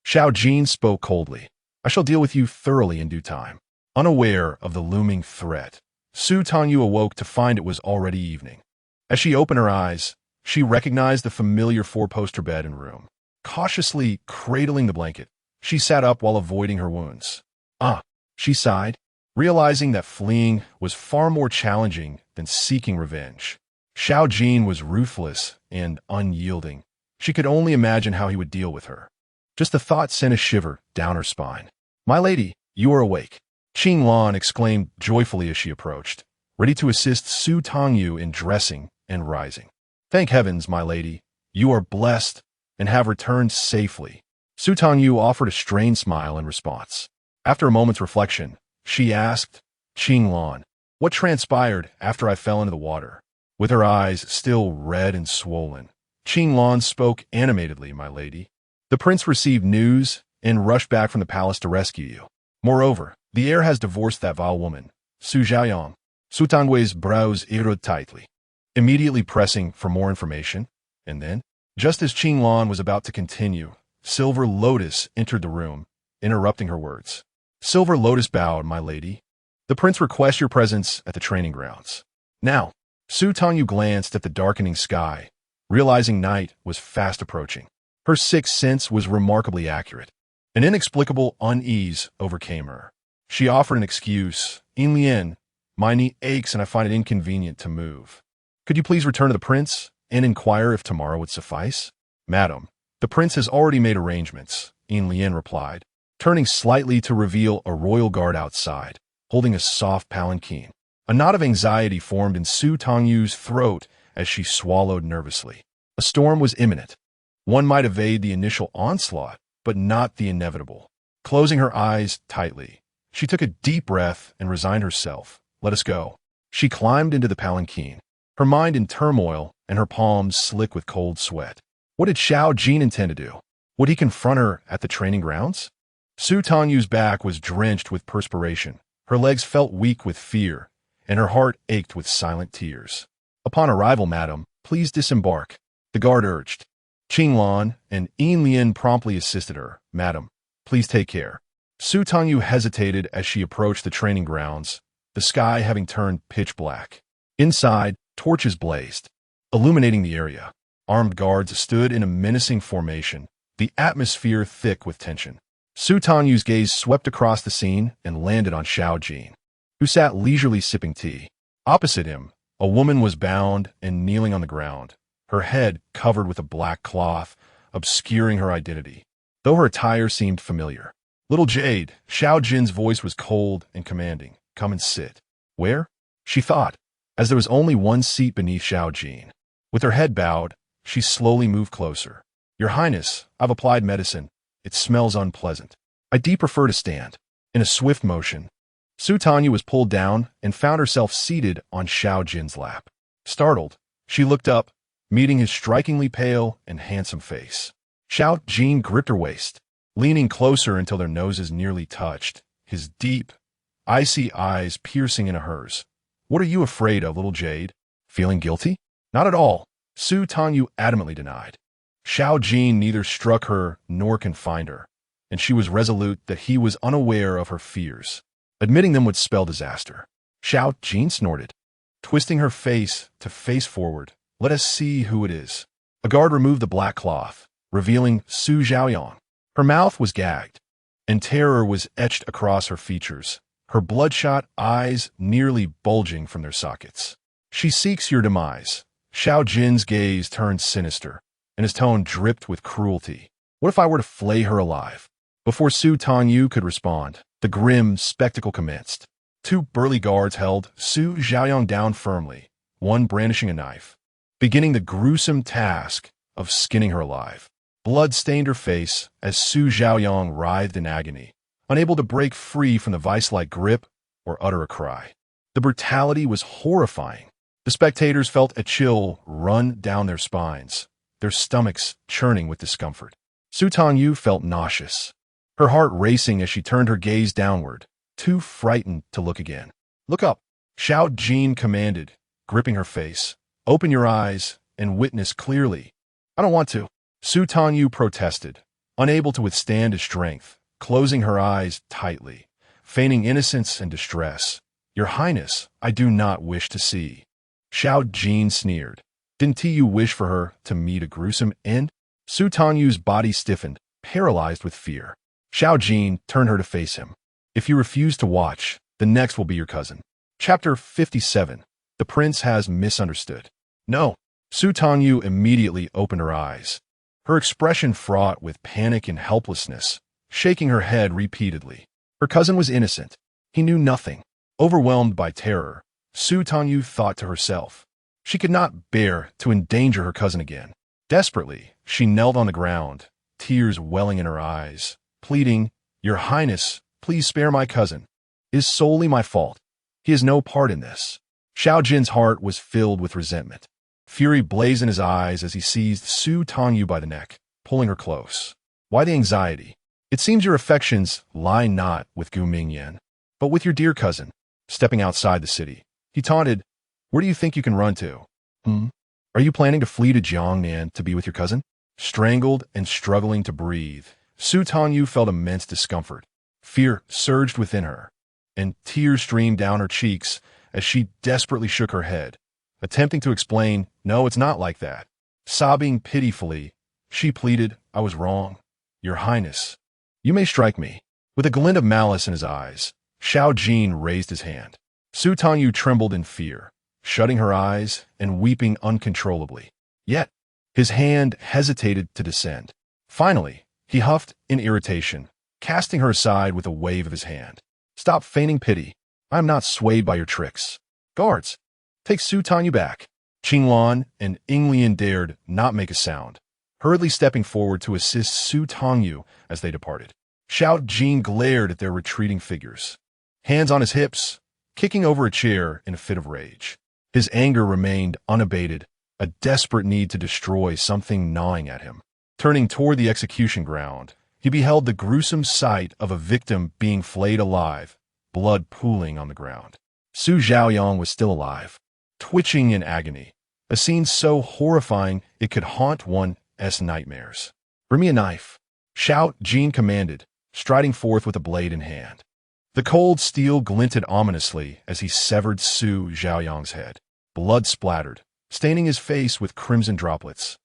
Xiao Jin spoke coldly. I shall deal with you thoroughly in due time. Unaware of the looming threat, Su Tangyu awoke to find it was already evening. As she opened her eyes, she recognized the familiar four-poster bed and room. Cautiously cradling the blanket, she sat up while avoiding her wounds. She sighed, realizing that fleeing was far more challenging than seeking revenge. Xiao Jin was ruthless and unyielding. She could only imagine how he would deal with her. Just the thought sent a shiver down her spine. My lady, you are awake. Qing Lan exclaimed joyfully as she approached, ready to assist Su Tangyu in dressing and rising. Thank heavens, my lady, you are blessed and have returned safely. Su Tangyu offered a strained smile in response. After a moment's reflection, she asked, Qing Lan, what transpired after I fell into the water? With her eyes still red and swollen, Qing Lan spoke animatedly, my lady. The prince received news and rushed back from the palace to rescue you. Moreover, the heir has divorced that vile woman, Su Zhaoyang. Su Tangyu's brows eroded tightly, immediately pressing for more information, and then, just as Qing Lan was about to continue, Silver Lotus entered the room, interrupting her words. Silver Lotus bowed, my lady. The prince requests your presence at the training grounds. Now, Su Tangyu glanced at the darkening sky, realizing night was fast approaching. Her sixth sense was remarkably accurate. An inexplicable unease overcame her. She offered an excuse. Inlian, my knee aches and I find it inconvenient to move. Could you please return to the prince and inquire if tomorrow would suffice? Madam, the prince has already made arrangements, Inlian replied, turning slightly to reveal a royal guard outside, holding a soft palanquin. A knot of anxiety formed in Su Tangyu's throat as she swallowed nervously. A storm was imminent. One might evade the initial onslaught, but not the inevitable. Closing her eyes tightly, she took a deep breath and resigned herself. Let us go. She climbed into the palanquin, her mind in turmoil and her palms slick with cold sweat. What did Xiao Jin intend to do? Would he confront her at the training grounds? Su Tangyu's back was drenched with perspiration. Her legs felt weak with fear, and her heart ached with silent tears. Upon arrival, madam, please disembark, the guard urged. Qinglan and Yin Lian promptly assisted her. Madam, please take care. Su Tangyu hesitated as she approached the training grounds, the sky having turned pitch black. Inside, torches blazed, illuminating the area. Armed guards stood in a menacing formation, the atmosphere thick with tension. Su Tangyu's gaze swept across the scene and landed on Xiao Ju, who sat leisurely sipping tea. Opposite him, a woman was bound and kneeling on the ground, her head covered with a black cloth, obscuring her identity, though her attire seemed familiar. Little Jade, Xiao Ju's voice was cold and commanding. Come and sit. Where? She thought, as there was only one seat beneath Xiao Ju. With her head bowed, she slowly moved closer. Your Highness, I've applied medicine. It smells unpleasant. I prefer to stand. In a swift motion, Su Tangyu was pulled down and found herself seated on Xiao Ju's lap. Startled, she looked up, meeting his strikingly pale and handsome face. Xiao Ju gripped her waist, leaning closer until their noses nearly touched, his deep, icy eyes piercing into hers. What are you afraid of, little Jade? Feeling guilty? Not at all, Su Tangyu adamantly denied. Xiao Ju neither struck her nor confined her, and she was resolute that he was unaware of her fears. Admitting them would spell disaster. Xiao Ju snorted, twisting her face to face forward. Let us see who it is. A guard removed the black cloth, revealing Su Xiaoyang. Her mouth was gagged, and terror was etched across her features, her bloodshot eyes nearly bulging from their sockets. She seeks your demise. Xiao Ju's gaze turned sinister, and his tone dripped with cruelty. What if I were to flay her alive? Before Su Tangyu could respond, the grim spectacle commenced. Two burly guards held Su Xiaoyang down firmly, one brandishing a knife, beginning the gruesome task of skinning her alive. Blood stained her face as Su Xiaoyang writhed in agony, unable to break free from the vice-like grip or utter a cry. The brutality was horrifying. The spectators felt a chill run down their spines, their stomachs churning with discomfort. Su Tangyu felt nauseous, her heart racing as she turned her gaze downward, too frightened to look again. Look up, Xiao Ju commanded, gripping her face. Open your eyes and witness clearly. I don't want to, Su Tangyu protested, unable to withstand his strength, closing her eyes tightly, feigning innocence and distress. Your Highness, I do not wish to see. Xiao Ju sneered. Didn't you wish for her to meet a gruesome end? Su Tangyu's body stiffened, paralyzed with fear. Xiao Ju turned her to face him. If you refuse to watch, the next will be your cousin. Chapter 57. The prince has misunderstood. No. Su Tangyu immediately opened her eyes, her expression fraught with panic and helplessness, shaking her head repeatedly. Her cousin was innocent. He knew nothing. Overwhelmed by terror, Su Tangyu thought to herself. She could not bear to endanger her cousin again. Desperately, she knelt on the ground, tears welling in her eyes, pleading, Your Highness, please spare my cousin. It is solely my fault. He has no part in this. Xiao Ju's heart was filled with resentment. Fury blazed in his eyes as he seized Su Tangyu by the neck, pulling her close. Why the anxiety? It seems your affections lie not with Gu Mingyan, but with your dear cousin. Stepping outside the city, he taunted, Where do you think you can run to? Are you planning to flee to Jiangnan to be with your cousin? Strangled and struggling to breathe, Su Tangyu felt immense discomfort. Fear surged within her, and tears streamed down her cheeks as she desperately shook her head, attempting to explain, No, it's not like that. Sobbing pitifully, she pleaded, I was wrong. Your Highness, you may strike me. With a glint of malice in his eyes, Xiao Ju raised his hand. Su Tangyu trembled in fear, shutting her eyes and weeping uncontrollably. Yet, his hand hesitated to descend. Finally, he huffed in irritation, casting her aside with a wave of his hand. Stop feigning pity. I am not swayed by your tricks. Guards, take Su Tangyu back. Qinglan and Yin Lian dared not make a sound, hurriedly stepping forward to assist Su Tangyu as they departed. Xiao Ju glared at their retreating figures, hands on his hips, kicking over a chair in a fit of rage. His anger remained unabated, a desperate need to destroy something gnawing at him. Turning toward the execution ground, he beheld the gruesome sight of a victim being flayed alive, blood pooling on the ground. Su Xiaoyang was still alive, twitching in agony, a scene so horrifying it could haunt one's nightmares. "Bring me a knife," Xiao Jin commanded, striding forth with a blade in hand. The cold steel glinted ominously as he severed Su Zhaoyang's head. Blood splattered, staining his face with crimson droplets.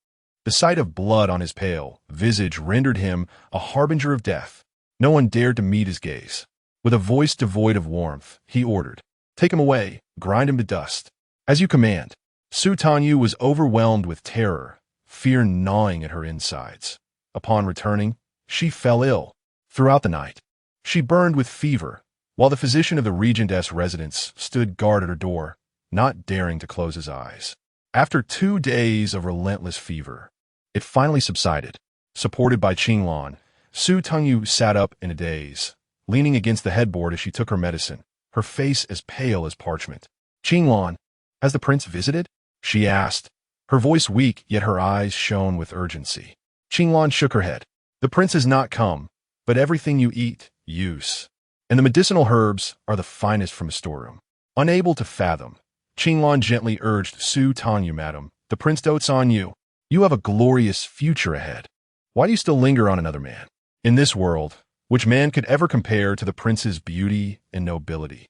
The sight of blood on his pale visage rendered him a harbinger of death. No one dared to meet his gaze. With a voice devoid of warmth, he ordered, "Take him away, grind him to dust." "As you command." Su Tangyu was overwhelmed with terror, fear gnawing at her insides. Upon returning, she fell ill. Throughout the night, she burned with fever, while the physician of the regent's residence stood guard at her door, not daring to close his eyes. After 2 days of relentless fever, it finally subsided. Supported by Qinglan, Su Tangyu sat up in a daze, leaning against the headboard as she took her medicine, her face as pale as parchment. "Qinglan, has the prince visited?" she asked, her voice weak, yet her eyes shone with urgency. Qinglan shook her head. "The prince has not come, but everything you eat, use. And the medicinal herbs are the finest from a storeroom." Unable to fathom, Qinglan gently urged Su Tangyu, "Madam, the prince dotes on you. You have a glorious future ahead. Why do you still linger on another man? In this world, which man could ever compare to the prince's beauty and nobility?"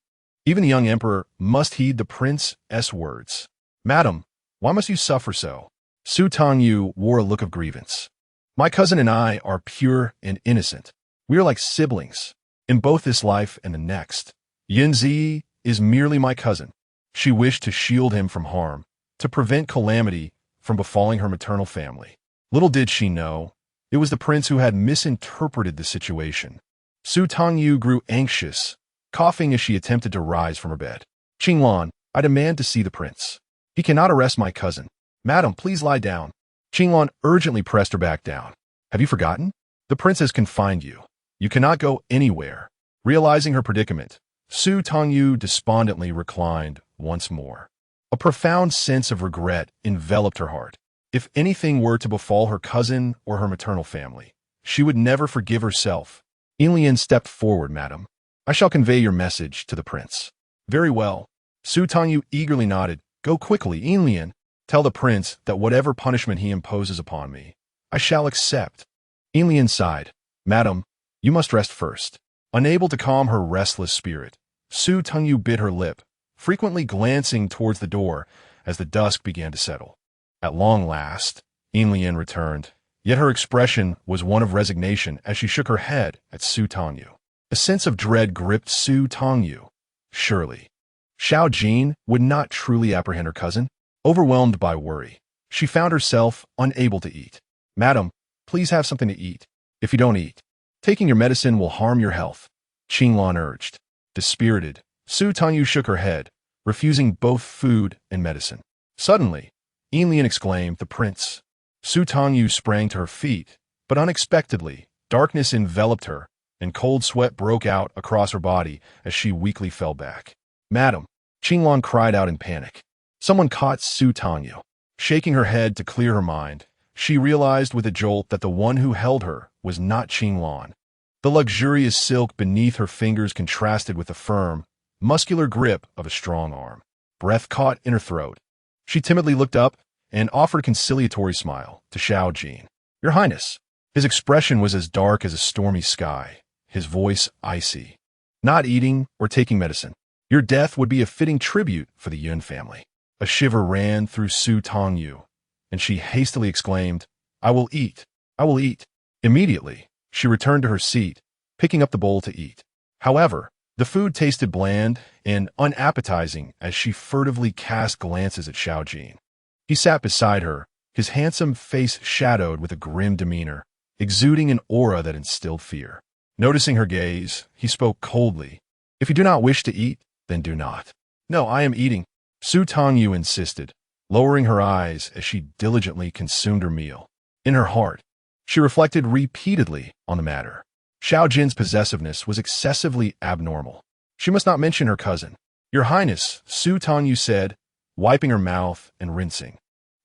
Even the young emperor must heed the prince's words. "Madam, why must you suffer so?" Su Tangyu wore a look of grievance. "My cousin and I are pure and innocent. We are like siblings, in both this life and the next. Yanzi is merely my cousin." She wished to shield him from harm, to prevent calamity from befalling her maternal family. Little did she know, it was the prince who had misinterpreted the situation. Su Tangyu grew anxious, coughing as she attempted to rise from her bed. "Qinglan, I demand to see the prince. He cannot arrest my cousin. Madam, please lie down." Qinglan urgently pressed her back down. "Have you forgotten? The prince has confined you. You cannot go anywhere." Realizing her predicament, Su Tangyu despondently reclined once more. A profound sense of regret enveloped her heart. If anything were to befall her cousin or her maternal family, she would never forgive herself. Ilian stepped forward. "Madam, I shall convey your message to the prince." "Very well." Su Tangyu eagerly nodded. "Go quickly, Ilian. Tell the prince that whatever punishment he imposes upon me, I shall accept." Ilian sighed. "Madam, you must rest first." Unable to calm her restless spirit, Su Tangyu bit her lip, frequently glancing towards the door as the dusk began to settle. At long last, Ilian returned, yet her expression was one of resignation as she shook her head at Su Tangyu. A sense of dread gripped Su Tangyu. Surely, Xiao Jin would not truly apprehend her cousin. Overwhelmed by worry, she found herself unable to eat. "Madam, please have something to eat. If you don't eat, taking your medicine will harm your health," Qinglan urged. Dispirited, Su Tangyu shook her head, refusing both food and medicine. Suddenly, Ilian exclaimed, "The prince!" Su Tangyu sprang to her feet, but unexpectedly, darkness enveloped her, and cold sweat broke out across her body as she weakly fell back. "Madam!" Qinglan cried out in panic. Someone caught Su Tangyu. Shaking her head to clear her mind, she realized with a jolt that the one who held her was not Qinglan. The luxurious silk beneath her fingers contrasted with the firm, muscular grip of a strong arm. Breath caught in her throat. She timidly looked up and offered a conciliatory smile to Xiao Jin. "Your Highness." His expression was as dark as a stormy sky, his voice icy. "Not eating or taking medicine. Your death would be a fitting tribute for the Yun family." A shiver ran through Su Tangyu, and she hastily exclaimed, "I will eat. I will eat." Immediately, she returned to her seat, picking up the bowl to eat. However, the food tasted bland and unappetizing as she furtively cast glances at Xiao Jin. He sat beside her, his handsome face shadowed with a grim demeanor, exuding an aura that instilled fear. Noticing her gaze, he spoke coldly. "If you do not wish to eat, then do not." "No, I am eating," Su Tangyu insisted, lowering her eyes as she diligently consumed her meal. In her heart, she reflected repeatedly on the matter. Xiao Jin's possessiveness was excessively abnormal. She must not mention her cousin. "Your Highness," Su Tangyu said, wiping her mouth and rinsing.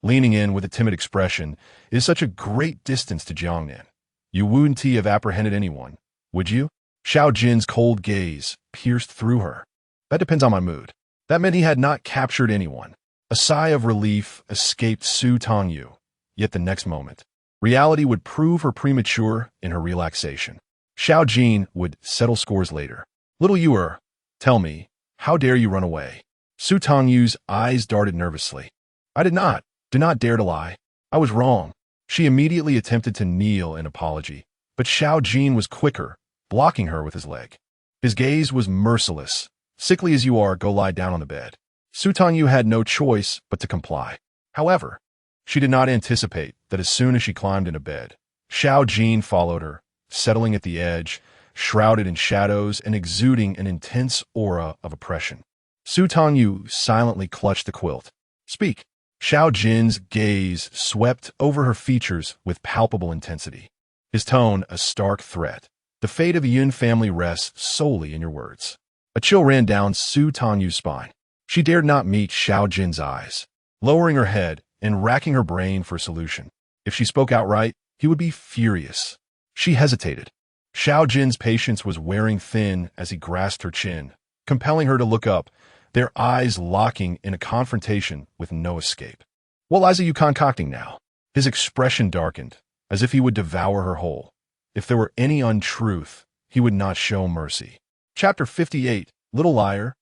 Leaning in with a timid expression, "It is such a great distance to Jiangnan. You wouldn't have apprehended anyone, would you?" Xiao Jin's cold gaze pierced through her. "That depends on my mood." That meant he had not captured anyone. A A sigh of relief escaped Su Tangyu, yet the next moment, reality would prove her premature in her relaxation. Xiao Jin would settle scores later. Little Yuer, tell me, how dare you run away? Su Tangyu's eyes darted nervously. I did not dare to lie. I was wrong. She immediately attempted to kneel in apology, but Xiao Jin was quicker, blocking her with his leg. His gaze was merciless. Sickly as you are, go lie down on the bed. Su Tangyu had no choice but to comply. However, she did not anticipate that as soon as she climbed into bed, Xiao Jin followed her, settling at the edge, shrouded in shadows and exuding an intense aura of oppression. Su Tangyu silently clutched the quilt. Speak. Xiao Jin's gaze swept over her features with palpable intensity. His tone a stark threat. The fate of the Yun family rests solely in your words. A chill ran down Su Tangyu's spine. She dared not meet Xiao Jin's eyes, lowering her head and racking her brain for a solution. If she spoke outright, he would be furious. She hesitated. Xiao Jin's patience was wearing thin as he grasped her chin, compelling her to look up, their eyes locking in a confrontation with no escape. What lies are you concocting now? His expression darkened, as if he would devour her whole. If there were any untruth, he would not show mercy. Chapter 58, Little Liar.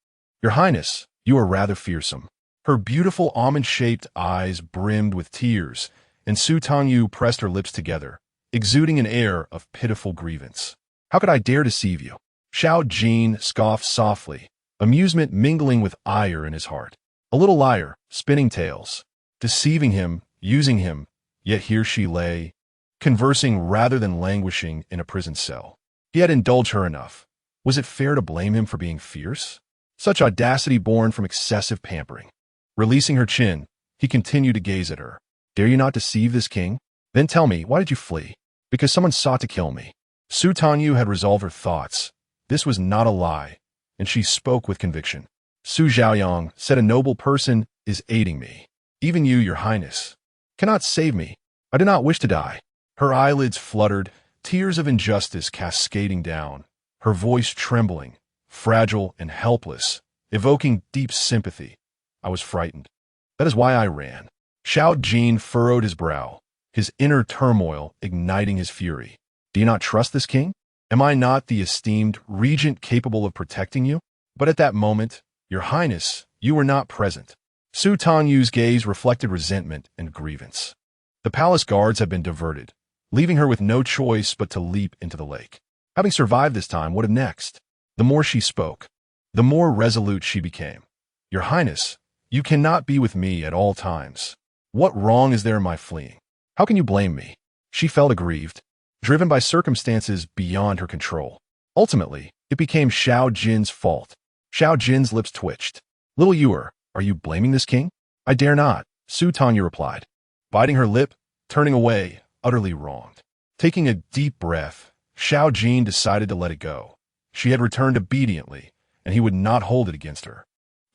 Your Highness, you are rather fearsome. Her beautiful almond-shaped eyes brimmed with tears, and Su Tangyu pressed her lips together, exuding an air of pitiful grievance. How could I dare deceive you? Xiao Jin scoffed softly, amusement mingling with ire in his heart. A little liar, spinning tales, deceiving him, using him, yet here she lay, conversing rather than languishing in a prison cell. He had indulged her enough. Was it fair to blame him for being fierce? Such audacity born from excessive pampering. Releasing her chin, he continued to gaze at her. Dare you not deceive this king? Then tell me, why did you flee? Because someone sought to kill me. Su Tangyu had resolved her thoughts. This was not a lie, and she spoke with conviction. Su Zhaoyang said a noble person is aiding me. Even you, your highness, cannot save me. I do not wish to die. Her eyelids fluttered, tears of injustice cascading down, her voice trembling, fragile and helpless, evoking deep sympathy. I was frightened. That is why I ran. Xiao Jin furrowed his brow, his inner turmoil igniting his fury. Do you not trust this king? Am I not the esteemed regent capable of protecting you? But at that moment, your highness, you were not present. Su Tangyu's gaze reflected resentment and grievance. The palace guards had been diverted, leaving her with no choice but to leap into the lake. Having survived this time, what of next? The more she spoke, the more resolute she became. Your highness, you cannot be with me at all times. What wrong is there in my fleeing? How can you blame me? She felt aggrieved, driven by circumstances beyond her control. Ultimately, it became Xiao Jin's fault. Xiao Jin's lips twitched. Little Yuer, are you blaming this king? I dare not, Su Tangyu replied, biting her lip, turning away, utterly wronged. Taking a deep breath, Xiao Jin decided to let it go. She had returned obediently, and he would not hold it against her.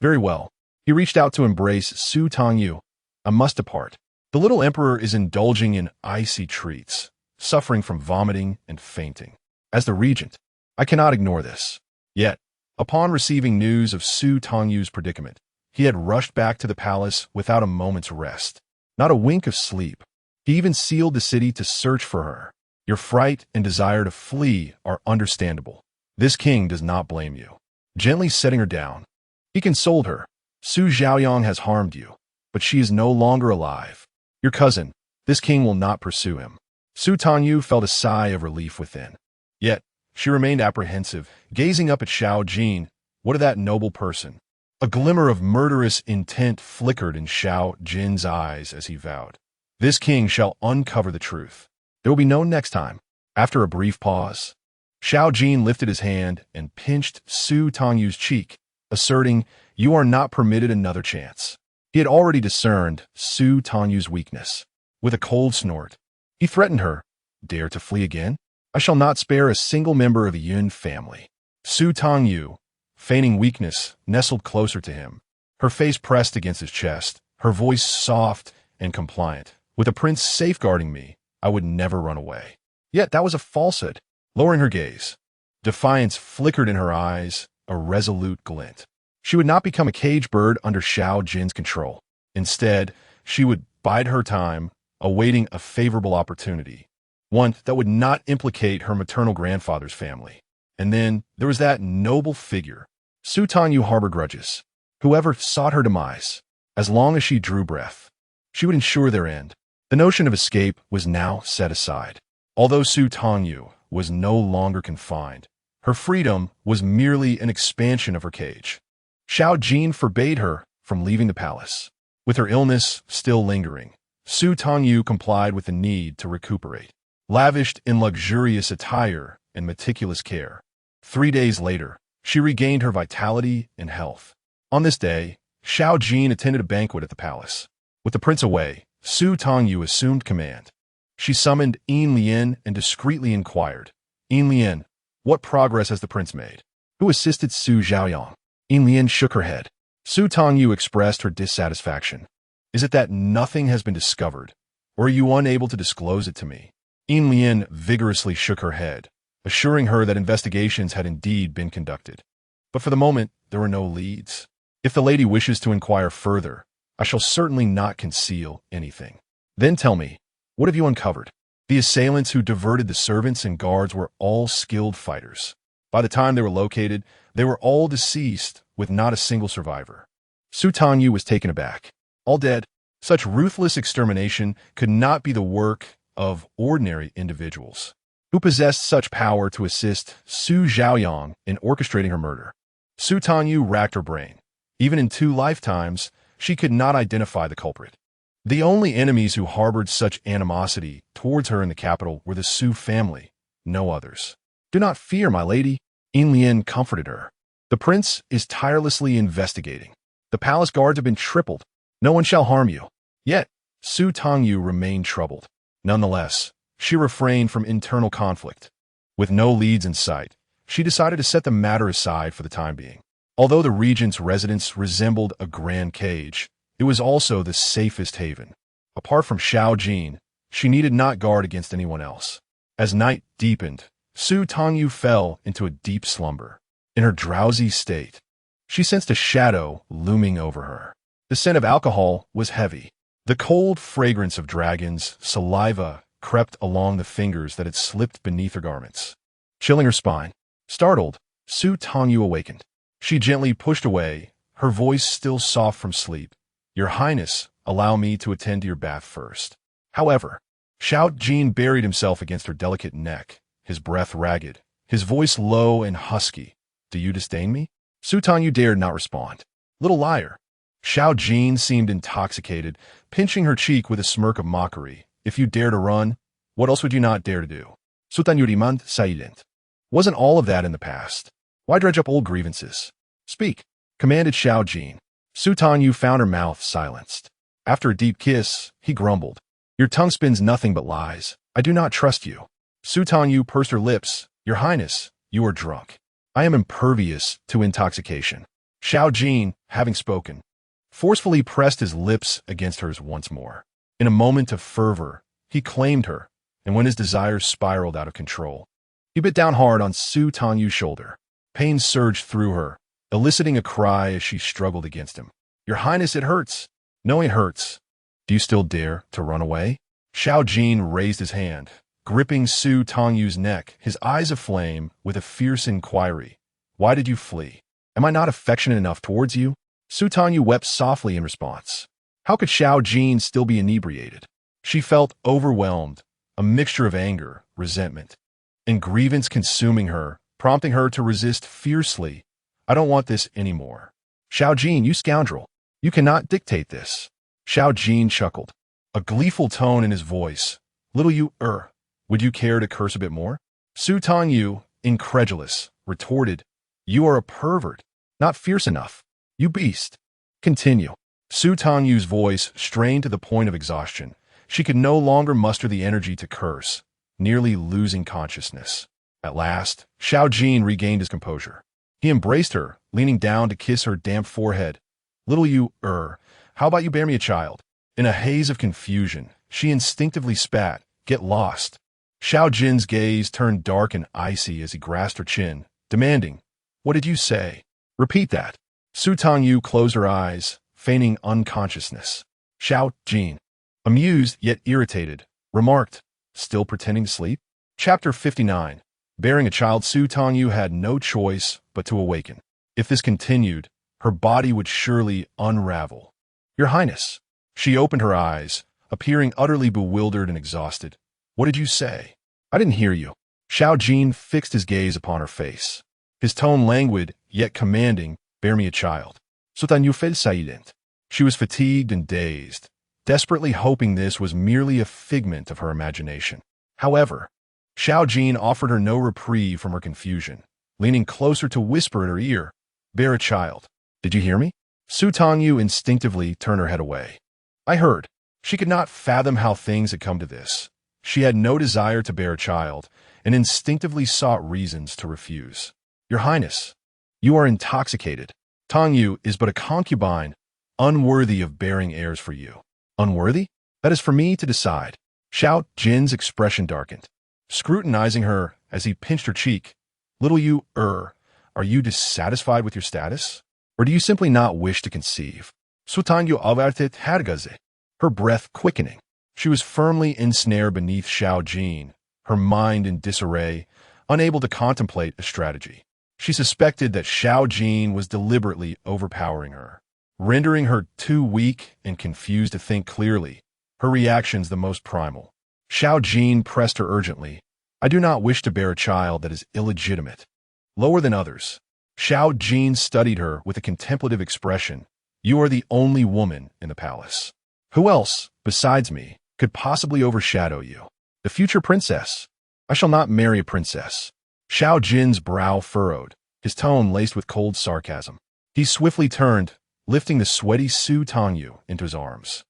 Very well. He reached out to embrace Su Tangyu. I must depart. The little emperor is indulging in icy treats, suffering from vomiting and fainting. As the regent, I cannot ignore this. Yet, upon receiving news of Su Tangyu's predicament, he had rushed back to the palace without a moment's rest. Not a wink of sleep. He even sealed the city to search for her. Your fright and desire to flee are understandable. This king does not blame you. Gently setting her down, he consoled her. Su Zhaoyang has harmed you, but she is no longer alive. Your cousin, this king will not pursue him. Su Tangyu felt a sigh of relief within. Yet, she remained apprehensive, gazing up at Xiao Jin. What of that noble person? A glimmer of murderous intent flickered in Xiao Jin's eyes as he vowed. This king shall uncover the truth. There will be no next time. After a brief pause, Xiao Jin lifted his hand and pinched Su Tangyu's cheek, asserting, you are not permitted another chance. He had already discerned Su Tangyu's weakness. With a cold snort, he threatened her. Dare to flee again? I shall not spare a single member of the Yun family. Su Tangyu, feigning weakness, nestled closer to him, her face pressed against his chest, her voice soft and compliant. With a prince safeguarding me, I would never run away. Yet that was a falsehood. Lowering her gaze, defiance flickered in her eyes, a resolute glint. She would not become a cage bird under Xiao Jin's control. Instead, she would bide her time, awaiting a favorable opportunity, one that would not implicate her maternal grandfather's family. And then there was that noble figure. Su Tangyu harbored grudges. Whoever sought her demise, as long as she drew breath, she would ensure their end. The notion of escape was now set aside. Although Su Tangyu was no longer confined, her freedom was merely an expansion of her cage. Xiao Jin forbade her from leaving the palace. With her illness still lingering, Su Tangyu complied with the need to recuperate, lavished in luxurious attire and meticulous care. 3 days later, she regained her vitality and health. On this day, Xiao Jin attended a banquet at the palace. With the prince away, Su Tangyu assumed command. She summoned Yin Lian and discreetly inquired, "Yin Lian, what progress has the prince made? Who assisted Su Zhaoyang?" Yin Lian shook her head. Su Tangyu expressed her dissatisfaction. "Is it that nothing has been discovered, or are you unable to disclose it to me?" Yin Lian vigorously shook her head, assuring her that investigations had indeed been conducted. But for the moment, there were no leads. "If the lady wishes to inquire further, I shall certainly not conceal anything." "Then tell me, what have you uncovered?" The assailants who diverted the servants and guards were all skilled fighters. By the time they were located, they were all deceased, with not a single survivor. Su Tangyu was taken aback. All dead. Such ruthless extermination could not be the work of ordinary individuals. Who possessed such power to assist Su Zhaoyang in orchestrating her murder? Su Tangyu racked her brain. Even in 2 lifetimes, she could not identify the culprit. The only enemies who harbored such animosity towards her in the capital were the Su family, no others. "Do not fear, my lady," Yin Lian comforted her. "The prince is tirelessly investigating. The palace guards have been tripled. No one shall harm you." Yet, Su Tangyu remained troubled. Nonetheless, she refrained from internal conflict. With no leads in sight, she decided to set the matter aside for the time being. Although the regent's residence resembled a grand cage, it was also the safest haven. Apart from Xiao Jin, she needed not guard against anyone else. As night deepened, Su Tangyu fell into a deep slumber. In her drowsy state, she sensed a shadow looming over her. The scent of alcohol was heavy. The cold fragrance of dragons' saliva crept along the fingers that had slipped beneath her garments, chilling her spine. Startled, Su Tangyu awakened. She gently pushed away, her voice still soft from sleep. "Your Highness, allow me to attend to your bath first." However, Xiao Jin buried himself against her delicate neck, his breath ragged, his voice low and husky. "Do you disdain me?" Su Tangyu dared not respond. "Little liar." Xiao Jin seemed intoxicated, pinching her cheek with a smirk of mockery. "If you dare to run, what else would you not dare to do?" Su Tangyu remained silent. Wasn't all of that in the past? Why dredge up old grievances? "Speak," commanded Xiao Jin. Su Tangyu found her mouth silenced. After a deep kiss, he grumbled, "Your tongue spins nothing but lies. I do not trust you." Su Tangyu pursed her lips. "Your Highness, you are drunk. I am impervious to intoxication." Xiao Jin, having spoken, forcefully pressed his lips against hers once more. In a moment of fervor, he claimed her, and when his desires spiraled out of control, he bit down hard on Su Tangyu's shoulder. Pain surged through her, eliciting a cry as she struggled against him. "Your Highness, it hurts." "No, it hurts. Do you still dare to run away?" Xiao Jin raised his hand, gripping Su Tangyu's neck, his eyes aflame with a fierce inquiry. "Why did you flee? Am I not affectionate enough towards you?" Su Tangyu wept softly in response. How could Xiao Jin still be inebriated? She felt overwhelmed, a mixture of anger, resentment, and grievance consuming her, prompting her to resist fiercely. "I don't want this anymore." "Xiao Jin, you scoundrel. You cannot dictate this." Xiao Jin chuckled, a gleeful tone in his voice. "Little you, would you care to curse a bit more?" Su Tangyu, incredulous, retorted, "You are a pervert, not fierce enough. You beast." "Continue." Su Tangyu's voice strained to the point of exhaustion. She could no longer muster the energy to curse, nearly losing consciousness. At last, Xiao Jin regained his composure. He embraced her, leaning down to kiss her damp forehead. "Little you, how about you bear me a child?" In a haze of confusion, she instinctively spat, "Get lost." Xiao Jin's gaze turned dark and icy as he grasped her chin, demanding, "What did you say? Repeat that." Su Tangyu closed her eyes, feigning unconsciousness. Xiao Jin, amused yet irritated, remarked, still pretending to sleep? Chapter 59. Bearing a child, Su Tangyu had no choice but to awaken. If this continued, her body would surely unravel. Your Highness. She opened her eyes, appearing utterly bewildered and exhausted. What did you say? I didn't hear you. Xiao Jin fixed his gaze upon her face. His tone languid, yet commanding. Bear me a child. Su Tangyu fell silent. She was fatigued and dazed, desperately hoping this was merely a figment of her imagination. However, Xiao Jin offered her no reprieve from her confusion, leaning closer to whisper in her ear, bear a child. Did you hear me? Su Tangyu instinctively turned her head away. I heard. She could not fathom how things had come to this. She had no desire to bear a child, and instinctively sought reasons to refuse. Your Highness, you are intoxicated. Tangyu is but a concubine, unworthy of bearing heirs for you. Unworthy? That is for me to decide. Xiao Jin's expression darkened, scrutinizing her as he pinched her cheek. Little you, are you dissatisfied with your status? Or do you simply not wish to conceive? Su Tangyu averted hergaze, her breath quickening. She was firmly ensnared beneath Xiao Jin, her mind in disarray, unable to contemplate a strategy. She suspected that Xiao Jin was deliberately overpowering her, rendering her too weak and confused to think clearly, her reactions the most primal. Xiao Jin pressed her urgently. I do not wish to bear a child that is illegitimate. Lower than others. Xiao Jin studied her with a contemplative expression. You are the only woman in the palace. Who else, besides me, could possibly overshadow you? The future princess. I shall not marry a princess. Xiao Jin's brow furrowed, his tone laced with cold sarcasm. He swiftly turned, lifting the sweaty Su Tangyu into his arms,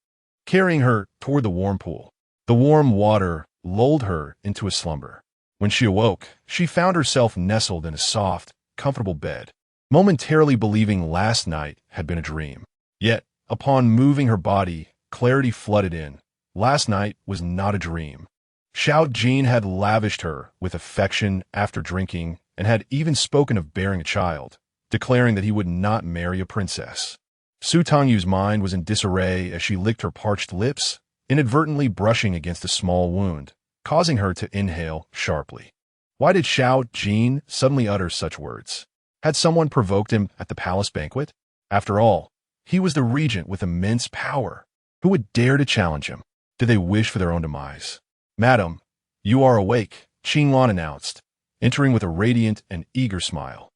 carrying her toward the warm pool. The warm water lulled her into a slumber. When she awoke, she found herself nestled in a soft, comfortable bed, momentarily believing last night had been a dream. Yet, upon moving her body, clarity flooded in. Last night was not a dream. Xiao Jin had lavished her with affection after drinking and had even spoken of bearing a child, declaring that he would not marry a princess. Su Tangyu's mind was in disarray as she licked her parched lips, inadvertently brushing against a small wound, causing her to inhale sharply. Why did Xiao Jin suddenly utter such words? Had someone provoked him at the palace banquet? After all, he was the regent with immense power. Who would dare to challenge him? Did they wish for their own demise? Madam, you are awake, Qinglan announced, entering with a radiant and eager smile.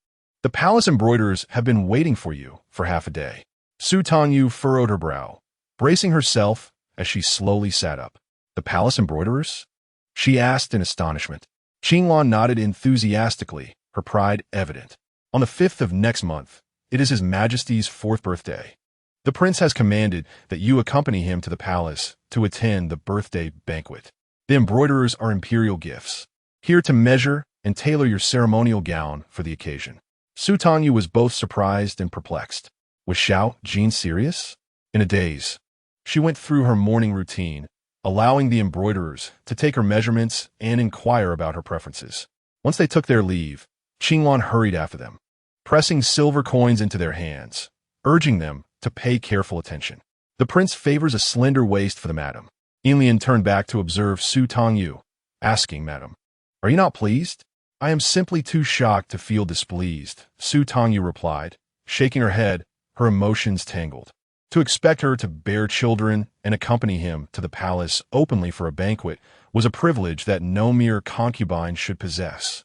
The palace embroiderers have been waiting for you for half a day. Su Tangyu furrowed her brow, bracing herself as she slowly sat up. The palace embroiderers? She asked in astonishment. Qinglan nodded enthusiastically, her pride evident. On the 5th of next month, it is His Majesty's 4th birthday. The prince has commanded that you accompany him to the palace to attend the birthday banquet. The embroiderers are imperial gifts, here to measure and tailor your ceremonial gown for the occasion. Su Tangyu was both surprised and perplexed. Was Xiao Jin serious? In a daze, she went through her morning routine, allowing the embroiderers to take her measurements and inquire about her preferences. Once they took their leave, Qinglan hurried after them, pressing silver coins into their hands, urging them to pay careful attention. The prince favors a slender waist for the madam. Ilian turned back to observe Su Tangyu, asking, Madam, are you not pleased? I am simply too shocked to feel displeased, Su Tangyu replied, shaking her head, her emotions tangled. To expect her to bear children and accompany him to the palace openly for a banquet was a privilege that no mere concubine should possess.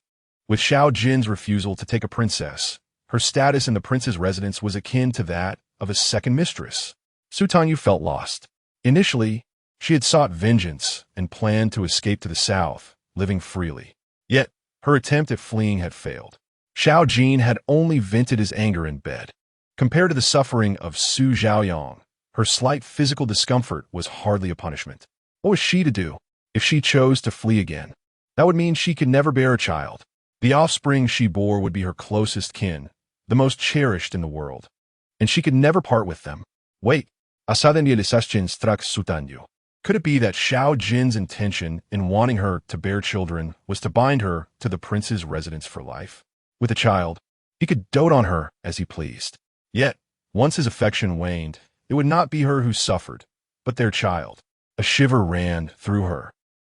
With Xiao Jin's refusal to take a princess, her status in the prince's residence was akin to that of a second mistress. Su Tangyu felt lost. Initially, she had sought vengeance and planned to escape to the south, living freely. Yet, her attempt at fleeing had failed. Xiao Jin had only vented his anger in bed. Compared to the suffering of Su Zhaoyang, her slight physical discomfort was hardly a punishment. What was she to do if she chose to flee again? That would mean she could never bear a child. The offspring she bore would be her closest kin, the most cherished in the world, and she could never part with them. Wait, struck Su Tangyu. Could it be that Xiao Jin's intention in wanting her to bear children was to bind her to the prince's residence for life? With a child, he could dote on her as he pleased. Yet, once his affection waned, it would not be her who suffered, but their child. A shiver ran through her,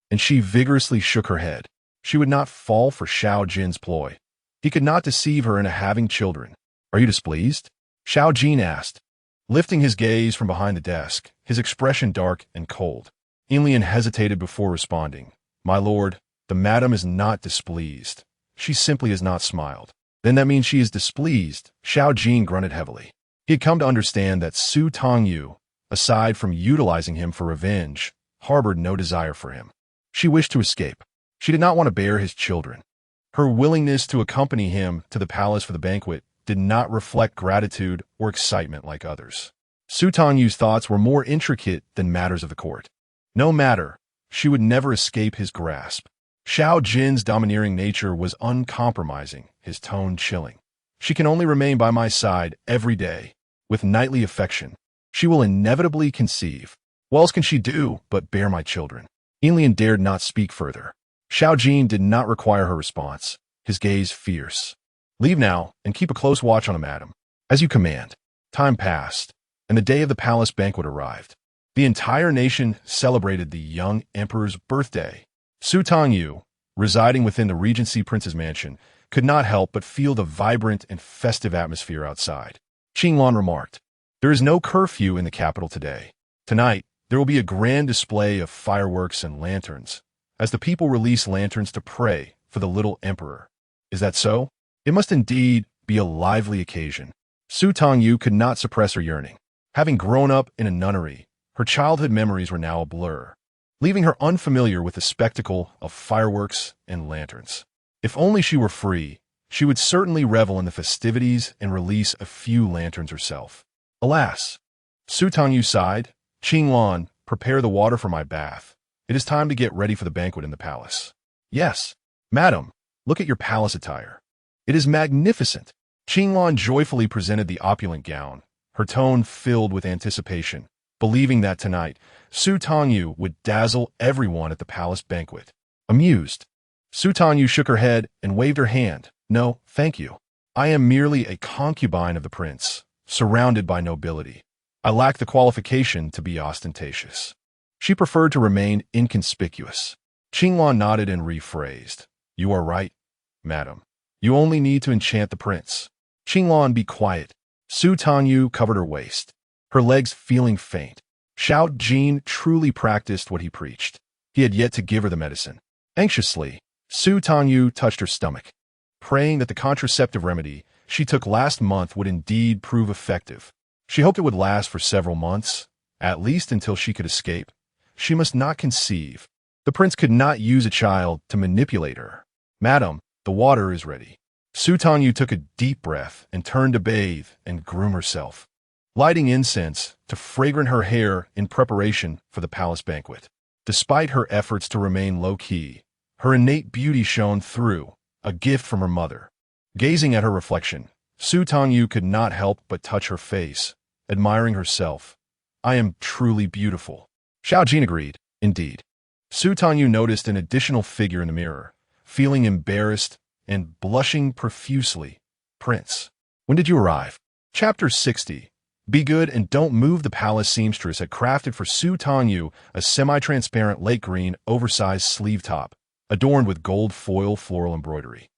and she vigorously shook her head. She would not fall for Xiao Jin's ploy. He could not deceive her into having children. Are you displeased? Xiao Jin asked, lifting his gaze from behind the desk, his expression dark and cold. Inlian hesitated before responding. My lord, the madam is not displeased. She simply has not smiled. Then that means she is displeased. Xiao Jin grunted heavily. He had come to understand that Su Tangyu, aside from utilizing him for revenge, harbored no desire for him. She wished to escape. She did not want to bear his children. Her willingness to accompany him to the palace for the banquet did not reflect gratitude or excitement like others. Su Tangyu's thoughts were more intricate than matters of the court. No matter, she would never escape his grasp. Xiao Jin's domineering nature was uncompromising, his tone chilling. She can only remain by my side every day, with nightly affection. She will inevitably conceive. What else can she do but bear my children? Inlian dared not speak further. Xiao Jin did not require her response, his gaze fierce. Leave now and keep a close watch on the madam. As you command. Time passed, and the day of the palace banquet arrived. The entire nation celebrated the young emperor's birthday. Su Tangyu, residing within the Regency Prince's mansion, could not help but feel the vibrant and festive atmosphere outside. Qinglan remarked, there is no curfew in the capital today. Tonight, there will be a grand display of fireworks and lanterns, as the people release lanterns to pray for the little emperor. Is that so? It must indeed be a lively occasion. Su Tangyu could not suppress her yearning. Having grown up in a nunnery, her childhood memories were now a blur, leaving her unfamiliar with the spectacle of fireworks and lanterns. If only she were free, she would certainly revel in the festivities and release a few lanterns herself. Alas! Su Tangyu sighed. Qinglan, prepare the water for my bath. It is time to get ready for the banquet in the palace. Yes, madam, look at your palace attire. It is magnificent. Qinglan joyfully presented the opulent gown, her tone filled with anticipation, believing that tonight, Su Tangyu would dazzle everyone at the palace banquet. Amused, Su Tangyu shook her head and waved her hand. No, thank you. I am merely a concubine of the prince, surrounded by nobility. I lack the qualification to be ostentatious. She preferred to remain inconspicuous. Qinglan nodded and rephrased. You are right, madam. You only need to enchant the prince. Qinglan, be quiet. Su Tangyu covered her waist, her legs feeling faint. Xiao Jin truly practiced what he preached. He had yet to give her the medicine. Anxiously, Su Tangyu touched her stomach, praying that the contraceptive remedy she took last month would indeed prove effective. She hoped it would last for several months, at least until she could escape. She must not conceive. The prince could not use a child to manipulate her. Madam, the water is ready. Su Tangyu took a deep breath and turned to bathe and groom herself, lighting incense to fragrant her hair in preparation for the palace banquet. Despite her efforts to remain low-key, her innate beauty shone through, a gift from her mother. Gazing at her reflection, Su Tangyu could not help but touch her face, admiring herself. I am truly beautiful. Xiao Jin agreed. Indeed. Su Tangyu noticed an additional figure in the mirror, feeling embarrassed and blushing profusely. Prince, when did you arrive? Chapter 60. Be good and don't move. The palace seamstress had crafted for Su Tangyu a semi-transparent light green oversized sleeve top, adorned with gold foil floral embroidery.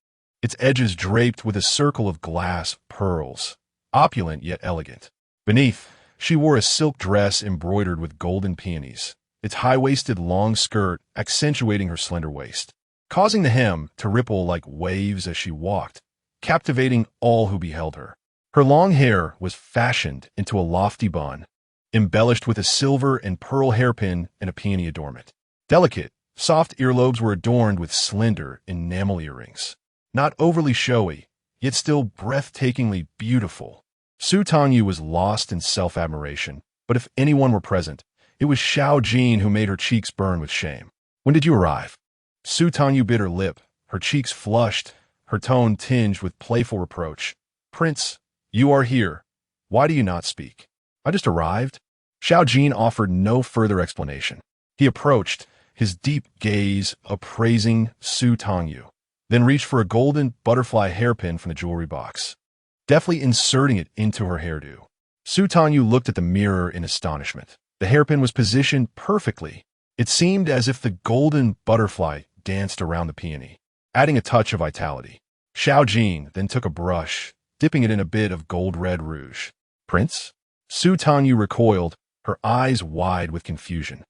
Its edges draped with a circle of glass pearls, opulent yet elegant. Beneath, she wore a silk dress embroidered with golden peonies, its high-waisted long skirt accentuating her slender waist, causing the hem to ripple like waves as she walked, captivating all who beheld her. Her long hair was fashioned into a lofty bun, embellished with a silver and pearl hairpin and a peony adornment. Delicate, soft earlobes were adorned with slender enamel earrings. Not overly showy, yet still breathtakingly beautiful. Su Tangyu was lost in self-admiration, but if anyone were present, it was Xiao Jin who made her cheeks burn with shame. When did you arrive? Su Tangyu bit her lip, her cheeks flushed, her tone tinged with playful reproach. Prince, you are here. Why do you not speak? I just arrived. Xiao Jin offered no further explanation. He approached, his deep gaze appraising Su Tangyu, then reached for a golden butterfly hairpin from the jewelry box, deftly inserting it into her hairdo. Su Tangyu looked at the mirror in astonishment. The hairpin was positioned perfectly. It seemed as if the golden butterfly danced around the peony, adding a touch of vitality. Xiao Jin then took a brush, dipping it in a bit of gold-red rouge. Prince? Su Tangyu recoiled, her eyes wide with confusion.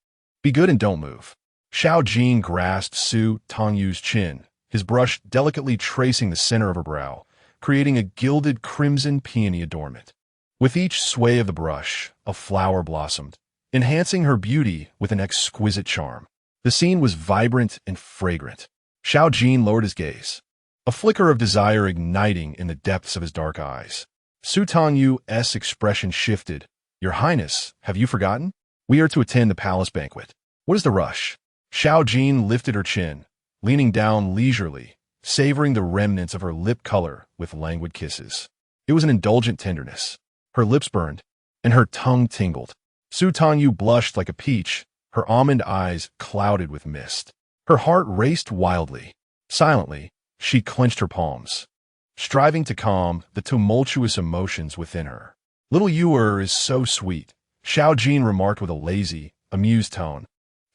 Be good and don't move. Xiao Jin grasped Su Tangyu's chin, his brush delicately tracing the center of her brow, creating a gilded crimson peony adornment. With each sway of the brush, a flower blossomed, enhancing her beauty with an exquisite charm. The scene was vibrant and fragrant. Xiao Jin lowered his gaze, a flicker of desire igniting in the depths of his dark eyes. Su Tangyu's expression shifted. Your Highness, have you forgotten? We are to attend the palace banquet. What is the rush? Xiao Jin lifted her chin, leaning down leisurely, savoring the remnants of her lip color with languid kisses. It was an indulgent tenderness. Her lips burned, and her tongue tingled. Su Tangyu blushed like a peach, her almond eyes clouded with mist. Her heart raced wildly. Silently, she clenched her palms, striving to calm the tumultuous emotions within her. Little Yuer is so sweet, Xiao Jin remarked with a lazy, amused tone,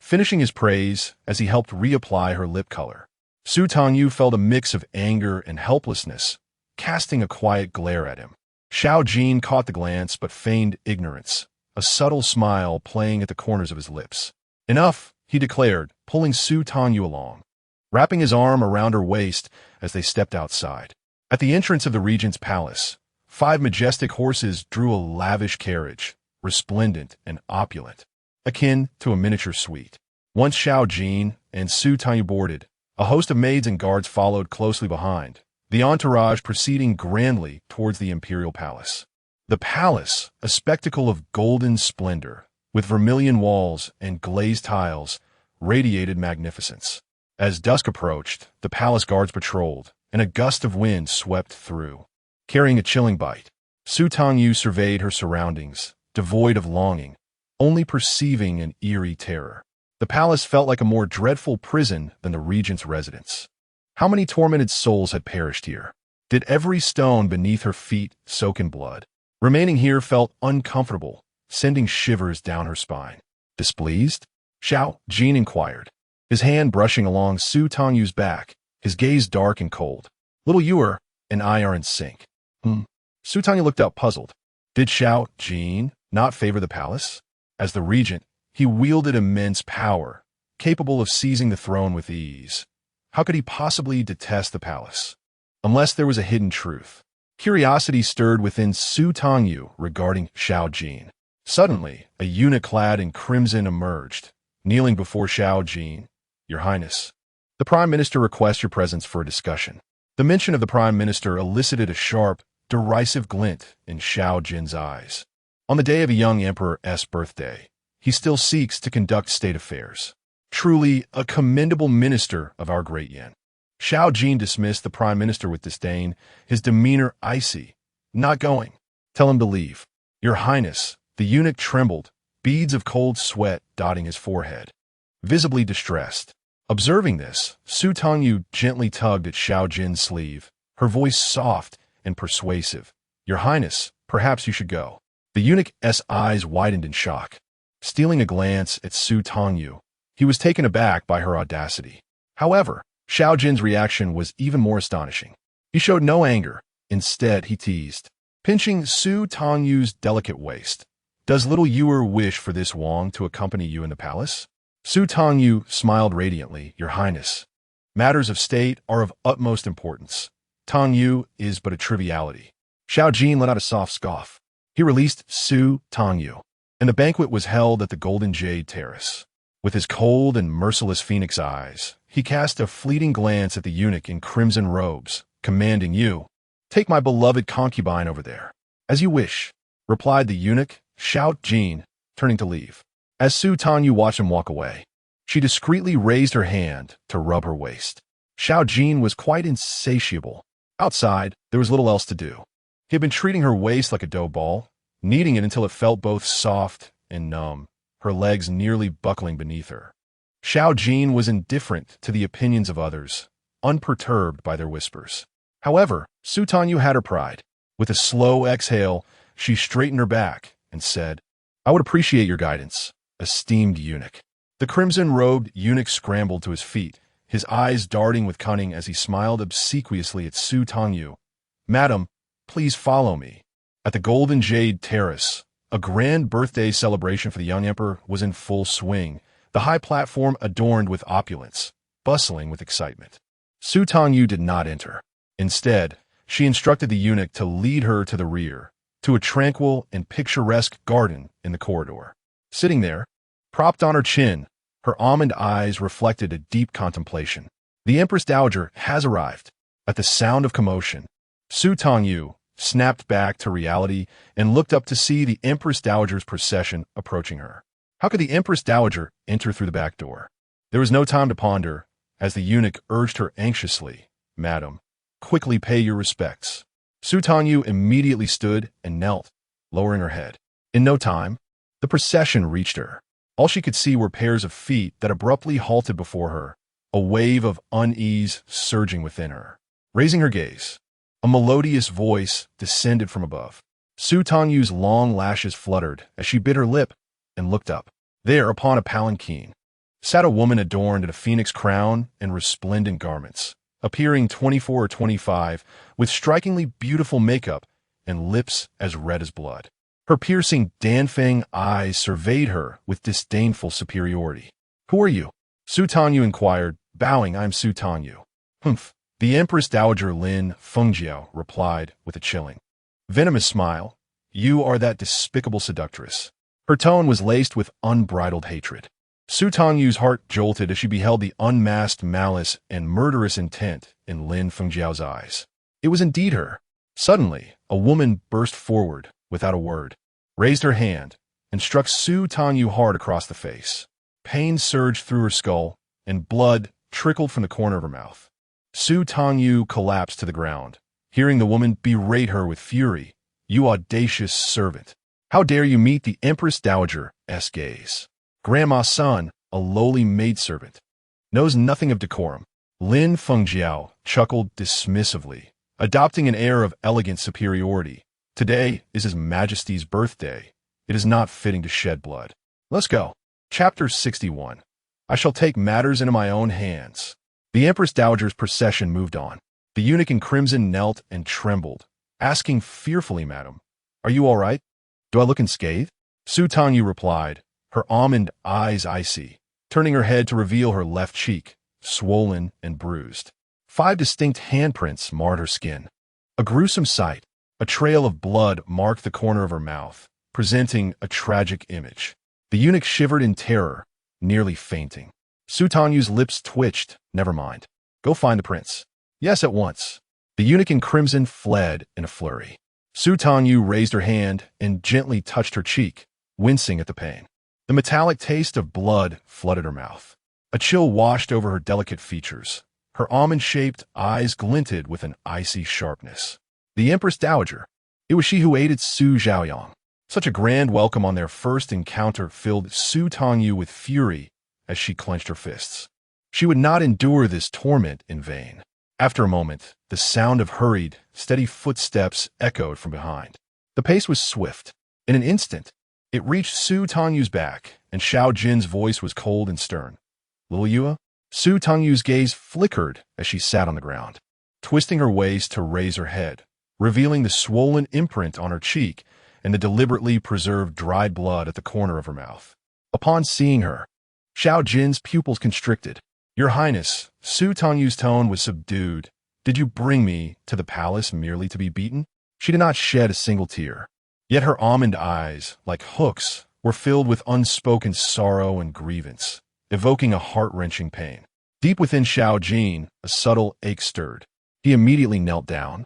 finishing his praise as he helped reapply her lip color. Su Tangyu felt a mix of anger and helplessness, casting a quiet glare at him. Xiao Jin caught the glance but feigned ignorance, a subtle smile playing at the corners of his lips. Enough, he declared, pulling Su Tangyu along, wrapping his arm around her waist as they stepped outside. At the entrance of the regent's palace, 5 majestic horses drew a lavish carriage, resplendent and opulent, akin to a miniature suite. Once Xiao Jin and Su Tangyu boarded, a host of maids and guards followed closely behind, the entourage proceeding grandly towards the imperial palace. The palace, a spectacle of golden splendor, with vermilion walls and glazed tiles, radiated magnificence. As dusk approached, the palace guards patrolled, and a gust of wind swept through, carrying a chilling bite. Su Tangyu surveyed her surroundings, devoid of longing, only perceiving an eerie terror. The palace felt like a more dreadful prison than the regent's residence. How many tormented souls had perished here? Did every stone beneath her feet soak in blood? Remaining here felt uncomfortable, sending shivers down her spine. Displeased? Xiao Jin inquired, his hand brushing along Su Tangyu's back, his gaze dark and cold. Little Yuer and I are in sync. Su Tangyu looked up puzzled. Did Xiao Jin not favor the palace? As the regent, he wielded immense power, capable of seizing the throne with ease. How could he possibly detest the palace? Unless there was a hidden truth. Curiosity stirred within Su Tangyu regarding Xiao Jin. Suddenly, a eunuch clad in crimson emerged, kneeling before Xiao Jin. Your Highness, the Prime Minister requests your presence for a discussion. The mention of the Prime Minister elicited a sharp, derisive glint in Xiao Jin's eyes. On the day of a young emperor's birthday, he still seeks to conduct state affairs. Truly a commendable minister of our great yin. Xiao Jin dismissed the Prime Minister with disdain, his demeanor icy. Not going. Tell him to leave. Your Highness, the eunuch trembled, beads of cold sweat dotting his forehead, visibly distressed. Observing this, Su Tangyu gently tugged at Xiao Jin's sleeve, her voice soft and persuasive. Your Highness, perhaps you should go. The eunuch's eyes widened in shock. Stealing a glance at Su Tangyu, he was taken aback by her audacity. However, Xiao Jin's reaction was even more astonishing. He showed no anger. Instead, he teased, pinching Su Tangyu's delicate waist. Does little Yuer wish for this Wang to accompany you in the palace? Su Tangyu smiled radiantly. Your Highness, matters of state are of utmost importance. Tangyu is but a triviality. Xiao Jin let out a soft scoff. He released Su Tangyu, and the banquet was held at the Golden Jade Terrace. With his cold and merciless phoenix eyes, he cast a fleeting glance at the eunuch in crimson robes, commanding, you, take my beloved concubine over there. As you wish, replied the eunuch, Xiao Jin, turning to leave. As Su Tangyu watched him walk away, she discreetly raised her hand to rub her waist. Xiao Jin was quite insatiable. Outside, there was little else to do. He had been treating her waist like a dough ball, kneading it until it felt both soft and numb, her legs nearly buckling beneath her. Xiao Jin was indifferent to the opinions of others, unperturbed by their whispers. However, Su Tangyu had her pride. With a slow exhale, she straightened her back and said, I would appreciate your guidance, esteemed eunuch. The crimson-robed eunuch scrambled to his feet, his eyes darting with cunning as he smiled obsequiously at Su Tangyu. Madam, please follow me. At the Golden Jade Terrace, a grand birthday celebration for the young emperor was in full swing, the high platform adorned with opulence, bustling with excitement. Su Tangyu did not enter. Instead, she instructed the eunuch to lead her to the rear, to a tranquil and picturesque garden in the corridor. Sitting there, propped on her chin, her almond eyes reflected a deep contemplation. The Empress Dowager has arrived. At the sound of commotion, Su Tangyu snapped back to reality and looked up to see the Empress Dowager's procession approaching her. How could the Empress Dowager enter through the back door? There was no time to ponder, as the eunuch urged her anxiously, Madam, quickly pay your respects. Su Tangyu immediately stood and knelt, lowering her head. In no time, the procession reached her. All she could see were pairs of feet that abruptly halted before her, a wave of unease surging within her. Raising her gaze, a melodious voice descended from above. Su Tangyu's long lashes fluttered as she bit her lip and looked up. There, upon a palanquin, sat a woman adorned in a phoenix crown and resplendent garments, appearing 24 or 25, with strikingly beautiful makeup and lips as red as blood. Her piercing Danfeng eyes surveyed her with disdainful superiority. Who are you? Su Tangyu inquired, bowing. I am Su Tangyu. Humph. The Empress Dowager Lin Fengjiao replied with a chilling, venomous smile. You are that despicable seductress. Her tone was laced with unbridled hatred. Su Tangyu's heart jolted as she beheld the unmasked malice and murderous intent in Lin Fengjiao's eyes. It was indeed her. Suddenly, a woman burst forward without a word, raised her hand, and struck Su Tangyu hard across the face. Pain surged through her skull, and blood trickled from the corner of her mouth. Su Tangyu collapsed to the ground, hearing the woman berate her with fury. You audacious servant! How dare you meet the Empress Dowager's gaze? Grandma's son, a lowly maidservant, knows nothing of decorum. Lin Fengjiao chuckled dismissively, adopting an air of elegant superiority. Today is His Majesty's birthday. It is not fitting to shed blood. Let's go. Chapter 61. I shall take matters into my own hands. The Empress Dowager's procession moved on. The eunuch in crimson knelt and trembled, asking fearfully, Madam, are you all right? Do I look unscathed? Su Tangyu replied, her almond eyes icy, turning her head to reveal her left cheek, swollen and bruised. 5 distinct handprints marred her skin. A gruesome sight. A trail of blood marked the corner of her mouth, presenting a tragic image. The eunuch shivered in terror, nearly fainting. Su Tangyu's lips twitched. Never mind. Go find the prince. Yes, at once. The eunuch in crimson fled in a flurry. Su Tangyu raised her hand and gently touched her cheek, wincing at the pain. The metallic taste of blood flooded her mouth. A chill washed over her delicate features. Her almond-shaped eyes glinted with an icy sharpness. The Empress Dowager. It was she who aided Su Zhaoyang. Such a grand welcome on their first encounter filled Su Tangyu with fury as she clenched her fists. She would not endure this torment in vain. After a moment, the sound of hurried, steady footsteps echoed from behind. The pace was swift. In an instant, it reached Su Tangyu's back, and Xiao Jin's voice was cold and stern. Little Yua? Su Tangyu's gaze flickered as she sat on the ground, twisting her waist to raise her head, revealing the swollen imprint on her cheek and the deliberately preserved dried blood at the corner of her mouth. Upon seeing her, Xiao Jin's pupils constricted. Your Highness, Su Tangyu's tone was subdued. Did you bring me to the palace merely to be beaten? She did not shed a single tear. Yet her almond eyes, like hooks, were filled with unspoken sorrow and grievance, evoking a heart-wrenching pain. Deep within Xiao Jin, a subtle ache stirred. He immediately knelt down,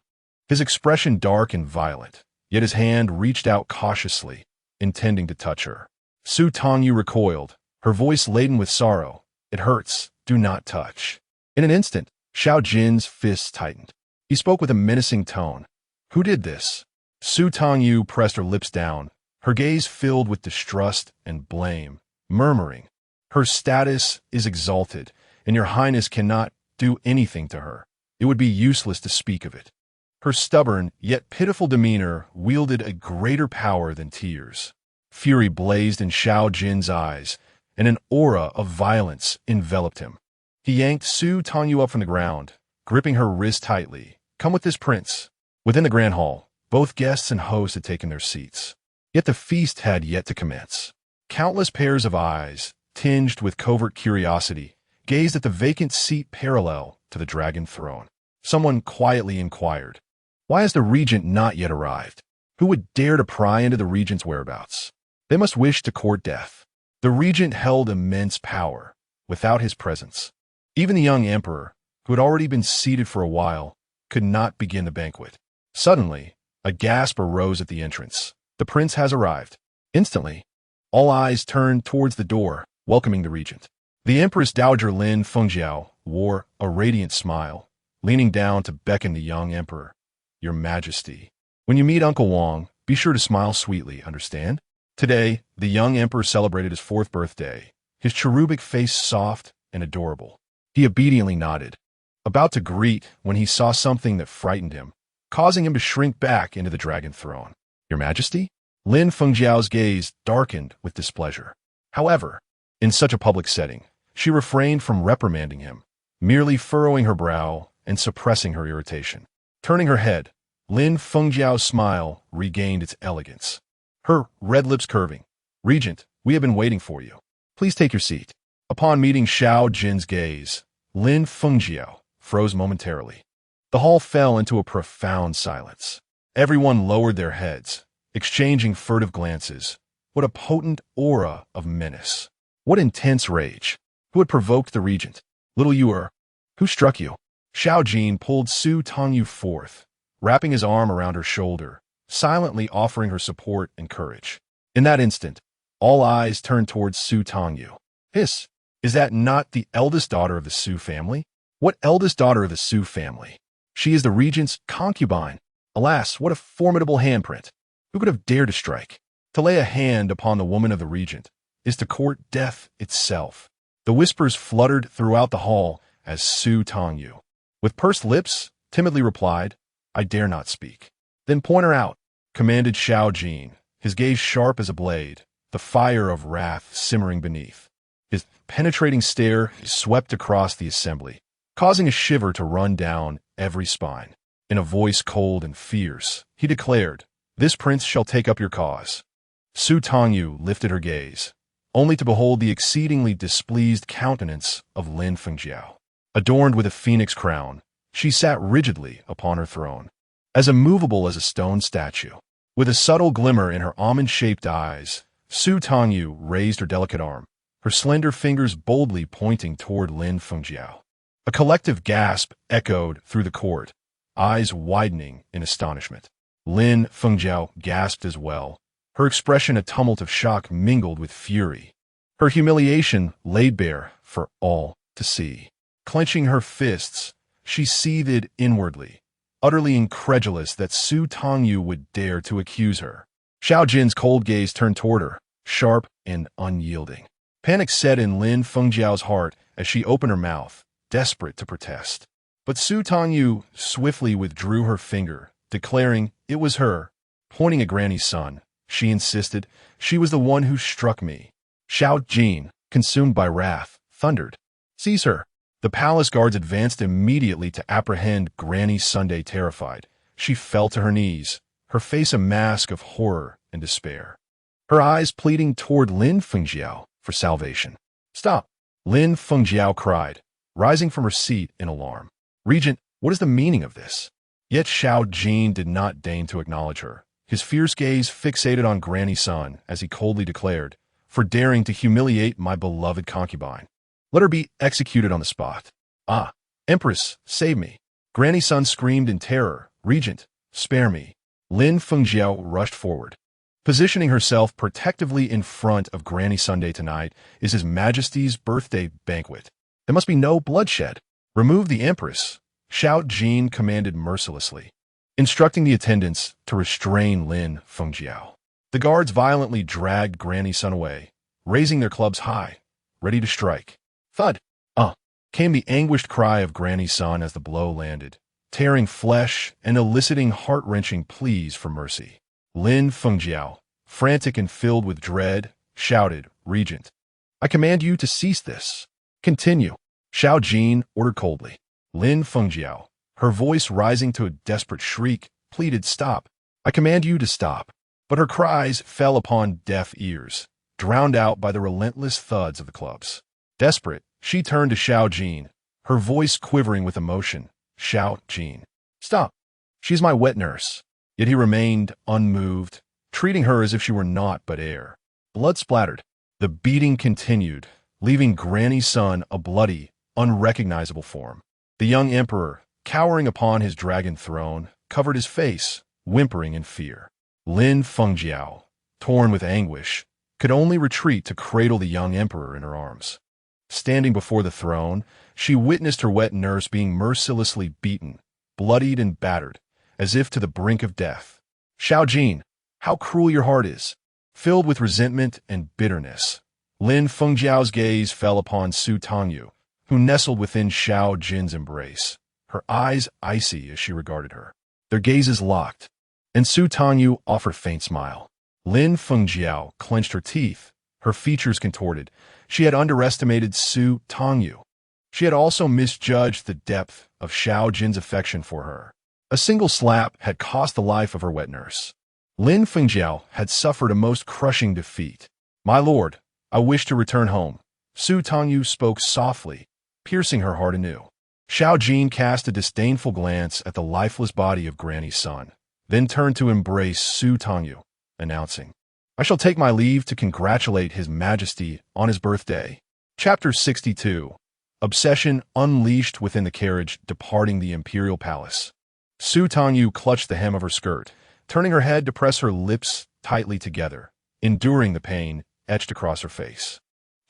his expression dark and violent, yet his hand reached out cautiously, intending to touch her. Su Tangyu recoiled, her voice laden with sorrow. It hurts. Do not touch. In an instant, Xiao Jin's fists tightened. He spoke with a menacing tone. Who did this? Su Tangyu pressed her lips down, her gaze filled with distrust and blame, murmuring, her status is exalted, and your Highness cannot do anything to her. It would be useless to speak of it. Her stubborn, yet pitiful demeanor wielded a greater power than tears. Fury blazed in Xiao Jin's eyes, and an aura of violence enveloped him. He yanked Su Tangyu up from the ground, gripping her wrist tightly. "Come with this prince." Within the grand hall, both guests and hosts had taken their seats. Yet the feast had yet to commence. Countless pairs of eyes, tinged with covert curiosity, gazed at the vacant seat parallel to the dragon throne. Someone quietly inquired, "Why has the regent not yet arrived? Who would dare to pry into the regent's whereabouts? They must wish to court death." The regent held immense power. Without his presence, even the young emperor, who had already been seated for a while, could not begin the banquet. Suddenly, a gasp arose at the entrance. "The prince has arrived." Instantly, all eyes turned towards the door, welcoming the regent. The Empress Dowager Lin Fengjiao wore a radiant smile, leaning down to beckon the young emperor. "Your Majesty, when you meet Uncle Wang, be sure to smile sweetly, understand?" Today, the young emperor celebrated his 4th birthday, his cherubic face soft and adorable. He obediently nodded, about to greet when he saw something that frightened him, causing him to shrink back into the dragon throne. "Your Majesty?" Lin Fengjiao's gaze darkened with displeasure. However, in such a public setting, she refrained from reprimanding him, merely furrowing her brow and suppressing her irritation. Turning her head, Lin Fengjiao's smile regained its elegance, her red lips curving. "Regent, we have been waiting for you. Please take your seat." Upon meeting Xiao Jin's gaze, Lin Fengjiao froze momentarily. The hall fell into a profound silence. Everyone lowered their heads, exchanging furtive glances. What a potent aura of menace. What intense rage. Who had provoked the regent? "Little Yuer, who struck you?" Xiao Jin pulled Su Tangyu forth, wrapping his arm around her shoulder, silently offering her support and courage. In that instant, all eyes turned towards Su Tangyu. "Hiss, is that not the eldest daughter of the Su family?" "What eldest daughter of the Su family? She is the regent's concubine. Alas, what a formidable handprint. Who could have dared to strike? To lay a hand upon the woman of the regent is to court death itself." The whispers fluttered throughout the hall as Su Tangyu, with pursed lips, timidly replied, "I dare not speak." "Then point her out," commanded Xiao Jin, his gaze sharp as a blade, the fire of wrath simmering beneath. His penetrating stare swept across the assembly, causing a shiver to run down every spine. In a voice cold and fierce, he declared, "This prince shall take up your cause." Su Tangyu lifted her gaze, only to behold the exceedingly displeased countenance of Lin Fengjiao. Adorned with a phoenix crown, she sat rigidly upon her throne, as immovable as a stone statue. With a subtle glimmer in her almond-shaped eyes, Su Tangyu raised her delicate arm, her slender fingers boldly pointing toward Lin Fengjiao. A collective gasp echoed through the court, eyes widening in astonishment. Lin Fengjiao gasped as well, her expression a tumult of shock mingled with fury, her humiliation laid bare for all to see. Clenching her fists, she seethed inwardly, utterly incredulous that Su Tangyu would dare to accuse her. Xiao Jin's cold gaze turned toward her, sharp and unyielding. Panic set in Lin Fengjiao's heart as she opened her mouth, desperate to protest. But Su Tangyu swiftly withdrew her finger, declaring it was her. Pointing at Granny's son, she insisted, "She was the one who struck me." Xiao Jin, consumed by wrath, thundered, "Seize her." The palace guards advanced immediately to apprehend Granny Sunday. Terrified, she fell to her knees, her face a mask of horror and despair, her eyes pleading toward Lin Fengjiao for salvation. "Stop!" Lin Fengjiao cried, rising from her seat in alarm. "Regent, what is the meaning of this?" Yet Xiao Jin did not deign to acknowledge her, his fierce gaze fixated on Granny Sun as he coldly declared, "For daring to humiliate my beloved concubine. Let her be executed on the spot." "Ah, Empress, save me!" Granny Sun screamed in terror. "Regent, spare me." Lin Fengjiao rushed forward. Positioning herself protectively in front of Granny Sunday. "Tonight is His Majesty's birthday banquet. There must be no bloodshed. Remove the Empress," Xiao Jin commanded mercilessly, instructing the attendants to restrain Lin Fengjiao. The guards violently dragged Granny Sun away, raising their clubs high, ready to strike. Thud! Came the anguished cry of Granny Sun as the blow landed, tearing flesh and eliciting heart-wrenching pleas for mercy. Lin Fengjiao, frantic and filled with dread, shouted, "Regent, I command you to cease this." "Continue," Xiao Jin ordered coldly. Lin Fengjiao, her voice rising to a desperate shriek, pleaded, "Stop. I command you to stop." But her cries fell upon deaf ears, drowned out by the relentless thuds of the clubs. Desperate, she turned to Xiao Jin, her voice quivering with emotion. "Xiao Jin, stop. She's my wet nurse." Yet he remained unmoved, treating her as if she were naught but air. Blood splattered. The beating continued, leaving Granny's son a bloody, unrecognizable form. The young emperor, cowering upon his dragon throne, covered his face, whimpering in fear. Lin Fengjiao, torn with anguish, could only retreat to cradle the young emperor in her arms. Standing before the throne, she witnessed her wet nurse being mercilessly beaten, bloodied and battered, as if to the brink of death. "Xiao Jin, how cruel your heart is!" Filled with resentment and bitterness, Lin Fengjiao's gaze fell upon Su Tangyu, who nestled within Xiao Jin's embrace, her eyes icy as she regarded her. Their gazes locked, and Su Tangyu offered a faint smile. Lin Fengjiao clenched her teeth, her features contorted. She had underestimated Su Tangyu. She had also misjudged the depth of Xiao Jin's affection for her. A single slap had cost the life of her wet nurse. Lin Fengjiao had suffered a most crushing defeat. "My lord, I wish to return home." Su Tangyu spoke softly, piercing her heart anew. Xiao Jin cast a disdainful glance at the lifeless body of Granny's son, then turned to embrace Su Tangyu, announcing, "I shall take my leave to congratulate His Majesty on his birthday." Chapter 62. Obsession unleashed within the carriage departing the imperial palace. Su Tangyu clutched the hem of her skirt, turning her head to press her lips tightly together, enduring the pain etched across her face.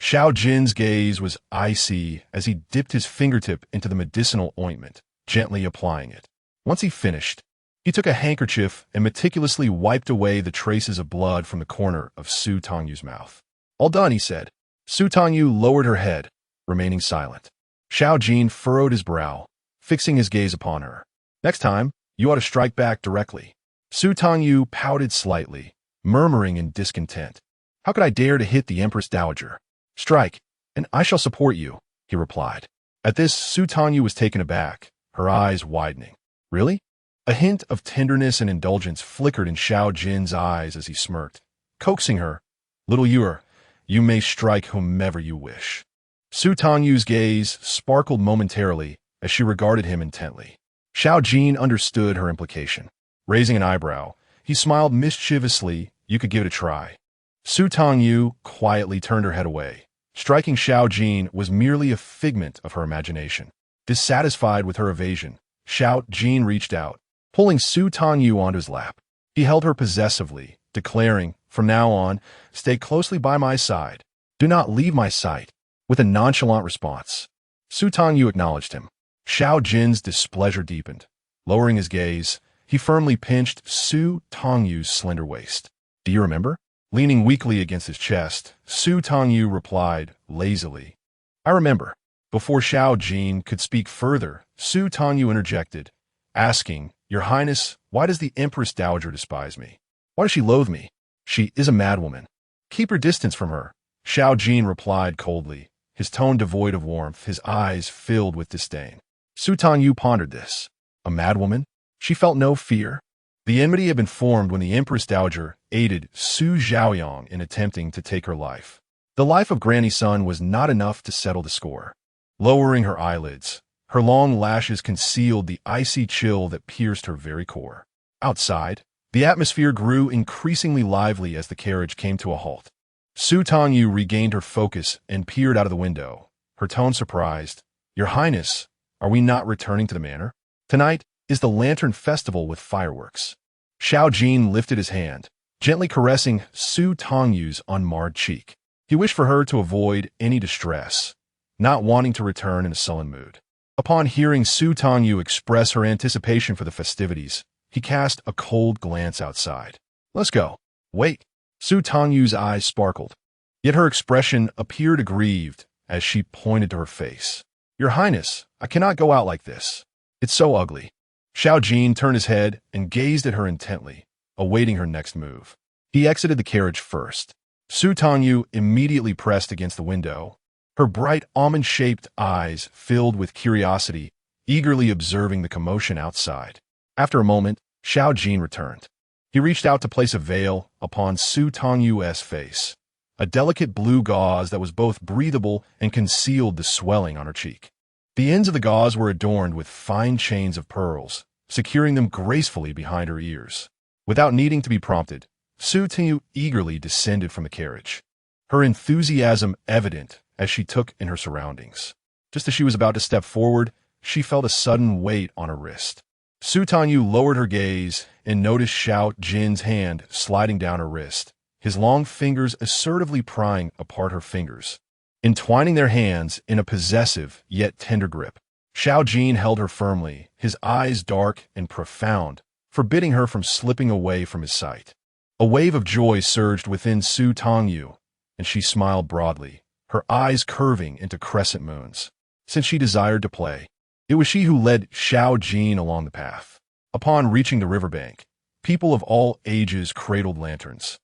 Xiao Jin's gaze was icy as he dipped his fingertip into the medicinal ointment, gently applying it. Once he finished, he took a handkerchief and meticulously wiped away the traces of blood from the corner of Su Tangyu's mouth. "All done," he said. Su Tangyu lowered her head, remaining silent. Xiao Jin furrowed his brow, fixing his gaze upon her. "Next time, you ought to strike back directly." Su Tangyu pouted slightly, murmuring in discontent. "How could I dare to hit the Empress Dowager?" "Strike, and I shall support you," he replied. At this, Su Tangyu was taken aback, her eyes widening. "Really?" A hint of tenderness and indulgence flickered in Xiao Jin's eyes as he smirked, coaxing her, "Little Yuer, you may strike whomever you wish." Su Tangyu's gaze sparkled momentarily as she regarded him intently. Xiao Jin understood her implication. Raising an eyebrow, he smiled mischievously. "You could give it a try." Su Tangyu quietly turned her head away. Striking Xiao Jin was merely a figment of her imagination. Dissatisfied with her evasion, Xiao Jin reached out, pulling Su Tangyu onto his lap. He held her possessively, declaring, "From now on, stay closely by my side. Do not leave my sight." With a nonchalant response, Su Tangyu acknowledged him. Xiao Jin's displeasure deepened. Lowering his gaze, he firmly pinched Su Tangyu's slender waist. "Do you remember?" Leaning weakly against his chest, Su Tangyu replied lazily, "I remember." Before Xiao Jin could speak further, Su Tangyu interjected, asking, "Your Highness, why does the Empress Dowager despise me? Why does she loathe me? She is a madwoman." "Keep your distance from her," Xiao Jin replied coldly, his tone devoid of warmth, his eyes filled with disdain. Su Tangyu pondered this. A madwoman? She felt no fear. The enmity had been formed when the Empress Dowager aided Su Zhaoyang in attempting to take her life. The life of Granny's son was not enough to settle the score. Lowering her eyelids, her long lashes concealed the icy chill that pierced her very core. Outside, the atmosphere grew increasingly lively as the carriage came to a halt. Su Tangyu regained her focus and peered out of the window, her tone surprised. "Your Highness, are we not returning to the manor? Tonight is the Lantern Festival with fireworks." Xiao Jin lifted his hand, gently caressing Su Tangyu's unmarred cheek. He wished for her to avoid any distress, not wanting to return in a sullen mood. Upon hearing Su Tangyu express her anticipation for the festivities, he cast a cold glance outside. "Let's go." "Wait." Su Tangyu's eyes sparkled, yet her expression appeared aggrieved as she pointed to her face. "Your Highness, I cannot go out like this. It's so ugly." Xiao Jin turned his head and gazed at her intently, awaiting her next move. He exited the carriage first. Su Tangyu immediately pressed against the window, her bright almond-shaped eyes filled with curiosity, eagerly observing the commotion outside. After a moment, Xiao Jin returned. He reached out to place a veil upon Su Tangyu's face, a delicate blue gauze that was both breathable and concealed the swelling on her cheek. The ends of the gauze were adorned with fine chains of pearls, securing them gracefully behind her ears. Without needing to be prompted, Su Tangyu eagerly descended from the carriage, her enthusiasm evident as she took in her surroundings. Just as she was about to step forward, she felt a sudden weight on her wrist. Su Tangyu lowered her gaze and noticed Xiao Jin's hand sliding down her wrist, his long fingers assertively prying apart her fingers, entwining their hands in a possessive yet tender grip. Xiao Jin held her firmly, his eyes dark and profound, forbidding her from slipping away from his sight. A wave of joy surged within Su Tangyu, and she smiled broadly, her eyes curving into crescent moons. Since she desired to play, it was she who led Xiao Jin along the path. Upon reaching the riverbank, people of all ages cradled lanterns,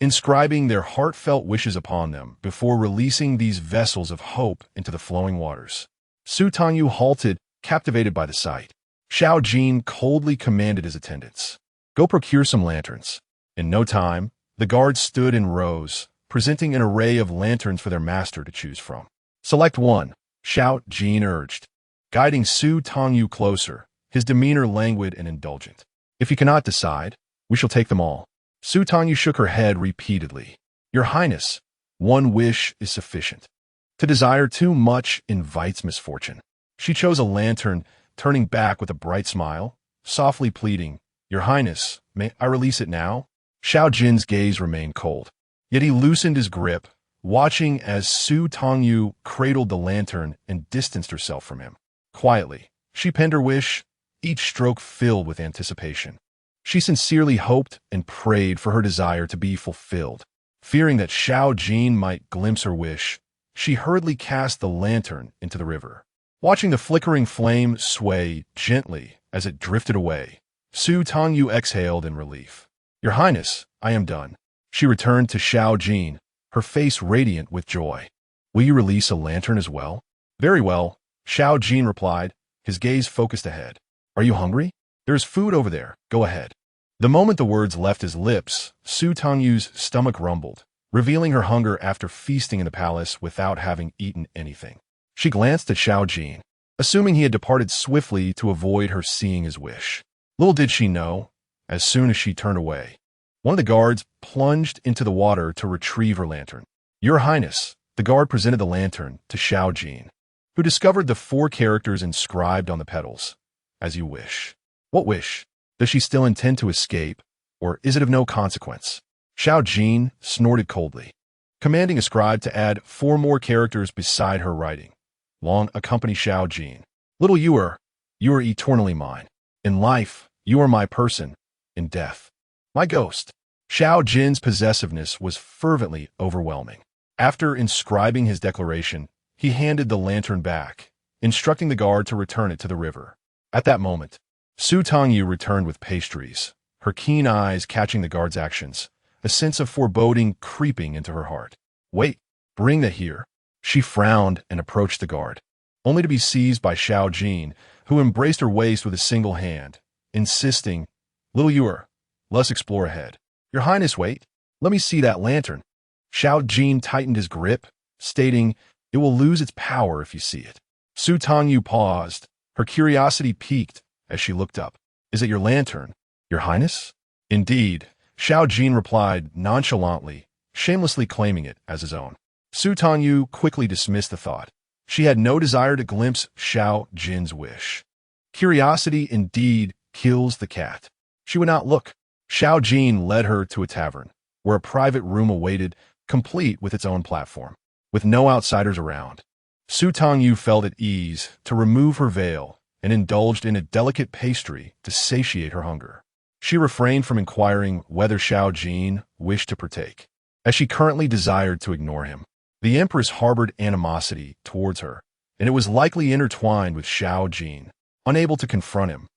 inscribing their heartfelt wishes upon them before releasing these vessels of hope into the flowing waters. Su Tangyu halted, captivated by the sight. Xiao Jin coldly commanded his attendants, "Go procure some lanterns." In no time, the guards stood in rows, presenting an array of lanterns for their master to choose from. "Select one," Xiao Jin urged, guiding Su Tangyu closer, his demeanor languid and indulgent. "If you cannot decide, we shall take them all." Su Tangyu shook her head repeatedly. "Your Highness, one wish is sufficient. To desire too much invites misfortune." She chose a lantern, turning back with a bright smile, softly pleading, "Your Highness, may I release it now?" Xiao Jin's gaze remained cold, yet he loosened his grip, watching as Su Tangyu cradled the lantern and distanced herself from him. Quietly, she penned her wish, each stroke filled with anticipation. She sincerely hoped and prayed for her desire to be fulfilled. Fearing that Xiao Jin might glimpse her wish, she hurriedly cast the lantern into the river. Watching the flickering flame sway gently as it drifted away, Su Tangyu exhaled in relief. "Your Highness, I am done." She returned to Xiao Jin, her face radiant with joy. "Will you release a lantern as well?" "Very well," Xiao Jin replied, his gaze focused ahead. "Are you hungry? There's food over there. Go ahead." The moment the words left his lips, Su Tangyu's stomach rumbled, revealing her hunger after feasting in the palace without having eaten anything. She glanced at Xiao Jin, assuming he had departed swiftly to avoid her seeing his wish. Little did she know, as soon as she turned away, one of the guards plunged into the water to retrieve her lantern. "Your Highness," the guard presented the lantern to Xiao Jin, who discovered the 4 characters inscribed on the petals. "As you wish." "What wish? Does she still intend to escape, or is it of no consequence?" Xiao Jin snorted coldly, commanding a scribe to add 4 more characters beside her writing. Long accompany Xiao Jin. "Little you are eternally mine. In life, you are my person. In death, my ghost." Xiao Jin's possessiveness was fervently overwhelming. After inscribing his declaration, he handed the lantern back, instructing the guard to return it to the river. At that moment, Su Tangyu returned with pastries, her keen eyes catching the guard's actions, a sense of foreboding creeping into her heart. "Wait, bring that here." She frowned and approached the guard, only to be seized by Xiao Jin, who embraced her waist with a single hand, insisting, "Little Yuer, let's explore ahead." "Your Highness, wait. Let me see that lantern." Xiao Jin tightened his grip, stating, "It will lose its power if you see it." Su Tangyu paused, her curiosity piqued as she looked up. "Is it your lantern, Your Highness?" "Indeed," Xiao Jin replied nonchalantly, shamelessly claiming it as his own. Su Tangyu quickly dismissed the thought. She had no desire to glimpse Xiao Jin's wish. Curiosity indeed kills the cat. She would not look. Xiao Jin led her to a tavern, where a private room awaited, complete with its own platform, with no outsiders around. Su Tangyu felt at ease to remove her veil and indulged in a delicate pastry to satiate her hunger. She refrained from inquiring whether Xiao Jin wished to partake, as she currently desired to ignore him. The Empress harbored animosity towards her, and it was likely intertwined with Xiao Jin. Unable to confront him,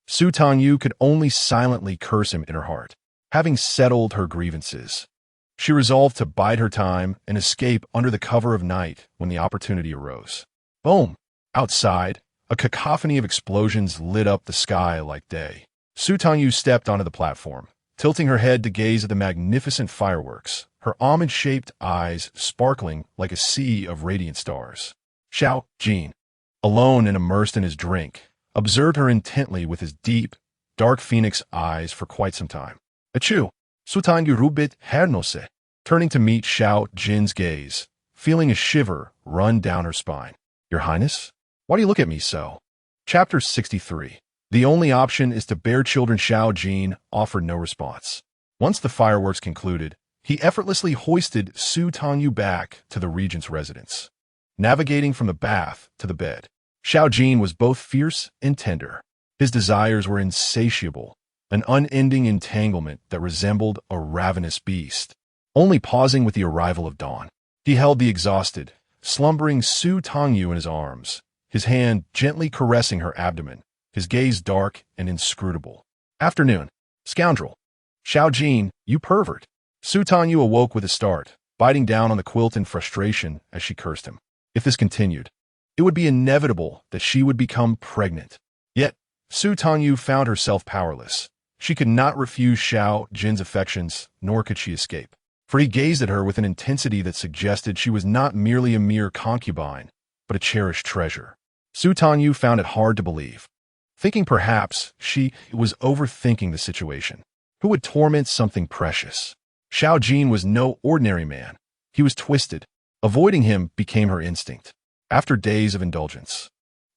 Su Tangyu could only silently curse him in her heart. Having settled her grievances, she resolved to bide her time and escape under the cover of night when the opportunity arose. Boom! Outside, a cacophony of explosions lit up the sky like day. Su Tangyu stepped onto the platform, tilting her head to gaze at the magnificent fireworks, her almond-shaped eyes sparkling like a sea of radiant stars. Xiao Jin, alone and immersed in his drink, observed her intently with his deep, dark phoenix eyes for quite some time. Achu, Su Tangyu rubit hernose, turning to meet Xiao Jin's gaze, feeling a shiver run down her spine. Your Highness? Why do you look at me so? Chapter 63. The only option is to bear children. Xiao Jin offered no response. Once the fireworks concluded, he effortlessly hoisted Su Tangyu back to the regent's residence. Navigating from the bath to the bed, Xiao Jin was both fierce and tender. His desires were insatiable, an unending entanglement that resembled a ravenous beast. Only pausing with the arrival of dawn, he held the exhausted, slumbering Su Tangyu in his arms, his hand gently caressing her abdomen, his gaze dark and inscrutable. Afternoon. Scoundrel. Xiao Jin, you pervert. Su Tangyu awoke with a start, biting down on the quilt in frustration as she cursed him. If this continued, it would be inevitable that she would become pregnant. Yet, Su Tangyu found herself powerless. She could not refuse Xiao Jin's affections, nor could she escape. For he gazed at her with an intensity that suggested she was not merely a mere concubine, but a cherished treasure. Su Tangyu found it hard to believe, thinking perhaps she was overthinking the situation. Who would torment something precious? Xiao Jin was no ordinary man. He was twisted. Avoiding him became her instinct. After days of indulgence,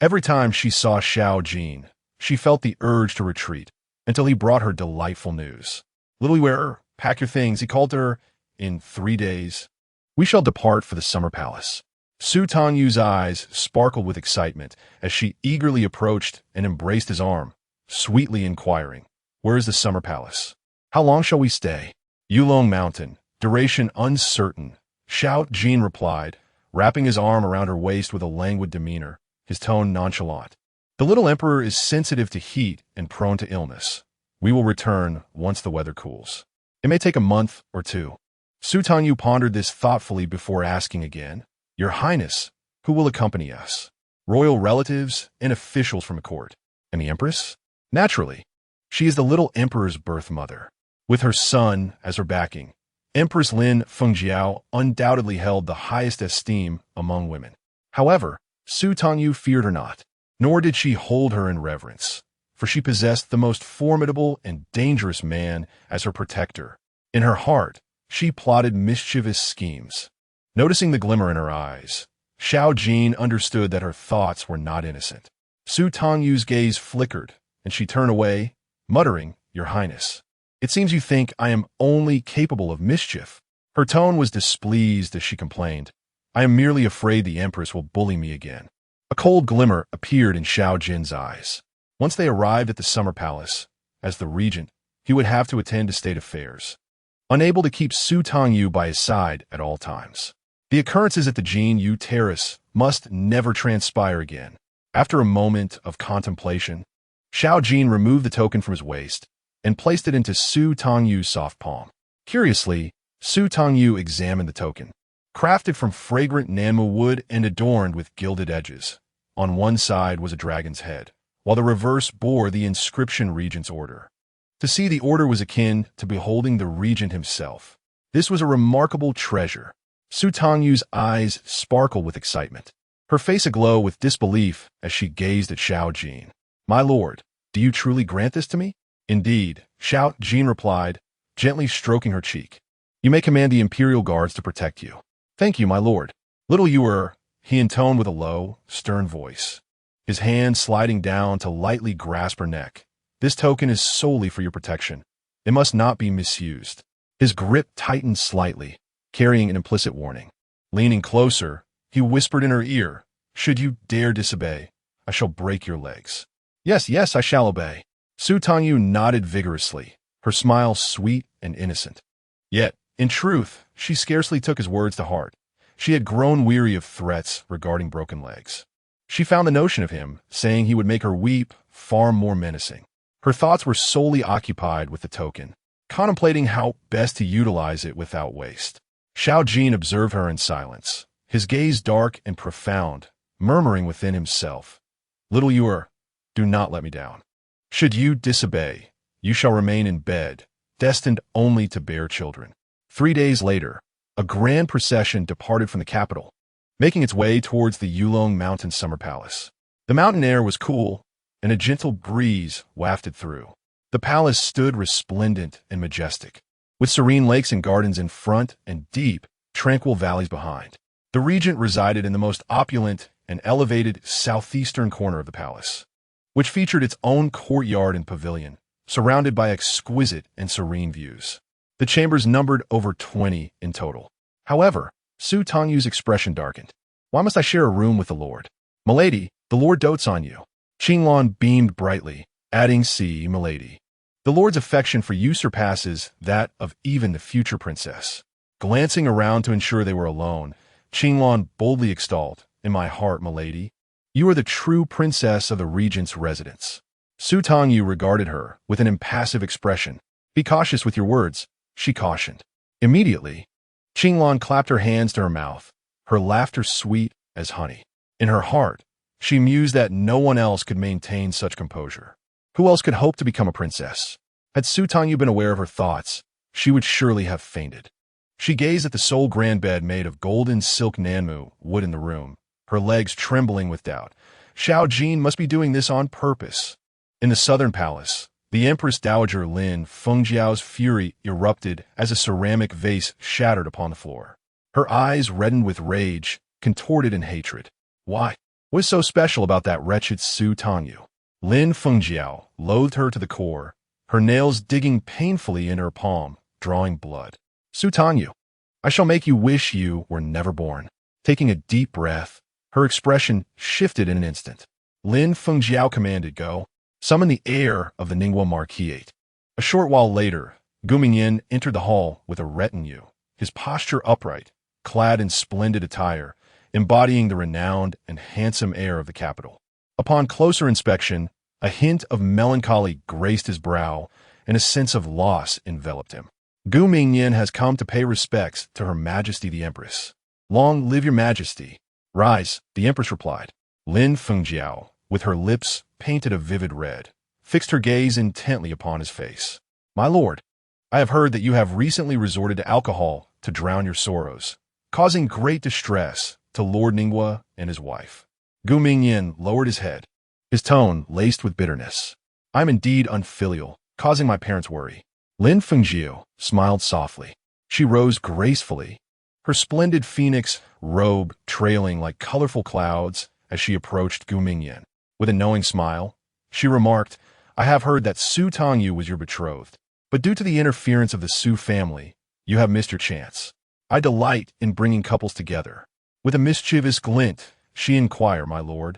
every time she saw Xiao Jin, she felt the urge to retreat, until he brought her delightful news. Little wearer, pack your things, he called to her. In 3 days, we shall depart for the summer palace. Su Tangyu's eyes sparkled with excitement as she eagerly approached and embraced his arm, sweetly inquiring, where is the summer palace? How long shall we stay? Yulong Mountain, duration uncertain, Xiao Jin replied, wrapping his arm around her waist with a languid demeanor, his tone nonchalant. The little emperor is sensitive to heat and prone to illness. We will return once the weather cools. It may take a month or 2. Su Tangyu pondered this thoughtfully before asking again, Your Highness, who will accompany us? Royal relatives and officials from a court. And the Empress? Naturally. She is the little emperor's birth mother. With her son as her backing, Empress Lin Fengjiao undoubtedly held the highest esteem among women. However, Su Tangyu feared her not, nor did she hold her in reverence, for she possessed the most formidable and dangerous man as her protector. In her heart, she plotted mischievous schemes. Noticing the glimmer in her eyes, Xiao Jin understood that her thoughts were not innocent. Su Tangyu's gaze flickered, and she turned away, muttering, Your Highness, it seems you think I am only capable of mischief. Her tone was displeased as she complained, I am merely afraid the Empress will bully me again. A cold glimmer appeared in Xiao Jin's eyes. Once they arrived at the summer palace, as the regent, he would have to attend to state affairs, unable to keep Su Tangyu by his side at all times. The occurrences at the Jin Yu Terrace must never transpire again. After a moment of contemplation, Xiao Jin removed the token from his waist and placed it into Su Tangyu's soft palm. Curiously, Su Tangyu examined the token. Crafted from fragrant Nanmu wood and adorned with gilded edges, on one side was a dragon's head, while the reverse bore the inscription Regent's Order. To see the order was akin to beholding the regent himself. This was a remarkable treasure. Su Tangyu's eyes sparkled with excitement, her face aglow with disbelief as she gazed at Xiao Jin. My lord, do you truly grant this to me? Indeed, Xiao Jin replied, gently stroking her cheek. You may command the imperial guards to protect you. Thank you, my lord. Little you he intoned with a low, stern voice, his hand sliding down to lightly grasp her neck. This token is solely for your protection. It must not be misused. His grip tightened slightly, carrying an implicit warning. Leaning closer, he whispered in her ear, should you dare disobey, I shall break your legs. Yes, I shall obey. Su Tangyu nodded vigorously, her smile sweet and innocent. Yet, in truth, she scarcely took his words to heart. She had grown weary of threats regarding broken legs. She found the notion of him saying he would make her weep far more menacing. Her thoughts were solely occupied with the token. contemplating how best to utilize it without waste. Xiao Jin observed her in silence, his gaze dark and profound, murmuring within himself, "Little Yuer, do not let me down. Should you disobey, you shall remain in bed, destined only to bear children." 3 days later, a grand procession departed from the capital, making its way towards the Yulong Mountain Summer Palace. The mountain air was cool, and a gentle breeze wafted through. The palace stood resplendent and majestic, with serene lakes and gardens in front and deep, tranquil valleys behind. The regent resided in the most opulent and elevated southeastern corner of the palace, which featured its own courtyard and pavilion, surrounded by exquisite and serene views. The chambers numbered over 20 in total. However, Su Tangyu's expression darkened. "Why must I share a room with the Lord? Milady, the Lord dotes on you." Qinglong beamed brightly, adding, "See, milady. The Lord's affection for you surpasses that of even the future princess." Glancing around to ensure they were alone, Qinglong boldly extolled, "In my heart, milady, you are the true princess of the regent's residence." Su Tangyu regarded her with an impassive expression. "Be cautious with your words," she cautioned. Immediately, Qinglong clapped her hands to her mouth, her laughter sweet as honey. In her heart, she mused that no one else could maintain such composure. Who else could hope to become a princess? Had Su Tangyu been aware of her thoughts, she would surely have fainted. She gazed at the sole grand bed made of golden silk nanmu wood in the room, her legs trembling with doubt. Xiao Jin must be doing this on purpose. In the southern palace, the Empress Dowager Lin Fengjiao's fury erupted as a ceramic vase shattered upon the floor. Her eyes reddened with rage, contorted in hatred. Why? What was so special about that wretched Su Tangyu? Lin Fengjiao loathed her to the core, her nails digging painfully in her palm, drawing blood. "Su Tangyu, I shall make you wish you were never born." Taking a deep breath, her expression shifted in an instant. Lin Fengjiao commanded, "Go. Summon the heir of the Ningguo Marquisate." A short while later, Gu Mingyan entered the hall with a retinue, his posture upright, clad in splendid attire, embodying the renowned and handsome heir of the capital. Upon closer inspection, a hint of melancholy graced his brow, and a sense of loss enveloped him. "Gu Mingyan has come to pay respects to Her Majesty the Empress." "Long live your Majesty." "Rise," the Empress replied. Lin Fengjiao, with her lips painted a vivid red, fixed her gaze intently upon his face. "My lord, I have heard that you have recently resorted to alcohol to drown your sorrows, causing great distress to Lord Ningguo and his wife." Gu Mingyan lowered his head, his tone laced with bitterness. "I am indeed unfilial, causing my parents worry." Lin Fengjiao smiled softly. She rose gracefully, her splendid phoenix robe trailing like colorful clouds as she approached Gu Mingyan. With a knowing smile, she remarked, "I have heard that Su Tangyu was your betrothed, but due to the interference of the Su family, you have missed your chance. I delight in bringing couples together." With a mischievous glint, she inquired, "My lord,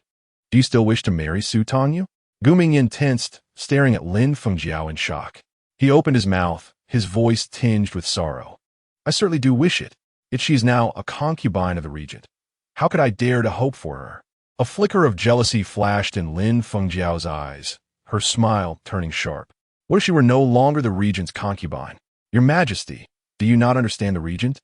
do you still wish to marry Su Tangyu?" Gu Mingyan tensed, staring at Lin Fengjiao in shock. He opened his mouth, his voice tinged with sorrow. "I certainly do wish it, yet she is now a concubine of the regent. How could I dare to hope for her?" A flicker of jealousy flashed in Lin Fengjiao's eyes, her smile turning sharp. "What if she were no longer the regent's concubine? Your Majesty, do you not understand the regent?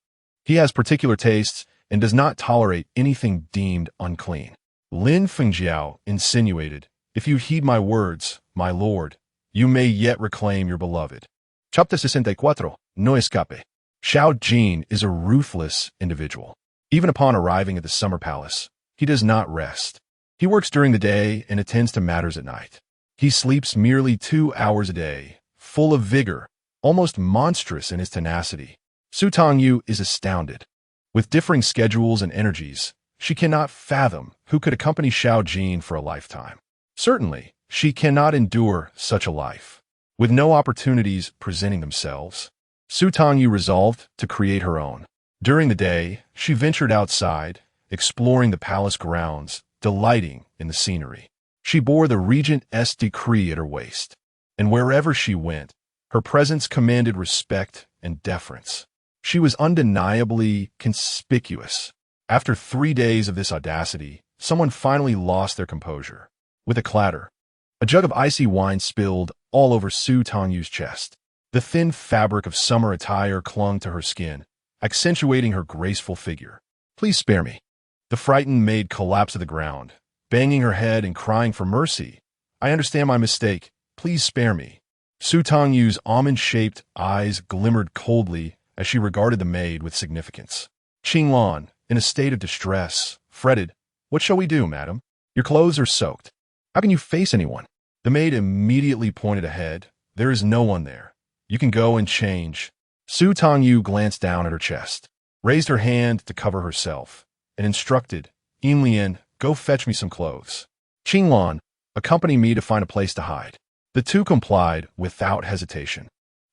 He has particular tastes and does not tolerate anything deemed unclean." Lin Fengjiao insinuated, "If you heed my words, my lord, you may yet reclaim your beloved." Chapter 64. No escape. Xiao Jin is a ruthless individual. Even upon arriving at the summer palace, he does not rest. He works during the day and attends to matters at night. He sleeps merely 2 hours a day, full of vigor, almost monstrous in his tenacity. Su Tangyu is astounded. With differing schedules and energies, she cannot fathom who could accompany Xiao Jin for a lifetime. Certainly, she cannot endure such a life. With no opportunities presenting themselves, Su Tangyu resolved to create her own. During the day, she ventured outside, exploring the palace grounds, delighting in the scenery. She bore the regent's decree at her waist, and wherever she went, her presence commanded respect and deference. She was undeniably conspicuous. After 3 days of this audacity, someone finally lost their composure. With a clatter, a jug of icy wine spilled all over Su Tangyu's chest. The thin fabric of summer attire clung to her skin, accentuating her graceful figure. Please spare me. The frightened maid collapsed to the ground, banging her head and crying for mercy. I understand my mistake. Please spare me. Su Tangyu's almond-shaped eyes glimmered coldly as she regarded the maid with significance. Qinglan, in a state of distress, fretted, What shall we do, madam? Your clothes are soaked. How can you face anyone? The maid immediately pointed ahead. There is no one there. You can go and change. Su Tangyu glanced down at her chest, raised her hand to cover herself, and instructed, Yinlian, go fetch me some clothes. Qinglan, accompany me to find a place to hide. The two complied without hesitation.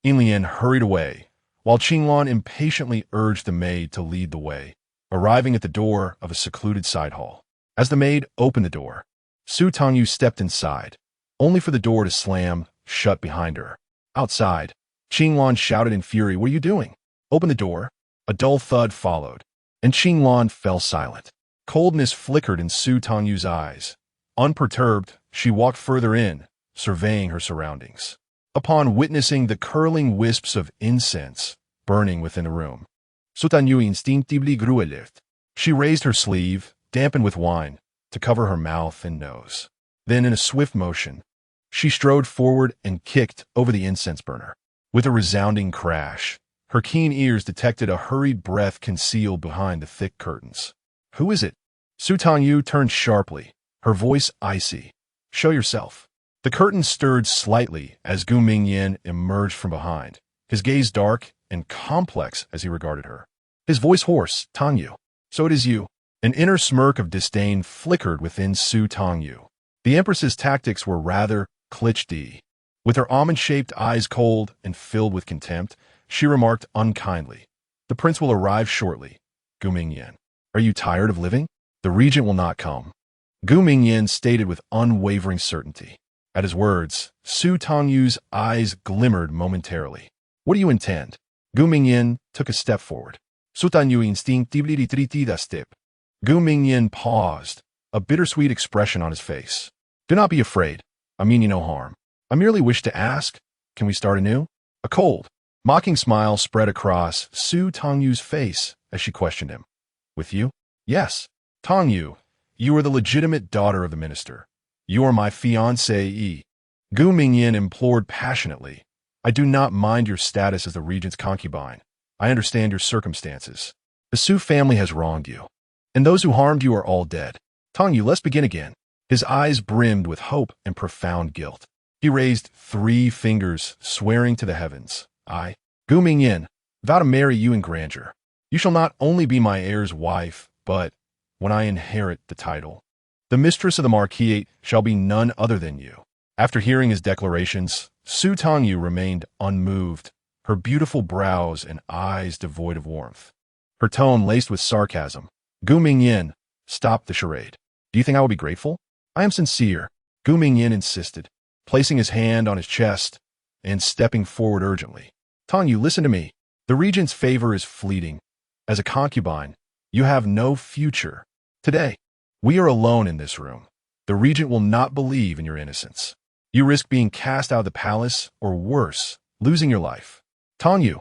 Yinlian hurried away, while Qinglan impatiently urged the maid to lead the way, arriving at the door of a secluded side hall. As the maid opened the door, Su Tangyu stepped inside, only for the door to slam shut behind her. Outside, Qinglan shouted in fury, What are you doing? Open the door. A dull thud followed, and Qinglan fell silent. Coldness flickered in Su Tangyu's eyes. Unperturbed, she walked further in, surveying her surroundings. Upon witnessing the curling wisps of incense burning within the room, Su Tangyu instinctively grew alert. She raised her sleeve, dampened with wine, to cover her mouth and nose. Then, in a swift motion, she strode forward and kicked over the incense burner. With a resounding crash, her keen ears detected a hurried breath concealed behind the thick curtains. Who is it? Su Tangyu turned sharply, her voice icy. Show yourself. The curtain stirred slightly as Gu Mingyan emerged from behind, his gaze dark and complex as he regarded her. His voice hoarse, Tangyu. So it is you. An inner smirk of disdain flickered within Su Tangyu. The Empress's tactics were rather cliché. With her almond-shaped eyes cold and filled with contempt, she remarked unkindly, The prince will arrive shortly. Gu Mingyan. Are you tired of living? The regent will not come. Gu Mingyan stated with unwavering certainty. At his words, Su Tangyu's eyes glimmered momentarily. What do you intend? Gu Mingyan took a step forward. Su Tangyu instinctively retreated a step. Gu Mingyan paused, a bittersweet expression on his face. Do not be afraid. I mean you no harm. I merely wish to ask, can we start anew? A cold, mocking smile spread across Su Tangyu's face as she questioned him. With you? Yes. Tangyu, you are the legitimate daughter of the minister. You are my fiancé. Gu Mingyan implored passionately. I do not mind your status as the regent's concubine. I understand your circumstances. The Su family has wronged you, and those who harmed you are all dead. Tangyu, let's begin again. His eyes brimmed with hope and profound guilt. He raised 3 fingers, swearing to the heavens. I, Gu Mingyan, vow to marry you in grandeur. You shall not only be my heir's wife, but, when I inherit the title, the mistress of the marquisate shall be none other than you. After hearing his declarations, Su Tangyu remained unmoved, her beautiful brows and eyes devoid of warmth. Her tone laced with sarcasm. Gu Mingyan, stop the charade. Do you think I will be grateful? I am sincere, Gu Mingyan insisted, placing his hand on his chest and stepping forward urgently. Tangyu, listen to me. The regent's favor is fleeting. As a concubine, you have no future. Today, we are alone in this room. The regent will not believe in your innocence. You risk being cast out of the palace, or worse, losing your life. Tangyu,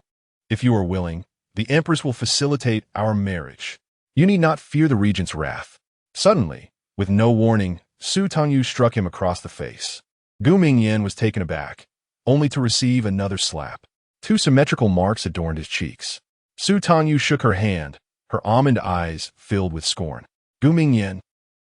if you are willing, the empress will facilitate our marriage. You need not fear the regent's wrath. Suddenly, with no warning, Su Tangyu struck him across the face. Gu Mingyan was taken aback, only to receive another slap. 2 symmetrical marks adorned his cheeks. Su Tangyu shook her hand, her almond eyes filled with scorn. Gu Mingyan,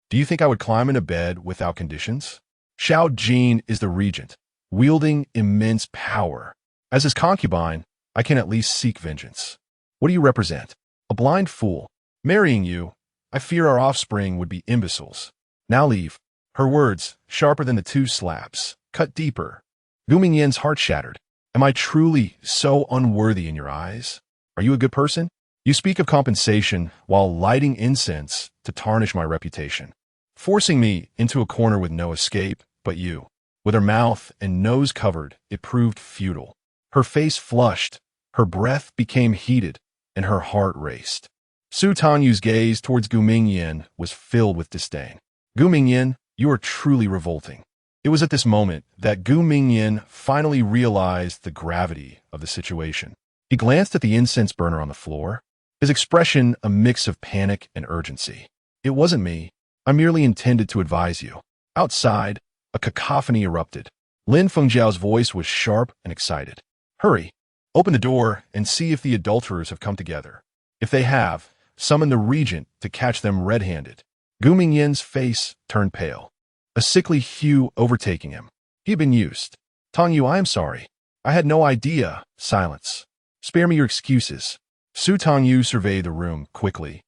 do you think I would climb into bed without conditions? Xiao Ju is the regent, wielding immense power. As his concubine, I can at least seek vengeance. What do you represent? A blind fool. Marrying you, I fear our offspring would be imbeciles. Now leave. Her words, sharper than the 2 slaps, cut deeper. Gu Mingyan's heart shattered. Am I truly so unworthy in your eyes? Are you a good person? You speak of compensation while lighting incense to tarnish my reputation, forcing me into a corner with no escape but you. With her mouth and nose covered, it proved futile. Her face flushed, her breath became heated, and her heart raced. Su Tangyu's gaze towards Gu Mingyan was filled with disdain. Gu Mingyan, you are truly revolting. It was at this moment that Gu Mingyan finally realized the gravity of the situation. He glanced at the incense burner on the floor, his expression a mix of panic and urgency. It wasn't me. I merely intended to advise you. Outside, a cacophony erupted. Lin Fengjiao's voice was sharp and excited. Hurry, open the door and see if the adulterers have come together. If they have, summon the regent to catch them red-handed. Gu Mingyan's face turned pale, a sickly hue overtaking him. He had been used. Tangyu, I am sorry. I had no idea. Silence. Spare me your excuses. Su Tangyu surveyed the room quickly,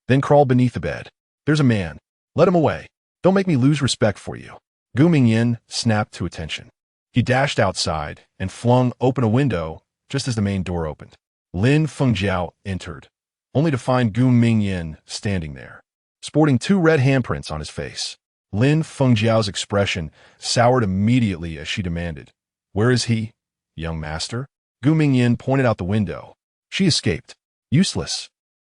then crawled beneath the bed. There's a man. Let him away. Don't make me lose respect for you. Gu Mingyan snapped to attention. He dashed outside and flung open a window just as the main door opened. Lin Fengjiao entered, only to find Gu Mingyan standing there, sporting 2 red handprints on his face. Lin Fengjiao's expression soured immediately as she demanded, Where is he, young master? Gu Mingyan pointed out the window. She escaped. Useless.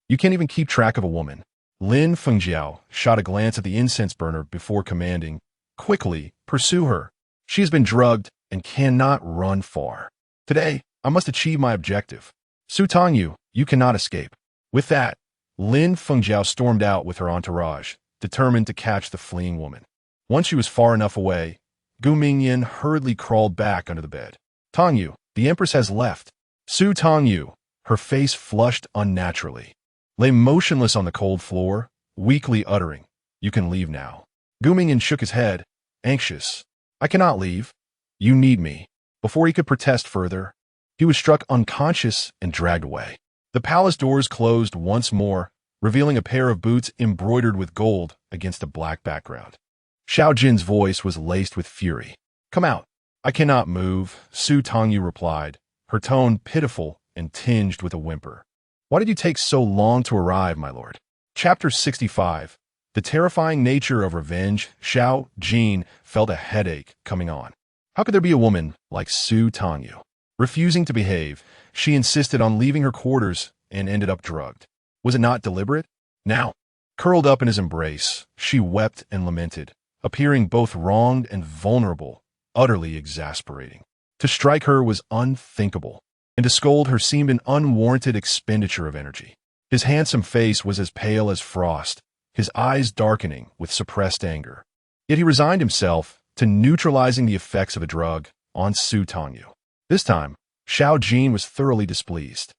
You can't even keep track of a woman. Lin Fengjiao shot a glance at the incense burner before commanding, Quickly, pursue her. She has been drugged and cannot run far. Today, I must achieve my objective. Su Tangyu, you cannot escape. With that, Lin Fengjiao stormed out with her entourage, determined to catch the fleeing woman. Once she was far enough away, Gu Mingyan hurriedly crawled back under the bed. Tangyu, the empress has left. Su Tangyu, her face flushed unnaturally, lay motionless on the cold floor, weakly uttering, You can leave now. Gu Mingyan shook his head, anxious. I cannot leave. You need me. Before he could protest further, he was struck unconscious and dragged away. The palace doors closed once more, revealing a pair of boots embroidered with gold against a black background. Xiao Jin's voice was laced with fury. Come out. I cannot move, Su Tangyu replied, her tone pitiful and tinged with a whimper. Why did you take so long to arrive, my lord? Chapter 65. The terrifying nature of revenge. Xiao Jin felt a headache coming on. How could there be a woman like Su Tangyu? Refusing to behave, she insisted on leaving her quarters and ended up drugged. Was it not deliberate? Now, curled up in his embrace, she wept and lamented, appearing both wronged and vulnerable, utterly exasperating. To strike her was unthinkable, and to scold her seemed an unwarranted expenditure of energy. His handsome face was as pale as frost, his eyes darkening with suppressed anger. Yet he resigned himself to neutralizing the effects of a drug on Su Tangyu. This time, Xiao Jin was thoroughly displeased.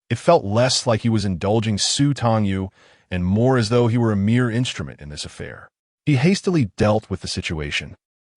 It felt less like he was indulging Su Tangyu and more as though he were a mere instrument in this affair. He hastily dealt with the situation,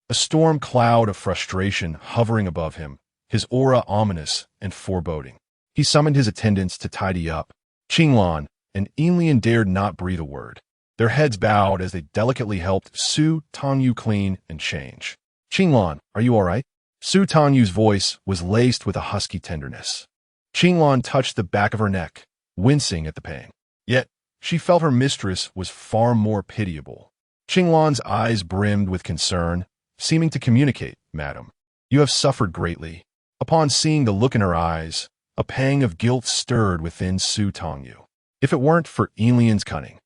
a storm cloud of frustration hovering above him, his aura ominous and foreboding. He summoned his attendants to tidy up. Qinglan and Yinlian dared not breathe a word. Their heads bowed as they delicately helped Su Tangyu clean and change. Qinglan, are you all right? Su Tangyu's voice was laced with a husky tenderness. Qinglan touched the back of her neck, wincing at the pain. Yet, she felt her mistress was far more pitiable. Qinglan's eyes brimmed with concern, seeming to communicate, Madam. You have suffered greatly. Upon seeing the look in her eyes, a pang of guilt stirred within Su Tangyu. If it weren't for Yinlian's cunning,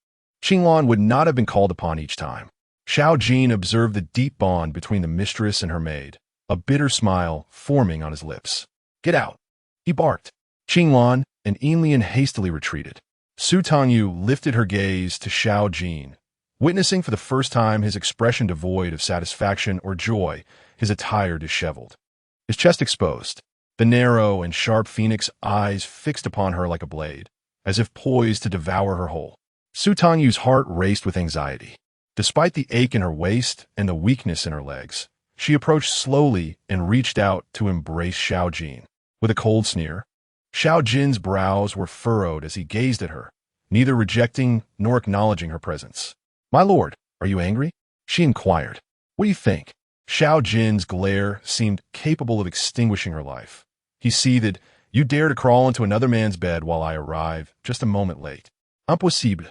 Qinglan would not have been called upon each time. Xiao Jin observed the deep bond between the mistress and her maid, a bitter smile forming on his lips. Get out, he barked. Qinglan and Yinlian hastily retreated. Su Tangyu lifted her gaze to Xiao Jin, witnessing for the first time his expression devoid of satisfaction or joy, his attire disheveled, his chest exposed, the narrow and sharp phoenix eyes fixed upon her like a blade, as if poised to devour her whole. Su Tangyu's heart raced with anxiety. Despite the ache in her waist and the weakness in her legs, she approached slowly and reached out to embrace Xiao Jin. With a cold sneer, Xiao Jin's brows were furrowed as he gazed at her, neither rejecting nor acknowledging her presence. My lord, are you angry? She inquired. What do you think? Xiao Jin's glare seemed capable of extinguishing her life. He seethed, You dare to crawl into another man's bed while I arrive, just a moment late. Impossible.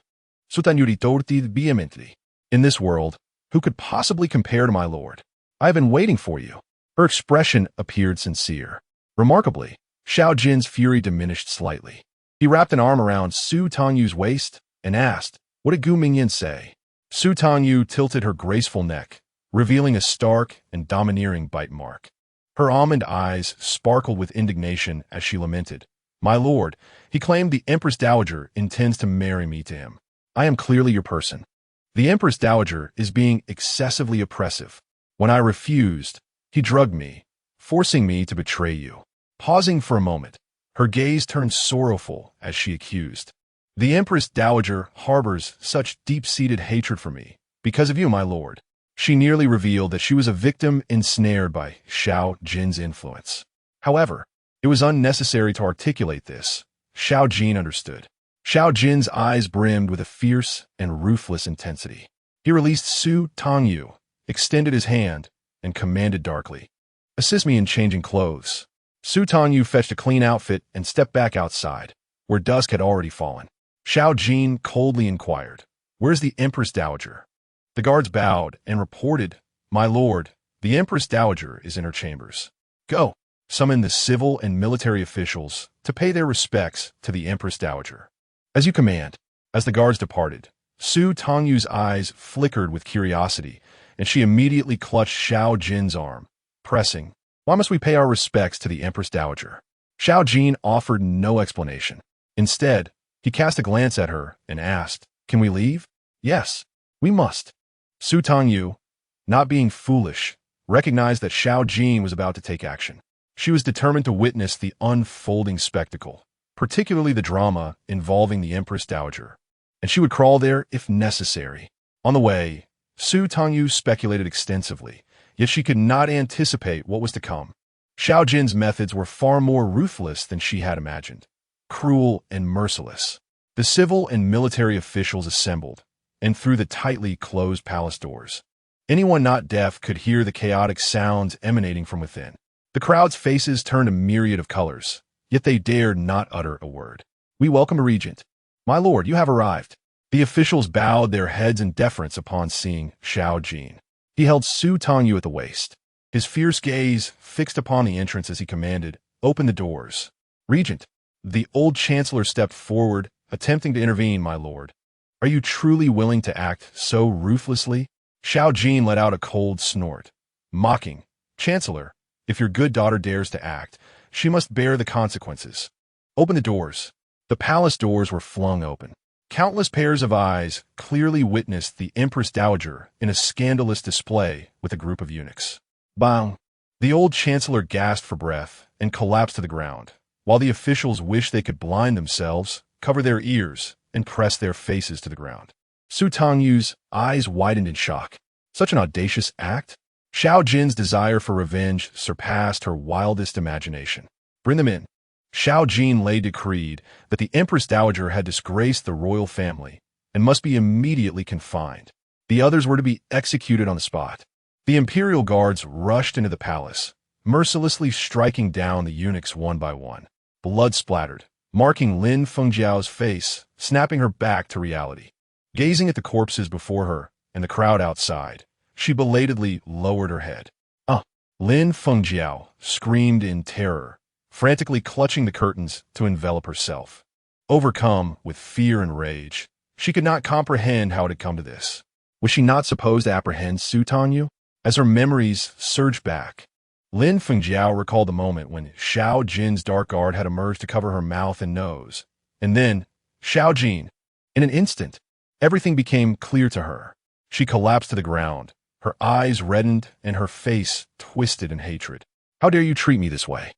Soutanu ritorti vehemently. In this world, who could possibly compare to my lord? I have been waiting for you. Her expression appeared sincere. Remarkably, Xiao Jin's fury diminished slightly. He wrapped an arm around Su Tangyu's waist and asked, What did Gu Mingyan say? Su Tangyu tilted her graceful neck, revealing a stark and domineering bite mark. Her almond eyes sparkled with indignation as she lamented, "My lord, he claimed the Empress Dowager intends to marry me to him. I am clearly your person. The Empress Dowager is being excessively oppressive. When I refused, he drugged me, forcing me to betray you." Pausing for a moment, her gaze turned sorrowful as she accused, "The Empress Dowager harbors such deep-seated hatred for me, because of you, my lord." She nearly revealed that she was a victim ensnared by Xiao Jin's influence. However, it was unnecessary to articulate this. Xiao Jin understood. Xiao Jin's eyes brimmed with a fierce and ruthless intensity. He released Su Tangyu, extended his hand, and commanded darkly, "Assist me in changing clothes." Su Tangyu fetched a clean outfit and stepped back outside, where dusk had already fallen. Xiao Jin coldly inquired, "Where's the Empress Dowager?" The guards bowed and reported, "My lord, the Empress Dowager is in her chambers." "Go, summon the civil and military officials to pay their respects to the Empress Dowager." "As you command." As the guards departed, Su Tangyu's eyes flickered with curiosity, and she immediately clutched Xiao Jin's arm, pressing, "Why must we pay our respects to the Empress Dowager?" Xiao Jin offered no explanation. Instead, he cast a glance at her and asked, "Can we leave?" "Yes, we must." Su Tangyu, not being foolish, recognized that Xiao Jin was about to take action. She was determined to witness the unfolding spectacle, particularly the drama involving the Empress Dowager, and she would crawl there if necessary. On the way, Su Tangyu speculated extensively, yet she could not anticipate what was to come. Xiao Jin's methods were far more ruthless than she had imagined, cruel and merciless. The civil and military officials assembled, and through the tightly closed palace doors, anyone not deaf could hear the chaotic sounds emanating from within. The crowd's faces turned a myriad of colors, yet they dared not utter a word. "We welcome a regent. My lord, you have arrived." The officials bowed their heads in deference upon seeing Xiao Jin. He held Su Tangyu at the waist, his fierce gaze fixed upon the entrance as he commanded, "Open the doors." "Regent." The old chancellor stepped forward, attempting to intervene, "My lord, are you truly willing to act so ruthlessly?" Xiao Jin let out a cold snort, mocking, "Chancellor, if your good daughter dares to act, she must bear the consequences. Open the doors." The palace doors were flung open. Countless pairs of eyes clearly witnessed the Empress Dowager in a scandalous display with a group of eunuchs. Bang! The old chancellor gasped for breath and collapsed to the ground, while the officials wished they could blind themselves, cover their ears, and press their faces to the ground. Su Tangyu's eyes widened in shock. Such an audacious act? Xiao Jin's desire for revenge surpassed her wildest imagination. "Bring them in." Xiao Jin lay decreed that the Empress Dowager had disgraced the royal family and must be immediately confined. The others were to be executed on the spot. The imperial guards rushed into the palace, mercilessly striking down the eunuchs one by one. Blood splattered, marking Lin Fengjiao's face, snapping her back to reality. Gazing at the corpses before her and the crowd outside, she belatedly lowered her head. Lin Fengjiao screamed in terror, frantically clutching the curtains to envelop herself. Overcome with fear and rage, she could not comprehend how it had come to this. Was she not supposed to apprehend Su Tangyu? As her memories surged back, Lin Fengjiao recalled the moment when Xiao Jin's dark guard had emerged to cover her mouth and nose. And then, Xiao Jin. In an instant, everything became clear to her. She collapsed to the ground, her eyes reddened and her face twisted in hatred. "How dare you treat me this way?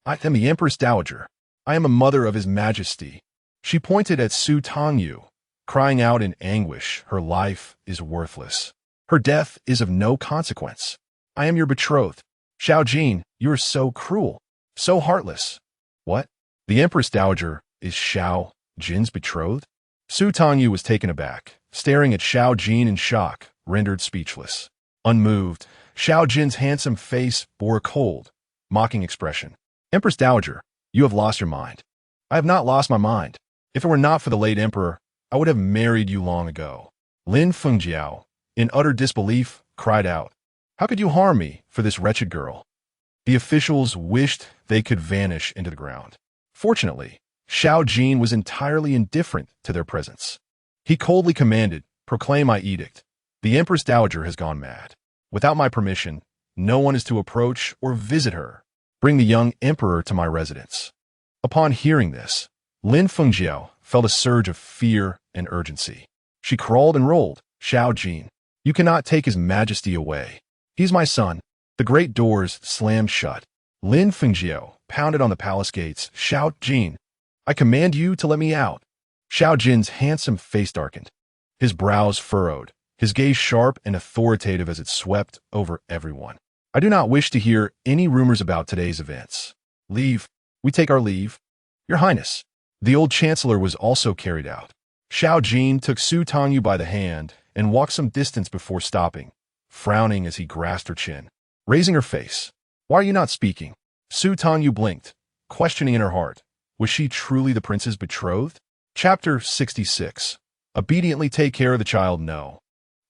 I am the Empress Dowager. I am a mother of His Majesty." She pointed at Su Tangyu, crying out in anguish, "Her life is worthless. Her death is of no consequence. I am your betrothed. Xiao Jin, you are so cruel, so heartless." "What? The Empress Dowager is Xiao Jin's betrothed?" Su Tangyu was taken aback, staring at Xiao Jin in shock, rendered speechless. Unmoved, Xiao Jin's handsome face bore a cold, mocking expression. "Empress Dowager, you have lost your mind." "I have not lost my mind. If it were not for the late emperor, I would have married you long ago." Lin Fengjiao, in utter disbelief, cried out, "How could you harm me for this wretched girl?" The officials wished they could vanish into the ground. Fortunately, Xiao Jin was entirely indifferent to their presence. He coldly commanded, "Proclaim my edict. The Empress Dowager has gone mad." Without my permission, no one is to approach or visit her. Bring the young emperor to my residence." Upon hearing this, Lin Fengjiao felt a surge of fear and urgency. She crawled and rolled. "Xiao Jin, you cannot take his majesty away. He's my son." The great doors slammed shut. Lin Fengjiao pounded on the palace gates. "Xiao Jin, I command you to let me out." Xiao Jin's handsome face darkened. His brows furrowed, his gaze sharp and authoritative as it swept over everyone. "I do not wish to hear any rumors about today's events. Leave. We take our leave." "Your Highness." The old chancellor was also carried out. Xiao Jin took Su Tangyu by the hand and walked some distance before stopping, frowning as he grasped her chin. Raising her face, "Why are you not speaking?" Su Tangyu blinked, questioning in her heart. Was she truly the prince's betrothed? Chapter 66. Obediently take care of the child, no.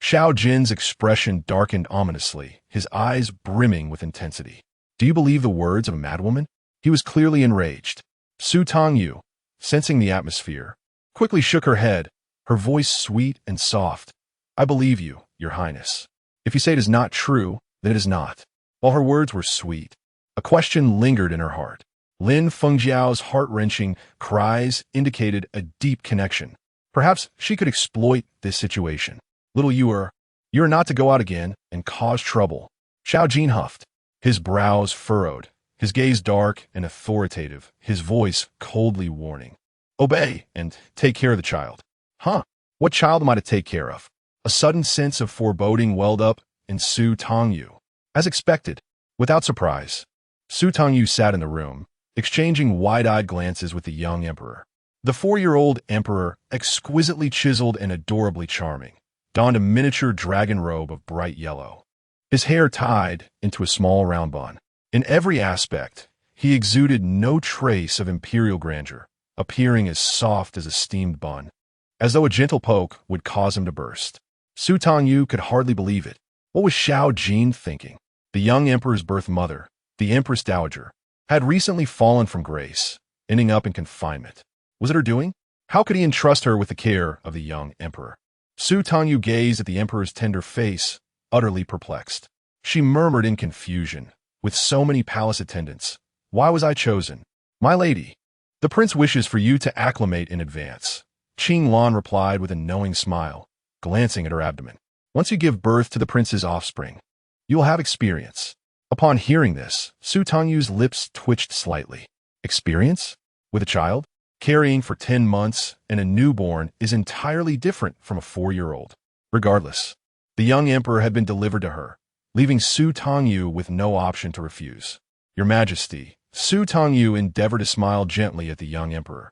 Xiao Jin's expression darkened ominously, his eyes brimming with intensity. "Do you believe the words of a madwoman?" He was clearly enraged. Su Tangyu, sensing the atmosphere, quickly shook her head, her voice sweet and soft. "I believe you, Your Highness. If you say it is not true, then it is not." While her words were sweet, a question lingered in her heart. Lin Fengjiao's heart-wrenching cries indicated a deep connection. Perhaps she could exploit this situation. "Little you are not to go out again and cause trouble." Xiao Jin huffed, his brows furrowed, his gaze dark and authoritative, his voice coldly warning. "Obey and take care of the child." "Huh? What child am I to take care of?" A sudden sense of foreboding welled up in Su Tangyu. As expected, without surprise, Su Tangyu sat in the room, exchanging wide-eyed glances with the young emperor. The 4-year-old emperor, exquisitely chiseled and adorably charming, donned a miniature dragon robe of bright yellow, his hair tied into a small round bun. In every aspect, he exuded no trace of imperial grandeur, appearing as soft as a steamed bun, as though a gentle poke would cause him to burst. Su Tangyu could hardly believe it. What was Xiao Jin thinking? The young emperor's birth mother, the Empress Dowager, had recently fallen from grace, ending up in confinement. Was it her doing? How could he entrust her with the care of the young emperor? Su Tangyu gazed at the emperor's tender face, utterly perplexed. She murmured in confusion, "With so many palace attendants, why was I chosen?" "My lady, the prince wishes for you to acclimate in advance," Qing Lan replied with a knowing smile, glancing at her abdomen. "Once you give birth to the prince's offspring, you will have experience." Upon hearing this, Su Tangyu's lips twitched slightly. Experience? With a child? Carrying for 10 months and a newborn is entirely different from a 4-year-old. Regardless, the young emperor had been delivered to her, leaving Su Tangyu with no option to refuse. "Your Majesty," Su Tangyu endeavored to smile gently at the young emperor.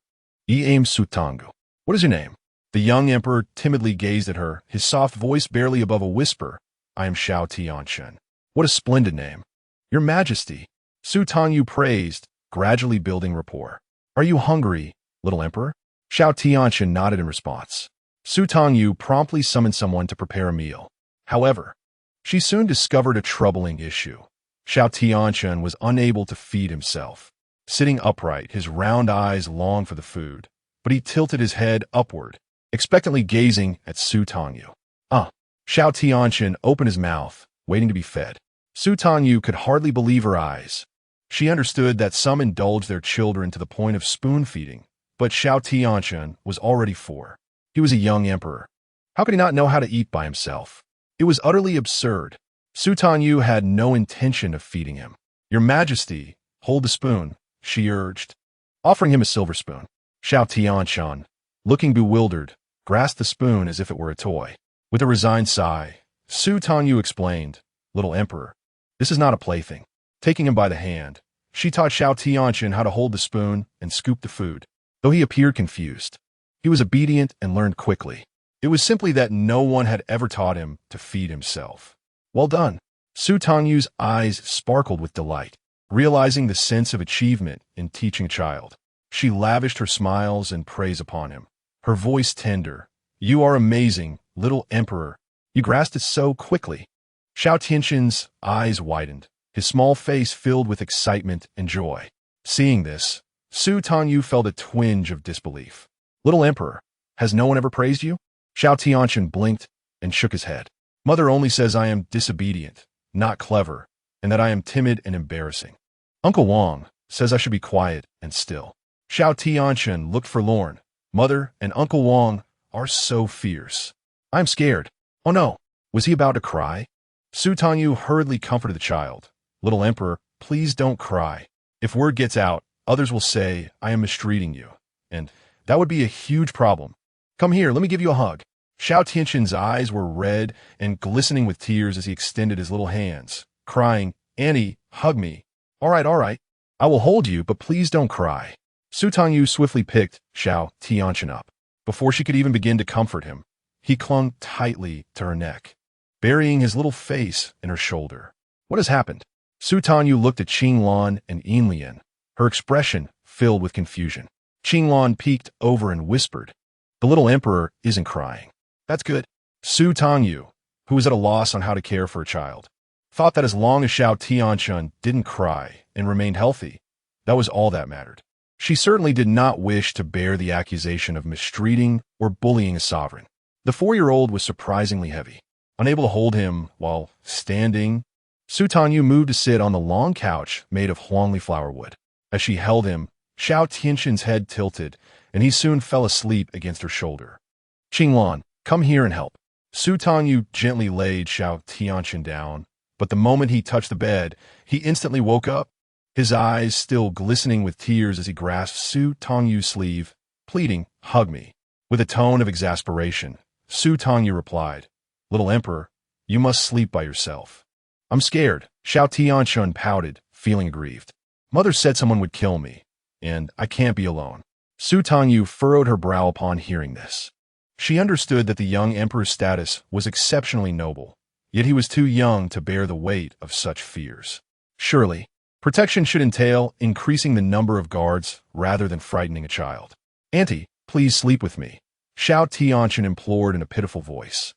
"I am Su Tangyu. What is your name?" The young emperor timidly gazed at her, his soft voice barely above a whisper. "I am Xiao Tianquan." "What a splendid name." "Your Majesty," Su Tangyu praised, gradually building rapport. "Are you hungry, little emperor?" Xiao Tianquan nodded in response. Su Tangyu promptly summoned someone to prepare a meal. However, she soon discovered a troubling issue. Xiao Tianquan was unable to feed himself. Sitting upright, his round eyes longed for the food, but he tilted his head upward, expectantly gazing at Su Tangyu. Xiao Tianquan opened his mouth, waiting to be fed. Su Tangyu could hardly believe her eyes. She understood that some indulge their children to the point of spoon-feeding, but Xiao Tianquan was already 4. He was a young emperor. How could he not know how to eat by himself? It was utterly absurd. Su Tangyu had no intention of feeding him. "Your Majesty, hold the spoon," she urged, offering him a silver spoon. Xiao Tianquan, looking bewildered, grasped the spoon as if it were a toy. With a resigned sigh, Su Tangyu explained, "Little emperor, this is not a plaything." Taking him by the hand, she taught Xiao Tianquan how to hold the spoon and scoop the food. Though he appeared confused, he was obedient and learned quickly. It was simply that no one had ever taught him to feed himself. "Well done." Su Tangyu's eyes sparkled with delight, realizing the sense of achievement in teaching a child. She lavished her smiles and praise upon him, her voice tender. "You are amazing, little emperor. You grasped it so quickly." Xiao Tianquan's eyes widened, his small face filled with excitement and joy. Seeing this, Su Tangyu felt a twinge of disbelief. "Little emperor, has no one ever praised you?" Xiao Tianquan blinked and shook his head. Mother only says I am disobedient, not clever, and that I am timid and embarrassing. Uncle Wang says I should be quiet and still. Xiao Tianchen looked forlorn. Mother and Uncle Wang are so fierce. I'm scared. Oh no, was he about to cry? Su Tangyu hurriedly comforted the child. Little Emperor, please don't cry. If word gets out, others will say I am mistreating you, and that would be a huge problem. Come here, let me give you a hug. Xiao Tianchen's eyes were red and glistening with tears as he extended his little hands, crying, Auntie, hug me. All right. I will hold you, but please don't cry. Su Tangyu swiftly picked Xiao Tianchen up. Before she could even begin to comfort him, he clung tightly to her neck, burying his little face in her shoulder. What has happened? Su Tangyu looked at Qinglan and Yinlian, her expression filled with confusion. Qinglan peeked over and whispered, The little emperor isn't crying. That's good. Su Tangyu, who was at a loss on how to care for a child, thought that as long as Xiao Tianchen didn't cry and remained healthy, that was all that mattered. She certainly did not wish to bear the accusation of mistreating or bullying a sovereign. The 4-year-old was surprisingly heavy. Unable to hold him while standing, Su Tangyu moved to sit on the long couch made of Huangli flower wood. As she held him, Xiao Tianchen's head tilted, and he soon fell asleep against her shoulder. Qinglan, come here and help. Su Tangyu gently laid Xiao Tianchen down, but the moment he touched the bed, he instantly woke up, his eyes still glistening with tears as he grasped Su Tangyu's sleeve, pleading, Hug me. With a tone of exasperation, Su Tangyu replied, Little Emperor, you must sleep by yourself. I'm scared. Xiao Tianchen pouted, feeling aggrieved. Mother said someone would kill me, and I can't be alone. Su Tangyu furrowed her brow upon hearing this. She understood that the young emperor's status was exceptionally noble, yet he was too young to bear the weight of such fears. Surely, protection should entail increasing the number of guards rather than frightening a child. Auntie, please sleep with me, Xiao Tianchen implored in a pitiful voice.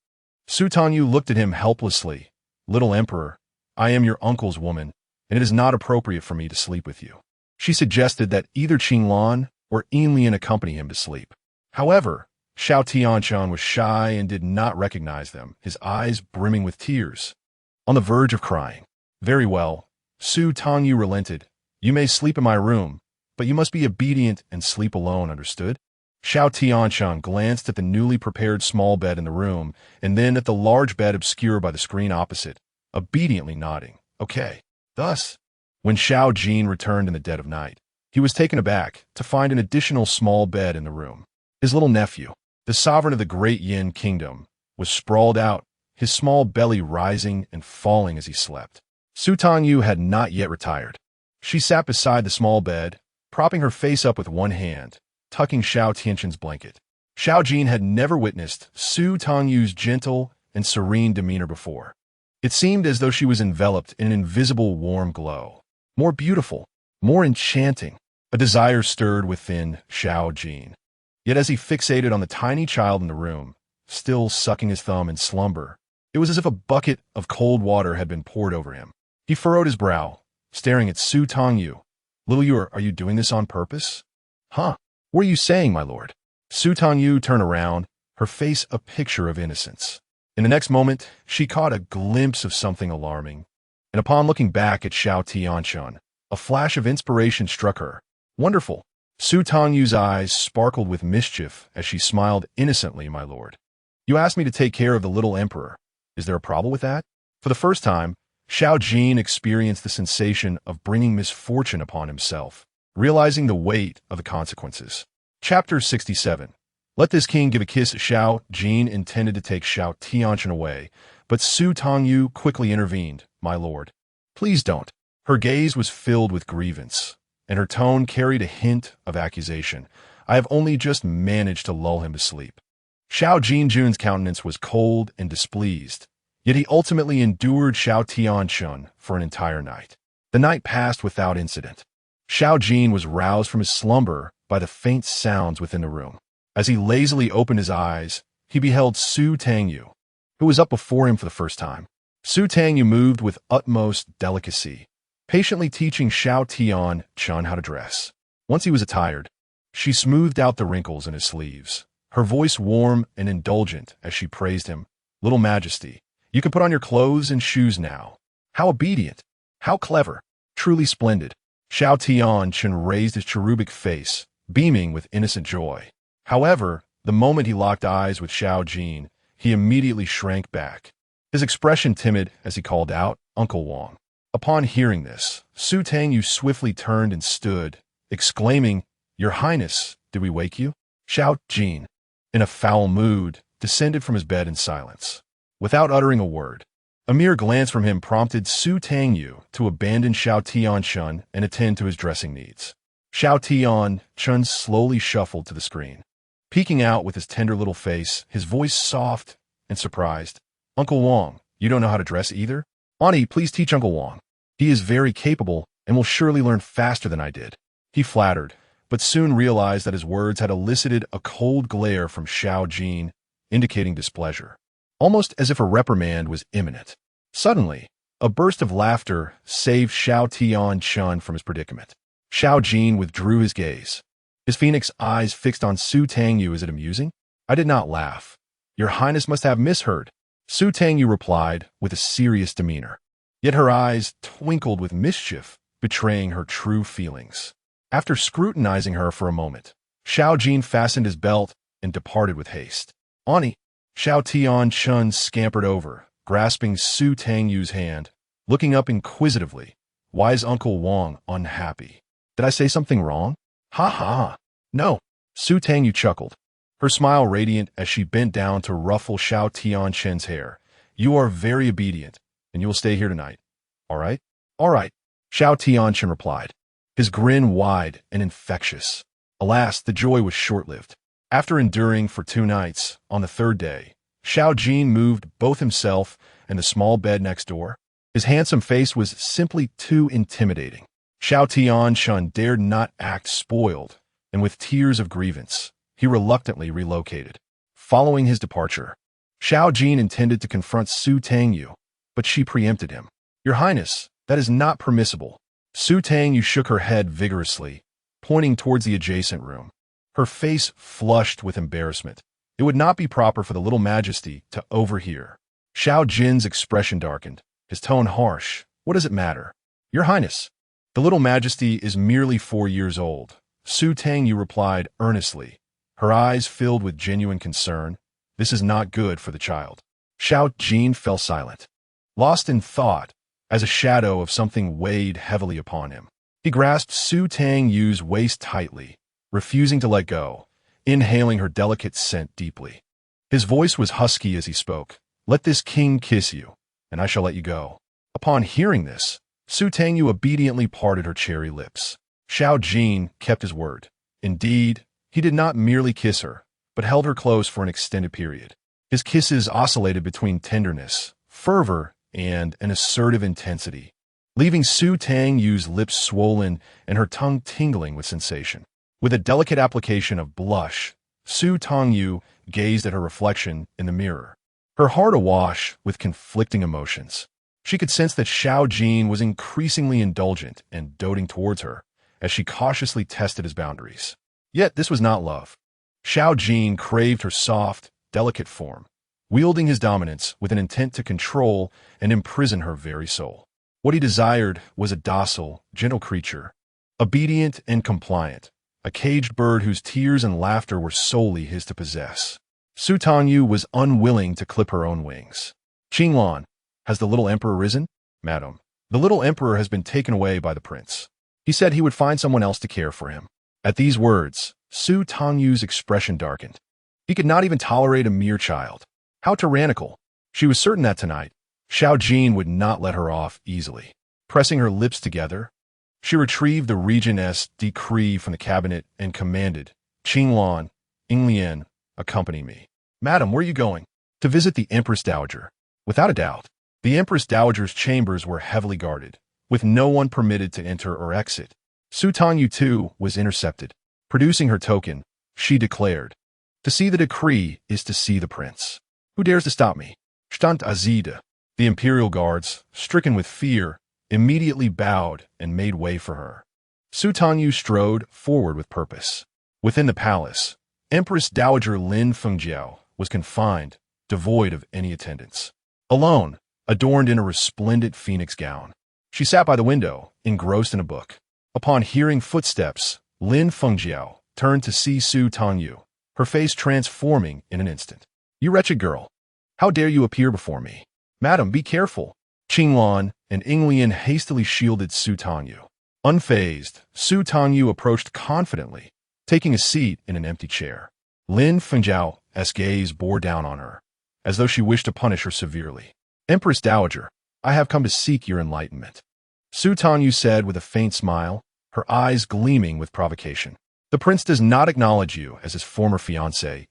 Su Tangyu looked at him helplessly. Little Emperor, I am your uncle's woman, and it is not appropriate for me to sleep with you. She suggested that either Qinglan or Yinlian accompany him to sleep. However, Xiao Tianchen was shy and did not recognize them, his eyes brimming with tears. On the verge of crying. Very well, Su Tangyu relented. You may sleep in my room, but you must be obedient and sleep alone, understood? Xiao Tianchen glanced at the newly prepared small bed in the room, and then at the large bed obscured by the screen opposite, obediently nodding. Okay. Thus, when Xiao Jin returned in the dead of night, he was taken aback to find an additional small bed in the room. His little nephew, the sovereign of the great Yin kingdom, was sprawled out, his small belly rising and falling as he slept. Su Tangyu had not yet retired. She sat beside the small bed, propping her face up with one hand, tucking Xiao Tianchen's blanket. Xiao Jin had never witnessed Su Tangyu's gentle and serene demeanor before. It seemed as though she was enveloped in an invisible warm glow. More beautiful, more enchanting. A desire stirred within Xiao Jin. Yet as he fixated on the tiny child in the room, still sucking his thumb in slumber, it was as if a bucket of cold water had been poured over him. He furrowed his brow, staring at Su Tangyu. Little Yu, are you doing this on purpose? Huh? What are you saying, my lord? Su Tangyu turned around, her face a picture of innocence. In the next moment, she caught a glimpse of something alarming, and upon looking back at Xiao Tianchen, a flash of inspiration struck her. Wonderful. Su Tangyu's eyes sparkled with mischief as she smiled innocently, my lord. You asked me to take care of the little emperor. Is there a problem with that? For the first time, Xiao Jin experienced the sensation of bringing misfortune upon himself, realizing the weight of the consequences. Chapter 67. Let this king give a kiss. Xiao Jin intended to take Xiao Tianchen away, but Su Tangyu quickly intervened. My lord, please don't. Her gaze was filled with grievance, and her tone carried a hint of accusation. I have only just managed to lull him to sleep. Xiao Jinjun's countenance was cold and displeased, yet he ultimately endured Xiao Tianchen for an entire night. The night passed without incident. Xiao Jin was roused from his slumber by the faint sounds within the room. As he lazily opened his eyes, he beheld Su Tangyu, who was up before him for the first time. Su Tangyu moved with utmost delicacy, patiently teaching Xiao Tianchen how to dress. Once he was attired, she smoothed out the wrinkles in his sleeves, her voice warm and indulgent as she praised him. Little Majesty, You can put on your clothes and shoes now. How obedient. How clever. Truly splendid. Xiao Tianchen raised his cherubic face, beaming with innocent joy. However, the moment he locked eyes with Xiao Jin, he immediately shrank back, his expression timid as he called out, "Uncle Wang." Upon hearing this, Su Tangyu swiftly turned and stood, exclaiming, "Your Highness, did we wake you?" Xiao Jin, in a foul mood, descended from his bed in silence. Without uttering a word, a mere glance from him prompted Su Tangyu to abandon Xiao Tianchun and attend to his dressing needs. Xiao Tianchun slowly shuffled to the screen, peeking out with his tender little face, his voice soft and surprised. "Uncle Wang, you don't know how to dress either? Ani, please teach Uncle Wang. He is very capable and will surely learn faster than I did." He flattered, but soon realized that his words had elicited a cold glare from Xiao Jin, indicating displeasure, almost as if a reprimand was imminent. Suddenly, a burst of laughter saved Xiao Tianchun from his predicament. Xiao Jin withdrew his gaze, his phoenix eyes fixed on Su Tangyu. "Is it amusing?" "I did not laugh. Your Highness must have misheard," Su Tangyu replied with a serious demeanor. Yet her eyes twinkled with mischief, betraying her true feelings. After scrutinizing her for a moment, Xiao Jin fastened his belt and departed with haste. "Ani!" Xiao Tianchun scampered over, grasping Su Tangyu's hand, looking up inquisitively. "Why is Uncle Wang unhappy? Did I say something wrong?" "Ha ha! No." Su Tangyu chuckled, her smile radiant as she bent down to ruffle Xiao Tianchun's hair. "You are very obedient, and you will stay here tonight. All right?" "All right," Xiao Tianchun replied, his grin wide and infectious. Alas, the joy was short-lived. After enduring for 2 nights, on the 3rd day, Xiao Jin moved both himself and the small bed next door. His handsome face was simply too intimidating. Xiao Tianchun dared not act spoiled, and with tears of grievance, he reluctantly relocated. Following his departure, Xiao Jin intended to confront Su Tangyu, but she preempted him. "Your Highness, that is not permissible." Su Tangyu shook her head vigorously, pointing towards the adjacent room. Her face flushed with embarrassment. It would not be proper for the little majesty to overhear. Xiao Jin's expression darkened, his tone harsh. "What does it matter?" "Your Highness, the little majesty is merely 4 years old," Su Tangyu replied earnestly, her eyes filled with genuine concern. "This is not good for the child." Xiao Jin fell silent, lost in thought, as a shadow of something weighed heavily upon him. He grasped Su Tangyu's waist tightly, refusing to let go, inhaling her delicate scent deeply. His voice was husky as he spoke. "Let this king kiss you, and I shall let you go." Upon hearing this, Su Tangyu obediently parted her cherry lips. Xiao Jin kept his word. Indeed, he did not merely kiss her, but held her close for an extended period. His kisses oscillated between tenderness, fervor, and an assertive intensity, leaving Su Tangyu's lips swollen and her tongue tingling with sensation. With a delicate application of blush, Su Tangyu gazed at her reflection in the mirror, her heart awash with conflicting emotions. She could sense that Xiao Jin was increasingly indulgent and doting towards her, as she cautiously tested his boundaries. Yet this was not love. Xiao Jin craved her soft, delicate form, wielding his dominance with an intent to control and imprison her very soul. What he desired was a docile, gentle creature, obedient and compliant, a caged bird whose tears and laughter were solely his to possess. Su Tangyu was unwilling to clip her own wings. "Qinglan, has the little emperor risen?" "Madam, the little emperor has been taken away by the prince. He said he would find someone else to care for him." At these words, Su Tangyu's expression darkened. He could not even tolerate a mere child. How tyrannical! She was certain that tonight, Xiao Jin would not let her off easily. Pressing her lips together, she retrieved the regent's decree from the cabinet and commanded, "Qinglan, Yinglian, accompany me." "Madam, where are you going?" "To visit the Empress Dowager." Without a doubt, the Empress Dowager's chambers were heavily guarded, with no one permitted to enter or exit. Su Tangyu, too, was intercepted. Producing her token, she declared, "To see the decree is to see the prince. Who dares to stop me?" Stand Azida. The imperial guards, stricken with fear, immediately bowed and made way for her. Su Tangyu strode forward with purpose. Within the palace, Empress Dowager Lin Fengjiao was confined, devoid of any attendants. alone, adorned in a resplendent phoenix gown. She sat by the window, engrossed in a book. Upon hearing footsteps, Lin Fengjiao turned to see Su Tangyu, her face transforming in an instant. "You wretched girl! How dare you appear before me? Madam, be careful!" Qinglan and Inglian hastily shielded Su Tangyu. Unfazed, Su Tangyu approached confidently, taking a seat in an empty chair. Lin Fengjiao's gaze bore down on her, as though she wished to punish her severely. "Empress Dowager, I have come to seek your enlightenment," Su Tangyu said with a faint smile, her eyes gleaming with provocation. "The prince does not acknowledge you as his former fiancé.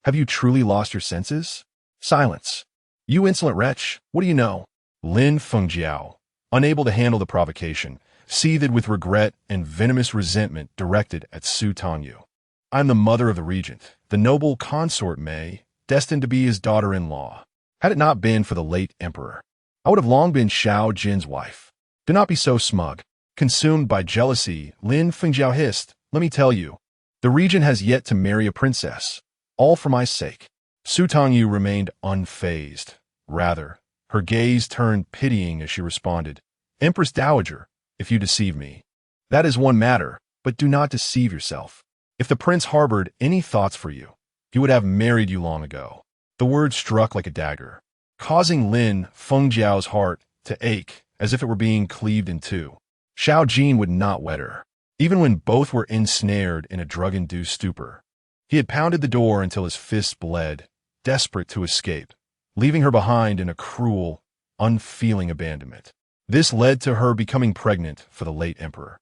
Have you truly lost your senses?" "Silence. You insolent wretch, what do you know?" Lin Fengjiao, unable to handle the provocation, seethed with regret and venomous resentment directed at Su Tangyu. "I am the mother of the regent, the noble consort Mei, destined to be his daughter-in-law. Had it not been for the late emperor, I would have long been Xiao Jin's wife. Do not be so smug." Consumed by jealousy, Lin Fengjiao hissed, "Let me tell you, the regent has yet to marry a princess, all for my sake." Su Tangyu remained unfazed. Rather, her gaze turned pitying as she responded, "Empress Dowager, if you deceive me, that is one matter, but do not deceive yourself. If the prince harbored any thoughts for you, he would have married you long ago." The word struck like a dagger, causing Lin Fengjiao's heart to ache as if it were being cleaved in two. Xiao Jin would not wed her, even when both were ensnared in a drug-induced stupor. He had pounded the door until his fists bled, desperate to escape, leaving her behind in a cruel, unfeeling abandonment. This led to her becoming pregnant for the late emperor.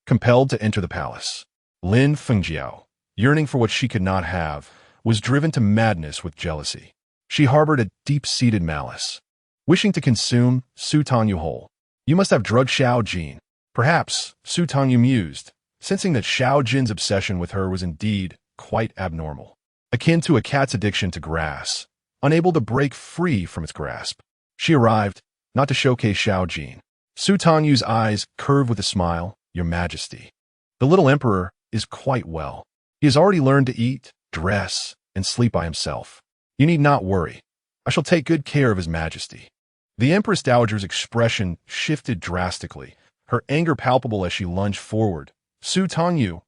Compelled to enter the palace, Lin Fengjiao, yearning for what she could not have, was driven to madness with jealousy. She harbored a deep-seated malice, wishing to consume Su Tangyu whole. "You must have drugged Xiao Jin." Perhaps, Su Tangyu mused, sensing that Xiao Jin's obsession with her was indeed quite abnormal, akin to a cat's addiction to grass, unable to break free from its grasp. She arrived, not to showcase Xiao Jin. Su Tangyu's eyes curved with a smile, "Your Majesty, the little emperor is quite well. He has already learned to eat, dress, and sleep by himself. You need not worry. I shall take good care of His Majesty." The Empress Dowager's expression shifted drastically, her anger palpable as she lunged forward. "Su Tangyu,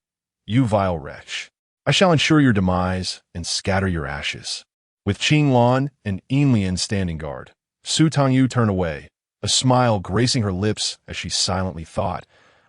you vile wretch, I shall ensure your demise and scatter your ashes." With Qinglan and Inlian standing guard, Su Tangyu turned away, a smile gracing her lips as she silently thought,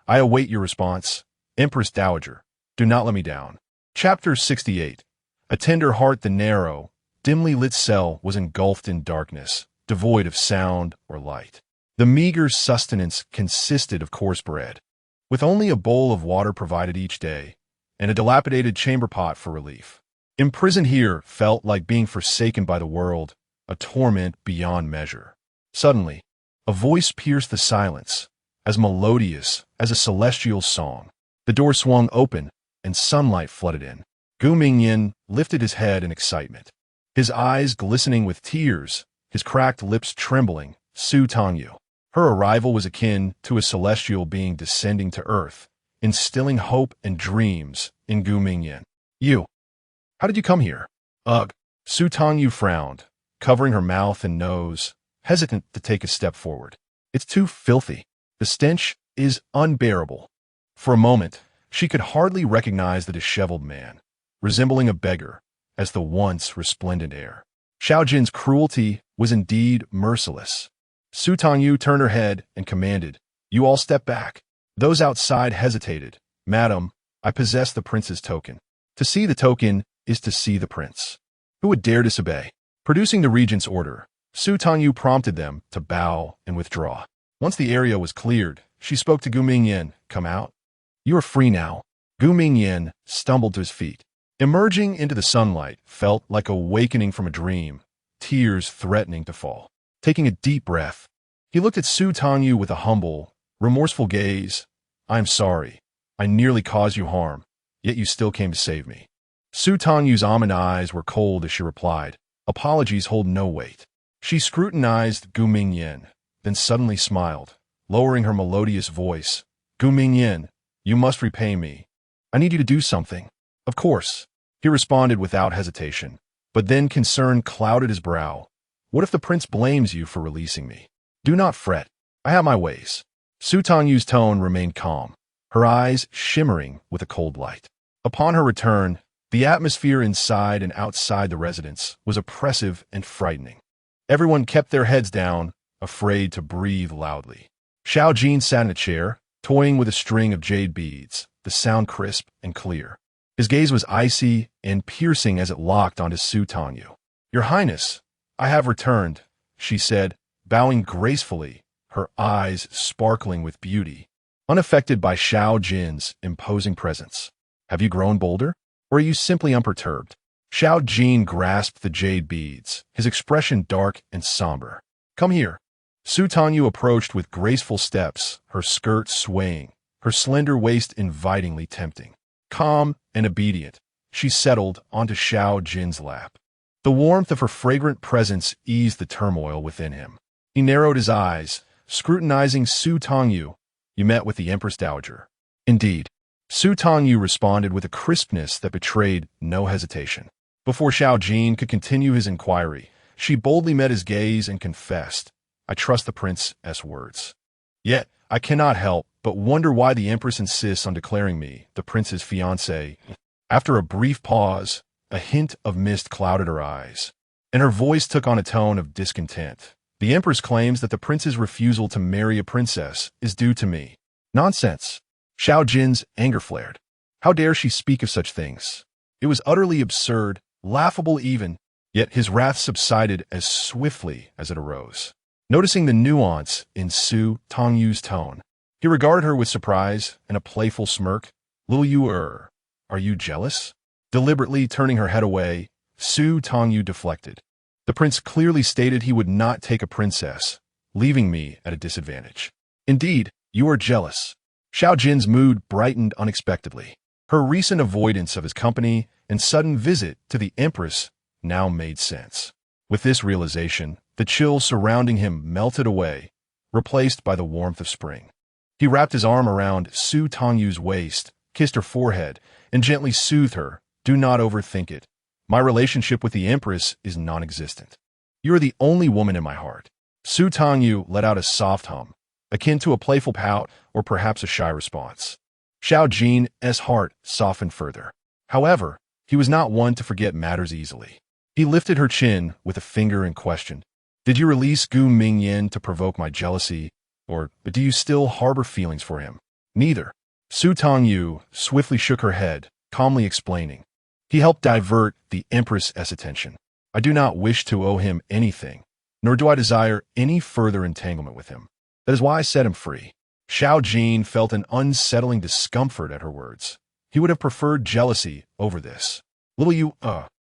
"I await your response. Empress Dowager, do not let me down." Chapter 68. A tender heart, the narrow, dimly lit cell was engulfed in darkness, devoid of sound or light. The meager sustenance consisted of coarse bread, with only a bowl of water provided each day, and a dilapidated chamber pot for relief. Imprisoned here felt like being forsaken by the world, a torment beyond measure. Suddenly, a voice pierced the silence, as melodious as a celestial song. The door swung open, and sunlight flooded in. Gu Mingyan lifted his head in excitement, his eyes glistening with tears, his cracked lips trembling. "Su Tangyu." Her arrival was akin to a celestial being descending to earth, instilling hope and dreams in Gu Mingyan. "You, how did you come here?" "Ugh." Su Tangyu frowned, covering her mouth and nose, hesitant to take a step forward. "It's too filthy. The stench is unbearable." For a moment, she could hardly recognize the disheveled man, resembling a beggar, as the once resplendent heir. Xiao Jin's cruelty was indeed merciless. Su Tangyu turned her head and commanded, "You all step back." Those outside hesitated. "Madam, I possess the prince's token." To see the token is to see the prince. Who would dare disobey? Producing the regent's order, Su Tangyu prompted them to bow and withdraw. Once the area was cleared, she spoke to Gu Mingyan. "Come out. You are free now." Gu Mingyan stumbled to his feet. Emerging into the sunlight felt like awakening from a dream, tears threatening to fall. Taking a deep breath, he looked at Su Tangyu with a humble, remorseful gaze. "I am sorry. I nearly caused you harm, yet you still came to save me." Su Tangyu's almond eyes were cold as she replied, "Apologies hold no weight." She scrutinized Gu Mingyan, then suddenly smiled, lowering her melodious voice. "Gu Mingyan, you must repay me. I need you to do something." "Of course," he responded without hesitation, but then concern clouded his brow. What if the prince blames you for releasing me? Do not fret. I have my ways. Su Tangyu's tone remained calm, her eyes shimmering with a cold light. Upon her return, the atmosphere inside and outside the residence was oppressive and frightening. Everyone kept their heads down, afraid to breathe loudly. Xiao Jin sat in a chair, toying with a string of jade beads, the sound crisp and clear. His gaze was icy and piercing as it locked onto Su Tangyu. "Your Highness, I have returned," she said, bowing gracefully, her eyes sparkling with beauty, unaffected by Xiao Jin's imposing presence. "Have you grown bolder, or are you simply unperturbed?" Xiao Jin grasped the jade beads, his expression dark and somber. "Come here." Su Tangyu approached with graceful steps, her skirt swaying, her slender waist invitingly tempting. Calm and obedient, she settled onto Xiao Jin's lap. The warmth of her fragrant presence eased the turmoil within him. He narrowed his eyes, scrutinizing Su Tangyu. "You met with the Empress Dowager." "Indeed." Su Tangyu responded with a crispness that betrayed no hesitation. Before Xiao Jin could continue his inquiry, she boldly met his gaze and confessed, "I trust the prince's words. Yet, I cannot help but wonder why the Empress insists on declaring me the prince's fiancé." After a brief pause, a hint of mist clouded her eyes, and her voice took on a tone of discontent. "The Empress claims that the prince's refusal to marry a princess is due to me." "Nonsense!" Xiao Jin's anger flared. How dare she speak of such things? It was utterly absurd, laughable even, yet his wrath subsided as swiftly as it arose. Noticing the nuance in Su Tangyu's tone, he regarded her with surprise and a playful smirk. "Little you are you jealous?" Deliberately turning her head away, Su Tangyu deflected. "The prince clearly stated he would not take a princess, leaving me at a disadvantage." "Indeed, you are jealous." Xiao Jin's mood brightened unexpectedly. Her recent avoidance of his company and sudden visit to the Empress now made sense. With this realization, the chill surrounding him melted away, replaced by the warmth of spring. He wrapped his arm around Su Tangyu's waist, kissed her forehead, and gently soothed her. "Do not overthink it. My relationship with the Empress is non-existent. You are the only woman in my heart." Su Tangyu let out a soft hum, akin to a playful pout or perhaps a shy response. Xiao Jin's heart softened further. However, he was not one to forget matters easily. He lifted her chin with a finger and questioned, "Did you release Gu Mingyan to provoke my jealousy, or do you still harbor feelings for him?" "Neither." Su Tangyu swiftly shook her head, calmly explaining. "He helped divert the Empress's attention. I do not wish to owe him anything, nor do I desire any further entanglement with him. That is why I set him free." Xiao Jin felt an unsettling discomfort at her words. He would have preferred jealousy over this. "Little you,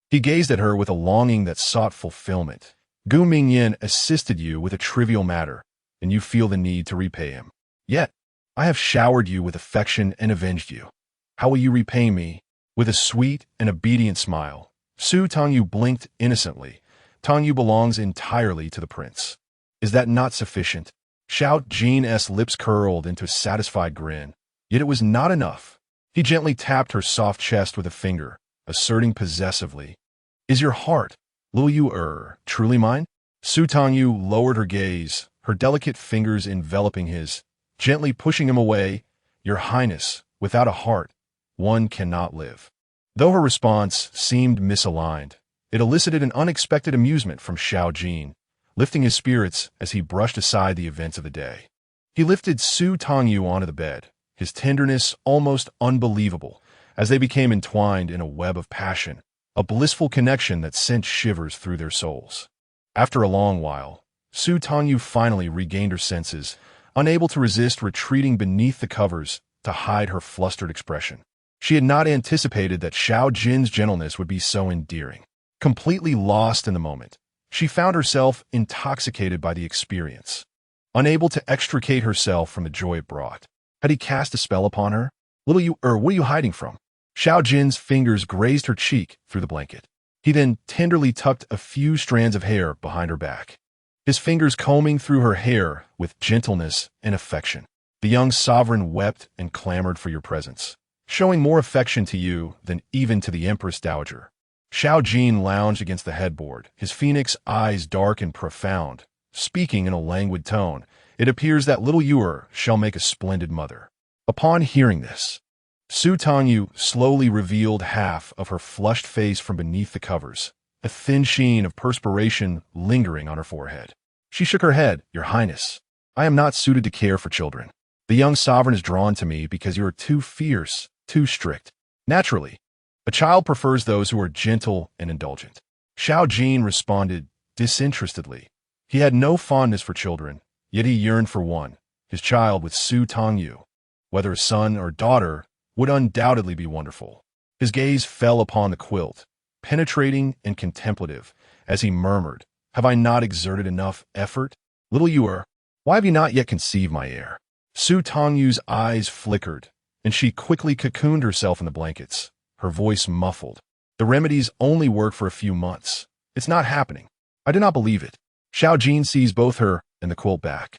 He gazed at her with a longing that sought fulfillment. "Gu Mingyan assisted you with a trivial matter, and you feel the need to repay him. Yet, I have showered you with affection and avenged you. How will you repay me?" With a sweet and obedient smile, Su Tangyu blinked innocently. "Tangyu belongs entirely to the prince. Is that not sufficient?" Xiao Jin's lips curled into a satisfied grin. Yet it was not enough. He gently tapped her soft chest with a finger, asserting possessively, "Is your heart, little you truly mine?" Su Tangyu lowered her gaze, her delicate fingers enveloping his, gently pushing him away. "Your Highness, without a heart, one cannot live." Though her response seemed misaligned, it elicited an unexpected amusement from Xiao Jin, lifting his spirits as he brushed aside the events of the day. He lifted Su Tangyu onto the bed, his tenderness almost unbelievable, as they became entwined in a web of passion, a blissful connection that sent shivers through their souls. After a long while, Su Tangyu finally regained her senses, unable to resist retreating beneath the covers to hide her flustered expression. She had not anticipated that Xiao Jin's gentleness would be so endearing. Completely lost in the moment, she found herself intoxicated by the experience, unable to extricate herself from the joy it brought. Had he cast a spell upon her? "Little you, what are you hiding from?" Xiao Jin's fingers grazed her cheek through the blanket. He then tenderly tucked a few strands of hair behind her back, his fingers combing through her hair with gentleness and affection. "The young sovereign wept and clamored for your presence, showing more affection to you than even to the Empress Dowager. Xiao Jin lounged against the headboard, his phoenix eyes dark and profound. Speaking in a languid tone, it appears that little Yuer shall make a splendid mother. Upon hearing this, Su Tangyu slowly revealed half of her flushed face from beneath the covers, a thin sheen of perspiration lingering on her forehead. She shook her head. Your Highness, I am not suited to care for children. The young sovereign is drawn to me because you are too fierce, too strict. Naturally, a child prefers those who are gentle and indulgent. Xiao Jin responded disinterestedly. He had no fondness for children, yet he yearned for one. His child with Su Tangyu, whether a son or daughter, would undoubtedly be wonderful. His gaze fell upon the quilt, penetrating and contemplative, as he murmured, Have I not exerted enough effort? Little Yuer, why have you not yet conceived my heir? Su Tangyu's eyes flickered, and she quickly cocooned herself in the blankets, her voice muffled. The remedies only work for a few months. It's not happening. I do not believe it. Xiao Jin sees both her and the quilt back.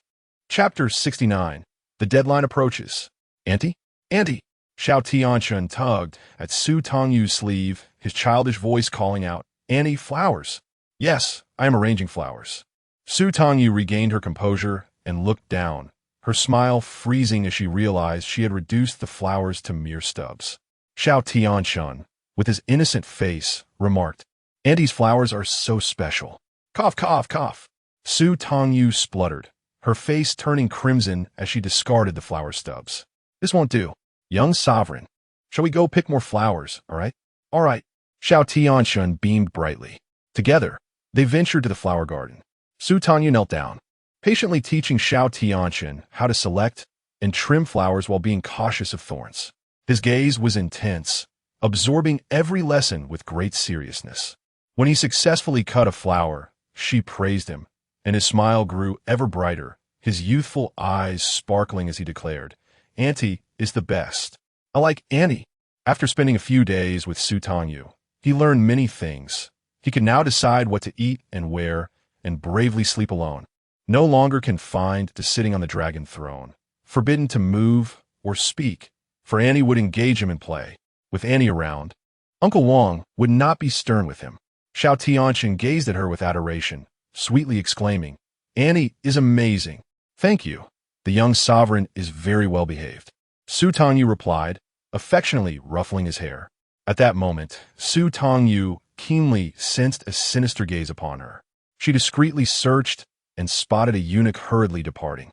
Chapter 69. The deadline approaches. Auntie? Auntie! Xiao Tianchun tugged at Su Tangyu's sleeve, his childish voice calling out, Auntie, flowers. Yes, I am arranging flowers. Su Tangyu regained her composure and looked down, her smile freezing as she realized she had reduced the flowers to mere stubs. Xiao Tianchun, with his innocent face, remarked, Auntie's flowers are so special. Cough, cough, cough. Su Tangyu spluttered, her face turning crimson as she discarded the flower stubs. This won't do. Young sovereign, shall we go pick more flowers, all right? All right. Xiao Tianchun beamed brightly. Together, they ventured to the flower garden. Su Tangyu knelt down, patiently teaching Xiao Tianchun how to select and trim flowers while being cautious of thorns. His gaze was intense, absorbing every lesson with great seriousness. When he successfully cut a flower, she praised him, and his smile grew ever brighter, his youthful eyes sparkling as he declared, Auntie is the best. I like Auntie. After spending a few days with Su Tangyu, he learned many things. He could now decide what to eat and wear, and bravely sleep alone, no longer confined to sitting on the dragon throne, forbidden to move or speak, for Annie would engage him in play. With Annie around, Uncle Wang would not be stern with him. Xiao Tianchun gazed at her with adoration, sweetly exclaiming, Annie is amazing. Thank you. The young sovereign is very well behaved. Su Tangyu replied, affectionately ruffling his hair. At that moment, Su Tangyu keenly sensed a sinister gaze upon her. She discreetly searched and spotted a eunuch hurriedly departing.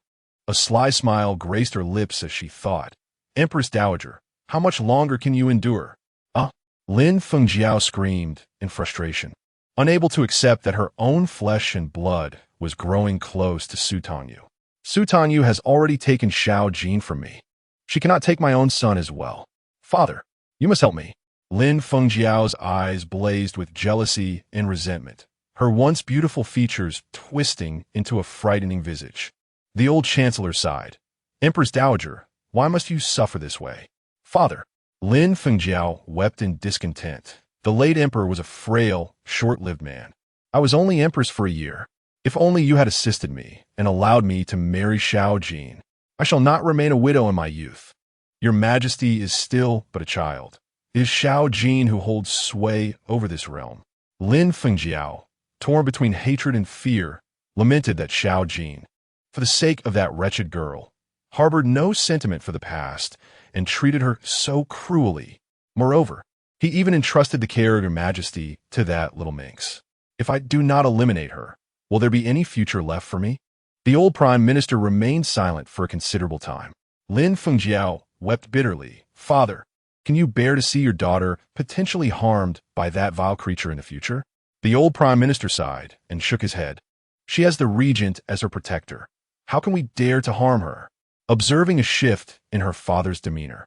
A sly smile graced her lips as she thought, Empress Dowager, how much longer can you endure? Lin Fengjiao screamed in frustration, unable to accept that her own flesh and blood was growing close to Su Tangyu. Su Tangyu has already taken Xiao Jin from me. She cannot take my own son as well. Father, you must help me. Lin Fengjiao's eyes blazed with jealousy and resentment, her once beautiful features twisting into a frightening visage. The old chancellor sighed. Empress Dowager, why must you suffer this way? Father, Lin Fengjiao wept in discontent. The late emperor was a frail, short-lived man. I was only empress for a year. If only you had assisted me and allowed me to marry Xiao Jin, I shall not remain a widow in my youth. Your majesty is still but a child. It is Xiao Jin who holds sway over this realm. Lin Fengjiao, torn between hatred and fear, lamented that Xiao Jin, for the sake of that wretched girl, harbored no sentiment for the past and treated her so cruelly. Moreover, he even entrusted the care of your majesty to that little minx. If I do not eliminate her, will there be any future left for me? The old prime minister remained silent for a considerable time. Lin Fengjiao wept bitterly. Father, can you bear to see your daughter potentially harmed by that vile creature in the future? The old prime minister sighed and shook his head. She has the regent as her protector. How can we dare to harm her? Observing a shift in her father's demeanor,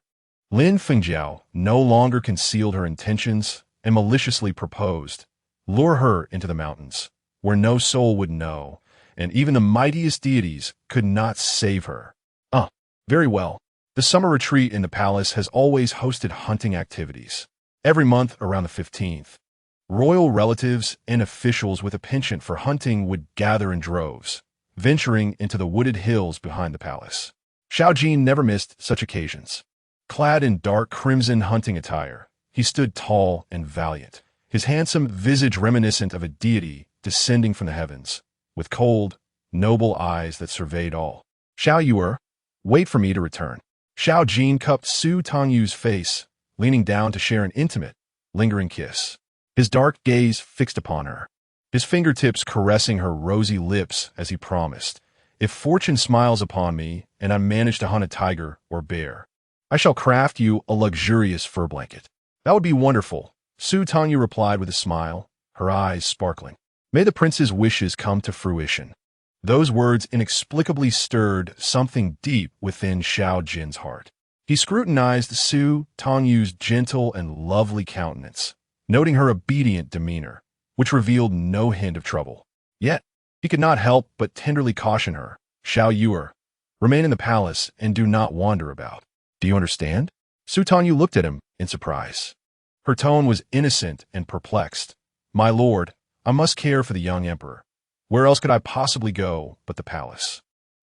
Lin Fengjiao no longer concealed her intentions and maliciously proposed, lure her into the mountains, where no soul would know, and even the mightiest deities could not save her. Very well. The summer retreat in the palace has always hosted hunting activities. Every month around the 15th, royal relatives and officials with a penchant for hunting would gather in droves, venturing into the wooded hills behind the palace. Xiao Jin never missed such occasions. Clad in dark crimson hunting attire, he stood tall and valiant, his handsome visage reminiscent of a deity descending from the heavens, with cold, noble eyes that surveyed all. Xiao Yu, wait for me to return. Xiao Jin cupped Su Tangyu's face, leaning down to share an intimate, lingering kiss. His dark gaze fixed upon her, his fingertips caressing her rosy lips as he promised, if fortune smiles upon me and I manage to hunt a tiger or bear, I shall craft you a luxurious fur blanket. That would be wonderful, Su Tangyu replied with a smile, her eyes sparkling. May the prince's wishes come to fruition. Those words inexplicably stirred something deep within Xiao Jin's heart. He scrutinized Su Tangyu's gentle and lovely countenance, noting her obedient demeanor, which revealed no hint of trouble. Yet, he could not help but tenderly caution her. Xiao Yu, remain in the palace and do not wander about. Do you understand? Su Tangyu looked at him in surprise. Her tone was innocent and perplexed. My lord, I must care for the young emperor. Where else could I possibly go but the palace?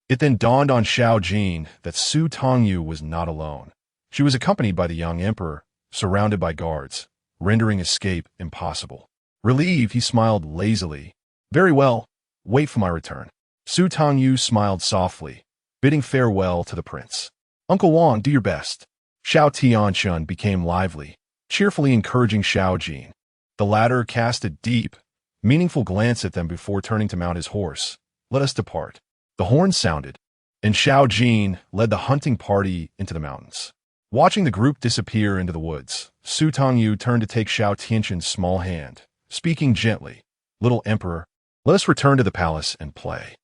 It then dawned on Xiao Jin that Su Tangyu was not alone. She was accompanied by the young emperor, surrounded by guards, rendering escape impossible. Relieved, he smiled lazily. Very well, wait for my return. Su Tangyu smiled softly, bidding farewell to the prince. Uncle Wang, do your best. Xiao Tianxun became lively, cheerfully encouraging Xiao Jin. The latter cast a deep, meaningful glance at them before turning to mount his horse. Let us depart. The horn sounded, and Xiao Jin led the hunting party into the mountains. Watching the group disappear into the woods, Su Tangyu turned to take Xiao Tianxun's small hand, speaking gently. Little emperor, let us return to the palace and play.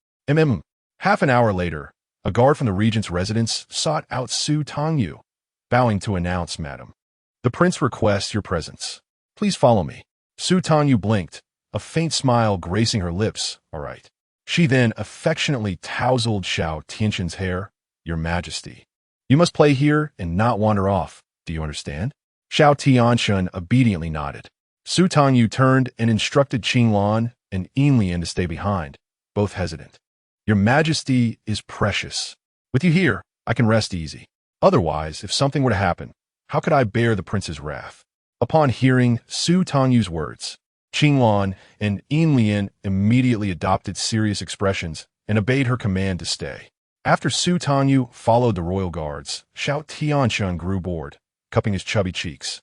Half an hour later, a guard from the regent's residence sought out Su Tangyu, bowing to announce, Madam, the prince requests your presence. Please follow me. Su Tangyu blinked, a faint smile gracing her lips. All right. She then affectionately tousled Xiao Tianxun's hair. Your Majesty, you must play here and not wander off. Do you understand? Xiao Tianxun obediently nodded. Su Tangyu turned and instructed Qinglan and Yinlian to stay behind, both hesitant. Your Majesty is precious. With you here, I can rest easy. Otherwise, if something were to happen, how could I bear the prince's wrath? Upon hearing Su Tangyu's words, Qinglan and Yinlian immediately adopted serious expressions and obeyed her command to stay. After Su Tangyu followed the royal guards, Xiao Tianxun grew bored, cupping his chubby cheeks,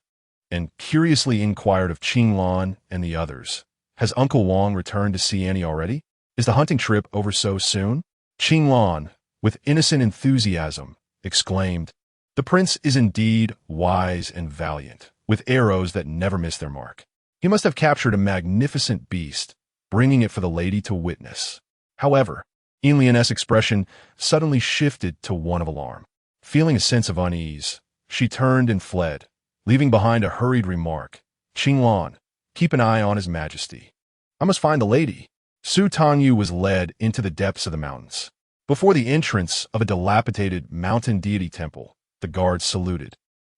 and curiously inquired of Qinglan and the others. Has Uncle Wang returned to see Annie already? Is the hunting trip over so soon? Qinglan, with innocent enthusiasm, exclaimed, The prince is indeed wise and valiant, with arrows that never miss their mark. He must have captured a magnificent beast, bringing it for the lady to witness. However, Yinlian's expression suddenly shifted to one of alarm. Feeling a sense of unease, she turned and fled, leaving behind a hurried remark. Qinglan, keep an eye on His Majesty. I must find the lady. Su Tangyu was led into the depths of the mountains. Before the entrance of a dilapidated mountain deity temple, the guards saluted,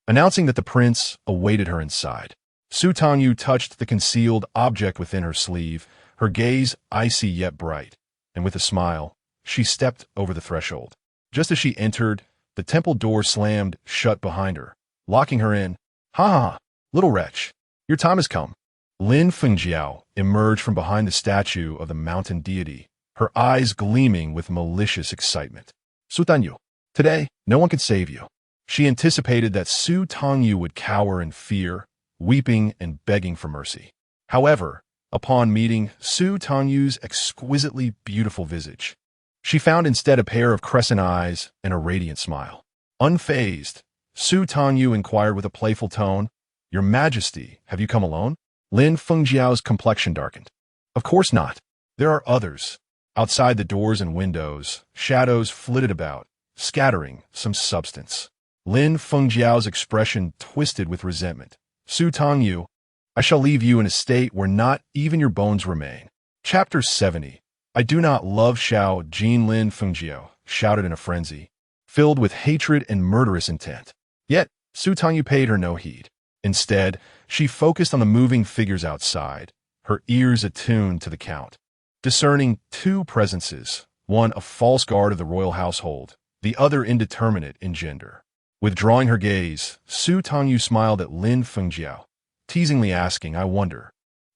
announcing that the prince awaited her inside. Su Tangyu touched the concealed object within her sleeve, her gaze icy yet bright, and with a smile, she stepped over the threshold. Just as she entered, the temple door slammed shut behind her, locking her in. Ha ha, little wretch, your time has come. Lin Fengjiao emerged from behind the statue of the mountain deity, her eyes gleaming with malicious excitement. Su Tangyu, today, no one can save you. She anticipated that Su Tangyu would cower in fear, weeping and begging for mercy. However, upon meeting Su Tangyu's exquisitely beautiful visage, she found instead a pair of crescent eyes and a radiant smile. Unfazed, Su Tangyu inquired with a playful tone, Your Majesty, have you come alone? Lin Fengjiao's complexion darkened. Of course not. There are others. Outside the doors and windows, shadows flitted about, scattering some substance. Lin Fengjiao's expression twisted with resentment. Su Tangyu, I shall leave you in a state where not even your bones remain. Chapter 70. I do not love Xiao Jin. Lin Fengjiao shouted in a frenzy, filled with hatred and murderous intent. Yet, Su Tangyu paid her no heed. Instead, she focused on the moving figures outside, her ears attuned to the count, discerning two presences, one a false guard of the royal household, the other indeterminate in gender. Withdrawing her gaze, Su Tangyu smiled at Lin Fengjiao, teasingly asking, I wonder,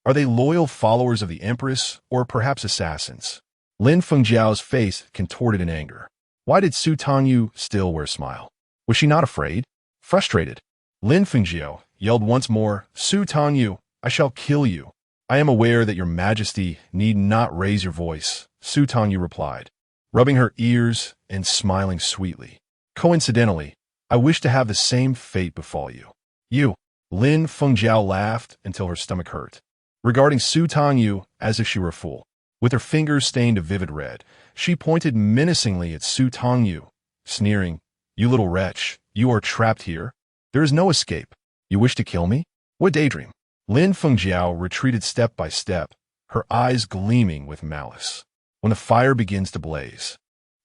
are they loyal followers of the Empress or perhaps assassins? Lin Fengjiao's face contorted in anger. Why did Su Tangyu still wear a smile? Was she not afraid? Frustrated? Lin Fengjiao yelled once more, Su Tangyu, I shall kill you. I am aware that your majesty need not raise your voice, Su Tangyu replied, rubbing her ears and smiling sweetly. Coincidentally, I wish to have the same fate befall you. You. Lin Fengjiao laughed until her stomach hurt, regarding Su Tangyu as if she were a fool. With her fingers stained a vivid red, she pointed menacingly at Su Tangyu, sneering, You little wretch, you are trapped here. There is no escape. You wish to kill me? What daydream? Lin Fengjiao retreated step by step, her eyes gleaming with malice. When the fire begins to blaze,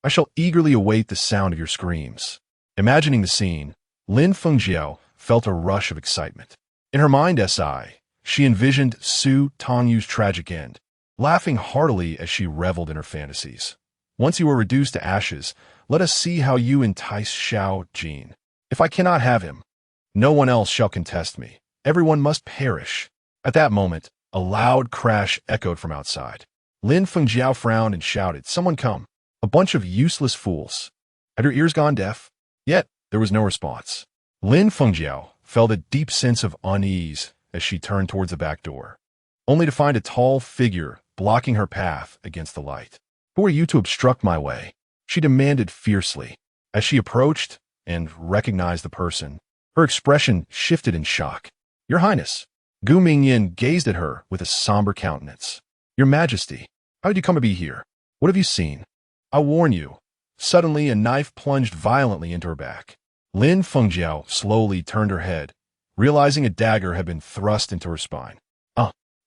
I shall eagerly await the sound of your screams. Imagining the scene, Lin Fengjiao felt a rush of excitement. In her mind, she envisioned Su Tangyu's tragic end, laughing heartily as she reveled in her fantasies. Once you are reduced to ashes, let us see how you entice Xiao Jin. If I cannot have him, no one else shall contest me. Everyone must perish. At that moment, a loud crash echoed from outside. Lin Fengjiao frowned and shouted, Someone come. A bunch of useless fools. Had her ears gone deaf? Yet, there was no response. Lin Fengjiao felt a deep sense of unease as she turned towards the back door, only to find a tall figure blocking her path against the light. Who are you to obstruct my way? She demanded fiercely. As she approached and recognized the person, her expression shifted in shock. Your Highness. Gu Mingyan gazed at her with a somber countenance. Your Majesty, how did you come to be here? What have you seen? I warn you. Suddenly, a knife plunged violently into her back. Lin Fengjiao slowly turned her head, realizing a dagger had been thrust into her spine.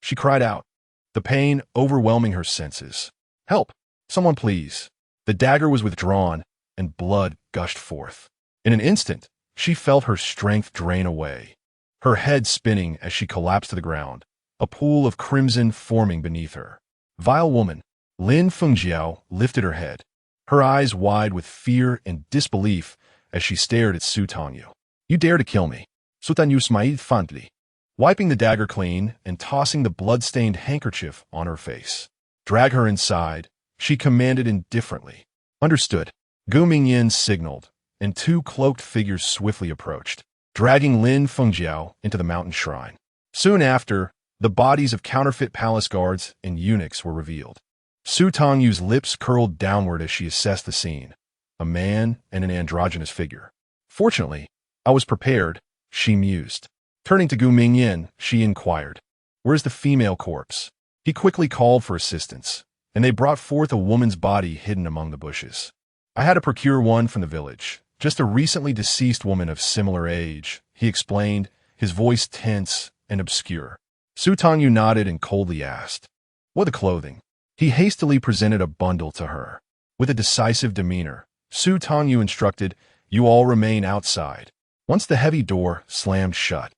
She cried out, the pain overwhelming her senses. Help! Someone please. The dagger was withdrawn, and blood gushed forth. In an instant, she felt her strength drain away, her head spinning as she collapsed to the ground, a pool of crimson forming beneath her. Vile woman! Lin Fengjiao lifted her head, her eyes wide with fear and disbelief as she stared at Su Tangyu. You dare to kill me? Su Tangyu smiled fondly, wiping the dagger clean and tossing the blood-stained handkerchief on her face. Drag her inside, she commanded indifferently. Understood. Gu Mingyan signaled, and two cloaked figures swiftly approached, dragging Lin Fengjiao into the mountain shrine. Soon after, the bodies of counterfeit palace guards and eunuchs were revealed. Su Tangyu's lips curled downward as she assessed the scene. A man and an androgynous figure. Fortunately, I was prepared, she mused. Turning to Gu Mingyan, she inquired, Where's the female corpse? He quickly called for assistance, and they brought forth a woman's body hidden among the bushes. I had to procure one from the village, just a recently deceased woman of similar age, he explained, his voice tense and obscure. Su Tangyu nodded and coldly asked, What the clothing? He hastily presented a bundle to her. With a decisive demeanor, Su Tangyu instructed, You all remain outside. Once the heavy door slammed shut,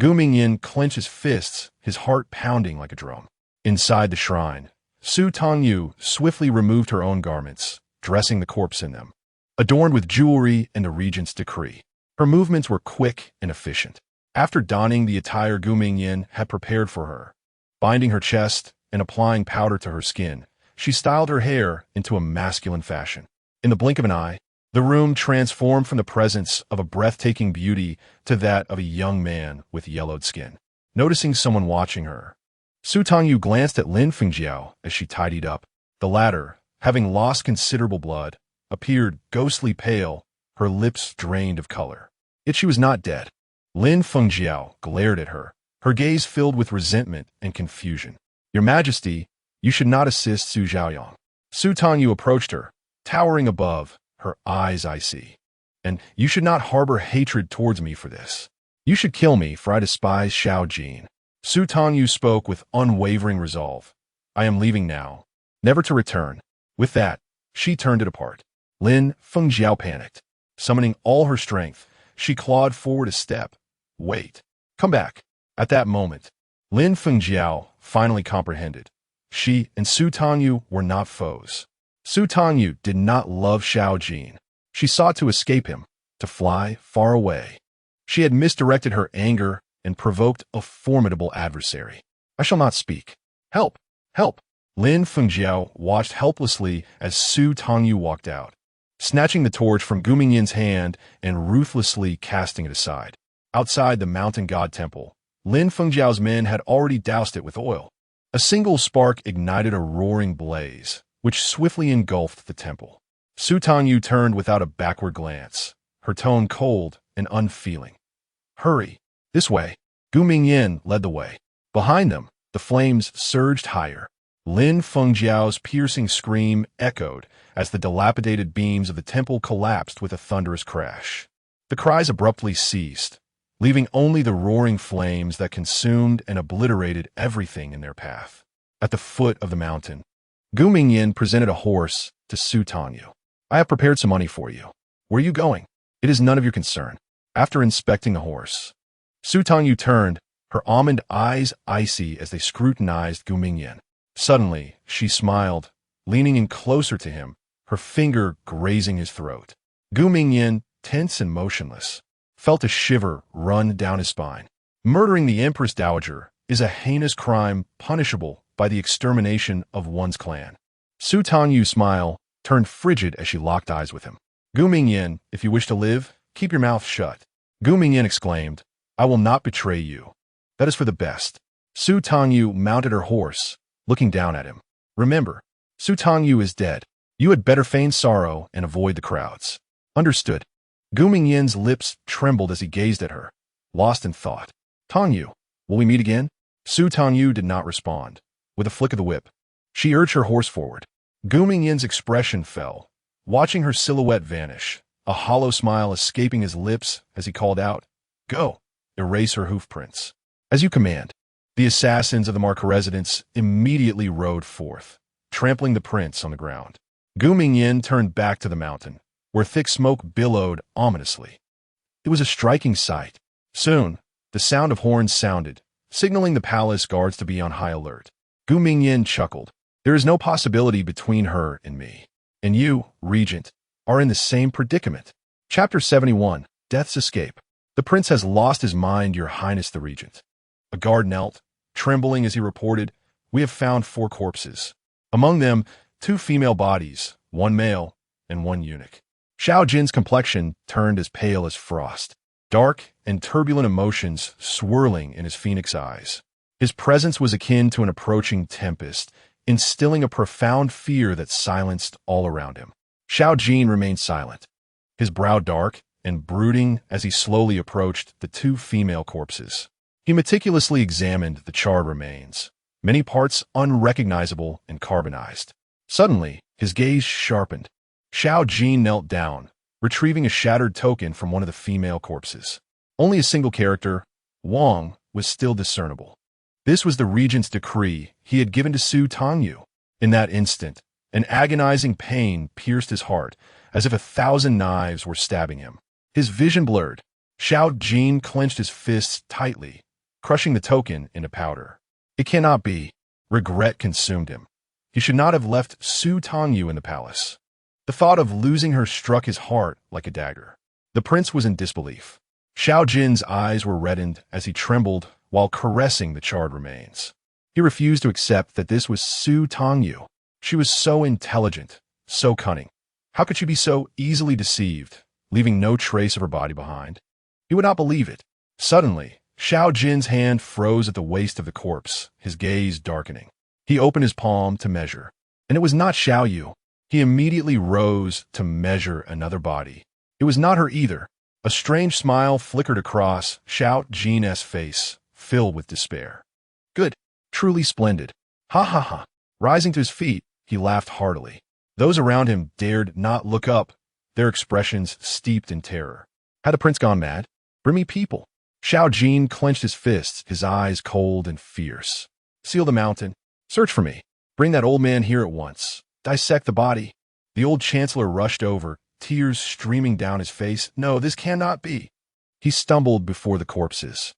Gu Mingyan clenched his fists, his heart pounding like a drum. Inside the shrine, Su Tangyu swiftly removed her own garments, dressing the corpse in them, adorned with jewelry and the regent's decree. Her movements were quick and efficient. After donning the attire Gu Mingyan had prepared for her, binding her chest and applying powder to her skin, she styled her hair into a masculine fashion. In the blink of an eye, the room transformed from the presence of a breathtaking beauty to that of a young man with yellowed skin. Noticing someone watching her, Su Tangyu glanced at Lin Fengjiao as she tidied up. The latter, having lost considerable blood, appeared ghostly pale, her lips drained of color. Yet she was not dead. Lin Fengjiao glared at her, her gaze filled with resentment and confusion. Your Majesty, you should not assist Su Zhaoyang. Su Tangyu approached her, towering above, her eyes icy. And you should not harbor hatred towards me for this. You should kill me, for I despise Xiao Jin. Su Tangyu spoke with unwavering resolve. I am leaving now, never to return. With that, she turned it apart. Lin Fengjiao panicked. Summoning all her strength, she clawed forward a step. Wait. Come back. At that moment, Lin Fengjiao finally comprehended. She and Su Tangyu were not foes. Su Tangyu did not love Xiao Jin. She sought to escape him, to fly far away. She had misdirected her anger and provoked a formidable adversary. I shall not speak. Help! Help! Lin Fengjiao watched helplessly as Su Tangyu walked out, snatching the torch from Gu Mingyin's hand and ruthlessly casting it aside. Outside the mountain god temple, Lin Fengjiao's men had already doused it with oil. A single spark ignited a roaring blaze, which swiftly engulfed the temple. Su Tangyu turned without a backward glance, her tone cold and unfeeling. Hurry! This way! Gu Mingyin led the way. Behind them, the flames surged higher. Lin Fengjiao's piercing scream echoed as the dilapidated beams of the temple collapsed with a thunderous crash. The cries abruptly ceased, leaving only the roaring flames that consumed and obliterated everything in their path. At the foot of the mountain, Gu Mingyin presented a horse to Su Tangyu. I have prepared some money for you. Where are you going? It is none of your concern. After inspecting the horse, Su Tangyu turned, her almond eyes icy as they scrutinized Gu Mingyin. Suddenly, she smiled, leaning in closer to him, her finger grazing his throat. Gu Mingyin, tense and motionless, felt a shiver run down his spine. Murdering the Empress Dowager is a heinous crime punishable by the extermination of one's clan. Su Tangyu's smile turned frigid as she locked eyes with him. Gu Mingyin, if you wish to live, keep your mouth shut. Gu Mingyin exclaimed, I will not betray you. That is for the best. Su Tangyu mounted her horse, looking down at him. Remember, Su Tangyu is dead. You had better feign sorrow and avoid the crowds. Understood. Gu Mingyin's lips trembled as he gazed at her, lost in thought. Tangyu, will we meet again? Su Tangyu did not respond. With a flick of the whip, she urged her horse forward. Gu Mingyin's expression fell, watching her silhouette vanish, a hollow smile escaping his lips as he called out, Go, erase her hoof prints. As you command. The assassins of the Marca residence immediately rode forth, trampling the prince on the ground. Gu Mingyin turned back to the mountain, where thick smoke billowed ominously. It was a striking sight. Soon, the sound of horns sounded, signaling the palace guards to be on high alert. Gu Mingyin chuckled. There is no possibility between her and me. And you, Regent, are in the same predicament. Chapter 71, Death's Escape. The prince has lost his mind, Your Highness the Regent. A guard knelt, trembling as he reported, We have found 4 corpses. Among them, 2 female bodies, 1 male, and 1 eunuch. Xiao Jin's complexion turned as pale as frost, dark and turbulent emotions swirling in his phoenix eyes. His presence was akin to an approaching tempest, instilling a profound fear that silenced all around him. Xiao Jin remained silent, his brow dark and brooding as he slowly approached the 2 female corpses. He meticulously examined the charred remains, many parts unrecognizable and carbonized. Suddenly, his gaze sharpened. Xiao Jin knelt down, retrieving a shattered token from one of the female corpses. Only a single character, Wang, was still discernible. This was the regent's decree he had given to Su Tangyu. In that instant, an agonizing pain pierced his heart, as if 1,000 knives were stabbing him. His vision blurred. Xiao Jin clenched his fists tightly, crushing the token into powder. It cannot be. Regret consumed him. He should not have left Su Tangyu in the palace. The thought of losing her struck his heart like a dagger. The prince was in disbelief. Xiao Jin's eyes were reddened as he trembled while caressing the charred remains. He refused to accept that this was Su Tangyu. She was so intelligent, so cunning. How could she be so easily deceived, leaving no trace of her body behind? He would not believe it. Suddenly, Xiao Jin's hand froze at the waist of the corpse, his gaze darkening. He opened his palm to measure, and it was not Xiao Yu. He immediately rose to measure another body. It was not her either. A strange smile flickered across Xiao Jin's face, filled with despair. Good. Truly splendid. Ha ha ha. Rising to his feet, he laughed heartily. Those around him dared not look up, their expressions steeped in terror. Had the prince gone mad? Bring me people. Xiao Jin clenched his fists, his eyes cold and fierce. Seal the mountain. Search for me. Bring that old man here at once. Dissect the body. The old chancellor rushed over, tears streaming down his face. No, this cannot be. He stumbled before the corpses,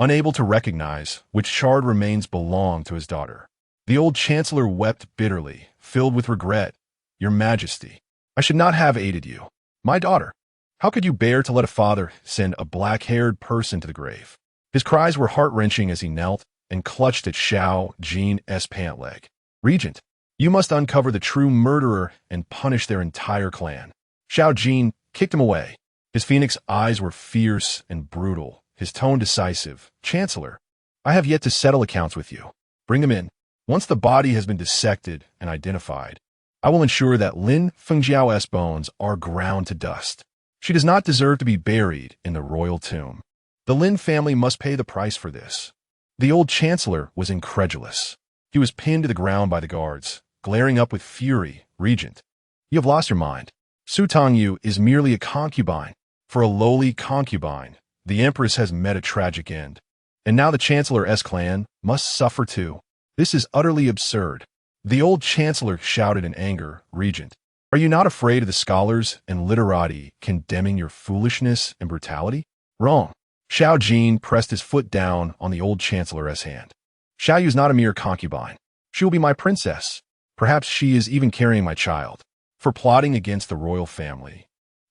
unable to recognize which charred remains belonged to his daughter. The old chancellor wept bitterly, filled with regret. Your Majesty, I should not have aided you. My daughter. How could you bear to let a father send a black-haired person to the grave? His cries were heart-wrenching as he knelt and clutched at Xiao Jin's pant leg. Regent, you must uncover the true murderer and punish their entire clan. Xiao Jin kicked him away. His phoenix eyes were fierce and brutal, his tone decisive. Chancellor, I have yet to settle accounts with you. Bring him in. Once the body has been dissected and identified, I will ensure that Lin Fengjiao's bones are ground to dust. She does not deserve to be buried in the royal tomb. The Lin family must pay the price for this. The old chancellor was incredulous. He was pinned to the ground by the guards, glaring up with fury. Regent, you have lost your mind. Su Tangyu is merely a concubine. For a lowly concubine, the empress has met a tragic end. And now the chancellor's clan must suffer too. This is utterly absurd. The old chancellor shouted in anger. Regent, are you not afraid of the scholars and literati condemning your foolishness and brutality? Wrong. Xiao Jin pressed his foot down on the old chancellor's hand. Xiao Yu is not a mere concubine. She will be my princess. Perhaps she is even carrying my child. For plotting against the royal family,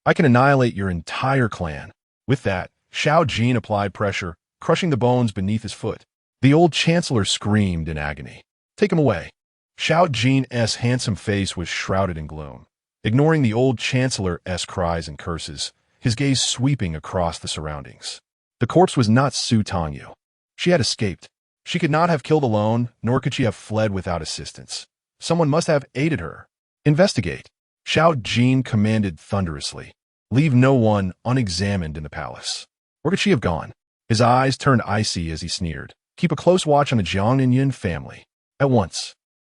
I can annihilate your entire clan. With that, Xiao Jin applied pressure, crushing the bones beneath his foot. The old chancellor screamed in agony. Take him away. Xiao Jin's handsome face was shrouded in gloom. Ignoring the old chancellor's cries and curses, his gaze sweeping across the surroundings. The corpse was not Su Tangyu. She had escaped. She could not have killed alone, nor could she have fled without assistance. Someone must have aided her. Investigate. Xiao Jin commanded thunderously. Leave no one unexamined in the palace. Where could she have gone? His eyes turned icy as he sneered. Keep a close watch on the Jiang and Yin family. At once.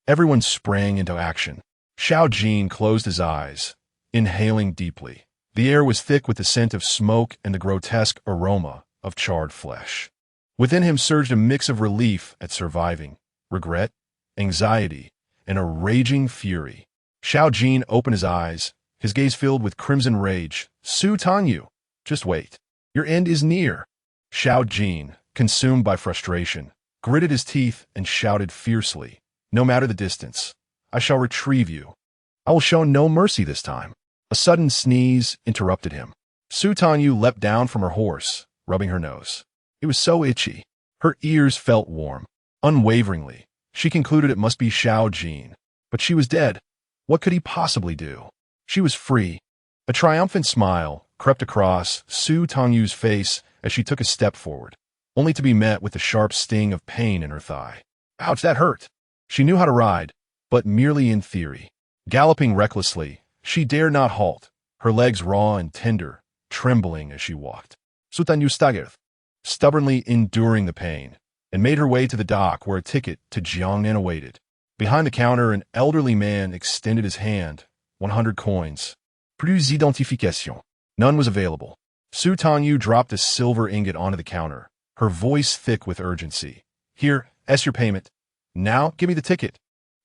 Everyone sprang into action. Xiao Jin closed his eyes, inhaling deeply. The air was thick with the scent of smoke and the grotesque aroma of charred flesh. Within him surged a mix of relief at surviving, regret, anxiety, and a raging fury. Xiao Jin opened his eyes, his gaze filled with crimson rage. Su Tangyu, just wait. Your end is near. Xiao Jin, consumed by frustration, gritted his teeth and shouted fiercely, no matter the distance, I shall retrieve you. I will show no mercy this time. A sudden sneeze interrupted him. Su Tangyu leapt down from her horse, rubbing her nose. It was so itchy. Her ears felt warm. Unwaveringly, she concluded it must be Xiao Jin. But she was dead. What could he possibly do? She was free. A triumphant smile crept across Su Tangyu's face as she took a step forward, only to be met with the sharp sting of pain in her thigh. Ouch, that hurt. She knew how to ride, but merely in theory. Galloping recklessly, she dared not halt, her legs raw and tender, trembling as she walked. Su Tangyu staggered, stubbornly enduring the pain, and made her way to the dock where a ticket to Jiangnan awaited. Behind the counter, an elderly man extended his hand. 100 coins. Plus identification. None was available. Su Tangyu dropped a silver ingot onto the counter, her voice thick with urgency. Here, as your payment. Now, give me the ticket.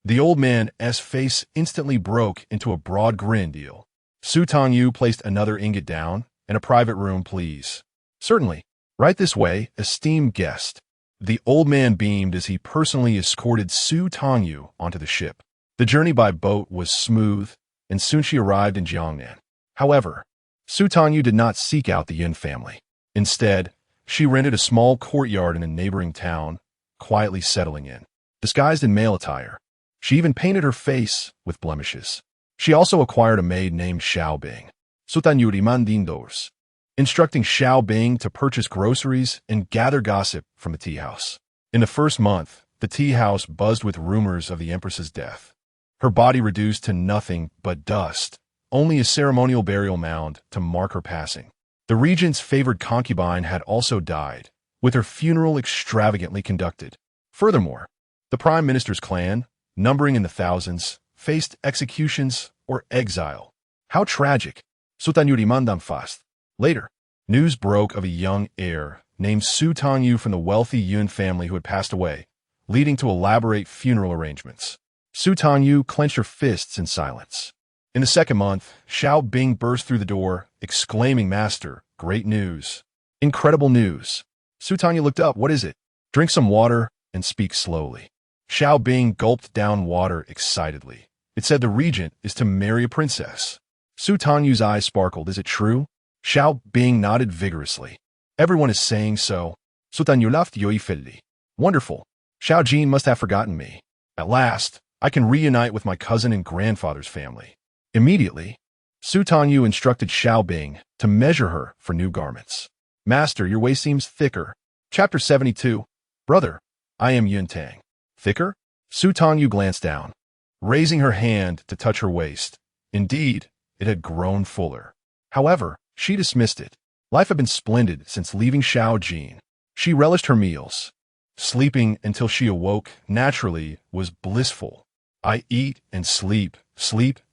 The old man's face instantly broke into a broad grin. Deal. Su Tangyu placed another ingot down. In a private room, please. Certainly. Right this way, esteemed guest. The old man beamed as he personally escorted Su Tangyu onto the ship. The journey by boat was smooth, and soon she arrived in Jiangnan. However, Su Tangyu did not seek out the Yin family. Instead, she rented a small courtyard in a neighboring town, quietly settling in. Disguised in male attire, she even painted her face with blemishes. She also acquired a maid named Xiao Bing. Su Tangyu mandindos, instructing Xiao Bing to purchase groceries and gather gossip from the tea house. In the first month, the tea house buzzed with rumors of the empress's death. Her body reduced to nothing but dust, only a ceremonial burial mound to mark her passing. The regent's favored concubine had also died, with her funeral extravagantly conducted. Furthermore, the prime minister's clan, numbering in the thousands, faced executions or exile. How tragic! Su Tangyu mandam fast. Later, news broke of a young heir named Su Tangyu from the wealthy Yun family who had passed away, leading to elaborate funeral arrangements. Su Tangyu clenched her fists in silence. In the second month, Xiao Bing burst through the door, exclaiming, Master, great news. Incredible news. Su Tangyu looked up. What is it? Drink some water and speak slowly. Xiao Bing gulped down water excitedly. It said the regent is to marry a princess. Su Tangyu's eyes sparkled. Is it true? Xiao Bing nodded vigorously. Everyone is saying so. Tangyu laughed joyfully. Wonderful. Xiao Jin must have forgotten me. At last, I can reunite with my cousin and grandfather's family. Immediately, Tangyu instructed Xiao Bing to measure her for new garments. Master, your waist seems thicker. Chapter 72. Brother, I am Yun Tang. Thicker? Tangyu glanced down, raising her hand to touch her waist. Indeed, it had grown fuller. However, she dismissed it. Life had been splendid since leaving Xiao Jin. She relished her meals. Sleeping until she awoke naturally was blissful. I eat and sleep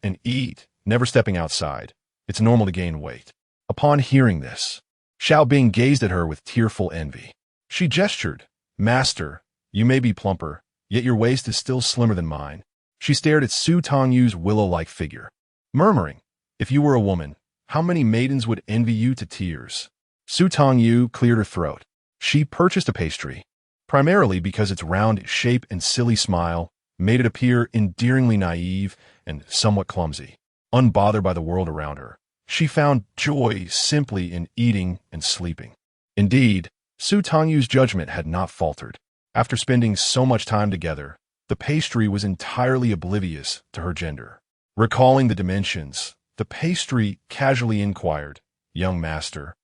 and eat, never stepping outside. It's normal to gain weight. Upon hearing this, Xiao Bing gazed at her with tearful envy. She gestured. Master, you may be plumper, yet your waist is still slimmer than mine. She stared at Tangyu's willow-like figure, murmuring, if you were a woman, how many maidens would envy you to tears? Tangyu cleared her throat. She purchased a pastry, primarily because its round shape and silly smile made it appear endearingly naive and somewhat clumsy. Unbothered by the world around her, she found joy simply in eating and sleeping. Indeed, Tangyu's judgment had not faltered. After spending so much time together, the pastry was entirely oblivious to her gender. Recalling the dimensions, the pastry casually inquired, Young master,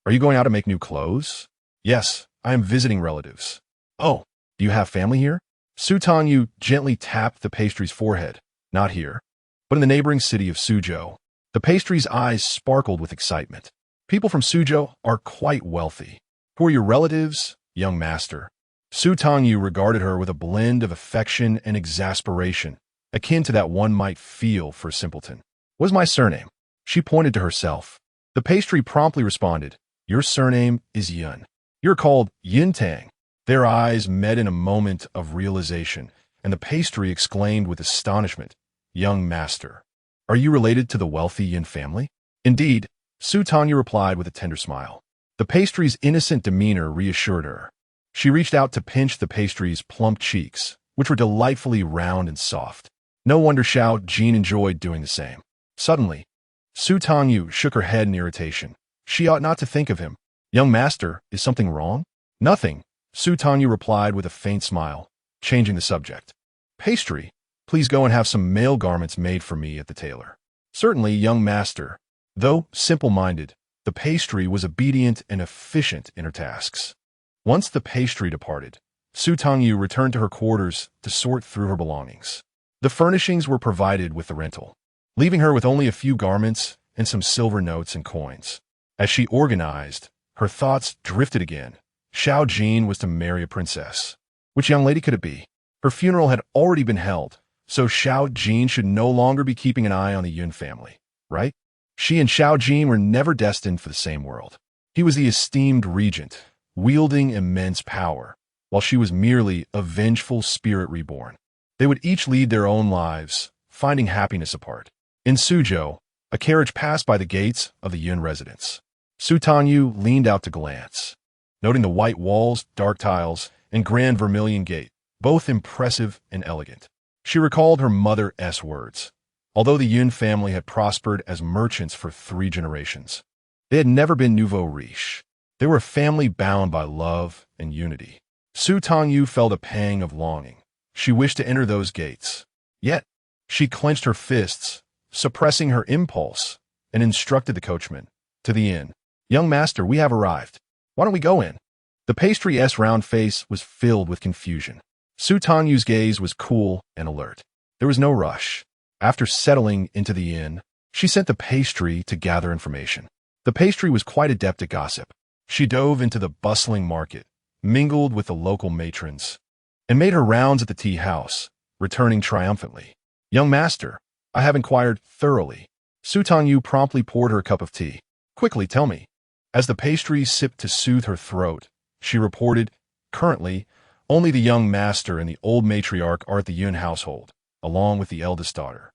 are you going out to make new clothes? Yes, I am visiting relatives. Oh, do you have family here? Tangyu gently tapped the pastry's forehead. Not here, but in the neighboring city of Suzhou. The pastry's eyes sparkled with excitement. People from Suzhou are quite wealthy. Who are your relatives, young master? Tangyu regarded her with a blend of affection and exasperation, akin to that one might feel for a simpleton. What is my surname? She pointed to herself. The pastry promptly responded, your surname is Yun. You're called Yin Tang. Their eyes met in a moment of realization, and the pastry exclaimed with astonishment, Young master, are you related to the wealthy Yin family? Indeed, Tangyu replied with a tender smile. The pastry's innocent demeanor reassured her. She reached out to pinch the pastry's plump cheeks, which were delightfully round and soft. No wonder Xiao Jin enjoyed doing the same. Suddenly, Tangyu shook her head in irritation. She ought not to think of him. Young master, is something wrong? Nothing, Tangyu replied with a faint smile, changing the subject. Pastry, please go and have some male garments made for me at the tailor. Certainly, young master. Though simple-minded, the pastry was obedient and efficient in her tasks. Once the pastry departed, Tangyu returned to her quarters to sort through her belongings. The furnishings were provided with the rental, leaving her with only a few garments and some silver notes and coins. As she organized, her thoughts drifted again. Xiao Jin was to marry a princess. Which young lady could it be? Her funeral had already been held, so Xiao Jin should no longer be keeping an eye on the Yun family, right? She and Xiao Jin were never destined for the same world. He was the esteemed regent, wielding immense power, while she was merely a vengeful spirit reborn. They would each lead their own lives, finding happiness apart. In Suzhou, a carriage passed by the gates of the Yun residence. Tangyu leaned out to glance, noting the white walls, dark tiles, and grand vermilion gate, both impressive and elegant. She recalled her mother's words. Although the Yun family had prospered as merchants for 3 generations, they had never been nouveau riche. They were a family bound by love and unity. Tangyu felt a pang of longing. She wished to enter those gates. Yet, she clenched her fists, suppressing her impulse, and instructed the coachman. To the inn. Young master, we have arrived. Why don't we go in? The pastry's round face was filled with confusion. Tangyu's gaze was cool and alert. There was no rush. After settling into the inn, she sent the pastry to gather information. The pastry was quite adept at gossip. She dove into the bustling market, mingled with the local matrons, and made her rounds at the tea house, returning triumphantly. Young master, I have inquired thoroughly. Tangyu promptly poured her a cup of tea. Quickly, tell me. As the pastry sipped to soothe her throat, she reported, currently, only the young master and the old matriarch are at the Yun household, along with the eldest daughter.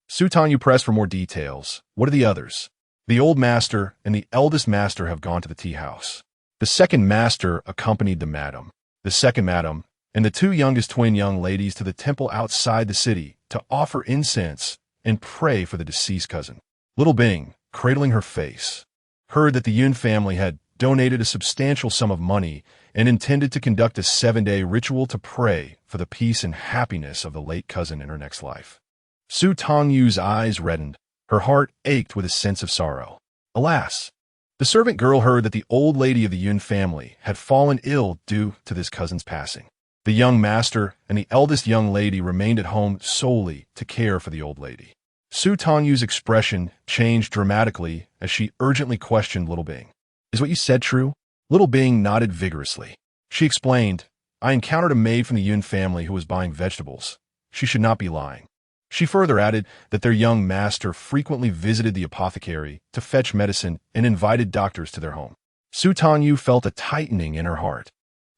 Tangyu pressed for more details. What are the others? The old master and the eldest master have gone to the tea house. The second master accompanied the madam, the second madam, and the 2 youngest twin young ladies to the temple outside the city to offer incense and pray for the deceased cousin. Little Bing, cradling her face, heard that the Yun family had donated a substantial sum of money and intended to conduct a 7-day ritual to pray for the peace and happiness of the late cousin in her next life. Su Tangyu's eyes reddened. Her heart ached with a sense of sorrow. Alas! The servant girl heard that the old lady of the Yun family had fallen ill due to this cousin's passing. The young master and the eldest young lady remained at home solely to care for the old lady. Su Tangyu's expression changed dramatically as she urgently questioned Little Bing. "Is what you said true?" Little Bing nodded vigorously. She explained, "I encountered a maid from the Yun family who was buying vegetables. She should not be lying." She further added that their young master frequently visited the apothecary to fetch medicine and invited doctors to their home. Su Tangyu felt a tightening in her heart,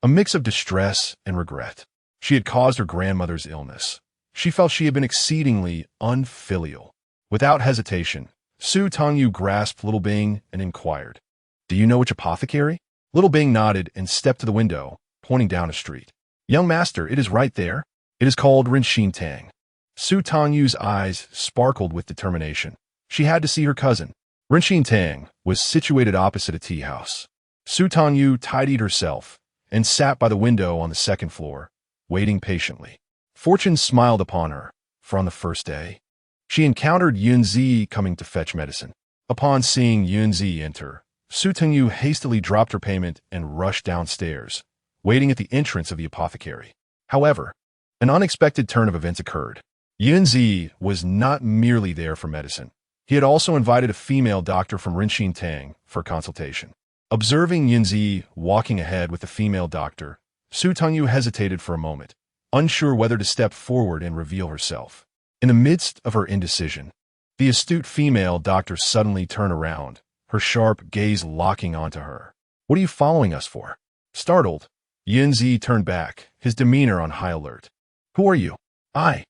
a mix of distress and regret. She had caused her grandmother's illness. She felt she had been exceedingly unfilial. Without hesitation, Su Tangyu grasped Little Bing and inquired, "Do you know which apothecary?" Little Bing nodded and stepped to the window, pointing down a street. "Young master, it is right there. It is called Rinxin Tang." Su Tangyu's eyes sparkled with determination. She had to see her cousin. Rinxin Tang was situated opposite a tea house. Su Tangyu tidied herself and sat by the window on the second floor, waiting patiently. Fortune smiled upon her, for on the first day, she encountered Yunzi coming to fetch medicine. Upon seeing Yunzi enter, Su Tangyu hastily dropped her payment and rushed downstairs, waiting at the entrance of the apothecary. However, an unexpected turn of events occurred. Yunzi was not merely there for medicine. He had also invited a female doctor from Rinxin Tang for consultation. Observing Yunzi walking ahead with the female doctor, Su Tangyu hesitated for a moment, unsure whether to step forward and reveal herself. In the midst of her indecision, the astute female doctor suddenly turned around, her sharp gaze locking onto her. "What are you following us for?" Startled, Yunzi turned back, his demeanor on high alert. "Who are you?" I.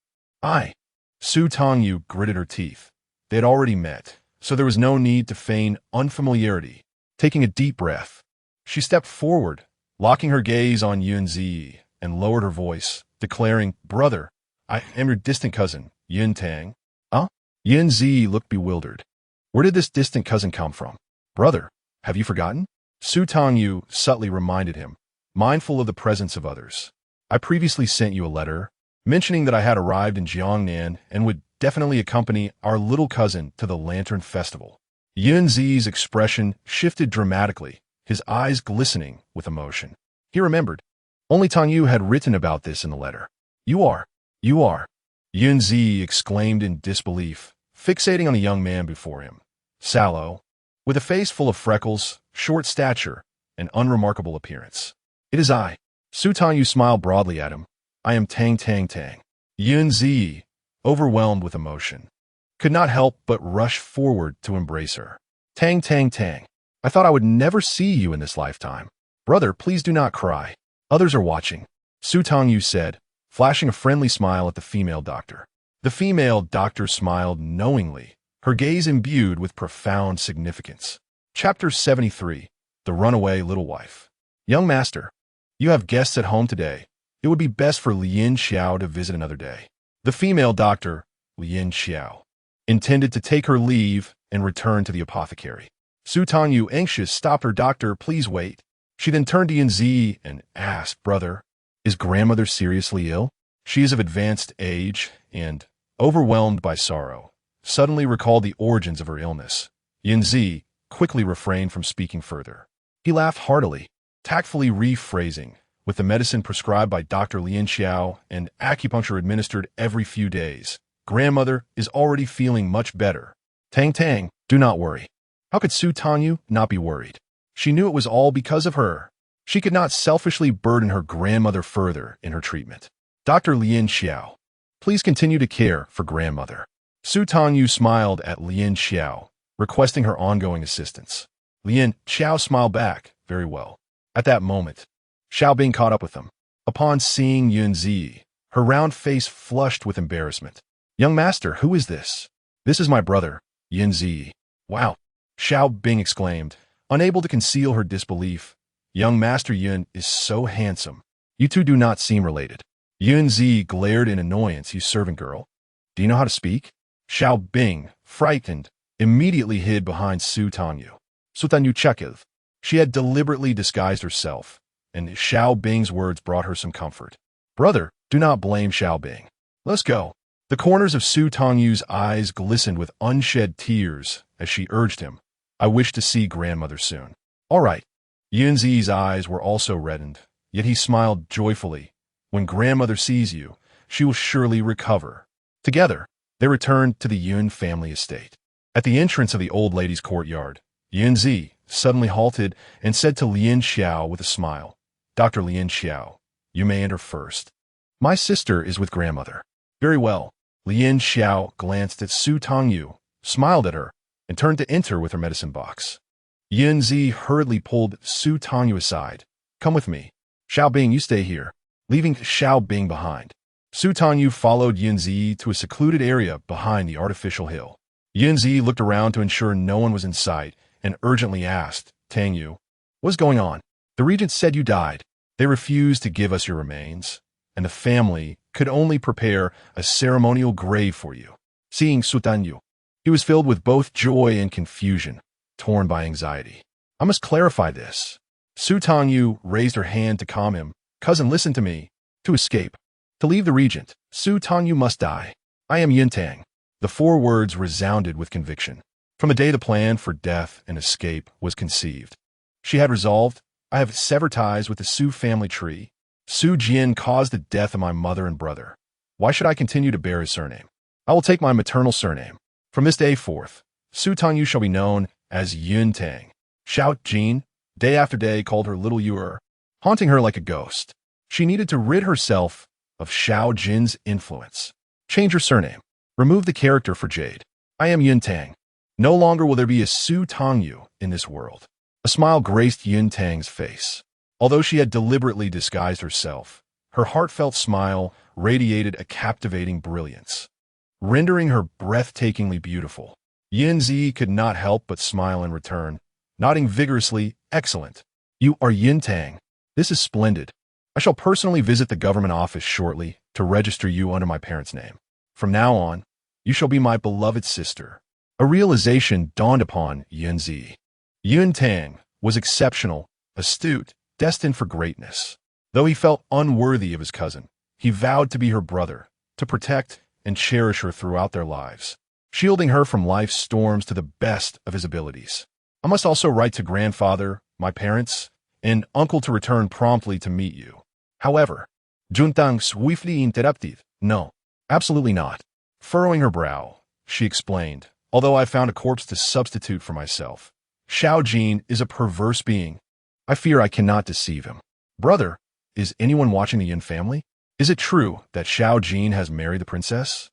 Su Tangyu gritted her teeth. They had already met, so there was no need to feign unfamiliarity. Taking a deep breath, she stepped forward, locking her gaze on Yunzi, and lowered her voice, declaring, "Brother, I am your distant cousin, Yun Tang." "Huh?" Yunzi looked bewildered. "Where did this distant cousin come from?" "Brother, have you forgotten?" Su Tangyu subtly reminded him, mindful of the presence of others. "I previously sent you a letter, mentioning that I had arrived in Jiangnan and would definitely accompany our little cousin to the Lantern Festival." Yunzi's expression shifted dramatically, his eyes glistening with emotion. He remembered. Only Tangyu had written about this in the letter. You are. Yunzi exclaimed in disbelief, fixating on the young man before him. Sallow, with a face full of freckles, short stature, and unremarkable appearance. "It is I." Su Tangyu smiled broadly at him. "I am Tang. Yunzi, overwhelmed with emotion, could not help but rush forward to embrace her. Tang. I thought I would never see you in this lifetime. Brother, please do not cry. Others are watching," Su Tangyu said, flashing a friendly smile at the female doctor. The female doctor smiled knowingly, her gaze imbued with profound significance. Chapter 73, The Runaway Little Wife. "Young master, you have guests at home today. It would be best for Lien Xiao to visit another day." The female doctor, Lien Xiao, intended to take her leave and return to the apothecary. Su Tangyu, anxious, stopped her. "Doctor, please wait." She then turned to Yunzi and asked, "Brother, is grandmother seriously ill?" She is of advanced age and, overwhelmed by sorrow, suddenly recalled the origins of her illness. Yunzi quickly refrained from speaking further. He laughed heartily, tactfully rephrasing, "With the medicine prescribed by Dr. Lien Xiao and acupuncture administered every few days, grandmother is already feeling much better. Tang, do not worry." How could Su Tangyu not be worried? She knew it was all because of her. She could not selfishly burden her grandmother further in her treatment. "Dr. Lien Xiao, please continue to care for grandmother." Su Tangyu smiled at Lien Xiao, requesting her ongoing assistance. Lien Xiao smiled back, "Very well." At that moment, Xiao Bing caught up with them. Upon seeing Yunzi, her round face flushed with embarrassment. "Young master, who is this?" "This is my brother, Yunzi." "Wow," Xiao Bing exclaimed, unable to conceal her disbelief. "Young master Yun is so handsome. You two do not seem related." Yunzi glared in annoyance. "You servant girl. Do you know how to speak?" Xiao Bing, frightened, immediately hid behind Su Tangyu. Su Tangyu chuckled. She had deliberately disguised herself, and Xiao Bing's words brought her some comfort. Brother, do not blame Xiao Bing. Let's go. The corners of Su Tangyu's eyes glistened with unshed tears as she urged him. I wish to see grandmother soon. All right. Yunzi's eyes were also reddened, yet he smiled joyfully. When grandmother sees you, she will surely recover. Together, they returned to the Yun family estate. At the entrance of the old lady's courtyard, Yunzi suddenly halted and said to Lin Xiao with a smile, Dr. Lin Xiao, you may enter first. My sister is with grandmother. Very well. Lin Xiao glanced at Su Tangyu, smiled at her, and turned to enter with her medicine box. Yunzi hurriedly pulled Su Tangyu aside. Come with me. Xiao Bing, you stay here, leaving Xiao Bing behind. Su Tangyu followed Yunzi to a secluded area behind the artificial hill. Yunzi looked around to ensure no one was in sight and urgently asked, Tangyu, what's going on? The regent said you died. They refused to give us your remains, and the family could only prepare a ceremonial grave for you. Seeing Su Tangyu, he was filled with both joy and confusion, torn by anxiety. I must clarify this. Su Tangyu raised her hand to calm him. Cousin, listen to me. To escape, to leave the regent, Su Tangyu must die. I am Yuntang. The 4 words resounded with conviction. From the day the plan for death and escape was conceived, she had resolved, I have severed ties with the Su family tree. Su Jian caused the death of my mother and brother. Why should I continue to bear his surname? I will take my maternal surname. From this day forth, Su Tangyu shall be known as Yuntang. Xiao Jin, day after day, called her little Yuer, haunting her like a ghost. She needed to rid herself of Xiao Jin's influence. Change her surname. Remove the character for Jade. I am Yuntang. No longer will there be a Su Tangyu in this world. A smile graced Yuntang's face. Although she had deliberately disguised herself, her heartfelt smile radiated a captivating brilliance, rendering her breathtakingly beautiful. Yunzi could not help but smile in return, nodding vigorously, excellent. You are Yuntang. This is splendid. I shall personally visit the government office shortly to register you under my parents' name. From now on, you shall be my beloved sister. A realization dawned upon Yunzi. Yuntang was exceptional, astute, destined for greatness. Though he felt unworthy of his cousin, he vowed to be her brother, to protect and cherish her throughout their lives, shielding her from life's storms to the best of his abilities. I must also write to grandfather, my parents, and uncle to return promptly to meet you. However, Juntang swiftly interrupted. No, absolutely not. Furrowing her brow, she explained, although I found a corpse to substitute for myself. Xiao Jin is a perverse being. I fear I cannot deceive him. Brother, is anyone watching the Yin family? Is it true that Xiao Jin has married the princess?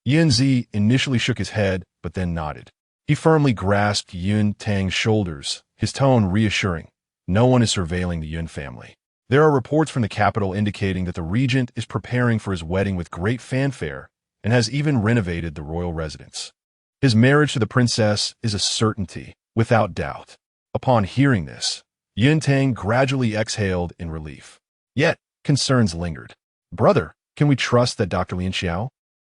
Yunzi initially shook his head, but then nodded. He firmly grasped Yun Tang's shoulders, his tone reassuring. No one is surveilling the Yun family. There are reports from the capital indicating that the regent is preparing for his wedding with great fanfare and has even renovated the royal residence. His marriage to the princess is a certainty, without doubt. Upon hearing this, Yun Tang gradually exhaled in relief. Yet, concerns lingered. Brother, can we trust that Dr. Lin Xiao?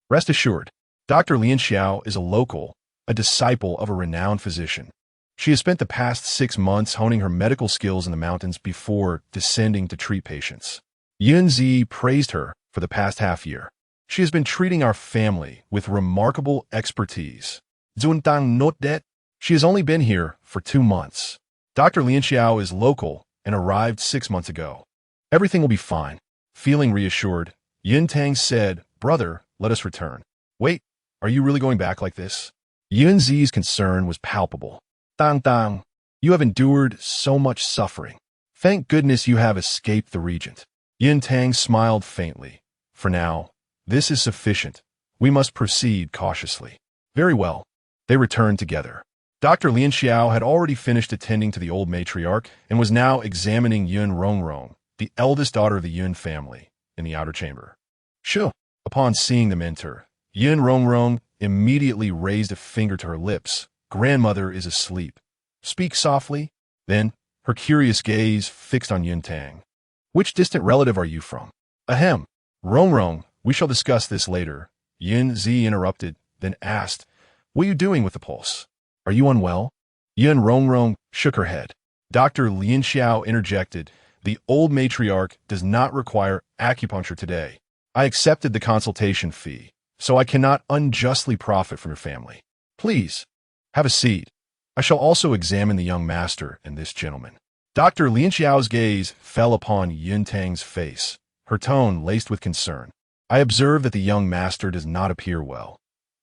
Rest assured, Dr. Lin Xiao is a local, a disciple of a renowned physician. She has spent the past 6 months honing her medical skills in the mountains before descending to treat patients. Yunzi praised her for the past half year. She has been treating our family with remarkable expertise. Zuntang note that she has only been here for 2 months. Dr. Lin Xiao is local and arrived 6 months ago. Everything will be fine. Feeling reassured, Yuntang said, Brother, let us return. Wait, are you really going back like this? Yunzi's concern was palpable. Tang, you have endured so much suffering. Thank goodness you have escaped the regent. Yuntang smiled faintly. For now, this is sufficient. We must proceed cautiously. Very well. They returned together. Dr. Lin Xiao had already finished attending to the old matriarch and was now examining Yun Rongrong, the eldest daughter of the Yun family, in the outer chamber. Sure. Upon seeing them enter, Yun Rongrong immediately raised a finger to her lips. Grandmother is asleep. Speak softly. Then, her curious gaze fixed on Yuntang. Which distant relative are you from? Ahem. Rongrong, we shall discuss this later. Yunzi interrupted, then asked, What are you doing with the pulse? Are you unwell? Yun Rongrong shook her head. Dr. Lin Xiao interjected, The The old matriarch does not require acupuncture today. I accepted the consultation fee, so I cannot unjustly profit from your family. Please, have a seat. I shall also examine the young master and this gentleman. Dr. Lin Xiao's gaze fell upon Yun Tang's face, her tone laced with concern. I observe that the young master does not appear well.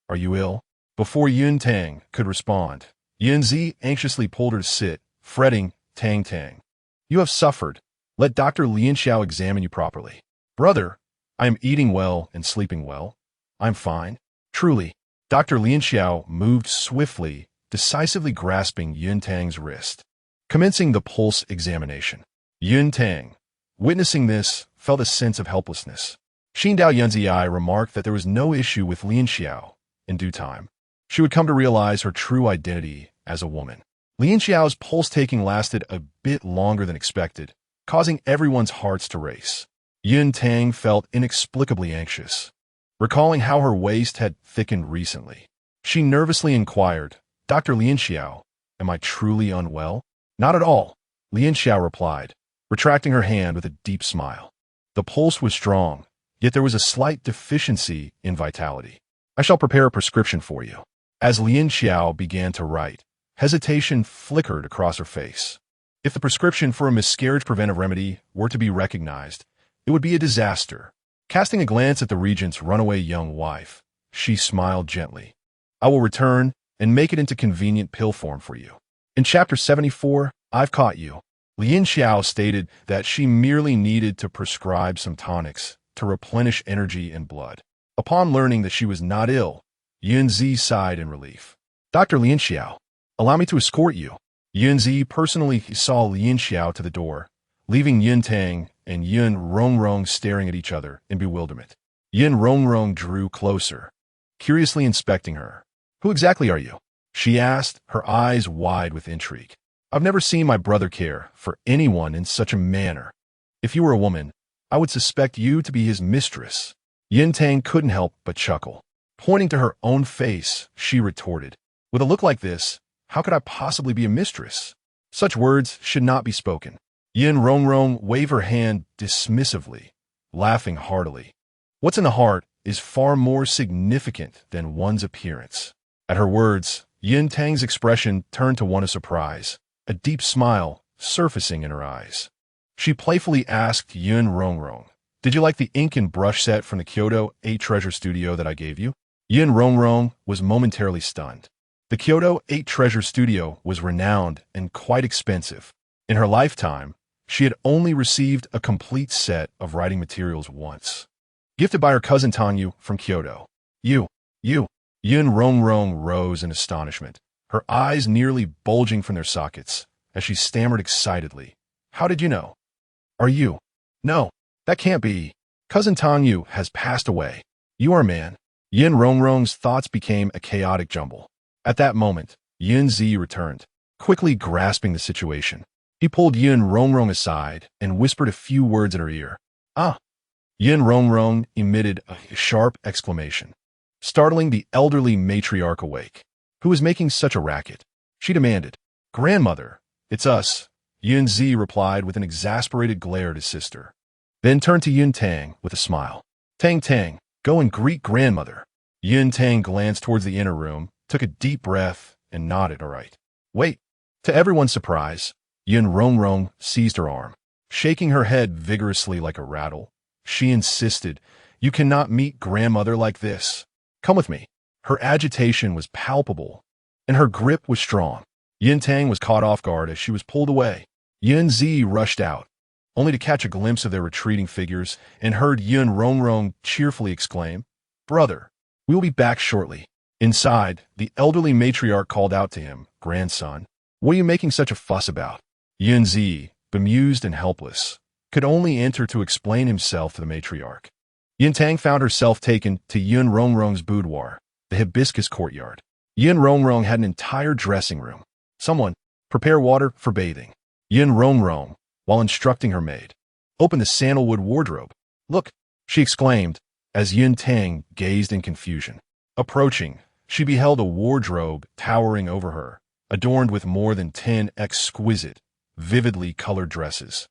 Are you ill? Before Yun Tang could respond, Yun Zi anxiously pulled her to sit, fretting, Tang. You have suffered. Let Dr. Lin Xiao examine you properly. Brother, I am eating well and sleeping well. I'm fine. Truly. Dr. Lin Xiao moved swiftly, decisively grasping Yun Tang's wrist, commencing the pulse examination. Yun Tang, witnessing this, felt a sense of helplessness. Xindao Yunzi remarked that there was no issue with Lin Xiao. In due time, she would come to realize her true identity as a woman. Lin Xiao's pulse-taking lasted a bit longer than expected, causing everyone's hearts to race. Yun Tang felt inexplicably anxious, recalling how her waist had thickened recently. She nervously inquired, Dr. Lin Xiao, am I truly unwell? Not at all, Lin Xiao replied, retracting her hand with a deep smile. The pulse was strong, yet there was a slight deficiency in vitality. I shall prepare a prescription for you. As Lin Xiao began to write, hesitation flickered across her face. If the prescription for a miscarriage preventive remedy were to be recognized, it would be a disaster. Casting a glance at the regent's runaway young wife, she smiled gently. I will return and make it into convenient pill form for you. In Chapter 74, I've caught you. Lin Xiao stated that she merely needed to prescribe some tonics to replenish energy and blood. Upon learning that she was not ill, Yun Zi sighed in relief. Dr. Lin Xiao, allow me to escort you. Yun Zi personally saw Lin Xiao to the door, leaving Yun Tang and Yun Rongrong staring at each other in bewilderment. Yun Rongrong drew closer, curiously inspecting her. Who exactly are you? She asked, her eyes wide with intrigue. I've never seen my brother care for anyone in such a manner. If you were a woman, I would suspect you to be his mistress. Yun Tang couldn't help but chuckle. Pointing to her own face, she retorted, with a look like this, how could I possibly be a mistress? Such words should not be spoken. Yun Rongrong waved her hand dismissively, laughing heartily. What's in the heart is far more significant than one's appearance. At her words, Yun Tang's expression turned to one of surprise, a deep smile surfacing in her eyes. She playfully asked Yun Rongrong, did you like the ink and brush set from the Kyoto 8 Treasure Studio that I gave you? Yun Rongrong was momentarily stunned. The Kyoto 8 Treasure Studio was renowned and quite expensive. In her lifetime, she had only received a complete set of writing materials once, gifted by her cousin Tangyu from Kyoto. You. Yun Rongrong rose in astonishment, her eyes nearly bulging from their sockets, as she stammered excitedly. How did you know? Are you? No, that can't be. Cousin Tangyu has passed away. You are a man. Yun Rongrong's thoughts became a chaotic jumble. At that moment, Yun Zi returned, quickly grasping the situation. He pulled Yun Rongrong aside and whispered a few words in her ear. Ah! Yun Rongrong emitted a sharp exclamation, startling the elderly matriarch awake. Who is making such a racket? She demanded. Grandmother, it's us, Yun Zi replied with an exasperated glare at his sister. Then turned to Yun Tang with a smile. Tang, go and greet grandmother. Yun Tang glanced towards the inner room, took a deep breath, and nodded all right. Wait. To everyone's surprise, Yun Rongrong seized her arm. Shaking her head vigorously like a rattle, she insisted, you cannot meet grandmother like this. Come with me. Her agitation was palpable, and her grip was strong. Yun Tang was caught off guard as she was pulled away. Yun Zi rushed out, only to catch a glimpse of their retreating figures and heard Yun Rongrong cheerfully exclaim, Brother, we will be back shortly. Inside, the elderly matriarch called out to him, Grandson, what are you making such a fuss about? Yun Zi, bemused and helpless, could only enter to explain himself to the matriarch. Yun Tang found herself taken to Yun Rongrong's boudoir, the hibiscus courtyard. Yun Rongrong had an entire dressing room. Someone, prepare water for bathing. Yun Rongrong, while instructing her maid, opened the sandalwood wardrobe. Look, she exclaimed, as Yun Tang gazed in confusion. Approaching, she beheld a wardrobe towering over her, adorned with more than 10 exquisite, vividly colored dresses.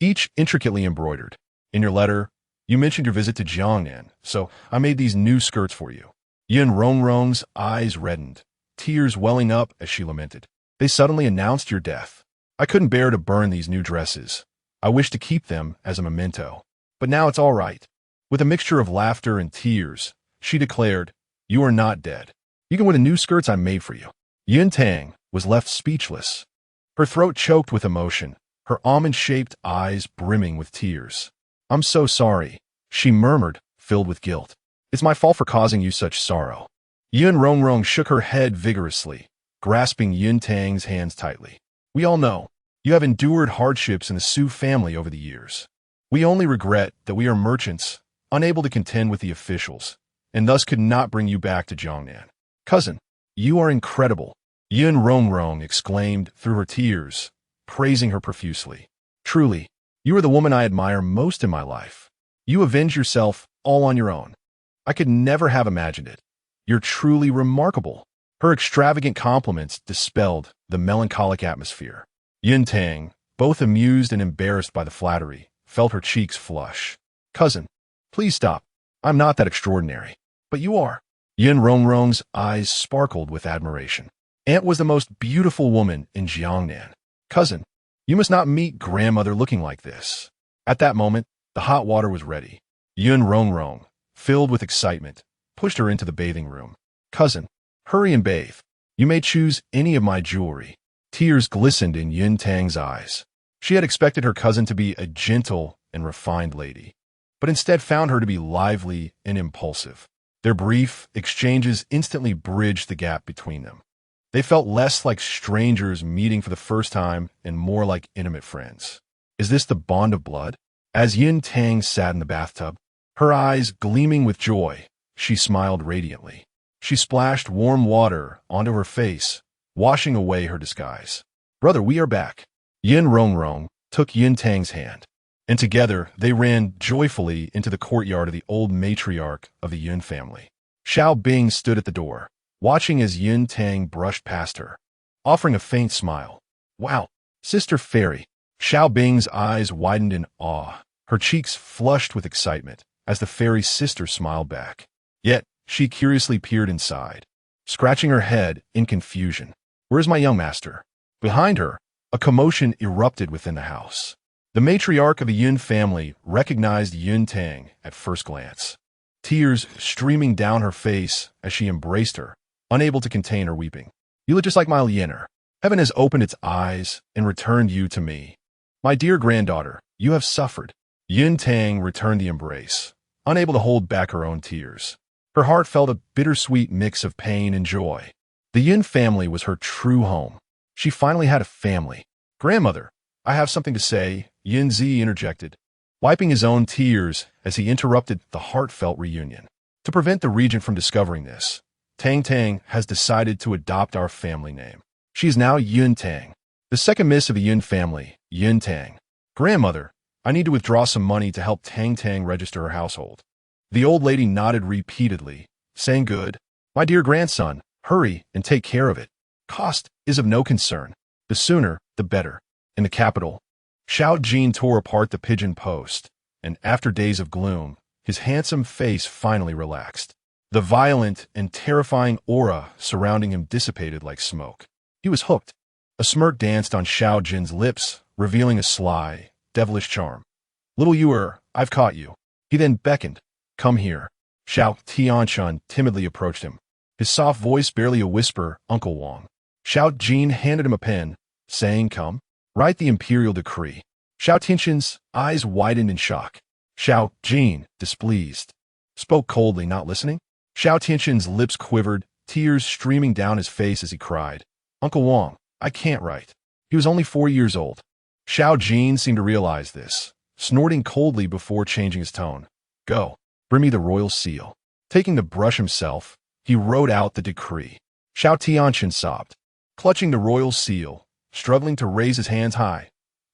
each intricately embroidered. In your letter, you mentioned your visit to Jiangnan, so I made these new skirts for you. Yin Rongrong's eyes reddened, tears welling up as she lamented. They suddenly announced your death. I couldn't bear to burn these new dresses. I wished to keep them as a memento. But now it's all right. With a mixture of laughter and tears, she declared, you are not dead. You can wear the new skirts I made for you. Yin Tang was left speechless. Her throat choked with emotion, her almond-shaped eyes brimming with tears. I'm so sorry, she murmured, filled with guilt. It's my fault for causing you such sorrow. Yin Rongrong shook her head vigorously, grasping Yin Tang's hands tightly. We all know, you have endured hardships in the Su family over the years. We only regret that we are merchants, unable to contend with the officials, and thus could not bring you back to Jiangnan. Cousin, you are incredible, Yin Rongrong exclaimed through her tears, praising her profusely. Truly, you are the woman I admire most in my life. You avenge yourself all on your own. I could never have imagined it. You're truly remarkable. Her extravagant compliments dispelled the melancholic atmosphere. Yin Tang, both amused and embarrassed by the flattery, felt her cheeks flush. Cousin, please stop. I'm not that extraordinary. But you are. Yin Rongrong's eyes sparkled with admiration. Aunt was the most beautiful woman in Jiangnan. Cousin, you must not meet grandmother looking like this. At that moment, the hot water was ready. Yin Rongrong, filled with excitement, pushed her into the bathing room. Cousin, hurry and bathe. You may choose any of my jewelry. Tears glistened in Yin Tang's eyes. She had expected her cousin to be a gentle and refined lady, but instead found her to be lively and impulsive. Their brief exchanges instantly bridged the gap between them. They felt less like strangers meeting for the first time and more like intimate friends. Is this the bond of blood? As Yin Tang sat in the bathtub, her eyes gleaming with joy, she smiled radiantly. She splashed warm water onto her face, washing away her disguise. Brother, we are back. Yin Rongrong took Yin Tang's hand, and together they ran joyfully into the courtyard of the old matriarch of the Yin family. Xiao Bing stood at the door, watching as Yin Tang brushed past her, offering a faint smile. Wow, Sister Fairy. Xiao Bing's eyes widened in awe, her cheeks flushed with excitement as the fairy's sister smiled back. Yet, she curiously peered inside, scratching her head in confusion. Where's my young master? Behind her, a commotion erupted within the house. The matriarch of the Yin family recognized Yin Tang at first glance, tears streaming down her face as she embraced her, unable to contain her weeping. You look just like my Yener. Heaven has opened its eyes and returned you to me. My dear granddaughter, you have suffered. Yin Tang returned the embrace, unable to hold back her own tears. Her heart felt a bittersweet mix of pain and joy. The Yin family was her true home. She finally had a family. Grandmother, I have something to say, Yin Zi interjected, wiping his own tears as he interrupted the heartfelt reunion. To prevent the regent from discovering this, Tang Tang has decided to adopt our family name. She is now Yin Tang, the second miss of the Yin family, Yin Tang. Grandmother, I need to withdraw some money to help Tang Tang register her household. The old lady nodded repeatedly, saying, Good. My dear grandson, hurry and take care of it. Cost is of no concern. The sooner, the better. In the capital, Xiao Jin tore apart the pigeon post, and after days of gloom, his handsome face finally relaxed. The violent and terrifying aura surrounding him dissipated like smoke. He was hooked. A smirk danced on Xiao Jin's lips, revealing a sly, devilish charm. Little Yuer, I've caught you. He then beckoned. Come here. Xiao Tianchun timidly approached him, his soft voice barely a whisper, Uncle Wang. Xiao Jin handed him a pen, saying, Come, write the imperial decree. Xiao Tianchun's eyes widened in shock. Xiao Jin, displeased, spoke coldly, not listening. Xiao Tianchun's lips quivered, tears streaming down his face as he cried, Uncle Wang, I can't write. He was only 4 years old. Xiao Jin seemed to realize this, snorting coldly before changing his tone. Go, bring me the royal seal. Taking the brush himself, he wrote out the decree. Xiao Tianchun sobbed, clutching the royal seal, struggling to raise his hands high.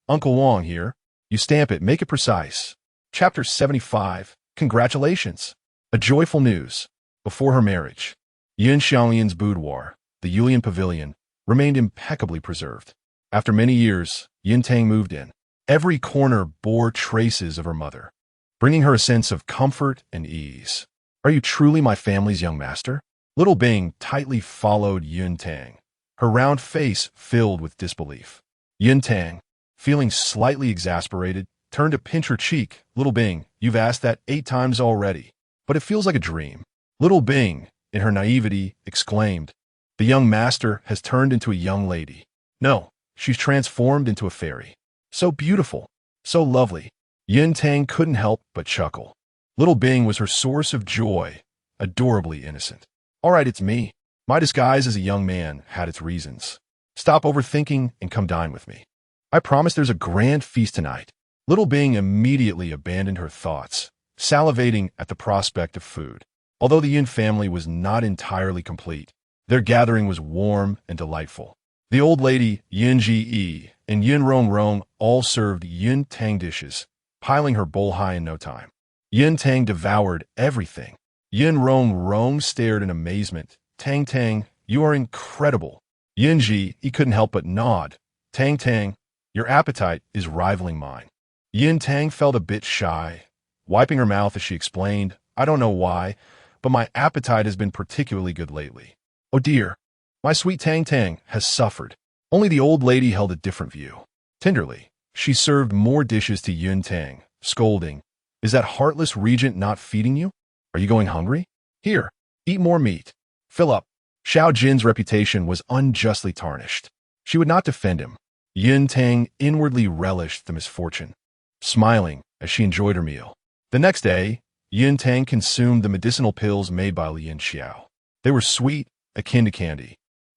Uncle Wang here. You stamp it, make it precise. Chapter 75. Congratulations. A joyful news. Before her marriage, Yin Xiaoyan's boudoir, the Yulian pavilion, remained impeccably preserved. After many years, Yin Tang moved in. Every corner bore traces of her mother, bringing her a sense of comfort and ease. Are you truly my family's young master? Little Bing tightly followed Yun Tang, her round face filled with disbelief. Yun Tang, feeling slightly exasperated, turned to pinch her cheek. Little Bing, you've asked that 8 times already, but it feels like a dream. Little Bing, in her naivety, exclaimed, the young master has turned into a young lady. No, she's transformed into a fairy. So beautiful, so lovely. Yun Tang couldn't help but chuckle. Little Bing was her source of joy, adorably innocent. All right, it's me. My disguise as a young man had its reasons. Stop overthinking and come dine with me. I promise there's a grand feast tonight. Little Bing immediately abandoned her thoughts, salivating at the prospect of food. Although the Yun family was not entirely complete, their gathering was warm and delightful. The old lady, Yun Ji and Yun Rong Rong all served Yun Tang dishes, piling her bowl high in no time. Yun Tang devoured everything. Yun Rong Rong stared in amazement. Tang Tang, you are incredible. Yun Ji, he couldn't help but nod. Tang Tang, your appetite is rivaling mine. Yun Tang felt a bit shy, wiping her mouth as she explained, I don't know why, but my appetite has been particularly good lately. Oh dear, my sweet Tang Tang has suffered. Only the old lady held a different view. Tenderly, she served more dishes to Yun Tang, scolding, is that heartless regent not feeding you? Are you going hungry? Here, eat more meat. Fill up. Xiao Jin's reputation was unjustly tarnished. She would not defend him. Yun Tang inwardly relished the misfortune, smiling as she enjoyed her meal. The next day, Yun Tang consumed the medicinal pills made by Lien Xiao. They were sweet, akin to candy,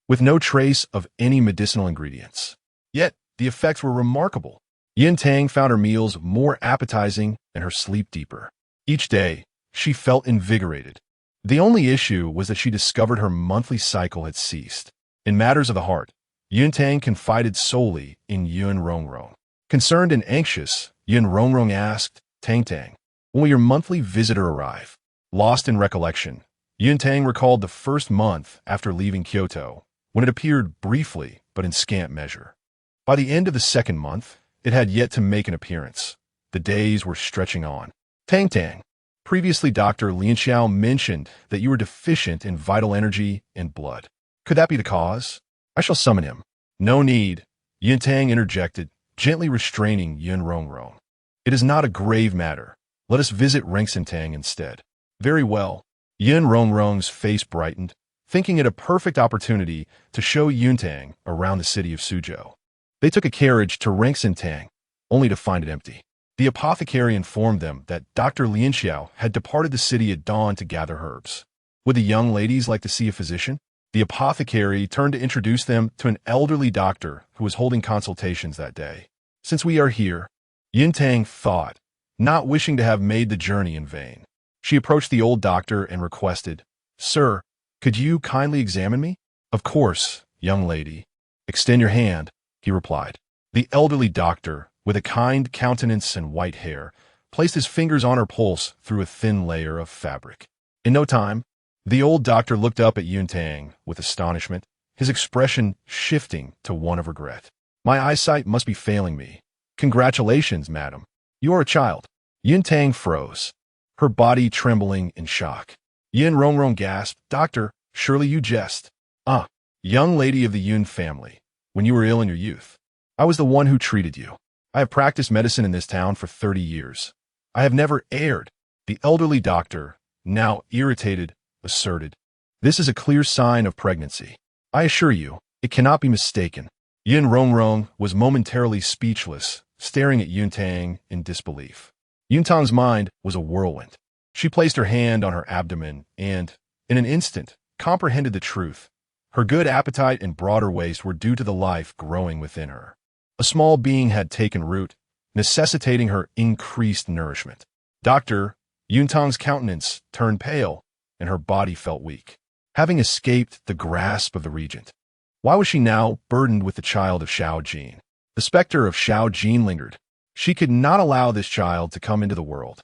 with no trace of any medicinal ingredients. Yet, the effects were remarkable. Yun Tang found her meals more appetizing and her sleep deeper. Each day, she felt invigorated. The only issue was that she discovered her monthly cycle had ceased. In matters of the heart, Yun Tang confided solely in Yun Rong Rong. Concerned and anxious, Yun Rong Rong asked, Tang Tang, when will your monthly visitor arrive? Lost in recollection, Yun Tang recalled the first month after leaving Kyoto, when it appeared briefly but in scant measure. By the end of the second month, it had yet to make an appearance. The days were stretching on. Tang Tang, previously Dr. Lien Xiao mentioned that you were deficient in vital energy and blood. Could that be the cause? I shall summon him. No need, Yun Tang interjected, gently restraining Yun Rong Rong. It is not a grave matter. Let us visit Rengsen Tang instead. Very well. Yun Rong Rong's face brightened, thinking it a perfect opportunity to show Yun Tang around the city of Suzhou. They took a carriage to Rengsen Tang, only to find it empty. The apothecary informed them that Dr. Lien Xiao had departed the city at dawn to gather herbs. Would the young ladies like to see a physician? The apothecary turned to introduce them to an elderly doctor who was holding consultations that day. Since we are here, Yun Tang thought, not wishing to have made the journey in vain. She approached the old doctor and requested, Sir, could you kindly examine me? Of course, young lady. Extend your hand, he replied. The elderly doctor, with a kind countenance and white hair, placed his fingers on her pulse through a thin layer of fabric. In no time, the old doctor looked up at Yun Tang with astonishment, his expression shifting to one of regret. My eyesight must be failing me. Congratulations, madam. You are a child. Yun Tang froze, her body trembling in shock. Yun Rong Rong gasped, Doctor, surely you jest. Ah, young lady of the Yun family, when you were ill in your youth, I was the one who treated you. I have practiced medicine in this town for 30 years. I have never erred. The elderly doctor, now irritated, asserted. This is a clear sign of pregnancy. I assure you, it cannot be mistaken. Yun Rong Rong was momentarily speechless, staring at Yun Tang in disbelief. Yun Tang's mind was a whirlwind. She placed her hand on her abdomen and, in an instant, comprehended the truth. Her good appetite and broader waist were due to the life growing within her. A small being had taken root, necessitating her increased nourishment. Doctor, Yun Tang's countenance turned pale, and her body felt weak, having escaped the grasp of the regent. Why was she now burdened with the child of Xiao Jin? The specter of Xiao Jin lingered. She could not allow this child to come into the world.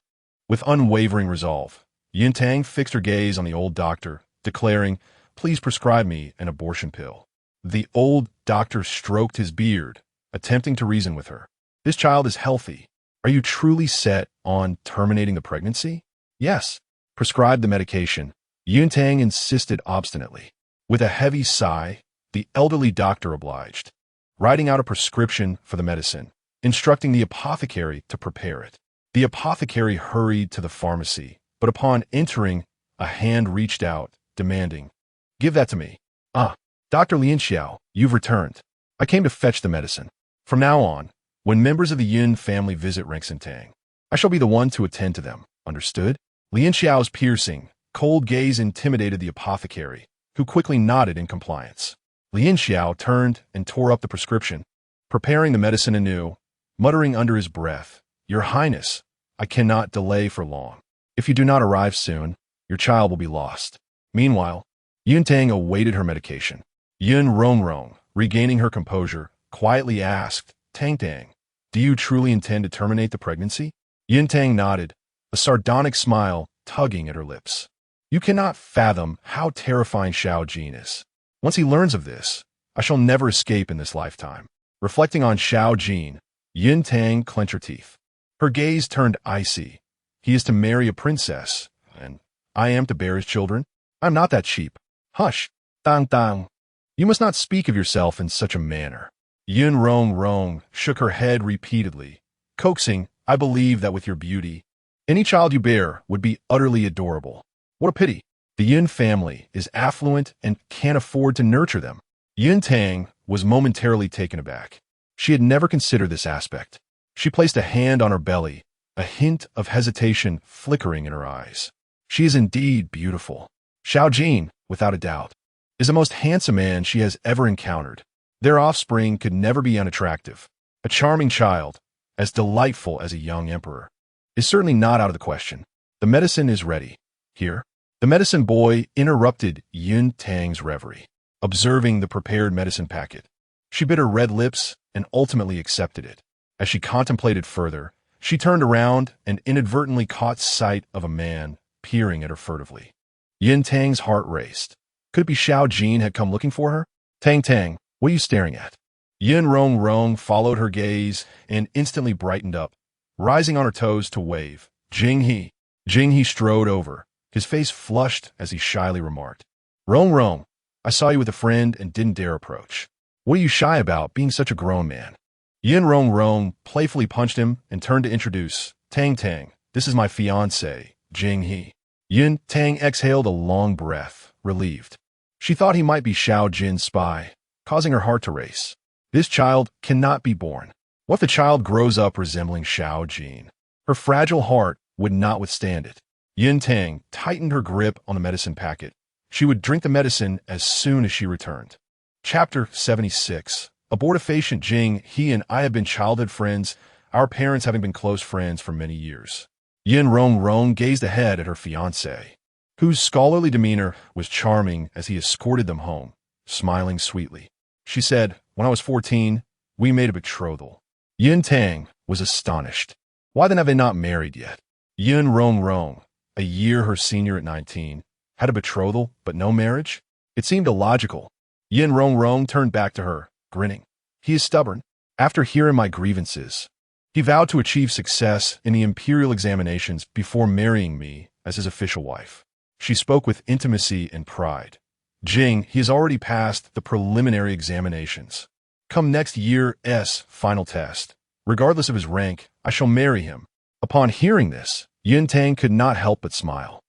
With unwavering resolve, Yun Tang fixed her gaze on the old doctor, declaring, Please prescribe me an abortion pill. The old doctor stroked his beard, attempting to reason with her. This child is healthy. Are you truly set on terminating the pregnancy? Yes. Prescribe the medication. Yuntang insisted obstinately. With a heavy sigh, the elderly doctor obliged, writing out a prescription for the medicine, instructing the apothecary to prepare it. The apothecary hurried to the pharmacy, but upon entering, a hand reached out, demanding, "Give that to me." "Ah, Dr. Lin Xiao, you've returned. I came to fetch the medicine. From now on, when members of the Yun family visit Rengsentang, I shall be the one to attend to them. Understood?" Lin Xiao's piercing, cold gaze intimidated the apothecary, who quickly nodded in compliance. Lin Xiao turned and tore up the prescription, preparing the medicine anew, muttering under his breath, "Your Highness, I cannot delay for long. If you do not arrive soon, your child will be lost." Meanwhile, Yuntang awaited her medication. Yun Rongrong, regaining her composure, quietly asked, "Tang Tang, do you truly intend to terminate the pregnancy?" Yuntang nodded, a sardonic smile tugging at her lips. "You cannot fathom how terrifying Xiao Jin is. Once he learns of this, I shall never escape in this lifetime." Reflecting on Xiao Jin, Yuntang clenched her teeth. Her gaze turned icy. He is to marry a princess, and I am to bear his children? I'm not that cheap. Hush, Tang Tang. You must not speak of yourself in such a manner. Yun Rong shook her head repeatedly, coaxing, "I believe that with your beauty, any child you bear would be utterly adorable. What a pity. The Yun family is affluent and can't afford to nurture them." Yun Tang was momentarily taken aback. She had never considered this aspect. She placed a hand on her belly, a hint of hesitation flickering in her eyes. She is indeed beautiful. Xiao Jin, without a doubt, is the most handsome man she has ever encountered. Their offspring could never be unattractive. A charming child, as delightful as a young emperor, is certainly not out of the question. The medicine is ready. Here. The medicine boy interrupted Yun Tang's reverie, observing the prepared medicine packet. She bit her red lips and ultimately accepted it. As she contemplated further, she turned around and inadvertently caught sight of a man peering at her furtively. Yun Tang's heart raced. Could it be Xiao Jin had come looking for her? "Tang Tang, what are you staring at?" Yun Rong followed her gaze and instantly brightened up, rising on her toes to wave. "Jing He." Jing He strode over, his face flushed as he shyly remarked, Rong, I saw you with a friend and didn't dare approach. What are you shy about, being such a grown man?" Yun Rong playfully punched him and turned to introduce, "Tang Tang, this is my fiancé, Jing He." Yun Tang exhaled a long breath, relieved. She thought he might be Xiao Jin's spy, causing her heart to race. This child cannot be born. What if the child grows up resembling Xiao Jin? Her fragile heart would not withstand it. Yun Tang tightened her grip on the medicine packet. She would drink the medicine as soon as she returned. Chapter 76. Abortifacient Jing He and I have been childhood friends, our parents having been close friends for many years. Yun Rong gazed ahead at her fiancé, whose scholarly demeanor was charming as he escorted them home, smiling sweetly. She said, "When I was 14, we made a betrothal." Yun Tang was astonished. Why then have they not married yet? Yun Rong, a year her senior at 19, had a betrothal but no marriage? It seemed illogical. Yun Rong turned back to her, grinning. He is stubborn. After hearing my grievances, he vowed to achieve success in the imperial examinations before marrying me as his official wife. She spoke with intimacy and pride. Jing, he has already passed the preliminary examinations. Come next year's final test, regardless of his rank, I shall marry him. Upon hearing this, Yun Tang could not help but smile.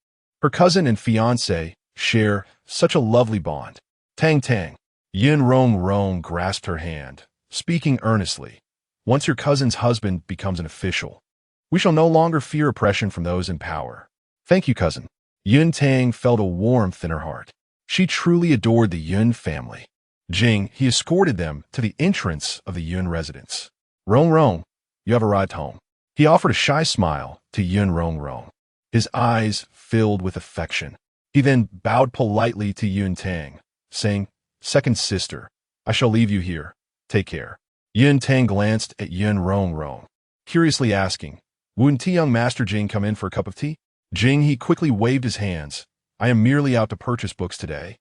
Her cousin and fiancé share such a lovely bond. Tang Tang. Yun Rong grasped her hand, speaking earnestly. Once your cousin's husband becomes an official, we shall no longer fear oppression from those in power. Thank you, cousin. Yun Tang felt a warmth in her heart. She truly adored the Yun family. Jing, he escorted them to the entrance of the Yun residence. Rong, you have arrived home. He offered a shy smile to Yun Rong, his eyes filled with affection. He then bowed politely to Yun Tang, saying, "Second sister, I shall leave you here. Take care." Yun Tang glanced at Yun Rong, curiously asking, "Wouldn't young Master Jing come in for a cup of tea?" Jing, he quickly waved his hands. "I am merely out to purchase books today.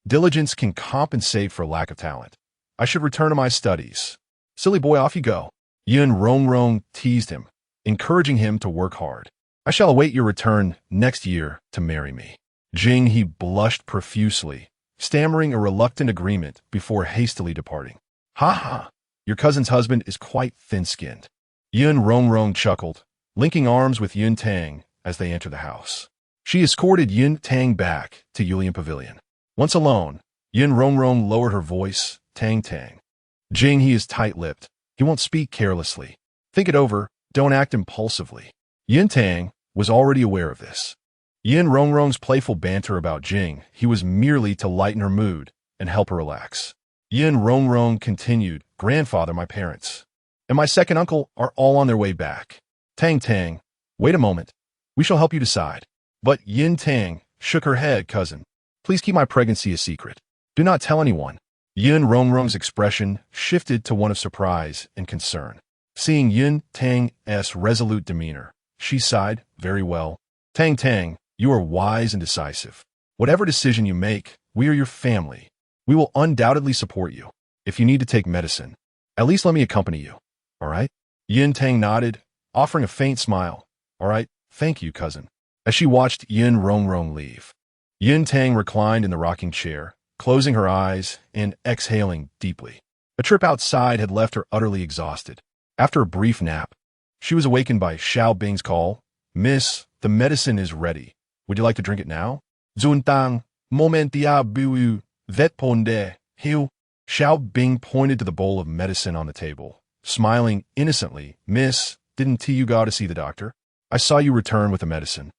Diligence can compensate for lack of talent. I should return to my studies." "Silly boy, off you go." Yun Rongrong teased him, encouraging him to work hard. I shall await your return next year to marry me. Jing he blushed profusely, stammering a reluctant agreement before hastily departing. Ha ha, your cousin's husband is quite thin-skinned. Yun Rongrong chuckled, linking arms with Yun Tang as they entered the house. She escorted Yun Tang back to Yulian Pavilion. Once alone, Yun Rongrong lowered her voice, Tang Tang. Jing he is tight-lipped. He won't speak carelessly. Think it over, don't act impulsively. Yun Tang was already aware of this. Yun Rongrong's playful banter about Jing he was merely to lighten her mood and help her relax. Yun Rongrong continued, Grandfather, my parents, and my second uncle are all on their way back. Tang Tang, wait a moment. We shall help you decide. But Yun Tang shook her head, cousin. Please keep my pregnancy a secret. Do not tell anyone. Yun Rongrong's expression shifted to one of surprise and concern. Seeing Yun Tang's resolute demeanor, she sighed, very well. Tang Tang, you are wise and decisive. Whatever decision you make, we are your family. We will undoubtedly support you. If you need to take medicine, at least let me accompany you. All right? Yun Tang nodded, offering a faint smile. All right, thank you, cousin. As she watched Yun Rongrong leave, Yun Tang reclined in the rocking chair, closing her eyes and exhaling deeply. A trip outside had left her utterly exhausted. After a brief nap, she was awakened by Xiao Bing's call. Miss, the medicine is ready. Would you like to drink it now? Zuntang, momentia buu, vetponde, hiu. Xiao Bing pointed to the bowl of medicine on the table, smiling innocently. Miss, didn't you go to see the doctor? I saw you return with the medicine,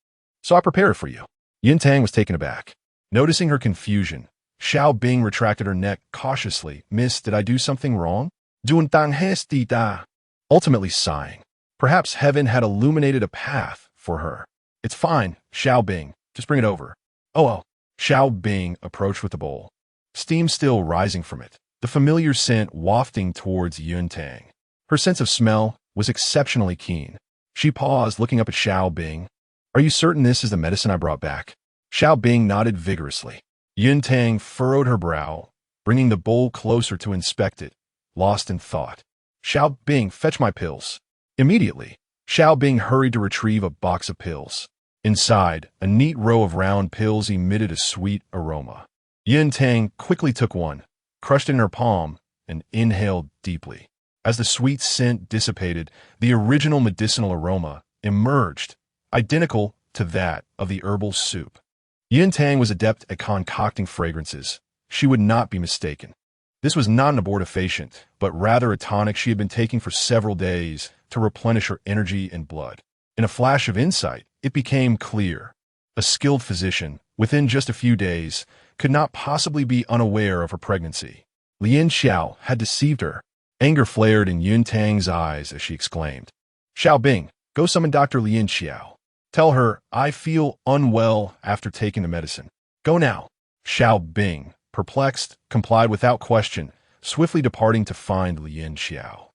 so I prepared it for you. Yun Tang was taken aback. Noticing her confusion, Xiao Bing retracted her neck cautiously. Miss, did I do something wrong? Zuntang hestita. Ultimately sighing. Perhaps heaven had illuminated a path for her. It's fine, Xiao Bing. Just bring it over. Oh. Xiao Bing approached with the bowl, steam still rising from it, the familiar scent wafting towards Yun Tang. Her sense of smell was exceptionally keen. She paused, looking up at Xiao Bing. Are you certain this is the medicine I brought back? Xiao Bing nodded vigorously. Yun Tang furrowed her brow, bringing the bowl closer to inspect it, lost in thought. Xiao Bing, fetch my pills. Immediately, Xiao Bing hurried to retrieve a box of pills. Inside, a neat row of round pills emitted a sweet aroma. Yun Tang quickly took one, crushed it in her palm, and inhaled deeply. As the sweet scent dissipated, the original medicinal aroma emerged, identical to that of the herbal soup. Yun Tang was adept at concocting fragrances. She would not be mistaken. This was not an abortifacient, but rather a tonic she had been taking for several days to replenish her energy and blood. In a flash of insight, it became clear. A skilled physician, within just a few days, could not possibly be unaware of her pregnancy. Lian Xiao had deceived her. Anger flared in Yun Tang's eyes as she exclaimed, Xiao Bing, go summon Dr. Lian Xiao. Tell her, I feel unwell after taking the medicine. Go now. Xiao Bing, perplexed, complied without question, swiftly departing to find Lian Xiao.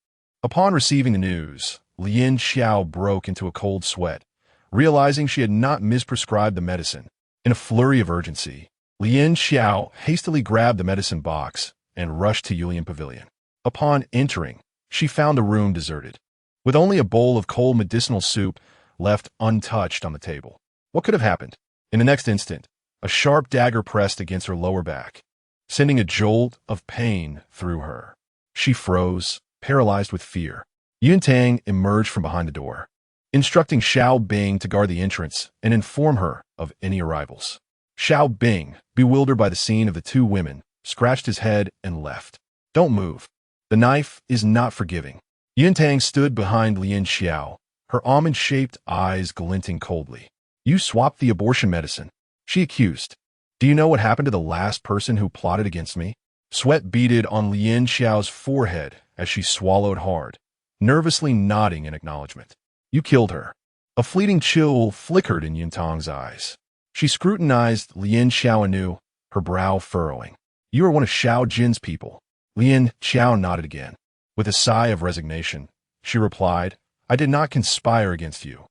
Upon receiving the news, Lian Xiao broke into a cold sweat, realizing she had not misprescribed the medicine. In a flurry of urgency, Lian Xiao hastily grabbed the medicine box and rushed to Yulian Pavilion. Upon entering, she found the room deserted, with only a bowl of cold medicinal soup left untouched on the table. What could have happened? In the next instant, a sharp dagger pressed against her lower back, sending a jolt of pain through her. She froze, paralyzed with fear. Yun Tang emerged from behind the door, instructing Xiao Bing to guard the entrance and inform her of any arrivals. Xiao Bing, bewildered by the scene of the two women, scratched his head and left. Don't move. The knife is not forgiving. Yun Tang stood behind Lian Xiao, her almond-shaped eyes glinting coldly. You swapped the abortion medicine, she accused. Do you know what happened to the last person who plotted against me? Sweat beaded on Lian Xiao's forehead as she swallowed hard, nervously nodding in acknowledgement. You killed her. A fleeting chill flickered in Yun Tang's eyes. She scrutinized Lian Xiao anew, her brow furrowing. You are one of Xiao Jin's people. Lian Xiao nodded again. With a sigh of resignation, she replied, I did not conspire against you.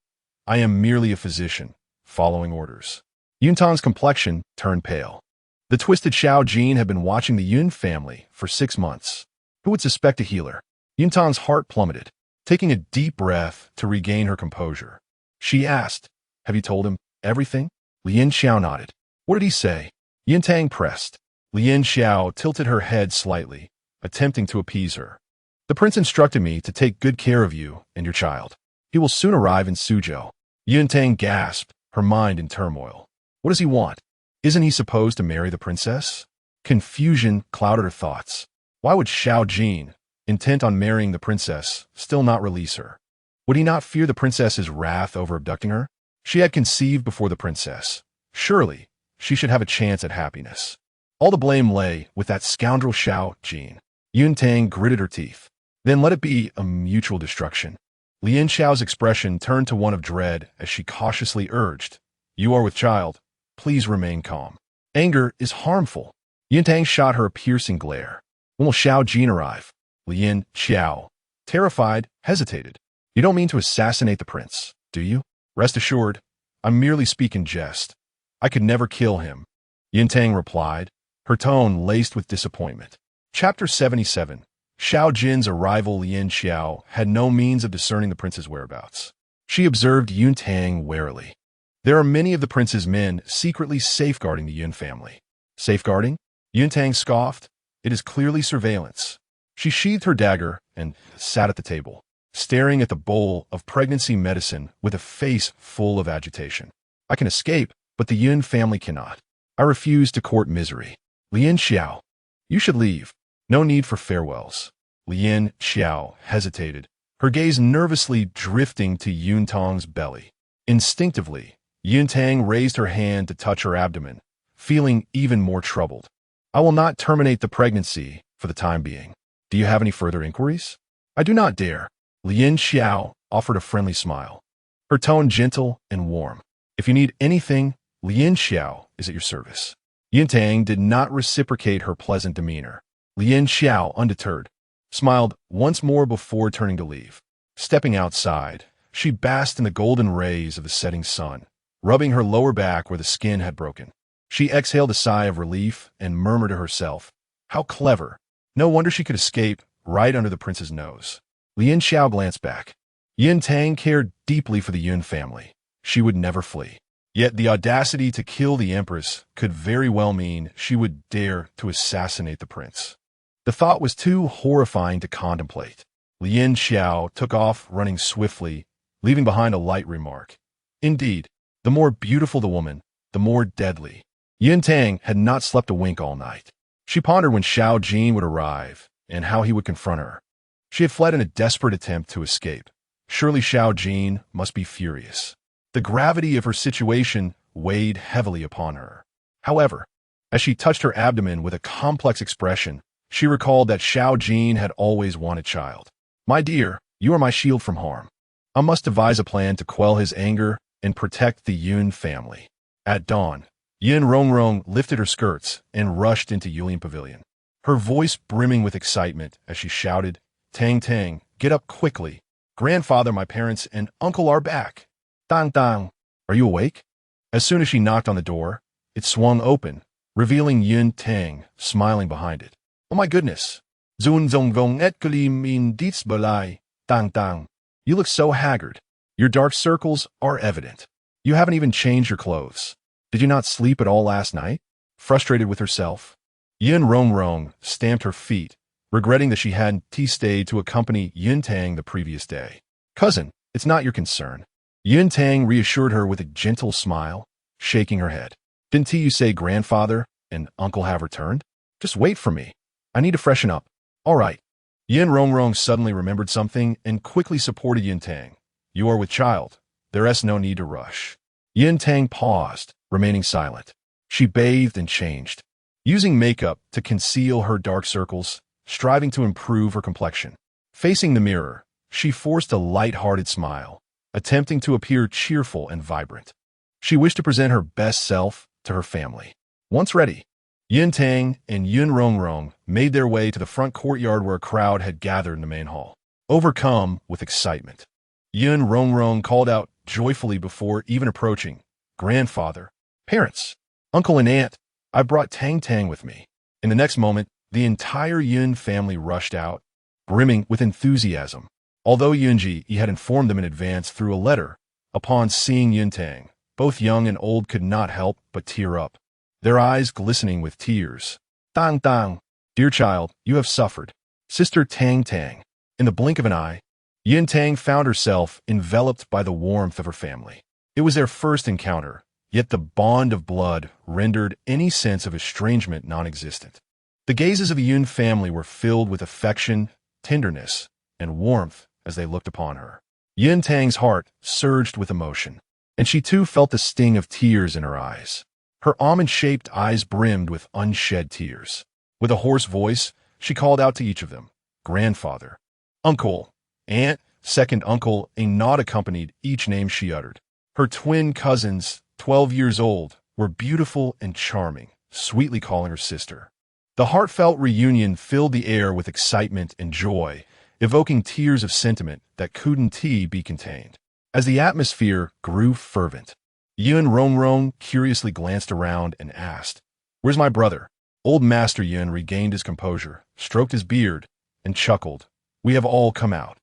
I am merely a physician, following orders. Yun Tang's complexion turned pale. The twisted Xiao Jin had been watching the Yun family for 6 months. Who would suspect a healer? Yun Tang's heart plummeted. taking a deep breath to regain her composure. She asked, "Have you told him everything?" Lien Xiao nodded. "What did he say?" Yin Tang pressed. Lien Xiao tilted her head slightly, attempting to appease her. "The prince instructed me to take good care of you and your child. He will soon arrive in Suzhou." Yin Tang gasped, her mind in turmoil. What does he want? Isn't he supposed to marry the princess? Confusion clouded her thoughts. Why would Xiao Jin, intent on marrying the princess, still not release her? Would he not fear the princess's wrath over abducting her? She had conceived before the princess. Surely, she should have a chance at happiness. All the blame lay with that scoundrel Xiao Jin. Yun Tang gritted her teeth. Then let it be a mutual destruction. Lien Xiao's expression turned to one of dread as she cautiously urged, "You are with child. Please remain calm. Anger is harmful." Yun Tang shot her a piercing glare. "When will Xiao Jin arrive?" Lien Xiao, terrified, hesitated. "You don't mean to assassinate the prince, do you?" "Rest assured, I'm merely speaking jest. I could never kill him," Yun Tang replied, her tone laced with disappointment. Chapter 77. Xiao Jin's arrival. Lien Xiao had no means of discerning the prince's whereabouts. She observed Yun Tang warily. There are many of the prince's men secretly safeguarding the Yun family. Safeguarding? Yun Tang scoffed. It is clearly surveillance. She sheathed her dagger and sat at the table, staring at the bowl of pregnancy medicine with a face full of agitation. "I can escape, but the Yun family cannot. I refuse to court misery." "Lien Xiao, you should leave. No need for farewells." Lien Xiao hesitated, her gaze nervously drifting to Yun Tang's belly. Instinctively, Yun Tang raised her hand to touch her abdomen, feeling even more troubled. "I will not terminate the pregnancy for the time being. Do you have any further inquiries?" "I do not dare." Lien Xiao offered a friendly smile, her tone gentle and warm. "If you need anything, Lien Xiao is at your service." Yun Tang did not reciprocate her pleasant demeanor. Lien Xiao, undeterred, smiled once more before turning to leave. Stepping outside, she basked in the golden rays of the setting sun, rubbing her lower back where the skin had broken. She exhaled a sigh of relief and murmured to herself, "How clever. No wonder she could escape right under the prince's nose." Lien Xiao glanced back. Yun Tang cared deeply for the Yun family. She would never flee. Yet the audacity to kill the empress could very well mean she would dare to assassinate the prince. The thought was too horrifying to contemplate. Lien Xiao took off running swiftly, leaving behind a light remark. Indeed, the more beautiful the woman, the more deadly. Yun Tang had not slept a wink all night. She pondered when Xiao Jin would arrive and how he would confront her. She had fled in a desperate attempt to escape. Surely Xiao Jin must be furious. The gravity of her situation weighed heavily upon her. However, as she touched her abdomen with a complex expression, she recalled that Xiao Jin had always wanted child. "My dear, you are my shield from harm. I must devise a plan to quell his anger and protect the Yun family." At dawn, Yin Rongrong lifted her skirts and rushed into Yulian Pavilion, her voice brimming with excitement as she shouted, "Tang Tang, get up quickly. Grandfather, my parents, and uncle are back. Dang Dang, are you awake?" As soon as she knocked on the door, it swung open, revealing Yun Tang smiling behind it. "Oh my goodness. Zun zong vong et kalim in dietz balai, Dang Dang. You look so haggard. Your dark circles are evident. You haven't even changed your clothes. Did you not sleep at all last night?" Frustrated with herself, Yun Rongrong stamped her feet, regretting that she hadn't stayed to accompany Yun Tang the previous day. "Cousin, it's not your concern." Yun Tang reassured her with a gentle smile, shaking her head. "Didn't you say grandfather and uncle have returned? Just wait for me. I need to freshen up." "All right." Yin Rongrong suddenly remembered something and quickly supported Yun Tang. "You are with child. There is no need to rush." Yun Tang paused, remaining silent. She bathed and changed, using makeup to conceal her dark circles, striving to improve her complexion. Facing the mirror, she forced a light-hearted smile, attempting to appear cheerful and vibrant. She wished to present her best self to her family. Once ready, Yun Tang and Yun Rongrong made their way to the front courtyard where a crowd had gathered in the main hall. Overcome with excitement, Yun Rongrong called out joyfully before even approaching, "Grandfather, parents, uncle and aunt, I brought Tang Tang with me." In the next moment, the entire Yun family rushed out, brimming with enthusiasm. Although Yunji had informed them in advance through a letter, upon seeing Yuntang, both young and old could not help but tear up, their eyes glistening with tears. Tang Tang, dear child, you have suffered. Sister Tang Tang. In the blink of an eye, Yuntang found herself enveloped by the warmth of her family. It was their first encounter, yet the bond of blood rendered any sense of estrangement non-existent. The gazes of the Yun family were filled with affection, tenderness, and warmth as they looked upon her. Yuntang's heart surged with emotion, and she too felt the sting of tears in her eyes. Her almond-shaped eyes brimmed with unshed tears. With a hoarse voice, she called out to each of them, grandfather, uncle, aunt, second uncle, a nod accompanied each name she uttered. Her twin cousins, 12 years old, were beautiful and charming, sweetly calling her sister. The heartfelt reunion filled the air with excitement and joy, evoking tears of sentiment that couldn't be contained. As the atmosphere grew fervent, Yun Rongrong curiously glanced around and asked, "Where's my brother?" Old Master Yun regained his composure, stroked his beard, and chuckled. "We have all come out.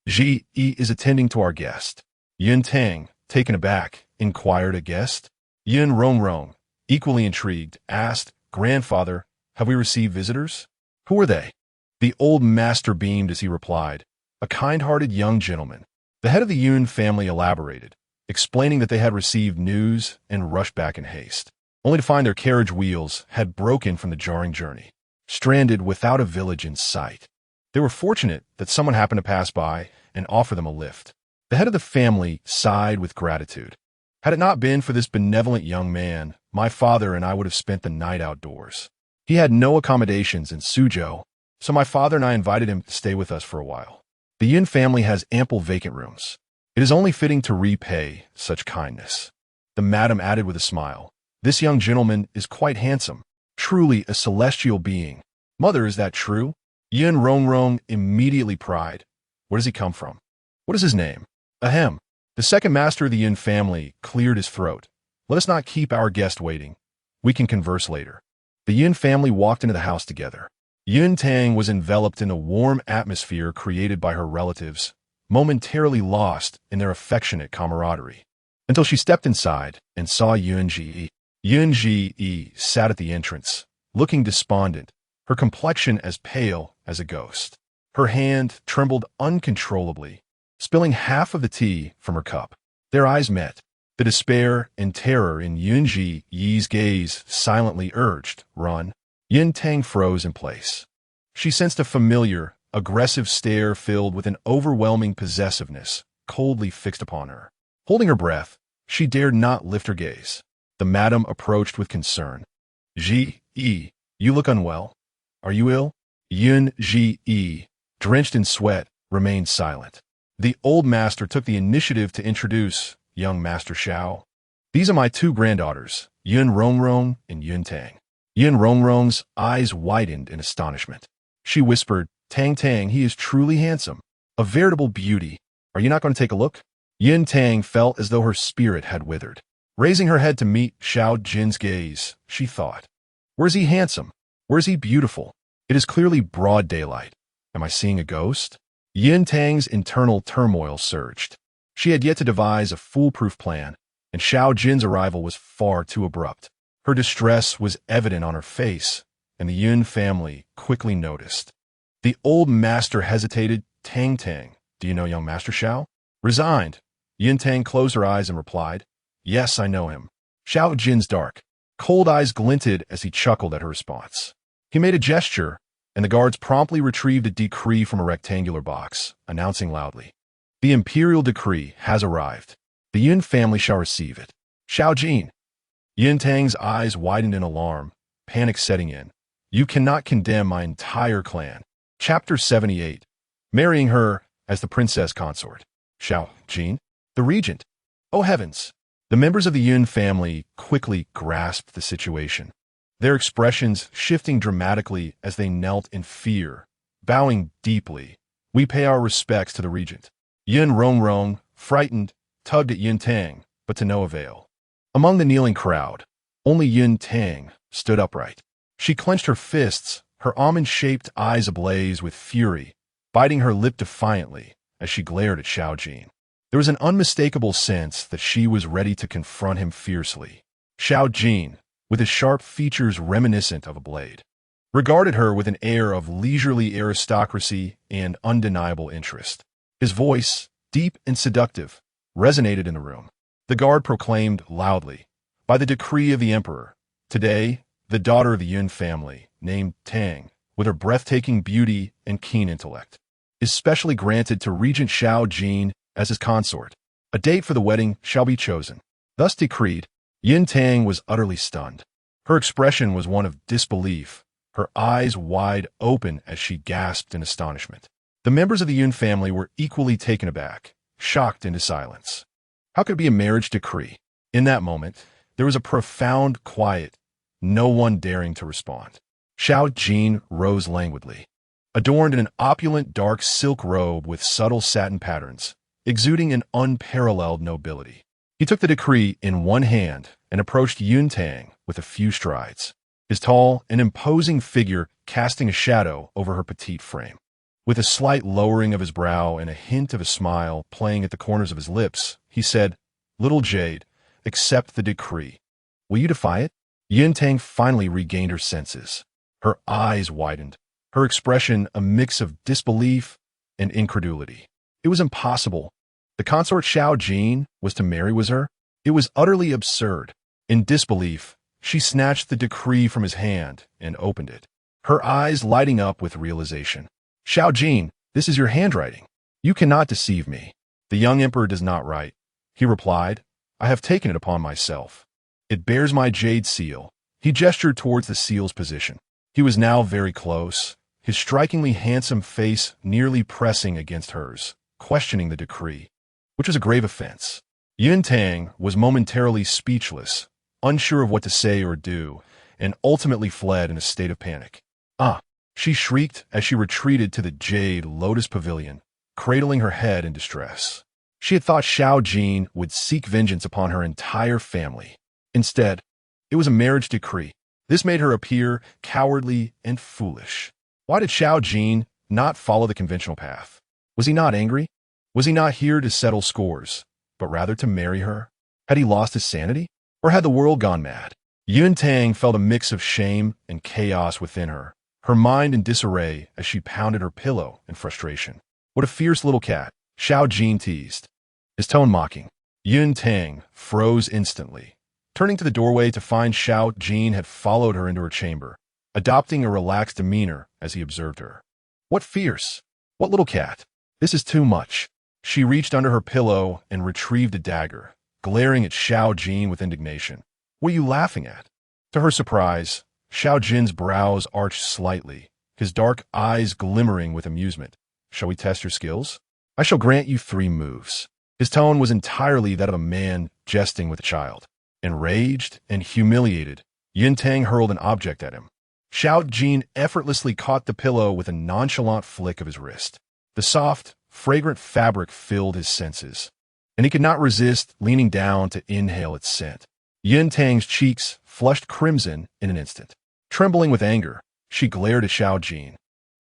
Ji is attending to our guest." Yun Tang, taken aback, inquired, "A guest?" Yun Rongrong, equally intrigued, asked, "Grandfather, have we received visitors?" "Who are they?" The old master beamed as he replied, "A kind-hearted young gentleman." The head of the Yun family elaborated, explaining that they had received news and rushed back in haste, only to find their carriage wheels had broken from the jarring journey, stranded without a village in sight. They were fortunate that someone happened to pass by and offer them a lift. The head of the family sighed with gratitude. "Had it not been for this benevolent young man, my father and I would have spent the night outdoors. He had no accommodations in Suzhou, so my father and I invited him to stay with us for a while. The Yun family has ample vacant rooms. It is only fitting to repay such kindness." The madam added with a smile, "This young gentleman is quite handsome, truly a celestial being." "Mother, is that true?" Yun Rongrong immediately pried. "Where does he come from? What is his name?" "Ahem." The second master of the Yun family cleared his throat. "Let us not keep our guest waiting. We can converse later." The Yun family walked into the house together. Yun Tang was enveloped in the warm atmosphere created by her relatives, momentarily lost in their affectionate camaraderie, until she stepped inside and saw Yun Ji. Yun Ji sat at the entrance, looking despondent, her complexion as pale as a ghost. Her hand trembled uncontrollably, spilling half of the tea from her cup. Their eyes met. The despair and terror in Yun Ji's gaze silently urged, "Run." Yun Tang froze in place. She sensed a familiar, aggressive stare filled with an overwhelming possessiveness coldly fixed upon her. Holding her breath, she dared not lift her gaze. The madam approached with concern. "Ji, you look unwell. Are you ill?" Yun Ji, drenched in sweat, remained silent. The old master took the initiative to introduce young Master Xiao. "These are my two granddaughters, Yun Rongrong and Yun Tang." Yun Rongrong's eyes widened in astonishment. She whispered, "Tang Tang, he is truly handsome. A veritable beauty. Are you not going to take a look?" Yun Tang felt as though her spirit had withered. Raising her head to meet Xiao Jin's gaze, she thought, "Where is he handsome? Where is he beautiful? It is clearly broad daylight. Am I seeing a ghost?" Yun Tang's internal turmoil surged. She had yet to devise a foolproof plan, and Xiao Jin's arrival was far too abrupt. Her distress was evident on her face, and the Yun family quickly noticed. The old master hesitated. "Tang Tang, do you know young Master Xiao?" "Resigned." Yun Tang closed her eyes and replied, "Yes, I know him." Xiao Jin's dark, cold eyes glinted as he chuckled at her response. He made a gesture, and the guards promptly retrieved a decree from a rectangular box, announcing loudly, "The imperial decree has arrived. The Yun family shall receive it." "Xiao Jin." Yun Tang's eyes widened in alarm, panic setting in. "You cannot condemn my entire clan." Chapter 78. Marrying her as the princess consort. Xiao Jin, the regent. Oh heavens! The members of the Yun family quickly grasped the situation, their expressions shifting dramatically as they knelt in fear, bowing deeply. "We pay our respects to the regent." Yun Rongrong, frightened, tugged at Yun Tang, but to no avail. Among the kneeling crowd, only Yun Tang stood upright. She clenched her fists, her almond-shaped eyes ablaze with fury, biting her lip defiantly as she glared at Xiao Jin. There was an unmistakable sense that she was ready to confront him fiercely. Xiao Jin, with his sharp features reminiscent of a blade, regarded her with an air of leisurely aristocracy and undeniable interest. His voice, deep and seductive, resonated in the room. The guard proclaimed loudly, "By the decree of the emperor, today, the daughter of the Yun family, named Tang, with her breathtaking beauty and keen intellect, is specially granted to Regent Xiao Jin as his consort. A date for the wedding shall be chosen." Thus decreed, Yun Tang was utterly stunned. Her expression was one of disbelief, her eyes wide open as she gasped in astonishment. The members of the Yun family were equally taken aback, shocked into silence. How could it be a marriage decree? In that moment, there was a profound quiet, no one daring to respond. Xiao Jin rose languidly, adorned in an opulent dark silk robe with subtle satin patterns, exuding an unparalleled nobility. He took the decree in one hand and approached Yun Tang with a few strides, his tall and imposing figure casting a shadow over her petite frame. With a slight lowering of his brow and a hint of a smile playing at the corners of his lips, he said, "Little Jade, accept the decree. Will you defy it?" Yun Tang finally regained her senses. Her eyes widened, her expression a mix of disbelief and incredulity. It was impossible. The consort Xiao Jin was to marry was her? It was utterly absurd. In disbelief, she snatched the decree from his hand and opened it, her eyes lighting up with realization. "Xiao Jin, this is your handwriting. You cannot deceive me. The young emperor does not write," he replied. "I have taken it upon myself. It bears my jade seal." He gestured towards the seal's position. He was now very close, his strikingly handsome face nearly pressing against hers, questioning the decree, which was a grave offense. Yun Tang was momentarily speechless, unsure of what to say or do, and ultimately fled in a state of panic. "Ah!" she shrieked as she retreated to the jade lotus pavilion, cradling her head in distress. She had thought Xiao Jin would seek vengeance upon her entire family. Instead, it was a marriage decree. This made her appear cowardly and foolish. Why did Xiao Jin not follow the conventional path? Was he not angry? Was he not here to settle scores, but rather to marry her? Had he lost his sanity? Or had the world gone mad? Yun Tang felt a mix of shame and chaos within her, her mind in disarray as she pounded her pillow in frustration. "What a fierce little cat," Xiao Jin teased, his tone mocking. Yun Tang froze instantly, turning to the doorway to find Xiao Jin had followed her into her chamber, adopting a relaxed demeanor as he observed her. "What fierce? What little cat? This is too much." She reached under her pillow and retrieved a dagger, glaring at Xiao Jin with indignation. "What are you laughing at?" To her surprise, Xiao Jin's brows arched slightly, his dark eyes glimmering with amusement. "Shall we test your skills? I shall grant you 3 moves." His tone was entirely that of a man jesting with a child. Enraged and humiliated, Yun Tang hurled an object at him. Xiao Jin effortlessly caught the pillow with a nonchalant flick of his wrist. The soft, fragrant fabric filled his senses, and he could not resist leaning down to inhale its scent. Yun Tang's cheeks flushed crimson in an instant. Trembling with anger, she glared at Xiao Jin.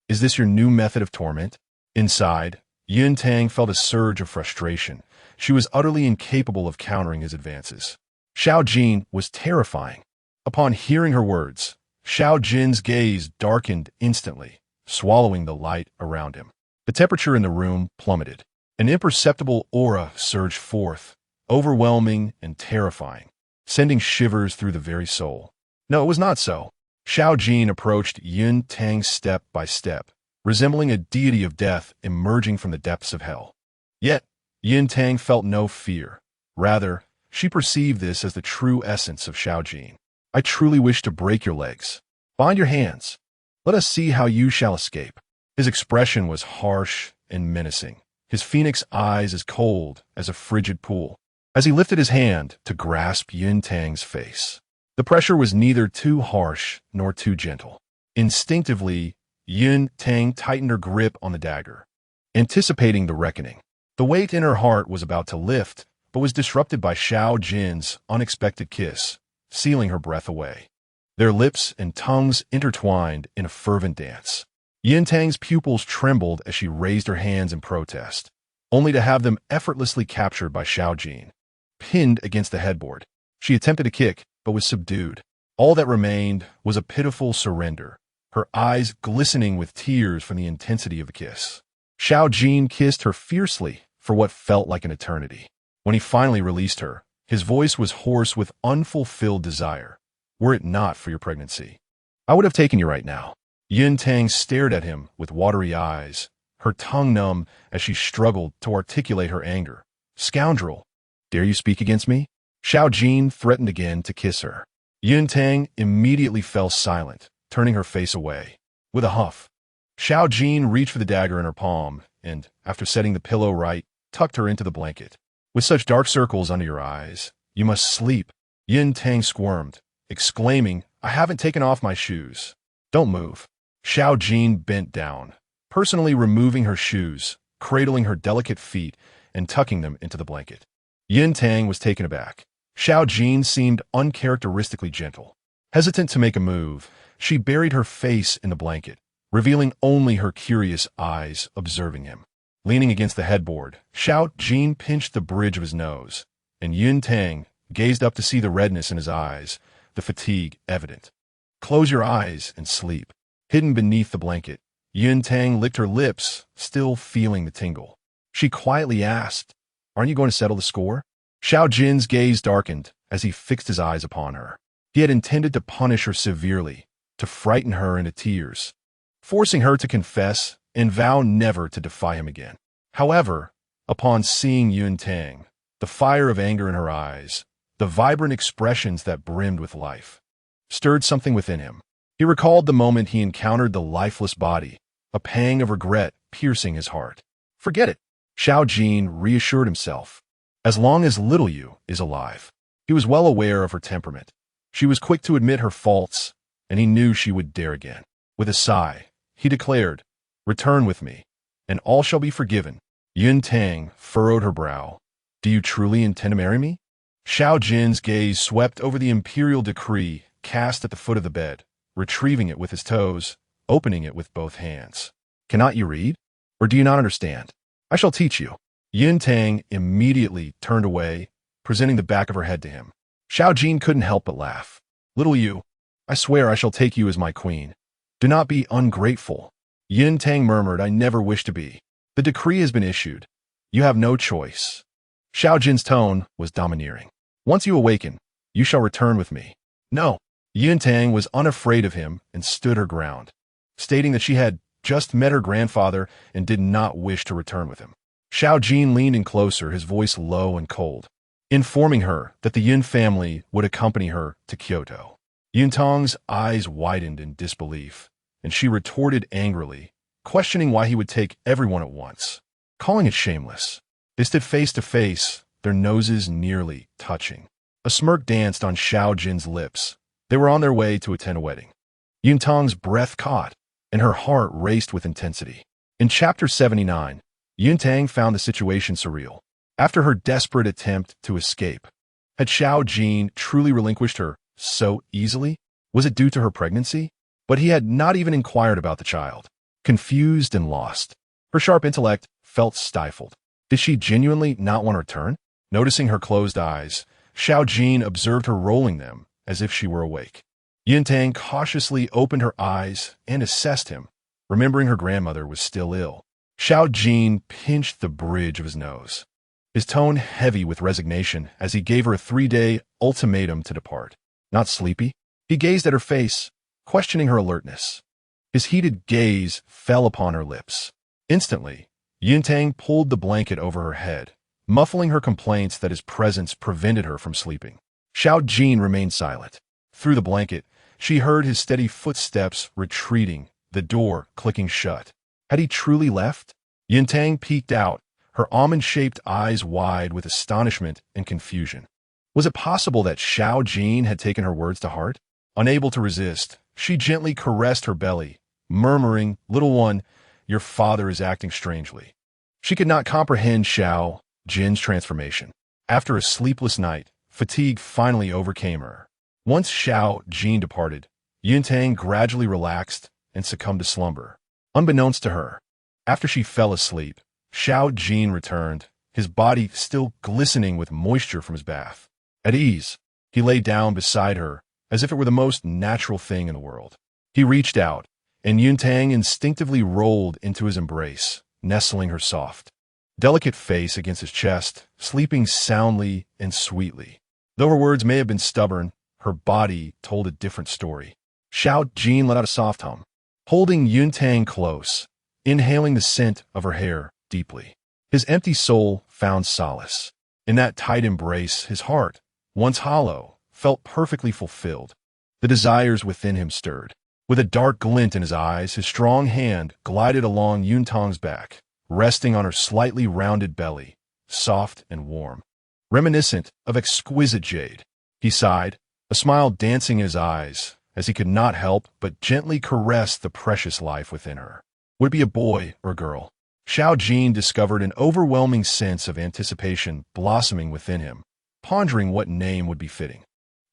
"Is this your new method of torment?" Inside, Yun Tang felt a surge of frustration. She was utterly incapable of countering his advances. Xiao Jin was terrifying. Upon hearing her words, Xiao Jin's gaze darkened instantly, swallowing the light around him. The temperature in the room plummeted. An imperceptible aura surged forth, overwhelming and terrifying, sending shivers through the very soul. No, it was not so. Xiao Jin approached Yun Tang step by step, resembling a deity of death emerging from the depths of hell. Yet, Yun Tang felt no fear. Rather, she perceived this as the true essence of Xiao Jin. "I truly wish to break your legs. Bind your hands. Let us see how you shall escape." His expression was harsh and menacing, his phoenix eyes as cold as a frigid pool, as he lifted his hand to grasp Yun Tang's face. The pressure was neither too harsh nor too gentle. Instinctively, Yun Tang tightened her grip on the dagger, anticipating the reckoning. The weight in her heart was about to lift, but was disrupted by Xiao Jin's unexpected kiss, sealing her breath away. Their lips and tongues intertwined in a fervent dance. Yun Tang's pupils trembled as she raised her hands in protest, only to have them effortlessly captured by Xiao Jin. Pinned against the headboard, she attempted to kick, but was subdued. All that remained was a pitiful surrender, her eyes glistening with tears from the intensity of the kiss. Xiao Jin kissed her fiercely for what felt like an eternity. When he finally released her, his voice was hoarse with unfulfilled desire. Were it not for your pregnancy, I would have taken you right now. Yun Tang stared at him with watery eyes, her tongue numb as she struggled to articulate her anger. Scoundrel! Dare you speak against me? Xiao Jin threatened again to kiss her. Yun Tang immediately fell silent, turning her face away. With a huff, Xiao Jin reached for the dagger in her palm and, after setting the pillow right, tucked her into the blanket. With such dark circles under your eyes, you must sleep. Yun Tang squirmed, exclaiming, I haven't taken off my shoes. Don't move. Xiao Jin bent down, personally removing her shoes, cradling her delicate feet, and tucking them into the blanket. Yun Tang was taken aback. Xiao Jin seemed uncharacteristically gentle. Hesitant to make a move, she buried her face in the blanket, revealing only her curious eyes observing him. Leaning against the headboard, Xiao Jin pinched the bridge of his nose, and Yun Tang gazed up to see the redness in his eyes, the fatigue evident. Close your eyes and sleep. Hidden beneath the blanket, Yun Tang licked her lips, still feeling the tingle. She quietly asked, Aren't you going to settle the score? Xiao Jin's gaze darkened as he fixed his eyes upon her. He had intended to punish her severely, to frighten her into tears, forcing her to confess and vow never to defy him again. However, upon seeing Yun Tang, the fire of anger in her eyes, the vibrant expressions that brimmed with life, stirred something within him. He recalled the moment he encountered the lifeless body, a pang of regret piercing his heart. Forget it, Xiao Jin reassured himself. As long as little Yu is alive. He was well aware of her temperament. She was quick to admit her faults, and he knew she would dare again. With a sigh, he declared, Return with me, and all shall be forgiven. Yun Tang furrowed her brow. Do you truly intend to marry me? Xiao Jin's gaze swept over the imperial decree cast at the foot of the bed, retrieving it with his toes, opening it with both hands. Cannot you read? Or do you not understand? I shall teach you. Yun Tang immediately turned away, presenting the back of her head to him. Xiao Jin couldn't help but laugh. Little Yu, I swear I shall take you as my queen. Do not be ungrateful. Yun Tang murmured, I never wish to be. The decree has been issued. You have no choice. Xiao Jin's tone was domineering. Once you awaken, you shall return with me. No. Yun Tang was unafraid of him and stood her ground, stating that she had just met her grandfather and did not wish to return with him. Xiao Jin leaned in closer, his voice low and cold, informing her that the Yun family would accompany her to Kyoto. Yun Tang's eyes widened in disbelief, and she retorted angrily, questioning why he would take everyone at once, calling it shameless. They stood face to face, their noses nearly touching. A smirk danced on Xiao Jin's lips. They were on their way to attend a wedding. Yun Tang's breath caught, and her heart raced with intensity. In Chapter 79, Yun Tang found the situation surreal. After her desperate attempt to escape, had Xiao Jin truly relinquished her so easily? Was it due to her pregnancy? But he had not even inquired about the child. Confused and lost, her sharp intellect felt stifled. Did she genuinely not want to return? Noticing her closed eyes, Xiao Jin observed her rolling them as if she were awake. Yun Tang cautiously opened her eyes and assessed him, remembering her grandmother was still ill. Xiao Jin pinched the bridge of his nose, his tone heavy with resignation as he gave her a 3-day ultimatum to depart. Not sleepy? He gazed at her face, questioning her alertness. His heated gaze fell upon her lips. Instantly, Yun Tang pulled the blanket over her head, muffling her complaints that his presence prevented her from sleeping. Xiao Jin remained silent. Through the blanket, she heard his steady footsteps retreating, the door clicking shut. Had he truly left? Yun Tang peeked out, her almond-shaped eyes wide with astonishment and confusion. Was it possible that Xiao Jin had taken her words to heart? Unable to resist, she gently caressed her belly, murmuring, Little one, your father is acting strangely. She could not comprehend Xiao Jin's transformation. After a sleepless night, fatigue finally overcame her. Once Xiao Jin departed, Yun Tang gradually relaxed and succumbed to slumber. Unbeknownst to her, after she fell asleep, Xiao Jin returned, his body still glistening with moisture from his bath. At ease, he lay down beside her as if it were the most natural thing in the world. He reached out, and Yuntang instinctively rolled into his embrace, nestling her soft, delicate face against his chest, sleeping soundly and sweetly. Though her words may have been stubborn, her body told a different story. Xiao Jin let out a soft hum, holding Yuntang close, inhaling the scent of her hair deeply. His empty soul found solace. In that tight embrace, his heart, once hollow, felt perfectly fulfilled. The desires within him stirred. With a dark glint in his eyes, his strong hand glided along Yuntang's back, resting on her slightly rounded belly, soft and warm, reminiscent of exquisite jade. He sighed, a smile dancing in his eyes, as he could not help but gently caress the precious life within her. Would it be a boy or a girl? Xiao Jin discovered an overwhelming sense of anticipation blossoming within him, pondering what name would be fitting.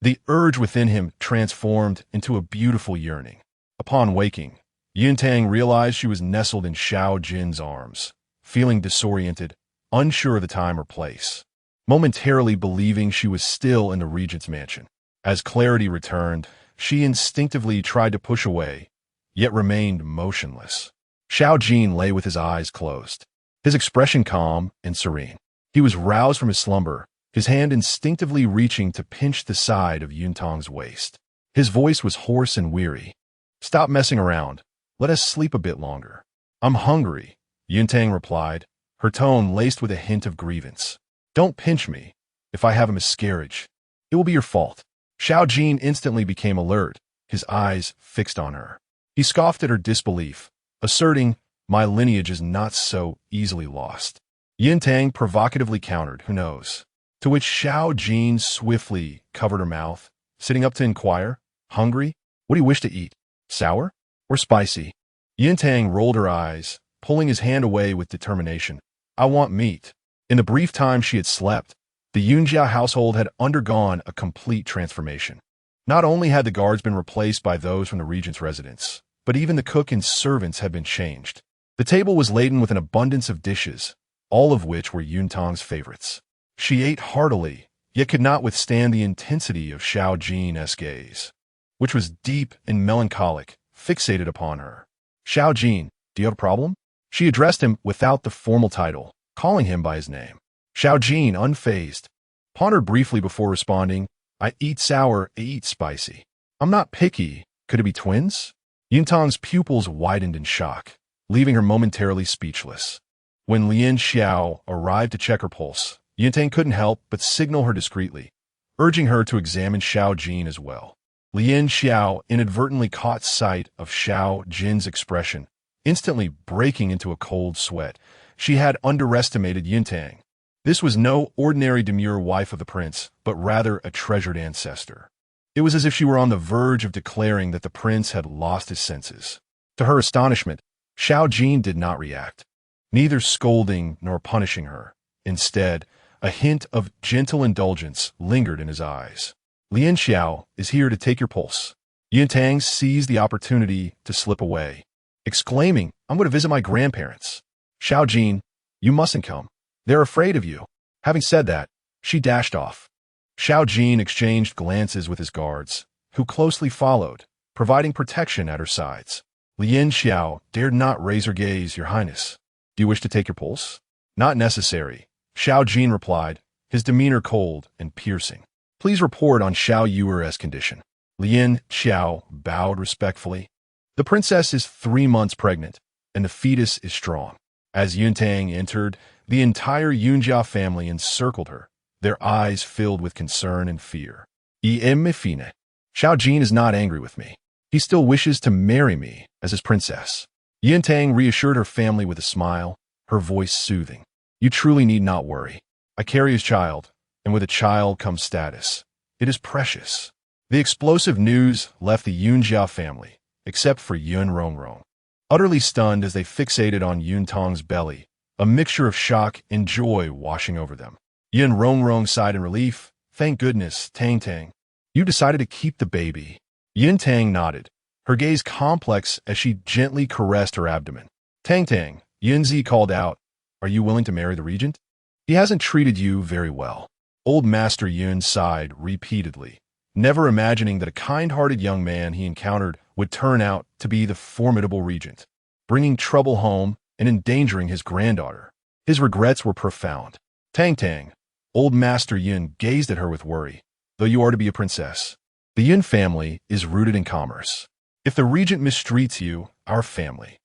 The urge within him transformed into a beautiful yearning. Upon waking, Yuntang realized she was nestled in Xiao Jin's arms, feeling disoriented, unsure of the time or place, momentarily believing she was still in the regent's mansion. As clarity returned, she instinctively tried to push away, yet remained motionless. Xiao Jin lay with his eyes closed, his expression calm and serene. He was roused from his slumber, his hand instinctively reaching to pinch the side of Yuntang's waist. His voice was hoarse and weary. "Stop messing around. Let us sleep a bit longer." "I'm hungry," Yuntang replied, her tone laced with a hint of grievance. "Don't pinch me. If I have a miscarriage, it will be your fault." Xiao Jin instantly became alert, his eyes fixed on her. He scoffed at her disbelief, asserting, "My lineage is not so easily lost." Yuntang provocatively countered, "Who knows?" To which Xiao Jin swiftly covered her mouth, sitting up to inquire, "Hungry? What do you wish to eat? Sour or spicy?" Yuntang rolled her eyes, pulling his hand away with determination. "I want meat." In the brief time she had slept, the Yunjia household had undergone a complete transformation. Not only had the guards been replaced by those from the regent's residence, but even the cook and servants had been changed. The table was laden with an abundance of dishes, all of which were Yuntang's favorites. She ate heartily, yet could not withstand the intensity of Xiao Jin's gaze, which was deep and melancholic, fixated upon her. "Xiao Jin, do you have a problem?" She addressed him without the formal title, calling him by his name. Xiao Jin, unfazed, pondered briefly before responding, "I eat sour, I eat spicy. I'm not picky. Could it be twins?" Yuntang's pupils widened in shock, leaving her momentarily speechless. When Lien Xiao arrived to check her pulse, Yuntang couldn't help but signal her discreetly, urging her to examine Xiao Jin as well. Lien Xiao inadvertently caught sight of Xiao Jin's expression, instantly breaking into a cold sweat. She had underestimated Yuntang. This was no ordinary demure wife of the prince, but rather a treasured ancestor. It was as if she were on the verge of declaring that the prince had lost his senses. To her astonishment, Xiao Jin did not react, neither scolding nor punishing her. Instead, a hint of gentle indulgence lingered in his eyes. "Lien Xiao is here to take your pulse." Yuntang seized the opportunity to slip away, exclaiming, "I'm going to visit my grandparents." "Xiao Jin, you mustn't come. They're afraid of you." Having said that, she dashed off. Xiao Jin exchanged glances with his guards, who closely followed, providing protection at her sides. Lien Xiao dared not raise her gaze. "Your Highness, do you wish to take your pulse?" "Not necessary," Xiao Jin replied, his demeanor cold and piercing. "Please report on Xiao Yuer's condition." Lien Xiao bowed respectfully. "The princess is 3 months pregnant, and the fetus is strong." As Yuntang entered, the entire Yunjia family encircled her, their eyes filled with concern and fear. "Fine. Xiao Jin is not angry with me. He still wishes to marry me as his princess." Yuntang reassured her family with a smile, her voice soothing. "You truly need not worry. I carry his child, and with a child comes status. It is precious." The explosive news left the Yunjia family, except for Yun Rongrong, utterly stunned as they fixated on Yuntang's belly, a mixture of shock and joy washing over them. Yun Rongrong sighed in relief. "Thank goodness, Tang Tang. You decided to keep the baby." Yuntang nodded, her gaze complex as she gently caressed her abdomen. "Tang Tang," Yunzi called out, are you willing to marry the regent? He hasn't treated you very well. Old Master Yun sighed repeatedly, never imagining that a kind-hearted young man he encountered would turn out to be the formidable regent, bringing trouble home and endangering his granddaughter. His regrets were profound. Tang, Old Master Yun gazed at her with worry. Though you are to be a princess, the Yun family is rooted in commerce. If the regent mistreats you, our family.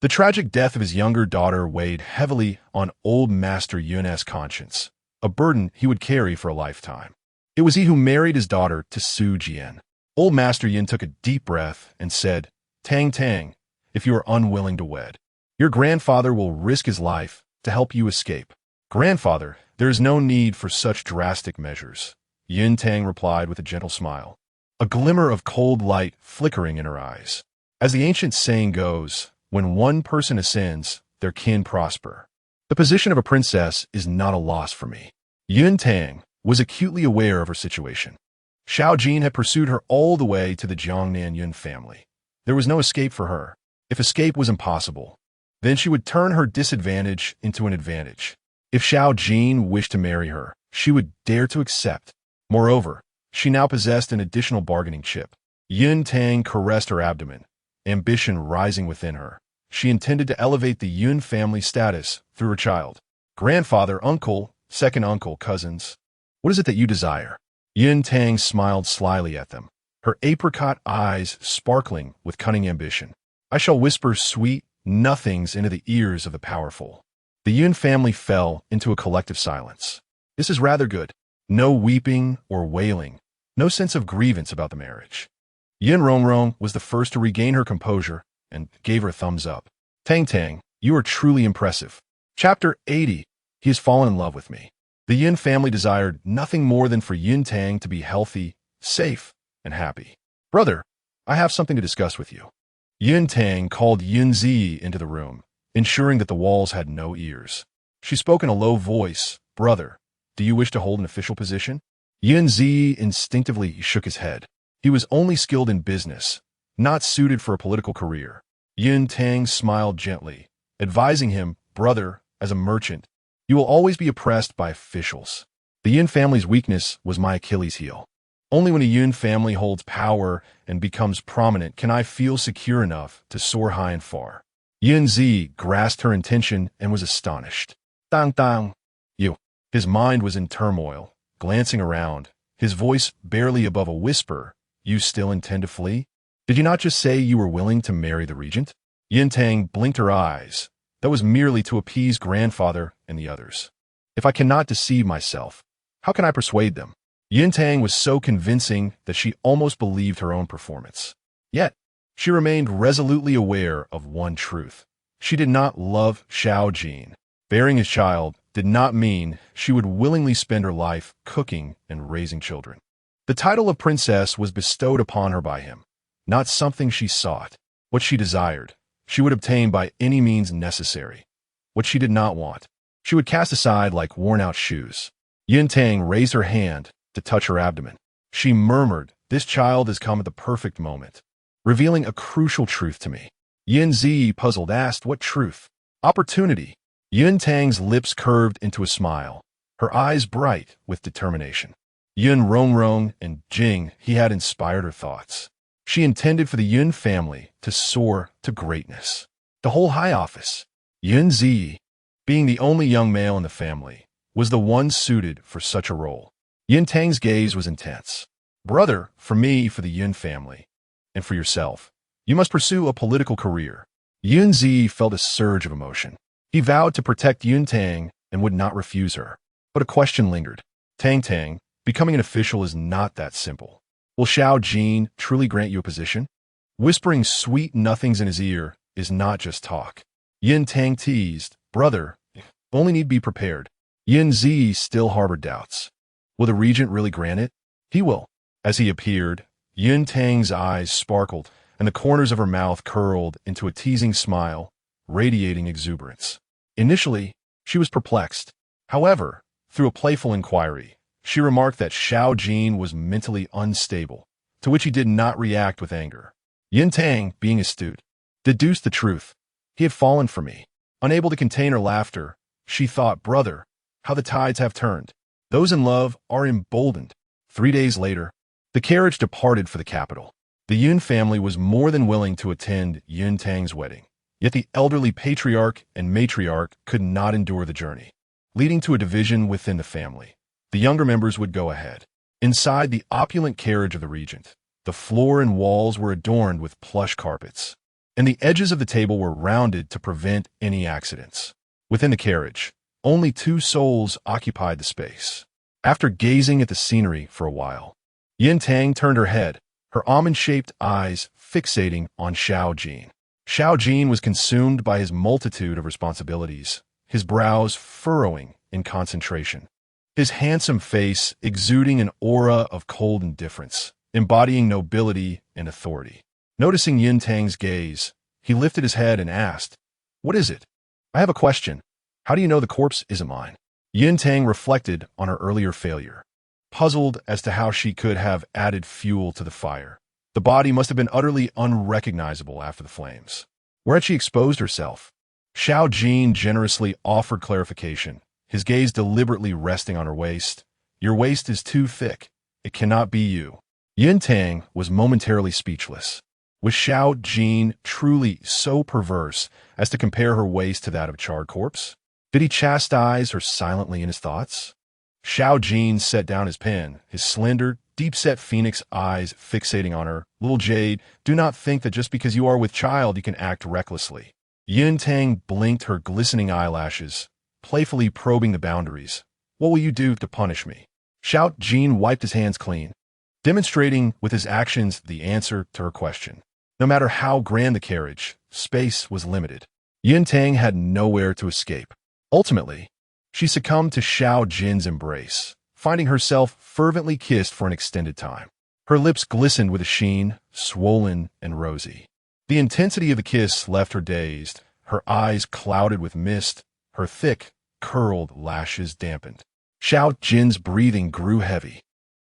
The tragic death of his younger daughter weighed heavily on Old Master Yun's conscience, a burden he would carry for a lifetime. It was he who married his daughter to Su Jian. Old Master Yun took a deep breath and said, Tang, if you are unwilling to wed, your grandfather will risk his life to help you escape. Grandfather, there is no need for such drastic measures, Yun Tang replied with a gentle smile, a glimmer of cold light flickering in her eyes. As the ancient saying goes, when one person ascends, their kin prosper. The position of a princess is not a loss for me. Yun Tang was acutely aware of her situation. Xiao Jin had pursued her all the way to the Jiangnan Yun family. There was no escape for her. If escape was impossible, then she would turn her disadvantage into an advantage. If Xiao Jin wished to marry her, she would dare to accept. Moreover, she now possessed an additional bargaining chip. Yun Tang caressed her abdomen, ambition rising within her. She intended to elevate the Yun family status through her child. Grandfather, uncle, second uncle, cousins. What is it that you desire? Yun Tang smiled slyly at them, her apricot eyes sparkling with cunning ambition. I shall whisper sweet nothings into the ears of the powerful. The Yun family fell into a collective silence. This is rather good. No weeping or wailing, no sense of grievance about the marriage. Yun Rongrong was the first to regain her composure and gave her a thumbs up. Tang, you are truly impressive. Chapter 80. He has fallen in love with me. The Yun family desired nothing more than for Yun Tang to be healthy, safe, and happy. Brother, I have something to discuss with you. Yun Tang called Yun Zi into the room, ensuring that the walls had no ears. She spoke in a low voice. Brother, do you wish to hold an official position? Yun Zi instinctively shook his head. He was only skilled in business, not suited for a political career. Yun Tang smiled gently, advising him, brother, as a merchant, you will always be oppressed by officials. The Yun family's weakness was my Achilles heel. Only when a Yun family holds power and becomes prominent can I feel secure enough to soar high and far. Yun Zi grasped her intention and was astonished. Tang, you. His mind was in turmoil, glancing around, his voice barely above a whisper. You still intend to flee? Did you not just say you were willing to marry the regent? Yun Tang blinked her eyes. That was merely to appease grandfather and the others. If I cannot deceive myself, how can I persuade them? Yun Tang was so convincing that she almost believed her own performance. Yet, she remained resolutely aware of one truth. She did not love Xiao Jin. Bearing his child did not mean she would willingly spend her life cooking and raising children. The title of princess was bestowed upon her by him, not something she sought. What she desired, she would obtain by any means necessary. What she did not want, she would cast aside like worn-out shoes. Yun Tang raised her hand to touch her abdomen. She murmured, this child has come at the perfect moment, revealing a crucial truth to me. Yun Zi, puzzled, asked, what truth? Opportunity. Yun Tang's lips curved into a smile, her eyes bright with determination. Yun Rongrong and Jing, he had inspired her thoughts. She intended for the Yun family to soar to greatness, to hold high office. Yun Zi, being the only young male in the family, was the one suited for such a role. Yun Tang's gaze was intense. Brother, for me, for the Yun family, and for yourself, you must pursue a political career. Yun Zi felt a surge of emotion. He vowed to protect Yun Tang and would not refuse her. But a question lingered. Tang, becoming an official is not that simple. Will Xiao Jin truly grant you a position? Whispering sweet nothings in his ear is not just talk. Yun Tang teased, brother, only need be prepared. Yun Zi still harbored doubts. Will the regent really grant it? He will. As he appeared, Yun Tang's eyes sparkled, and the corners of her mouth curled into a teasing smile, radiating exuberance. Initially, she was perplexed. However, through a playful inquiry, she remarked that Xiao Jin was mentally unstable, to which he did not react with anger. Yun Tang, being astute, deduced the truth. He had fallen for me. Unable to contain her laughter, She thought, brother, how the tides have turned. Those in love are emboldened. 3 days later, the carriage departed for the capital. The Yun family was more than willing to attend Yun Tang's wedding, yet the elderly patriarch and matriarch could not endure the journey, leading to a division within the family. The younger members would go ahead. Inside the opulent carriage of the regent, the floor and walls were adorned with plush carpets, and the edges of the table were rounded to prevent any accidents. Within the carriage, only 2 souls occupied the space. After gazing at the scenery for a while, Yun Tang turned her head, her almond-shaped eyes fixating on Xiao Jin. Xiao Jin was consumed by his multitude of responsibilities, his brows furrowing in concentration, his handsome face exuding an aura of cold indifference, embodying nobility and authority. Noticing Yun Tang's gaze, he lifted his head and asked, "What is it?" "I have a question. How do you know the corpse isn't mine?" Yun Tang reflected on her earlier failure, puzzled as to how she could have added fuel to the fire. The body must have been utterly unrecognizable after the flames. Where had she exposed herself? Xiao Jin generously offered clarification, his gaze deliberately resting on her waist. "Your waist is too thick. It cannot be you." Yun Tang was momentarily speechless. Was Xiao Jin truly so perverse as to compare her waist to that of a charred corpse? Did he chastise her silently in his thoughts? Xiao Jin set down his pen, his slender, deep-set phoenix eyes fixating on her. "Little Jade, do not think that just because you are with child you can act recklessly." Yun Tang blinked her glistening eyelashes, playfully probing the boundaries. "What will you do to punish me?" Xiao Jin wiped his hands clean, demonstrating with his actions the answer to her question. No matter how grand the carriage, space was limited. Yun Tang had nowhere to escape. Ultimately, she succumbed to Xiao Jin's embrace, finding herself fervently kissed for an extended time. Her lips glistened with a sheen, swollen and rosy. The intensity of the kiss left her dazed, her eyes clouded with mist, her thick, curled lashes dampened. Xiao Jin's breathing grew heavy.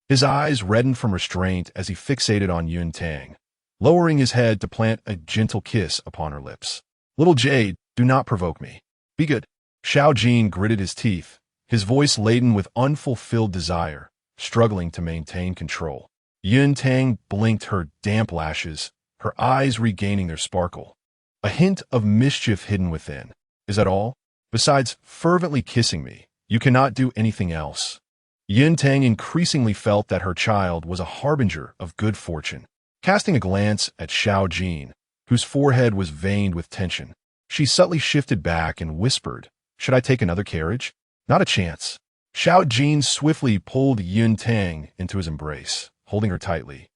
His eyes reddened from restraint as he fixated on Yun Tang, lowering his head to plant a gentle kiss upon her lips. "Little Jade, do not provoke me. Be good." Xiao Jin gritted his teeth, his voice laden with unfulfilled desire, struggling to maintain control. Yun Tang blinked her damp lashes, her eyes regaining their sparkle, a hint of mischief hidden within. "Is that all? Besides fervently kissing me, you cannot do anything else." Yun Tang increasingly felt that her child was a harbinger of good fortune. Casting a glance at Xiao Jin, whose forehead was veined with tension, she subtly shifted back and whispered, "Should I take another carriage?" "Not a chance." Xiao Jin swiftly pulled Yun Tang into his embrace, holding her tightly,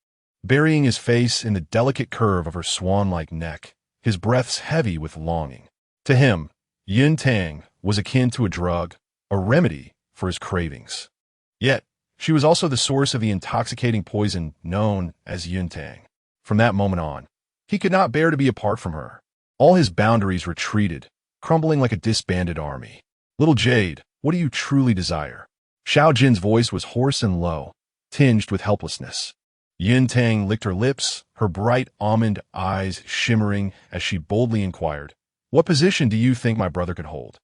burying his face in the delicate curve of her swan-like neck, his breaths heavy with longing. To him, Yun Tang was akin to a drug, a remedy for his cravings. Yet, she was also the source of the intoxicating poison known as Yun Tang. From that moment on, he could not bear to be apart from her. All his boundaries retreated, crumbling like a disbanded army. "Little Jade, what do you truly desire?" Xiao Jin's voice was hoarse and low, tinged with helplessness. Yun Tang licked her lips, her bright almond eyes shimmering as she boldly inquired, "What position do you think my brother could hold?"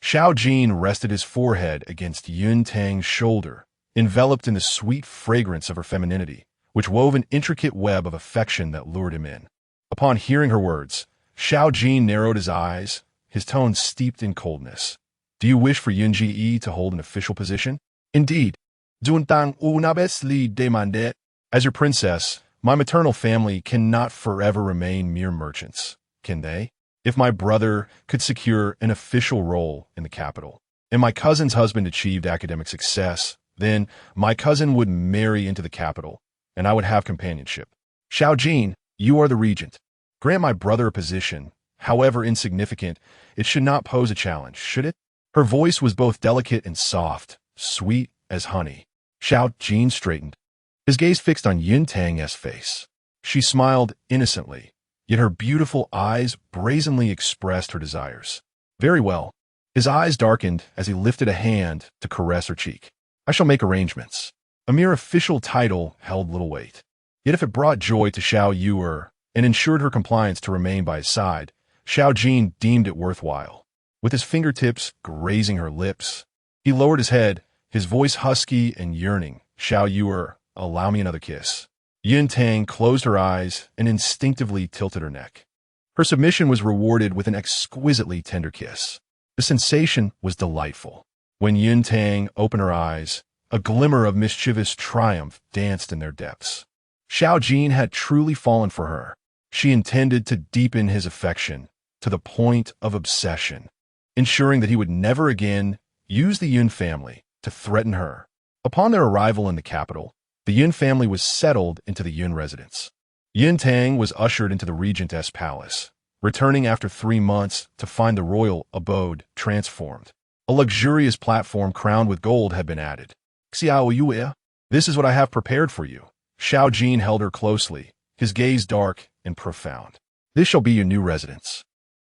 Xiao Jin rested his forehead against Yun Tang's shoulder, enveloped in the sweet fragrance of her femininity, which wove an intricate web of affection that lured him in. Upon hearing her words, Xiao Jin narrowed his eyes, his tone steeped in coldness. "Do you wish for Yun Ji to hold an official position?" "Indeed. Duntang una vez li demandé." "As your princess, my maternal family cannot forever remain mere merchants, can they? If my brother could secure an official role in the capital, and my cousin's husband achieved academic success, then my cousin would marry into the capital, and I would have companionship. Xiao Jin, you are the regent. Grant my brother a position, however insignificant, it should not pose a challenge, should it?" Her voice was both delicate and soft, sweet as honey. Xiao Jin straightened, his gaze fixed on Yun Tang's face. She smiled innocently, yet her beautiful eyes brazenly expressed her desires. "Very well." His eyes darkened as he lifted a hand to caress her cheek. "I shall make arrangements." A mere official title held little weight. Yet if it brought joy to Xiao Yu and ensured her compliance to remain by his side, Xiao Jin deemed it worthwhile. with his fingertips grazing her lips. He lowered his head, his voice husky and yearning. Xiao Yu, allow me another kiss. Yun Tang closed her eyes and instinctively tilted her neck. Her submission was rewarded with an exquisitely tender kiss. The sensation was delightful. When Yun Tang opened her eyes, a glimmer of mischievous triumph danced in their depths. Xiao Jin had truly fallen for her. She intended to deepen his affection to the point of obsession, ensuring that he would never again use the Yun family to threaten her. Upon their arrival in the capital, the Yun family was settled into the Yun residence. Yun Tang was ushered into the regent's palace, returning after 3 months to find the royal abode transformed. A luxurious platform crowned with gold had been added. Xiao Yu, this is what I have prepared for you. Xiao Jin held her closely, his gaze dark and profound. This shall be your new residence.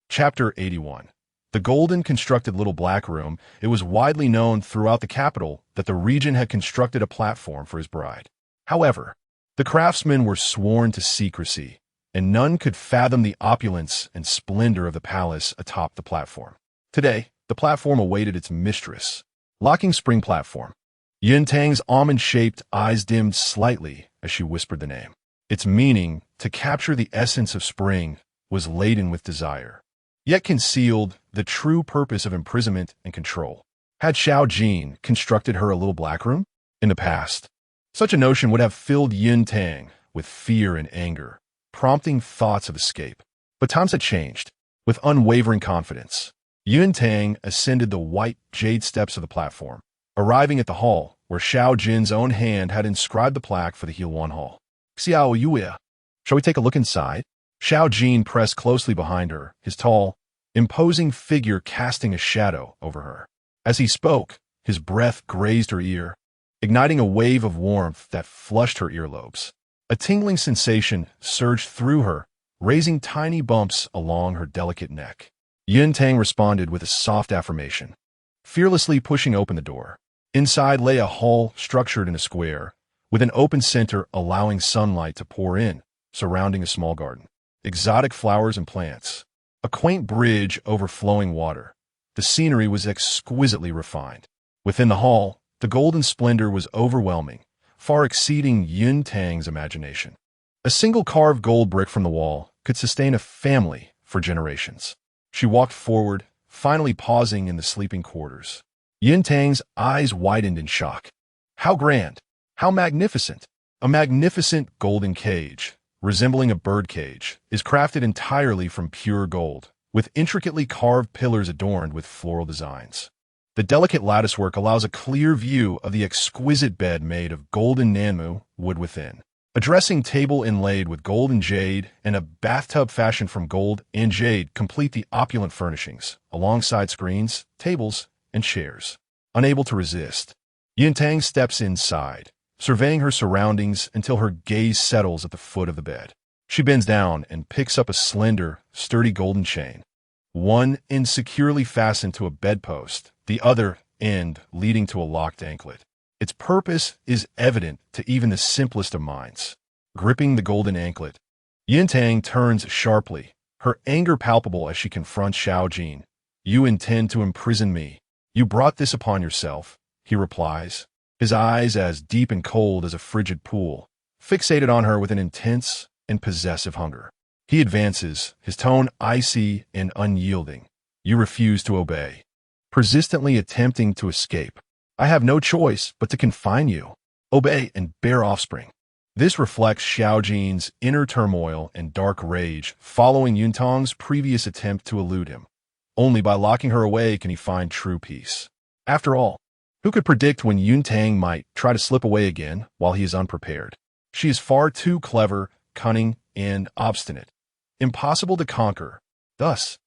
Chapter 81. The golden constructed little black room. It was widely known throughout the capital that the regent had constructed a platform for his bride. However, the craftsmen were sworn to secrecy, and none could fathom the opulence and splendor of the palace atop the platform. Today, the platform awaited its mistress. Locking spring platform. Yun Tang's almond-shaped eyes dimmed slightly as she whispered the name. Its meaning, to capture the essence of spring, was laden with desire, yet concealed the true purpose of imprisonment and control. Had Xiao Jin constructed her a little black room? In the past, such a notion would have filled Yun Tang with fear and anger, prompting thoughts of escape. But times had changed. With unwavering confidence, Yun Tang ascended the white jade steps of the platform, arriving at the hall where Xiao Jin's own hand had inscribed the plaque for the Heilwan Hall. Xiao Yu, shall we take a look inside? Xiao Jin pressed closely behind her, his tall, imposing figure casting a shadow over her. As he spoke, his breath grazed her ear, igniting a wave of warmth that flushed her earlobes. A tingling sensation surged through her, raising tiny bumps along her delicate neck. Yun Tang responded with a soft affirmation, fearlessly pushing open the door. Inside lay a hall structured in a square, with an open center allowing sunlight to pour in, surrounding a small garden. Exotic flowers and plants. A quaint bridge over flowing water. The scenery was exquisitely refined. Within the hall, the golden splendor was overwhelming, far exceeding Yun Tang's imagination. A single carved gold brick from the wall could sustain a family for generations. She walked forward, finally pausing in the sleeping quarters. Yun Tang's eyes widened in shock. How grand! How magnificent! A magnificent golden cage, resembling a bird cage, is crafted entirely from pure gold, with intricately carved pillars adorned with floral designs. The delicate latticework allows a clear view of the exquisite bed made of golden nanmu wood within. A dressing table inlaid with gold and jade and a bathtub fashioned from gold and jade complete the opulent furnishings, alongside screens, tables, and chairs. Unable to resist, Yun Tang steps inside, surveying her surroundings until her gaze settles at the foot of the bed. She bends down and picks up a slender, sturdy golden chain, one end securely fastened to a bedpost, the other end leading to a locked anklet. Its purpose is evident to even the simplest of minds. Gripping the golden anklet, Yun Tang turns sharply, her anger palpable as she confronts Xiao Jin. You intend to imprison me. You brought this upon yourself, he replies, his eyes as deep and cold as a frigid pool, fixated on her with an intense and possessive hunger. He advances, his tone icy and unyielding. You refuse to obey, persistently attempting to escape. I have no choice but to confine you. Obey and bear offspring. This reflects Xiao Jin's inner turmoil and dark rage following Yun Tang's previous attempt to elude him. Only by locking her away can he find true peace. After all, who could predict when Yun Tang might try to slip away again while he is unprepared? She is far too clever, cunning, and obstinate. Impossible to conquer. Thus,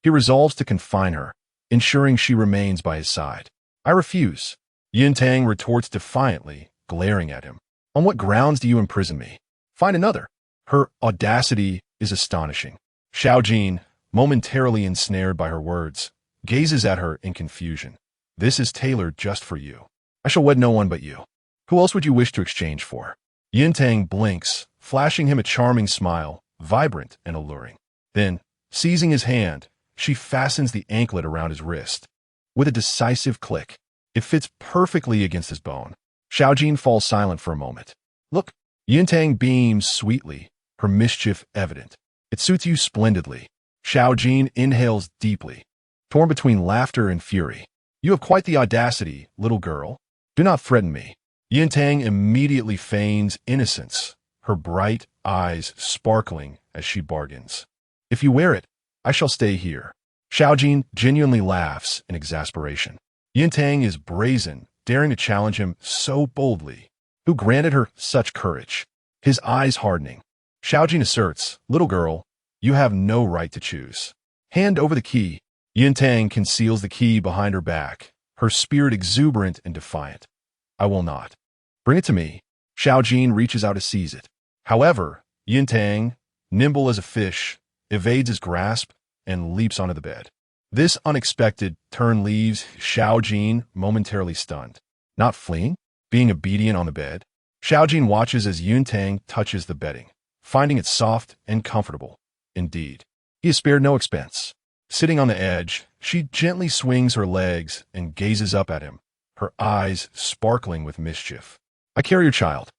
he resolves to confine her, ensuring she remains by his side. I refuse. Yun Tang retorts defiantly, glaring at him. On what grounds do you imprison me? Find another. Her audacity is astonishing. Xiao Jin, momentarily ensnared by her words, gazes at her in confusion. This is tailored just for you. I shall wed no one but you. Who else would you wish to exchange for? Yun Tang blinks, flashing him a charming smile, vibrant and alluring. Then, seizing his hand, She fastens the anklet around his wrist. With a decisive click, it fits perfectly against his bone. Xiao Jin falls silent for a moment. Look, Yintang beams sweetly, her mischief evident. It suits you splendidly. Xiao Jin inhales deeply, torn between laughter and fury. You have quite the audacity, little girl. Do not threaten me. Yintang immediately feigns innocence, her bright eyes sparkling as she bargains. If you wear it, I shall stay here. Xiao Jin genuinely laughs in exasperation. Yintang is brazen, daring to challenge him so boldly. Who granted her such courage? His eyes hardening. Xiao Jin asserts, little girl, you have no right to choose. Hand over the key. Yintang conceals the key behind her back, her spirit exuberant and defiant. I will not. Bring it to me. Xiao Jin reaches out to seize it. However, Yintang, nimble as a fish, evades his grasp and leaps onto the bed. This unexpected turn leaves Xiao Jin momentarily stunned. Not fleeing, being obedient on the bed. Xiao Jin watches as Yintang touches the bedding, finding it soft and comfortable. Indeed, he has spared no expense. Sitting on the edge, she gently swings her legs and gazes up at him, her eyes sparkling with mischief. I carry your child.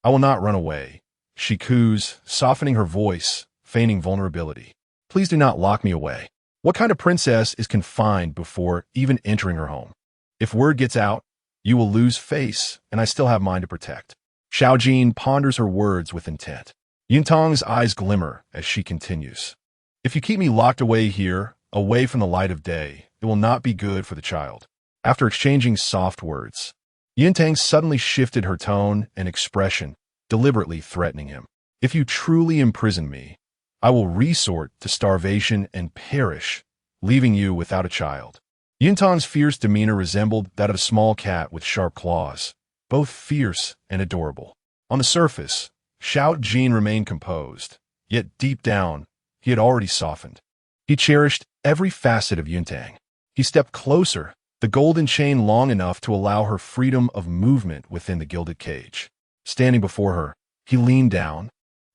I will not run away. She coos, softening her voice, feigning vulnerability. Please do not lock me away. What kind of princess is confined before even entering her home? If word gets out, you will lose face, and I still have mine to protect. Xiao Jin ponders her words with intent. Yintang's eyes glimmer as she continues. If you keep me locked away here, away from the light of day, it will not be good for the child. After exchanging soft words, Yintang suddenly shifted her tone and expression, deliberately threatening him. If you truly imprison me, I will resort to starvation and perish, leaving you without a child. Yintang's fierce demeanor resembled that of a small cat with sharp claws, both fierce and adorable. On the surface, Xiao Jin remained composed, yet deep down, he had already softened. He cherished every facet of Yintang. He stepped closer, the golden chain long enough to allow her freedom of movement within the gilded cage. Standing before her, he leaned down,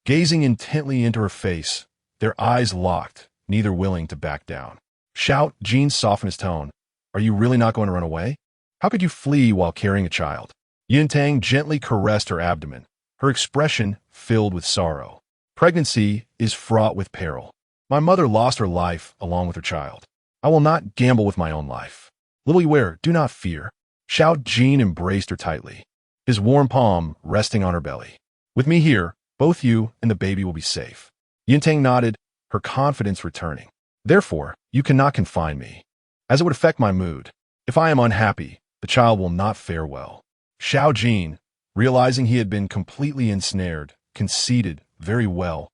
gazing intently into her face, their eyes locked, neither willing to back down. Xiao Jin softened his tone. Are you really not going to run away? How could you flee while carrying a child? Yintang gently caressed her abdomen, her expression filled with sorrow. Pregnancy is fraught with peril. My mother lost her life along with her child. I will not gamble with my own life. Little Yue, do not fear. Xiao Jin embraced her tightly, his warm palm resting on her belly. With me here, both you and the baby will be safe. Yintang nodded, her confidence returning. Therefore, you cannot confine me, as it would affect my mood. If I am unhappy, the child will not fare well. Xiao Jin, realizing he had been completely ensnared, conceded, very well.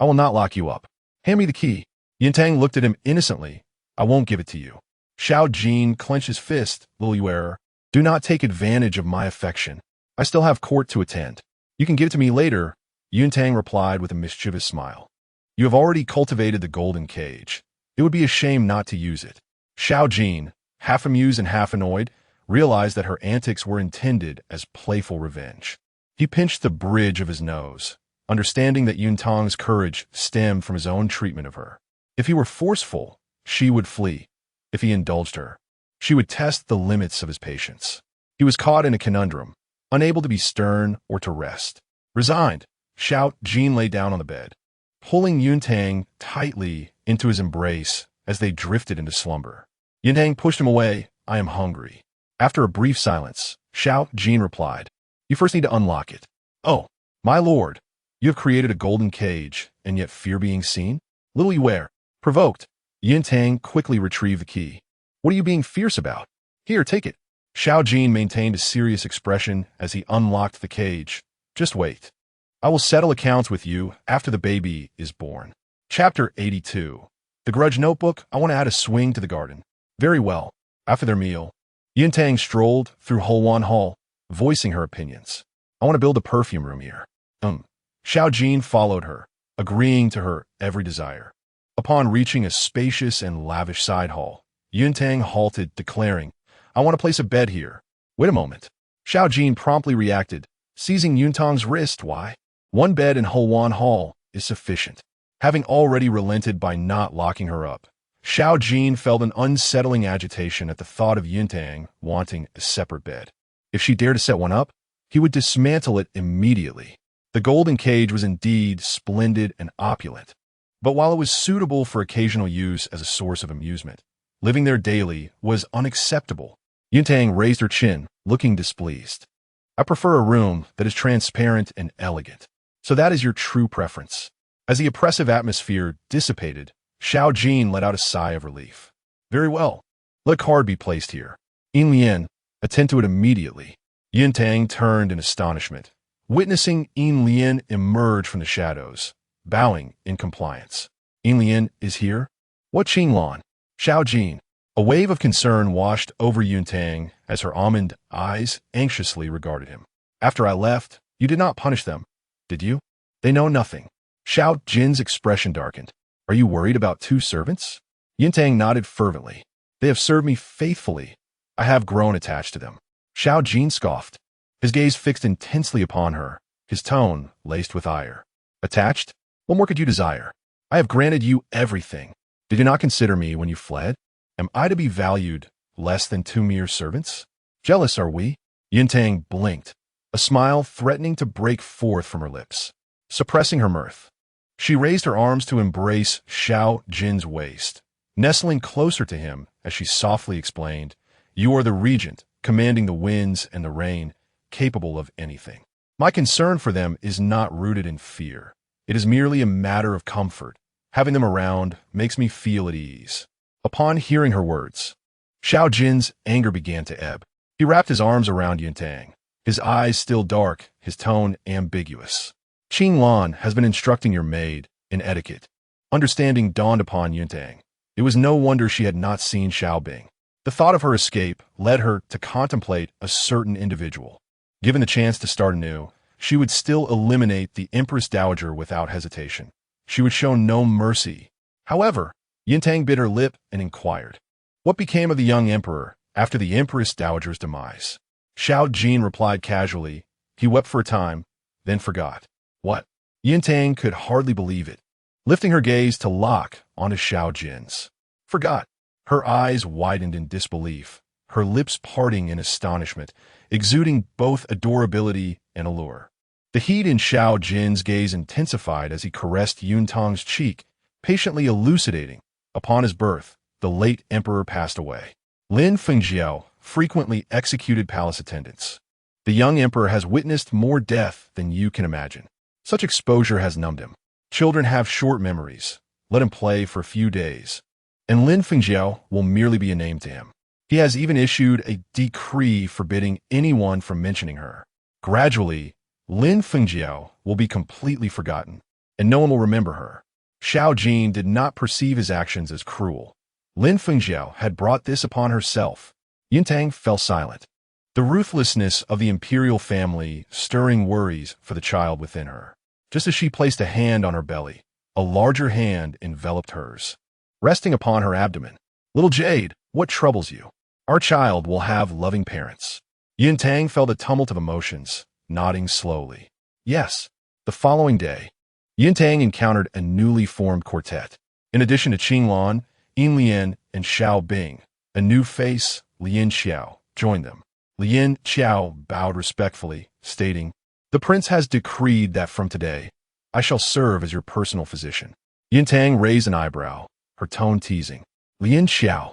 I will not lock you up. Hand me the key. Yintang looked at him innocently. I won't give it to you. Xiao Jin clenched his fist. Little Yue, do not take advantage of my affection. I still have court to attend. You can give it to me later. Yintang replied with a mischievous smile. You have already cultivated the golden cage. It would be a shame not to use it. Xiao Jin, half amused and half annoyed, realized that her antics were intended as playful revenge. He pinched the bridge of his nose, understanding that Yintang's courage stemmed from his own treatment of her. If he were forceful, she would flee. If he indulged her, she would test the limits of his patience. He was caught in a conundrum, unable to be stern or to rest. Resigned, Xiao Jin lay down on the bed, pulling Yintang tightly into his embrace as they drifted into slumber. Yintang pushed him away. I am hungry. After a brief silence, Xiao Jin replied, you first need to unlock it. Oh, my lord, you have created a golden cage and yet fear being seen? Little Yue, provoked, Yintang quickly retrieved the key. What are you being fierce about? Here, take it. Xiao Jin maintained a serious expression as he unlocked the cage. Just wait. I will settle accounts with you after the baby is born. Chapter 82. The Grudge Notebook. I want to add a swing to the garden. Very well. After their meal, Yintang strolled through Holwan Hall, voicing her opinions. I want to build a perfume room here. Xiao Jin followed her, agreeing to her every desire. Upon reaching a spacious and lavish side hall, Yintang halted, declaring, I want to place a bed here. Wait a moment. Xiao Jin promptly reacted, seizing Yintang's wrist. Why? One bed in Holwan Hall is sufficient. Having already relented by not locking her up, Xiao Jin felt an unsettling agitation at the thought of Yuntang wanting a separate bed. If she dared to set one up, he would dismantle it immediately. The golden cage was indeed splendid and opulent. But while it was suitable for occasional use as a source of amusement, living there daily was unacceptable. Yuntang raised her chin, looking displeased. I prefer a room that is transparent and elegant. So that is your true preference. As the oppressive atmosphere dissipated, Xiao Jin let out a sigh of relief. Very well. Let a card be placed here. Yin Lian, attend to it immediately. Yuntang turned in astonishment, witnessing Yin Lian emerge from the shadows, bowing in compliance. Yin Lian is here? What Qinglan? Xiao Jin. A wave of concern washed over Yuntang as her almond eyes anxiously regarded him. After I left, you did not punish them, did you? They know nothing. Xiao Jin's expression darkened. Are you worried about 2 servants? Yuntang nodded fervently. They have served me faithfully. I have grown attached to them. Xiao Jin scoffed, his gaze fixed intensely upon her, his tone laced with ire. Attached? What more could you desire? I have granted you everything. Did you not consider me when you fled? Am I to be valued less than 2 mere servants? Jealous are we? Yuntang blinked, a smile threatening to break forth from her lips. Suppressing her mirth, she raised her arms to embrace Xiao Jin's waist, nestling closer to him as she softly explained, You are the regent, commanding the winds and the rain, capable of anything. My concern for them is not rooted in fear. It is merely a matter of comfort. Having them around makes me feel at ease. Upon hearing her words, Xiao Jin's anger began to ebb. He wrapped his arms around Yuntang, his eyes still dark, his tone ambiguous. Qinglan has been instructing your maid in etiquette. Understanding dawned upon Yuntang. It was no wonder she had not seen Xiao Bing. The thought of her escape led her to contemplate a certain individual. Given the chance to start anew, she would still eliminate the Empress Dowager without hesitation. She would show no mercy. However, Yuntang bit her lip and inquired, What became of the young emperor after the Empress Dowager's demise? Xiao Jin replied casually, He wept for a time, then forgot. What? Yuntang could hardly believe it, lifting her gaze to lock onto Xiao Jin's. Forgot. Her eyes widened in disbelief, her lips parting in astonishment, exuding both adorability and allure. The heat in Xiao Jin's gaze intensified as he caressed Yuntang's cheek, patiently elucidating. Upon his birth, the late emperor passed away. Lin Fengjiao frequently executed palace attendants. The young emperor has witnessed more death than you can imagine. Such exposure has numbed him. Children have short memories. Let him play for a few days, and Lin Fengjiao will merely be a name to him. He has even issued a decree forbidding anyone from mentioning her. Gradually, Lin Fengjiao will be completely forgotten, and no one will remember her. Xiao Jin did not perceive his actions as cruel. Lin Fengjiao had brought this upon herself. Yuntang fell silent, the ruthlessness of the imperial family stirring worries for the child within her. Just as she placed a hand on her belly, a larger hand enveloped hers, resting upon her abdomen. Little Jade, what troubles you? Our child will have loving parents. Yuntang felt a tumult of emotions, nodding slowly. Yes. The following day, Yuntang encountered a newly formed quartet. In addition to Qinglan, Yin Lian, and Xiao Bing, a new face, Lian Xiao, joined them. Lian Xiao bowed respectfully, stating, The prince has decreed that from today, I shall serve as your personal physician. Yuntang raised an eyebrow, her tone teasing. Lian Xiao,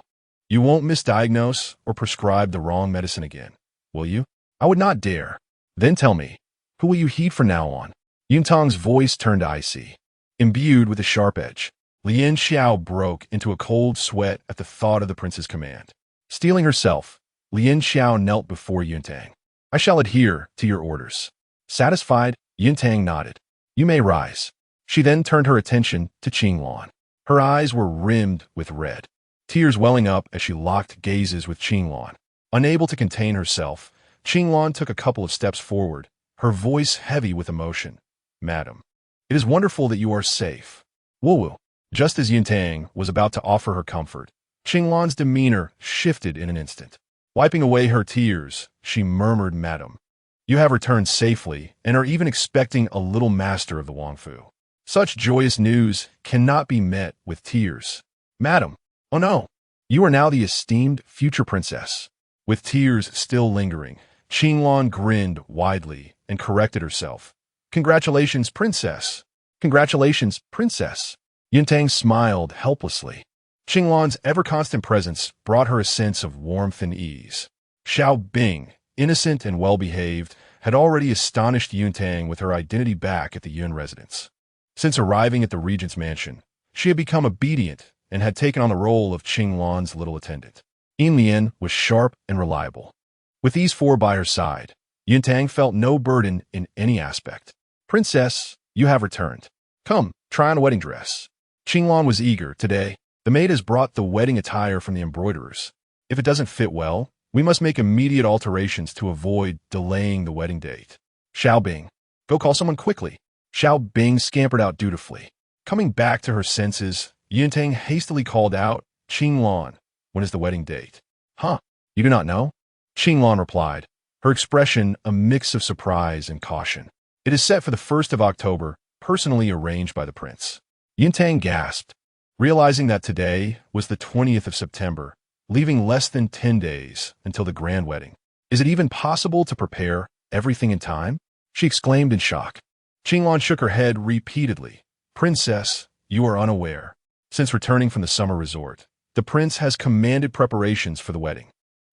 you won't misdiagnose or prescribe the wrong medicine again, will you? I would not dare. Then tell me, who will you heed from now on? Yuntang's voice turned icy, imbued with a sharp edge. Lian Xiao broke into a cold sweat at the thought of the prince's command. Steeling herself, Lian Xiao knelt before Yuntang. I shall adhere to your orders. Satisfied, Yuntang nodded. You may rise. She then turned her attention to Qinglan. Her eyes were rimmed with red, tears welling up as she locked gazes with Qinglan. Unable to contain herself, Qinglan took a couple of steps forward, her voice heavy with emotion. Madam, it is wonderful that you are safe. Woo-woo. Just as Yuntang was about to offer her comfort, Qinglan's demeanor shifted in an instant. Wiping away her tears, she murmured, Madam, you have returned safely and are even expecting a little master of the Wangfu. Such joyous news cannot be met with tears. Madam, Oh no! You are now the esteemed future princess. With tears still lingering, Qinglan grinned widely and corrected herself. Congratulations, princess! Congratulations, princess! Yuntang smiled helplessly. Qinglan's ever-constant presence brought her a sense of warmth and ease. Xiao Bing, innocent and well-behaved, had already astonished Yuntang with her identity back at the Yun residence. Since arriving at the regent's mansion, she had become obedient and had taken on the role of Qinglan's little attendant. Lian was sharp and reliable. With these four by her side, Yuntang felt no burden in any aspect. Princess, you have returned. Come, try on a wedding dress. Qinglan was eager. Today, the maid has brought the wedding attire from the embroiderers. If it doesn't fit well, we must make immediate alterations to avoid delaying the wedding date. Xiao Bing, go call someone quickly. Xiao Bing scampered out dutifully. Coming back to her senses, Yuntang hastily called out, Qinglan, when is the wedding date? Huh, you do not know? Qinglan replied, her expression a mix of surprise and caution. It is set for the 1st of October, personally arranged by the prince. Yuntang gasped, realizing that today was the 20th of September, leaving less than 10 days until the grand wedding. Is it even possible to prepare everything in time? She exclaimed in shock. Qinglan shook her head repeatedly. Princess, you are unaware. Since returning from the summer resort, the prince has commanded preparations for the wedding.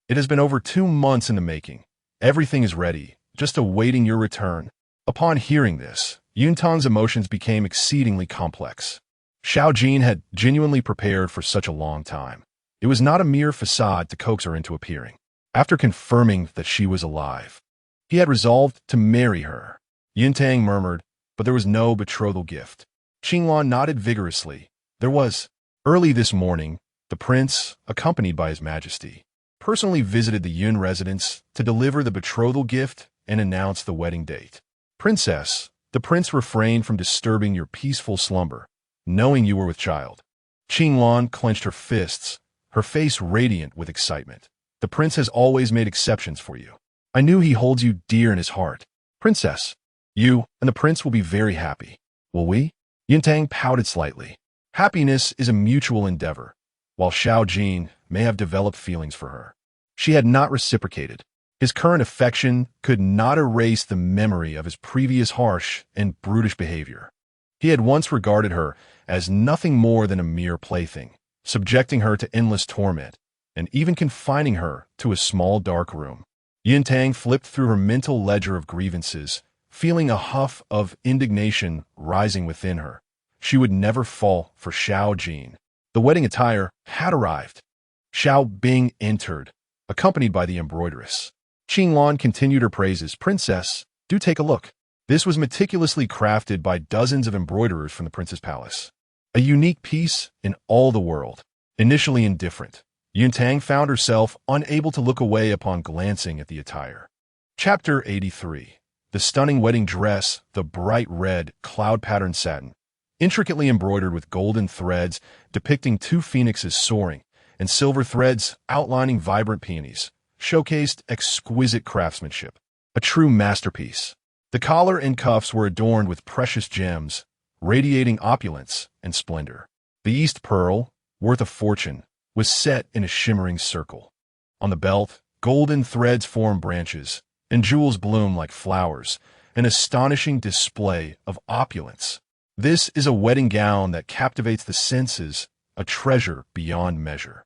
It has been over 2 months in the making. Everything is ready, just awaiting your return. Upon hearing this, Yuntang's emotions became exceedingly complex. Xiao Jin had genuinely prepared for such a long time. It was not a mere facade to coax her into appearing. After confirming that she was alive, he had resolved to marry her. Yuntang murmured, but there was no betrothal gift. Qinglan nodded vigorously. There was. Early this morning, the prince, accompanied by his majesty, personally visited the Yun residence to deliver the betrothal gift and announce the wedding date. Princess, the prince refrained from disturbing your peaceful slumber, knowing you were with child. Qinglan clenched her fists, her face radiant with excitement. The prince has always made exceptions for you. I knew he holds you dear in his heart. Princess, you and the prince will be very happy. Will we? Yuntang pouted slightly. Happiness is a mutual endeavor, while Xiao Jin may have developed feelings for her. She had not reciprocated. His current affection could not erase the memory of his previous harsh and brutish behavior. He had once regarded her as nothing more than a mere plaything, subjecting her to endless torment, and even confining her to a small dark room. Yuntang flipped through her mental ledger of grievances, feeling a huff of indignation rising within her. She would never fall for Xiao Jin. The wedding attire had arrived. Xiao Bing entered, accompanied by the embroideress. Qinglan continued her praises. Princess, do take a look. This was meticulously crafted by dozens of embroiderers from the prince's palace. A unique piece in all the world. Initially indifferent, Yuntang found herself unable to look away upon glancing at the attire. Chapter 83. The stunning wedding dress, the bright red, cloud-patterned satin, intricately embroidered with golden threads depicting 2 phoenixes soaring, and silver threads outlining vibrant peonies, showcased exquisite craftsmanship. A true masterpiece. The collar and cuffs were adorned with precious gems, radiating opulence and splendor. The East Pearl, worth a fortune, was set in a shimmering circle. On the belt, golden threads form branches, and jewels bloom like flowers, an astonishing display of opulence. This is a wedding gown that captivates the senses, a treasure beyond measure.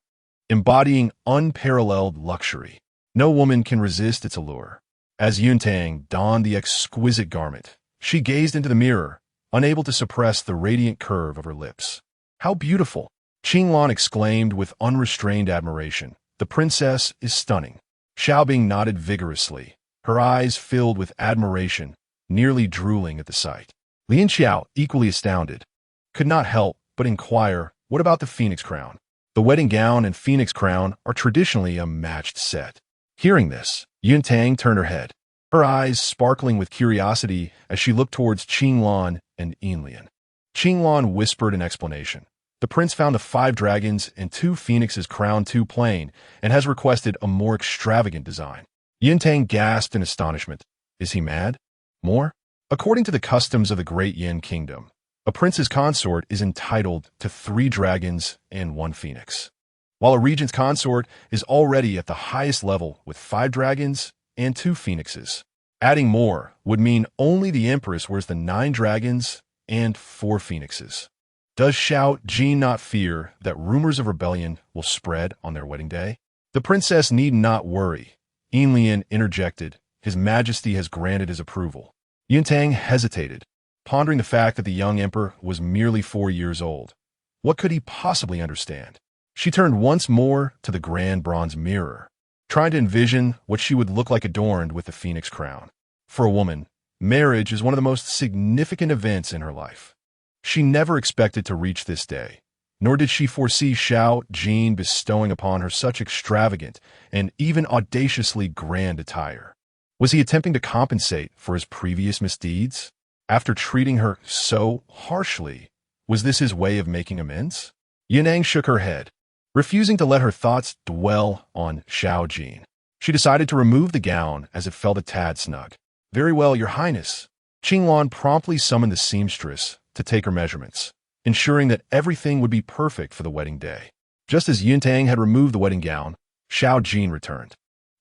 Embodying unparalleled luxury, no woman can resist its allure. As Yuntang donned the exquisite garment, she gazed into the mirror, unable to suppress the radiant curve of her lips. How beautiful! Qinglan exclaimed with unrestrained admiration. The princess is stunning. Xiaobing nodded vigorously, her eyes filled with admiration, nearly drooling at the sight. Lian Xiao, equally astounded, could not help but inquire, what about the phoenix crown? The wedding gown and phoenix crown are traditionally a matched set. Hearing this, Yuntang turned her head, her eyes sparkling with curiosity as she looked towards Qinglan and Lian. Qinglan whispered an explanation. The prince found the 5 dragons and 2 phoenixes crowned too plain and has requested a more extravagant design. Yuntang gasped in astonishment. Is he mad? More? According to the customs of the Great Yin Kingdom, a prince's consort is entitled to 3 dragons and 1 phoenix. while a regent's consort is already at the highest level with 5 dragons and 2 phoenixes. Adding more would mean only the empress wears the 9 dragons and 4 phoenixes. Does Xiao Ju not fear that rumors of rebellion will spread on their wedding day? The princess need not worry. Lian interjected. His Majesty has granted his approval. Yuntang hesitated, pondering the fact that the young emperor was merely 4 years old. What could he possibly understand? She turned once more to the grand bronze mirror, trying to envision what she would look like adorned with the phoenix crown. For a woman, marriage is one of the most significant events in her life. She never expected to reach this day, nor did she foresee Xiao Ju bestowing upon her such extravagant and even audaciously grand attire. Was he attempting to compensate for his previous misdeeds? After treating her so harshly, was this his way of making amends? Yunang shook her head, refusing to let her thoughts dwell on Xiao Ju. She decided to remove the gown as it felt a tad snug. Very well, Your Highness. Qinglan promptly summoned the seamstress to take her measurements, ensuring that everything would be perfect for the wedding day. Just as Yuntang had removed the wedding gown, Xiao Ju returned.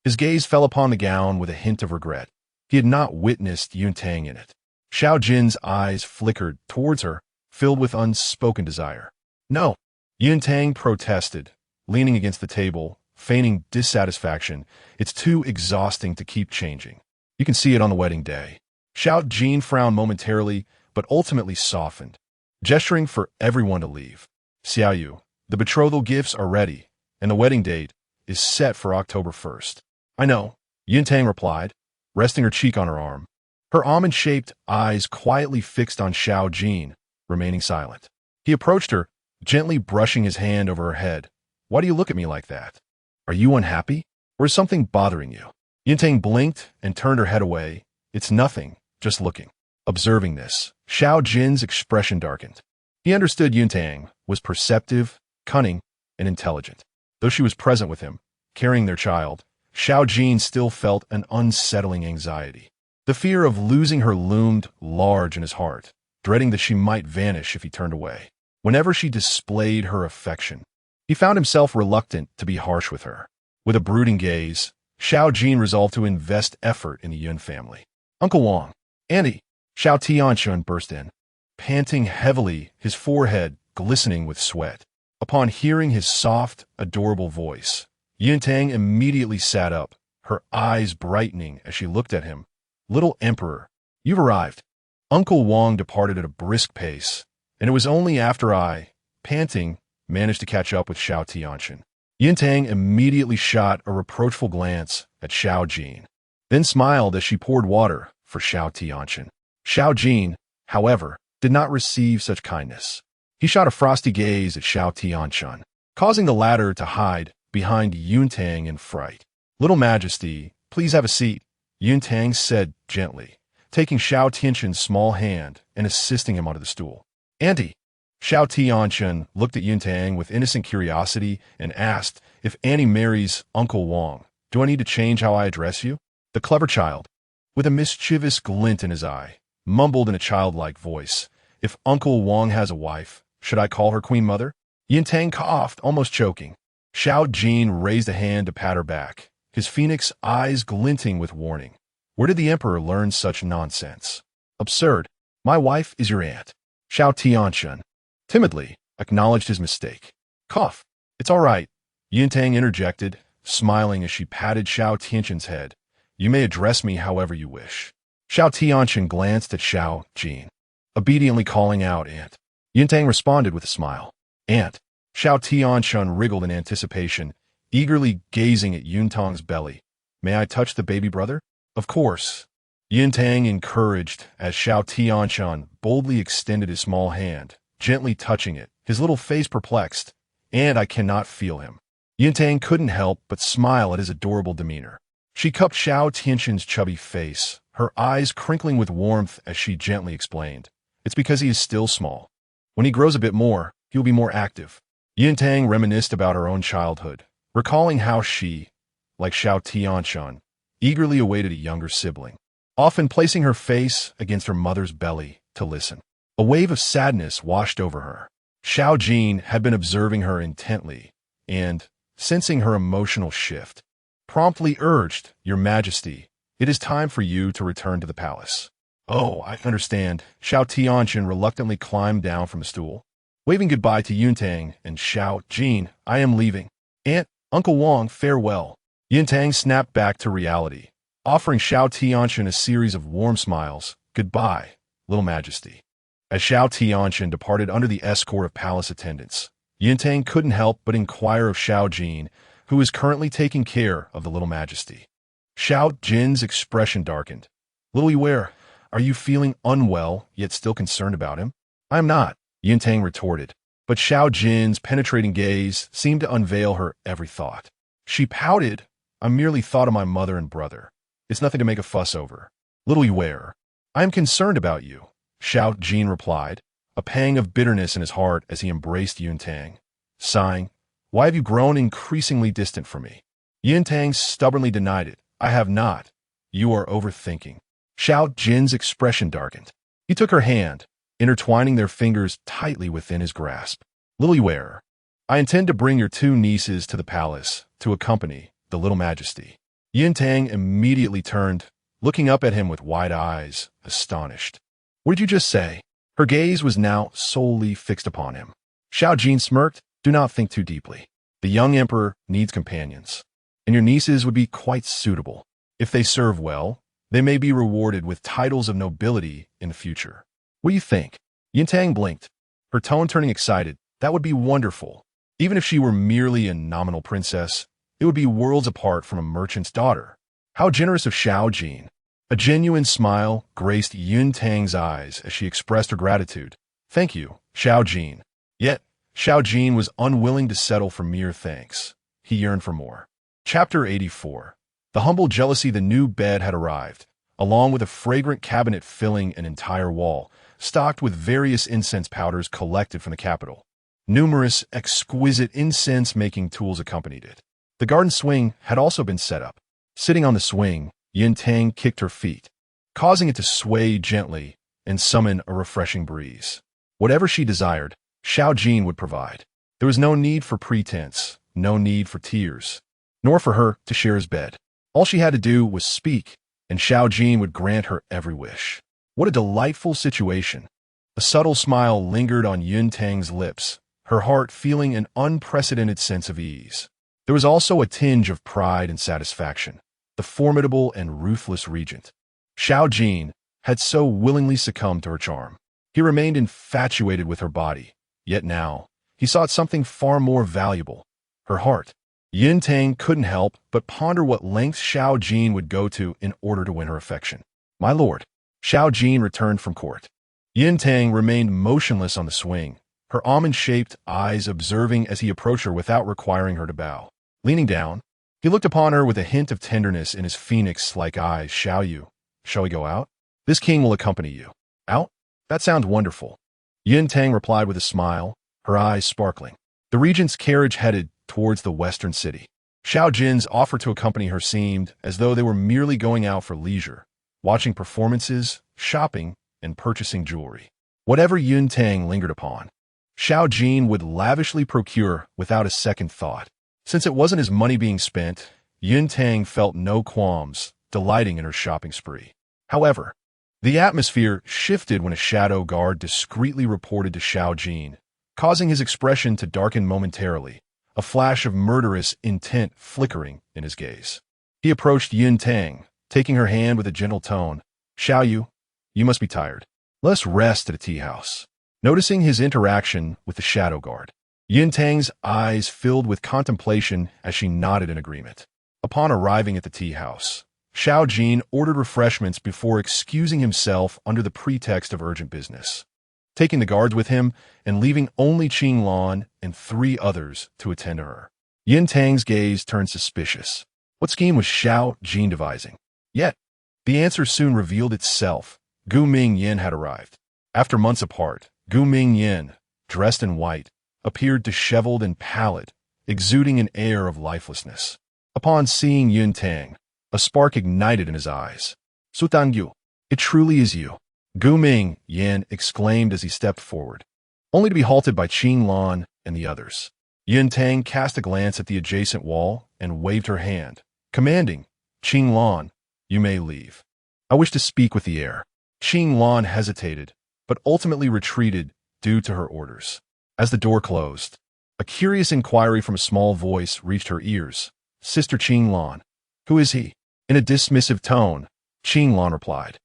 His gaze fell upon the gown with a hint of regret. He had not witnessed Yuntang in it. Xiao Jun's eyes flickered towards her, filled with unspoken desire. No, Yuntang protested, leaning against the table, feigning dissatisfaction. It's too exhausting to keep changing. You can see it on the wedding day. Xiao Ju frowned momentarily, but ultimately softened, gesturing for everyone to leave. Xiaoyu, the betrothal gifts are ready, and the wedding date is set for October 1st. I know, Yuntang replied, resting her cheek on her arm. Her almond-shaped eyes quietly fixed on Xiao Ju, remaining silent. He approached her, gently brushing his hand over her head. Why do you look at me like that? Are you unhappy? Or is something bothering you? Yuntang blinked and turned her head away. It's nothing, just looking. Observing this, Xiao Ju's expression darkened. He understood Yuntang was perceptive, cunning, and intelligent. Though she was present with him, carrying their child, Xiao Ju still felt an unsettling anxiety. The fear of losing her loomed large in his heart, dreading that she might vanish if he turned away. Whenever she displayed her affection, he found himself reluctant to be harsh with her. With a brooding gaze, Xiao Ju resolved to invest effort in the Yun family. Uncle Wang, Auntie, Xiao Tianxun burst in, panting heavily, his forehead glistening with sweat. Upon hearing his soft, adorable voice, Yuntang immediately sat up, her eyes brightening as she looked at him. Little Emperor, you've arrived. Uncle Wang departed at a brisk pace, and it was only after I, panting, managed to catch up with Xiao Tianxun. Yuntang immediately shot a reproachful glance at Xiao Ju, then smiled as she poured water for Xiao Tianxun. Xiao Ju, however, did not receive such kindness. He shot a frosty gaze at Xiao Tianxun, causing the latter to hide behind Yuntang in fright. Little Majesty, please have a seat, Yuntang said gently, taking Xiao Tianxun's small hand and assisting him onto the stool. Auntie, Xiao Tianxun looked at Yuntang with innocent curiosity and asked, if Annie marries Uncle Wang, do I need to change how I address you? The clever child, with a mischievous glint in his eye, mumbled in a childlike voice, if Uncle Wang has a wife, should I call her Queen Mother? Yuntang coughed, almost choking. Xiao Ju raised a hand to pat her back, his phoenix eyes glinting with warning. Where did the Emperor learn such nonsense? Absurd. My wife is your aunt. Xiao Tianxun timidly acknowledged his mistake. Cough. It's all right, Yuntang interjected, smiling as she patted Xiao Tianxun's head. You may address me however you wish. Xiao Tianxun glanced at Xiao Ju, obediently calling out Aunt. Yuntang responded with a smile. Aunt. Xiao Tianxun wriggled in anticipation, eagerly gazing at Yuntang's belly. May I touch the baby brother? Of course. Yuntang encouraged as Xiao Tianxun boldly extended his small hand, gently touching it, his little face perplexed. And I cannot feel him. Yuntang couldn't help but smile at his adorable demeanor. She cupped Xiao Tianxun's chubby face, her eyes crinkling with warmth as she gently explained. It's because he is still small. When he grows a bit more, he will be more active. Yuntang reminisced about her own childhood, recalling how she, like Xiao Tianxun, eagerly awaited a younger sibling, often placing her face against her mother's belly to listen. A wave of sadness washed over her. Xiao Ju had been observing her intently, and, sensing her emotional shift, promptly urged, "Your Majesty, it is time for you to return to the palace." "Oh, I understand." Xiao Tianqian reluctantly climbed down from the stool. Waving goodbye to Yuntang and Xiao Jin, "I am leaving. Aunt, Uncle Wang, farewell." Yuntang snapped back to reality, offering Xiao Tianqian a series of warm smiles. "Goodbye, little Majesty." As Xiao Tianqian departed under the escort of palace attendants, Yuntang couldn't help but inquire of Xiao Jin, who is currently taking care of the little Majesty. Xiao Jin's expression darkened. "Little Yuer, are you feeling unwell, yet still concerned about him?" "I am not," Yuntang retorted, but Xiao Jin's penetrating gaze seemed to unveil her every thought. She pouted, "I merely thought of my mother and brother. It's nothing to make a fuss over." "Little Yuer, I am concerned about you," Xiao Jin replied, a pang of bitterness in his heart as he embraced Yuntang. Sighing, "Why have you grown increasingly distant from me?" Yuntang stubbornly denied it. "I have not. You are overthinking." Xiao Jin's expression darkened. He took her hand, intertwining their fingers tightly within his grasp. "Little Yuer, I intend to bring your two nieces to the palace to accompany the little Majesty." Yuntang immediately turned, looking up at him with wide eyes, astonished. "What did you just say?" Her gaze was now solely fixed upon him. Xiao Jin smirked. "Do not think too deeply. The young emperor needs companions, and your nieces would be quite suitable. If they serve well, they may be rewarded with titles of nobility in the future. What do you think?" Yuntang blinked, her tone turning excited. "That would be wonderful. Even if she were merely a nominal princess, it would be worlds apart from a merchant's daughter." How generous of Xiao Jin. A genuine smile graced Yuntang's eyes as she expressed her gratitude. "Thank you, Xiao Jin." Yet, Xiao Jin was unwilling to settle for mere thanks. He yearned for more. Chapter 84. The humble jealousy. The new bed had arrived, along with a fragrant cabinet filling an entire wall, stocked with various incense powders collected from the capital. Numerous, exquisite incense-making tools accompanied it. The garden swing had also been set up. Sitting on the swing, Yuntang kicked her feet, causing it to sway gently and summon a refreshing breeze. Whatever she desired, Xiao Jin would provide. There was no need for pretense, no need for tears, nor for her to share his bed. All she had to do was speak, and Xiao Jin would grant her every wish. What a delightful situation. A subtle smile lingered on Yuntang's lips, her heart feeling an unprecedented sense of ease. There was also a tinge of pride and satisfaction. The formidable and ruthless regent, Xiao Jin, had so willingly succumbed to her charm. He remained infatuated with her body, yet now, he sought something far more valuable, her heart. Yuntang couldn't help but ponder what lengths Xiao Jin would go to in order to win her affection. "My lord." Xiao Jin returned from court. Yuntang remained motionless on the swing, her almond-shaped eyes observing as he approached her without requiring her to bow. Leaning down, he looked upon her with a hint of tenderness in his phoenix-like eyes. "Shall we go out? This king will accompany you." "Out? That sounds wonderful." Yuntang replied with a smile, her eyes sparkling. The regent's carriage headed towards the western city. Xiao Jin's offer to accompany her seemed as though they were merely going out for leisure, watching performances, shopping, and purchasing jewelry. Whatever Yuntang lingered upon, Xiao Jin would lavishly procure without a second thought. Since it wasn't his money being spent, Yuntang felt no qualms, delighting in her shopping spree. However, the atmosphere shifted when a shadow guard discreetly reported to Xiao Jin, causing his expression to darken momentarily, a flash of murderous intent flickering in his gaze. He approached Yuntang, taking her hand with a gentle tone. "Xiao Yu, you must be tired. Let us rest at a tea house." Noticing his interaction with the shadow guard, Yuntang's eyes filled with contemplation as she nodded in agreement. Upon arriving at the tea house, Xiao Jin ordered refreshments before excusing himself under the pretext of urgent business, taking the guards with him and leaving only Qing Lan and 3 others to attend to her. Yuntang's gaze turned suspicious. What scheme was Xiao Jin devising? Yet, the answer soon revealed itself. Gu Ming Yin had arrived. After months apart, Gu Ming Yin, dressed in white, appeared disheveled and pallid, exuding an air of lifelessness. Upon seeing Yuntang, a spark ignited in his eyes. "Su Tangyu, it truly is you," Gu Ming Yin exclaimed as he stepped forward, only to be halted by Qing Lan and the others. Yun Tang cast a glance at the adjacent wall and waved her hand, commanding, Qing Lan, you may leave. I wish to speak with the heir. Qing Lan hesitated, but ultimately retreated due to her orders. As the door closed, a curious inquiry from a small voice reached her ears. Sister Qing Lan, who is he? In a dismissive tone, Qing Lan replied,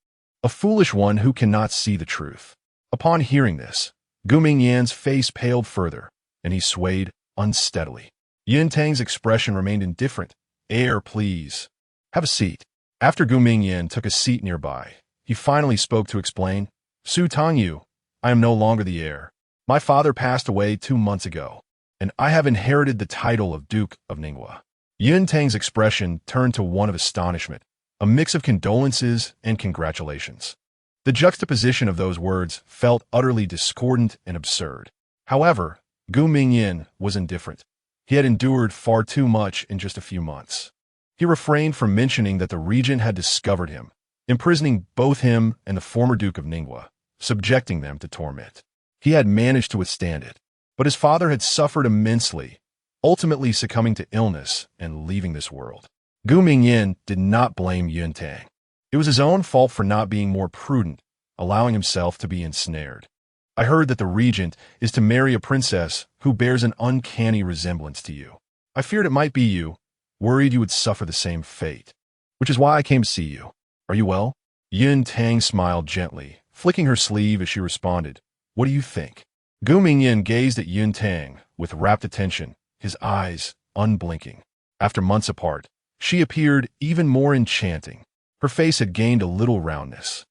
a foolish one who cannot see the truth. Upon hearing this, Gu Mingyan's face paled further, and he swayed unsteadily. Yun Tang's expression remained indifferent. Heir, please. Have a seat. After Gu Mingyan took a seat nearby, he finally spoke to explain, Su Tangyu, I am no longer the heir. My father passed away 2 months ago, and I have inherited the title of Duke of Ningwa. Yun Tang's expression turned to one of astonishment, a mix of condolences and congratulations. The juxtaposition of those words felt utterly discordant and absurd. However, Gu Mingyan was indifferent. He had endured far too much in just a few months. He refrained from mentioning that the regent had discovered him, imprisoning both him and the former Duke of Ningwa, subjecting them to torment. He had managed to withstand it, but his father had suffered immensely, ultimately succumbing to illness and leaving this world. Gu Mingyan did not blame Yun Tang. It was his own fault for not being more prudent, allowing himself to be ensnared. I heard that the regent is to marry a princess who bears an uncanny resemblance to you. I feared it might be you, worried you would suffer the same fate, which is why I came to see you. Are you well? Yun Tang smiled gently, flicking her sleeve as she responded, what do you think? Gu Mingyan gazed at Yun Tang with rapt attention, his eyes unblinking. After months apart, she appeared even more enchanting. Her face had gained a little roundness.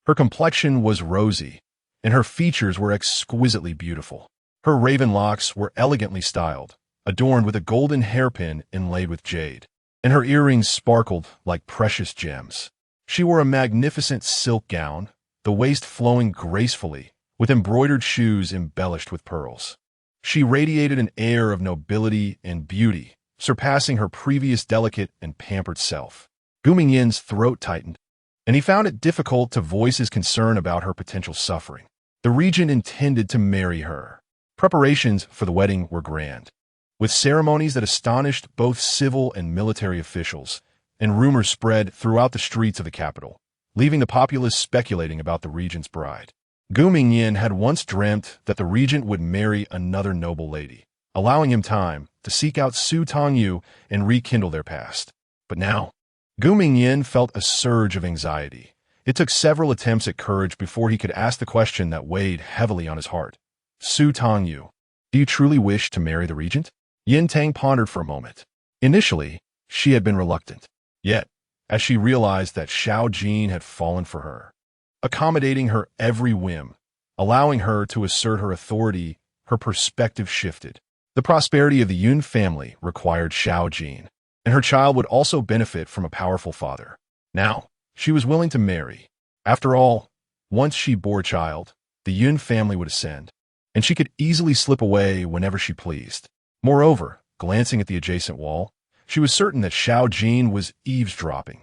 Her complexion was rosy, and her features were exquisitely beautiful. Her raven locks were elegantly styled, adorned with a golden hairpin inlaid with jade, and her earrings sparkled like precious gems. She wore a magnificent silk gown, the waist flowing gracefully, with embroidered shoes embellished with pearls. She radiated an air of nobility and beauty, surpassing her previous delicate and pampered self. Gu Mingyan's throat tightened, and he found it difficult to voice his concern about her potential suffering. The regent intended to marry her. Preparations for the wedding were grand, with ceremonies that astonished both civil and military officials, and rumors spread throughout the streets of the capital, leaving the populace speculating about the regent's bride. Gu Mingyan had once dreamt that the regent would marry another noble lady, allowing him time to seek out Su Tangyu and rekindle their past. But now, Gu Mingyan felt a surge of anxiety. It took several attempts at courage before he could ask the question that weighed heavily on his heart. Su Tangyu, do you truly wish to marry the regent? Yun Tang pondered for a moment. Initially, she had been reluctant. Yet, as she realized that Xiao Jin had fallen for her, accommodating her every whim, allowing her to assert her authority, her perspective shifted. The prosperity of the Yun family required Xiao Jin, and her child would also benefit from a powerful father. Now, she was willing to marry. After all, once she bore a child, the Yun family would ascend, and she could easily slip away whenever she pleased. Moreover, glancing at the adjacent wall, she was certain that Xiao Jin was eavesdropping.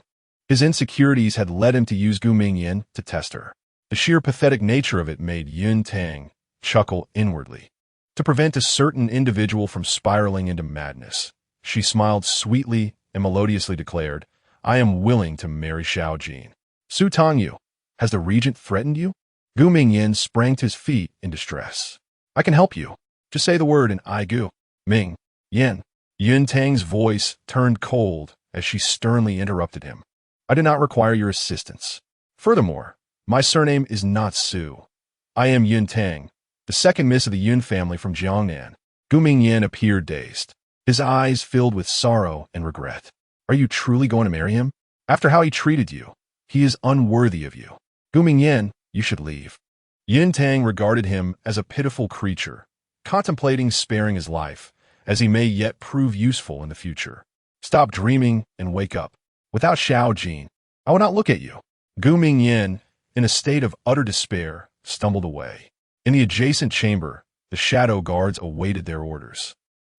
His insecurities had led him to use Gu Mingyan to test her. The sheer pathetic nature of it made Yun Tang chuckle inwardly. To prevent a certain individual from spiraling into madness, she smiled sweetly and melodiously declared, I am willing to marry Xiao Jin. Su Tangyu, has the regent threatened you? Gu Mingyan sprang to his feet in distress. I can help you. Just say the word and I Gu Ming Yan. Yun Tang's voice turned cold as she sternly interrupted him. I do not require your assistance. Furthermore, my surname is not Su. I am Yun Tang, the second miss of the Yun family from Jiangnan. Gu Mingyan appeared dazed, his eyes filled with sorrow and regret. Are you truly going to marry him? After how he treated you, he is unworthy of you. Gu Mingyan, you should leave. Yun Tang regarded him as a pitiful creature, contemplating sparing his life, as he may yet prove useful in the future. Stop dreaming and wake up. Without Xiao Jin, I will not look at you. Gu Mingyan, in a state of utter despair, stumbled away. In the adjacent chamber, the shadow guards awaited their orders.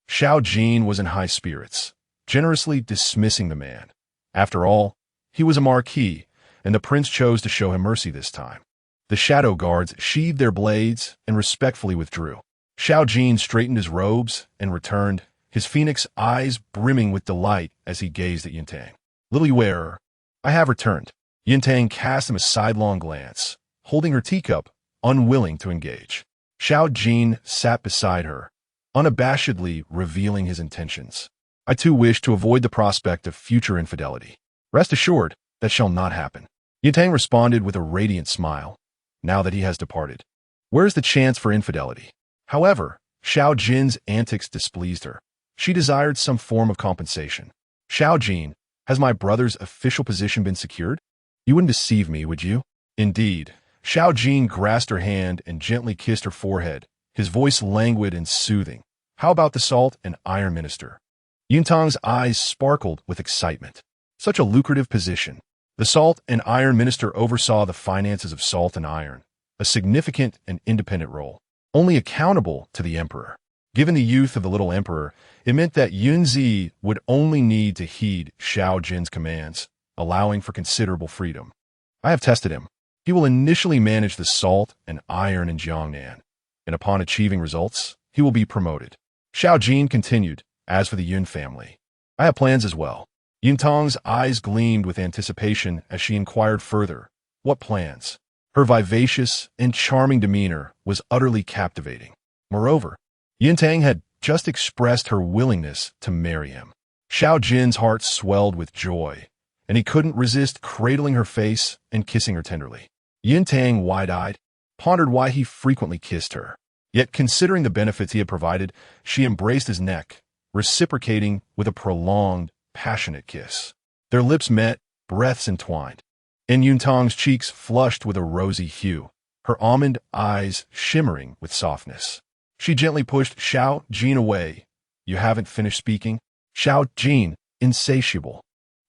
Xiao Jin was in high spirits, generously dismissing the man. After all, he was a marquis, and the prince chose to show him mercy this time. The shadow guards sheathed their blades and respectfully withdrew. Xiao Jin straightened his robes and returned, his phoenix eyes brimming with delight as he gazed at Yintang. "Little wearer, I have returned." Yintang cast him a sidelong glance, holding her teacup, unwilling to engage. Xiao Jin sat beside her, unabashedly revealing his intentions. "I too wish to avoid the prospect of future infidelity. Rest assured, that shall not happen." Yintang responded with a radiant smile, now that he has departed. Where is the chance for infidelity? However, Xiao Jin's antics displeased her. She desired some form of compensation. "Xiao Jin, has my brother's official position been secured? You wouldn't deceive me, would you?" "Indeed." Xiao Jin grasped her hand and gently kissed her forehead, his voice languid and soothing. "How about the salt and iron minister?" Yuntang's eyes sparkled with excitement. Such a lucrative position. The salt and iron minister oversaw the finances of salt and iron, a significant and independent role, only accountable to the emperor. Given the youth of the little emperor, it meant that Yunzi would only need to heed Xiao Jin's commands, allowing for considerable freedom. "I have tested him. He will initially manage the salt and iron in Jiangnan, and upon achieving results, he will be promoted." Xiao Jin continued, "As for the Yun family, I have plans as well." Yuntang's eyes gleamed with anticipation as she inquired further, "What plans?" Her vivacious and charming demeanor was utterly captivating. Moreover, Yuntang had just expressed her willingness to marry him. Xiao Jin's heart swelled with joy, and he couldn't resist cradling her face and kissing her tenderly. Yuntang, wide-eyed, pondered why he frequently kissed her. Yet, considering the benefits he had provided, she embraced his neck, reciprocating with a prolonged, passionate kiss. Their lips met, breaths entwined, and Yuntang's cheeks flushed with a rosy hue, her almond eyes shimmering with softness. She gently pushed Xiao Jin away. "You haven't finished speaking?" Xiao Jin, insatiable,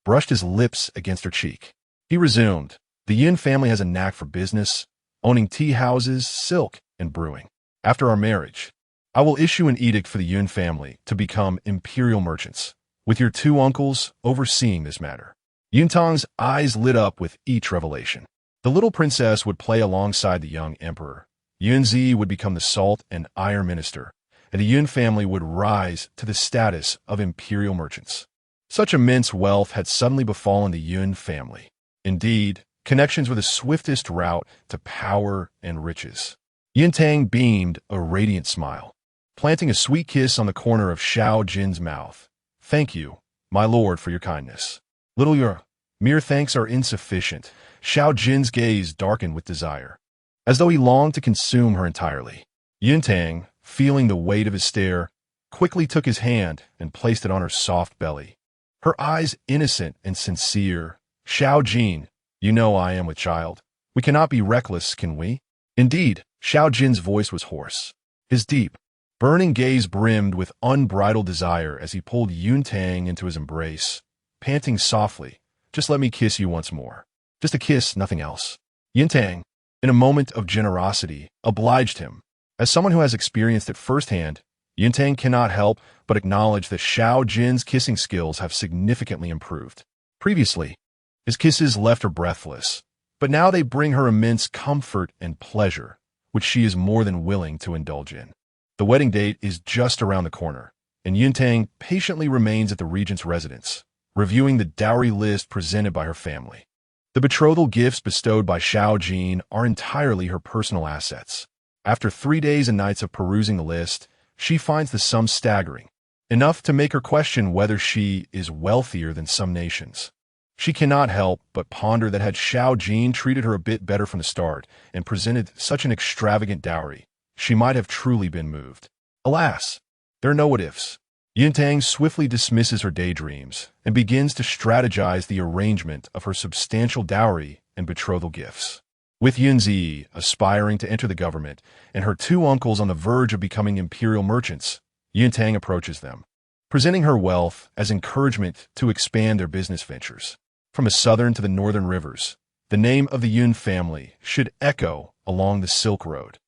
brushed his lips against her cheek. He resumed, "The Yun family has a knack for business, owning tea houses, silk, and brewing. After our marriage, I will issue an edict for the Yun family to become imperial merchants, with your two uncles overseeing this matter." Yuntang's eyes lit up with each revelation. The little princess would play alongside the young emperor. Yunzi would become the salt and iron minister, and the Yun family would rise to the status of imperial merchants. Such immense wealth had suddenly befallen the Yun family. Indeed, connections were the swiftest route to power and riches. Yuntang beamed a radiant smile, planting a sweet kiss on the corner of Xiao Jin's mouth. "Thank you, my lord, for your kindness." "Little your mere thanks are insufficient." Xiao Jin's gaze darkened with desire, as though he longed to consume her entirely. Yuntang, feeling the weight of his stare, quickly took his hand and placed it on her soft belly. Her eyes innocent and sincere. "Xiao Jin, you know I am with child. We cannot be reckless, can we?" Indeed, Xiao Jin's voice was hoarse. His deep, burning gaze brimmed with unbridled desire as he pulled Yuntang into his embrace, panting softly, "Just let me kiss you once more. Just a kiss, nothing else." Yuntang, in a moment of generosity, obliged him. As someone who has experienced it firsthand, Yuntang cannot help but acknowledge that Xiao Jin's kissing skills have significantly improved. Previously, his kisses left her breathless, but now they bring her immense comfort and pleasure, which she is more than willing to indulge in. The wedding date is just around the corner, and Yuntang patiently remains at the regent's residence, reviewing the dowry list presented by her family. The betrothal gifts bestowed by Xiao Jin are entirely her personal assets. After 3 days and nights of perusing the list, she finds the sum staggering, enough to make her question whether she is wealthier than some nations. She cannot help but ponder that had Xiao Jin treated her a bit better from the start and presented such an extravagant dowry, she might have truly been moved. Alas, there are no what-ifs. Yuntang swiftly dismisses her daydreams and begins to strategize the arrangement of her substantial dowry and betrothal gifts. With Yunzi aspiring to enter the government and her two uncles on the verge of becoming imperial merchants, Yuntang approaches them, presenting her wealth as encouragement to expand their business ventures. From the southern to the northern rivers, the name of the Yun family should echo along the Silk Road.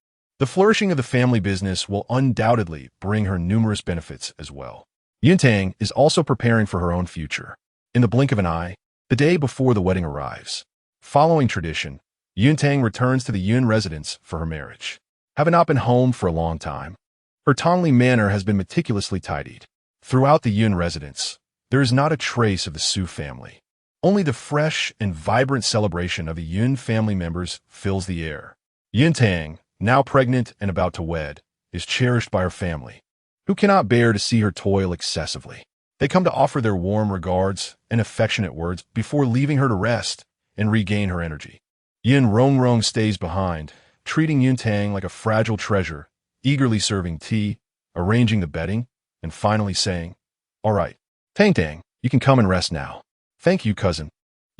The flourishing of the family business will undoubtedly bring her numerous benefits as well. Yuntang is also preparing for her own future. In the blink of an eye, the day before the wedding arrives, following tradition, Yuntang returns to the Yun residence for her marriage. "Have I not been home for a long time?" Her Tongli manor has been meticulously tidied. Throughout the Yun residence, there is not a trace of the Su family. Only the fresh and vibrant celebration of the Yun family members fills the air. Yuntang, now pregnant and about to wed, is cherished by her family, who cannot bear to see her toil excessively. They come to offer their warm regards and affectionate words before leaving her to rest and regain her energy. Yin Rongrong stays behind, treating Yuntang like a fragile treasure, eagerly serving tea, arranging the bedding, and finally saying, "All right, Tang, you can come and rest now." "Thank you, cousin."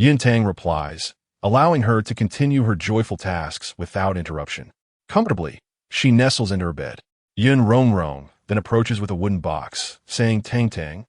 Yuntang replies, allowing her to continue her joyful tasks without interruption. Comfortably, she nestles into her bed. Yun Rongrong then approaches with a wooden box, saying, "Tang,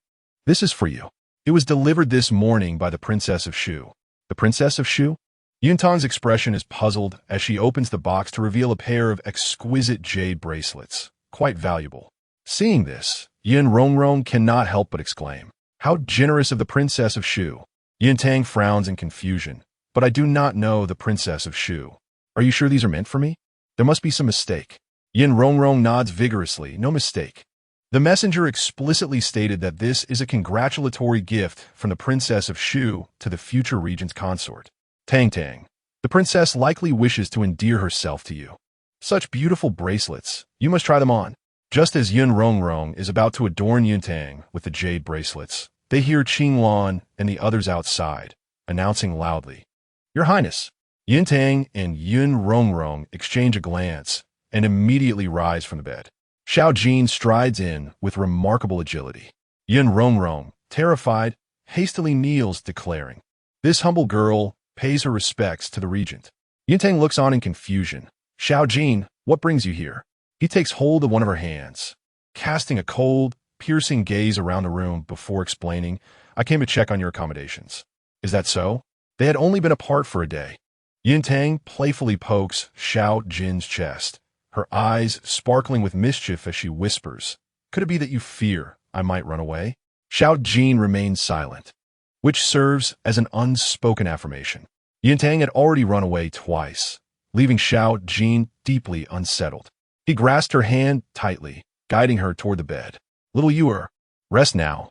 this is for you. It was delivered this morning by the Princess of Shu." "The Princess of Shu?" Yuntang's expression is puzzled as she opens the box to reveal a pair of exquisite jade bracelets, quite valuable. Seeing this, Yun Rongrong cannot help but exclaim, "How generous of the Princess of Shu." Yuntang frowns in confusion, "But I do not know the Princess of Shu. Are you sure these are meant for me? There must be some mistake." Yin Rongrong nods vigorously, "No mistake. The messenger explicitly stated that this is a congratulatory gift from the Princess of Shu to the future regent's consort. Tang, the princess likely wishes to endear herself to you. Such beautiful bracelets, you must try them on." Just as Yun Rongrong is about to adorn Yuntang with the jade bracelets, they hear Qinglan and the others outside, announcing loudly, "Your Highness." Yuntang and Yun Rongrong exchange a glance and immediately rise from the bed. Xiao Jin strides in with remarkable agility. Yun Rongrong, terrified, hastily kneels, declaring, "This humble girl pays her respects to the regent." Yuntang looks on in confusion. "Xiao Jin, what brings you here?" He takes hold of one of her hands, casting a cold, piercing gaze around the room before explaining, "I came to check on your accommodations." "Is that so?" They had only been apart for a day. Yuntang playfully pokes Xiao Jin's chest, her eyes sparkling with mischief as she whispers, "Could it be that you fear I might run away?" Xiao Jin remains silent, which serves as an unspoken affirmation. Yuntang had already run away twice, leaving Xiao Jin deeply unsettled. He grasped her hand tightly, guiding her toward the bed. "Little Yuer, rest now.